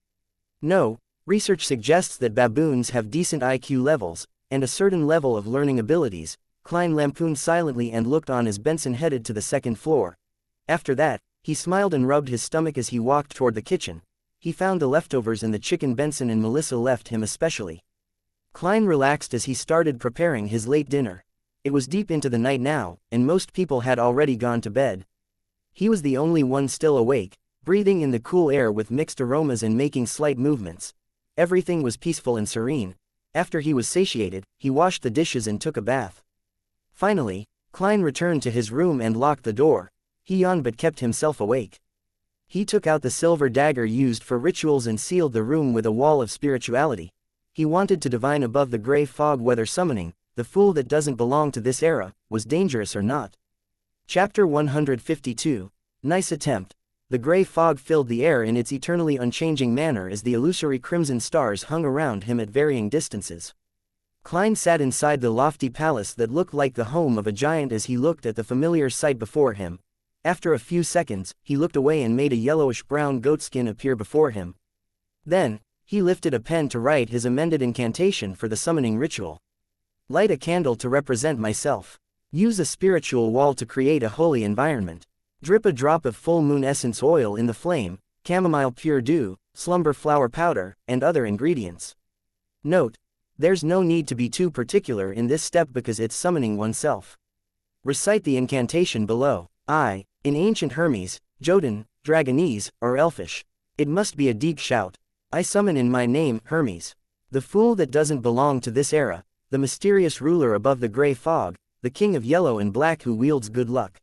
No, research suggests that baboons have decent IQ levels, and a certain level of learning abilities. Klein lampooned silently and looked on as Benson headed to the second floor. After that, he smiled and rubbed his stomach as he walked toward the kitchen. He found the leftovers in the chicken Benson and Melissa left him especially. Klein relaxed as he started preparing his late dinner. It was deep into the night now, and most people had already gone to bed. He was the only one still awake, breathing in the cool air with mixed aromas and making slight movements. Everything was peaceful and serene. After he was satiated, he washed the dishes and took a bath. Finally, Klein returned to his room and locked the door. He yawned but kept himself awake. He took out the silver dagger used for rituals and sealed the room with a wall of spirituality. He wanted to divine above the gray fog whether summoning, the fool that doesn't belong to this era, was dangerous or not. Chapter 152. Nice attempt. The gray fog filled the air in its eternally unchanging manner as the illusory crimson stars hung around him at varying distances. Klein sat inside the lofty palace that looked like the home of a giant as he looked at the familiar sight before him. After a few seconds, he looked away and made a yellowish-brown goatskin appear before him. Then, he lifted a pen to write his amended incantation for the summoning ritual. Light a candle to represent myself. Use a spiritual wall to create a holy environment. Drip a drop of full moon essence oil in the flame, chamomile pure dew, slumber flower powder, and other ingredients. Note: there's no need to be too particular in this step because it's summoning oneself. Recite the incantation below. In ancient Hermes, Jotun, Dragonese, or Elfish. It must be a deep shout. I summon in my name, Hermes. The fool that doesn't belong to this era, the mysterious ruler above the gray fog, the king of yellow and black who wields good luck.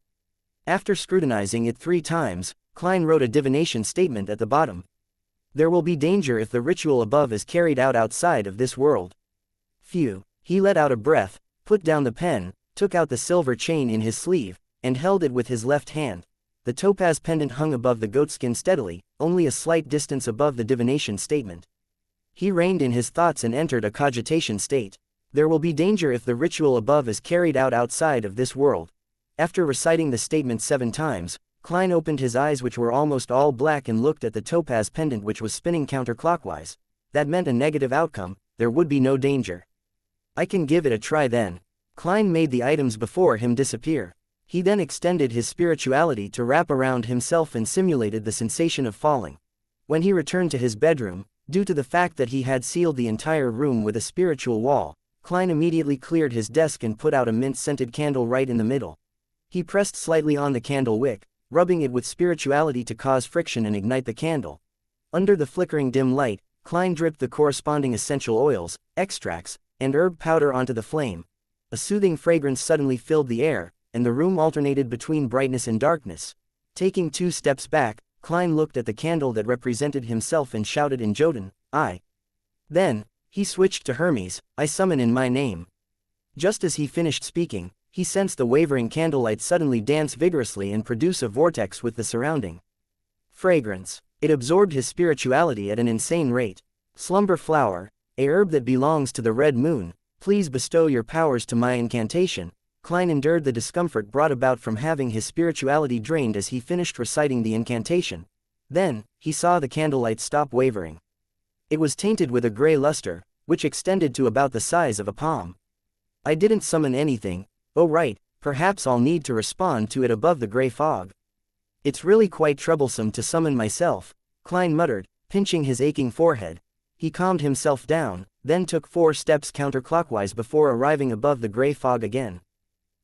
After scrutinizing it 3 times, Klein wrote a divination statement at the bottom. There will be danger if the ritual above is carried out outside of this world. Phew. He let out a breath, put down the pen, took out the silver chain in his sleeve, and held it with his left hand. The topaz pendant hung above the goatskin steadily, only a slight distance above the divination statement. He reined in his thoughts and entered a cogitation state. There will be danger if the ritual above is carried out outside of this world. After reciting the statement 7 times, Klein opened his eyes, which were almost all black, and looked at the topaz pendant, which was spinning counterclockwise. That meant a negative outcome. There would be no danger. I can give it a try then. Klein made the items before him disappear. He then extended his spirituality to wrap around himself and simulated the sensation of falling. When he returned to his bedroom, due to the fact that he had sealed the entire room with a spiritual wall, Klein immediately cleared his desk and put out a mint-scented candle right in the middle. He pressed slightly on the candle wick, rubbing it with spirituality to cause friction and ignite the candle. Under the flickering dim light, Klein dripped the corresponding essential oils, extracts, and herb powder onto the flame. A soothing fragrance suddenly filled the air, and the room alternated between brightness and darkness. Taking 2 steps back, Klein looked at the candle that represented himself and shouted in Jotun, I. Then, he switched to Hermes, I summon in my name. Just as he finished speaking, he sensed the wavering candlelight suddenly dance vigorously and produce a vortex with the surrounding fragrance. It absorbed his spirituality at an insane rate. Slumber flower, a herb that belongs to the red moon, please bestow your powers to my incantation. Klein endured the discomfort brought about from having his spirituality drained as he finished reciting the incantation. Then, he saw the candlelight stop wavering. It was tainted with a gray luster, which extended to about the size of a palm. I didn't summon anything. Oh right, perhaps I'll need to respond to it above the gray fog. It's really quite troublesome to summon myself, Klein muttered, pinching his aching forehead. He calmed himself down, then took 4 steps counterclockwise before arriving above the gray fog again.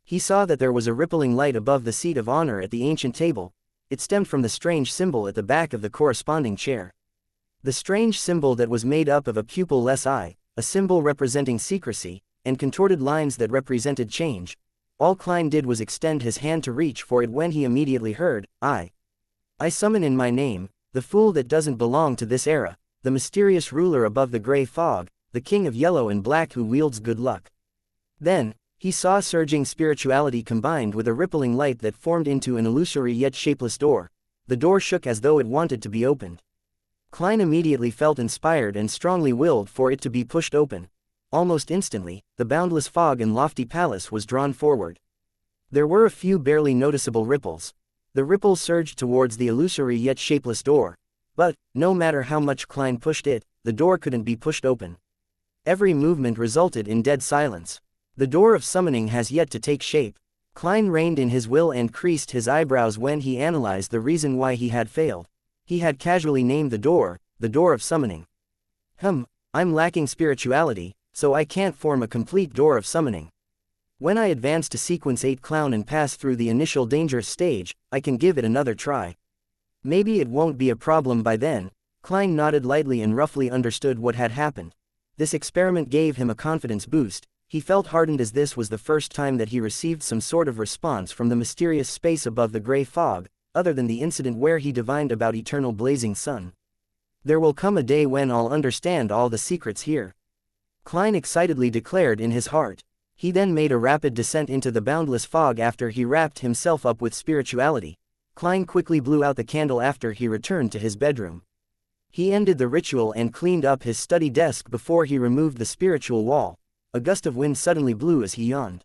He saw that there was a rippling light above the seat of honor at the ancient table. It stemmed from the strange symbol at the back of the corresponding chair. The strange symbol that was made up of a pupil-less eye, a symbol representing secrecy, and contorted lines that represented change. All Klein did was extend his hand to reach for it when he immediately heard, I summon in my name, the fool that doesn't belong to this era, the mysterious ruler above the gray fog, the king of yellow and black who wields good luck. Then, he saw surging spirituality combined with a rippling light that formed into an illusory yet shapeless door. The door shook as though it wanted to be opened. Klein immediately felt inspired and strongly willed for it to be pushed open. Almost instantly, the boundless fog and lofty palace was drawn forward. There were a few barely noticeable ripples. The ripples surged towards the illusory yet shapeless door. But, no matter how much Klein pushed it, the door couldn't be pushed open. Every movement resulted in dead silence. The door of summoning has yet to take shape. Klein reined in his will and creased his eyebrows when he analyzed the reason why he had failed. He had casually named the door of summoning. I'm lacking spirituality, so I can't form a complete door of summoning. When I advance to sequence 8 clown and pass through the initial dangerous stage, I can give it another try. Maybe it won't be a problem by then. Klein nodded lightly and roughly understood what had happened. This experiment gave him a confidence boost. He felt heartened as this was the first time that he received some sort of response from the mysterious space above the gray fog, other than the incident where he divined about eternal blazing sun. There will come a day when I'll understand all the secrets here, Klein excitedly declared in his heart. He then made a rapid descent into the boundless fog after he wrapped himself up with spirituality. Klein quickly blew out the candle after he returned to his bedroom. He ended the ritual and cleaned up his study desk before he removed the spiritual wall. A gust of wind suddenly blew as he yawned.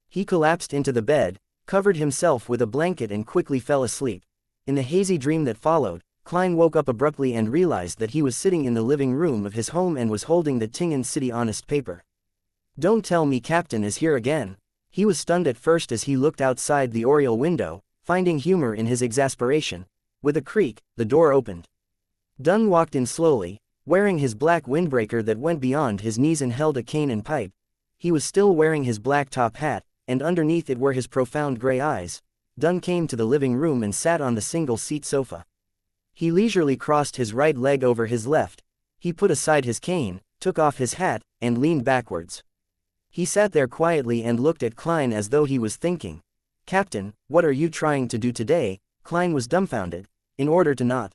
He collapsed into the bed, covered himself with a blanket and quickly fell asleep. In the hazy dream that followed, Klein woke up abruptly and realized that he was sitting in the living room of his home and was holding the Tingen City Honest paper. Don't tell me Captain is here again. He was stunned at first as he looked outside the oriel window, finding humor in his exasperation. With a creak, the door opened. Dunn walked in slowly, wearing his black windbreaker that went beyond his knees and held a cane and pipe. He was still wearing his black top hat, and underneath it were his profound gray eyes. Dunn came to the living room and sat on the single-seat sofa. He leisurely crossed his right leg over his left. He put aside his cane, took off his hat, and leaned backwards. He sat there quietly and looked at Klein as though he was thinking. Captain, what are you trying to do today? Klein was dumbfounded. In order to not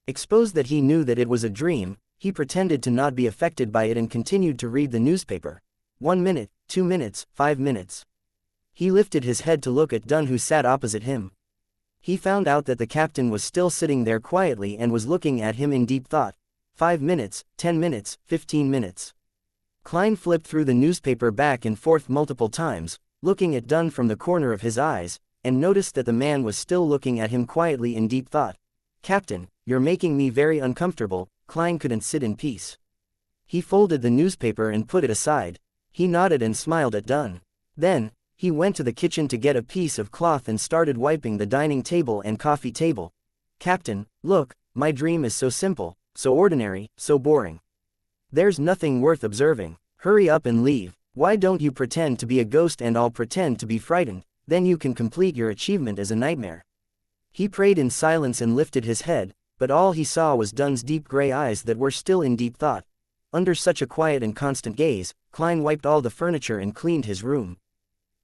expose that he knew that it was a dream, he pretended to not be affected by it and continued to read the newspaper. 1 minute, 2 minutes, 5 minutes. He lifted his head to look at Dunn, who sat opposite him. He found out that the captain was still sitting there quietly and was looking at him in deep thought. 5 minutes, 10 minutes, 15 minutes. Klein flipped through the newspaper back and forth multiple times, looking at Dunn from the corner of his eyes, and noticed that the man was still looking at him quietly in deep thought. Captain, you're making me very uncomfortable. Klein couldn't sit in peace. He folded the newspaper and put it aside. He nodded and smiled at Dunn. Then, he went to the kitchen to get a piece of cloth and started wiping the dining table and coffee table. Captain, look, my dream is so simple, so ordinary, so boring. There's nothing worth observing. Hurry up and leave. Why don't you pretend to be a ghost and I'll pretend to be frightened, then you can complete your achievement as a nightmare. He prayed in silence and lifted his head, but all he saw was Dunn's deep gray eyes that were still in deep thought. Under such a quiet and constant gaze, Klein wiped all the furniture and cleaned his room.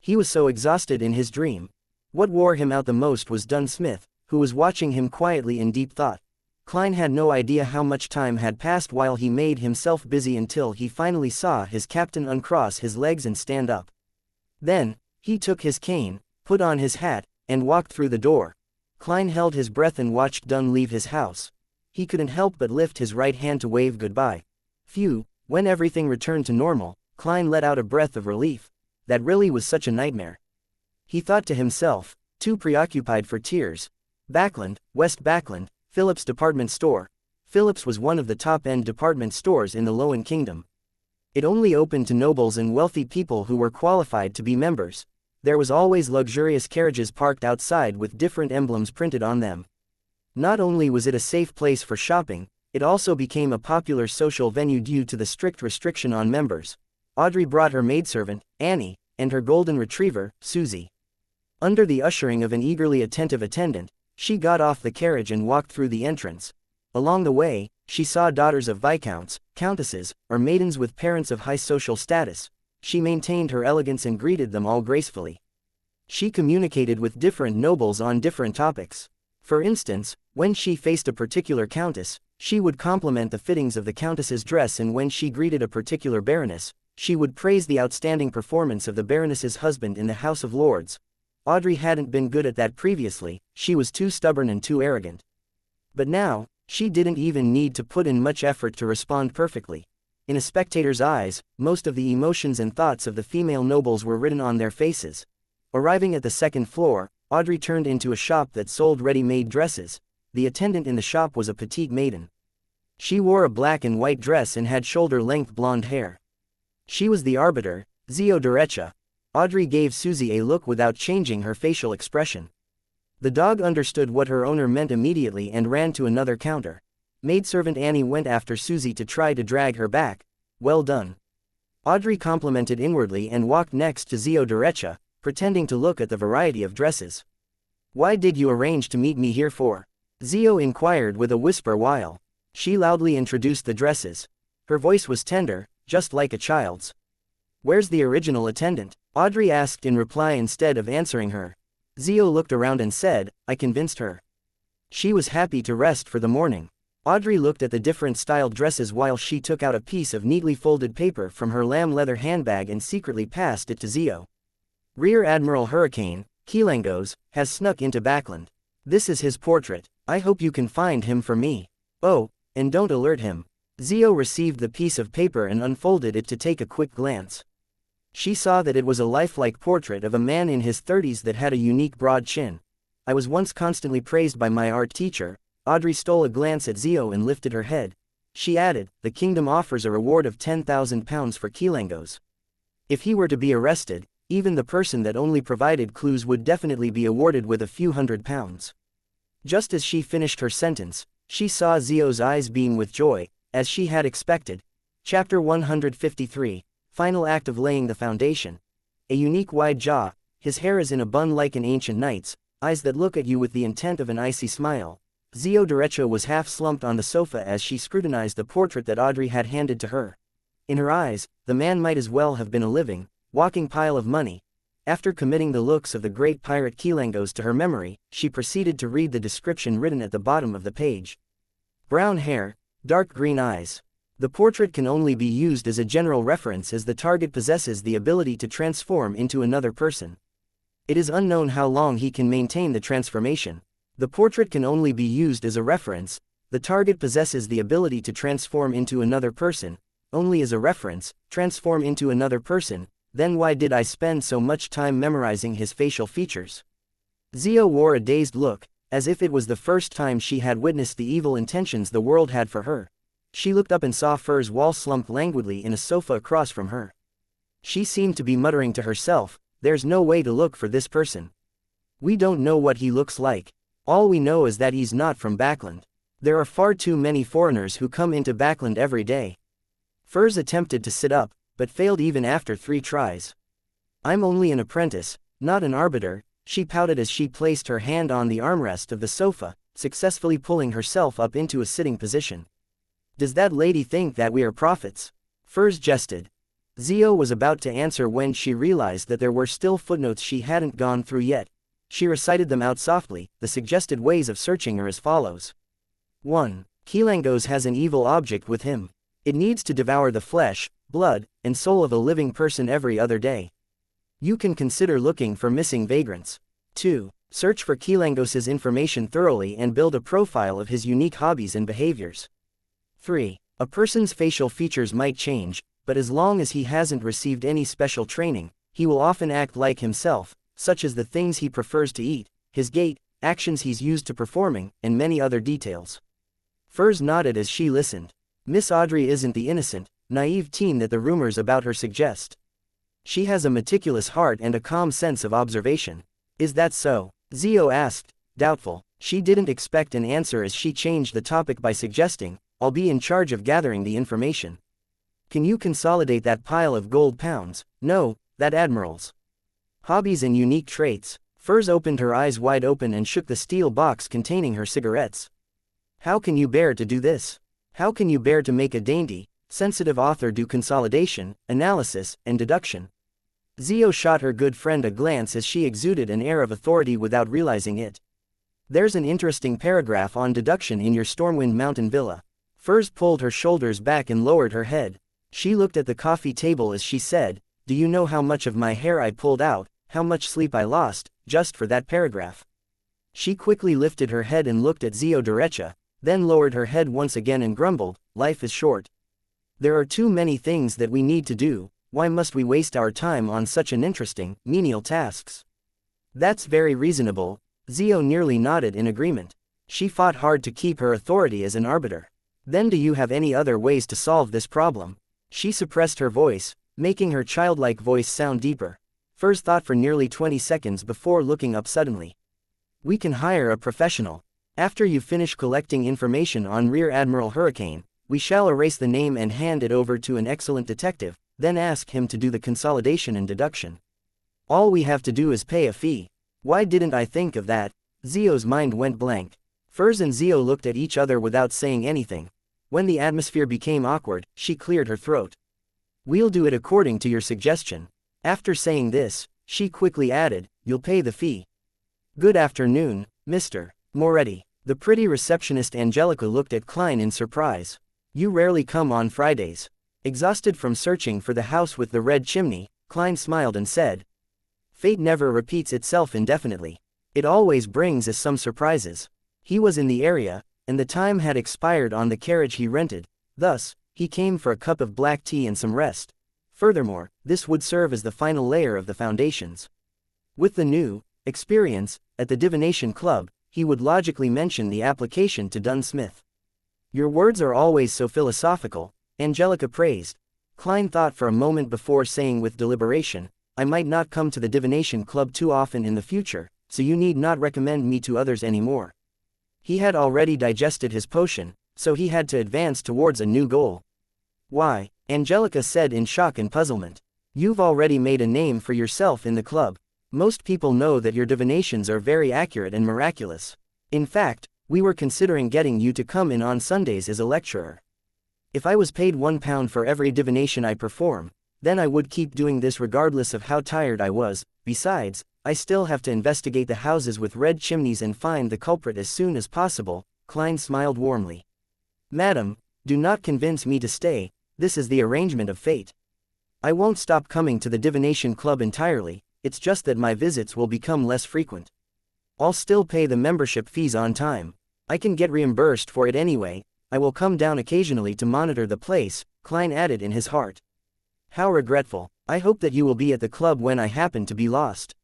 He was so exhausted in his dream. What wore him out the most was Dunn Smith, who was watching him quietly in deep thought. Klein had no idea how much time had passed while he made himself busy until he finally saw his captain uncross his legs and stand up. Then, he took his cane, put on his hat, and walked through the door. Klein held his breath and watched Dunn leave his house. He couldn't help but lift his right hand to wave goodbye. Phew, when everything returned to normal, Klein let out a breath of relief. That really was such a nightmare. He thought to himself, too preoccupied for tears. Backland, West Backland, Phillips Department Store. Phillips was one of the top-end department stores in the Lowen Kingdom. It only opened to nobles and wealthy people who were qualified to be members. There was always luxurious carriages parked outside with different emblems printed on them. Not only was it a safe place for shopping, it also became a popular social venue due to the strict restriction on members. Audrey brought her maidservant, Annie, and her golden retriever, Susie. Under the ushering of an eagerly attentive attendant, she got off the carriage and walked through the entrance. Along the way, She saw daughters of viscounts, countesses, or maidens with parents of high social status. She maintained her elegance and greeted them all gracefully. She communicated with different nobles on different topics. For instance, when she faced a particular countess, she would compliment the fittings of the countess's dress, and when she greeted a particular baroness, she would praise the outstanding performance of the baroness's husband in the House of Lords. Audrey hadn't been good at that previously, she was too stubborn and too arrogant. But now, she didn't even need to put in much effort to respond perfectly. In a spectator's eyes, most of the emotions and thoughts of the female nobles were written on their faces. Arriving at the second floor, Audrey turned into a shop that sold ready-made dresses. The attendant in the shop was a petite maiden. She wore a black and white dress and had shoulder-length blonde hair. She was the arbiter, xianxia. Audrey gave Susie a look without changing her facial expression. The dog understood what her owner meant immediately and ran to another counter. Maidservant Annie went after Susie to try to drag her back. Well done. Audrey complimented inwardly and walked next to xianxia, pretending to look at the variety of dresses. Why did you arrange to meet me here for? Zio inquired with a whisper while she loudly introduced the dresses. Her voice was tender, just like a child's. Where's the original attendant? Audrey asked in reply instead of answering her. Zio looked around and said, I convinced her. She was happy to rest for the morning. Audrey looked at the different styled dresses while she took out a piece of neatly folded paper from her lamb leather handbag and secretly passed it to Zio. Rear Admiral Hurricane, Kilangos, has snuck into Backland. This is his portrait. I hope you can find him for me. Oh, and don't alert him. Zio received the piece of paper and unfolded it to take a quick glance. She saw that it was a lifelike portrait of a man in his 30s that had a unique broad chin. I was once constantly praised by my art teacher. Audrey stole a glance at Zio and lifted her head. She added, the kingdom offers a reward of 10,000 pounds for Kilangos. If he were to be arrested, even the person that only provided clues would definitely be awarded with a few £100. Just as she finished her sentence, she saw Zio's eyes beam with joy, as she had expected. Chapter 153, Final Act of Laying the Foundation. A unique wide jaw, his hair is in a bun like an ancient knight's, eyes that look at you with the intent of an icy smile. Xianxia was half slumped on the sofa as she scrutinized the portrait that Audrey had handed to her. In her eyes, the man might as well have been a living, walking pile of money. After committing the looks of the great pirate Kilangos to her memory, she proceeded to read the description written at the bottom of the page. Brown hair, dark green eyes. The portrait can only be used as a general reference as the target possesses the ability to transform into another person. It is unknown how long he can maintain the transformation. The portrait can only be used as a reference. The target possesses the ability to transform into another person, only as a reference, transform into another person. Then why did I spend so much time memorizing his facial features? Zio wore a dazed look, as if it was the first time she had witnessed the evil intentions the world had for her. She looked up and saw Fur's wall slumped languidly in a sofa across from her. She seemed to be muttering to herself, there's no way to look for this person. We don't know what he looks like. All we know is that he's not from Backland. There are far too many foreigners who come into Backland every day. Furs attempted to sit up, but failed even after 3 tries. I'm only an apprentice, not an arbiter, she pouted as she placed her hand on the armrest of the sofa, successfully pulling herself up into a sitting position. Does that lady think that we are prophets? Furs jested. Zio was about to answer when she realized that there were still footnotes she hadn't gone through yet. She recited them out softly. The suggested ways of searching are as follows. 1. Kilangos has an evil object with him. It needs to devour the flesh, blood, and soul of a living person every other day. You can consider looking for missing vagrants. 2. Search for Kilangos's information thoroughly and build a profile of his unique hobbies and behaviors. 3. A person's facial features might change, but as long as he hasn't received any special training, he will often act like himself, such as the things he prefers to eat, his gait, actions he's used to performing, and many other details. Furs nodded as she listened. Miss Audrey isn't the innocent, naive teen that the rumors about her suggest. She has a meticulous heart and a calm sense of observation. Is that so? Zio asked, doubtful. She didn't expect an answer as she changed the topic by suggesting, I'll be in charge of gathering the information. Can you consolidate that pile of gold pounds? No, that admiral's. Hobbies and unique traits. Furs opened her eyes wide open and shook the steel box containing her cigarettes. How can you bear to do this? How can you bear to make a dainty, sensitive author do consolidation, analysis, and deduction? Zio shot her good friend a glance as she exuded an air of authority without realizing it. There's an interesting paragraph on deduction in your Stormwind Mountain villa. Furs pulled her shoulders back and lowered her head. She looked at the coffee table as she said, do you know how much of my hair I pulled out, how much sleep I lost, just for that paragraph? She quickly lifted her head and looked at Zio Derecha, then lowered her head once again and grumbled, life is short. There are too many things that we need to do, why must we waste our time on such uninteresting, menial tasks? That's very reasonable. Zio nearly nodded in agreement. She fought hard to keep her authority as an arbiter. Then do you have any other ways to solve this problem? She suppressed her voice, making her childlike voice sound deeper. Furs thought for nearly 20 seconds before looking up suddenly. We can hire a professional. After you finish collecting information on Rear Admiral Hurricane, we shall erase the name and hand it over to an excellent detective, then ask him to do the consolidation and deduction. All we have to do is pay a fee. Why didn't I think of that? Zio's mind went blank. Furs and Zio looked at each other without saying anything. When the atmosphere became awkward, she cleared her throat. We'll do it according to your suggestion. After saying this, she quickly added, you'll pay the fee. Good afternoon, Mr. Moretti. The pretty receptionist Angelica looked at Klein in surprise. You rarely come on Fridays. Exhausted from searching for the house with the red chimney, Klein smiled and said, fate never repeats itself indefinitely. It always brings us some surprises. He was in the area, and the time had expired on the carriage he rented, thus, he came for a cup of black tea and some rest. Furthermore, this would serve as the final layer of the foundations. With the new experience at the Divination Club, he would logically mention the application to Dunsmith. Your words are always so philosophical, Angelica praised. Klein thought for a moment before saying with deliberation, I might not come to the Divination Club too often in the future, so you need not recommend me to others anymore. He had already digested his potion, so he had to advance towards a new goal. Why? Angelica said in shock and puzzlement. You've already made a name for yourself in the club. Most people know that your divinations are very accurate and miraculous. In fact, we were considering getting you to come in on Sundays as a lecturer. If I was paid £1 for every divination I perform, then I would keep doing this regardless of how tired I was. Besides, I still have to investigate the houses with red chimneys and find the culprit as soon as possible. Klein smiled warmly. Madam, do not convince me to stay, this is the arrangement of fate. I won't stop coming to the Divination Club entirely, it's just that my visits will become less frequent. I'll still pay the membership fees on time. I can get reimbursed for it anyway. I will come down occasionally to monitor the place, Klein added in his heart. How regretful. I hope that you will be at the club when I happen to be lost.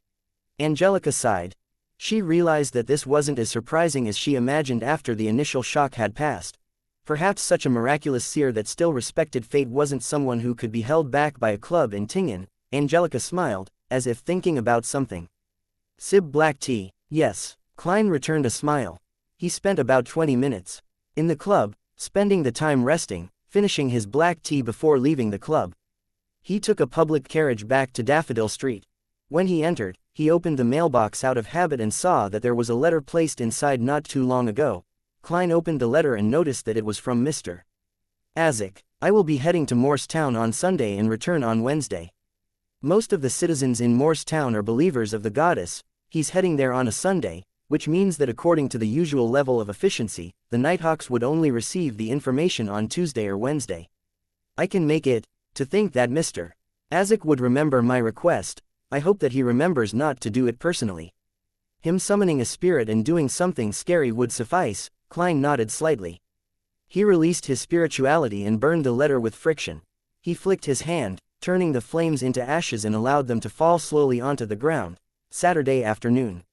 Angelica sighed. She realized that this wasn't as surprising as she imagined after the initial shock had passed. Perhaps such a miraculous seer that still respected fate wasn't someone who could be held back by a club in Tingen. Angelica smiled, as if thinking about something. Sib black tea, yes. Klein returned a smile. He spent about 20 minutes in the club, spending the time resting, finishing his black tea before leaving the club. He took a public carriage back to Daffodil Street. When he entered, he opened the mailbox out of habit and saw that there was a letter placed inside not too long ago. Klein opened the letter and noticed that it was from Mr. Azek. I will be heading to Morse Town on Sunday and return on Wednesday. Most of the citizens in Morse Town are believers of the goddess. He's heading there on a Sunday, which means that according to the usual level of efficiency, the Nighthawks would only receive the information on Tuesday or Wednesday. I can make it. To think that Mr. Azek would remember my request, I hope that he remembers not to do it personally. Him summoning a spirit and doing something scary would suffice. Klein nodded slightly. He released his spirituality and burned the letter with friction. He flicked his hand, turning the flames into ashes and allowed them to fall slowly onto the ground. Saturday afternoon.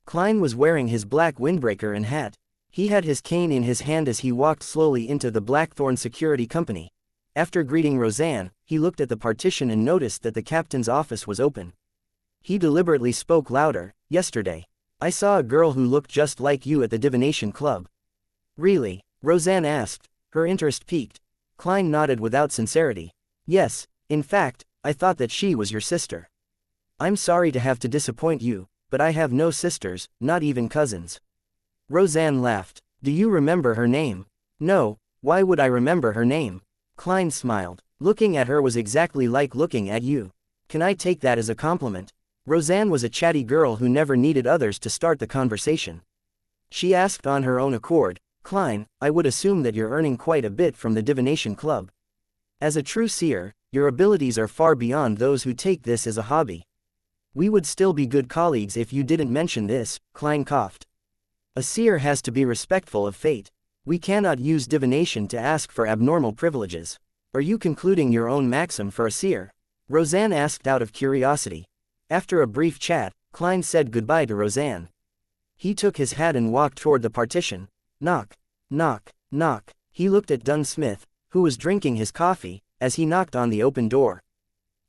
Klein was wearing his black windbreaker and hat. He had his cane in his hand as he walked slowly into the Blackthorn Security Company. After greeting Roseanne, he looked at the partition and noticed that the captain's office was open. He deliberately spoke louder. Yesterday, I saw a girl who looked just like you at the Divination Club. Really? Roseanne asked, her interest piqued. Klein nodded without sincerity. Yes, in fact, I thought that she was your sister. I'm sorry to have to disappoint you, but I have no sisters, not even cousins. Roseanne laughed. Do you remember her name? No, Why would I remember her name? Klein smiled. Looking at her was exactly like looking at you. Can I take that as a compliment? Roseanne was a chatty girl who never needed others to start the conversation. She asked on her own accord, Klein, I would assume that you're earning quite a bit from the divination club. As a true seer, your abilities are far beyond those who take this as a hobby. We would still be good colleagues if you didn't mention this, Klein coughed. A seer has to be respectful of fate. We cannot use divination to ask for abnormal privileges. Are you concluding your own maxim for a seer? Roseanne asked out of curiosity. After a brief chat, Klein said goodbye to Roseanne. He took his hat and walked toward the partition. Knock. Knock. Knock. He looked at Dunn Smith, who was drinking his coffee, as he knocked on the open door.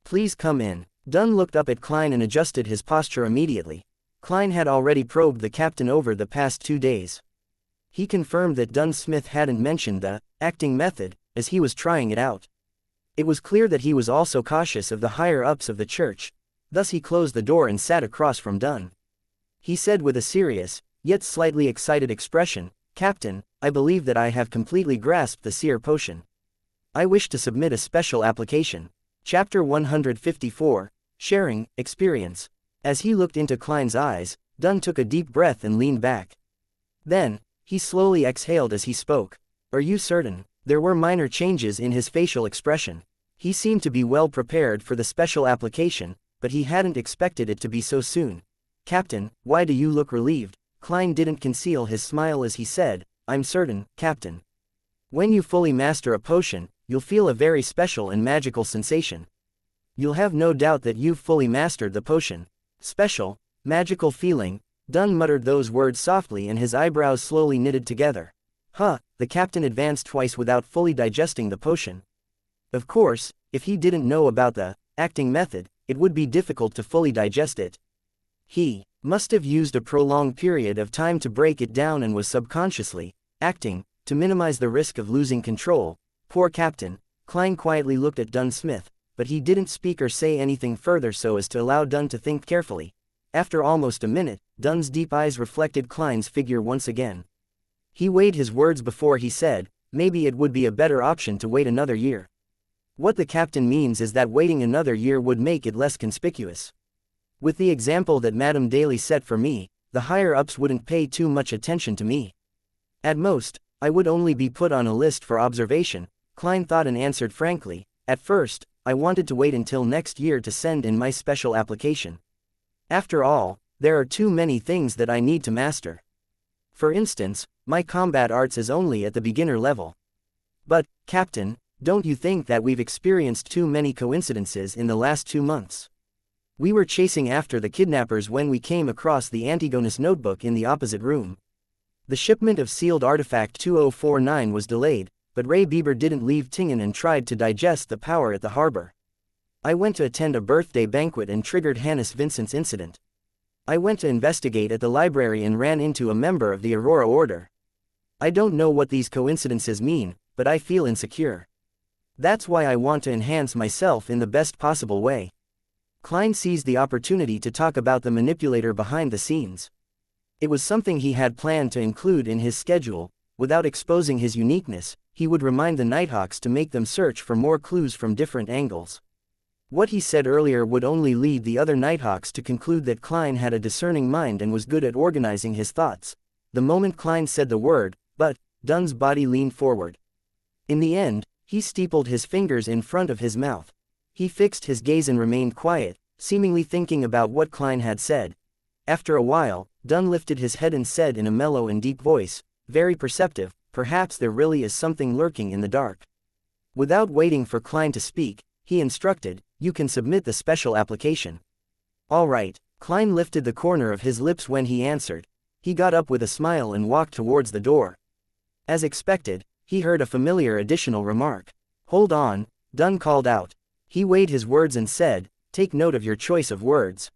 Please come in. Dunn looked up at Klein and adjusted his posture immediately. Klein had already probed the captain over the past 2 days. He confirmed that Dunn Smith hadn't mentioned the acting method, as he was trying it out. It was clear that he was also cautious of the higher-ups of the church, thus he closed the door and sat across from Dunn. He said with a serious, yet slightly excited expression, Captain, I believe that I have completely grasped the seer potion. I wish to submit a special application. Chapter 154, Sharing, Experience. As he looked into Klein's eyes, Dunn took a deep breath and leaned back. Then, he slowly exhaled as he spoke. Are you certain? There were minor changes in his facial expression. He seemed to be well prepared for the special application, but he hadn't expected it to be so soon. Captain, why do you look relieved? Klein didn't conceal his smile as he said, I'm certain, Captain. When you fully master a potion, you'll feel a very special and magical sensation. You'll have no doubt that you've fully mastered the potion. Special, magical feeling. Dunn muttered those words softly and his eyebrows slowly knitted together. The captain advanced twice without fully digesting the potion. Of course, if he didn't know about the acting method, it would be difficult to fully digest it. He must have used a prolonged period of time to break it down and was subconsciously acting to minimize the risk of losing control. Poor captain. Klein quietly looked at Dunn Smith, but he didn't speak or say anything further so as to allow Dunn to think carefully. After almost a minute, Dunn's deep eyes reflected Klein's figure once again. He weighed his words before he said, maybe it would be a better option to wait another year. What the captain means is that waiting another year would make it less conspicuous. With the example that Madame Daly set for me, the higher-ups wouldn't pay too much attention to me. At most, I would only be put on a list for observation, Klein thought and answered frankly, at first, I wanted to wait until next year to send in my special application. After all, there are too many things that I need to master. For instance, my combat arts is only at the beginner level. But, Captain, don't you think that we've experienced too many coincidences in the last 2 months? We were chasing after the kidnappers when we came across the Antigonus notebook in the opposite room. The shipment of sealed artifact 2049 was delayed, but Ray Bieber didn't leave Tingen and tried to digest the power at the harbor. I went to attend a birthday banquet and triggered Hannes Vincent's incident. I went to investigate at the library and ran into a member of the Aurora Order. I don't know what these coincidences mean, but I feel insecure. That's why I want to enhance myself in the best possible way. Klein seized the opportunity to talk about the manipulator behind the scenes. It was something he had planned to include in his schedule. Without exposing his uniqueness, he would remind the Nighthawks to make them search for more clues from different angles. What he said earlier would only lead the other Nighthawks to conclude that Klein had a discerning mind and was good at organizing his thoughts. The moment Klein said the word, but, Dunn's body leaned forward. In the end, he steepled his fingers in front of his mouth. He fixed his gaze and remained quiet, seemingly thinking about what Klein had said. After a while, Dunn lifted his head and said in a mellow and deep voice, very perceptive, perhaps there really is something lurking in the dark. Without waiting for Klein to speak, he instructed, you can submit the special application. All right. Klein lifted the corner of his lips when he answered. He got up with a smile and walked towards the door. As expected, he heard a familiar additional remark. Hold on, Dunn called out. He weighed his words and said, take note of your choice of words.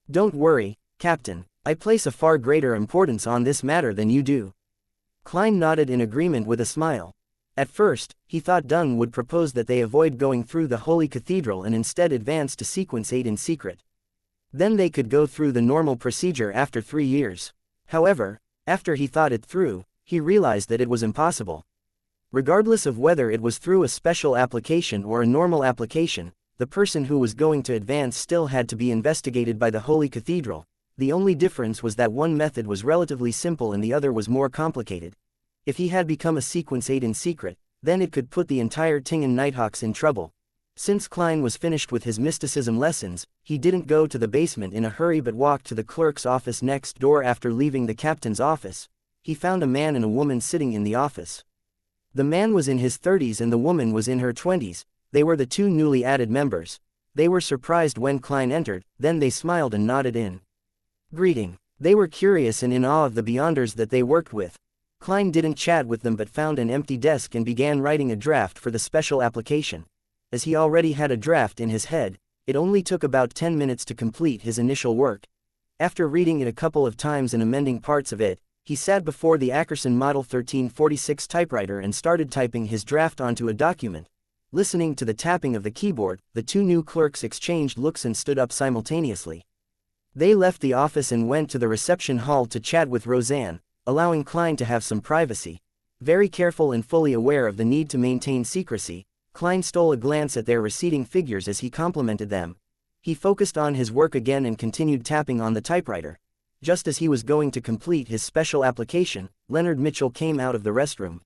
Don't worry, Captain, I place a far greater importance on this matter than you do. Klein nodded in agreement with a smile. At first, he thought Dunn would propose that they avoid going through the Holy Cathedral and instead advance to Sequence 8 in secret. Then they could go through the normal procedure after 3 years. However, after he thought it through, he realized that it was impossible. Regardless of whether it was through a special application or a normal application, the person who was going to advance still had to be investigated by the Holy Cathedral. The only difference was that one method was relatively simple and the other was more complicated. If he had become a sequence 8 in secret, then it could put the entire Tingen Nighthawks in trouble. Since Klein was finished with his mysticism lessons, he didn't go to the basement in a hurry but walked to the clerk's office next door. After leaving the captain's office, he found a man and a woman sitting in the office. The man was in his 30s and the woman was in her 20s, they were the two newly added members. They were surprised when Klein entered, then they smiled and nodded in greeting. They were curious and in awe of the Beyonders that they worked with. Klein didn't chat with them but found an empty desk and began writing a draft for the special application. As he already had a draft in his head, it only took about 10 minutes to complete his initial work. After reading it a couple of times and amending parts of it, he sat before the Ackerson Model 1346 typewriter and started typing his draft onto a document. Listening to the tapping of the keyboard, the two new clerks exchanged looks and stood up simultaneously. They left the office and went to the reception hall to chat with Roseanne, allowing Klein to have some privacy. Very careful and fully aware of the need to maintain secrecy, Klein stole a glance at their receding figures as he complimented them. He focused on his work again and continued tapping on the typewriter. Just as he was going to complete his special application, Leonard Mitchell came out of the restroom.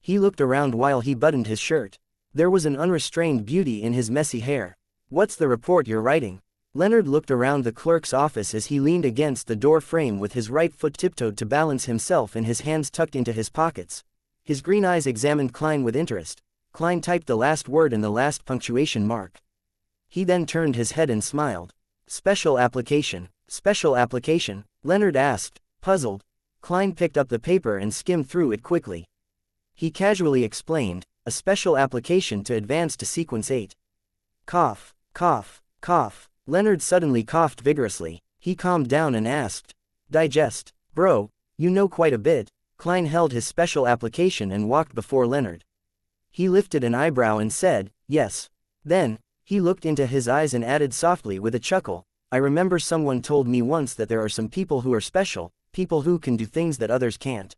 He looked around while he buttoned his shirt. There was an unrestrained beauty in his messy hair. "What's the report you're writing?" Leonard looked around the clerk's office as he leaned against the door frame with his right foot tiptoed to balance himself and his hands tucked into his pockets. His green eyes examined Klein with interest. Klein typed the last word and the last punctuation mark. He then turned his head and smiled. "Special application. Special application?" Leonard asked, puzzled. Klein picked up the paper and skimmed through it quickly. He casually explained, "A special application to advance to sequence 8. Cough, cough, cough. Leonard suddenly coughed vigorously. He calmed down and asked, "Digest, bro, you know quite a bit." Klein held his special application and walked before Leonard. He lifted an eyebrow and said, "Yes." Then, he looked into his eyes and added softly with a chuckle, "I remember someone told me once that there are some people who are special, people who can do things that others can't.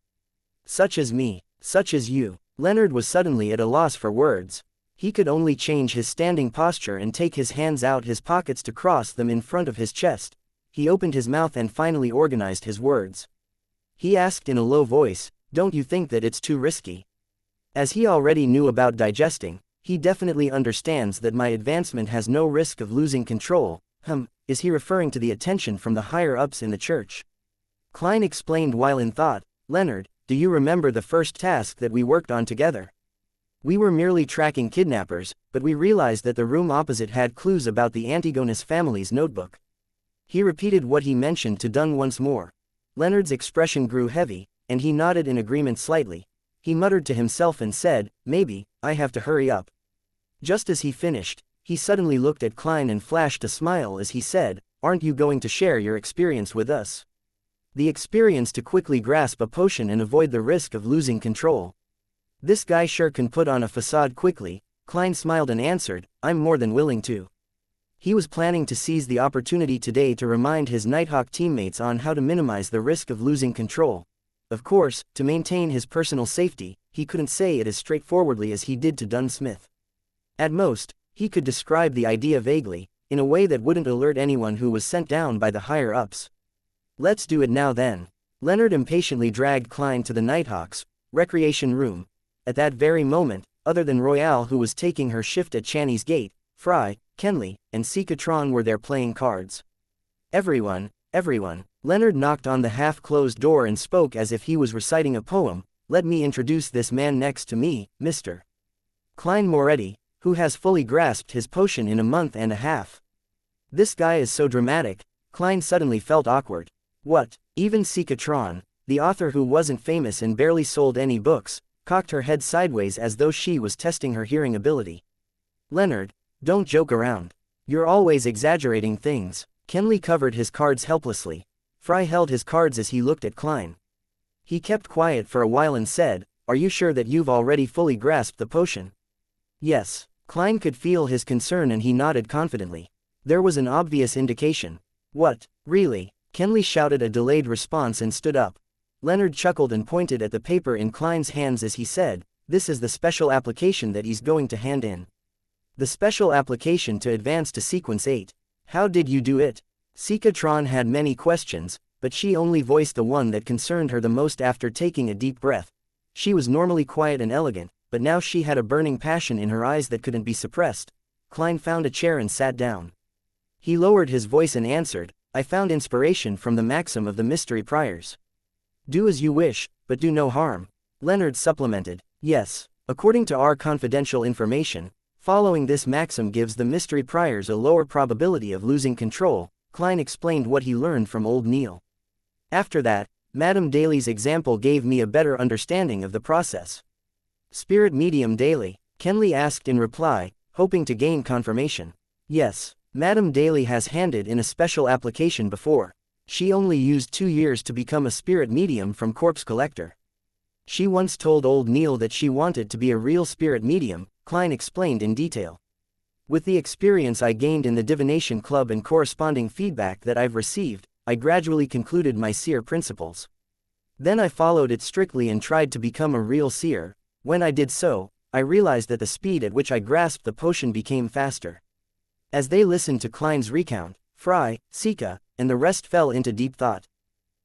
Such as me, such as you." Leonard was suddenly at a loss for words. He could only change his standing posture and take his hands out his pockets to cross them in front of his chest. He opened his mouth and finally organized his words. He asked in a low voice, "Don't you think that it's too risky?" As he already knew about digesting, he definitely understands that my advancement has no risk of losing control. Is he referring to the attention from the higher-ups in the church? Klein explained while in thought, "Leonard, do you remember the first task that we worked on together? We were merely tracking kidnappers, but we realized that the room opposite had clues about the Antigonus family's notebook." He repeated what he mentioned to Dunn once more. Leonard's expression grew heavy, and he nodded in agreement slightly. He muttered to himself and said, "Maybe, I have to hurry up." Just as he finished, he suddenly looked at Klein and flashed a smile as he said, "Aren't you going to share your experience with us? The experience to quickly grasp a potion and avoid the risk of losing control." "This guy sure can put on a facade quickly," Klein smiled and answered, "I'm more than willing to." He was planning to seize the opportunity today to remind his Nighthawk teammates on how to minimize the risk of losing control. Of course, to maintain his personal safety, he couldn't say it as straightforwardly as he did to Dunn Smith. At most, he could describe the idea vaguely, in a way that wouldn't alert anyone who was sent down by the higher-ups. "Let's do it now then." Leonard impatiently dragged Klein to the Nighthawks' recreation room. At that very moment, other than Royale who was taking her shift at Channy's gate, Fry, Kenley, and Sikatron were there playing cards. Everyone. Leonard knocked on the half-closed door and spoke as if he was reciting a poem. "Let me introduce this man next to me, Mr. Klein Moretti, who has fully grasped his potion in a month and a half." This guy is so dramatic. Klein suddenly felt awkward. What? Even Sikatron, the author who wasn't famous and barely sold any books, cocked her head sideways as though she was testing her hearing ability. "Leonard, don't joke around. You're always exaggerating things." Kenley covered his cards helplessly. Fry held his cards as he looked at Klein. He kept quiet for a while and said, "Are you sure that you've already fully grasped the potion?" "Yes." Klein could feel his concern and he nodded confidently. There was an obvious indication. "What, really?" Kenley shouted a delayed response and stood up. Leonard chuckled and pointed at the paper in Klein's hands as he said, This is the special application that he's going to hand in. The special application to advance to sequence 8. How did you do it? Sikatron had many questions, but she only voiced the one that concerned her the most after taking a deep breath. She was normally quiet and elegant, but now she had a burning passion in her eyes that couldn't be suppressed. Klein found a chair and sat down. He lowered his voice and answered, I found inspiration from the maxim of the mystery priors. Do as you wish, but do no harm. Leonard supplemented. Yes, according to our confidential information, following this maxim gives the mystery priors a lower probability of losing control. Klein explained what he learned from old Neil. After that, Madame Daly's example gave me a better understanding of the process. Spirit medium Daly, Kenley asked in reply, hoping to gain confirmation. Yes, Madame Daly has handed in a special application before. She only used 2 years to become a spirit medium from corpse collector. She once told old Neil that she wanted to be a real spirit medium, Klein explained in detail. With the experience I gained in the divination club and corresponding feedback that I've received, I gradually concluded my seer principles. Then I followed it strictly and tried to become a real seer. When I did so, I realized that the speed at which I grasped the potion became faster. As they listened to Klein's recount, Fry, Sika, and the rest fell into deep thought.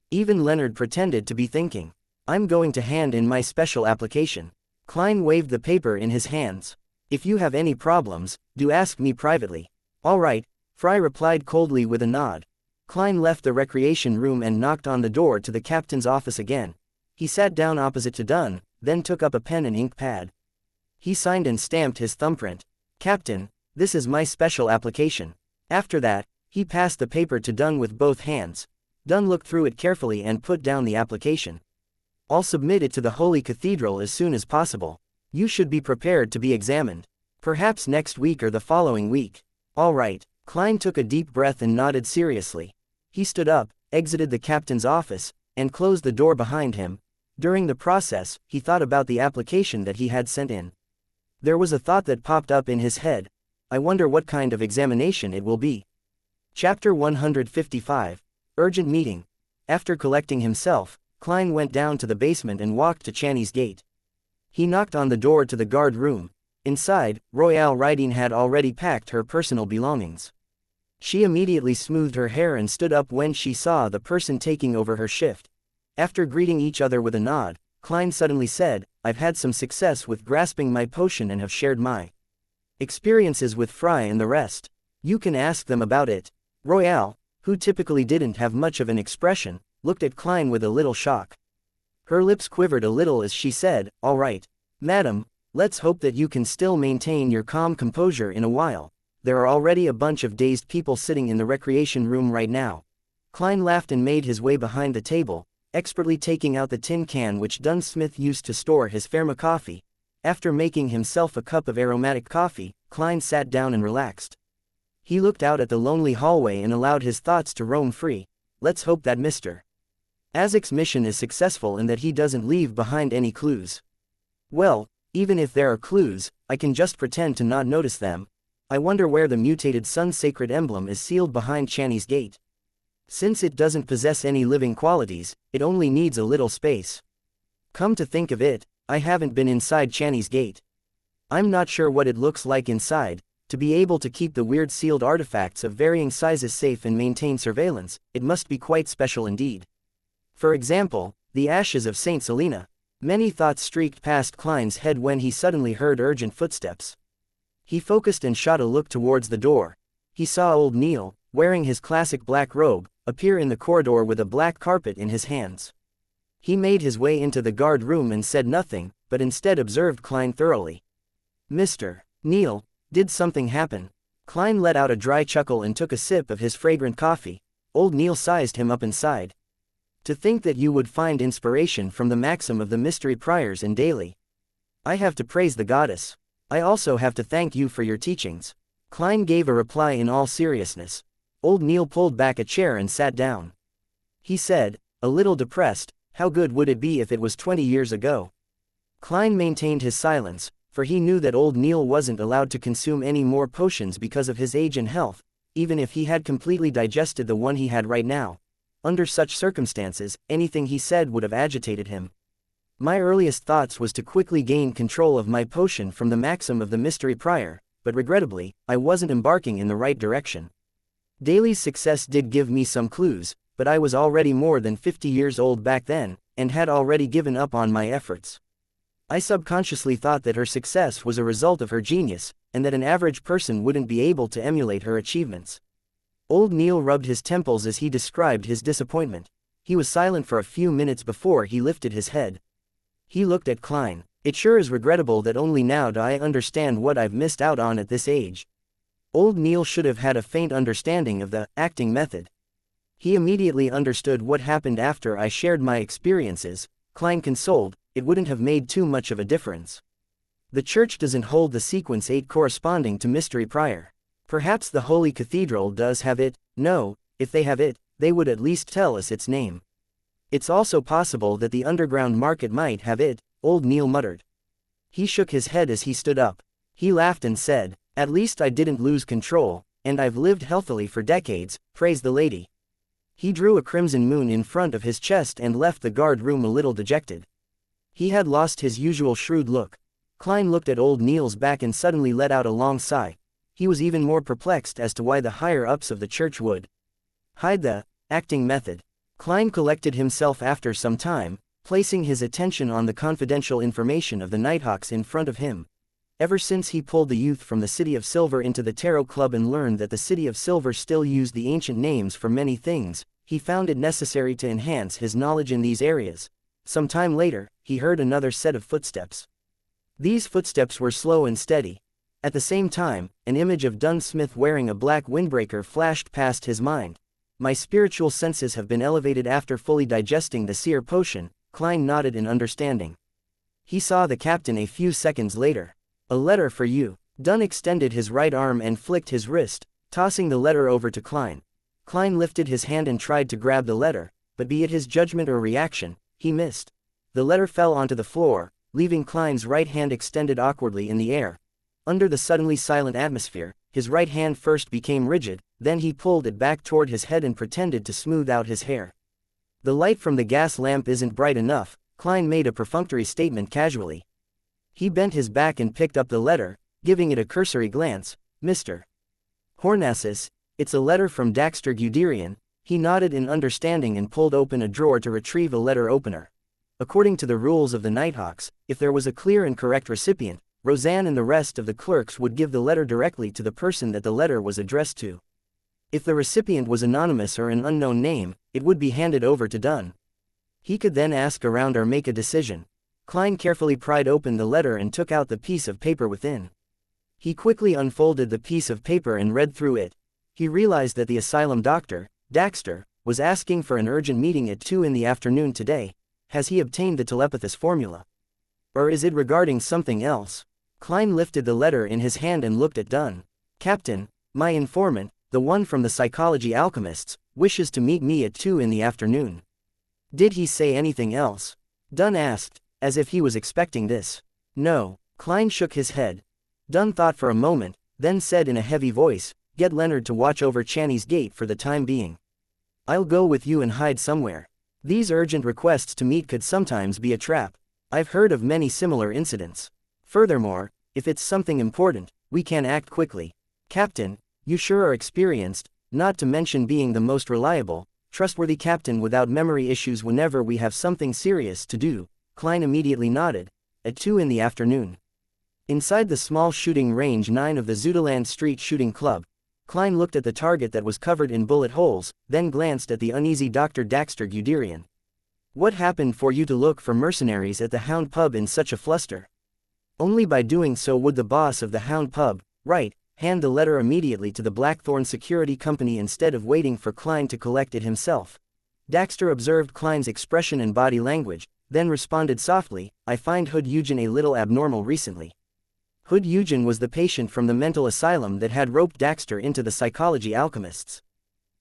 Even Leonard pretended to be thinking. I'm going to hand in my special application. Klein waved the paper in his hands. If you have any problems, do ask me privately. All right, Fry replied coldly with a nod. Klein left the recreation room and knocked on the door to the captain's office again. He sat down opposite to Dunn, then took up a pen and ink pad. He signed and stamped his thumbprint. Captain, this is my special application. After that, he passed the paper to Dunn with both hands. Dunn looked through it carefully and put down the application. I'll submit it to the Holy Cathedral as soon as possible. You should be prepared to be examined. Perhaps next week or the following week. All right. Klein took a deep breath and nodded seriously. He stood up, exited the captain's office, and closed the door behind him. During the process, he thought about the application that he had sent in. There was a thought that popped up in his head. I wonder what kind of examination it will be. Chapter 155. Urgent Meeting. After collecting himself, Klein went down to the basement and walked to Channy's gate. He knocked on the door to the guard room. Inside, Royale Riding had already packed her personal belongings. She immediately smoothed her hair and stood up when she saw the person taking over her shift. After greeting each other with a nod, Klein suddenly said, I've had some success with grasping my potion and have shared my experiences with Fry and the rest. You can ask them about it. Royale, who typically didn't have much of an expression, looked at Klein with a little shock. Her lips quivered a little as she said, all right. Madam, let's hope that you can still maintain your calm composure in a while. There are already a bunch of dazed people sitting in the recreation room right now. Klein laughed and made his way behind the table, expertly taking out the tin can which Dunsmith used to store his Pharma coffee. After making himself a cup of aromatic coffee, Klein sat down and relaxed. He looked out at the lonely hallway and allowed his thoughts to roam free. Let's hope that Mr. Azek's mission is successful and that he doesn't leave behind any clues. Well, even if there are clues, I can just pretend to not notice them. I wonder where the mutated sun sacred emblem is sealed behind Channy's gate. Since it doesn't possess any living qualities, it only needs a little space. Come to think of it, I haven't been inside Channy's gate. I'm not sure what it looks like inside. To be able to keep the weird sealed artifacts of varying sizes safe and maintain surveillance, it must be quite special indeed. For example, the ashes of Saint Selena. Many thoughts streaked past Klein's head when he suddenly heard urgent footsteps. He focused and shot a look towards the door. He saw old Neil, wearing his classic black robe, appear in the corridor with a black carpet in his hands. He made his way into the guard room and said nothing, but instead observed Klein thoroughly. Mr. Neil, did something happen? Klein let out a dry chuckle and took a sip of his fragrant coffee. Old Neil sized him up inside. To think that you would find inspiration from the maxim of the mystery priors in Daily. I have to praise the goddess. I also have to thank you for your teachings. Klein gave a reply in all seriousness. Old Neil pulled back a chair and sat down. He said, a little depressed, how good would it be if it was 20 years ago? Klein maintained his silence, for he knew that old Neil wasn't allowed to consume any more potions because of his age and health, even if he had completely digested the one he had right now. Under such circumstances, anything he said would have agitated him. My earliest thoughts was to quickly gain control of my potion from the maxim of the mystery prior, but regrettably, I wasn't embarking in the right direction. Daly's success did give me some clues, but I was already more than 50 years old back then, and had already given up on my efforts. I subconsciously thought that her success was a result of her genius, and that an average person wouldn't be able to emulate her achievements. Old Neil rubbed his temples as he described his disappointment. He was silent for a few minutes before he lifted his head. He looked at Klein. It sure is regrettable that only now do I understand what I've missed out on at this age. Old Neil should have had a faint understanding of the acting method. He immediately understood what happened after I shared my experiences. Klein consoled, it wouldn't have made too much of a difference. The church doesn't hold the sequence 8 corresponding to mystery prior. Perhaps the Holy Cathedral does have it. No, if they have it, they would at least tell us its name. It's also possible that the underground market might have it, old Neil muttered. He shook his head as he stood up. He laughed and said, at least I didn't lose control, and I've lived healthily for decades, praise the lady. He drew a crimson moon in front of his chest and left the guard room a little dejected. He had lost his usual shrewd look. Klein looked at old Neil's back and suddenly let out a long sigh. He was even more perplexed as to why the higher-ups of the church would hide the acting method. Klein collected himself after some time, placing his attention on the confidential information of the Nighthawks in front of him. Ever since he pulled the youth from the City of Silver into the Tarot Club and learned that the City of Silver still used the ancient names for many things, he found it necessary to enhance his knowledge in these areas. Some time later, he heard another set of footsteps. These footsteps were slow and steady. At the same time, an image of Dunn Smith wearing a black windbreaker flashed past his mind. My spiritual senses have been elevated after fully digesting the seer potion. Klein nodded in understanding. He saw the captain a few seconds later. A letter for you. Dunn extended his right arm and flicked his wrist, tossing the letter over to Klein. Klein lifted his hand and tried to grab the letter, but be it his judgment or reaction, he missed. The letter fell onto the floor, leaving Klein's right hand extended awkwardly in the air. Under the suddenly silent atmosphere, his right hand first became rigid, then he pulled it back toward his head and pretended to smooth out his hair. The light from the gas lamp isn't bright enough, Klein made a perfunctory statement casually. He bent his back and picked up the letter, giving it a cursory glance. Mr. Hornassus, it's a letter from Daxter Guderian. He nodded in understanding and pulled open a drawer to retrieve a letter opener. According to the rules of the Nighthawks, if there was a clear and correct recipient, Roseanne and the rest of the clerks would give the letter directly to the person that the letter was addressed to. If the recipient was anonymous or an unknown name, it would be handed over to Dunn. He could then ask around or make a decision. Klein carefully pried open the letter and took out the piece of paper within. He quickly unfolded the piece of paper and read through it. He realized that the asylum doctor, Daxter, was asking for an urgent meeting at 2 in the afternoon today. Has he obtained the telepathist formula? Or is it regarding something else? Klein lifted the letter in his hand and looked at Dunn. Captain, my informant, the one from the psychology alchemists, wishes to meet me at 2 in the afternoon. Did he say anything else? Dunn asked, as if he was expecting this. No. Klein shook his head. Dunn thought for a moment, then said in a heavy voice, get Leonard to watch over Channy's gate for the time being. I'll go with you and hide somewhere. These urgent requests to meet could sometimes be a trap. I've heard of many similar incidents. Furthermore, if it's something important, we can act quickly. Captain, you sure are experienced, not to mention being the most reliable, trustworthy captain without memory issues whenever we have something serious to do. Klein immediately nodded. At 2 in the afternoon. Inside the small shooting range 9 of the Zudaland Street Shooting Club, Klein looked at the target that was covered in bullet holes, then glanced at the uneasy Dr. Daxter Guderian. What happened for you to look for mercenaries at the Hound Pub in such a fluster? Only by doing so would the boss of the Hound Pub, right, hand the letter immediately to the Blackthorn Security Company instead of waiting for Klein to collect it himself. Daxter observed Klein's expression and body language, then responded softly, I find Hood Eugen a little abnormal recently. Hood Eugen was the patient from the mental asylum that had roped Daxter into the psychology alchemists.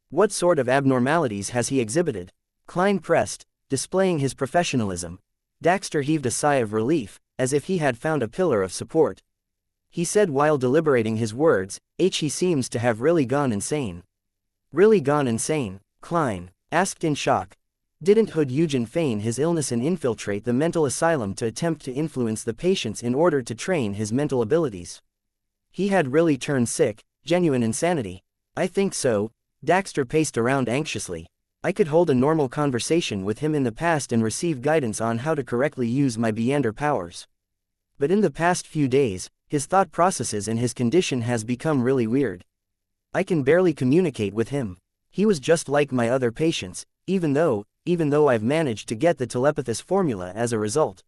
What sort of abnormalities has he exhibited? Klein pressed, displaying his professionalism. Daxter heaved a sigh of relief, as if he had found a pillar of support. He said while deliberating his words, he seems to have really gone insane. Really gone insane? Klein asked in shock. Didn't Hood Eugen feign his illness and infiltrate the mental asylum to attempt to influence the patients in order to train his mental abilities? He had really turned sick, genuine insanity. I think so. Daxter paced around anxiously. I could hold a normal conversation with him in the past and receive guidance on how to correctly use my Beyonder powers. But in the past few days, his thought processes and his condition has become really weird. I can barely communicate with him. He was just like my other patients, even though I've managed to get the telepathist formula as a result.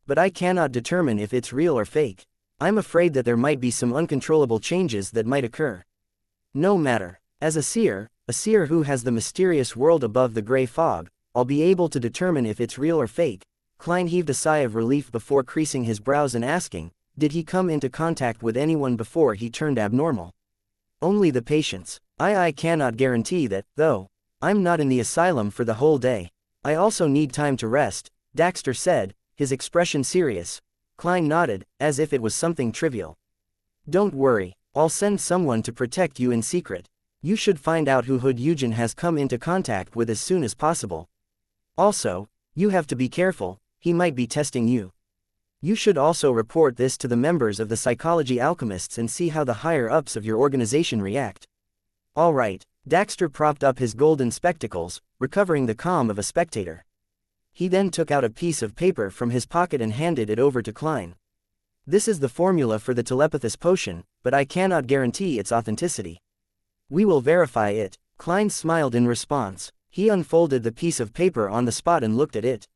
But I cannot determine if it's real or fake. I'm afraid that there might be some uncontrollable changes that might occur. No matter. As a seer who has the mysterious world above the gray fog, I'll be able to determine if it's real or fake. Klein heaved a sigh of relief before creasing his brows and asking, did he come into contact with anyone before he turned abnormal? Only the patients. I cannot guarantee that, though. I'm not in the asylum for the whole day. I also need time to rest, Daxter said, his expression serious. Klein nodded, as if it was something trivial. Don't worry, I'll send someone to protect you in secret. You should find out who Hood Eugen has come into contact with as soon as possible. Also, you have to be careful, he might be testing you. You should also report this to the members of the Psychology Alchemists and see how the higher-ups of your organization react. All right, Daxter propped up his golden spectacles, recovering the calm of a spectator. He then took out a piece of paper from his pocket and handed it over to Klein. This is the formula for the telepathist potion, but I cannot guarantee its authenticity. We will verify it. Klein smiled in response. He unfolded the piece of paper on the spot and looked at it.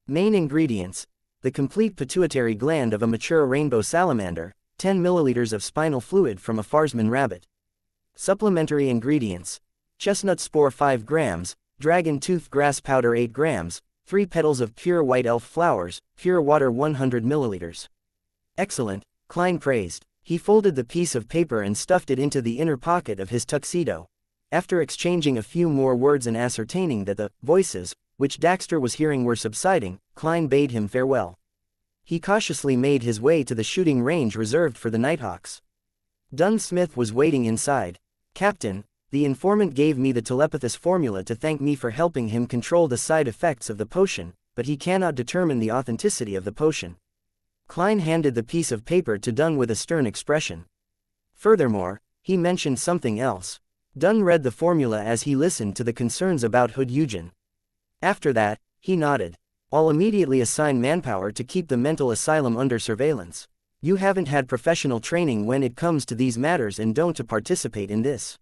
Main ingredients: the complete pituitary gland of a mature rainbow salamander, 10 milliliters of spinal fluid from a Farsman rabbit. Supplementary ingredients: chestnut spore 5 grams, dragon tooth grass powder 8 grams, 3 petals of pure white elf flowers, pure water 100 milliliters. Excellent, Klein praised. He folded the piece of paper and stuffed it into the inner pocket of his tuxedo. After exchanging a few more words and ascertaining that the voices, which Daxter was hearing, were subsiding, Klein bade him farewell. He cautiously made his way to the shooting range reserved for the Nighthawks. Dunn Smith was waiting inside. Captain, the informant gave me the telepathist formula to thank me for helping him control the side effects of the potion, but he cannot determine the authenticity of the potion. Klein handed the piece of paper to Dunn with a stern expression. Furthermore, he mentioned something else. Dunn read the formula as he listened to the concerns about Hood Eugen. After that, he nodded. I'll immediately assign manpower to keep the mental asylum under surveillance. You haven't had professional training when it comes to these matters and don't to participate in this.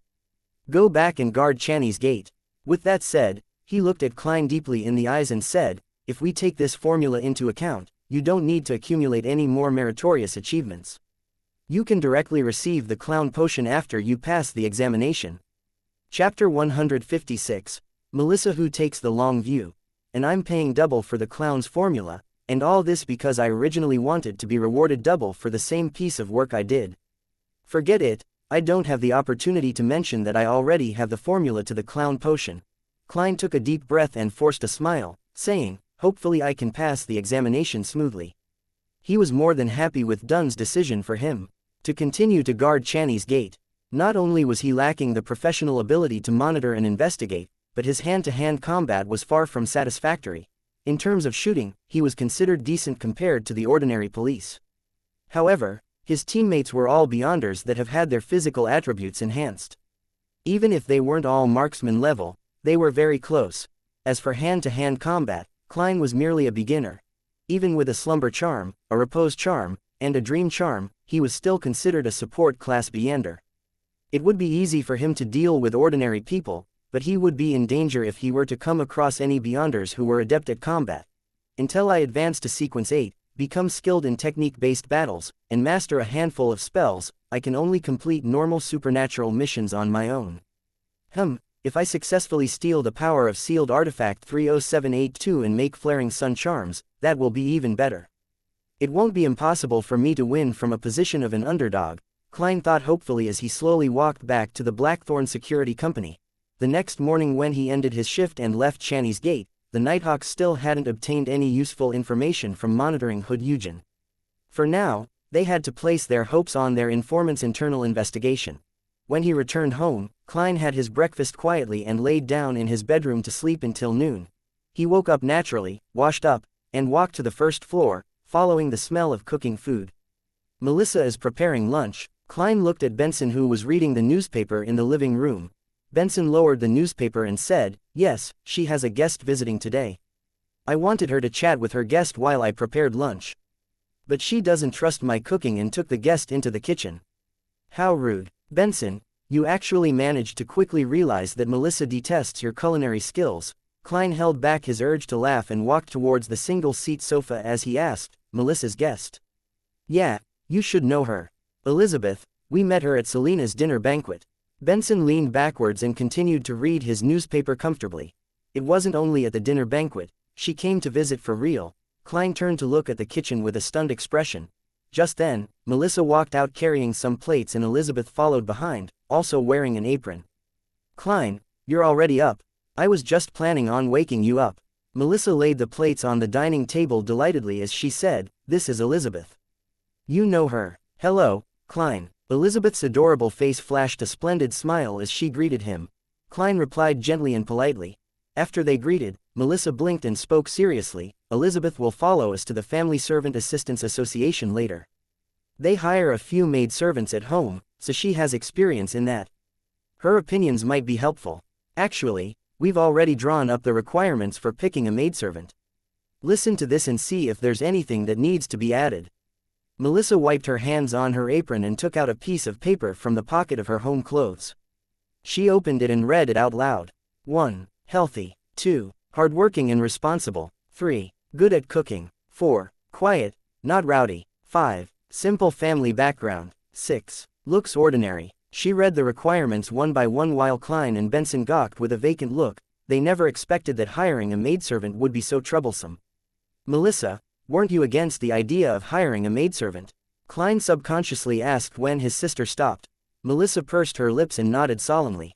Go back and guard Channy's gate. With that said, he looked at Klein deeply in the eyes and said, if we take this formula into account, you don't need to accumulate any more meritorious achievements. You can directly receive the clown potion after you pass the examination. Chapter 156, Melissa Who Takes the Long View. And I'm paying double for the clown's formula, and all this because I originally wanted to be rewarded double for the same piece of work I did. Forget it, I don't have the opportunity to mention that I already have the formula to the clown potion. Klein took a deep breath and forced a smile, saying, hopefully I can pass the examination smoothly. He was more than happy with Dunn's decision for him to continue to guard Channy's gate. Not only was he lacking the professional ability to monitor and investigate, but his hand-to-hand combat was far from satisfactory. In terms of shooting, he was considered decent compared to the ordinary police. However, his teammates were all beyonders that have had their physical attributes enhanced. Even if they weren't all marksman level, they were very close. As for hand-to-hand combat, Klein was merely a beginner. Even with a slumber charm, a repose charm, and a dream charm, he was still considered a support class Beyonder. It would be easy for him to deal with ordinary people, but he would be in danger if he were to come across any Beyonders who were adept at combat. Until I advance to Sequence 8, become skilled in technique-based battles, and master a handful of spells, I can only complete normal supernatural missions on my own. If I successfully steal the power of sealed artifact 30782 and make flaring sun charms, that will be even better. It won't be impossible for me to win from a position of an underdog, Klein thought hopefully as he slowly walked back to the Blackthorn Security Company. The next morning when he ended his shift and left Channy's gate, the Nighthawks still hadn't obtained any useful information from monitoring Hood Eugen. For now, they had to place their hopes on their informant's internal investigation. When he returned home, Klein had his breakfast quietly and laid down in his bedroom to sleep until noon. He woke up naturally, washed up, and walked to the first floor, following the smell of cooking food. Melissa is preparing lunch. Klein looked at Benson, who was reading the newspaper in the living room. Benson lowered the newspaper and said, "Yes, she has a guest visiting today. I wanted her to chat with her guest while I prepared lunch. But she doesn't trust my cooking and took the guest into the kitchen." "How rude." "Benson, you actually managed to quickly realize that Melissa detests your culinary skills." Klein held back his urge to laugh and walked towards the single-seat sofa as he asked, "Melissa's guest?" "Yeah, you should know her. Elizabeth, we met her at Selena's dinner banquet." Benson leaned backwards and continued to read his newspaper comfortably. It wasn't only at the dinner banquet, she came to visit for real. Klein turned to look at the kitchen with a stunned expression. Just then, Melissa walked out carrying some plates and Elizabeth followed behind, also wearing an apron. "Klein, you're already up. I was just planning on waking you up." Melissa laid the plates on the dining table delightedly as she said, "This is Elizabeth. You know her." "Hello, Klein." Elizabeth's adorable face flashed a splendid smile as she greeted him. Klein replied gently and politely. After they greeted, Melissa blinked and spoke seriously, "Elizabeth will follow us to the Family Servant Assistance Association later. They hire a few maidservants at home, so she has experience in that. Her opinions might be helpful. Actually, we've already drawn up the requirements for picking a maidservant. Listen to this and see if there's anything that needs to be added." Melissa wiped her hands on her apron and took out a piece of paper from the pocket of her home clothes. She opened it and read it out loud. 1. Healthy. 2. Hardworking and responsible. 3. Good at cooking. 4. Quiet, not rowdy. 5. Simple family background. 6. Looks ordinary. She read the requirements one by one while Klein and Benson gawked with a vacant look. They never expected that hiring a maidservant would be so troublesome. "Melissa, weren't you against the idea of hiring a maidservant?" Klein subconsciously asked when his sister stopped. Melissa pursed her lips and nodded solemnly.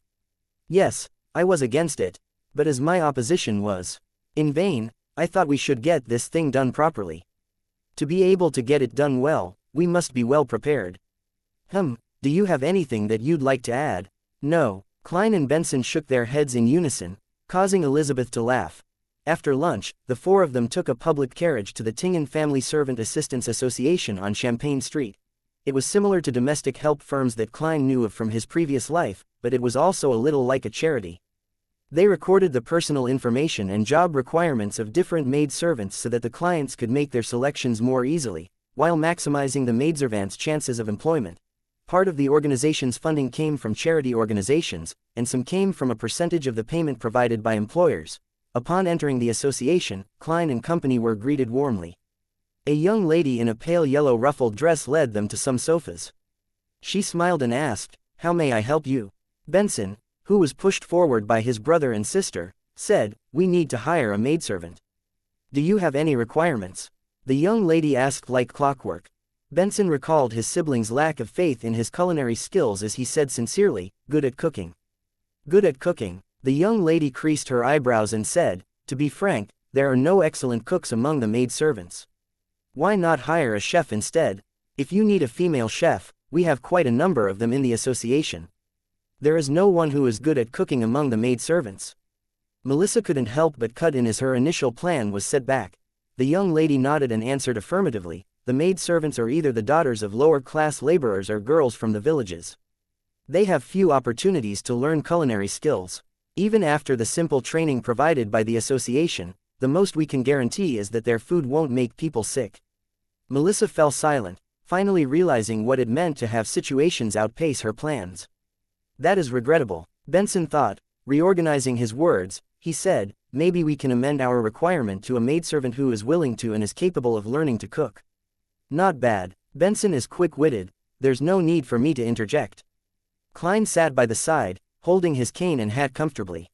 "Yes, I was against it. But as my opposition was in vain, I thought we should get this thing done properly. To be able to get it done well, we must be well prepared." Do you have anything that you'd like to add?" "No." Klein and Benson shook their heads in unison, causing Elizabeth to laugh. After lunch, the four of them took a public carriage to the Tingen Family Servant Assistance Association on Champagne Street. It was similar to domestic help firms that Klein knew of from his previous life, but it was also a little like a charity. They recorded the personal information and job requirements of different maid servants so that the clients could make their selections more easily, while maximizing the maidservant's chances of employment. Part of the organization's funding came from charity organizations, and some came from a percentage of the payment provided by employers. Upon entering the association, Klein and company were greeted warmly. A young lady in a pale yellow ruffled dress led them to some sofas. She smiled and asked, "How may I help you?" Benson, who was pushed forward by his brother and sister, said, "We need to hire a maidservant." "Do you have any requirements?" the young lady asked like clockwork. Benson recalled his siblings' lack of faith in his culinary skills as he said sincerely, "Good at cooking." "Good at cooking." The young lady creased her eyebrows and said, "To be frank, there are no excellent cooks among the maid servants. Why not hire a chef instead? If you need a female chef, we have quite a number of them in the association. There is no one who is good at cooking among the maid servants." Melissa couldn't help but cut in as her initial plan was set back. The young lady nodded and answered affirmatively. The maid servants are either the daughters of lower-class laborers or girls from the villages. They have few opportunities to learn culinary skills. Even after the simple training provided by the association, the most we can guarantee is that their food won't make people sick. Melissa fell silent, finally realizing what it meant to have situations outpace her plans. "That is regrettable," Benson thought. Reorganizing his words, he said, "Maybe we can amend our requirement to a maidservant who is willing to and is capable of learning to cook." "Not bad." Benson is quick-witted. "There's no need for me to interject." Klein sat by the side, holding his cane and hat comfortably.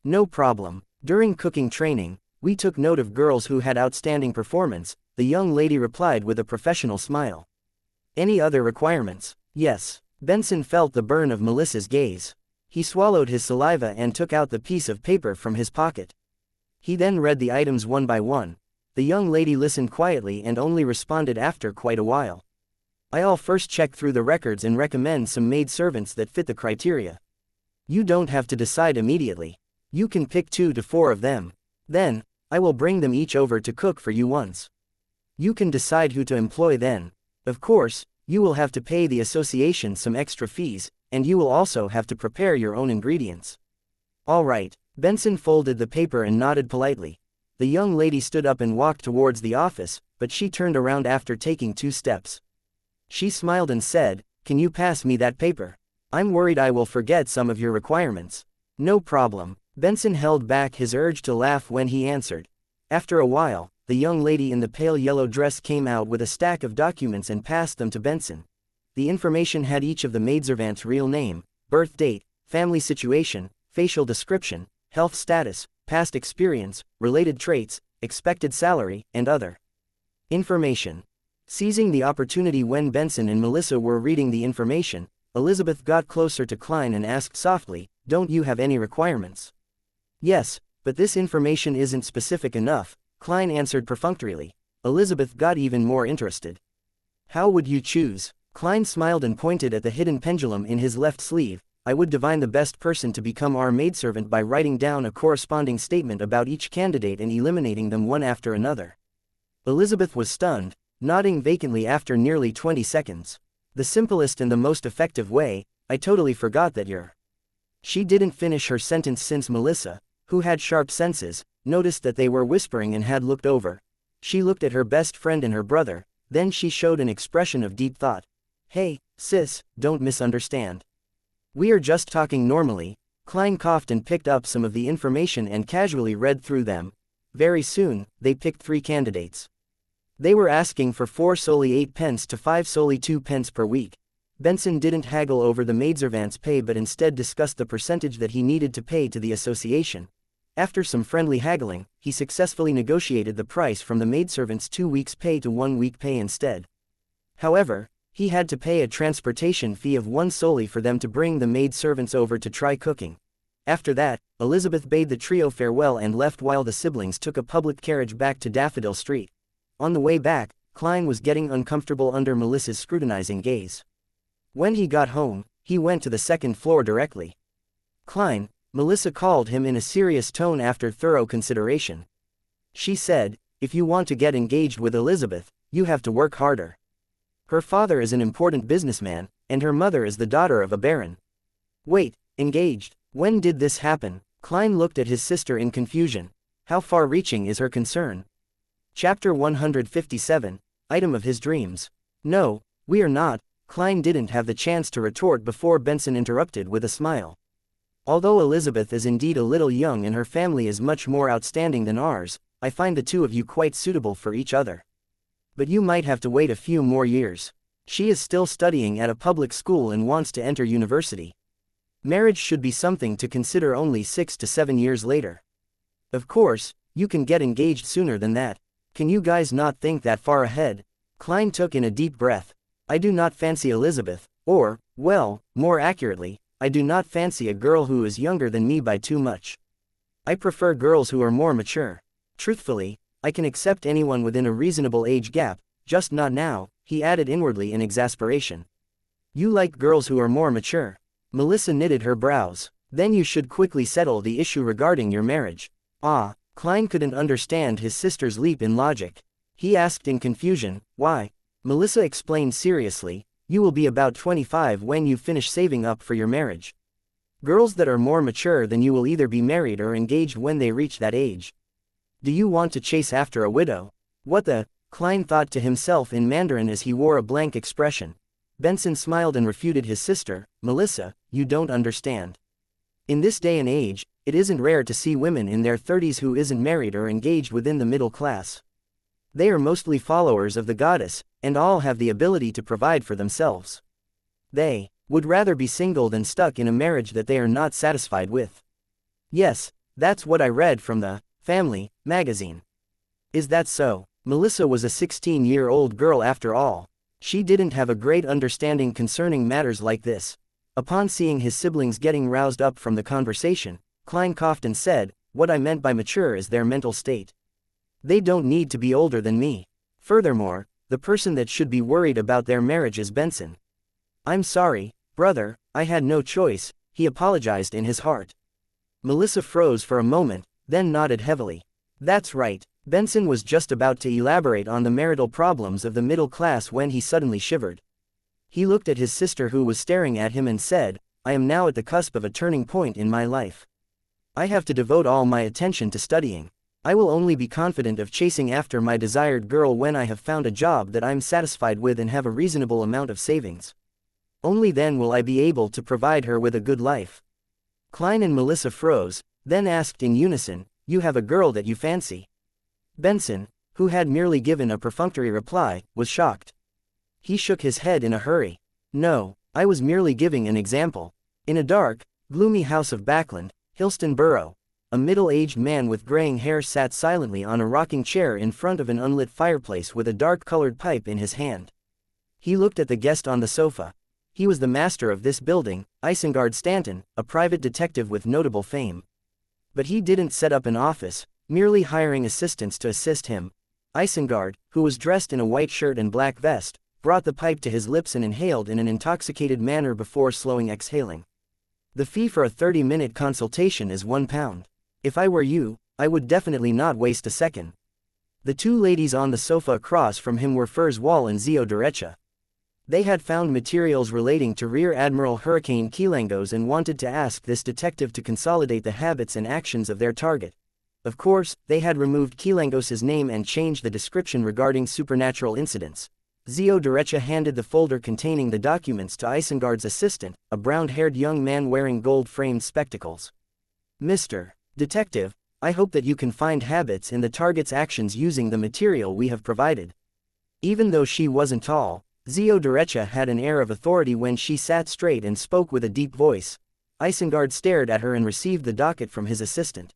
"No problem. During cooking training, we took note of girls who had outstanding performance," the young lady replied with a professional smile. "Any other requirements?" "Yes." Benson felt the burn of Melissa's gaze. He swallowed his saliva and took out the piece of paper from his pocket. He then read the items one by one. The young lady listened quietly and only responded after quite a while. "I'll first check through the records and recommend some maid servants that fit the criteria. You don't have to decide immediately. You can pick 2 to 4 of them. Then, I will bring them each over to cook for you once. You can decide who to employ then. Of course, you will have to pay the association some extra fees, and you will also have to prepare your own ingredients. All right. Benson folded the paper and nodded politely. The young lady stood up and walked towards the office, but she turned around after taking 2 steps. She smiled and said, "Can you pass me that paper? I'm worried I will forget some of your requirements." "No problem." Benson held back his urge to laugh when he answered. After a while, the young lady in the pale yellow dress came out with a stack of documents and passed them to Benson. The information had each of the maidservants' real name, birth date, family situation, facial description, health status, past experience, related traits, expected salary, and other information. Seizing the opportunity when Benson and Melissa were reading the information, Elizabeth got closer to Klein and asked softly, "Don't you have any requirements?" "Yes, but this information isn't specific enough," Klein answered perfunctorily. Elizabeth got even more interested. "How would you choose?" Klein smiled and pointed at the hidden pendulum in his left sleeve. "I would divine the best person to become our maidservant by writing down a corresponding statement about each candidate and eliminating them one after another." Elizabeth was stunned, nodding vacantly after nearly 20 seconds. "The simplest and the most effective way. I totally forgot that you're—" She didn't finish her sentence since Melissa, who had sharp senses, noticed that they were whispering and had looked over. She looked at her best friend and her brother, then she showed an expression of deep thought. "Hey, sis, don't misunderstand. We are just talking normally." Klein coughed and picked up some of the information and casually read through them. Very soon, they picked 3 candidates. They were asking for 4 solely 8 pence to 5 solely 2 pence per week. Benson didn't haggle over the maidservant's pay but instead discussed the percentage that he needed to pay to the association. After some friendly haggling, he successfully negotiated the price from the maidservant's 2 weeks' pay to 1 week pay instead. However, he had to pay a transportation fee of 1 solely for them to bring the maidservants over to try cooking. After that, Elizabeth bade the trio farewell and left while the siblings took a public carriage back to Daffodil Street. On the way back, Klein was getting uncomfortable under Melissa's scrutinizing gaze. When he got home, he went to the 2nd floor directly. "Klein," Melissa called him in a serious tone after thorough consideration. She said, "If you want to get engaged with Elizabeth, you have to work harder. Her father is an important businessman, and her mother is the daughter of a baron." "Wait, engaged? When did this happen?" Klein looked at his sister in confusion. "How far-reaching is her concern?" Chapter 157, Item of his dreams. "No, we are not." Klein didn't have the chance to retort before Benson interrupted with a smile. "Although Elizabeth is indeed a little young and her family is much more outstanding than ours, I find the 2 of you quite suitable for each other. But you might have to wait a few more years. She is still studying at a public school and wants to enter university. Marriage should be something to consider only 6 to 7 years later. Of course, you can get engaged sooner than that. Can you guys not think that far ahead?" Klein took in a deep breath. "I do not fancy Elizabeth, or, well, more accurately, I do not fancy a girl who is younger than me by too much. I prefer girls who are more mature. Truthfully, I can accept anyone within a reasonable age gap, just not now," he added inwardly in exasperation. "You like girls who are more mature?" Melissa knitted her brows. "Then you should quickly settle the issue regarding your marriage." "Ah." Klein couldn't understand his sister's leap in logic. He asked in confusion, "Why?" Melissa explained seriously, "You will be about 25 when you finish saving up for your marriage. Girls that are more mature than you will either be married or engaged when they reach that age. Do you want to chase after a widow?" "What the?" Klein thought to himself in Mandarin as he wore a blank expression. Benson smiled and refuted his sister. "Melissa, you don't understand. In this day and age, it isn't rare to see women in their 30s who isn't married or engaged within the middle class. They are mostly followers of the goddess, and all have the ability to provide for themselves. They would rather be single than stuck in a marriage that they are not satisfied with." "Yes, that's what I read from the Family magazine." "Is that so?" Melissa was a 16-year-old girl after all. She didn't have a great understanding concerning matters like this. Upon seeing his siblings getting roused up from the conversation, Klein coughed and said, "What I meant by mature is their mental state. They don't need to be older than me. Furthermore, the person that should be worried about their marriage is Benson." "I'm sorry, brother, I had no choice," he apologized in his heart. Melissa froze for a moment, then nodded heavily. That's right. Benson was just about to elaborate on the marital problems of the middle class when he suddenly shivered. He looked at his sister who was staring at him and said, I am now at the cusp of a turning point in my life. I have to devote all my attention to studying. I will only be confident of chasing after my desired girl when I have found a job that I'm satisfied with and have a reasonable amount of savings. Only then will I be able to provide her with a good life. Klein and Melissa froze, then asked in unison, You have a girl that you fancy? Benson, who had merely given a perfunctory reply, was shocked. He shook his head in a hurry. No, I was merely giving an example. In a dark, gloomy house of Backland, Hillston Borough, a middle-aged man with graying hair sat silently on a rocking chair in front of an unlit fireplace with a dark-colored pipe in his hand. He looked at the guest on the sofa. He was the master of this building, Isengard Stanton, a private detective with notable fame. But he didn't set up an office, merely hiring assistants to assist him. Isengard, who was dressed in a white shirt and black vest, brought the pipe to his lips and inhaled in an intoxicated manner before slowing exhaling. The fee for a 30-minute consultation is £1. If I were you, I would definitely not waste a second. The two ladies on the sofa across from him were Furs Wall and Zio Derecha. They had found materials relating to Rear Admiral Hurricane Kilangos and wanted to ask this detective to consolidate the habits and actions of their target. Of course, they had removed Kilangos's name and changed the description regarding supernatural incidents. Zio Derecha handed the folder containing the documents to Isengard's assistant, a brown-haired young man wearing gold-framed spectacles. Mr. Detective, I hope that you can find habits in the target's actions using the material we have provided. Even though she wasn't tall, Zio Derecha had an air of authority when she sat straight and spoke with a deep voice. Isengard stared at her and received the docket from his assistant.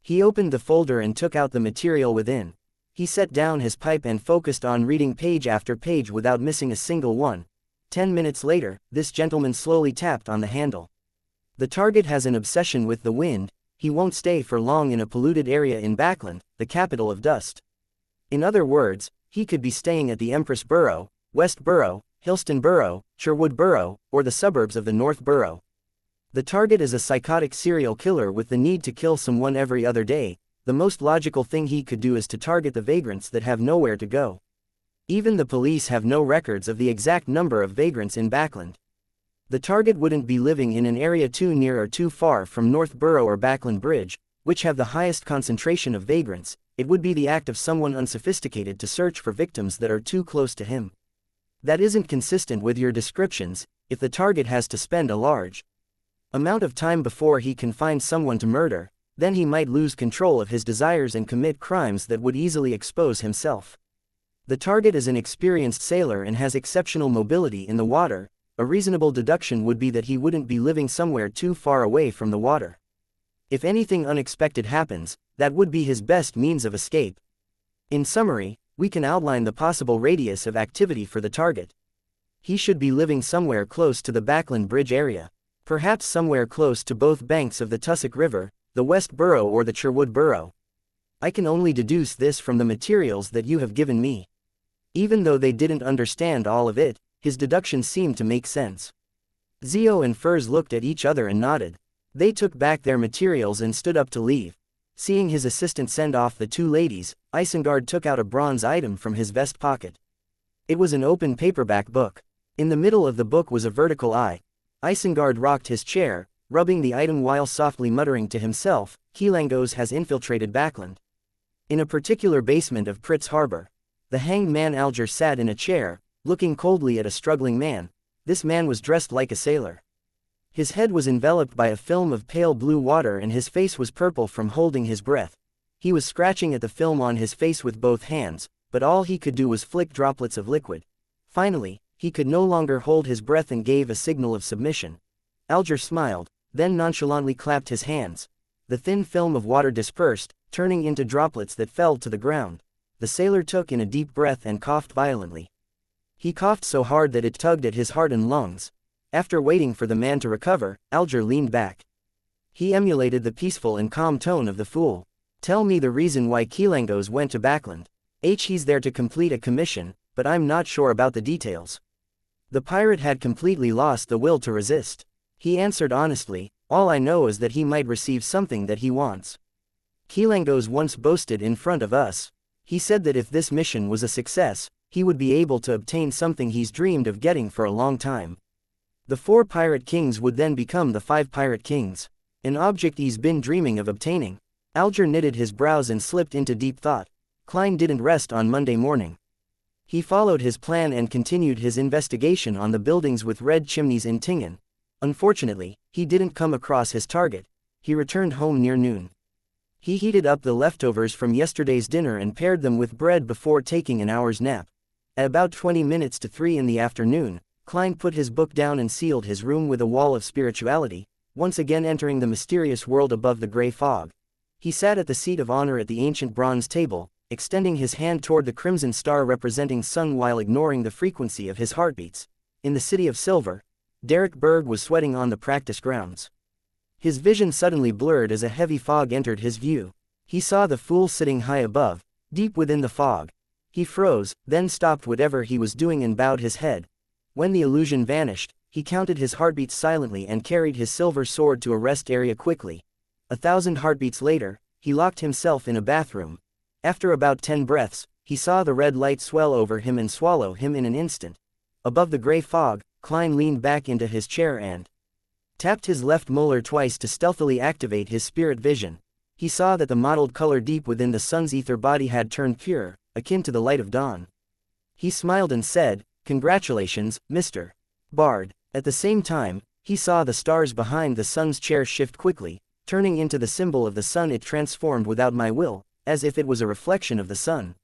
He opened the folder and took out the material within. He set down his pipe and focused on reading page after page without missing a single one. 10 minutes later, this gentleman slowly tapped on the handle. The target has an obsession with the wind. He won't stay for long in a polluted area in Backland, the capital of dust. In other words, he could be staying at the Empress Borough, West Borough, Hillston Borough, Sherwood Borough, or the suburbs of the North Borough. The target is a psychotic serial killer with the need to kill someone every other day. The most logical thing he could do is to target the vagrants that have nowhere to go. Even the police have no records of the exact number of vagrants in Backland. The target wouldn't be living in an area too near or too far from North Borough or Backland Bridge, which have the highest concentration of vagrants. It would be the act of someone unsophisticated to search for victims that are too close to him. That isn't consistent with your descriptions. If the target has to spend a large amount of time before he can find someone to murder, then he might lose control of his desires and commit crimes that would easily expose himself. The target is an experienced sailor and has exceptional mobility in the water. A reasonable deduction would be that he wouldn't be living somewhere too far away from the water. If anything unexpected happens, that would be his best means of escape. In summary, we can outline the possible radius of activity for the target. He should be living somewhere close to the Backland Bridge area. Perhaps somewhere close to both banks of the Tussock River, the West Borough or the Sherwood Borough. I can only deduce this from the materials that you have given me. Even though they didn't understand all of it, his deductions seemed to make sense. Zio and Furs looked at each other and nodded. They took back their materials and stood up to leave. Seeing his assistant send off the two ladies, Isengard took out a bronze item from his vest pocket. It was an open paperback book. In the middle of the book was a vertical eye. Isengard rocked his chair, rubbing the item while softly muttering to himself, Kilangos has infiltrated Backland. In a particular basement of Pritz Harbor, the hanged man Alger sat in a chair, looking coldly at a struggling man. This man was dressed like a sailor. His head was enveloped by a film of pale blue water and his face was purple from holding his breath. He was scratching at the film on his face with both hands, but all he could do was flick droplets of liquid. Finally, he could no longer hold his breath and gave a signal of submission. Alger smiled, then nonchalantly clapped his hands. The thin film of water dispersed, turning into droplets that fell to the ground. The sailor took in a deep breath and coughed violently. He coughed so hard that it tugged at his heart and lungs. After waiting for the man to recover, Alger leaned back. He emulated the peaceful and calm tone of the fool. Tell me the reason why Kilangos went to Backland. He's there to complete a commission, but I'm not sure about the details. The pirate had completely lost the will to resist. He answered honestly, all I know is that he might receive something that he wants. Kilangos once boasted in front of us. He said that if this mission was a success, he would be able to obtain something he's dreamed of getting for a long time. The 4 pirate kings would then become the 5 pirate kings. An object he's been dreaming of obtaining. Alger knitted his brows and slipped into deep thought. Klein didn't rest on Monday morning. He followed his plan and continued his investigation on the buildings with red chimneys in Tingen. Unfortunately, he didn't come across his target. He returned home near noon. He heated up the leftovers from yesterday's dinner and paired them with bread before taking an hour's nap. At about 20 minutes to 3 in the afternoon, Klein put his book down and sealed his room with a wall of spirituality, once again entering the mysterious world above the gray fog. He sat at the seat of honor at the ancient bronze table, extending his hand toward the crimson star representing sun while ignoring the frequency of his heartbeats. In the city of Silver, Derek Berg was sweating on the practice grounds. His vision suddenly blurred as a heavy fog entered his view. He saw the fool sitting high above, deep within the fog. He froze, then stopped whatever he was doing and bowed his head. When the illusion vanished, he counted his heartbeats silently and carried his silver sword to a rest area quickly. 1,000 heartbeats later, he locked himself in a bathroom. After about 10 breaths, he saw the red light swell over him and swallow him in an instant. Above the gray fog, Klein leaned back into his chair and tapped his left molar twice to stealthily activate his spirit vision. He saw that the mottled color deep within the sun's ether body had turned pure, akin to the light of dawn. He smiled and said, "Congratulations, Mr. Bard." At the same time, he saw the stars behind the sun's chair shift quickly, turning into the symbol of the sun. It transformed without my will, as if it was a reflection of the sun.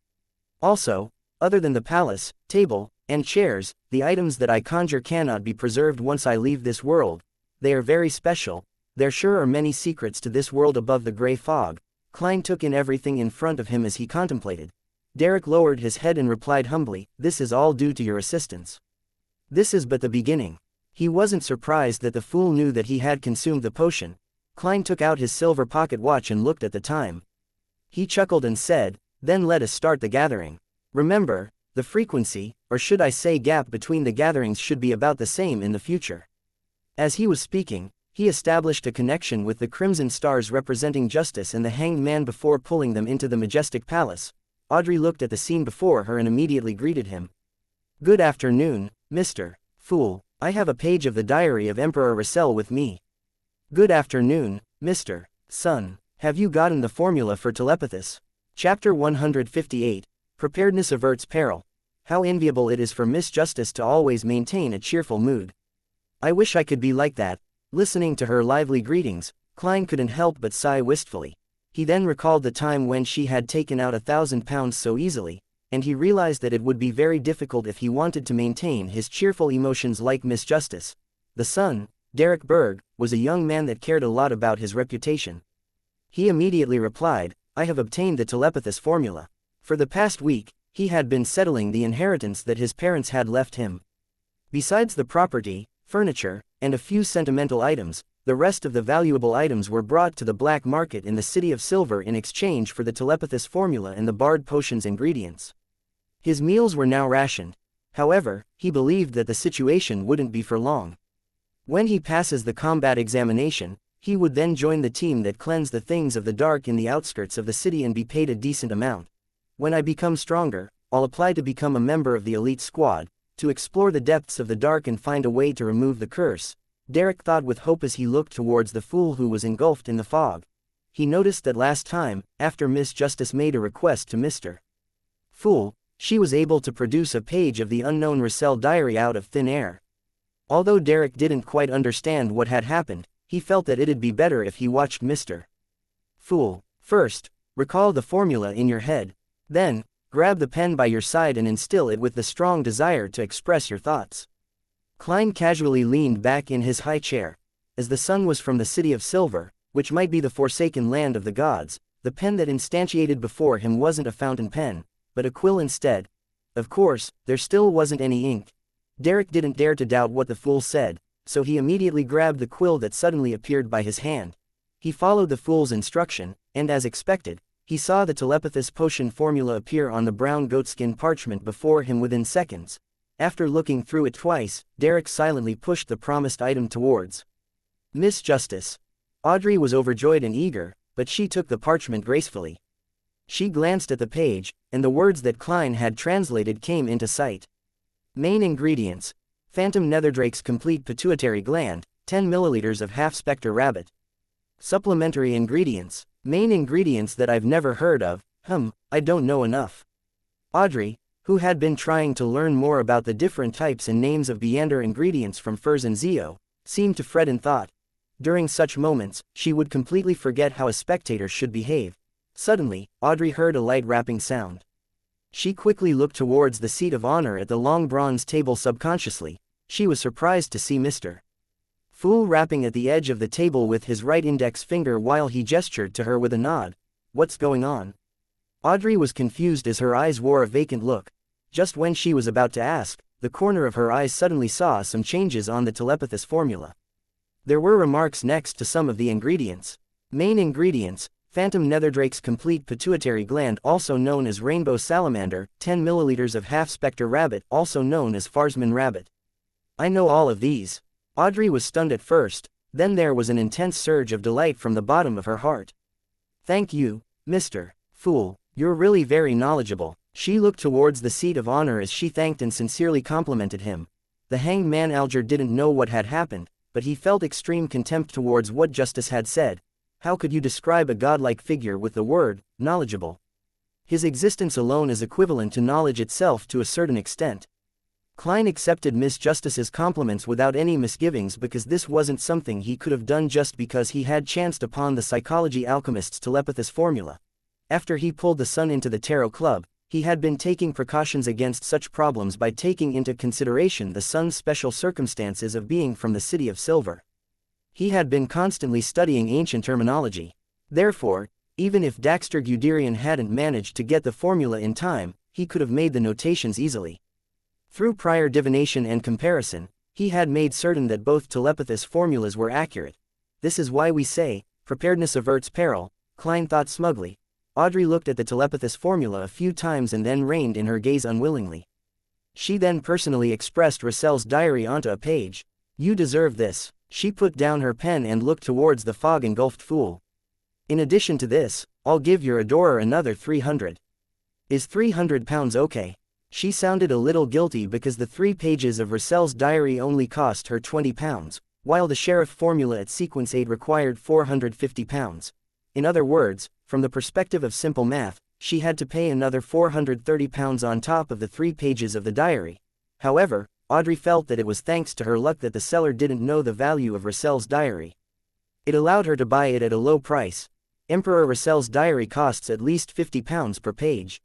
Also, other than the palace, table, and chairs, the items that I conjure cannot be preserved once I leave this world. They are very special. There sure are many secrets to this world above the gray fog. Klein took in everything in front of him as he contemplated. Derek lowered his head and replied humbly, "This is all due to your assistance. This is but the beginning." He wasn't surprised that the fool knew that he had consumed the potion. Klein took out his silver pocket watch and looked at the time. He chuckled and said, "Then let us start the gathering. Remember, the frequency, or should I say gap between the gatherings, should be about the same in the future." As he was speaking, he established a connection with the crimson stars representing justice and the hanged man before pulling them into the majestic palace. Audrey looked at the scene before her and immediately greeted him. "Good afternoon, Mr. Fool. I have a page of the diary of Emperor Russell with me." "Good afternoon, Mr. Sun. Have you gotten the formula for telepathis?" Chapter 158, Preparedness Averts Peril. How enviable it is for Miss Justice to always maintain a cheerful mood. I wish I could be like that. Listening to her lively greetings, Klein couldn't help but sigh wistfully. He then recalled the time when she had taken out £1,000 so easily, and he realized that it would be very difficult if he wanted to maintain his cheerful emotions like Miss Justice. The son, Derek Berg, was a young man that cared a lot about his reputation. He immediately replied, "I have obtained the telepathis formula." For the past week, he had been settling the inheritance that his parents had left him. Besides the property, furniture, and a few sentimental items, the rest of the valuable items were brought to the black market in the City of Silver in exchange for the telepathis formula and the Bard potion's ingredients. His meals were now rationed. However, he believed that the situation wouldn't be for long. When he passes the combat examination, he would then join the team that cleanse the things of the dark in the outskirts of the city and be paid a decent amount. When I become stronger, I'll apply to become a member of the elite squad, to explore the depths of the dark and find a way to remove the curse, Derek thought with hope as he looked towards the fool who was engulfed in the fog. He noticed that last time, after Miss Justice made a request to Mr. Fool, she was able to produce a page of the unknown Russell diary out of thin air. Although Derek didn't quite understand what had happened, he felt that it'd be better if he watched Mr. Fool. First, recall the formula in your head. Then, grab the pen by your side and instill it with the strong desire to express your thoughts. Klein casually leaned back in his high chair. As the sun was from the City of Silver, which might be the forsaken land of the gods, the pen that instantiated before him wasn't a fountain pen, but a quill instead. Of course, there still wasn't any ink. Derek didn't dare to doubt what the fool said, so he immediately grabbed the quill that suddenly appeared by his hand. He followed the fool's instruction, and as expected, he saw the telepathis potion formula appear on the brown goatskin parchment before him within seconds. After looking through it twice, Derek silently pushed the promised item towards Miss Justice. Audrey was overjoyed and eager, but she took the parchment gracefully. She glanced at the page, and the words that Klein had translated came into sight. Main ingredients: phantom netherdrake's complete pituitary gland, 10 milliliters of half-spectre rabbit. Supplementary ingredients: main ingredients that I've never heard of. I don't know enough. Audrey, who had been trying to learn more about the different types and names of Beander ingredients from Furs and Zeo, seemed to fret in thought. During such moments, she would completely forget how a spectator should behave. Suddenly, Audrey heard a light rapping sound. She quickly looked towards the seat of honor at the long bronze table. Subconsciously, she was surprised to see Mr. Fool rapping at the edge of the table with his right index finger while he gestured to her with a nod. What's going on? Audrey was confused as her eyes wore a vacant look. Just when she was about to ask, the corner of her eyes suddenly saw some changes on the telepathist formula. There were remarks next to some of the ingredients. Main ingredients: phantom netherdrake's complete pituitary gland, also known as rainbow salamander, 10 milliliters of half-spectre rabbit, also known as Farsman rabbit. I know all of these. Audrey was stunned at first, then there was an intense surge of delight from the bottom of her heart. Thank you, Mr. Fool, you're really very knowledgeable. She looked towards the seat of honor as she thanked and sincerely complimented him. The hanged man Alger didn't know what had happened, but he felt extreme contempt towards what Justice had said. How could you describe a godlike figure with the word, knowledgeable? His existence alone is equivalent to knowledge itself to a certain extent. Klein accepted Miss Justice's compliments without any misgivings because this wasn't something he could have done just because he had chanced upon the psychology alchemist's telepathist formula. After he pulled the sun into the tarot club, he had been taking precautions against such problems by taking into consideration the sun's special circumstances of being from the City of Silver. He had been constantly studying ancient terminology. Therefore, even if Daxter Guderian hadn't managed to get the formula in time, he could have made the notations easily. Through prior divination and comparison, he had made certain that both telepathist formulas were accurate. This is why we say, preparedness averts peril, Klein thought smugly. Audrey looked at the telepathist formula a few times and then reined in her gaze unwillingly. She then personally expressed Russell's diary onto a page. You deserve this. She put down her pen and looked towards the fog-engulfed fool. In addition to this, I'll give your adorer another 300. Is £300 okay? She sounded a little guilty because the 3 pages of Russell's diary only cost her £20, while the sheriff formula at Sequence 8 required £450. In other words, from the perspective of simple math, she had to pay another £430 on top of the 3 pages of the diary. However, Audrey felt that it was thanks to her luck that the seller didn't know the value of Russell's diary. It allowed her to buy it at a low price. Emperor Russell's diary costs at least £50 per page.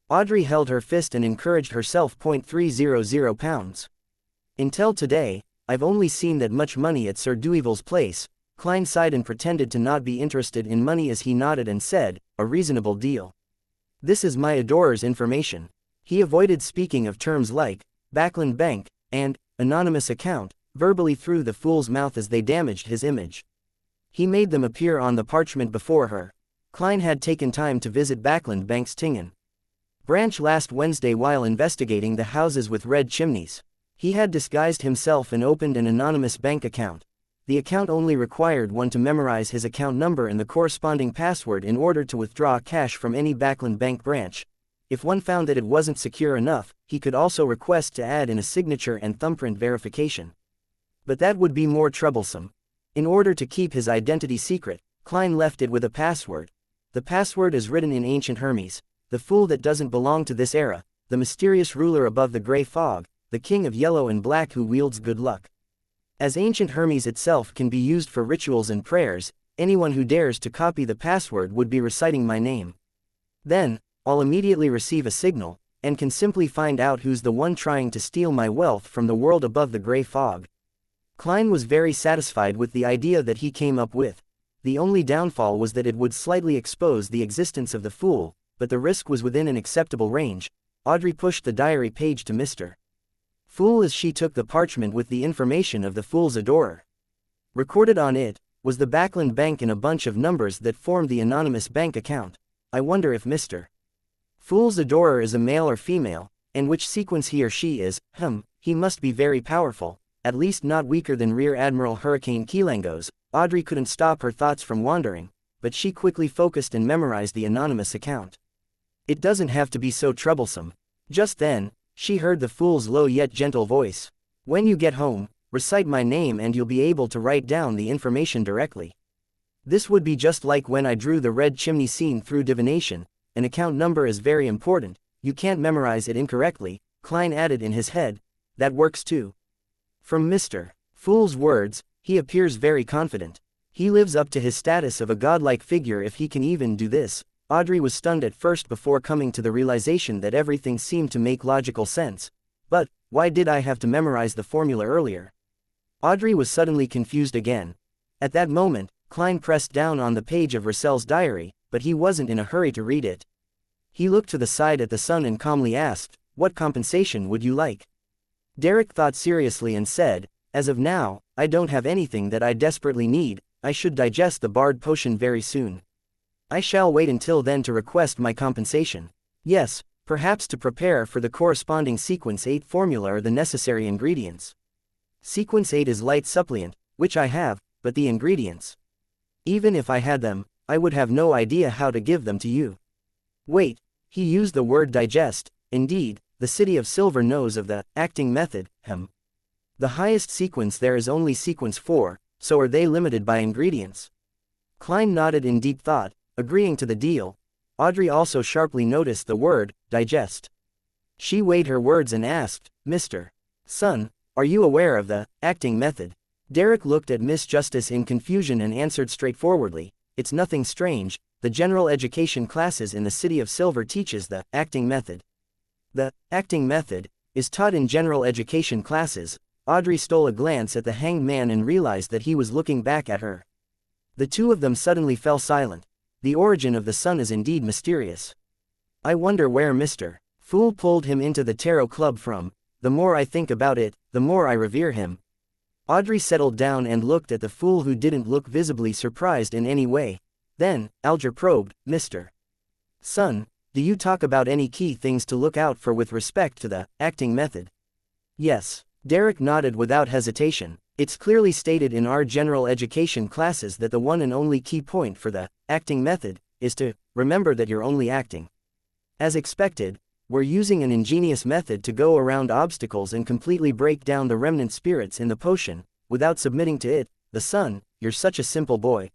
Audrey held her fist and encouraged herself. £300. Until today, I've only seen that much money at Sir Duevil's place. Klein sighed and pretended to not be interested in money as he nodded and said, a reasonable deal. This is my adorer's information. He avoided speaking of terms like Backland Bank and anonymous account verbally through the fool's mouth as they damaged his image. He made them appear on the parchment before her. Klein had taken time to visit Backland Bank's Tingen branch last Wednesday while investigating the houses with red chimneys. He had disguised himself and opened an anonymous bank account. The account only required one to memorize his account number and the corresponding password in order to withdraw cash from any Backland Bank branch. If one found that it wasn't secure enough, he could also request to add in a signature and thumbprint verification. But that would be more troublesome. In order to keep his identity secret, Klein left it with a password. The password is written in ancient Hermes. The fool that doesn't belong to this era, the mysterious ruler above the gray fog, the king of yellow and black who wields good luck. As ancient Hermes itself can be used for rituals and prayers, anyone who dares to copy the password would be reciting my name. Then, I'll immediately receive a signal, and can simply find out who's the one trying to steal my wealth from the world above the gray fog. Klein was very satisfied with the idea that he came up with. The only downfall was that it would slightly expose the existence of the fool, but the risk was within an acceptable range. Audrey pushed the diary page to Mr. Fool as she took the parchment with the information of the fool's adorer. Recorded on it was the Backland Bank and a bunch of numbers that formed the anonymous bank account. I wonder if Mr. Fool's adorer is a male or female, and which sequence he or she is. He must be very powerful, at least not weaker than Rear Admiral Hurricane Keelangos. Audrey couldn't stop her thoughts from wandering. but she quickly focused and memorized the anonymous account. It doesn't have to be so troublesome. Just then, she heard the fool's low yet gentle voice. When you get home, recite my name and you'll be able to write down the information directly. This would be just like when I drew the red chimney scene through divination. An account number is very important, you can't memorize it incorrectly, Klein added in his head. That works too. From Mr. Fool's words, he appears very confident. He lives up to his status of a godlike figure if he can even do this. Audrey was stunned at first before coming to the realization that everything seemed to make logical sense. But, why did I have to memorize the formula earlier? Audrey was suddenly confused again. At that moment, Klein pressed down on the page of Russell's diary, but he wasn't in a hurry to read it. He looked to the side at the sun and calmly asked, "What compensation would you like?" Derek thought seriously and said, "As of now, I don't have anything that I desperately need. I should digest the barred potion very soon. I shall wait until then to request my compensation. Yes, perhaps to prepare for the corresponding Sequence 8 formula or the necessary ingredients. Sequence 8 is light supplement, which I have, but the ingredients. Even if I had them, I would have no idea how to give them to you." Wait, he used the word digest. Indeed, the City of Silver knows of the acting method. The highest sequence there is only sequence 4, so are they limited by ingredients? Klein nodded in deep thought, agreeing to the deal. Audrey also sharply noticed the word digest. She weighed her words and asked, "Mr. Sun, are you aware of the acting method?" Derek looked at Miss Justice in confusion and answered straightforwardly, "It's nothing strange. The general education classes in the City of Silver teaches the acting method." The acting method is taught in general education classes. Audrey stole a glance at the hanged man and realized that he was looking back at her. The two of them suddenly fell silent. The origin of the sun is indeed mysterious. I wonder where Mr. Fool pulled him into the tarot club from. The more I think about it, the more I revere him. Audrey settled down and looked at the fool, who didn't look visibly surprised in any way. Then, Alger probed, "Mr. Sun, do you talk about any key things to look out for with respect to the acting method?" "Yes." Derek nodded without hesitation. "It's clearly stated in our general education classes that the one and only key point for the acting method is to remember that you're only acting. As expected, we're using an ingenious method to go around obstacles and completely break down the remnant spirits in the potion, without submitting to it. The Sun, you're such a simple boy.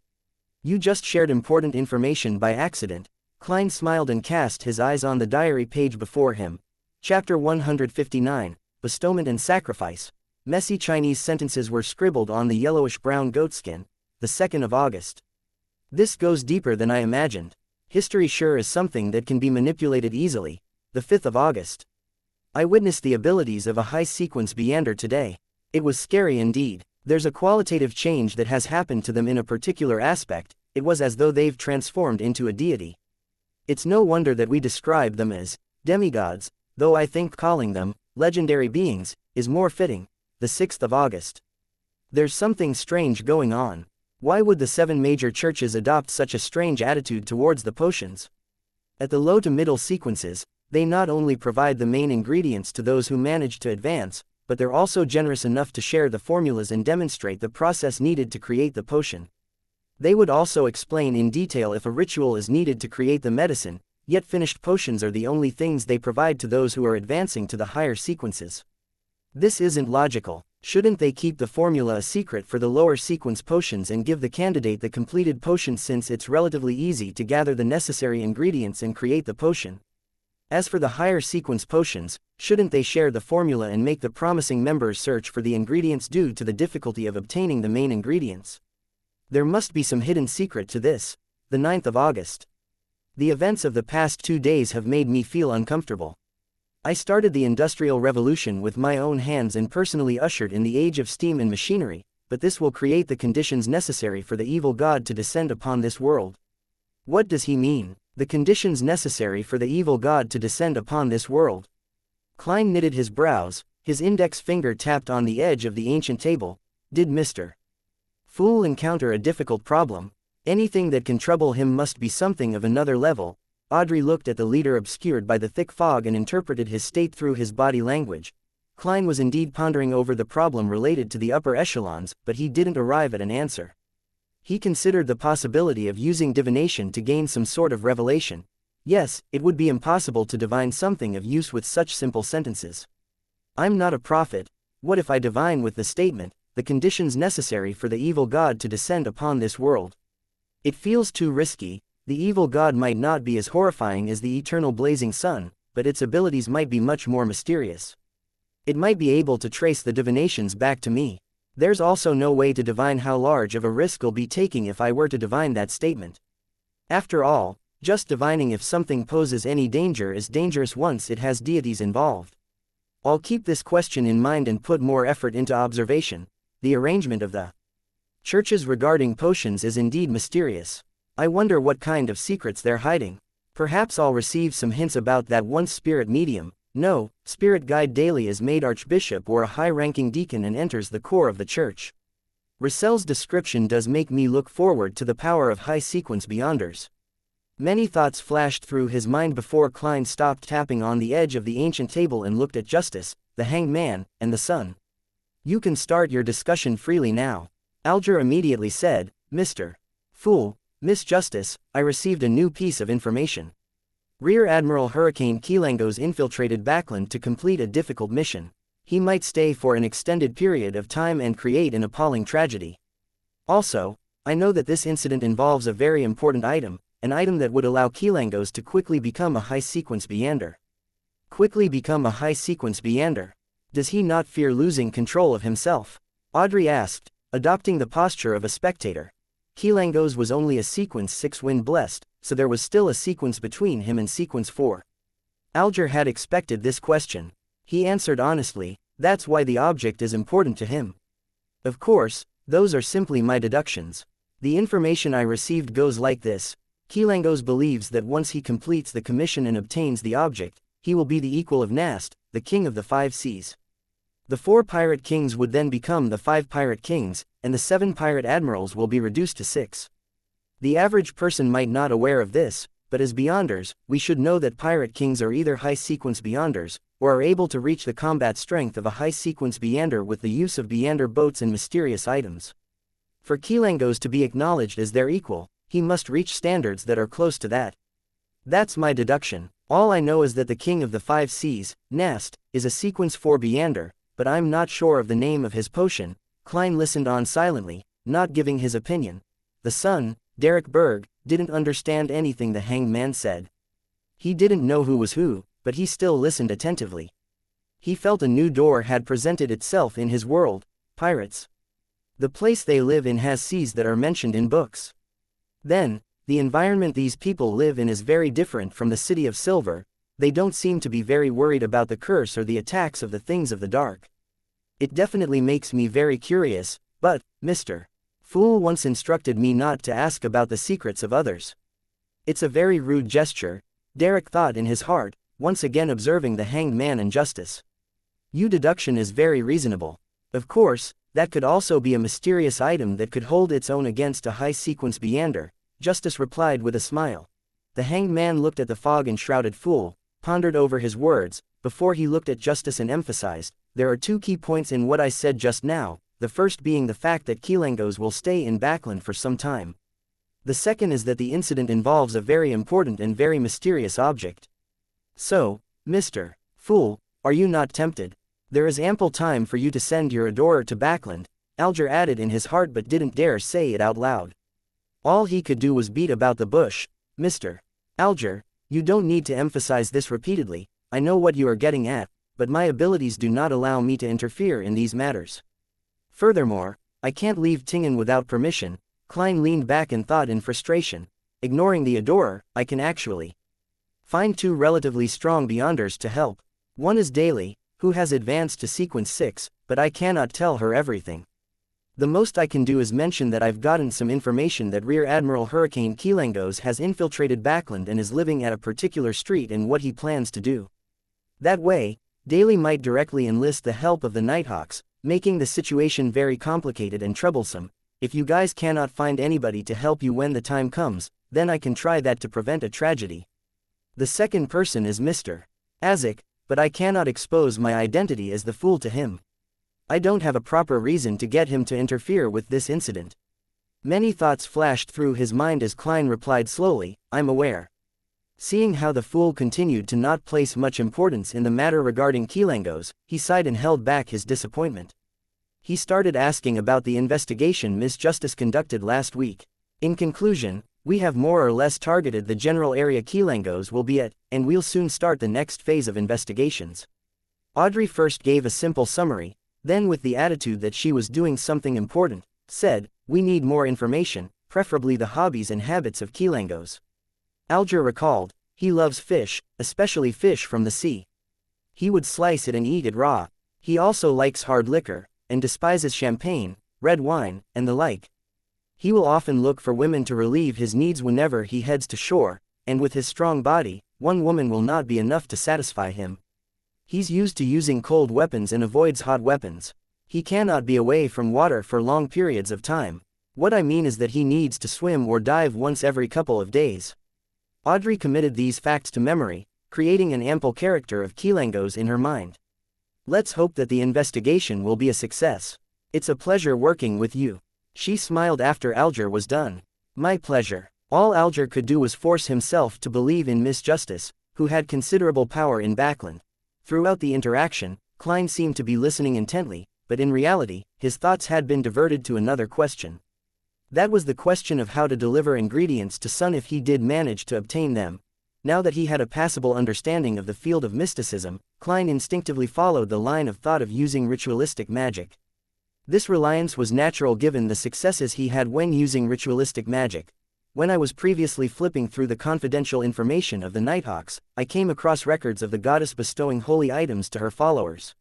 You just shared important information by accident." Klein smiled and cast his eyes on the diary page before him. Chapter 159, Bestowment and Sacrifice. Messy Chinese sentences were scribbled on the yellowish-brown goatskin. The 2nd of August. This goes deeper than I imagined. History sure is something that can be manipulated easily. The 5th of August. I witnessed the abilities of a high-sequence Beander today. It was scary indeed. There's a qualitative change that has happened to them in a particular aspect. It was as though they've transformed into a deity. It's no wonder that we describe them as demigods, though I think calling them legendary beings is more fitting. The 6th of August. There's something strange going on. Why would the 7 major churches adopt such a strange attitude towards the potions? At the low to middle sequences, they not only provide the main ingredients to those who manage to advance, but they're also generous enough to share the formulas and demonstrate the process needed to create the potion. They would also explain in detail if a ritual is needed to create the medicine, yet finished potions are the only things they provide to those who are advancing to the higher sequences. This isn't logical. Shouldn't they keep the formula a secret for the lower sequence potions and give the candidate the completed potion, since it's relatively easy to gather the necessary ingredients and create the potion? As for the higher sequence potions, shouldn't they share the formula and make the promising members search for the ingredients due to the difficulty of obtaining the main ingredients? There must be some hidden secret to this. The 9th of August. The events of the past 2 days have made me feel uncomfortable. I started the Industrial Revolution with my own hands and personally ushered in the age of steam and machinery, but this will create the conditions necessary for the evil god to descend upon this world. What does he mean? The conditions necessary for the evil god to descend upon this world? Klein knitted his brows, his index finger tapped on the edge of the ancient table. Did Mr. Fool encounter a difficult problem? Anything that can trouble him must be something of another level. Audrey looked at the leader obscured by the thick fog and interpreted his state through his body language. Klein was indeed pondering over the problem related to the upper echelons, but he didn't arrive at an answer. He considered the possibility of using divination to gain some sort of revelation. Yes, it would be impossible to divine something of use with such simple sentences. I'm not a prophet. What if I divine with the statement, the conditions necessary for the evil god to descend upon this world? It feels too risky. The evil god might not be as horrifying as the eternal blazing sun, but its abilities might be much more mysterious. It might be able to trace the divinations back to me. There's also no way to divine how large of a risk I'll be taking if I were to divine that statement. After all, just divining if something poses any danger is dangerous once it has deities involved. I'll keep this question in mind and put more effort into observation. The arrangement of the churches regarding potions is indeed mysterious. I wonder what kind of secrets they're hiding. Perhaps I'll receive some hints about that once spirit medium, no, spirit guide daily is made archbishop or a high-ranking deacon and enters the core of the church. Russell's description does make me look forward to the power of high-sequence beyonders. Many thoughts flashed through his mind before Klein stopped tapping on the edge of the ancient table and looked at Justice, the hanged man, and the sun. You can start your discussion freely now. Alger immediately said, Mr. Fool, Miss Justice, I received a new piece of information. Rear Admiral Hurricane Kilangos infiltrated Backland to complete a difficult mission. He might stay for an extended period of time and create an appalling tragedy. Also, I know that this incident involves a very important item, an item that would allow Kilangos to quickly become a high-sequence Beander. Quickly become a high-sequence Beander? Does he not fear losing control of himself? Audrey asked, adopting the posture of a spectator. Kilangos was only a sequence 6 wind blessed, so there was still a sequence between him and sequence 4. Alger had expected this question. He answered honestly, that's why the object is important to him. Of course, those are simply my deductions. The information I received goes like this. Kilangos believes that once he completes the commission and obtains the object, he will be the equal of Nast, the king of the 5 seas. The 4 pirate kings would then become the 5 pirate kings, and the 7 pirate admirals will be reduced to 6. The average person might not aware of this, but as Beyonders, we should know that pirate kings are either high-sequence Beyonders, or are able to reach the combat strength of a high-sequence Beander with the use of Beander boats and mysterious items. For Kilangos to be acknowledged as their equal, he must reach standards that are close to that. That's my deduction. All I know is that the king of the 5 seas, Nast, is a sequence 4 Beander, but I'm not sure of the name of his potion. Klein listened on silently, not giving his opinion. The son, Derek Berg, didn't understand anything the hanged man said. He didn't know who was who, but he still listened attentively. He felt a new door had presented itself in his world, pirates. The place they live in has seas that are mentioned in books. Then, the environment these people live in is very different from the City of Silver. They don't seem to be very worried about the curse or the attacks of the things of the dark. It definitely makes me very curious, but, Mr. Fool once instructed me not to ask about the secrets of others. It's a very rude gesture, Derek thought in his heart, once again observing the hanged man and Justice. Your deduction is very reasonable. Of course, that could also be a mysterious item that could hold its own against a high-sequence Beander, Justice replied with a smile. The hanged man looked at the fog-enshrouded fool, pondered over his words, before he looked at Justice and emphasized, there are 2 key points in what I said just now, the first being the fact that Kilangos will stay in Backland for some time. The second is that the incident involves a very important and very mysterious object. So, Mr. Fool, are you not tempted? There is ample time for you to send your adorer to Backland, Alger added in his heart but didn't dare say it out loud. All he could do was beat about the bush. Mr. Alger, you don't need to emphasize this repeatedly, I know what you are getting at, but my abilities do not allow me to interfere in these matters. Furthermore, I can't leave Tingen without permission. Klein leaned back and thought in frustration. Ignoring the adorer, I can actually find 2 relatively strong Beyonders to help. One is Daly, who has advanced to sequence 6, but I cannot tell her everything. The most I can do is mention that I've gotten some information that Rear Admiral Hurricane Kilangos has infiltrated Backland and is living at a particular street and what he plans to do. That way, Daly might directly enlist the help of the Nighthawks, making the situation very complicated and troublesome. If you guys cannot find anybody to help you when the time comes, then I can try that to prevent a tragedy. The second person is Mr. Azek, but I cannot expose my identity as the fool to him. I don't have a proper reason to get him to interfere with this incident. Many thoughts flashed through his mind as Klein replied slowly, "I'm aware." Seeing how the fool continued to not place much importance in the matter regarding Kilangos, he sighed and held back his disappointment. He started asking about the investigation Miss Justice conducted last week. In conclusion, we have more or less targeted the general area Kilangos will be at, and we'll soon start the next phase of investigations. Audrey first gave a simple summary, then with the attitude that she was doing something important, said, "We need more information, preferably the hobbies and habits of Kilangos." Alger recalled, "He loves fish, especially fish from the sea. He would slice it and eat it raw. He also likes hard liquor, and despises champagne, red wine, and the like. He will often look for women to relieve his needs whenever he heads to shore, and with his strong body, one woman will not be enough to satisfy him. He's used to using cold weapons and avoids hot weapons. He cannot be away from water for long periods of time. What I mean is that he needs to swim or dive once every couple of days." Audrey committed these facts to memory, creating an ample character of Kilangos in her mind. "Let's hope that the investigation will be a success. It's a pleasure working with you." She smiled after Alger was done. "My pleasure." All Alger could do was force himself to believe in Miss Justice, who had considerable power in Backland. Throughout the interaction, Klein seemed to be listening intently, but in reality, his thoughts had been diverted to another question. That was the question of how to deliver ingredients to Sun if he did manage to obtain them. Now that he had a passable understanding of the field of mysticism, Klein instinctively followed the line of thought of using ritualistic magic. This reliance was natural given the successes he had when using ritualistic magic. When I was previously flipping through the confidential information of the Nighthawks, I came across records of the goddess bestowing holy items to her followers.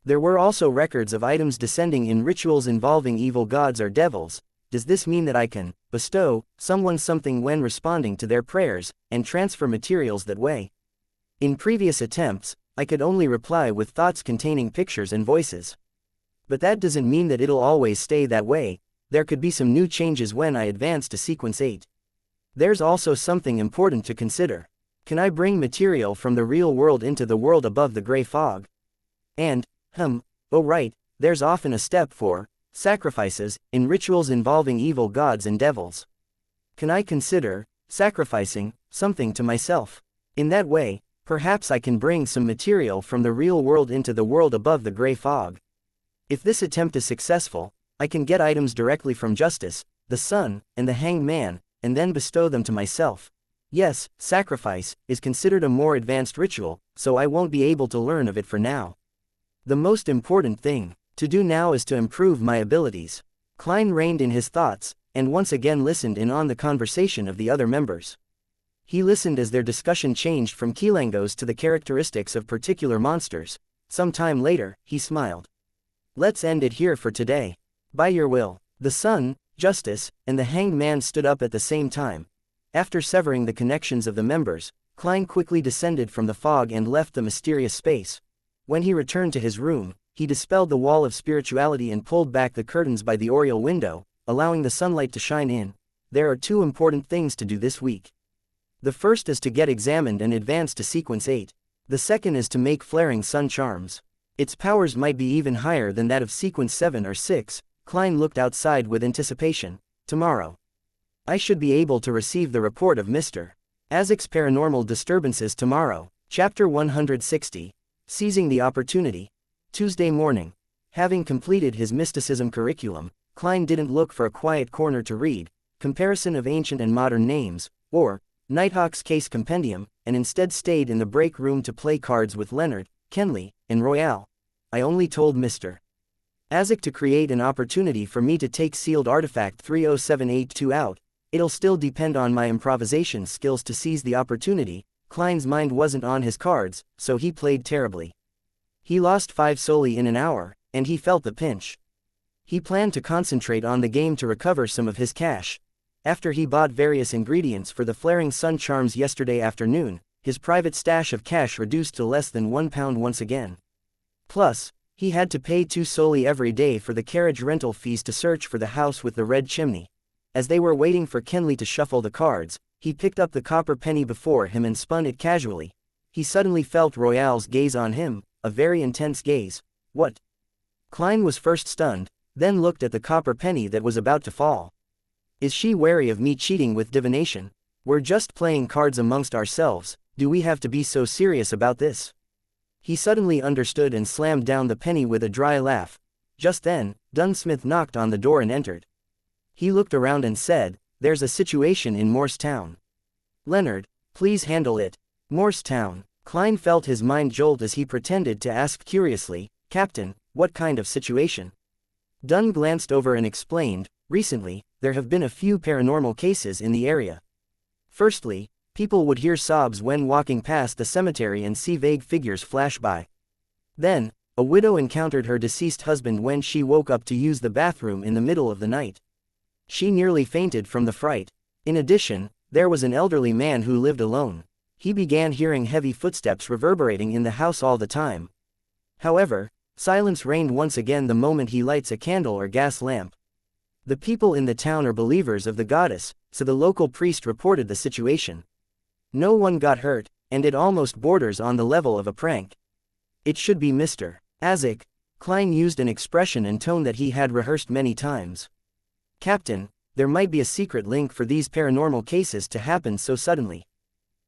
There were also records of items descending in rituals involving evil gods or devils. Does this mean that I can bestow someone something when responding to their prayers, and transfer materials that way? In previous attempts, I could only reply with thoughts containing pictures and voices. But that doesn't mean that it'll always stay that way. There could be some new changes when I advance to sequence 8. There's also something important to consider. Can I bring material from the real world into the world above the gray fog? And, oh right, there's often a step for sacrifices in rituals involving evil gods and devils. Can I consider sacrificing something to myself? In that way, perhaps I can bring some material from the real world into the world above the gray fog. If this attempt is successful, I can get items directly from Justice, the Sun, and the Hanged Man, and then bestow them to myself. Yes, sacrifice is considered a more advanced ritual, so I won't be able to learn of it for now. The most important thing to do now is to improve my abilities." Klein reined in his thoughts, and once again listened in on the conversation of the other members. He listened as their discussion changed from Kilangos to the characteristics of particular monsters. Some time later, he smiled. "Let's end it here for today. By your will." The Sun, Justice, and the Hanged Man stood up at the same time. After severing the connections of the members, Klein quickly descended from the fog and left the mysterious space. When he returned to his room, he dispelled the wall of spirituality and pulled back the curtains by the oriel window, allowing the sunlight to shine in. There are 2 important things to do this week. The first is to get examined and advance to sequence 8. The second is to make flaring sun charms. Its powers might be even higher than that of sequence 7 or 6. Klein looked outside with anticipation. Tomorrow, I should be able to receive the report of Mr. Isaac's paranormal disturbances tomorrow. Chapter 160. Seizing the opportunity. Tuesday morning. Having completed his mysticism curriculum, Klein didn't look for a quiet corner to read Comparison of Ancient and Modern Names, or Nighthawk's Case Compendium, and instead stayed in the break room to play cards with Leonard, Kenley, and Royale. I only told Mr. Isaac to create an opportunity for me to take sealed artifact 30782 out. It'll still depend on my improvisation skills to seize the opportunity. Klein's mind wasn't on his cards, so he played terribly. He lost 5 solely in an hour, and he felt the pinch. He planned to concentrate on the game to recover some of his cash. After he bought various ingredients for the flaring sun charms yesterday afternoon, his private stash of cash reduced to less than £1 once again. Plus, he had to pay 2 solely every day for the carriage rental fees to search for the house with the red chimney. As they were waiting for Kenley to shuffle the cards, he picked up the copper penny before him and spun it casually. He suddenly felt Royale's gaze on him, a very intense gaze. What? Klein was first stunned, then looked at the copper penny that was about to fall. Is she wary of me cheating with divination? We're just playing cards amongst ourselves, do we have to be so serious about this? He suddenly understood and slammed down the penny with a dry laugh. Just then, Dunsmith knocked on the door and entered. He looked around and said, "There's a situation in Morristown. Leonard, please handle it." Morristown. Klein felt his mind jolt as he pretended to ask curiously, "Captain, what kind of situation?" Dunn glanced over and explained, "Recently, there have been a few paranormal cases in the area. Firstly, people would hear sobs when walking past the cemetery and see vague figures flash by. Then, a widow encountered her deceased husband when she woke up to use the bathroom in the middle of the night. She nearly fainted from the fright. In addition, there was an elderly man who lived alone. He began hearing heavy footsteps reverberating in the house all the time. However, silence reigned once again the moment he lights a candle or gas lamp. The people in the town are believers of the goddess, so the local priest reported the situation. No one got hurt, and it almost borders on the level of a prank. It should be Mr. Isaac." Klein used an expression and tone that he had rehearsed many times. "Captain, there might be a secret link for these paranormal cases to happen so suddenly.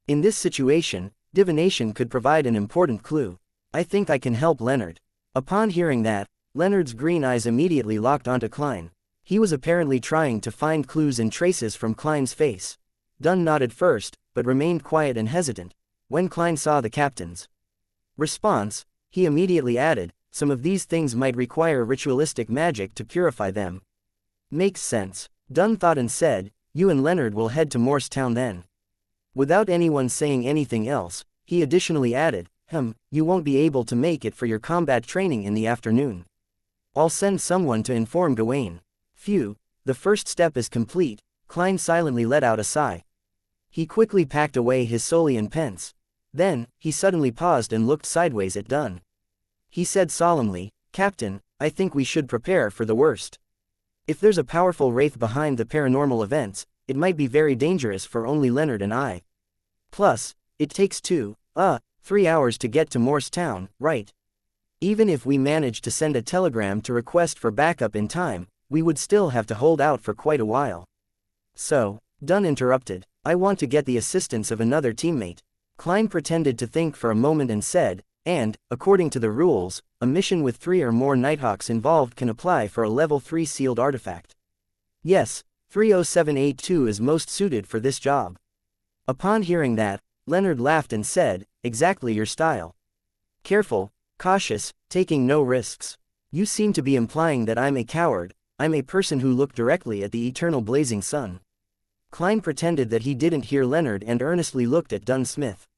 In this situation, divination could provide an important clue. I think I can help Leonard." Upon hearing that, Leonard's green eyes immediately locked onto Klein. He was apparently trying to find clues and traces from Klein's face. Dunn nodded first, but remained quiet and hesitant. When Klein saw the captain's response, he immediately added, "Some of these things might require ritualistic magic to purify them." "Makes sense," Dunn thought and said, "You and Leonard will head to Morristown then." Without anyone saying anything else, he additionally added, "You won't be able to make it for your combat training in the afternoon. I'll send someone to inform Gawain." Phew, the first step is complete. Klein silently let out a sigh. He quickly packed away his soldi and pence. Then, he suddenly paused and looked sideways at Dunn. He said solemnly, "Captain, I think we should prepare for the worst. If there's a powerful wraith behind the paranormal events, it might be very dangerous for only Leonard and I. Plus, it takes 3 hours to get to Morristown, right? Even if we managed to send a telegram to request for backup in time, we would still have to hold out for quite a while." "So," Dunn interrupted, "I want to get the assistance of another teammate." Klein pretended to think for a moment and said, "And, according to the rules, a mission with 3 or more Nighthawks involved can apply for a level 3 sealed artifact. Yes, 30782 is most suited for this job." Upon hearing that, Leonard laughed and said, "Exactly your style. Careful, cautious, taking no risks. You seem to be implying that I'm a coward. I'm a person who looked directly at the eternal blazing sun." Klein pretended that he didn't hear Leonard and earnestly looked at Dunsmith.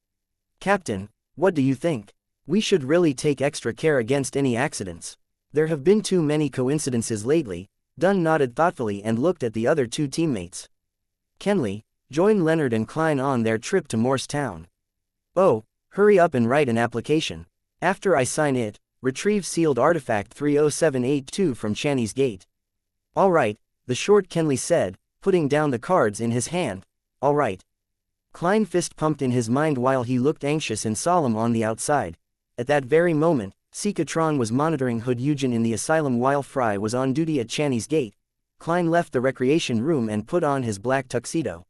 "Captain, what do you think? We should really take extra care against any accidents. There have been too many coincidences lately." Dunn nodded thoughtfully and looked at the other 2 teammates. "Kenley, join Leonard and Klein on their trip to Morristown. Oh, hurry up and write an application. After I sign it, retrieve sealed artifact 30782 from Channy's gate." "All right," the short Kenley said, putting down the cards in his hand. "All right." Klein fist pumped in his mind while he looked anxious and solemn on the outside. At that very moment, Seekatron was monitoring Hood Eugen in the asylum while Fry was on duty at Channy's gate. Klein left the recreation room and put on his black tuxedo.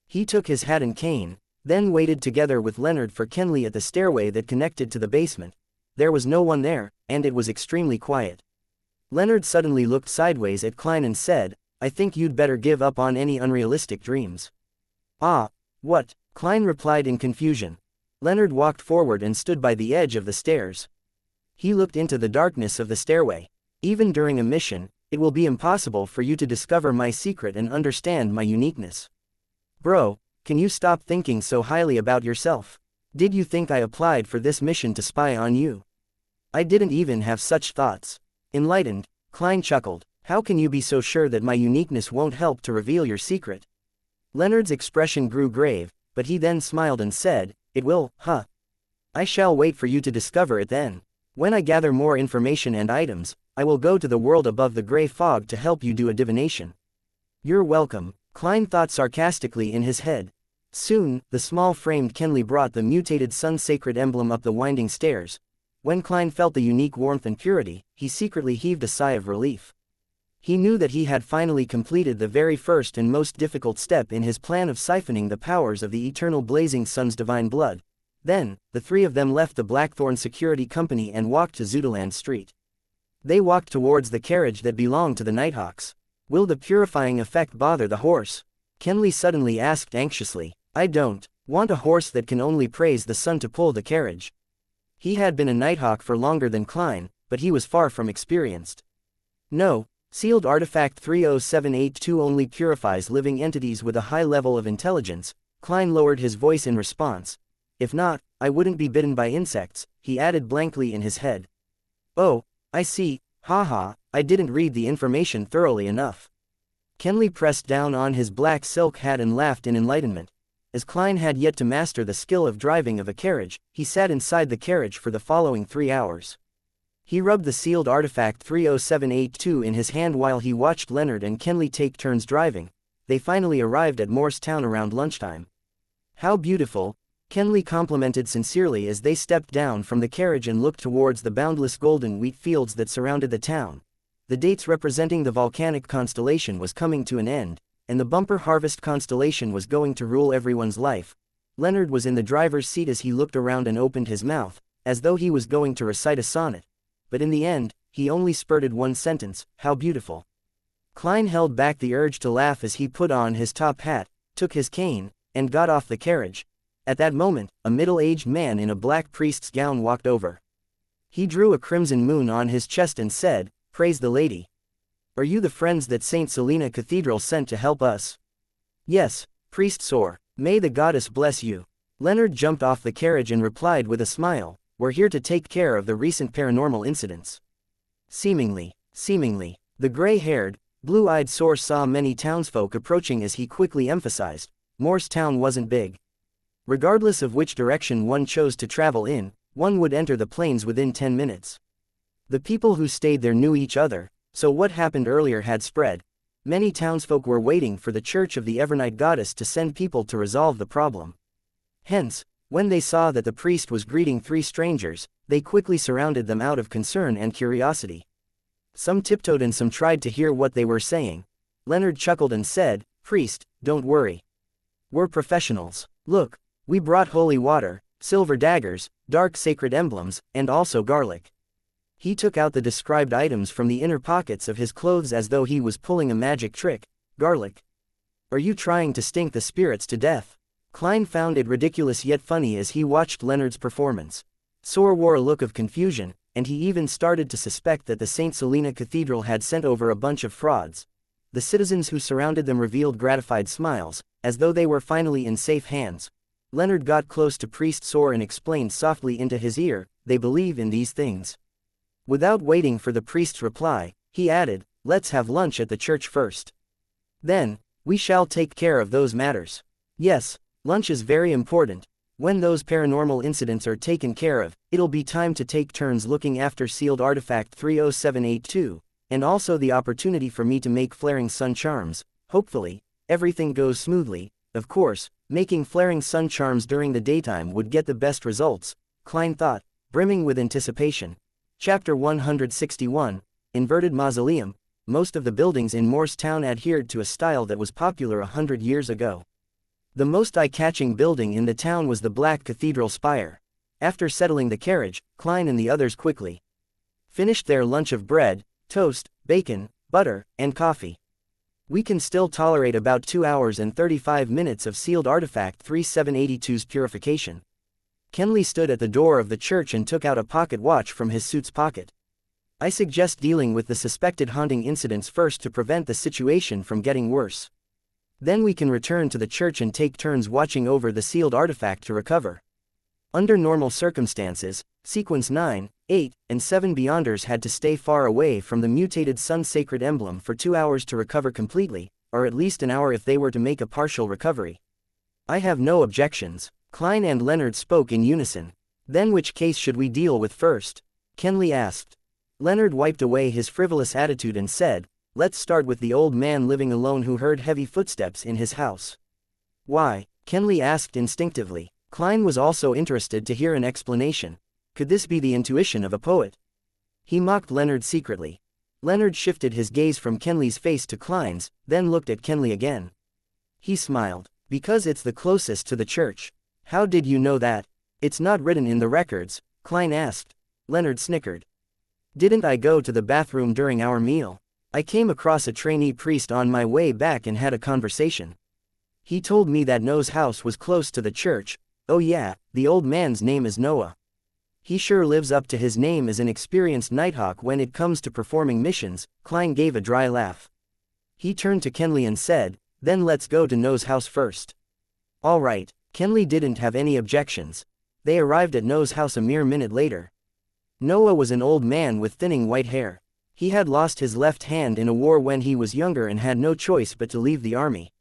He took his hat and cane, then waited together with Leonard for Kenley at the stairway that connected to the basement. There was no one there, and it was extremely quiet. Leonard suddenly looked sideways at Klein and said, "I think you'd better give up on any unrealistic dreams." "Ah, what?" Klein replied in confusion. Leonard walked forward and stood by the edge of the stairs. He looked into the darkness of the stairway. "Even during a mission, it will be impossible for you to discover my secret and understand my uniqueness. Bro, can you stop thinking so highly about yourself? Did you think I applied for this mission to spy on you? I didn't even have such thoughts." Enlightened, Klein chuckled. "How can you be so sure that my uniqueness won't help to reveal your secret?" Leonard's expression grew grave, but he then smiled and said, "It will, huh? I shall wait for you to discover it then. When I gather more information and items, I will go to the world above the gray fog to help you do a divination." "You're welcome," Klein thought sarcastically in his head. Soon, the small-framed Kenley brought the mutated sun-sacred emblem up the winding stairs. When Klein felt the unique warmth and purity, he secretly heaved a sigh of relief. He knew that he had finally completed the very first and most difficult step in his plan of siphoning the powers of the eternal blazing sun's divine blood. Then, the three of them left the Blackthorn Security Company and walked to Zudaland Street. They walked towards the carriage that belonged to the Nighthawks. "Will the purifying effect bother the horse?" Kenley suddenly asked anxiously. "I don't want a horse that can only praise the sun to pull the carriage." He had been a Nighthawk for longer than Klein, but he was far from experienced. "No, sealed artifact 30782 only purifies living entities with a high level of intelligence." Klein lowered his voice in response. "If not, I wouldn't be bitten by insects," he added blankly in his head. "Oh, I see, haha, I didn't read the information thoroughly enough." Kenley pressed down on his black silk hat and laughed in enlightenment. As Klein had yet to master the skill of driving of a carriage, he sat inside the carriage for the following 3 hours. He rubbed the sealed artifact 30782 in his hand while he watched Leonard and Kenley take turns driving. They finally arrived at Morristown around lunchtime. "How beautiful," Kenley complimented sincerely as they stepped down from the carriage and looked towards the boundless golden wheat fields that surrounded the town. The dates representing the volcanic constellation was coming to an end, and the bumper harvest constellation was going to rule everyone's life. Leonard was in the driver's seat as he looked around and opened his mouth, as though he was going to recite a sonnet. But in the end, he only spurted one sentence: "How beautiful." Klein held back the urge to laugh as he put on his top hat, took his cane, and got off the carriage. At that moment, a middle-aged man in a black priest's gown walked over. He drew a crimson moon on his chest and said, "Praise the Lady. Are you the friends that St. Selena Cathedral sent to help us?" "Yes, Priest Sor. May the goddess bless you." Leonard jumped off the carriage and replied with a smile, "We're here to take care of the recent paranormal incidents." Seemingly. The gray-haired, blue-eyed Sor saw many townsfolk approaching as he quickly emphasized, Morristown wasn't big. Regardless of which direction one chose to travel in, one would enter the plains within 10 minutes. The people who stayed there knew each other, so what happened earlier had spread. Many townsfolk were waiting for the Church of the Evernight Goddess to send people to resolve the problem. Hence, when they saw that the priest was greeting 3 strangers, they quickly surrounded them out of concern and curiosity. Some tiptoed and some tried to hear what they were saying. Leonard chuckled and said, "Priest, don't worry. We're professionals. Look, we brought holy water, silver daggers, dark sacred emblems, and also garlic." He took out the described items from the inner pockets of his clothes as though he was pulling a magic trick. "Garlic? Are you trying to stink the spirits to death?" Klein found it ridiculous yet funny as he watched Leonard's performance. Sor wore a look of confusion, and he even started to suspect that the St. Selena Cathedral had sent over a bunch of frauds. The citizens who surrounded them revealed gratified smiles, as though they were finally in safe hands. Leonard got close to Priest Sor and explained softly into his ear, "They believe in these things." Without waiting for the priest's reply, he added, "Let's have lunch at the church first. Then, we shall take care of those matters." Yes, lunch is very important. When those paranormal incidents are taken care of, it'll be time to take turns looking after sealed artifact 30782, and also the opportunity for me to make flaring sun charms. Hopefully, everything goes smoothly. Of course, making flaring sun charms during the daytime would get the best results, Klein thought, brimming with anticipation. Chapter 161, Inverted Mausoleum. Most of the buildings in Morristown adhered to a style that was popular 100 years ago. The most eye-catching building in the town was the Black Cathedral spire. After settling the carriage, Klein and the others quickly finished their lunch of bread, toast, bacon, butter, and coffee. "We can still tolerate about 2 hours and 35 minutes of sealed artifact 3782's purification." Kenley stood at the door of the church and took out a pocket watch from his suit's pocket. "I suggest dealing with the suspected haunting incidents first to prevent the situation from getting worse. Then we can return to the church and take turns watching over the sealed artifact to recover." Under normal circumstances, Sequence 9, 8, and 7 Beyonders had to stay far away from the mutated sun sacred emblem for 2 hours to recover completely, or at least an hour if they were to make a partial recovery. "I have no objections." Klein and Leonard spoke in unison. "Then which case should we deal with first?" Kenley asked. Leonard wiped away his frivolous attitude and said, "Let's start with the old man living alone who heard heavy footsteps in his house." "Why?" Kenley asked instinctively. Klein was also interested to hear an explanation. Could this be the intuition of a poet? He mocked Leonard secretly. Leonard shifted his gaze from Kenley's face to Klein's, then looked at Kenley again. He smiled. Because it's the closest to the church. How did you know that? It's not written in the records, Klein asked. Leonard snickered. Didn't I go to the bathroom during our meal? I came across a trainee priest on my way back and had a conversation. He told me that Noah's house was close to the church. Oh yeah, the old man's name is Noah. He sure lives up to his name as an experienced nighthawk when it comes to performing missions. Klein gave a dry laugh. He turned to Kenley and said, then let's go to Noah's house first. All right, Kenley didn't have any objections. They arrived at Noah's house a mere minute later. Noah was an old man with thinning white hair. He had lost his left hand in a war when he was younger and had no choice but to leave the army.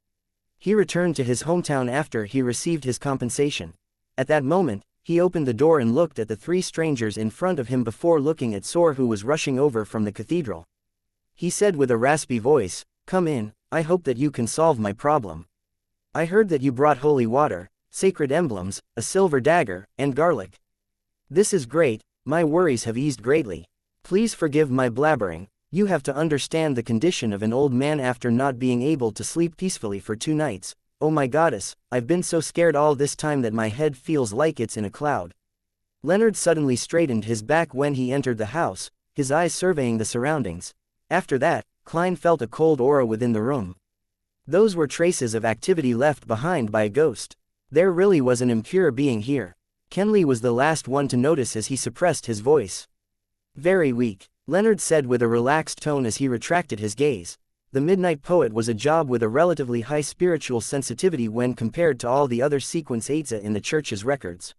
He returned to his hometown after he received his compensation. At that moment, he opened the door and looked at the three strangers in front of him before looking at Sor, who was rushing over from the cathedral. He said with a raspy voice, "Come in, I hope that you can solve my problem. I heard that you brought holy water, sacred emblems, a silver dagger, and garlic. This is great, my worries have eased greatly. Please forgive my blabbering. You have to understand the condition of an old man after not being able to sleep peacefully for 2 nights. Oh my goddess, I've been so scared all this time that my head feels like it's in a cloud." Leonard suddenly straightened his back when he entered the house, his eyes surveying the surroundings. After that, Klein felt a cold aura within the room. Those were traces of activity left behind by a ghost. There really was an impure being here. Kenley was the last one to notice as he suppressed his voice. Very weak, Leonard said with a relaxed tone as he retracted his gaze. The Midnight Poet was a job with a relatively high spiritual sensitivity when compared to all the other sequence 8s in the church's records.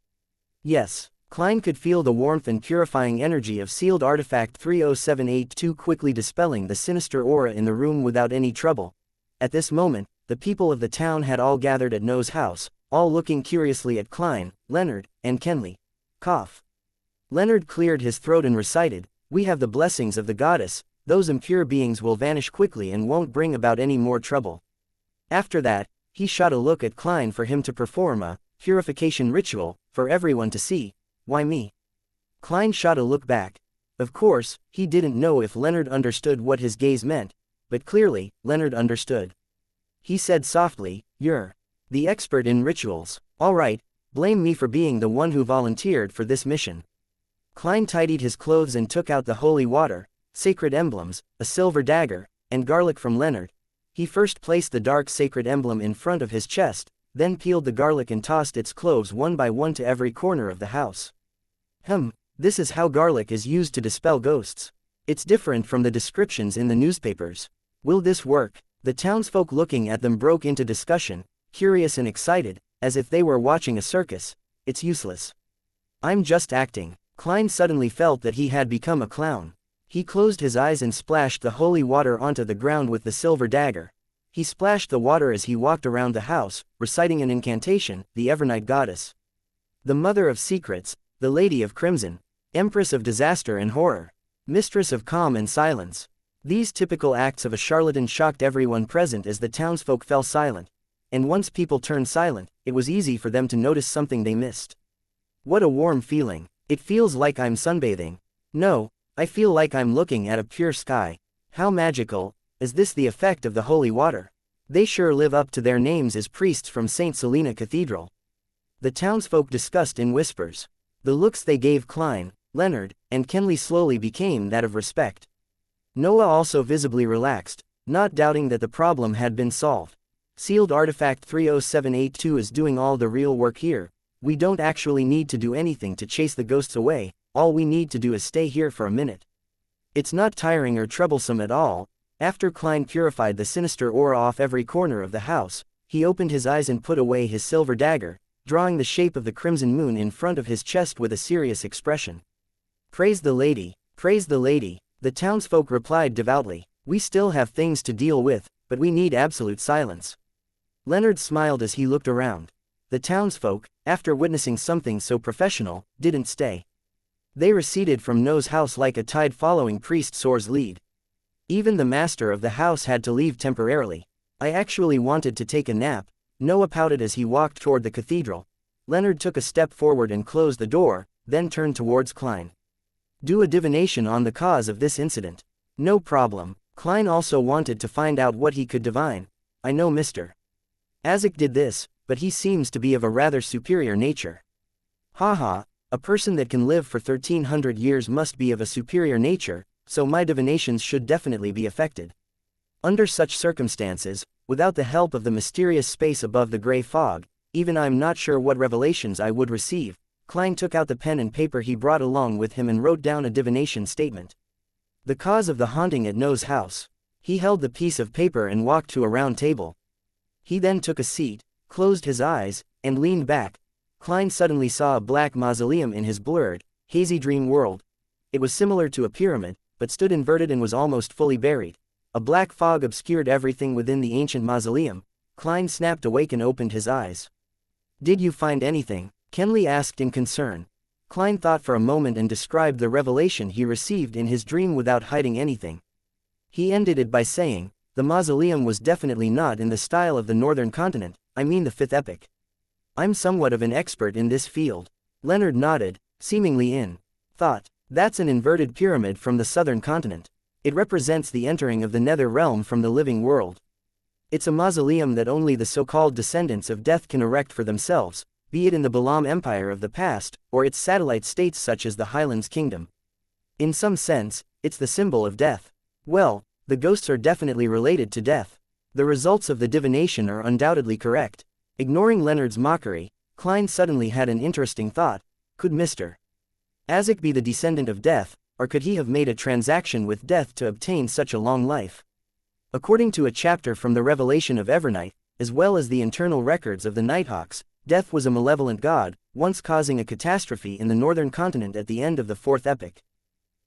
Yes, Klein could feel the warmth and purifying energy of sealed artifact 30782 quickly dispelling the sinister aura in the room without any trouble. At this moment, the people of the town had all gathered at Noah's house, all looking curiously at Klein, Leonard, and Kenley. Cough. Leonard cleared his throat and recited, "We have the blessings of the goddess. Those impure beings will vanish quickly and won't bring about any more trouble." After that, he shot a look at Klein for him to perform a purification ritual, for everyone to see. Why me? Klein shot a look back. Of course, he didn't know if Leonard understood what his gaze meant, but clearly, Leonard understood. He said softly, "You're the expert in rituals. All right, blame me for being the one who volunteered for this mission." Klein tidied his clothes and took out the holy water, sacred emblems, a silver dagger, and garlic from Leonard. He first placed the dark sacred emblem in front of his chest, then peeled the garlic and tossed its cloves one by one to every corner of the house. This is how garlic is used to dispel ghosts. It's different from the descriptions in the newspapers. Will this work? The townsfolk looking at them broke into discussion, curious and excited, as if they were watching a circus. It's useless. I'm just acting. Klein suddenly felt that he had become a clown. He closed his eyes and splashed the holy water onto the ground with the silver dagger. He splashed the water as he walked around the house, reciting an incantation, the Evernight Goddess. The Mother of Secrets, the Lady of Crimson, Empress of Disaster and Horror, Mistress of Calm and Silence. These typical acts of a charlatan shocked everyone present as the townsfolk fell silent. And once people turned silent, it was easy for them to notice something they missed. What a warm feeling. It feels like I'm sunbathing. No, I feel like I'm looking at a pure sky. How magical. Is this the effect of the holy water? They sure live up to their names as priests from St. Selena Cathedral. The townsfolk discussed in whispers. The looks they gave Klein, Leonard, and Kenley slowly became that of respect. Noah also visibly relaxed, not doubting that the problem had been solved. Sealed artifact 30782 is doing all the real work here. We don't actually need to do anything to chase the ghosts away, all we need to do is stay here for a minute. It's not tiring or troublesome at all. After Klein purified the sinister aura off every corner of the house, he opened his eyes and put away his silver dagger, drawing the shape of the crimson moon in front of his chest with a serious expression. Praise the lady, praise the lady, the townsfolk replied devoutly. We still have things to deal with, but we need absolute silence. Leonard smiled as he looked around. The townsfolk, after witnessing something so professional, didn't stay. They receded from Noah's house like a tide following Priest Sor's lead. Even the master of the house had to leave temporarily. I actually wanted to take a nap, Noah pouted as he walked toward the cathedral. Leonard took a step forward and closed the door, then turned towards Klein. Do a divination on the cause of this incident. No problem. Klein also wanted to find out what he could divine. I know Mr. Azek did this, but he seems to be of a rather superior nature. Haha, a person that can live for 1300 years must be of a superior nature, so my divinations should definitely be affected. Under such circumstances, without the help of the mysterious space above the gray fog, even I'm not sure what revelations I would receive. Klein took out the pen and paper he brought along with him and wrote down a divination statement. The cause of the haunting at No's house. He held the piece of paper and walked to a round table. He then took a seat, closed his eyes, and leaned back. Klein suddenly saw a black mausoleum in his blurred, hazy dream world. It was similar to a pyramid, but stood inverted and was almost fully buried. A black fog obscured everything within the ancient mausoleum. Klein snapped awake and opened his eyes. Did you find anything? Kenley asked in concern. Klein thought for a moment and described the revelation he received in his dream without hiding anything. He ended it by saying, the mausoleum was definitely not in the style of the northern continent, I mean the fifth epoch. I'm somewhat of an expert in this field. Leonard nodded, seemingly in thought. That's an inverted pyramid from the southern continent. It represents the entering of the nether realm from the living world. It's a mausoleum that only the so-called descendants of death can erect for themselves, be it in the Balam Empire of the past, or its satellite states such as the Highlands Kingdom. In some sense, it's the symbol of death. Well, the ghosts are definitely related to death. The results of the divination are undoubtedly correct. Ignoring Leonard's mockery, Klein suddenly had an interesting thought. Could Mr. Azek be the descendant of death, or could he have made a transaction with death to obtain such a long life? According to a chapter from the Revelation of Evernight, as well as the internal records of the Nighthawks, death was a malevolent god, once causing a catastrophe in the northern continent at the end of the fourth epoch.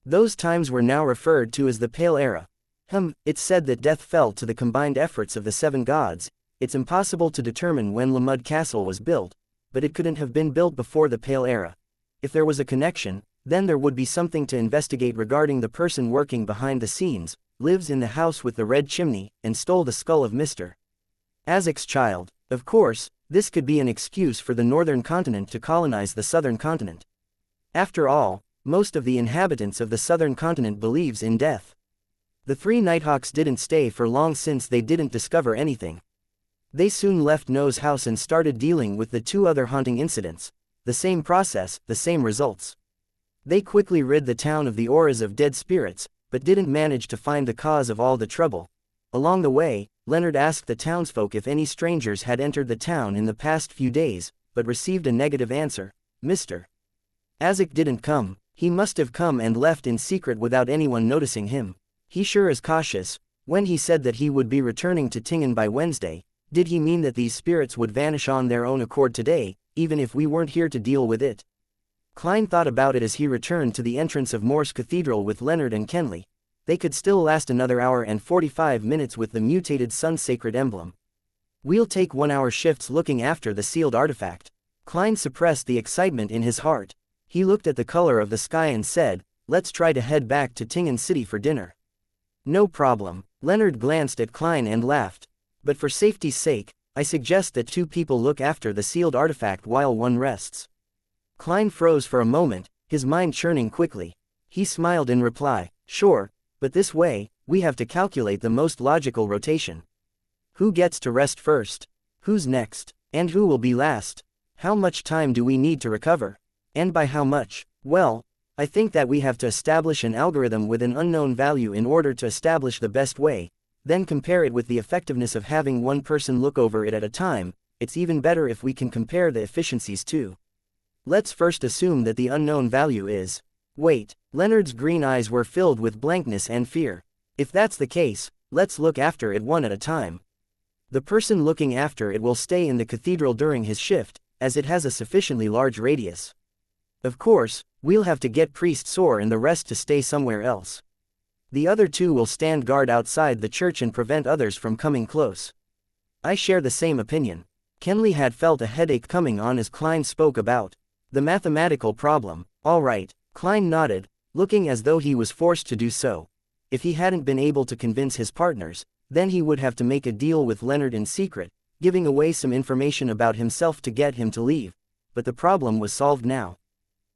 Those times were now referred to as the Pale Era. It's said that death fell to the combined efforts of the seven gods. It's impossible to determine when Lamud Castle was built, but it couldn't have been built before the Pale Era. If there was a connection, then there would be something to investigate regarding the person working behind the scenes, lives in the house with the red chimney, and stole the skull of Mr. Azek's child. Of course, this could be an excuse for the northern continent to colonize the southern continent. After all, most of the inhabitants of the southern continent believes in death. The three Nighthawks didn't stay for long since they didn't discover anything. They soon left No's house and started dealing with the two other haunting incidents. The same process, the same results. They quickly rid the town of the auras of dead spirits, but didn't manage to find the cause of all the trouble. Along the way, Leonard asked the townsfolk if any strangers had entered the town in the past few days, but received a negative answer. Mr. Azek didn't come. He must have come and left in secret without anyone noticing him. He sure is cautious. When he said that he would be returning to Tingen by Wednesday, did he mean that these spirits would vanish on their own accord today, even if we weren't here to deal with it? Klein thought about it as he returned to the entrance of Morse Cathedral with Leonard and Kenley. They could still last another hour and 45 minutes with the mutated sun sacred emblem. We'll take 1-hour shifts looking after the sealed artifact. Klein suppressed the excitement in his heart. He looked at the color of the sky and said, let's try to head back to Tingen City for dinner. No problem. Leonard glanced at Klein and laughed. But for safety's sake, I suggest that 2 people look after the sealed artifact while one rests. Klein froze for a moment, his mind churning quickly. He smiled in reply, sure, but this way, we have to calculate the most logical rotation. Who gets to rest first? Who's next? And who will be last? How much time do we need to recover? And by how much? Well, I think that we have to establish an algorithm with an unknown value in order to establish the best way, then compare it with the effectiveness of having one person look over it at a time. It's even better if we can compare the efficiencies too. Let's first assume that the unknown value is... Wait, Leonard's green eyes were filled with blankness and fear. If that's the case, let's look after it one at a time. The person looking after it will stay in the cathedral during his shift, as it has a sufficiently large radius. Of course, we'll have to get Priest Sore and the rest to stay somewhere else. The other 2 will stand guard outside the church and prevent others from coming close. I share the same opinion. Kenley had felt a headache coming on as Klein spoke about the mathematical problem. All right, Klein nodded, looking as though he was forced to do so. If he hadn't been able to convince his partners, then he would have to make a deal with Leonard in secret, giving away some information about himself to get him to leave. But the problem was solved now.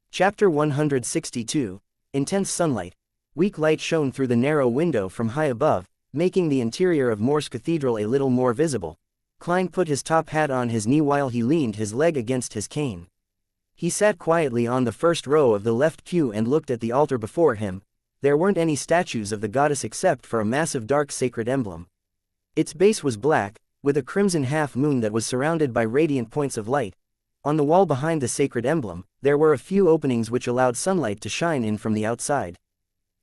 Chapter 162, Intense Sunlight. Weak light shone through the narrow window from high above, making the interior of Morse Cathedral a little more visible. Klein put his top hat on his knee while he leaned his leg against his cane. He sat quietly on the first row of the left pew and looked at the altar before him. There weren't any statues of the goddess except for a massive dark sacred emblem. Its base was black, with a crimson half-moon that was surrounded by radiant points of light. On the wall behind the sacred emblem, there were a few openings which allowed sunlight to shine in from the outside.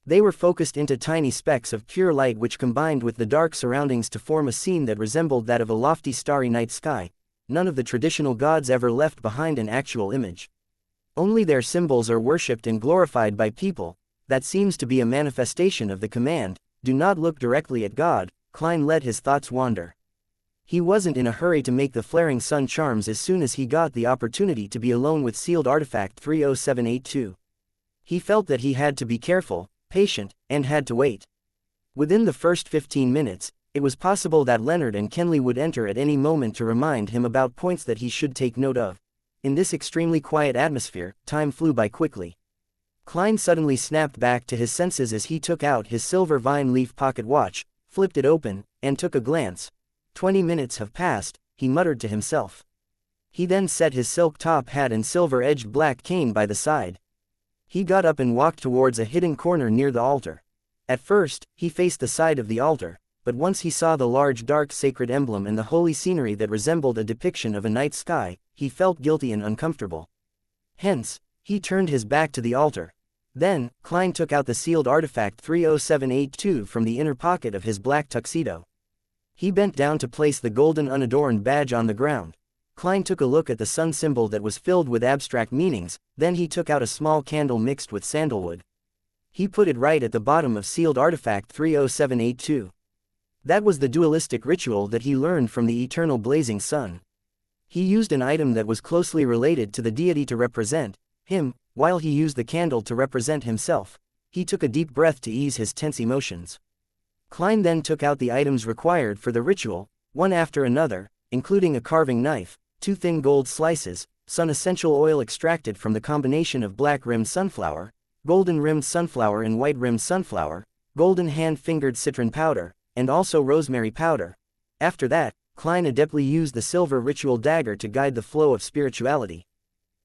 They were focused into tiny specks of pure light which combined with the dark surroundings to form a scene that resembled that of a lofty starry night sky. None of the traditional gods ever left behind an actual image. Only their symbols are worshipped and glorified by people. That seems to be a manifestation of the command, "Do not look directly at God." Klein let his thoughts wander. He wasn't in a hurry to make the flaring sun charms as soon as he got the opportunity to be alone with sealed artifact 30782. He felt that he had to be careful, patient, and had to wait. Within the first 15 minutes, it was possible that Leonard and Kenley would enter at any moment to remind him about points that he should take note of. In this extremely quiet atmosphere, time flew by quickly. Klein suddenly snapped back to his senses as he took out his silver vine leaf pocket watch, flipped it open, and took a glance. 20 minutes have passed, he muttered to himself. He then set his silk top hat and silver-edged black cane by the side. He got up and walked towards a hidden corner near the altar. At first, he faced the side of the altar, but once he saw the large dark sacred emblem and the holy scenery that resembled a depiction of a night sky, he felt guilty and uncomfortable. Hence, he turned his back to the altar. Then, Klein took out the sealed artifact 30782 from the inner pocket of his black tuxedo. He bent down to place the golden unadorned badge on the ground. Klein took a look at the sun symbol that was filled with abstract meanings, then he took out a small candle mixed with sandalwood. He put it right at the bottom of sealed artifact 30782. That was the dualistic ritual that he learned from the eternal blazing sun. He used an item that was closely related to the deity to represent him, while he used the candle to represent himself. He took a deep breath to ease his tense emotions. Klein then took out the items required for the ritual, one after another, including a carving knife, 2 thin gold slices, sun essential oil extracted from the combination of black-rimmed sunflower, golden-rimmed sunflower and white-rimmed sunflower, golden hand-fingered citron powder, and also rosemary powder. After that, Klein adeptly used the silver ritual dagger to guide the flow of spirituality.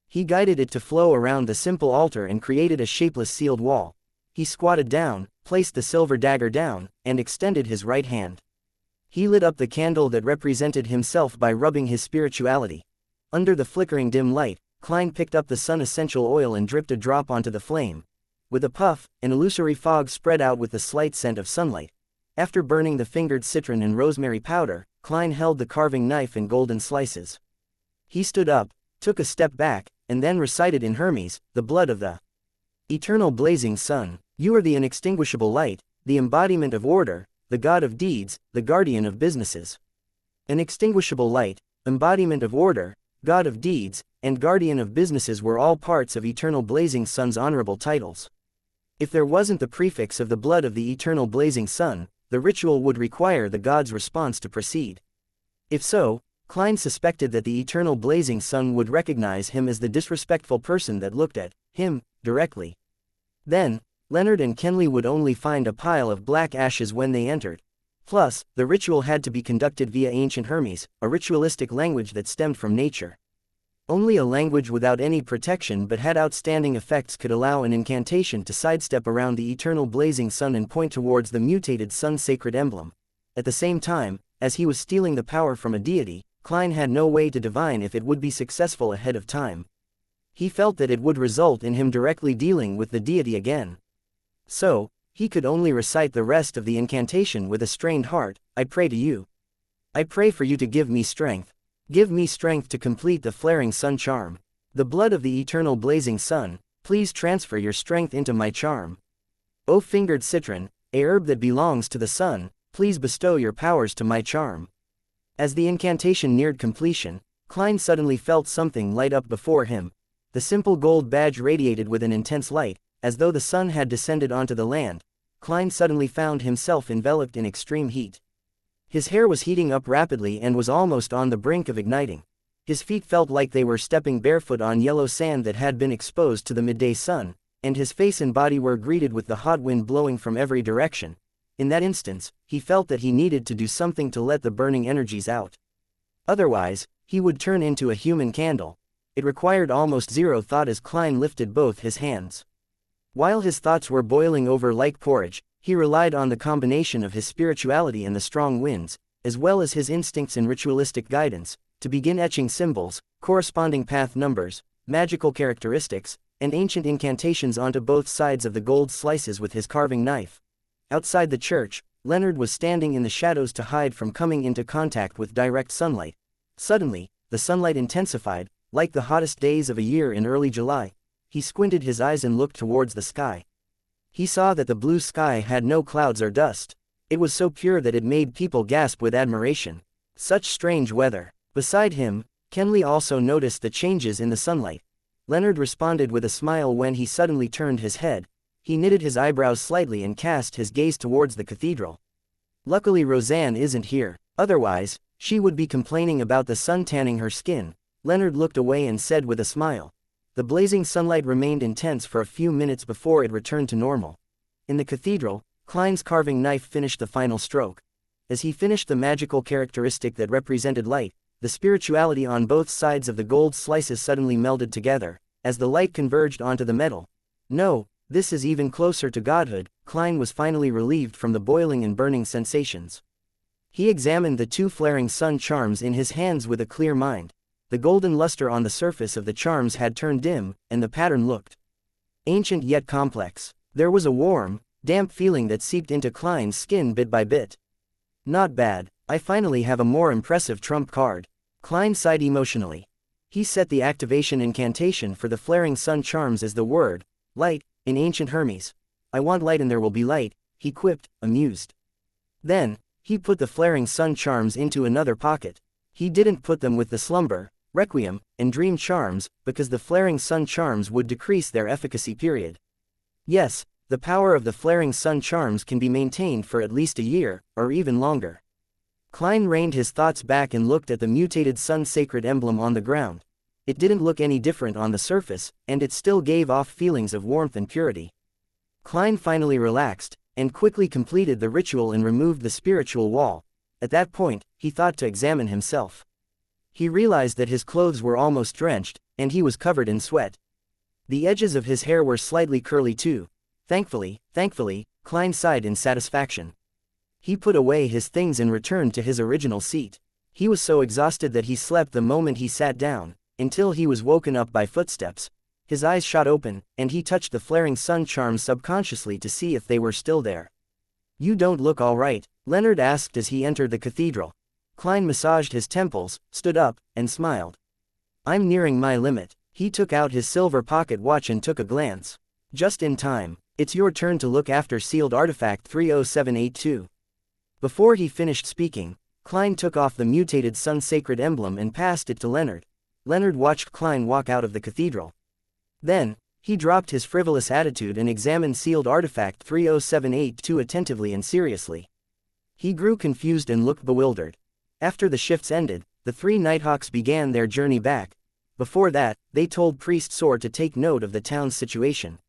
He guided it to flow around the simple altar and created a shapeless sealed wall. He squatted down, placed the silver dagger down, and extended his right hand. He lit up the candle that represented himself by rubbing his spirituality. Under the flickering dim light, Klein picked up the sun essential oil and dripped a drop onto the flame. With a puff, an illusory fog spread out with the slight scent of sunlight. After burning the fingered citron and rosemary powder, Klein held the carving knife and golden slices. He stood up, took a step back, and then recited in Hermes, the blood of the eternal blazing sun. You are the inextinguishable light, the embodiment of order, the god of deeds, the guardian of businesses. Inextinguishable light, embodiment of order, god of deeds, and guardian of businesses were all parts of eternal blazing sun's honorable titles. If there wasn't the prefix of the blood of the eternal blazing sun, the ritual would require the god's response to proceed. If so, Klein suspected that the eternal blazing sun would recognize him as the disrespectful person that looked at him directly. Then, Leonard and Kenley would only find a pile of black ashes when they entered. Plus, the ritual had to be conducted via ancient Hermes, a ritualistic language that stemmed from nature. Only a language without any protection but had outstanding effects could allow an incantation to sidestep around the eternal blazing sun and point towards the mutated sun's sacred emblem. At the same time, as he was stealing the power from a deity, Klein had no way to divine if it would be successful ahead of time. He felt that it would result in him directly dealing with the deity again. So, he could only recite the rest of the incantation with a strained heart. I pray to you. I pray for you to give me strength. Give me strength to complete the flaring sun charm. The blood of the eternal blazing sun, please transfer your strength into my charm. O fingered citron, a herb that belongs to the sun, please bestow your powers to my charm. As the incantation neared completion, Klein suddenly felt something light up before him. The simple gold badge radiated with an intense light, as though the sun had descended onto the land. Klein suddenly found himself enveloped in extreme heat. His hair was heating up rapidly and was almost on the brink of igniting. His feet felt like they were stepping barefoot on yellow sand that had been exposed to the midday sun, and his face and body were greeted with the hot wind blowing from every direction. In that instance, he felt that he needed to do something to let the burning energies out. Otherwise, he would turn into a human candle. It required almost zero thought as Klein lifted both his hands. While his thoughts were boiling over like porridge, he relied on the combination of his spirituality and the strong winds, as well as his instincts and ritualistic guidance, to begin etching symbols, corresponding path numbers, magical characteristics, and ancient incantations onto both sides of the gold slices with his carving knife. Outside the church, Leonard was standing in the shadows to hide from coming into contact with direct sunlight. Suddenly, the sunlight intensified, like the hottest days of a year in early July. He squinted his eyes and looked towards the sky. He saw that the blue sky had no clouds or dust. It was so pure that it made people gasp with admiration. Such strange weather. Beside him, Kenley also noticed the changes in the sunlight. Leonard responded with a smile when he suddenly turned his head. He knitted his eyebrows slightly and cast his gaze towards the cathedral. Luckily Roseanne isn't here, otherwise, she would be complaining about the sun tanning her skin. Leonard looked away and said with a smile. The blazing sunlight remained intense for a few minutes before it returned to normal. In the cathedral, Klein's carving knife finished the final stroke. As he finished the magical characteristic that represented light, the spirituality on both sides of the gold slices suddenly melded together, as the light converged onto the metal. No, this is even closer to godhood. Klein was finally relieved from the boiling and burning sensations. He examined the two flaring sun charms in his hands with a clear mind. The golden luster on the surface of the charms had turned dim, and the pattern looked ancient yet complex. There was a warm, damp feeling that seeped into Klein's skin bit by bit. Not bad, I finally have a more impressive trump card. Klein sighed emotionally. He set the activation incantation for the flaring sun charms as the word, light, in ancient Hermes. I want light and there will be light, he quipped, amused. Then, he put the flaring sun charms into another pocket. He didn't put them with the slumber, requiem, and dream charms, because the flaring sun charms would decrease their efficacy period. Yes, the power of the flaring sun charms can be maintained for at least a year, or even longer. Klein reined his thoughts back and looked at the mutated sun sacred emblem on the ground. It didn't look any different on the surface, and it still gave off feelings of warmth and purity. Klein finally relaxed, and quickly completed the ritual and removed the spiritual wall. At that point, he thought to examine himself. He realized that his clothes were almost drenched, and he was covered in sweat. The edges of his hair were slightly curly too. Thankfully, Klein sighed in satisfaction. He put away his things and returned to his original seat. He was so exhausted that he slept the moment he sat down, until he was woken up by footsteps. His eyes shot open, and he touched the flaring sun charms subconsciously to see if they were still there. You don't look all right, Leonard asked as he entered the cathedral. Klein massaged his temples, stood up, and smiled. I'm nearing my limit. He took out his silver pocket watch and took a glance. Just in time. It's your turn to look after sealed artifact 30782. Before he finished speaking, Klein took off the mutated sun sacred emblem and passed it to Leonard. Leonard watched Klein walk out of the cathedral. Then, he dropped his frivolous attitude and examined sealed artifact 30782 attentively and seriously. He grew confused and looked bewildered. After the shifts ended, the three Nighthawks began their journey back. Before that, they told Priest Sor to take note of the town's situation.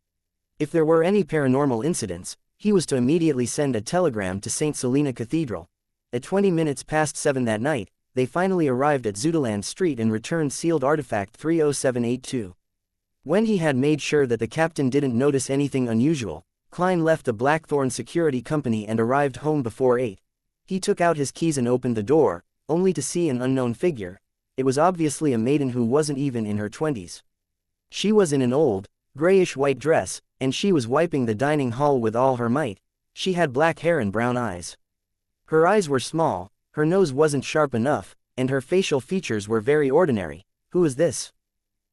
If there were any paranormal incidents, he was to immediately send a telegram to St. Selena Cathedral. At 20 minutes past 7 that night, they finally arrived at Zudaland Street and returned sealed artifact 30782. When he had made sure that the captain didn't notice anything unusual, Klein left the Blackthorn Security Company and arrived home before 8. He took out his keys and opened the door, only to see an unknown figure. It was obviously a maiden who wasn't even in her 20s. She was in an old, grayish-white dress, and she was wiping the dining hall with all her might. She had black hair and brown eyes. Her eyes were small, her nose wasn't sharp enough, and her facial features were very ordinary. Who is this?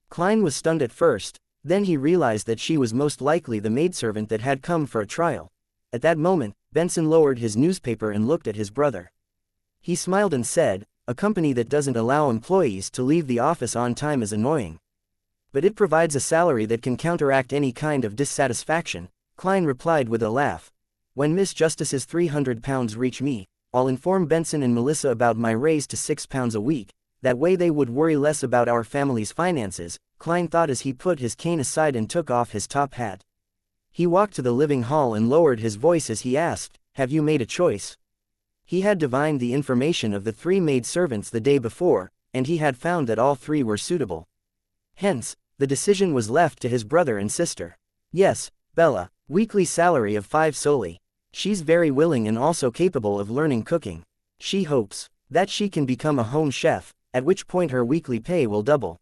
Klein was stunned at first, then he realized that she was most likely the maidservant that had come for a trial. At that moment, Benson lowered his newspaper and looked at his brother. He smiled and said, "A company that doesn't allow employees to leave the office on time is annoying. But it provides a salary that can counteract any kind of dissatisfaction," Klein replied with a laugh. "When Miss Justice's £300 reach me, I'll inform Benson and Melissa about my raise to £6 a week, that way they would worry less about our family's finances," Klein thought as he put his cane aside and took off his top hat. He walked to the living hall and lowered his voice as he asked, "Have you made a choice?" He had divined the information of the 3 maidservants the day before, and he had found that all 3 were suitable. Hence, the decision was left to his brother and sister. "Yes, Bella, weekly salary of 5 soldi. She's very willing and also capable of learning cooking. She hopes that she can become a home chef, at which point her weekly pay will double.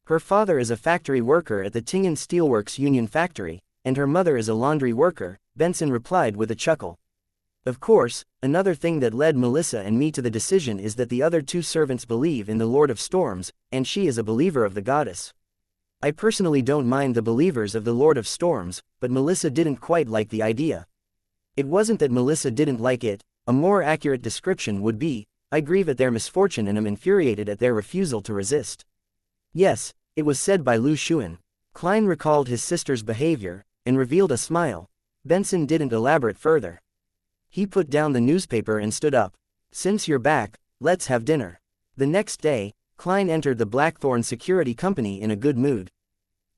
Her father is a factory worker at the Tingen Steelworks Union Factory, and her mother is a laundry worker," Benson replied with a chuckle. "Of course, another thing that led Melissa and me to the decision is that the other 2 servants believe in the Lord of Storms, and she is a believer of the goddess. I personally don't mind the believers of the Lord of Storms, but Melissa didn't quite like the idea. It wasn't that Melissa didn't like it, a more accurate description would be, I grieve at their misfortune and am infuriated at their refusal to resist." "Yes," it was said by Lu Xuan. Klein recalled his sister's behavior, and revealed a smile. Benson didn't elaborate further. He put down the newspaper and stood up. "Since you're back, let's have dinner." The next day, Klein entered the Blackthorn Security Company in a good mood.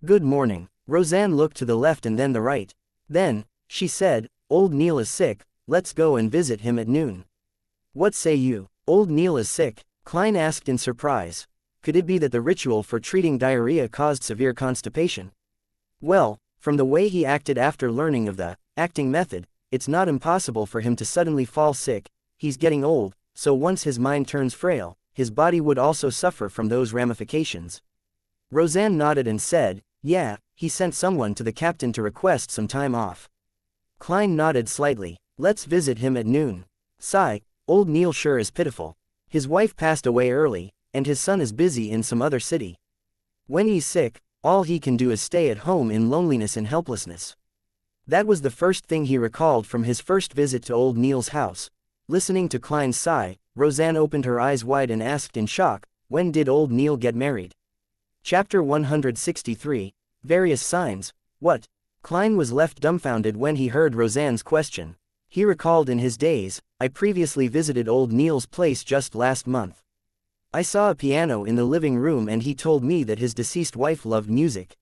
"Good morning." Roseanne looked to the left and then the right. Then, she said, "Old Neil is sick, let's go and visit him at noon." "What say you?" "Old Neil is sick?" Klein asked in surprise. Could it be that the ritual for treating diarrhea caused severe constipation? Well, from the way he acted after learning of the acting method, it's not impossible for him to suddenly fall sick. He's getting old, so once his mind turns frail, his body would also suffer from those ramifications. Roseanne nodded and said, "Yeah, he sent someone to the captain to request some time off." Klein nodded slightly. "Let's visit him at noon." Sigh, old Neil sure is pitiful. His wife passed away early, and his son is busy in some other city. When he's sick, all he can do is stay at home in loneliness and helplessness. That was the first thing he recalled from his first visit to old Neil's house. Listening to Klein's sigh, Roseanne opened her eyes wide and asked in shock, "When did old Neil get married?" Chapter 163, Various Signs. What? Klein was left dumbfounded when he heard Roseanne's question. He recalled in his days, "I previously visited old Neil's place just last month. I saw a piano in the living room and he told me that his deceased wife loved music."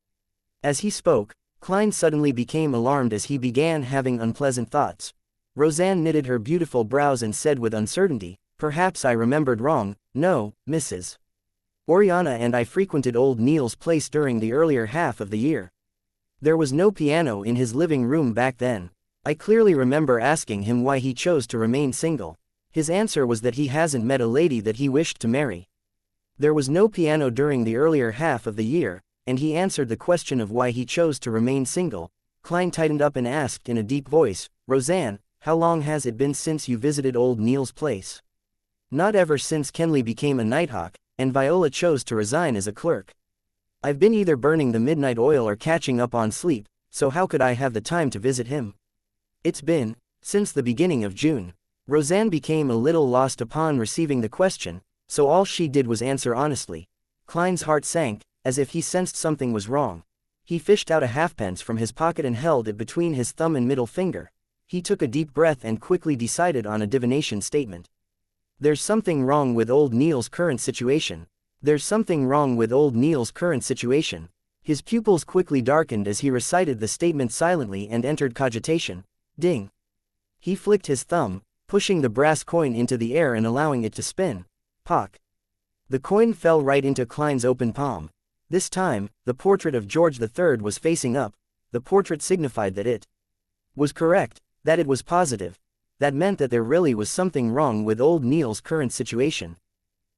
As he spoke, Klein suddenly became alarmed as he began having unpleasant thoughts. Roseanne knitted her beautiful brows and said with uncertainty, "Perhaps I remembered wrong. No, Mrs. Oriana and I frequented old Neil's place during the earlier half of the year. There was no piano in his living room back then. I clearly remember asking him why he chose to remain single. His answer was that he hasn't met a lady that he wished to marry. There was no piano during the earlier half of the year, and he answered the question of why he chose to remain single." Klein tightened up and asked in a deep voice, "Roseanne, how long has it been since you visited old Neil's place?" "Not ever since Kenley became a Nighthawk, and Viola chose to resign as a clerk. I've been either burning the midnight oil or catching up on sleep, so how could I have the time to visit him? It's been since the beginning of June." Roseanne became a little lost upon receiving the question, so all she did was answer honestly. Klein's heart sank, as if he sensed something was wrong. He fished out a halfpence from his pocket and held it between his thumb and middle finger. He took a deep breath and quickly decided on a divination statement. "There's something wrong with old Neil's current situation. There's something wrong with old Neil's current situation." His pupils quickly darkened as he recited the statement silently and entered cogitation. Ding. He flicked his thumb, pushing the brass coin into the air and allowing it to spin. Pock. The coin fell right into Klein's open palm. This time, the portrait of George III was facing up. The portrait signified that it was correct, that it was positive. That meant that there really was something wrong with old Neil's current situation.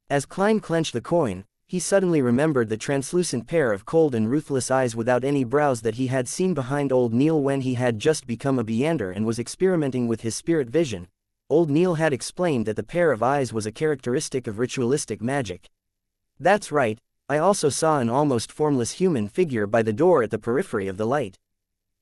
As Klein clenched the coin, he suddenly remembered the translucent pair of cold and ruthless eyes without any brows that he had seen behind old Neil when he had just become a Beander and was experimenting with his spirit vision. Old Neil had explained that the pair of eyes was a characteristic of ritualistic magic. "That's right, I also saw an almost formless human figure by the door at the periphery of the light.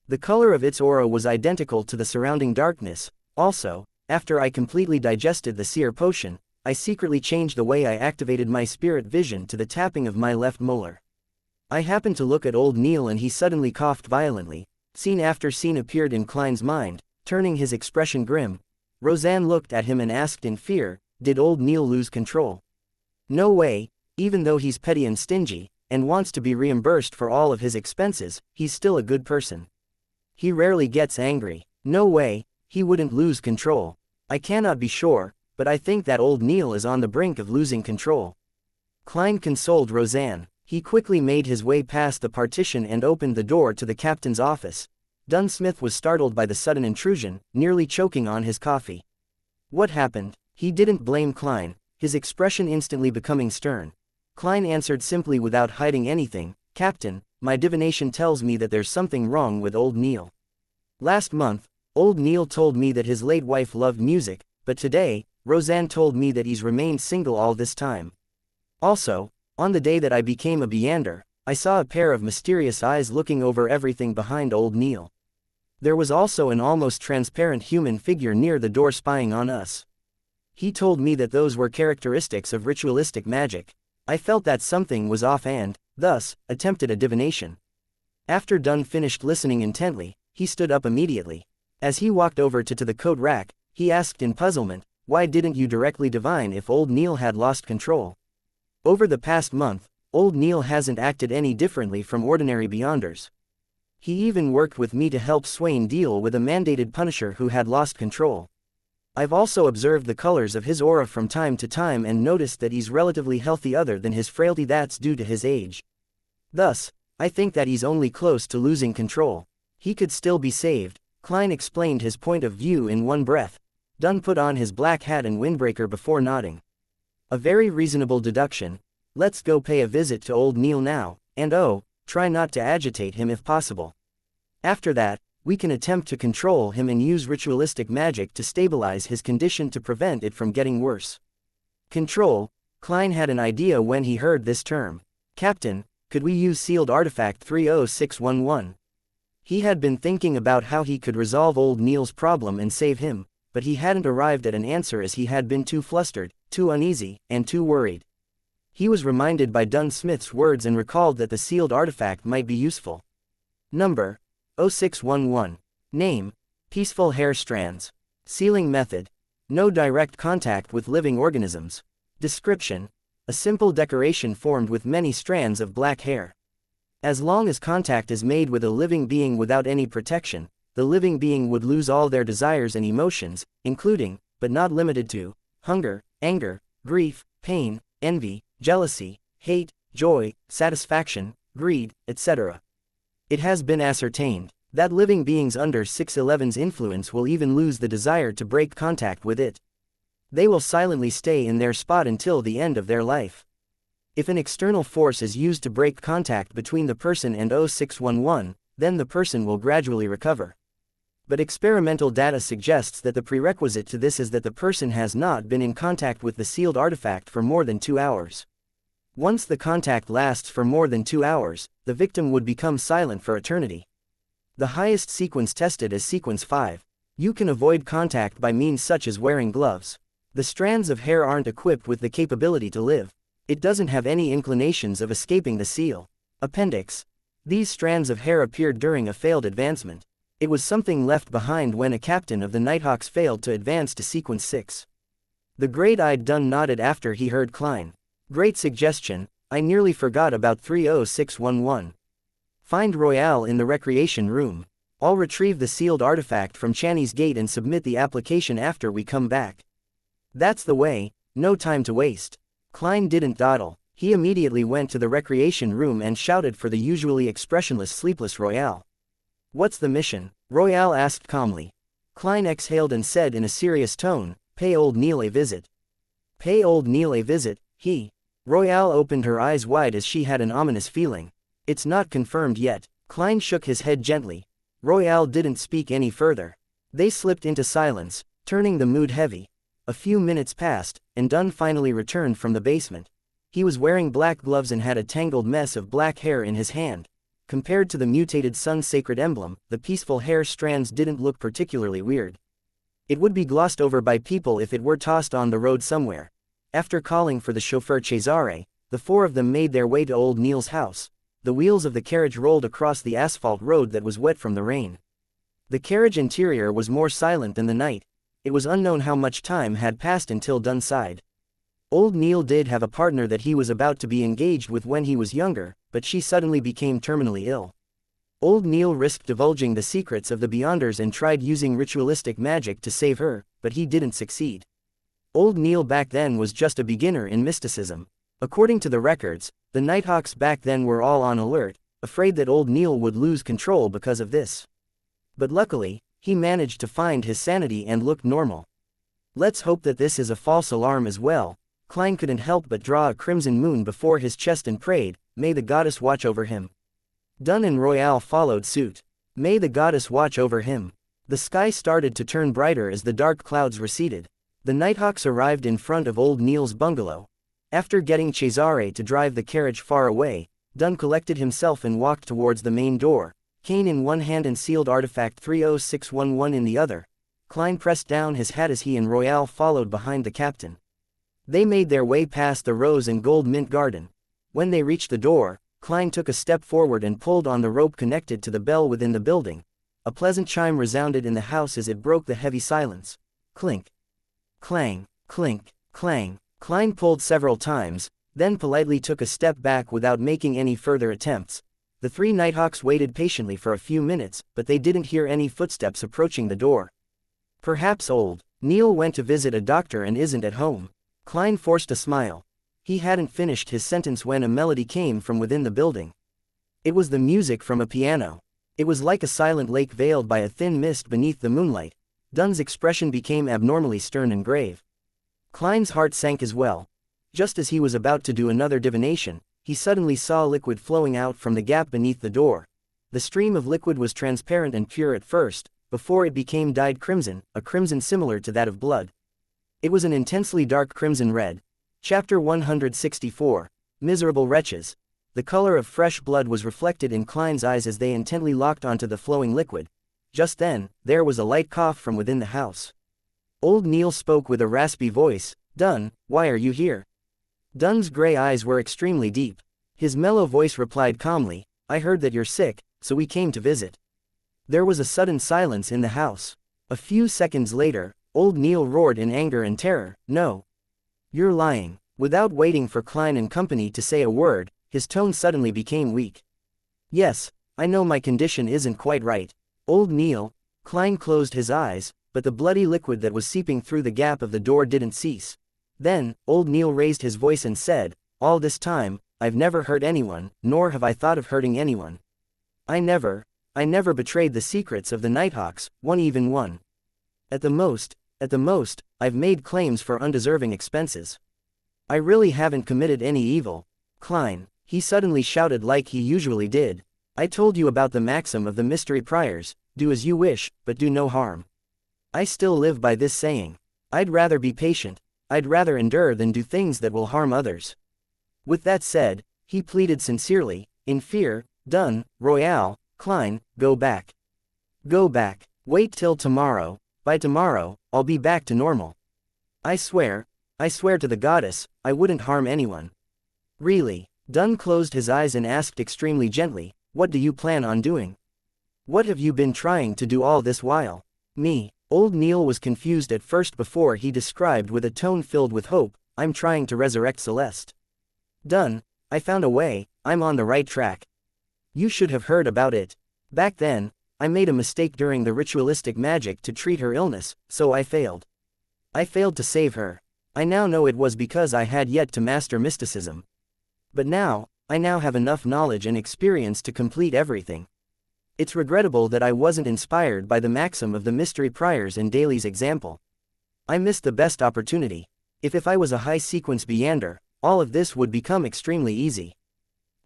The color of its aura was identical to the surrounding darkness. Also, after I completely digested the seer potion, I secretly changed the way I activated my spirit vision to the tapping of my left molar. I happened to look at old Neil and he suddenly coughed violently." Scene after scene appeared in Klein's mind, turning his expression grim. Roseanne looked at him and asked in fear, "Did old Neil lose control?" "No way, even though he's petty and stingy, and wants to be reimbursed for all of his expenses, he's still a good person. He rarely gets angry. No way, he wouldn't lose control. I cannot be sure, but I think that old Neil is on the brink of losing control. Klein consoled Roseanne. He quickly made his way past the partition and opened the door to the captain's office. Dunsmith was startled by the sudden intrusion, nearly choking on his coffee. What happened? He didn't blame Klein, his expression instantly becoming stern. Klein answered simply without hiding anything, "Captain, my divination tells me that there's something wrong with old Neil. Last month, old Neil told me that his late wife loved music, but today, Roseanne told me that he's remained single all this time. Also, on the day that I became a Beander, I saw a pair of mysterious eyes looking over everything behind old Neil. There was also an almost transparent human figure near the door spying on us. He told me that those were characteristics of ritualistic magic. I felt that something was off and, thus, attempted a divination." After Dunn finished listening intently, he stood up immediately. As he walked over to the coat rack, he asked in puzzlement, "Why didn't you directly divine if old Neil had lost control? Over the past month, old Neil hasn't acted any differently from ordinary Beyonders. He even worked with me to help Swain deal with a mandated Punisher who had lost control. I've also observed the colors of his aura from time to time and noticed that he's relatively healthy other than his frailty that's due to his age. Thus, I think that he's only close to losing control. He could still be saved." Klein explained his point of view in one breath. Dunn put on his black hat and windbreaker before nodding. "A very reasonable deduction. Let's go pay a visit to old Neil now, and try not to agitate him if possible. After that, we can attempt to control him and use ritualistic magic to stabilize his condition to prevent it from getting worse." Control. Klein had an idea when he heard this term. "Captain, could we use sealed artifact 30611? He had been thinking about how he could resolve old Neil's problem and save him, but he hadn't arrived at an answer as he had been too flustered, too uneasy, and too worried. He was reminded by Dunn Smith's words and recalled that the sealed artifact might be useful. Number: 0611. Name: Peaceful Hair Strands. Sealing method: no direct contact with living organisms. Description: a simple decoration formed with many strands of black hair. As long as contact is made with a living being without any protection, the living being would lose all their desires and emotions, including, but not limited to, hunger, anger, grief, pain, envy, jealousy, hate, joy, satisfaction, greed, etc. It has been ascertained that living beings under 611's influence will even lose the desire to break contact with it. They will silently stay in their spot until the end of their life. If an external force is used to break contact between the person and 0611, then the person will gradually recover. But experimental data suggests that the prerequisite to this is that the person has not been in contact with the sealed artifact for more than 2 hours. Once the contact lasts for more than 2 hours, the victim would become silent for eternity. The highest sequence tested is sequence 5. You can avoid contact by means such as wearing gloves. The strands of hair aren't equipped with the capability to live. It doesn't have any inclinations of escaping the seal. Appendix: these strands of hair appeared during a failed advancement. It was something left behind when a captain of the Nighthawks failed to advance to sequence 6. The great-eyed Dunn nodded after he heard Klein. "Great suggestion, I nearly forgot about 30611. Find Royale in the recreation room. I'll retrieve the sealed artifact from Channy's gate and submit the application after we come back." "That's the way, no time to waste." Klein didn't dawdle. He immediately went to the recreation room and shouted for the usually expressionless sleepless Royale. "What's the mission?" Royale asked calmly. Klein exhaled and said in a serious tone, "Pay old Neil a visit." "Pay old Neil a visit, he?" Royale opened her eyes wide as she had an ominous feeling. "It's not confirmed yet." Klein shook his head gently. Royale didn't speak any further. They slipped into silence, turning the mood heavy. A few minutes passed, and Dunn finally returned from the basement. He was wearing black gloves and had a tangled mess of black hair in his hand. Compared to the mutated sun's sacred emblem, the peaceful hair strands didn't look particularly weird. It would be glossed over by people if it were tossed on the road somewhere. After calling for the chauffeur Cesare, the four of them made their way to old Neil's house. The wheels of the carriage rolled across the asphalt road that was wet from the rain. The carriage interior was more silent than the night. It was unknown how much time had passed until Dunn sighed. Old Neil did have a partner that he was about to be engaged with when he was younger, but she suddenly became terminally ill. Old Neil risked divulging the secrets of the Beyonders and tried using ritualistic magic to save her, but he didn't succeed. Old Neil back then was just a beginner in mysticism. According to the records, the Nighthawks back then were all on alert, afraid that old Neil would lose control because of this. But luckily, he managed to find his sanity and looked normal. Let's hope that this is a false alarm as well. Klein couldn't help but draw a crimson moon before his chest and prayed, "May the goddess watch over him." Dunn and Royale followed suit. "May the goddess watch over him." The sky started to turn brighter as the dark clouds receded. The Nighthawks arrived in front of old Neil's bungalow. After getting Cesare to drive the carriage far away, Dunn collected himself and walked towards the main door, cane in one hand and sealed artifact 30611 in the other. Klein pressed down his hat as he and Royale followed behind the captain. They made their way past the rose and gold mint garden. When they reached the door, Klein took a step forward and pulled on the rope connected to the bell within the building. A pleasant chime resounded in the house as it broke the heavy silence. Clink. Clang, clink, clang. Klein pulled several times, then politely took a step back without making any further attempts. The three Nighthawks waited patiently for a few minutes, but they didn't hear any footsteps approaching the door. Perhaps old Neil went to visit a doctor and isn't at home. Klein forced a smile. He hadn't finished his sentence when a melody came from within the building. It was the music from a piano. It was like a silent lake veiled by a thin mist beneath the moonlight. Dunn's expression became abnormally stern and grave. Klein's heart sank as well. Just as he was about to do another divination, he suddenly saw liquid flowing out from the gap beneath the door. The stream of liquid was transparent and pure at first, before it became dyed crimson, a crimson similar to that of blood. It was an intensely dark crimson red. Chapter 164. Miserable Wretches. The color of fresh blood was reflected in Klein's eyes as they intently locked onto the flowing liquid. Just then, there was a light cough from within the house. Old Neil spoke with a raspy voice. "Dunn, why are you here?" Dunn's gray eyes were extremely deep. His mellow voice replied calmly, "I heard that you're sick, so we came to visit." There was a sudden silence in the house. A few seconds later, old Neil roared in anger and terror, "No! You're lying." Without waiting for Klein and company to say a word, his tone suddenly became weak. "Yes, I know my condition isn't quite right. Old Neil." Klein closed his eyes, but the bloody liquid that was seeping through the gap of the door didn't cease. Then, old Neil raised his voice and said, "All this time, I've never hurt anyone, nor have I thought of hurting anyone. I never betrayed the secrets of the Nighthawks, even one. At the most, I've made claims for undeserving expenses. I really haven't committed any evil." "Klein," he suddenly shouted like he usually did, "I told you about the maxim of the mystery priors, do as you wish, but do no harm. I still live by this saying. I'd rather be patient, I'd rather endure than do things that will harm others." With that said, he pleaded sincerely, in fear, "Dunn, Royale, Klein, go back. Go back. Wait till tomorrow. By tomorrow, I'll be back to normal. I swear to the goddess, I wouldn't harm anyone." "Really?" Dunn closed his eyes and asked extremely gently, "What do you plan on doing? What have you been trying to do all this while?" "Me." Old Neil was confused at first before he described with a tone filled with hope, "I'm trying to resurrect Celeste." "Dunn, I found a way, I'm on the right track. You should have heard about it. Back then, I made a mistake during the ritualistic magic to treat her illness, so I failed. I failed to save her. I now know it was because I had yet to master mysticism. But now, I have enough knowledge and experience to complete everything. It's regrettable that I wasn't inspired by the maxim of the mystery priors and Daly's example. I missed the best opportunity. If I was a high-sequence Beyander, all of this would become extremely easy."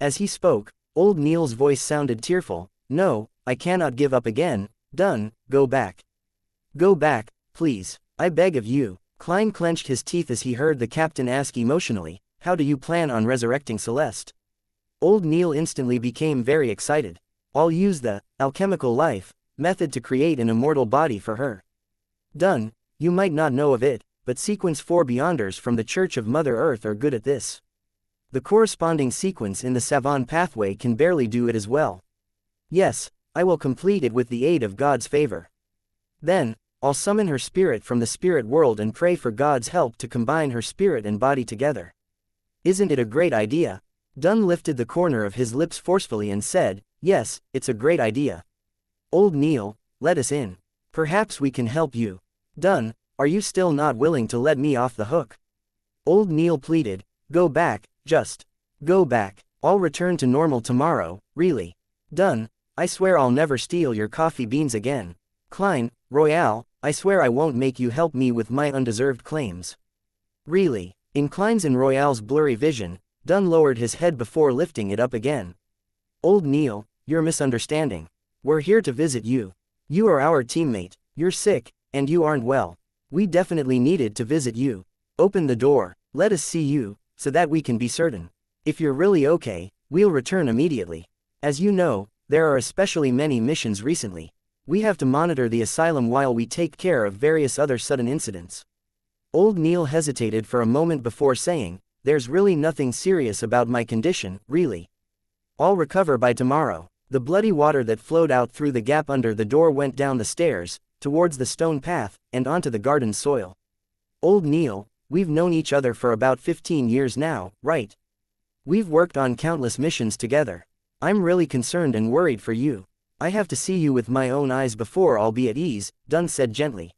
As he spoke, old Neil's voice sounded tearful, "No, I cannot give up again. Dunn, go back. Go back, please, I beg of you." Klein clenched his teeth as he heard the captain ask emotionally, "How do you plan on resurrecting Celeste?" Old Neil instantly became very excited. "I'll use the alchemical life method to create an immortal body for her. Dunn, you might not know of it, but sequence 4 Beyonders from the Church of Mother Earth are good at this. The corresponding sequence in the Savon pathway can barely do it as well. Yes, I will complete it with the aid of God's favor. Then, I'll summon her spirit from the spirit world and pray for God's help to combine her spirit and body together. Isn't it a great idea?" Dunn lifted the corner of his lips forcefully and said, Yes, it's a great idea. Old Neil, let us in. Perhaps we can help you. Done, are you still not willing to let me off the hook? Old Neil pleaded, go back, just go back. I'll return to normal tomorrow, really. Done, I swear I'll never steal your coffee beans again. Klein, Royale, I swear I won't make you help me with my undeserved claims. Really. In Klein's and Royale's blurry vision, Dunn lowered his head before lifting it up again. Old Neil, you're misunderstanding. We're here to visit you. You are our teammate, you're sick, and you aren't well. We definitely needed to visit you. Open the door, let us see you, so that we can be certain. If you're really okay, we'll return immediately. As you know, there are especially many missions recently. We have to monitor the asylum while we take care of various other sudden incidents. Old Neil hesitated for a moment before saying, there's really nothing serious about my condition, really. I'll recover by tomorrow. The bloody water that flowed out through the gap under the door went down the stairs, towards the stone path, and onto the garden soil. Old Neil, we've known each other for about 15 years now, right? We've worked on countless missions together. I'm really concerned and worried for you. I have to see you with my own eyes before I'll be at ease, Dunn said gently.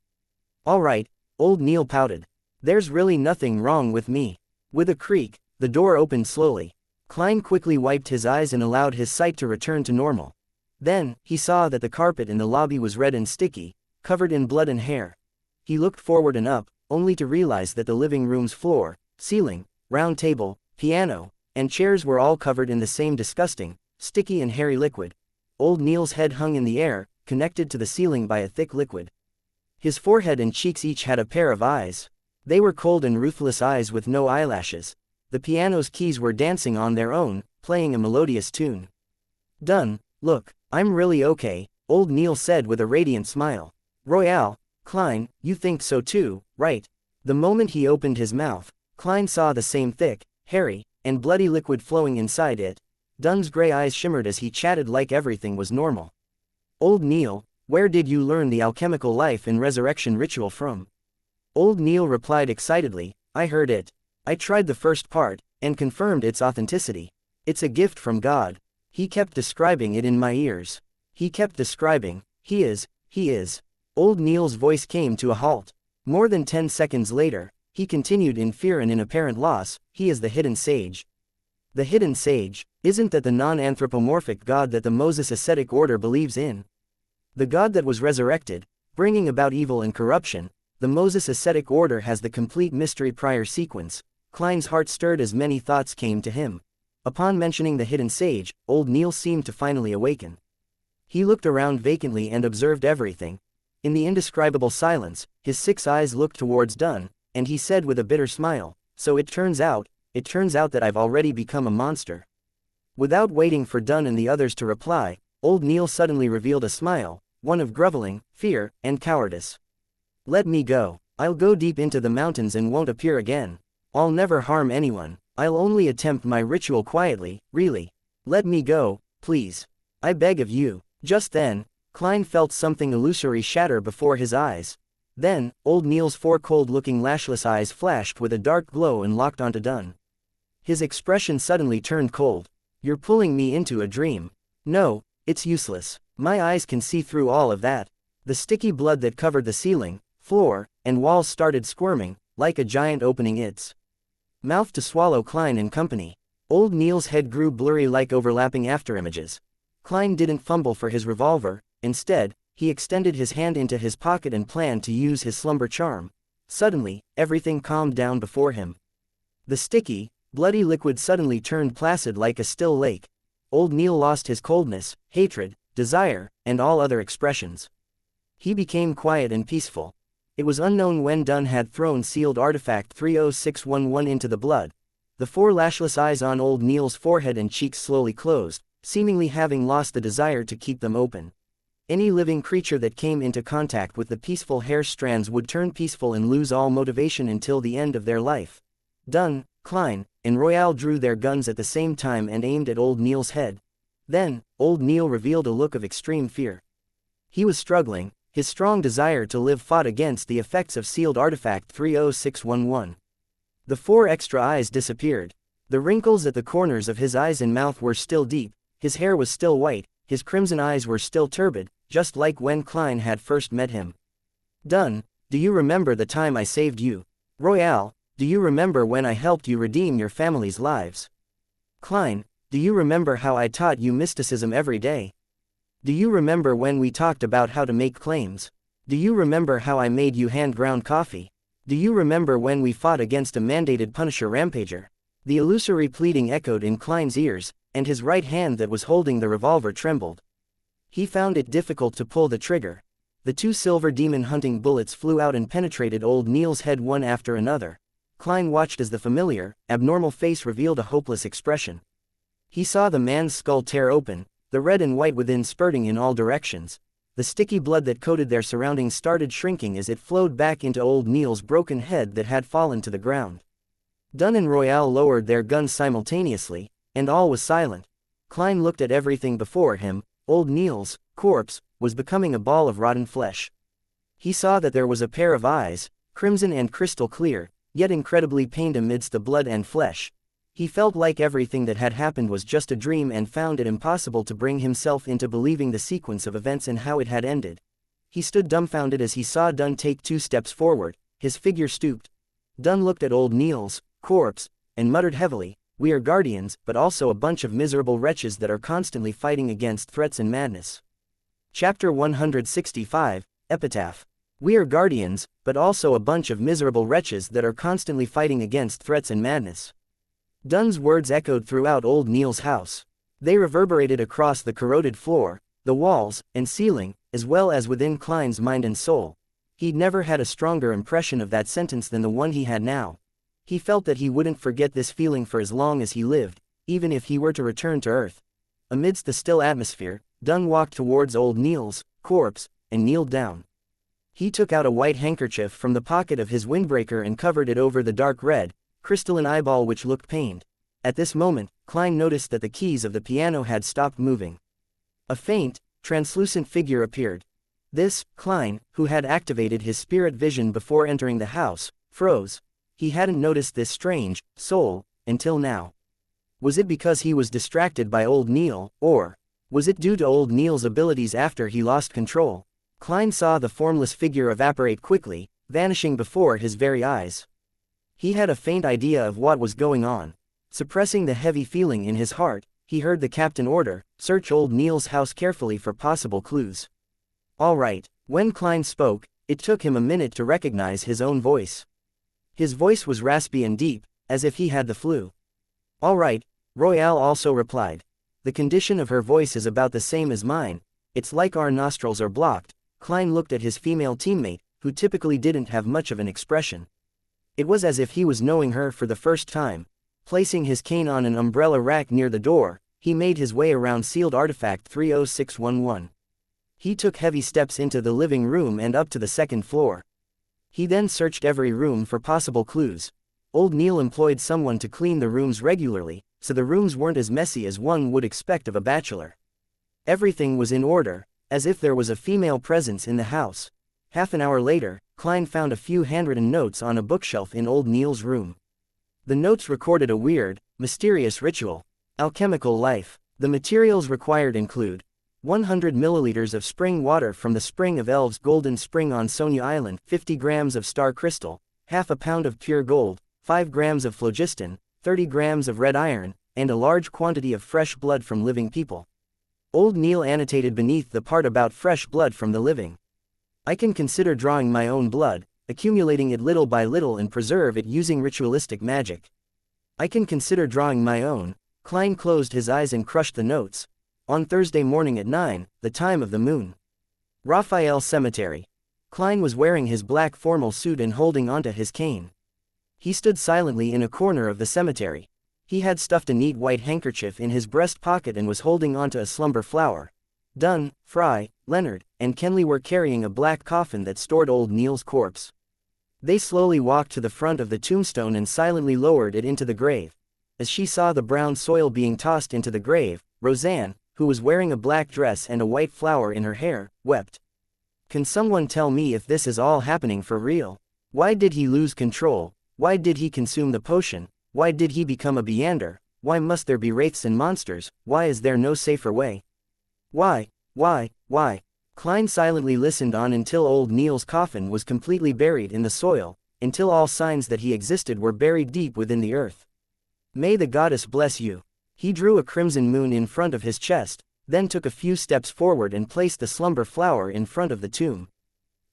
All right, Old Neil pouted. There's really nothing wrong with me. With a creak, the door opened slowly. Klein quickly wiped his eyes and allowed his sight to return to normal. Then, he saw that the carpet in the lobby was red and sticky, covered in blood and hair. He looked forward and up, only to realize that the living room's floor, ceiling, round table, piano, and chairs were all covered in the same disgusting, sticky and hairy liquid. Old Neil's head hung in the air, connected to the ceiling by a thick liquid. His forehead and cheeks each had a pair of eyes. They were cold and ruthless eyes with no eyelashes. The piano's keys were dancing on their own, playing a melodious tune. Dunn, look, I'm really okay, Old Neil said with a radiant smile. Royale, Klein, you think so too, right? The moment he opened his mouth, Klein saw the same thick, hairy, and bloody liquid flowing inside it. Dunn's gray eyes shimmered as he chatted like everything was normal. Old Neil, where did you learn the alchemical life and resurrection ritual from? Old Neil replied excitedly, I heard it. I tried the first part, and confirmed its authenticity. It's a gift from God. He kept describing it in my ears. He kept describing, he is. Old Neil's voice came to a halt. More than 10 seconds later, he continued in fear and in apparent loss, he is the hidden sage. The hidden sage, isn't that the non-anthropomorphic God that the Moses ascetic order believes in? The God that was resurrected, bringing about evil and corruption. The Moses ascetic order has the complete mystery prior sequence. Klein's heart stirred as many thoughts came to him. Upon mentioning the hidden sage, Old Neil seemed to finally awaken. He looked around vacantly and observed everything. In the indescribable silence, his 6 eyes looked towards Dunn, and he said with a bitter smile, so it turns out that I've already become a monster. Without waiting for Dunn and the others to reply, Old Neil suddenly revealed a smile, one of groveling, fear, and cowardice. Let me go. I'll go deep into the mountains and won't appear again. I'll never harm anyone. I'll only attempt my ritual quietly, really. Let me go, please. I beg of you. Just then, Klein felt something illusory shatter before his eyes. Then, Old Neil's 4 cold-looking lashless eyes flashed with a dark glow and locked onto Dunn. His expression suddenly turned cold. You're pulling me into a dream. No, it's useless. My eyes can see through all of that. The sticky blood that covered the ceiling, floor, and walls started squirming, like a giant opening its mouth to swallow Klein and company. Old Neil's head grew blurry like overlapping afterimages. Klein didn't fumble for his revolver, instead, he extended his hand into his pocket and planned to use his slumber charm. Suddenly, everything calmed down before him. The sticky, bloody liquid suddenly turned placid like a still lake. Old Neil lost his coldness, hatred, desire, and all other expressions. He became quiet and peaceful. It was unknown when Dunn had thrown sealed artifact 30611 into the blood. The 4 lashless eyes on Old Neil's forehead and cheeks slowly closed, seemingly having lost the desire to keep them open. Any living creature that came into contact with the peaceful hair strands would turn peaceful and lose all motivation until the end of their life. Dunn, Klein, and Royale drew their guns at the same time and aimed at Old Neil's head. Then, Old Neil revealed a look of extreme fear. He was struggling. His strong desire to live fought against the effects of sealed artifact 30611. The 4 extra eyes disappeared. The wrinkles at the corners of his eyes and mouth were still deep, his hair was still white, his crimson eyes were still turbid, just like when Klein had first met him. Dunn, do you remember the time I saved you? Royale, do you remember when I helped you redeem your family's lives? Klein, do you remember how I taught you mysticism every day? Do you remember when we talked about how to make claims? Do you remember how I made you hand-ground coffee? Do you remember when we fought against a mandated Punisher rampager? The illusory pleading echoed in Klein's ears, and his right hand that was holding the revolver trembled. He found it difficult to pull the trigger. The 2 silver demon-hunting bullets flew out and penetrated old Neil's head one after another. Klein watched as the familiar, abnormal face revealed a hopeless expression. He saw the man's skull tear open, the red and white within spurting in all directions. The sticky blood that coated their surroundings started shrinking as it flowed back into old Neil's broken head that had fallen to the ground. Dunn and Royale lowered their guns simultaneously, and all was silent. Klein looked at everything before him. Old Neil's corpse was becoming a ball of rotten flesh. He saw that there was a pair of eyes, crimson and crystal clear, yet incredibly pained amidst the blood and flesh. He felt like everything that had happened was just a dream and found it impossible to bring himself into believing the sequence of events and how it had ended. He stood dumbfounded as he saw Dunn take 2 steps forward, his figure stooped. Dunn looked at old Neil's corpse, and muttered heavily, "We are guardians, but also a bunch of miserable wretches that are constantly fighting against threats and madness." Chapter 165, Epitaph. We are guardians, but also a bunch of miserable wretches that are constantly fighting against threats and madness. Dunn's words echoed throughout old Neil's house. They reverberated across the corroded floor, the walls, and ceiling, as well as within Klein's mind and soul. He'd never had a stronger impression of that sentence than the one he had now. He felt that he wouldn't forget this feeling for as long as he lived, even if he were to return to Earth. Amidst the still atmosphere, Dunn walked towards old Neil's corpse, and kneeled down. He took out a white handkerchief from the pocket of his windbreaker and covered it over the dark red, crystalline eyeball which looked pained. At this moment, Klein noticed that the keys of the piano had stopped moving. A faint, translucent figure appeared. This, Klein, who had activated his spirit vision before entering the house, froze. He hadn't noticed this strange soul until now. Was it because he was distracted by old Neil, or was it due to old Neil's abilities after he lost control? Klein saw the formless figure evaporate quickly, vanishing before his very eyes. He had a faint idea of what was going on. Suppressing the heavy feeling in his heart, he heard the captain order, "Search old Neil's house carefully for possible clues." "All right." When Klein spoke, it took him a minute to recognize his own voice. His voice was raspy and deep, as if he had the flu. "All right," Royale also replied. "The condition of her voice is about the same as mine. It's like our nostrils are blocked." Klein looked at his female teammate, who typically didn't have much of an expression. It was as if he was knowing her for the first time. Placing his cane on an umbrella rack near the door, he made his way around sealed artifact 30611. He took heavy steps into the living room and up to the 2nd floor. He then searched every room for possible clues. Old Neil employed someone to clean the rooms regularly, so the rooms weren't as messy as one would expect of a bachelor. Everything was in order, as if there was a female presence in the house. Half an hour later, Klein found a few handwritten notes on a bookshelf in old Neil's room. The notes recorded a weird, mysterious ritual. Alchemical life. The materials required include 100 milliliters of spring water from the Spring of Elves Golden Spring on Sonia Island, 50 grams of star crystal, half a pound of pure gold, 5 grams of phlogiston, 30 grams of red iron, and a large quantity of fresh blood from living people. Old Neil annotated beneath the part about fresh blood from the living. "I can consider drawing my own blood, accumulating it little by little and preserve it using ritualistic magic. I can consider drawing my own." Klein closed his eyes and crushed the notes. On Thursday morning at 9, the time of the moon. Raphael Cemetery. Klein was wearing his black formal suit and holding onto his cane. He stood silently in a corner of the cemetery. He had stuffed a neat white handkerchief in his breast pocket and was holding onto a slumber flower. Dunn, Fry, Leonard, and Kenley were carrying a black coffin that stored old Neil's corpse. They slowly walked to the front of the tombstone and silently lowered it into the grave. As she saw the brown soil being tossed into the grave, Roseanne, who was wearing a black dress and a white flower in her hair, wept. "Can someone tell me if this is all happening for real? Why did he lose control? Why did he consume the potion? Why did he become a Beander? Why must there be wraiths and monsters? Why is there no safer way? Why? Klein silently listened on until old Neil's coffin was completely buried in the soil, until all signs that he existed were buried deep within the earth. May the goddess bless you. He drew a crimson moon in front of his chest, then took a few steps forward and placed the slumber flower in front of the tomb.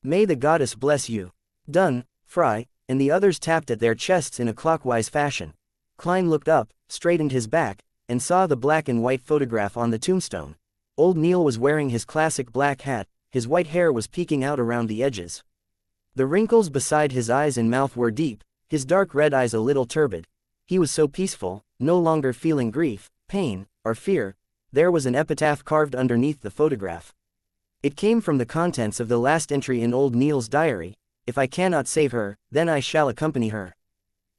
May the goddess bless you. Done, Fry, and the others tapped at their chests in a clockwise fashion. Klein looked up, straightened his back, and saw the black and white photograph on the tombstone. Old Neil was wearing his classic black hat, his white hair was peeking out around the edges. The wrinkles beside his eyes and mouth were deep, his dark red eyes a little turbid. He was so peaceful, no longer feeling grief, pain, or fear. There was an epitaph carved underneath the photograph. It came from the contents of the last entry in old Neil's diary: "If I cannot save her, then I shall accompany her."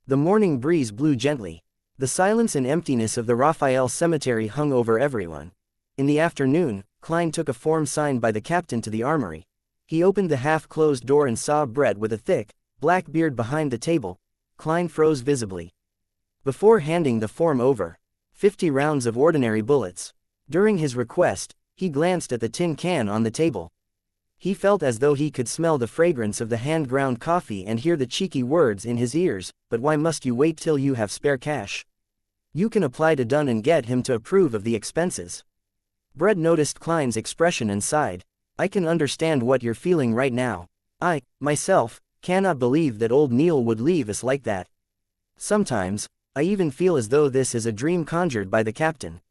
The morning breeze blew gently. The silence and emptiness of the Raphael cemetery hung over everyone. In the afternoon, Klein took a form signed by the captain to the armory. He opened the half-closed door and saw Brett with a thick, black beard behind the table. Klein froze visibly. Before handing the form over, 50 rounds of ordinary bullets. During his request, he glanced at the tin can on the table. He felt as though he could smell the fragrance of the hand-ground coffee and hear the cheeky words in his ears, "But why must you wait till you have spare cash? You can apply to Dunn and get him to approve of the expenses." Brett noticed Klein's expression and sighed. "I can understand what you're feeling right now. I, myself, cannot believe that old Neil would leave us like that. Sometimes, I even feel as though this is a dream conjured by the captain."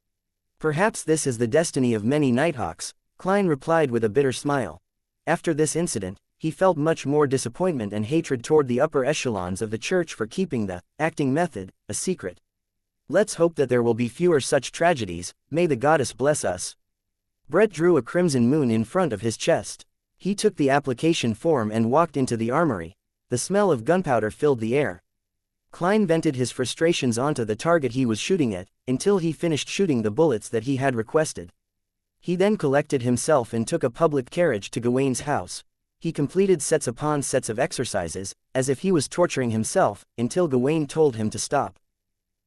"Perhaps this is the destiny of many Nighthawks," Klein replied with a bitter smile. After this incident, he felt much more disappointment and hatred toward the upper echelons of the church for keeping the acting method a secret. "Let's hope that there will be fewer such tragedies. May the goddess bless us." Brett drew a crimson moon in front of his chest. He took the application form and walked into the armory. The smell of gunpowder filled the air. Klein vented his frustrations onto the target he was shooting at, until he finished shooting the bullets that he had requested. He then collected himself and took a public carriage to Gawain's house. He completed sets upon sets of exercises, as if he was torturing himself, until Gawain told him to stop.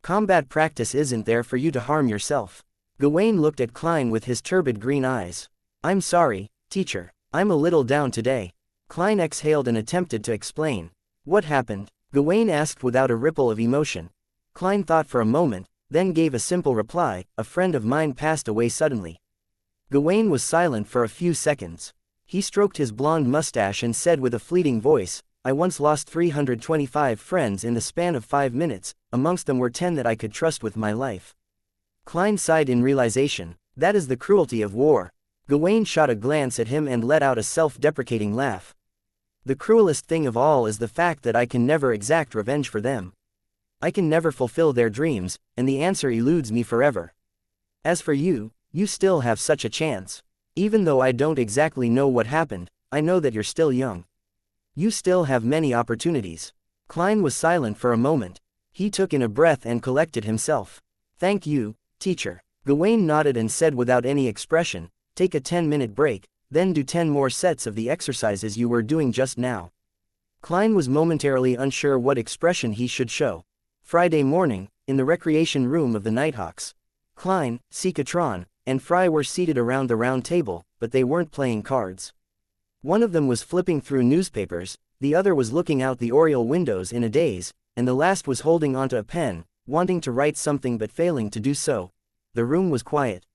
"Combat practice isn't there for you to harm yourself." Gawain looked at Klein with his turbid green eyes. "I'm sorry, teacher. I'm a little down today." Klein exhaled and attempted to explain. "What happened?" Gawain asked without a ripple of emotion. Klein thought for a moment, then gave a simple reply: "A friend of mine passed away suddenly." Gawain was silent for a few seconds. He stroked his blonde mustache and said with a fleeting voice, "I once lost 325 friends in the span of 5 minutes, amongst them were 10 that I could trust with my life." Klein sighed in realization. That is the cruelty of war. Gawain shot a glance at him and let out a self-deprecating laugh. "The cruelest thing of all is the fact that I can never exact revenge for them. I can never fulfill their dreams, and the answer eludes me forever. As for you, you still have such a chance. Even though I don't exactly know what happened, I know that you're still young. You still have many opportunities." Klein was silent for a moment. He took in a breath and collected himself. "Thank you, teacher." Gawain nodded and said without any expression, "Take a 10-minute break, then do 10 more sets of the exercises you were doing just now." Klein was momentarily unsure what expression he should show. Friday morning, in the recreation room of the Nighthawks. Klein, Sikatron, and Fry were seated around the round table, but they weren't playing cards. One of them was flipping through newspapers, the other was looking out the oriel windows in a daze, and the last was holding onto a pen, wanting to write something but failing to do so. The room was quiet.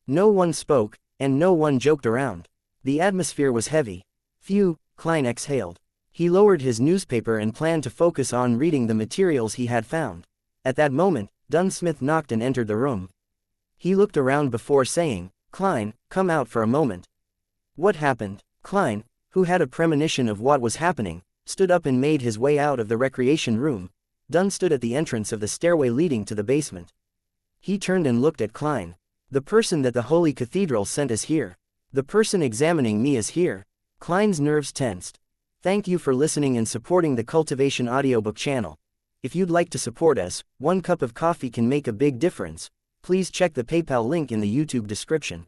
No one spoke, and no one joked around. The atmosphere was heavy. "Phew," Klein exhaled. He lowered his newspaper and planned to focus on reading the materials he had found. At that moment, Dunsmith knocked and entered the room. He looked around before saying, "Klein, come out for a moment." "What happened?" Klein, who had a premonition of what was happening, stood up and made his way out of the recreation room. Dunn stood at the entrance of the stairway leading to the basement. He turned and looked at Klein. "The person that the Holy Cathedral sent is here. The person examining me is here." Klein's nerves tensed. Thank you for listening and supporting the Cultivation audiobook channel. If you'd like to support us, 1 cup of coffee can make a big difference. Please check the PayPal link in the YouTube description.